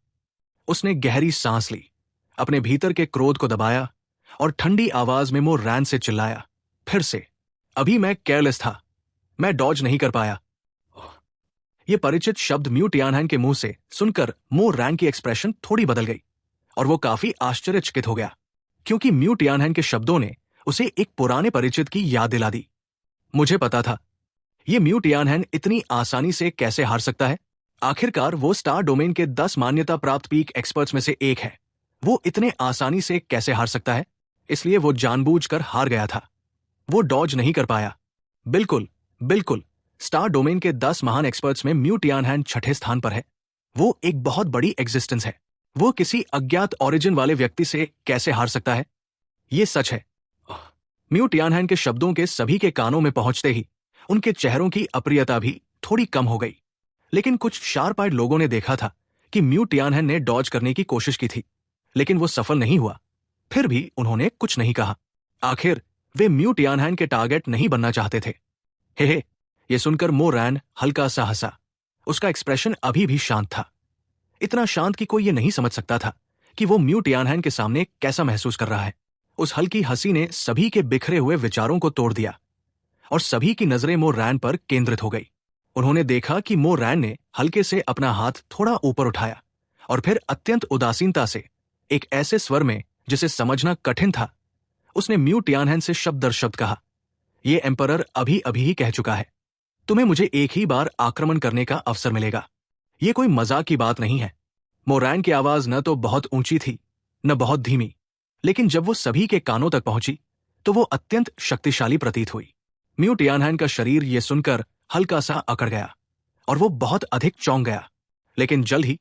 उसने गहरी सांस ली, अपने भीतर के क्रोध को दबाया और ठंडी आवाज में मोरैन से चिल्लाया, फिर से। अभी मैं केयरलेस था, मैं डॉज नहीं कर पाया। ये परिचित शब्द म्यू टियानहैन के मुंह से सुनकर मोरैन की एक्सप्रेशन थोड़ी बदल गई और वो काफी आश्चर्यचकित हो गया, क्योंकि म्यू टियानहैन के शब्दों ने उसे एक पुराने परिचित की याद दिला दी। मुझे पता था, ये म्यू टियानहैन इतनी आसानी से कैसे हार सकता है। आखिरकार वो स्टार डोमेन के 10 मान्यता प्राप्त पीक एक्सपर्ट्स में से एक है। वो इतने आसानी से कैसे हार सकता है? इसलिए वो जानबूझकर हार गया था। वो डॉज नहीं कर पाया। बिल्कुल बिल्कुल, स्टार डोमेन के 10 महान एक्सपर्ट्स में म्यू टियानहैन छठे स्थान पर है। वो एक बहुत बड़ी एग्जिस्टेंस है। वो किसी अज्ञात ओरिजिन वाले व्यक्ति से कैसे हार सकता है? ये सच है। म्यू टियानहैन के शब्दों के सभी के कानों में पहुंचते ही उनके चेहरों की अप्रियता भी थोड़ी कम हो गई। लेकिन कुछ शार्प आइड लोगों ने देखा था कि म्यू टियानहैन ने डॉज करने की कोशिश की थी, लेकिन वो सफल नहीं हुआ। फिर भी उन्होंने कुछ नहीं कहा। आखिर वे म्यू टियानहैन के टारगेट नहीं बनना चाहते थे। हे, ये सुनकर मोरैन हल्का सा हंसा। उसका एक्सप्रेशन अभी भी शांत था, इतना शांत कि कोई ये नहीं समझ सकता था कि वो म्यू टियानहैन के सामने कैसा महसूस कर रहा है। उस हल्की हंसी ने सभी के बिखरे हुए विचारों को तोड़ दिया और सभी की नजरें मोरैन पर केंद्रित हो गई। उन्होंने देखा कि मोरैन ने हल्के से अपना हाथ थोड़ा ऊपर उठाया और फिर अत्यंत उदासीनता से एक ऐसे स्वर में जिसे समझना कठिन था, उसने म्यू टियानहैन से शब्द दर शब्द कहा, ये एम्परर अभी अभी ही कह चुका है, तुम्हें मुझे एक ही बार आक्रमण करने का अवसर मिलेगा। ये कोई मजाक की बात नहीं है। मोरैन की आवाज न तो बहुत ऊंची थी न बहुत धीमी, लेकिन जब वो सभी के कानों तक पहुंची तो वो अत्यंत शक्तिशाली प्रतीत हुई। म्यू टियानहैन का शरीर ये सुनकर हल्का सा अकड़ गया और वो बहुत अधिक चौंक गया, लेकिन जल्द ही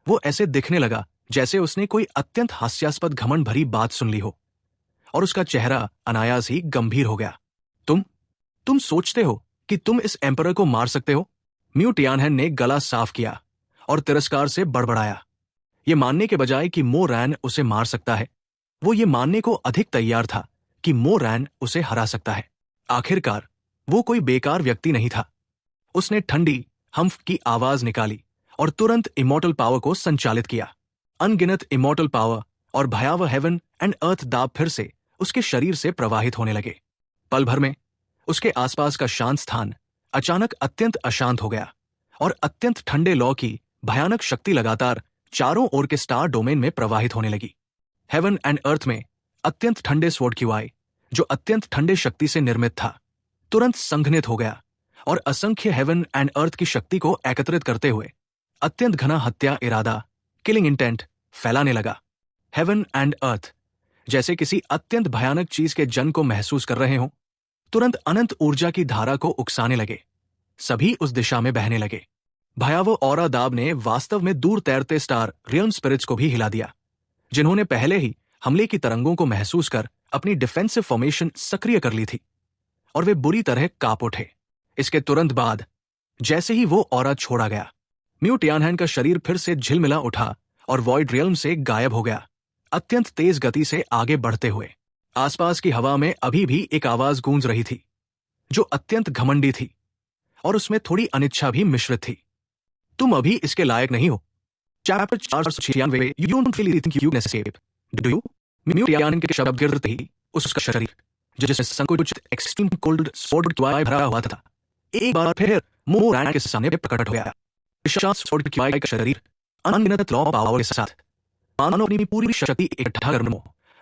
वो ऐसे दिखने लगा जैसे उसने कोई अत्यंत हास्यास्पद घमंड भरी बात सुन ली हो और उसका चेहरा अनायास ही गंभीर हो गया। तुम सोचते हो कि तुम इस एम्परर को मार सकते हो? म्यू टियानहैन ने गला साफ किया और तिरस्कार से बड़बड़ाया। ये मानने के बजाय कि मोरैन उसे मार सकता है, वो ये मानने को अधिक तैयार था कि मोरैन उसे हरा सकता है। आखिरकार वो कोई बेकार व्यक्ति नहीं था। उसने ठंडी हम्फ की आवाज निकाली और तुरंत इमॉर्टल पावर को संचालित किया। अनगिनत इमॉर्टल पावर और भयावह हेवन एंड अर्थ दाब फिर से उसके शरीर से प्रवाहित होने लगे। पल भर में उसके आसपास का शांत स्थान अचानक अत्यंत अशांत हो गया और अत्यंत ठंडे लौ की भयानक शक्ति लगातार चारों ओर के स्टार डोमेन में प्रवाहित होने लगी। हेवन एंड अर्थ में अत्यंत ठंडे स्वॉर्ड की वाई, जो अत्यंत ठंडे शक्ति से निर्मित था, तुरंत संघनित हो गया और असंख्य हेवन एंड अर्थ की शक्ति को एकत्रित करते हुए अत्यंत घना हत्या इरादा, किलिंग इंटेंट फैलाने लगा। हेवन एंड अर्थ जैसे किसी अत्यंत भयानक चीज के जन को महसूस कर रहे हों, तुरंत अनंत ऊर्जा की धारा को उकसाने लगे। सभी उस दिशा में बहने लगे। भयावह ऑरा दाब ने वास्तव में दूर तैरते स्टार रियल्म स्पिरिट्स को भी हिला दिया, जिन्होंने पहले ही हमले की तरंगों को महसूस कर अपनी डिफेंसिव फॉर्मेशन सक्रिय कर ली थी और वे बुरी तरह कांप उठे। इसके तुरंत बाद जैसे ही वो ऑरा छोड़ा गया, म्यू टियानहैन का शरीर फिर से झिलमिला उठा और वॉइड रियल्म से गायब हो गया, अत्यंत तेज गति से आगे बढ़ते हुए। आसपास की हवा में अभी भी एक आवाज गूंज रही थी जो अत्यंत घमंडी थी और उसमें थोड़ी अनिच्छा भी मिश्रित थी। तुम अभी इसके लायक नहीं हो। Chapter 496 You don't really think you can escape, do you? Mu Tianhan के शब्द गिरते ही उसका शरीर, जिसमें संकुचित एक्सट्रीम कोल्ड स्वॉर्ड की वाई भरा हुआ था, एक बार फिर मोरैन के सामने प्रकट हो गया। विशाल स्वॉर्ड की वाई का शरीर अनगिनत लॉ पावर के साथ मानो अपनी पूरी शक्ति इकट्ठा कर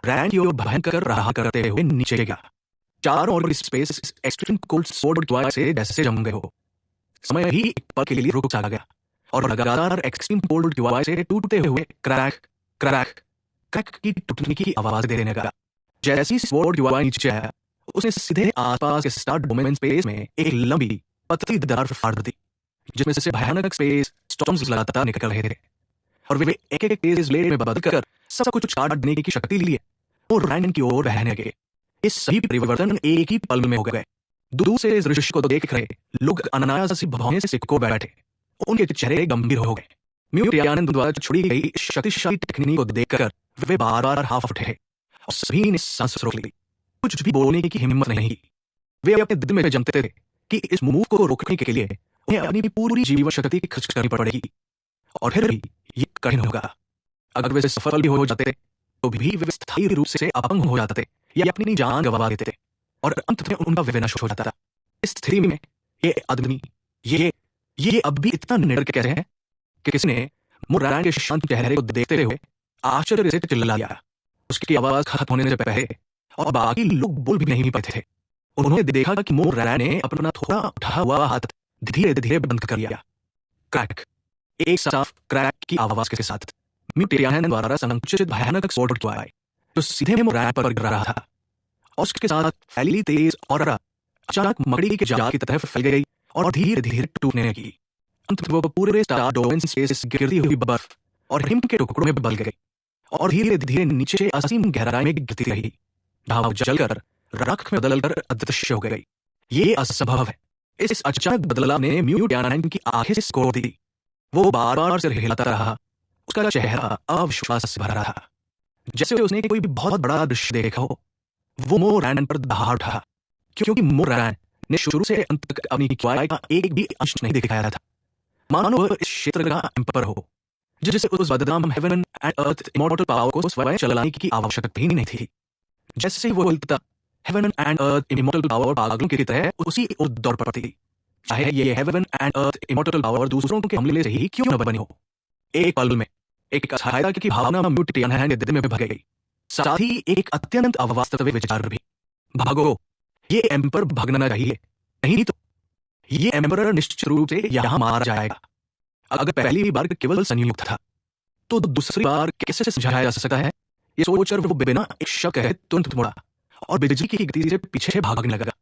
रैन की ओर भयंकर रहा करते हुए नीचे गया। चारों ओर स्पेस एक्सट्रीम कोल्ड स्वॉर्ड की वाई से जैसे जम गए हो। समय भी एक पल के लिए रुक सा गया और लगातार एक्सट्रीम कोल्ड की वाई से टूटते हुए क्रैक क्रैक क्रैक की टूटने की आवाज देने लगा। जैसे ही स्वॉर्ड की वाई नीचे आया, उसने सीधे आसपास के स्टार डोमेन स्पेस में एक लंबी पतली दरार फाड़ दी, जिसमें से भयानक स्पेस स्टॉर्म्स लगातार निकल रहे थे और वे एक एक तेज ब्लेड में बदल कर सब कुछ काट देने की शक्ति लिए और रैंडन की ओर बहने लगे। ये सभी परिवर्तन एक ही पल में हो गए। दूर से इस दृश्य को देख रहे लोग अनायास भौहें से सिक्को बैठे, उनके चेहरे गंभीर हो गए। म्यूट यानन द्वारा छोड़ी गई शक्तिशाली टेक्निक को देखकर वे बार बार हाफ उठे और सभी ने सांस रोक ली। कुछ भी बोलने की हिम्मत नहीं की। वे अपने दिल में जानते थे कि इस मूव को रोकने के लिए उन्हें अपनी पूरी जीवन शक्ति खर्च करनी पड़ेगी और फिर भी ये कठिन होगा। अगर वे सफल भी हो जाते तो भी वे स्थायी रूप से अपंग हो जाते या अपनी जान गंवा देते और अंत में उनका विनाश हो जाता। इस स्थिति में ये आदमी ये अब भी इतना निडर कैसे है कि किसी ने मोरैन के शांत चेहरे को देखते हुए आश्चर्य से चिल्ला दिया। उसकी आवाज खत्म होने से पहले और बाकी लोग बोल भी नहीं पाते थे। उन्होंने देखा कि मोरैन ने अपना थोड़ा उठा हुआ हाथ धीरे धीरे बंद कर लिया। क्रैक, एक साफ क्रैक की आवाज के साथ म्यूट यानन द्वारा संकुचित भयानक स्वॉर्ड आया जो सीधे मोरैन पर गिर रहा था और उसके साथ फैली तेज और अचानक मकड़ी के जाल की तरफ फैल गई और धीरे धीरे टूटने लगी। अंत में वो पूरे स्टार डोमेन से गिरती हुई बर्फ और हिम के टुकड़ों में बदल गई और धीरे धीरे नीचे असीम गहराई में गिरती रही, जहां वो जलकर राख में बदलकर अदृश्य हो गई। ये असंभव है। इस अचानक बदलाव ने म्यूट यानन की आंखें से सिकोड़ दी। वो बार बार सिर हिलाता रहा। उसका चेहरा अविश्वास से भरा रहा, जैसे उसने कोई भी बहुत बड़ा दृश्य देखा हो। वो मोरैन पर दहाड़ उठा, क्योंकि मोरैन ने शुरू से अंत तक अपनी क्वाई का एक भी अंश नहीं दिखाया था। मानो वह इस क्षेत्र का एम्पर हो, जिसे उस बदनाम heaven and earth immortal power को स्वयं चलाने की आवश्यकता ही नहीं थी। जैसे ही वो बोलता, heaven and earth immortal power पागलों की तरह उसी ओर दौड़ पड़ती थी, चाहे ये heaven and earth immortal power दूसरों के हमले से ही क्यों न बनी हो। एक पल में एक असहायता की भावना म्यूट यानन के दिल में भर गई, साथ ही एक अत्यंत अवास्तविक विचार भी। भागो, ये एम्पर भागना चाहिए, नहीं तो ये एम्परर निश्चित रूप से यहां मारा जाएगा। अगर पहली बार केवल संयुक्त था तो दूसरी बार कैसे समझाया जा सकता है? ये सोचकर वो बिना एक शक कहे तुरंत मुड़ा और बिजली की गति से पीछे भागने लगा।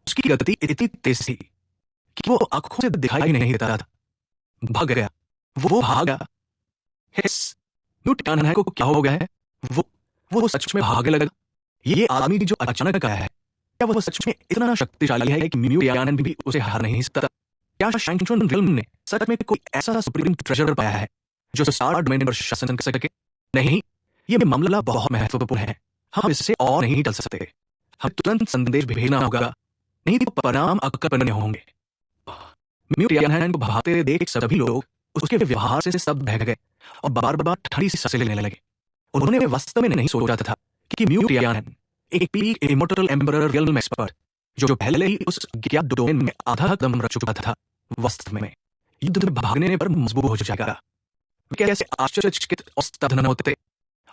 उसकी गति इतनी तेज थी कि वो आंखों से दिखाई नहीं देता था। भाग गया, वो भाग गया। म्यूट यानन को क्या हो गया है? वो सच में भागने लगा। ये आदमी जो अचानक आया है, क्या वो सच में इतना शक्तिशाली है कि म्यूट यानन भी उसे हार नहीं सकता? क्या शैंगचुन रिल्म ने सच में कोई ऐसा सुप्रीम ट्रेजर पाया है जो स्टार डोमेन पर शासन कर सके? नहीं, ये मामला बहुत महत्वपूर्ण है। हम इससे और नहीं टल सकते। हम तुरंत संदेश भेजना होगा, नहीं तो परिणाम अकल्पनीय होंगे। म्यूट यानन को भागते देख सभी लोग उसके व्यवहार से सब बह गए और बार बार ठंडी सी सांसें लेने लगे। उन्होंने वास्तव में नहीं सोचा था कि म्यूट यानन एक peak immortal emperor realm expert जो पहले ही उस ज्ञात डोमेन में आधा कदम रख चुका था, वास्तव में युद्ध में भागने पर मजबूर हो जाएगा। वे कैसे आश्चर्यचकित और स्तब्ध होते थे।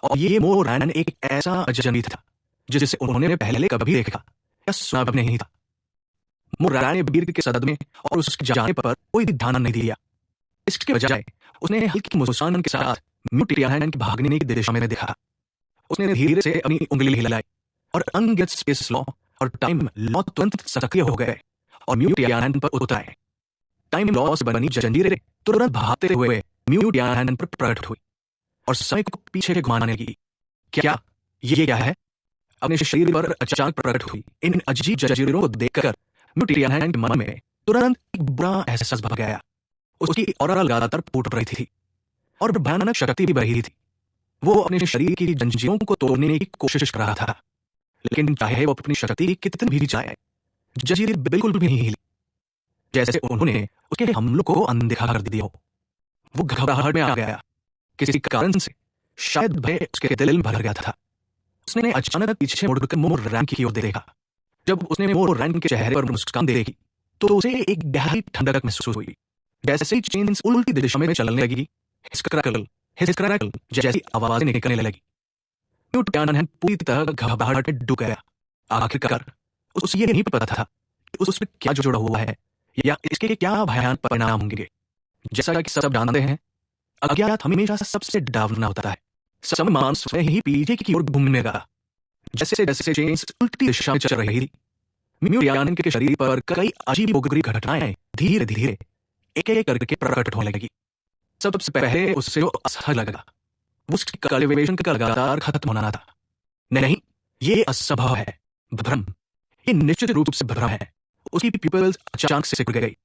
और ये मोरैन एक ऐसा अजनबी था जिसे उन्होंने पहले कभी देखा या सुना भी नहीं था। मोरैन ने वीर के सदमे और उसके जाने पर कोई भी ध्यान नहीं दिया। इसके बजाय उसने हल्की मुस्कान के साथ म्यूट यानन की भागने की दिशा में देखा। उसने धीरे से अपनी उंगली हिलाई और अनगिनत स्पेस लॉ और टाइम लॉ तुरंत सक्रिय हो गए और म्यूट यानन पर उतर आए। टाइम लॉ से बनी जंजीरें तुरंत भागते हुए म्यूट यानन पर प्रकट हुई और समय को पीछे घुमाने लगी। क्या ये क्या है? अपने शरीर पर अचानक प्रकट हुई इन अजीब जंजीरों को देखकर म्यूट यानन के मन में तुरंत एक बुरा एहसास भर गया। उसकी ऑरा लगातार फूट रही थी और भयानक शक्ति भी बढ़ रही थी। वो अपने शरीर की जंजीरों को तोड़ने की कोशिश कर रहा था, लेकिन चाहे वो अपनी शक्ति कितनी भी चाहे, जंजीरें बिल्कुल भी नहीं हिली, जैसे उन्होंने उसके हमलों को अनदेखा कर दिया हो। वो घबराहट में आ गया। किसी कारण से शायद भय उसके दिल में भर गया था। उसने अचानक पीछे मुड़कर मोरैन की ओर देखा। जब उसने मोरैन के चेहरे पर मुस्कान देखी तो उसे एक गहरी ठंडक महसूस हुई। जैसे ही चेन्स उल्टी दिशा में चलने लगी, हिस्क्रैकल जैसी आवाजें निकलने लगी। म्यूट यानन पूरी तरह घबराहट में डूब गया। आखिरकार उसे ये नहीं पता था कि उसमें क्या जुड़ा हुआ है या इसके क्या भयानक परिणाम होंगे। जैसा कि सब जानते हैं, अज्ञात हमेशा सबसे डरावना होता है। समय मान स्वयं ही पीछे की ओर घूमने लगा। जैसे जैसे चेन्स उल्टी दिशा में चल रही थी, म्यूट यानन के शरीर पर कई अजीब घटनाएं धीरे धीरे एक एक करके प्रकट होने लगी। सबसे पहले उससे जो असहज लगा वो उसकी कल्टीवेशन का लगातार खत्म होना था। नहीं, ये असंभव है, भ्रम, ये निश्चित रूप से भ्रम है। उसकी पीपल्स अचानक से सिकुड़ गई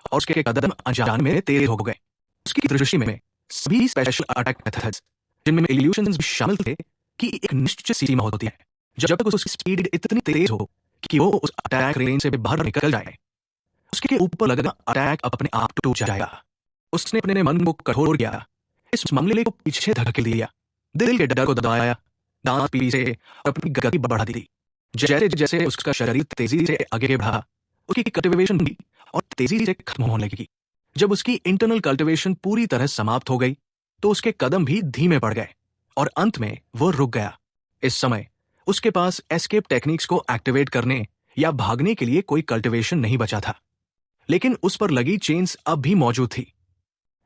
और उसके कदम अनजाने में तेज हो गए। उसकी दृष्टि में सभी स्पेशल अटैक मेथड्स, जिनमें इल्यूशंस भी शामिल थे, कि एक निश्चित सीमा होती है जब तक उसकी स्पीड इतनी तेज हो कि वो उस अटैक रेंज से बाहर निकल जाए, उसके ऊपर लगा अटैक अपने आप टूट जाएगा। उसने अपने मन को कठोर किया, इस मामले को पीछे धकेल दिया, दिल के डर को दबाया, दांत पीसे और अपनी गति बढ़ा दी। जैसे जैसे उसका शरीर तेजी से आगे बढ़ा, उसकी कल्टीवेशन भी और तेजी से खत्म होने लगी। जब उसकी इंटरनल कल्टीवेशन पूरी तरह समाप्त हो गई तो उसके कदम भी धीमे पड़ गए और अंत में वो रुक गया। इस समय उसके पास एस्केप टेक्निक्स को एक्टिवेट करने या भागने के लिए कोई कल्टीवेशन नहीं बचा था, लेकिन उस पर लगी चेन्स अब भी मौजूद थी।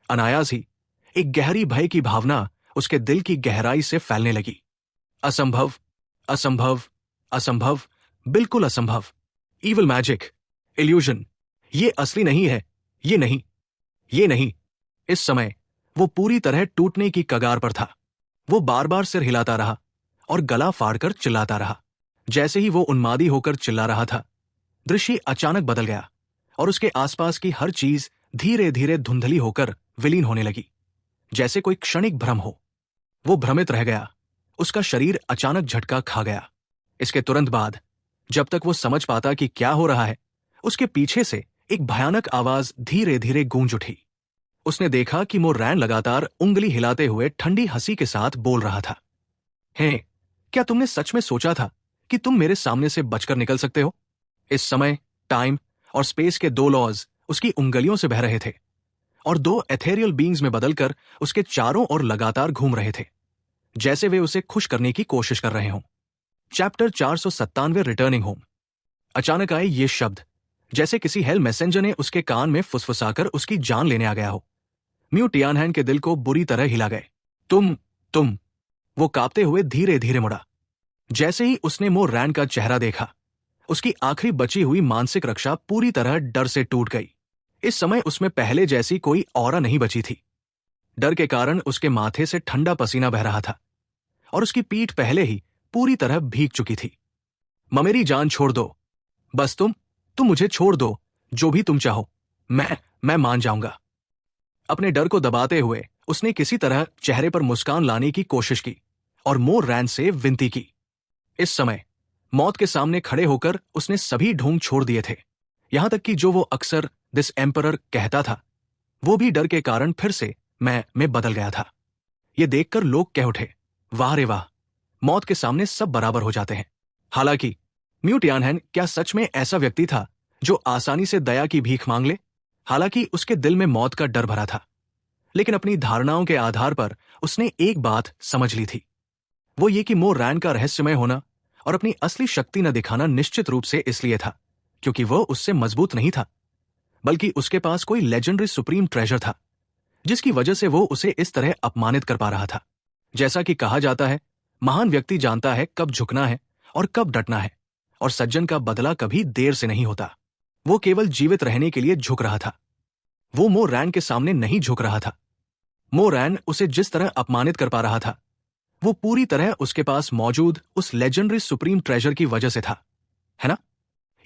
अनायास ही एक गहरी भय की भावना उसके दिल की गहराई से फैलने लगी। असंभव, असंभव, असंभव, बिल्कुल असंभव। इविल मैजिक, इल्यूजन, ये असली नहीं है, ये नहीं, ये नहीं। इस समय वो पूरी तरह टूटने की कगार पर था। वो बार बार सिर हिलाता रहा और गला फाड़कर चिल्लाता रहा। जैसे ही वो उन्मादी होकर चिल्ला रहा था, दृश्य अचानक बदल गया और उसके आसपास की हर चीज धीरे धीरे धुंधली होकर विलीन होने लगी, जैसे कोई क्षणिक भ्रम हो। वो भ्रमित रह गया। उसका शरीर अचानक झटका खा गया। इसके तुरंत बाद, जब तक वो समझ पाता कि क्या हो रहा है, उसके पीछे से एक भयानक आवाज धीरे धीरे गूंज उठी। उसने देखा कि मोरैन लगातार उंगली हिलाते हुए ठंडी हंसी के साथ बोल रहा था। हे, क्या तुमने सच में सोचा था कि तुम मेरे सामने से बचकर निकल सकते हो? इस समय टाइम और स्पेस के दो लॉज उसकी उंगलियों से बह रहे थे और दो एथेरियल बीइंग्स में बदलकर उसके चारों ओर लगातार घूम रहे थे, जैसे वे उसे खुश करने की कोशिश कर रहे हों। Chapter 497 returning home. अचानक आए ये शब्द, जैसे किसी हेल मैसेंजर ने उसके कान में फुसफुसाकर उसकी जान लेने आ गया हो। म्यू टियानहैन के दिल को बुरी तरह हिला गए। तुम। वो कांपते हुए धीरे धीरे मुड़ा। जैसे ही उसने मोरैन का चेहरा देखा, उसकी आखिरी बची हुई मानसिक रक्षा पूरी तरह डर से टूट गई। इस समय उसमें पहले जैसी कोई ऑरा नहीं बची थी। डर के कारण उसके माथे से ठंडा पसीना बह रहा था और उसकी पीठ पहले ही पूरी तरह भीग चुकी थी। मेरी जान छोड़ दो, बस तुम मुझे छोड़ दो। जो भी तुम चाहो, मैं मान जाऊंगा। अपने डर को दबाते हुए उसने किसी तरह चेहरे पर मुस्कान लाने की कोशिश की और मोरैन से विनती की। इस समय मौत के सामने खड़े होकर उसने सभी ढोंग छोड़ दिए थे, यहां तक कि जो वो अक्सर दिस एम्परर कहता था, वो भी डर के कारण फिर से मैं बदल गया था। ये देखकर लोग कह उठे, वाह रे वाह, मौत के सामने सब बराबर हो जाते हैं। हालांकि म्यू टियानहैन क्या सच में ऐसा व्यक्ति था जो आसानी से दया की भीख मांग ले? हालांकि उसके दिल में मौत का डर भरा था, लेकिन अपनी धारणाओं के आधार पर उसने एक बात समझ ली थी, वो ये कि मोरैन का रहस्यमय होना और अपनी असली शक्ति न दिखाना निश्चित रूप से इसलिए था क्योंकि वो उससे मजबूत नहीं था, बल्कि उसके पास कोई लेजेंडरी सुप्रीम ट्रेजर था जिसकी वजह से वो उसे इस तरह अपमानित कर पा रहा था। जैसा कि कहा जाता है, महान व्यक्ति जानता है कब झुकना है और कब डटना है, और सज्जन का बदला कभी देर से नहीं होता। वो केवल जीवित रहने के लिए झुक रहा था। वो मोरैन के सामने नहीं झुक रहा था। मोरैन उसे जिस तरह अपमानित कर पा रहा था, वो पूरी तरह उसके पास मौजूद उस लेजेंडरी सुप्रीम ट्रेजर की वजह से था, है ना?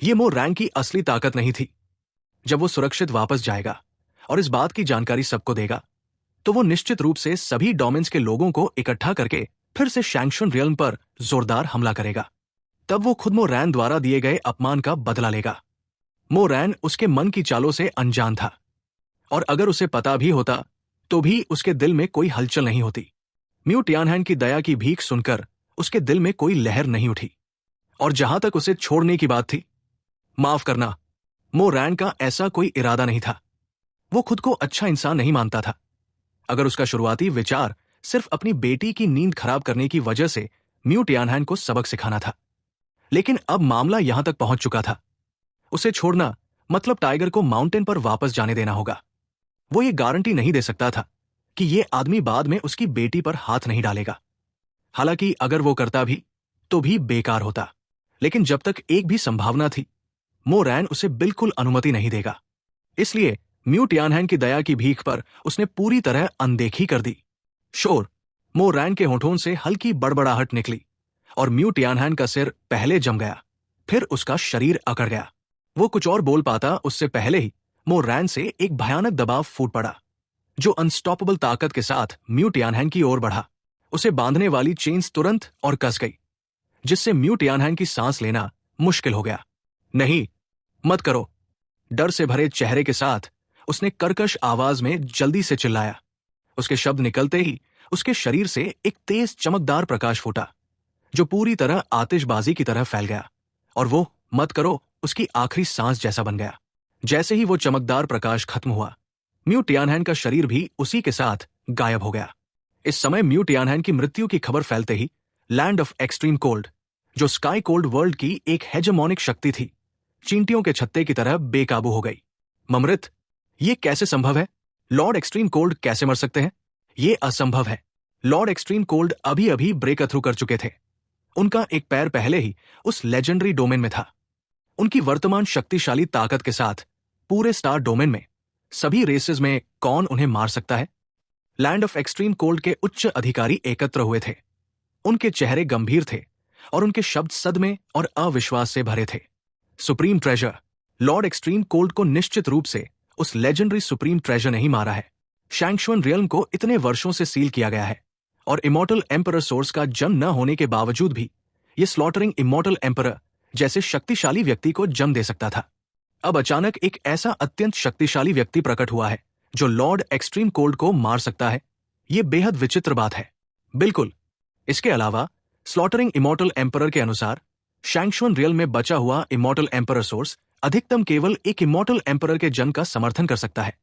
ये मोरैन की असली ताकत नहीं थी। जब वो सुरक्षित वापस जाएगा और इस बात की जानकारी सबको देगा, तो वो निश्चित रूप से सभी डोमेन्स के लोगों को इकट्ठा करके फिर से शैंक्शन रियल्म पर जोरदार हमला करेगा। तब वो खुद मोरैन द्वारा दिए गए अपमान का बदला लेगा। मोरैन उसके मन की चालों से अनजान था, और अगर उसे पता भी होता तो भी उसके दिल में कोई हलचल नहीं होती। म्यू टियानहैन की दया की भीख सुनकर उसके दिल में कोई लहर नहीं उठी, और जहां तक उसे छोड़ने की बात थी, माफ करना, मोरैन का ऐसा कोई इरादा नहीं था। वो खुद को अच्छा इंसान नहीं मानता था। अगर उसका शुरुआती विचार सिर्फ अपनी बेटी की नींद खराब करने की वजह से म्यू टियानहैन को सबक सिखाना था, लेकिन अब मामला यहां तक पहुंच चुका था। उसे छोड़ना मतलब टाइगर को माउंटेन पर वापस जाने देना होगा। वो ये गारंटी नहीं दे सकता था कि ये आदमी बाद में उसकी बेटी पर हाथ नहीं डालेगा। हालांकि अगर वो करता भी तो भी बेकार होता, लेकिन जब तक एक भी संभावना थी, मोरैन उसे बिल्कुल अनुमति नहीं देगा। इसलिए म्यू टियानहैन की दया की भीख पर उसने पूरी तरह अनदेखी कर दी। शोर। मो रैन के होठों से हल्की बड़बड़ाहट निकली और म्यू टियानहैन का सिर पहले जम गया, फिर उसका शरीर अकड़ गया। वो कुछ और बोल पाता उससे पहले ही मो रैन से एक भयानक दबाव फूट पड़ा, जो अनस्टॉपेबल ताकत के साथ म्यू टियानहैन की ओर बढ़ा। उसे बांधने वाली चेन्स तुरंत और कस गई, जिससे म्यू टियानहैन की सांस लेना मुश्किल हो गया। नहीं, मत करो। डर से भरे चेहरे के साथ उसने कर्कश आवाज में जल्दी से चिल्लाया। उसके शब्द निकलते ही उसके शरीर से एक तेज चमकदार प्रकाश फूटा, जो पूरी तरह आतिशबाजी की तरह फैल गया, और वो मत करो उसकी आखिरी सांस जैसा बन गया। जैसे ही वो चमकदार प्रकाश खत्म हुआ, म्यू टियानहैन का शरीर भी उसी के साथ गायब हो गया। इस समय म्यू टियानहैन की मृत्यु की खबर फैलते ही लैंड ऑफ एक्सट्रीम कोल्ड, जो स्काई कोल्ड वर्ल्ड की एक हेजेमोनिक शक्ति थी, चींटियों के छत्ते की तरह बेकाबू हो गई। ममृत, ये कैसे संभव है? लॉर्ड एक्सट्रीम कोल्ड कैसे मर सकते हैं? ये असंभव है। लॉर्ड एक्सट्रीम कोल्ड अभी अभी ब्रेक थ्रू कर चुके थे। उनका एक पैर पहले ही उस लेजेंडरी डोमेन में था। उनकी वर्तमान शक्तिशाली ताकत के साथ पूरे स्टार डोमेन में सभी रेसेस में कौन उन्हें मार सकता है? लैंड ऑफ एक्सट्रीम कोल्ड के उच्च अधिकारी एकत्र हुए थे। उनके चेहरे गंभीर थे और उनके शब्द सदमे और अविश्वास से भरे थे। Supreme treasure. Lord extreme cold को निश्चित रूप से उस लेजेंडरी सुप्रीम ट्रेजर ने ही मारा है। शैंक्शुअन रियल्म को इतने वर्षों से सील किया गया है, और इमॉर्टल एम्परर सोर्स का जन्म न होने के बावजूद भी ये स्लॉटरिंग इमॉर्टल एम्परर जैसे शक्तिशाली व्यक्ति को जन्म दे सकता था। अब अचानक एक ऐसा अत्यंत शक्तिशाली व्यक्ति प्रकट हुआ है जो लॉर्ड एक्सट्रीम कोल्ड को मार सकता है। ये बेहद विचित्र बात है। बिल्कुल। इसके अलावा स्लॉटरिंग इमॉर्टल एम्परर के अनुसार शैंक्शुअन रियल में बचा हुआ इमॉर्टल एम्परर सोर्स अधिकतम केवल एक इमॉर्टल एम्परर के जन्म का समर्थन कर सकता है,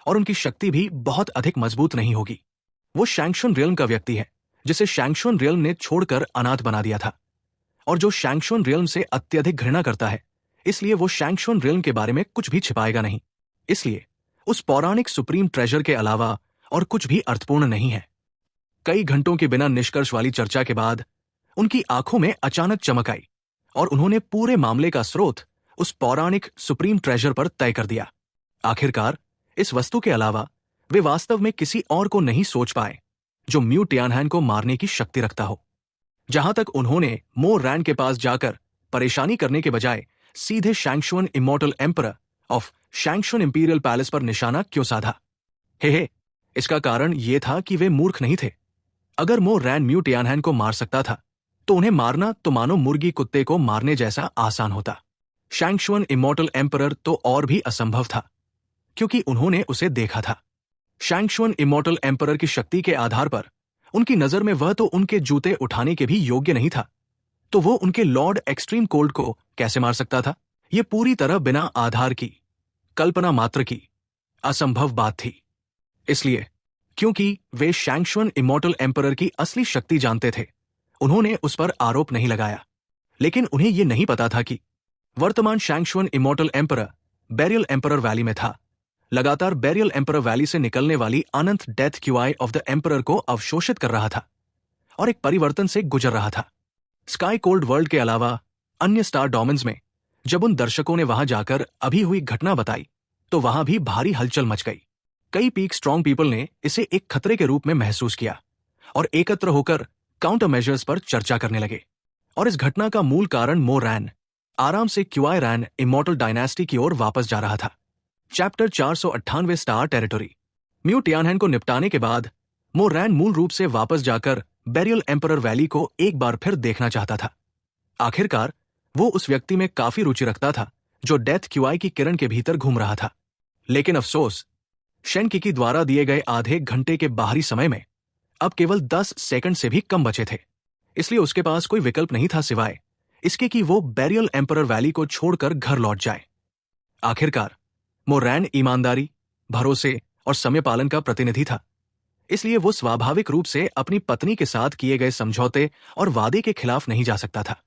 और उनकी शक्ति भी बहुत अधिक मजबूत नहीं होगी। वो शैंक्शुअन रियल का व्यक्ति है जिसे शैंक्शुअन रियल ने छोड़कर अनाथ बना दिया था, और जो शैंक्शुअन रियल से अत्यधिक घृणा करता है, इसलिए वो शैंक्शुअन रियल के बारे में कुछ भी छिपाएगा नहीं। इसलिए उस पौराणिक सुप्रीम ट्रेजर के अलावा और कुछ भी अर्थपूर्ण नहीं है। कई घंटों की बिना निष्कर्ष वाली चर्चा के बाद उनकी आंखों में अचानक चमक आई, और उन्होंने पूरे मामले का स्रोत उस पौराणिक सुप्रीम ट्रेजर पर तय कर दिया। आखिरकार इस वस्तु के अलावा वे वास्तव में किसी और को नहीं सोच पाए जो म्यू टियानहैन को मारने की शक्ति रखता हो। जहां तक उन्होंने मो रैन के पास जाकर परेशानी करने के बजाय सीधे Shangxuan immortal emperor of Shangxuan imperial palace पर निशाना क्यों साधा? हे, इसका कारण यह था कि वे मूर्ख नहीं थे। अगर मो रैन म्यू टियानहैन को मार सकता था, तो उन्हें मारना तो मानो मुर्गी कुत्ते को मारने जैसा आसान होता। शैंक्शुअन इमॉर्टल एम्परर तो और भी असंभव था, क्योंकि उन्होंने उसे देखा था। शैंक्शुअन इमॉर्टल एम्परर की शक्ति के आधार पर उनकी नजर में वह तो उनके जूते उठाने के भी योग्य नहीं था, तो वो उनके लॉर्ड एक्सट्रीम कोल्ड को कैसे मार सकता था? ये पूरी तरह बिना आधार की, कल्पना मात्र की असंभव बात थी। इसलिए क्योंकि वे शैंक्शुअन इमॉर्टल एम्परर की असली शक्ति जानते थे, उन्होंने उस पर आरोप नहीं लगाया। लेकिन उन्हें यह नहीं पता था कि वर्तमान Shangxuan immortal emperor burial emperor valley में था। लगातार बैरियल एम्परर वैली से निकलने वाली अनंत death qi of the emperor को अवशोषित कर रहा था और एक परिवर्तन से गुजर रहा था। स्काई कोल्ड वर्ल्ड के अलावा अन्य स्टार डोमेन्स में जब उन दर्शकों ने वहां जाकर अभी हुई घटना बताई, तो वहां भी भारी हलचल मच गई। कई पीक स्ट्रांग पीपल ने इसे एक खतरे के रूप में महसूस किया और एकत्र होकर काउंटर मेजर्स पर चर्चा करने लगे। और इस घटना का मूल कारण मो रैन आराम से क्यूआई रैन इमॉर्टल डायनेस्टी की ओर वापस जा रहा था। Chapter 498 star territory. म्यू टियानहैन को निपटाने के बाद मो रैन मूल रूप से वापस जाकर बैरियल एम्परर वैली को एक बार फिर देखना चाहता था। आखिरकार वो उस व्यक्ति में काफी रुचि रखता था जो डेथ क्यूआई की किरण के भीतर घूम रहा था। लेकिन अफसोस, शेनकिकी द्वारा दिए गए आधे घंटे के बाहरी समय में अब केवल 10 सेकंड से भी कम बचे थे। इसलिए उसके पास कोई विकल्प नहीं था सिवाय इसके कि वो बैरियल एम्परर वैली को छोड़कर घर लौट जाए। आखिरकार मो रैन ईमानदारी, भरोसे और समय पालन का प्रतिनिधि था, इसलिए वो स्वाभाविक रूप से अपनी पत्नी के साथ किए गए समझौते और वादे के खिलाफ नहीं जा सकता था।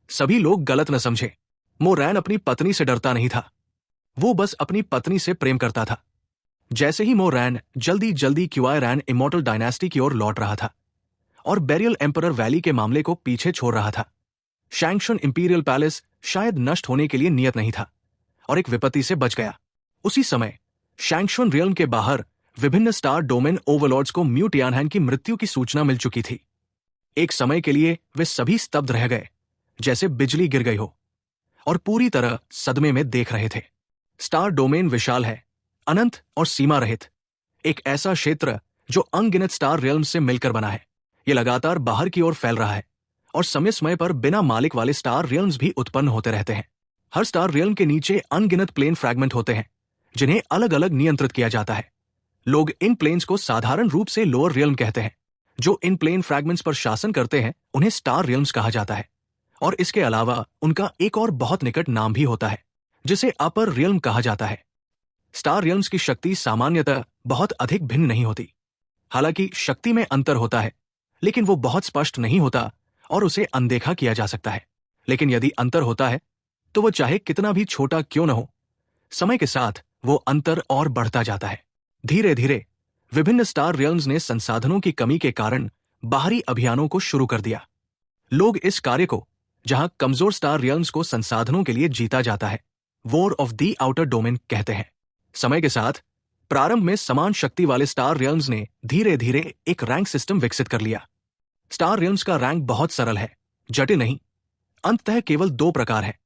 सभी लोग गलत न समझे, मो रैन अपनी पत्नी से डरता नहीं था, वो बस अपनी पत्नी से प्रेम करता था। जैसे ही मो रैन जल्दी जल्दी क्यूआई रैन इमॉर्टल डायनेस्टी की ओर लौट रहा था और बैरियल एम्परर वैली के मामले को पीछे छोड़ रहा था, शैंक्शुअन इंपीरियल पैलेस शायद नष्ट होने के लिए नियत नहीं था और एक विपत्ति से बच गया। उसी समय शैंगशुन रियल्म के बाहर विभिन्न स्टार डोमेन ओवरलॉर्ड्स को म्यू टियानहैन की मृत्यु की सूचना मिल चुकी थी। एक समय के लिए वे सभी स्तब्ध रह गए, जैसे बिजली गिर गई हो, और पूरी तरह सदमे में देख रहे थे। स्टार डोमेन विशाल है, अनंत और सीमा रहित, एक ऐसा क्षेत्र जो अनगिनत स्टार रियल्म से मिलकर बना है। यह लगातार बाहर की ओर फैल रहा है और समय समय पर बिना मालिक वाले स्टार रियल्म्स भी उत्पन्न होते रहते हैं। हर स्टार रियल्म के नीचे अनगिनत प्लेन फ्रैगमेंट होते हैं जिन्हें अलग अलग नियंत्रित किया जाता है। लोग इन प्लेन्स को साधारण रूप से लोअर रियल्म कहते हैं। जो इन प्लेन फ्रैगमेंट्स पर शासन करते हैं उन्हें स्टार रियल्म्स कहा जाता है, और इसके अलावा उनका एक और बहुत निकट नाम भी होता है जिसे अपर रियल्म कहा जाता है। स्टार रियल्म्स की शक्ति सामान्यतः बहुत अधिक भिन्न नहीं होती। हालांकि शक्ति में अंतर होता है, लेकिन वो बहुत स्पष्ट नहीं होता और उसे अनदेखा किया जा सकता है। लेकिन यदि अंतर होता है तो वो चाहे कितना भी छोटा क्यों न हो, समय के साथ वो अंतर और बढ़ता जाता है। धीरे धीरे विभिन्न स्टार रियल्म्स ने संसाधनों की कमी के कारण बाहरी अभियानों को शुरू कर दिया। लोग इस कार्य को, जहां कमजोर स्टार रियल्म्स को संसाधनों के लिए जीता जाता है, war of the outer domain कहते हैं। समय के साथ प्रारंभ में समान शक्ति वाले स्टार रियल्म्स ने धीरे धीरे एक रैंक सिस्टम विकसित कर लिया। स्टार रियल्म्स का रैंक बहुत सरल है, जटिल नहीं। अंततः केवल दो प्रकार है।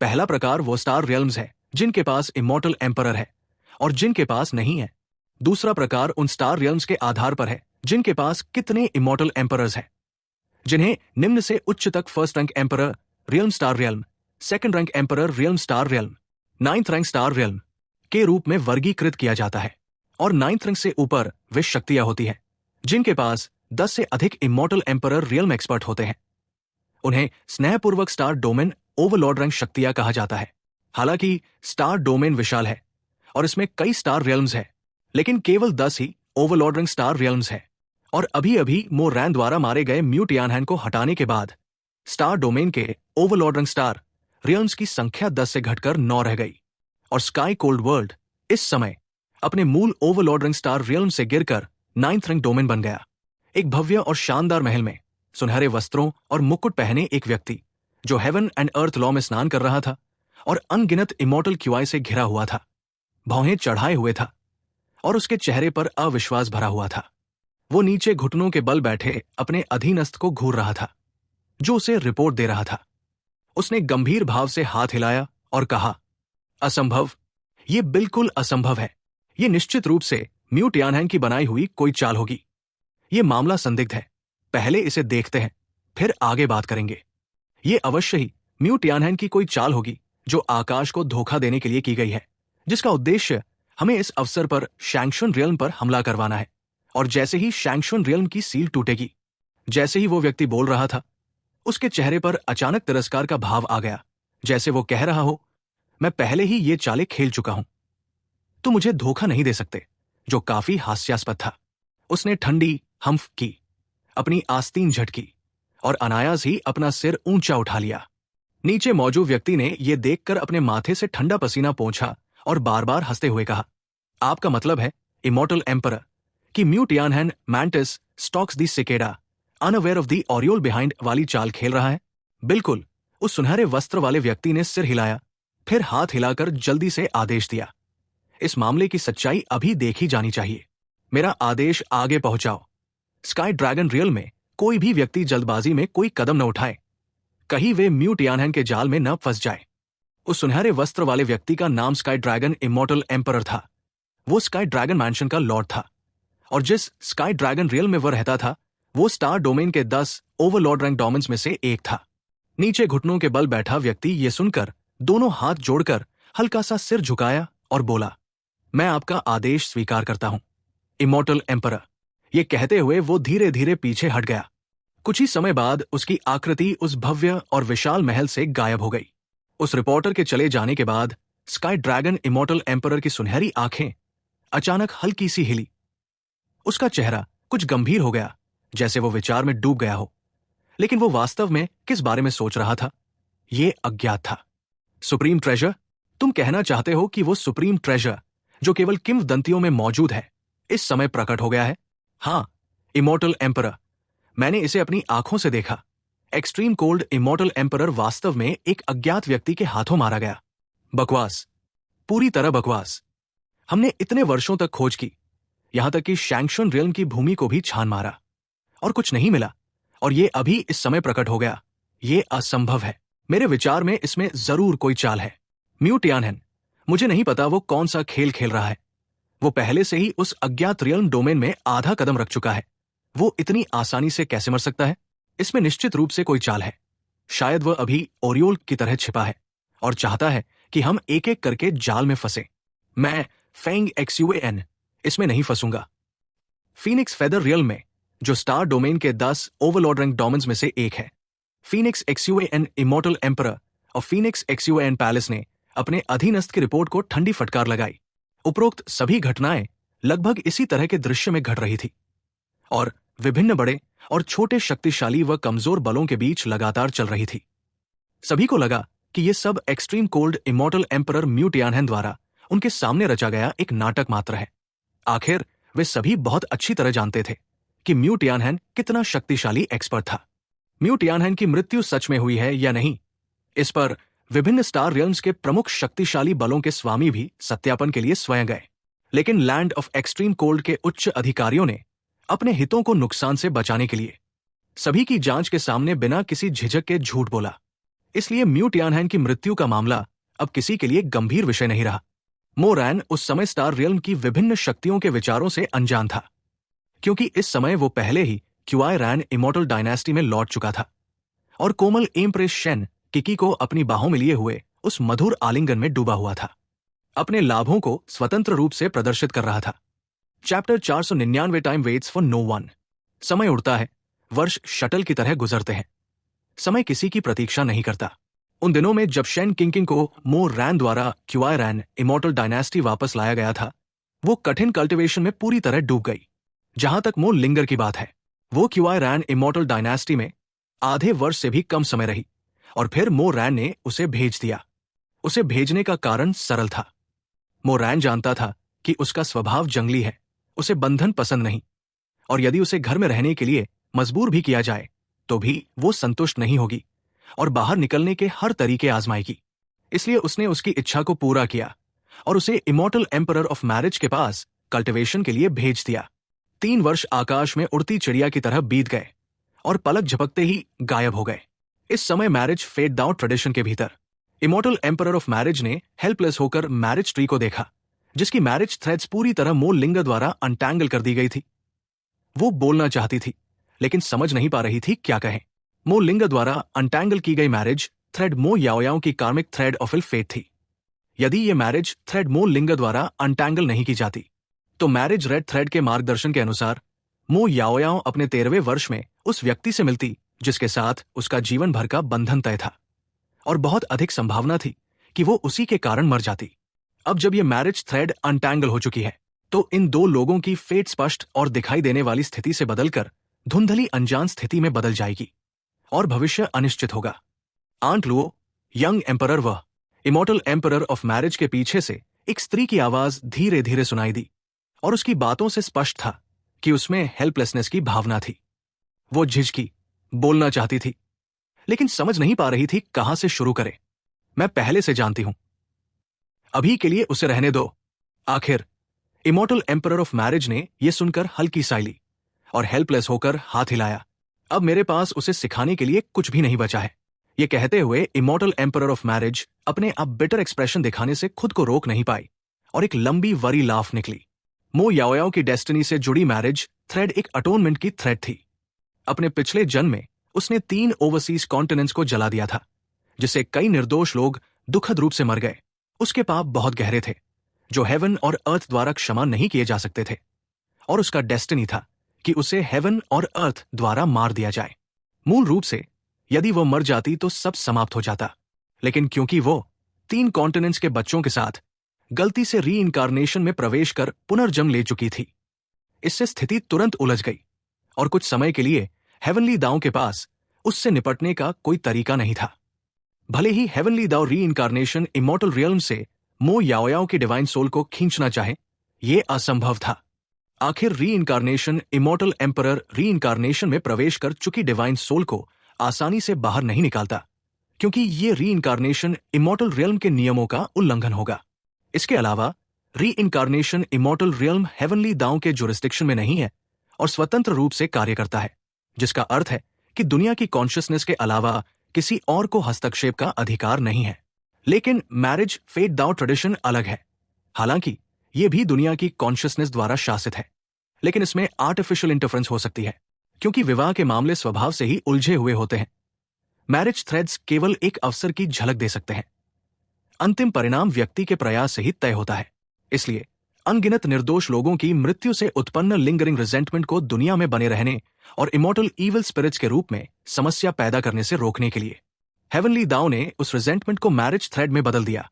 पहला प्रकार वो स्टार रियल्म्स है जिनके पास इमॉर्टल एम्परर है और जिनके पास नहीं है। दूसरा प्रकार उन स्टार रियल्म्स के आधार पर है जिनके पास कितने इमॉर्टल एम्परर्स हैं, जिन्हें निम्न से उच्च तक first rank emperor realm star realm, second rank emperor realm star realm, ninth rank star realm के रूप में वर्गीकृत किया जाता है। और नाइन्थ रैंक से ऊपर वे शक्तियां होती हैं जिनके पास 10 से अधिक इमॉर्टल एम्परर रियल्म एक्सपर्ट होते हैं। उन्हें स्नेहपूर्वक स्टार डोमेन ओवरलॉर्ड रैंक शक्तियां कहा जाता है। हालांकि स्टार डोमेन विशाल है और इसमें कई स्टार रियल्म्स है, लेकिन केवल 10 ही ओवरलॉर्ड रैंक स्टार रियल्म्स है। और अभी अभी मोरैन द्वारा मारे गए म्यू टियानहैन को हटाने के बाद स्टार डोमेन के ओवरलॉर्ड रैंक स्टार रियल्म्स की संख्या 10 से घटकर 9 रह गई, और स्काई कोल्ड वर्ल्ड इस समय अपने मूल ओवरलॉर्ड रैंक स्टार रियल्म से गिरकर 9th रैंक डोमेन बन गया। एक भव्य और शानदार महल में सुनहरे वस्त्रों और मुकुट पहने एक व्यक्ति जो हेवन एंड अर्थ लॉ में स्नान कर रहा था और अनगिनत इमॉर्टल क्यूआई से घिरा हुआ था, भौहें चढ़ाए हुए था और उसके चेहरे पर अविश्वास भरा हुआ था। वो नीचे घुटनों के बल बैठे अपने अधीनस्थ को घूर रहा था जो उसे रिपोर्ट दे रहा था। उसने गंभीर भाव से हाथ हिलाया और कहा, असंभव, ये बिल्कुल असंभव है। ये निश्चित रूप से म्यू टियानहैन की बनाई हुई कोई चाल होगी। ये मामला संदिग्ध है, पहले इसे देखते हैं, फिर आगे बात करेंगे। ये अवश्य ही म्यू टियानहैन की कोई चाल होगी जो आकाश को धोखा देने के लिए की गई है, जिसका उद्देश्य हमें इस अवसर पर शैंगशुन रियल्म पर हमला करवाना है। और जैसे ही शैंगशुन रियल्म की सील टूटेगी, जैसे ही वो व्यक्ति बोल रहा था, उसके चेहरे पर अचानक तिरस्कार का भाव आ गया, जैसे वो कह रहा हो, मैं पहले ही ये चालें खेल चुका हूं, तो मुझे धोखा नहीं दे सकते, जो काफी हास्यास्पद था। उसने ठंडी हम्फ की, अपनी आस्तीन झटकी और अनायास ही अपना सिर ऊंचा उठा लिया। नीचे मौजूद व्यक्ति ने यह देखकर अपने माथे से ठंडा पसीना पोंछा और बार बार हंसते हुए कहा, आपका मतलब है इमॉर्टल एम्परर कि Mu Tianhan mantis stalks the cicada unaware of the oriole behind वाली चाल खेल रहा है? बिल्कुल, उस सुनहरे वस्त्र वाले व्यक्ति ने सिर हिलाया, फिर हाथ हिलाकर जल्दी से आदेश दिया, इस मामले की सच्चाई अभी देखी जानी चाहिए। मेरा आदेश आगे पहुंचाओ। स्काई ड्रैगन रियल में कोई भी व्यक्ति जल्दबाजी में कोई कदम न उठाए, कहीं वे म्यू टियानहैन के जाल में न फंस जाए। उस सुनहरे वस्त्र वाले व्यक्ति का नाम स्काई ड्रैगन इमॉर्टल एम्परर था। वो स्काई ड्रैगन मैंशन का लॉर्ड था, और जिस स्काई ड्रैगन रियल में वह रहता था, वो स्टार डोमेन के 10 ओवरलॉर्ड रैंक डोमेन्स में से एक था। नीचे घुटनों के बल बैठा व्यक्ति ये सुनकर दोनों हाथ जोड़कर हल्का सा सिर झुकाया और बोला, मैं आपका आदेश स्वीकार करता हूं, इमॉर्टल एम्परर। ये कहते हुए वो धीरे धीरे पीछे हट गया। कुछ ही समय बाद उसकी आकृति उस भव्य और विशाल महल से गायब हो गई। उस रिपोर्टर के चले जाने के बाद स्काई ड्रैगन इमॉर्टल एम्परर की सुनहरी आंखें अचानक हल्की सी हिली। उसका चेहरा कुछ गंभीर हो गया, जैसे वो विचार में डूब गया हो, लेकिन वो वास्तव में किस बारे में सोच रहा था, ये अज्ञात था। Supreme treasure? तुम कहना चाहते हो कि वो सुप्रीम ट्रेजर जो केवल किंवदंतियों में मौजूद है, इस समय प्रकट हो गया है? हाँ, इमॉर्टल एम्परर, मैंने इसे अपनी आंखों से देखा। एक्सट्रीम कोल्ड इमॉर्टल एम्परर वास्तव में एक अज्ञात व्यक्ति के हाथों मारा गया। बकवास, पूरी तरह बकवास। हमने इतने वर्षों तक खोज की, यहां तक कि शैंक्शन रियल्म की भूमि को भी छान मारा, और कुछ नहीं मिला। और ये अभी इस समय प्रकट हो गया। ये असंभव है। मेरे विचार में इसमें जरूर कोई चाल है। म्यू टियानहेन, मुझे नहीं पता वो कौन सा खेल खेल रहा है। वो पहले से ही उस अज्ञात रियल्म डोमेन में आधा कदम रख चुका है। वो इतनी आसानी से कैसे मर सकता है? इसमें निश्चित रूप से कोई चाल है। शायद वह अभी ओरियोल की तरह छिपा है और चाहता है कि हम एक एक करके जाल में फंसे। मैं फेंग XUAN इसमें नहीं फंसूंगा। फीनिक्स फेदर रियल्म में, जो स्टार डोमेन के 10 ओवरलॉर्ड रैंक डोमेन्स में से एक है, फीनिक्स XUAN इमॉर्टल एम्परर और फीनिक्स XUAN पैलेस ने अपने अधीनस्थ की रिपोर्ट को ठंडी फटकार लगाई। उपरोक्त सभी घटनाएं लगभग इसी तरह के दृश्य में घट रही थी और विभिन्न बड़े और छोटे शक्तिशाली व कमजोर बलों के बीच लगातार चल रही थी। सभी को लगा कि ये सब extreme cold immortal emperor Mu Tianhan द्वारा उनके सामने रचा गया एक नाटक मात्र है। आखिर वे सभी बहुत अच्छी तरह जानते थे कि म्यू टियानहेन कितना शक्तिशाली एक्सपर्ट था। म्यू टियानहेन की मृत्यु सच में हुई है या नहीं, इस पर विभिन्न स्टार रियल्म्स के प्रमुख शक्तिशाली बलों के स्वामी भी सत्यापन के लिए स्वयं गए। लेकिन लैंड ऑफ एक्सट्रीम कोल्ड के उच्च अधिकारियों ने अपने हितों को नुकसान से बचाने के लिए सभी की जांच के सामने बिना किसी झिझक के झूठ बोला। इसलिए म्यू टियानहेन की मृत्यु का मामला अब किसी के लिए गंभीर विषय नहीं रहा। मोरैन उस समय स्टार रियल्म की विभिन्न शक्तियों के विचारों से अनजान था, क्योंकि इस समय वो पहले ही क्यूआई रैन इमॉर्टल डायनेस्टी में लौट चुका था और कोमल एम्प्रेस शेन किकी को अपनी बाहों में लिए हुए उस मधुर आलिंगन में डूबा हुआ था। अपने लाभों को स्वतंत्र रूप से प्रदर्शित कर रहा था। Chapter 499 time waits for no one. समय उड़ता है, वर्ष शटल की तरह गुजरते हैं। समय किसी की प्रतीक्षा नहीं करता। उन दिनों में जब शेन किंकिंग को मो रैन द्वारा क्यूआई रैन इमॉर्टल डायनेस्टी वापस लाया गया था, वो कठिन कल्टिवेशन में पूरी तरह डूब गई। जहां तक मो लिंगर की बात है, वो क्यूआई रैन इमॉर्टल डायनेस्टी में आधे वर्ष से भी कम समय रही और फिर मो रैन ने उसे भेज दिया। उसे भेजने का कारण सरल था। मो रैन जानता था कि उसका स्वभाव जंगली है, उसे बंधन पसंद नहीं, और यदि उसे घर में रहने के लिए मजबूर भी किया जाए तो भी वो संतुष्ट नहीं होगी और बाहर निकलने के हर तरीके आजमाएगी। इसलिए उसने उसकी इच्छा को पूरा किया और उसे इमॉर्टल एम्परर ऑफ मैरिज के पास कल्टिवेशन के लिए भेज दिया। 3 वर्ष आकाश में उड़ती चिड़िया की तरह बीत गए और पलक झपकते ही गायब हो गए। इस समय मैरिज फेड डाउन ट्रेडिशन के भीतर इमॉर्टल एम्परर ऑफ मैरिज ने हेल्पलेस होकर मैरिज ट्री को देखा, जिसकी मैरिज थ्रेड्स पूरी तरह मो लिंगर द्वारा अनटैंगल कर दी गई थी। वो बोलना चाहती थी लेकिन समझ नहीं पा रही थी क्या कहें। मो लिंगर द्वारा अनटैंगल की गई मैरिज थ्रेड मो याओयाओ की कार्मिक थ्रेड ऑफ इल फेट थी। यदि ये मैरिज थ्रेड मो लिंगर द्वारा अनटैंगल नहीं की जाती तो मैरिज रेड थ्रेड के मार्गदर्शन के अनुसार मो याओयाओ अपने 13वें वर्ष में उस व्यक्ति से मिलती जिसके साथ उसका जीवन भर का बंधन तय था, और बहुत अधिक संभावना थी कि वो उसी के कारण मर जाती। अब जब ये मैरिज थ्रेड अनटैंगल हो चुकी है तो इन दो लोगों की फेट स्पष्ट और दिखाई देने वाली स्थिति से बदलकर धुंधली अनजान स्थिति में बदल जाएगी और भविष्य अनिश्चित होगा। आंट लुओ, यंग एम्परर व इमॉर्टल एम्परर ऑफ मैरिज के पीछे से एक स्त्री की आवाज धीरे धीरे सुनाई दी और उसकी बातों से स्पष्ट था कि उसमें हेल्पलेसनेस की भावना थी। वो झिझकी, बोलना चाहती थी लेकिन समझ नहीं पा रही थी कहां से शुरू करे। मैं पहले से जानती हूं, अभी के लिए उसे रहने दो। आखिर इमॉर्टल एम्परर ऑफ मैरिज ने यह सुनकर हल्की साइली और हेल्पलेस होकर हाथ हिलाया। अब मेरे पास उसे सिखाने के लिए कुछ भी नहीं बचा है। ये कहते हुए इमॉर्टल एम्परर ऑफ मैरिज अपने अब बिटर एक्सप्रेशन दिखाने से खुद को रोक नहीं पाई और एक लंबी वरी लाफ निकली। मो याओयाओ की डेस्टिनी से जुड़ी मैरिज थ्रेड एक अटोनमेंट की थ्रेड थी। अपने पिछले जन्म में उसने 3 ओवरसीज कॉन्टिनेंट्स को जला दिया था, जिससे कई निर्दोष लोग दुखद रूप से मर गए। उसके पाप बहुत गहरे थे जो हेवन और अर्थ द्वारा क्षमा नहीं किए जा सकते थे, और उसका डेस्टिनी था कि उसे हेवन और अर्थ द्वारा मार दिया जाए। मूल रूप से यदि वो मर जाती तो सब समाप्त हो जाता, लेकिन क्योंकि वो 3 कॉन्टिनेंट्स के बच्चों के साथ गलती से री इनकारनेशन में प्रवेश कर पुनर्जन्म ले चुकी थी, इससे स्थिति तुरंत उलझ गई और कुछ समय के लिए हेवनली दाओ के पास उससे निपटने का कोई तरीका नहीं था। भले ही हेवनली दाओ री इनकारनेशन इमॉर्टल रियल्म से मो याओयाओ की डिवाइन सोल को खींचना चाहे, ये असंभव था। आखिर री इनकारनेशन इमॉर्टल एम्परर री इनकारनेशन में प्रवेश कर चुकी डिवाइन सोल को आसानी से बाहर नहीं निकालता, क्योंकि ये री इनकारनेशन इमॉर्टल रियल्म के नियमों का उल्लंघन होगा। इसके अलावा री इनकारनेशन इमॉर्टल रियल्म हेवनली दाओं के जुरिस्डिक्शन में नहीं है और स्वतंत्र रूप से कार्य करता है, जिसका अर्थ है कि दुनिया की कॉन्शियसनेस के अलावा किसी और को हस्तक्षेप का अधिकार नहीं है। लेकिन मैरिज फेट दाओ ट्रेडिशन अलग है। हालांकि यह भी दुनिया की कॉन्शियसनेस द्वारा शासित है, लेकिन इसमें आर्टिफिशियल इंटरफेरेंस हो सकती है, क्योंकि विवाह के मामले स्वभाव से ही उलझे हुए होते हैं। मैरिज थ्रेड्स केवल एक अवसर की झलक दे सकते हैं। अंतिम परिणाम व्यक्ति के प्रयास से ही तय होता है। इसलिए अनगिनत निर्दोष लोगों की मृत्यु से उत्पन्न लिंगरिंग रिजेंटमेंट को दुनिया में बने रहने और इमॉर्टल ईविल स्पिरिट्स के रूप में समस्या पैदा करने से रोकने के लिए हेवनली दाओ ने उस रिजेंटमेंट को मैरिज थ्रेड में बदल दिया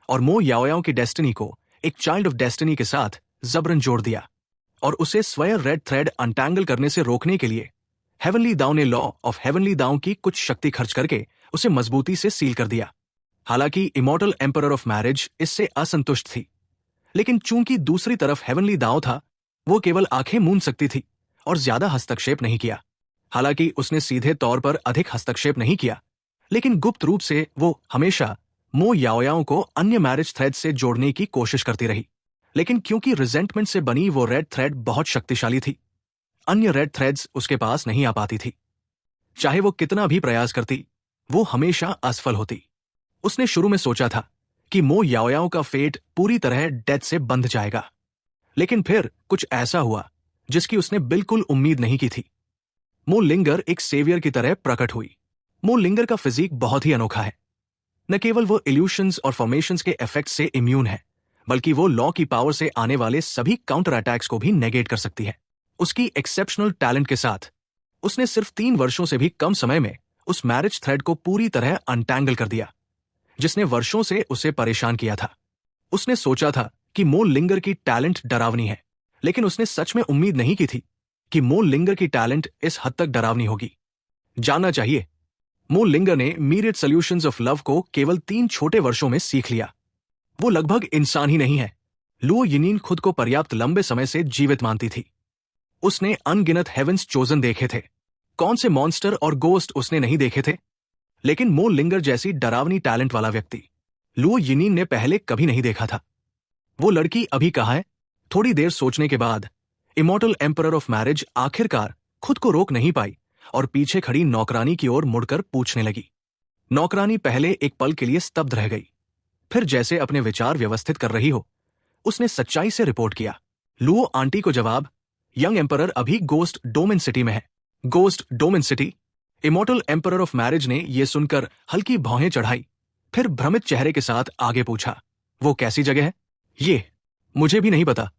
और मो याओयाओ की डेस्टिनी को एक चाइल्ड ऑफ डेस्टिनी के साथ जबरन जोड़ दिया और उसे स्वयं रेड थ्रेड अनटैंगल करने से रोकने के लिए हेवनली दाओ ने लॉ ऑफ हेवनली दाओ की कुछ शक्ति खर्च करके उसे मजबूती से सील कर दिया। हालांकि इमॉर्टल एम्परर ऑफ मैरिज इससे असंतुष्ट थी, लेकिन चूंकि दूसरी तरफ हेवनली दाओ था, वो केवल आंखें मूंद सकती थी और ज्यादा हस्तक्षेप नहीं किया। हालांकि उसने सीधे तौर पर अधिक हस्तक्षेप नहीं किया, लेकिन गुप्त रूप से वो हमेशा मो याओयाओ को अन्य मैरिज थ्रेड से जोड़ने की कोशिश करती रही। लेकिन क्योंकि रिजेंटमेंट से बनी वो रेड थ्रेड बहुत शक्तिशाली थी, अन्य रेड थ्रेड्स उसके पास नहीं आ पाती थी। चाहे वो कितना भी प्रयास करती, वो हमेशा असफल होती। उसने शुरू में सोचा था कि मो याओयाओ का फेट पूरी तरह डेथ से बंध जाएगा, लेकिन फिर कुछ ऐसा हुआ जिसकी उसने बिल्कुल उम्मीद नहीं की थी। मो लिंगर एक सेवियर की तरह प्रकट हुई। मो लिंगर का फिजिक बहुत ही अनोखा है। न केवल वो इल्यूशंस और फॉर्मेशंस के इफेक्ट से इम्यून है, बल्कि वो लॉ की पावर से आने वाले सभी काउंटर अटैक्स को भी नेगेट कर सकती है। उसकी एक्सेप्शनल टैलेंट के साथ उसने सिर्फ 3 वर्षों से भी कम समय में उस मैरिज थ्रेड को पूरी तरह अनटैंगल कर दिया, जिसने वर्षों से उसे परेशान किया था। उसने सोचा था कि मो लिंगर की टैलेंट डरावनी है, लेकिन उसने सच में उम्मीद नहीं की थी कि मो लिंगर की टैलेंट इस हद तक डरावनी होगी। जानना चाहिए, मो लिंगर ने मीरियड सॉल्यूशंस ऑफ लव को केवल 3 छोटे वर्षों में सीख लिया। वो लगभग इंसान ही नहीं है। लुओ यिनिन खुद को पर्याप्त लंबे समय से जीवित मानती थी। उसने अनगिनत हेवेंस चोजन देखे थे। कौन से मॉन्स्टर और गोस्ट उसने नहीं देखे थे? लेकिन मो लिंगर जैसी डरावनी टैलेंट वाला व्यक्ति लुओ यिनिन ने पहले कभी नहीं देखा था। वो लड़की अभी कहाँ है? थोड़ी देर सोचने के बाद इमॉर्टल एम्परर ऑफ मैरिज आखिरकार खुद को रोक नहीं पाई और पीछे खड़ी नौकरानी की ओर मुड़कर पूछने लगी। नौकरानी पहले एक पल के लिए स्तब्ध रह गई, फिर जैसे अपने विचार व्यवस्थित कर रही हो, उसने सच्चाई से रिपोर्ट किया। लुओ आंटी को जवाब, यंग एम्परर अभी गोस्ट डोमेन सिटी में है। Ghost domain city? Immortal emperor of marriage ने यह सुनकर हल्की भौहें चढ़ाई, फिर भ्रमित चेहरे के साथ आगे पूछा, वो कैसी जगह है? ये मुझे भी नहीं पता।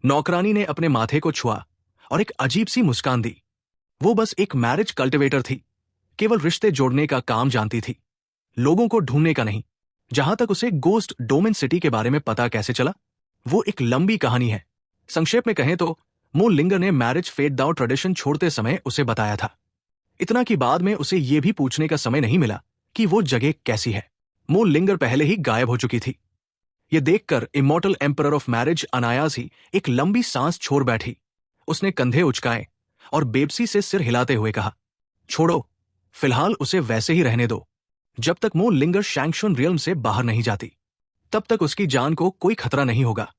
नौकरानी ने अपने माथे को छुआ और एक अजीब सी मुस्कान दी। वो बस एक मैरिज कल्टिवेटर थी, केवल रिश्ते जोड़ने का काम जानती थी, लोगों को ढूंढने का नहीं। जहां तक उसे गोस्ट डोमेन सिटी के बारे में पता कैसे चला, वो एक लंबी कहानी है। संक्षेप में कहें तो मो लिंगर ने मैरिज फेट दाओ ट्रेडिशन छोड़ते समय उसे बताया था। इतना कि बाद में उसे यह भी पूछने का समय नहीं मिला कि वो जगह कैसी है। मो लिंगर पहले ही गायब हो चुकी थी। यह देखकर इमॉर्टल एम्परर ऑफ मैरिज अनायास ही एक लंबी सांस छोड़ बैठी। उसने कंधे उचकाए और बेबसी से सिर हिलाते हुए कहा, छोड़ो, फिलहाल उसे वैसे ही रहने दो। जब तक मो लिंगर शैंक्शुन रियल्म से बाहर नहीं जाती, तब तक उसकी जान को कोई खतरा नहीं होगा।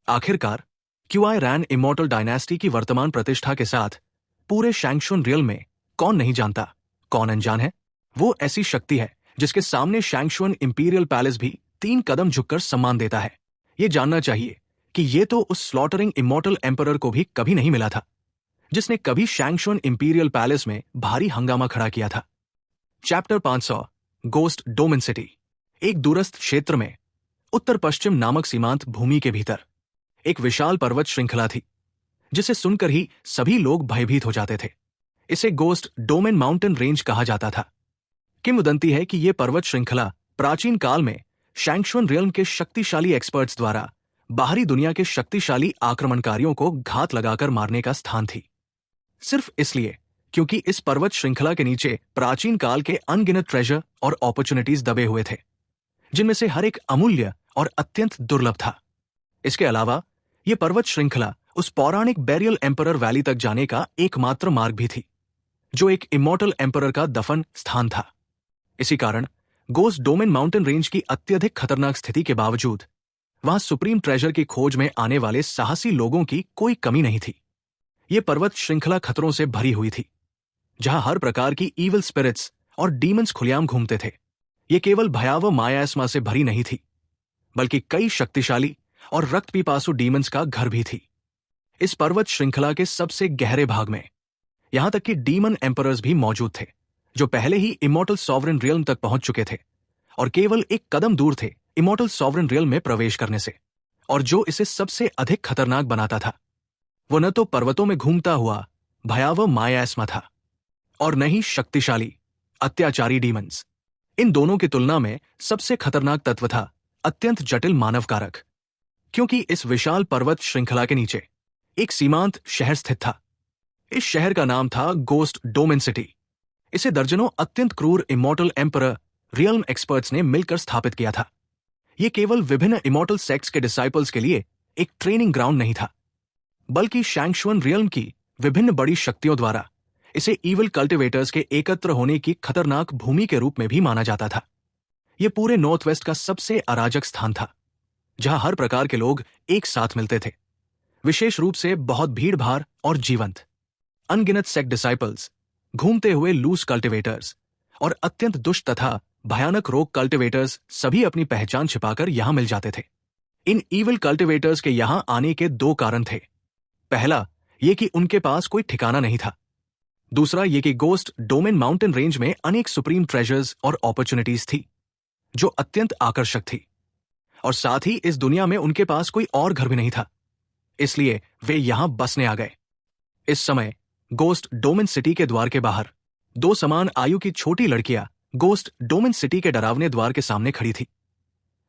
आखिरकार क्यूआई रैन इमॉर्टल डायनेस्टी की वर्तमान प्रतिष्ठा के साथ पूरे शैंक्शुन रियल्म में कौन नहीं जानता, कौन अनजान है? वो ऐसी शक्ति है जिसके सामने शैंक्शुन इंपीरियल पैलेस भी 3 कदम झुककर सम्मान देता है। ये जानना चाहिए कि ये तो उस स्लॉटरिंग इमॉर्टल एम्परर को भी कभी नहीं मिला था, जिसने कभी शैंक्शुन इंपीरियल पैलेस में भारी हंगामा खड़ा किया था। Chapter 500 ghost domain city. एक दूरस्थ क्षेत्र में उत्तर पश्चिम नामक सीमांत भूमि के भीतर एक विशाल पर्वत श्रृंखला थी, जिसे सुनकर ही सभी लोग भयभीत हो जाते थे। इसे गोस्ट डोमेन माउंटेन रेंज कहा जाता था। किंवदंती है कि यह पर्वत श्रृंखला प्राचीन काल में शैंक्शुन रियल्म के शक्तिशाली एक्सपर्ट्स द्वारा बाहरी दुनिया के शक्तिशाली आक्रमणकारियों को घात लगाकर मारने का स्थान थी। सिर्फ इसलिए क्योंकि इस पर्वत श्रृंखला के नीचे प्राचीन काल के अनगिनत ट्रेजर और अपॉर्चुनिटीज दबे हुए थे, जिनमें से हर एक अमूल्य और अत्यंत दुर्लभ था। इसके अलावा यह पर्वत श्रृंखला उस पौराणिक बैरियल एम्परर वैली तक जाने का एकमात्र मार्ग भी थी, जो एक इमॉर्टल एम्परर का दफन स्थान था। इसी कारण गोस्ट डोमेन माउंटेन रेंज की अत्यधिक खतरनाक स्थिति के बावजूद वहां सुप्रीम ट्रेजर की खोज में आने वाले साहसी लोगों की कोई कमी नहीं थी। ये पर्वत श्रृंखला खतरों से भरी हुई थी, जहां हर प्रकार की ईविल स्पिरिट्स और डीमंस खुलेआम घूमते थे। ये केवल भयावह मायास्मा से भरी नहीं थी, बल्कि कई शक्तिशाली और रक्त पिपासु डीमंस का घर भी थी। इस पर्वत श्रृंखला के सबसे गहरे भाग में यहां तक कि डीमन एम्परर्स भी मौजूद थे, जो पहले ही इमॉर्टल सॉवरेन रियल्म तक पहुंच चुके थे और केवल एक कदम दूर थे इमॉर्टल सॉवरेन रियल्म में प्रवेश करने से। और जो इसे सबसे अधिक खतरनाक बनाता था, वो न तो पर्वतों में घूमता हुआ भयावह मायास्मा था और न ही शक्तिशाली अत्याचारी डीमंस। इन दोनों की तुलना में सबसे खतरनाक तत्व था अत्यंत जटिल मानव कारक, क्योंकि इस विशाल पर्वत श्रृंखला के नीचे एक सीमांत शहर स्थित था। इस शहर का नाम था गोस्ट डोमेन सिटी। इसे दर्जनों अत्यंत क्रूर इमॉर्टल एम्परर रियल्म एक्सपर्ट्स ने मिलकर स्थापित किया था। यह केवल विभिन्न इमॉर्टल सेक्ट्स के डिसाइपल्स के लिए एक ट्रेनिंग ग्राउंड नहीं था, बल्कि शैंक्शुअन रियल्म की विभिन्न बड़ी शक्तियों द्वारा इसे ईविल कल्टिवेटर्स के एकत्र होने की खतरनाक भूमि के रूप में भी माना जाता था। यह पूरे नॉर्थ वेस्ट का सबसे अराजक स्थान था, जहां हर प्रकार के लोग एक साथ मिलते थे, विशेष रूप से बहुत भीड़ भाड़ और जीवंत। अनगिनत सेक्ट डिसाइपल्स, घूमते हुए लूस कल्टिवेटर्स और अत्यंत दुष्ट तथा भयानक रोग कल्टिवेटर्स सभी अपनी पहचान छिपाकर यहां मिल जाते थे। इन ईविल कल्टिवेटर्स के यहां आने के दो कारण थे। पहला, यह कि उनके पास कोई ठिकाना नहीं था। दूसरा, यह कि गोस्ट डोमेन माउंटेन रेंज में अनेक सुप्रीम ट्रेजर्स और अपॉर्चुनिटीज थी, जो अत्यंत आकर्षक थी। और साथ ही इस दुनिया में उनके पास कोई और घर भी नहीं था, इसलिए वे यहां बसने आ गए। इस समय गोस्ट डोमेन सिटी के द्वार के बाहर दो समान आयु की छोटी लड़कियां गोस्ट डोमेन सिटी के डरावने द्वार के सामने खड़ी थी।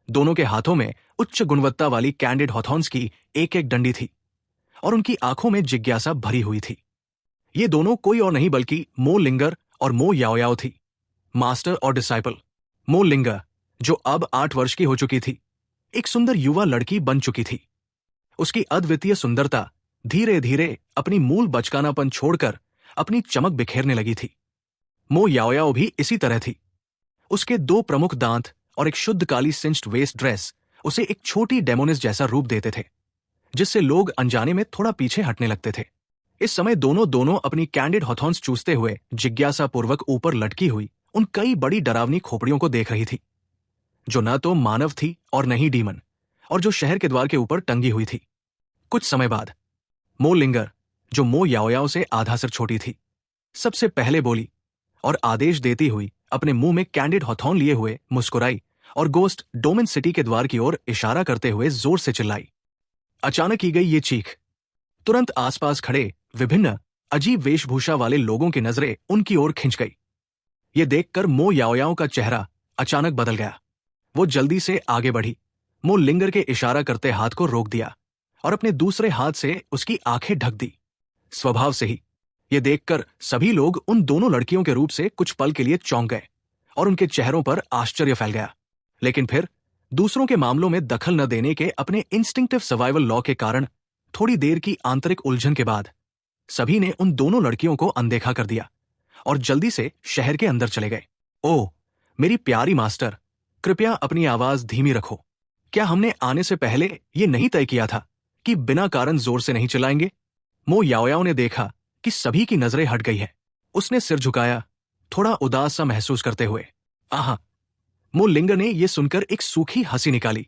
दोनों के हाथों में उच्च गुणवत्ता वाली कैंडिड हॉथॉर्न्स की एक एक डंडी थी और उनकी आंखों में जिज्ञासा भरी हुई थी। ये दोनों कोई और नहीं बल्कि मो लिंगर और मो याओयाओ थी, मास्टर और डिसाइपल। मो लिंगर, जो अब 8 वर्ष की हो चुकी थी, एक सुंदर युवा लड़की बन चुकी थी। उसकी अद्वितीय सुंदरता धीरे धीरे अपनी मूल बचकानापन छोड़कर अपनी चमक बिखेरने लगी थी। मो याओयाओ भी इसी तरह थी। उसके 2 प्रमुख दांत और एक शुद्ध काली सिंच्ड वेस्ट ड्रेस उसे एक छोटी डेमोनिस जैसा रूप देते थे, जिससे लोग अनजाने में थोड़ा पीछे हटने लगते थे। इस समय दोनों अपनी कैंडिड हॉथॉर्न्स चूसते हुए जिज्ञासापूर्वक ऊपर लटकी हुई उन कई बड़ी डरावनी खोपड़ियों को देख रही थी, जो न तो मानव थी और न ही डीमन, और जो शहर के द्वार के ऊपर टंगी हुई थी। कुछ समय बाद मो लिंगर, जो मो याओयाओ से आधा सिर छोटी थी, सबसे पहले बोली और आदेश देती हुई अपने मुंह में कैंडिड हॉथॉर्न लिए हुए मुस्कुराई और गोस्ट डोमेन सिटी के द्वार की ओर इशारा करते हुए जोर से चिल्लाई। अचानक की गई ये चीख तुरंत आसपास खड़े विभिन्न अजीब वेशभूषा वाले लोगों की नजरें उनकी ओर खिंच गई। ये देखकर मो याओयाओ का चेहरा अचानक बदल गया। वो जल्दी से आगे बढ़ी, मो लिंगर के इशारा करते हाथ को रोक दिया और अपने दूसरे हाथ से उसकी आंखें ढक दी। स्वभाव से ही ये देखकर सभी लोग उन दोनों लड़कियों के रूप से कुछ पल के लिए चौंक गए और उनके चेहरों पर आश्चर्य फैल गया। लेकिन फिर दूसरों के मामलों में दखल न देने के अपने इंस्टिंक्टिव सर्वाइवल लॉ के कारण थोड़ी देर की आंतरिक उलझन के बाद सभी ने उन दोनों लड़कियों को अनदेखा कर दिया और जल्दी से शहर के अंदर चले गए। ओह मेरी प्यारी मास्टर, कृपया अपनी आवाज धीमी रखो। क्या हमने आने से पहले ये नहीं तय किया था कि बिना कारण जोर से नहीं चिल्लाएंगे? मो याओयाओ ने देखा कि सभी की नजरें हट गई है। उसने सिर झुकाया, थोड़ा उदास सा महसूस करते हुए। आहा! मो लिंगर ने यह सुनकर एक सूखी हंसी निकाली।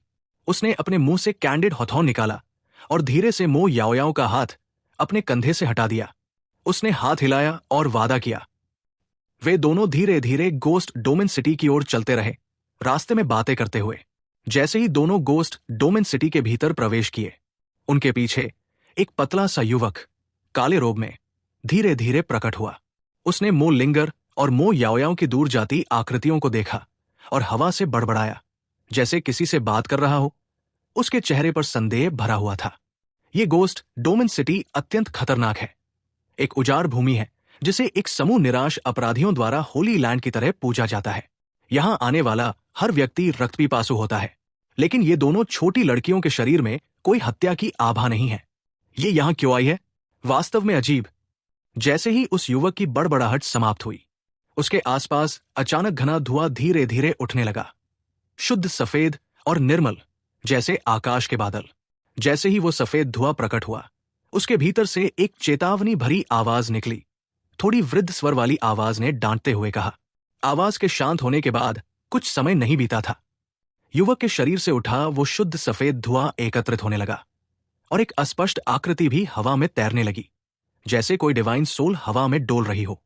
उसने अपने मुंह से कैंडिड हॉथॉर्न निकाला और धीरे से मो याओयाओ का हाथ अपने कंधे से हटा दिया। उसने हाथ हिलाया और वादा किया। वे दोनों धीरे धीरे गोस्ट डोमेन सिटी की ओर चलते रहे, रास्ते में बातें करते हुए। जैसे ही दोनों गोस्ट डोमेन सिटी के भीतर प्रवेश किए, उनके पीछे एक पतला सा युवक काले रोब में धीरे धीरे प्रकट हुआ। उसने मो लिंगर और मो याओयाओ की दूर जाती आकृतियों को देखा और हवा से बड़बड़ाया, जैसे किसी से बात कर रहा हो। उसके चेहरे पर संदेह भरा हुआ था। ये गोस्ट डोमेन सिटी अत्यंत खतरनाक है। एक उजाड़ भूमि है जिसे एक समूह निराश अपराधियों द्वारा होली लैंड की तरह पूजा जाता है। यहां आने वाला हर व्यक्ति रक्तपिपासु होता है, लेकिन ये दोनों छोटी लड़कियों के शरीर में कोई हत्या की आभा नहीं है। ये यहां क्यों आई है? वास्तव में अजीब। जैसे ही उस युवक की बड़बड़ाहट समाप्त हुई, उसके आसपास अचानक घना धुआं धीरे धीरे उठने लगा। शुद्ध सफेद और निर्मल, जैसे आकाश के बादल। जैसे ही वो सफेद धुआं प्रकट हुआ, उसके भीतर से एक चेतावनी भरी आवाज निकली। थोड़ी वृद्ध स्वर वाली आवाज ने डांटते हुए कहा। आवाज के शांत होने के बाद कुछ समय नहीं बीता था। युवक के शरीर से उठा वो शुद्ध सफेद धुआं एकत्रित होने लगा और एक अस्पष्ट आकृति भी हवा में तैरने लगी, जैसे कोई डिवाइन सोल हवा में डोल रही हो।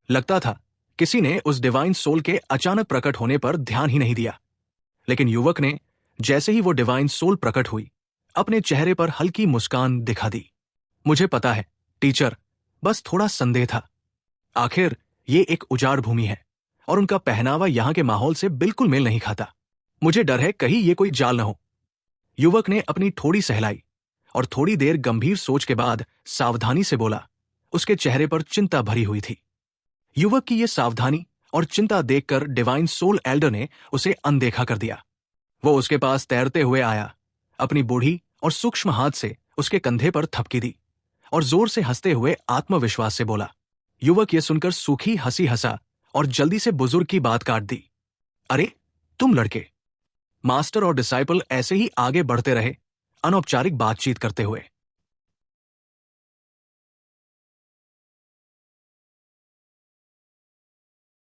लगता था किसी ने उस डिवाइन सोल के अचानक प्रकट होने पर ध्यान ही नहीं दिया। लेकिन युवक ने, जैसे ही वो डिवाइन सोल प्रकट हुई, अपने चेहरे पर हल्की मुस्कान दिखा दी। मुझे पता है टीचर, बस थोड़ा संदेह था। आखिर ये एक उजाड़ भूमि है और उनका पहनावा यहाँ के माहौल से बिल्कुल मेल नहीं खाता। मुझे डर है कहीं ये कोई जाल न हो। युवक ने अपनी ठोड़ी सहलाई और थोड़ी देर गंभीर सोच के बाद सावधानी से बोला। उसके चेहरे पर चिंता भरी हुई थी। युवक की ये सावधानी और चिंता देखकर डिवाइन सोल एल्डर ने उसे अनदेखा कर दिया। वो उसके पास तैरते हुए आया, अपनी बूढ़ी और सूक्ष्म हाथ से उसके कंधे पर थपकी दी और जोर से हंसते हुए आत्मविश्वास से बोला। युवक ये सुनकर सूखी हंसी हंसा और जल्दी से बुजुर्ग की बात काट दी। अरे तुम लड़के। मास्टर और डिसाइपल ऐसे ही आगे बढ़ते रहे, अनौपचारिक बातचीत करते हुए।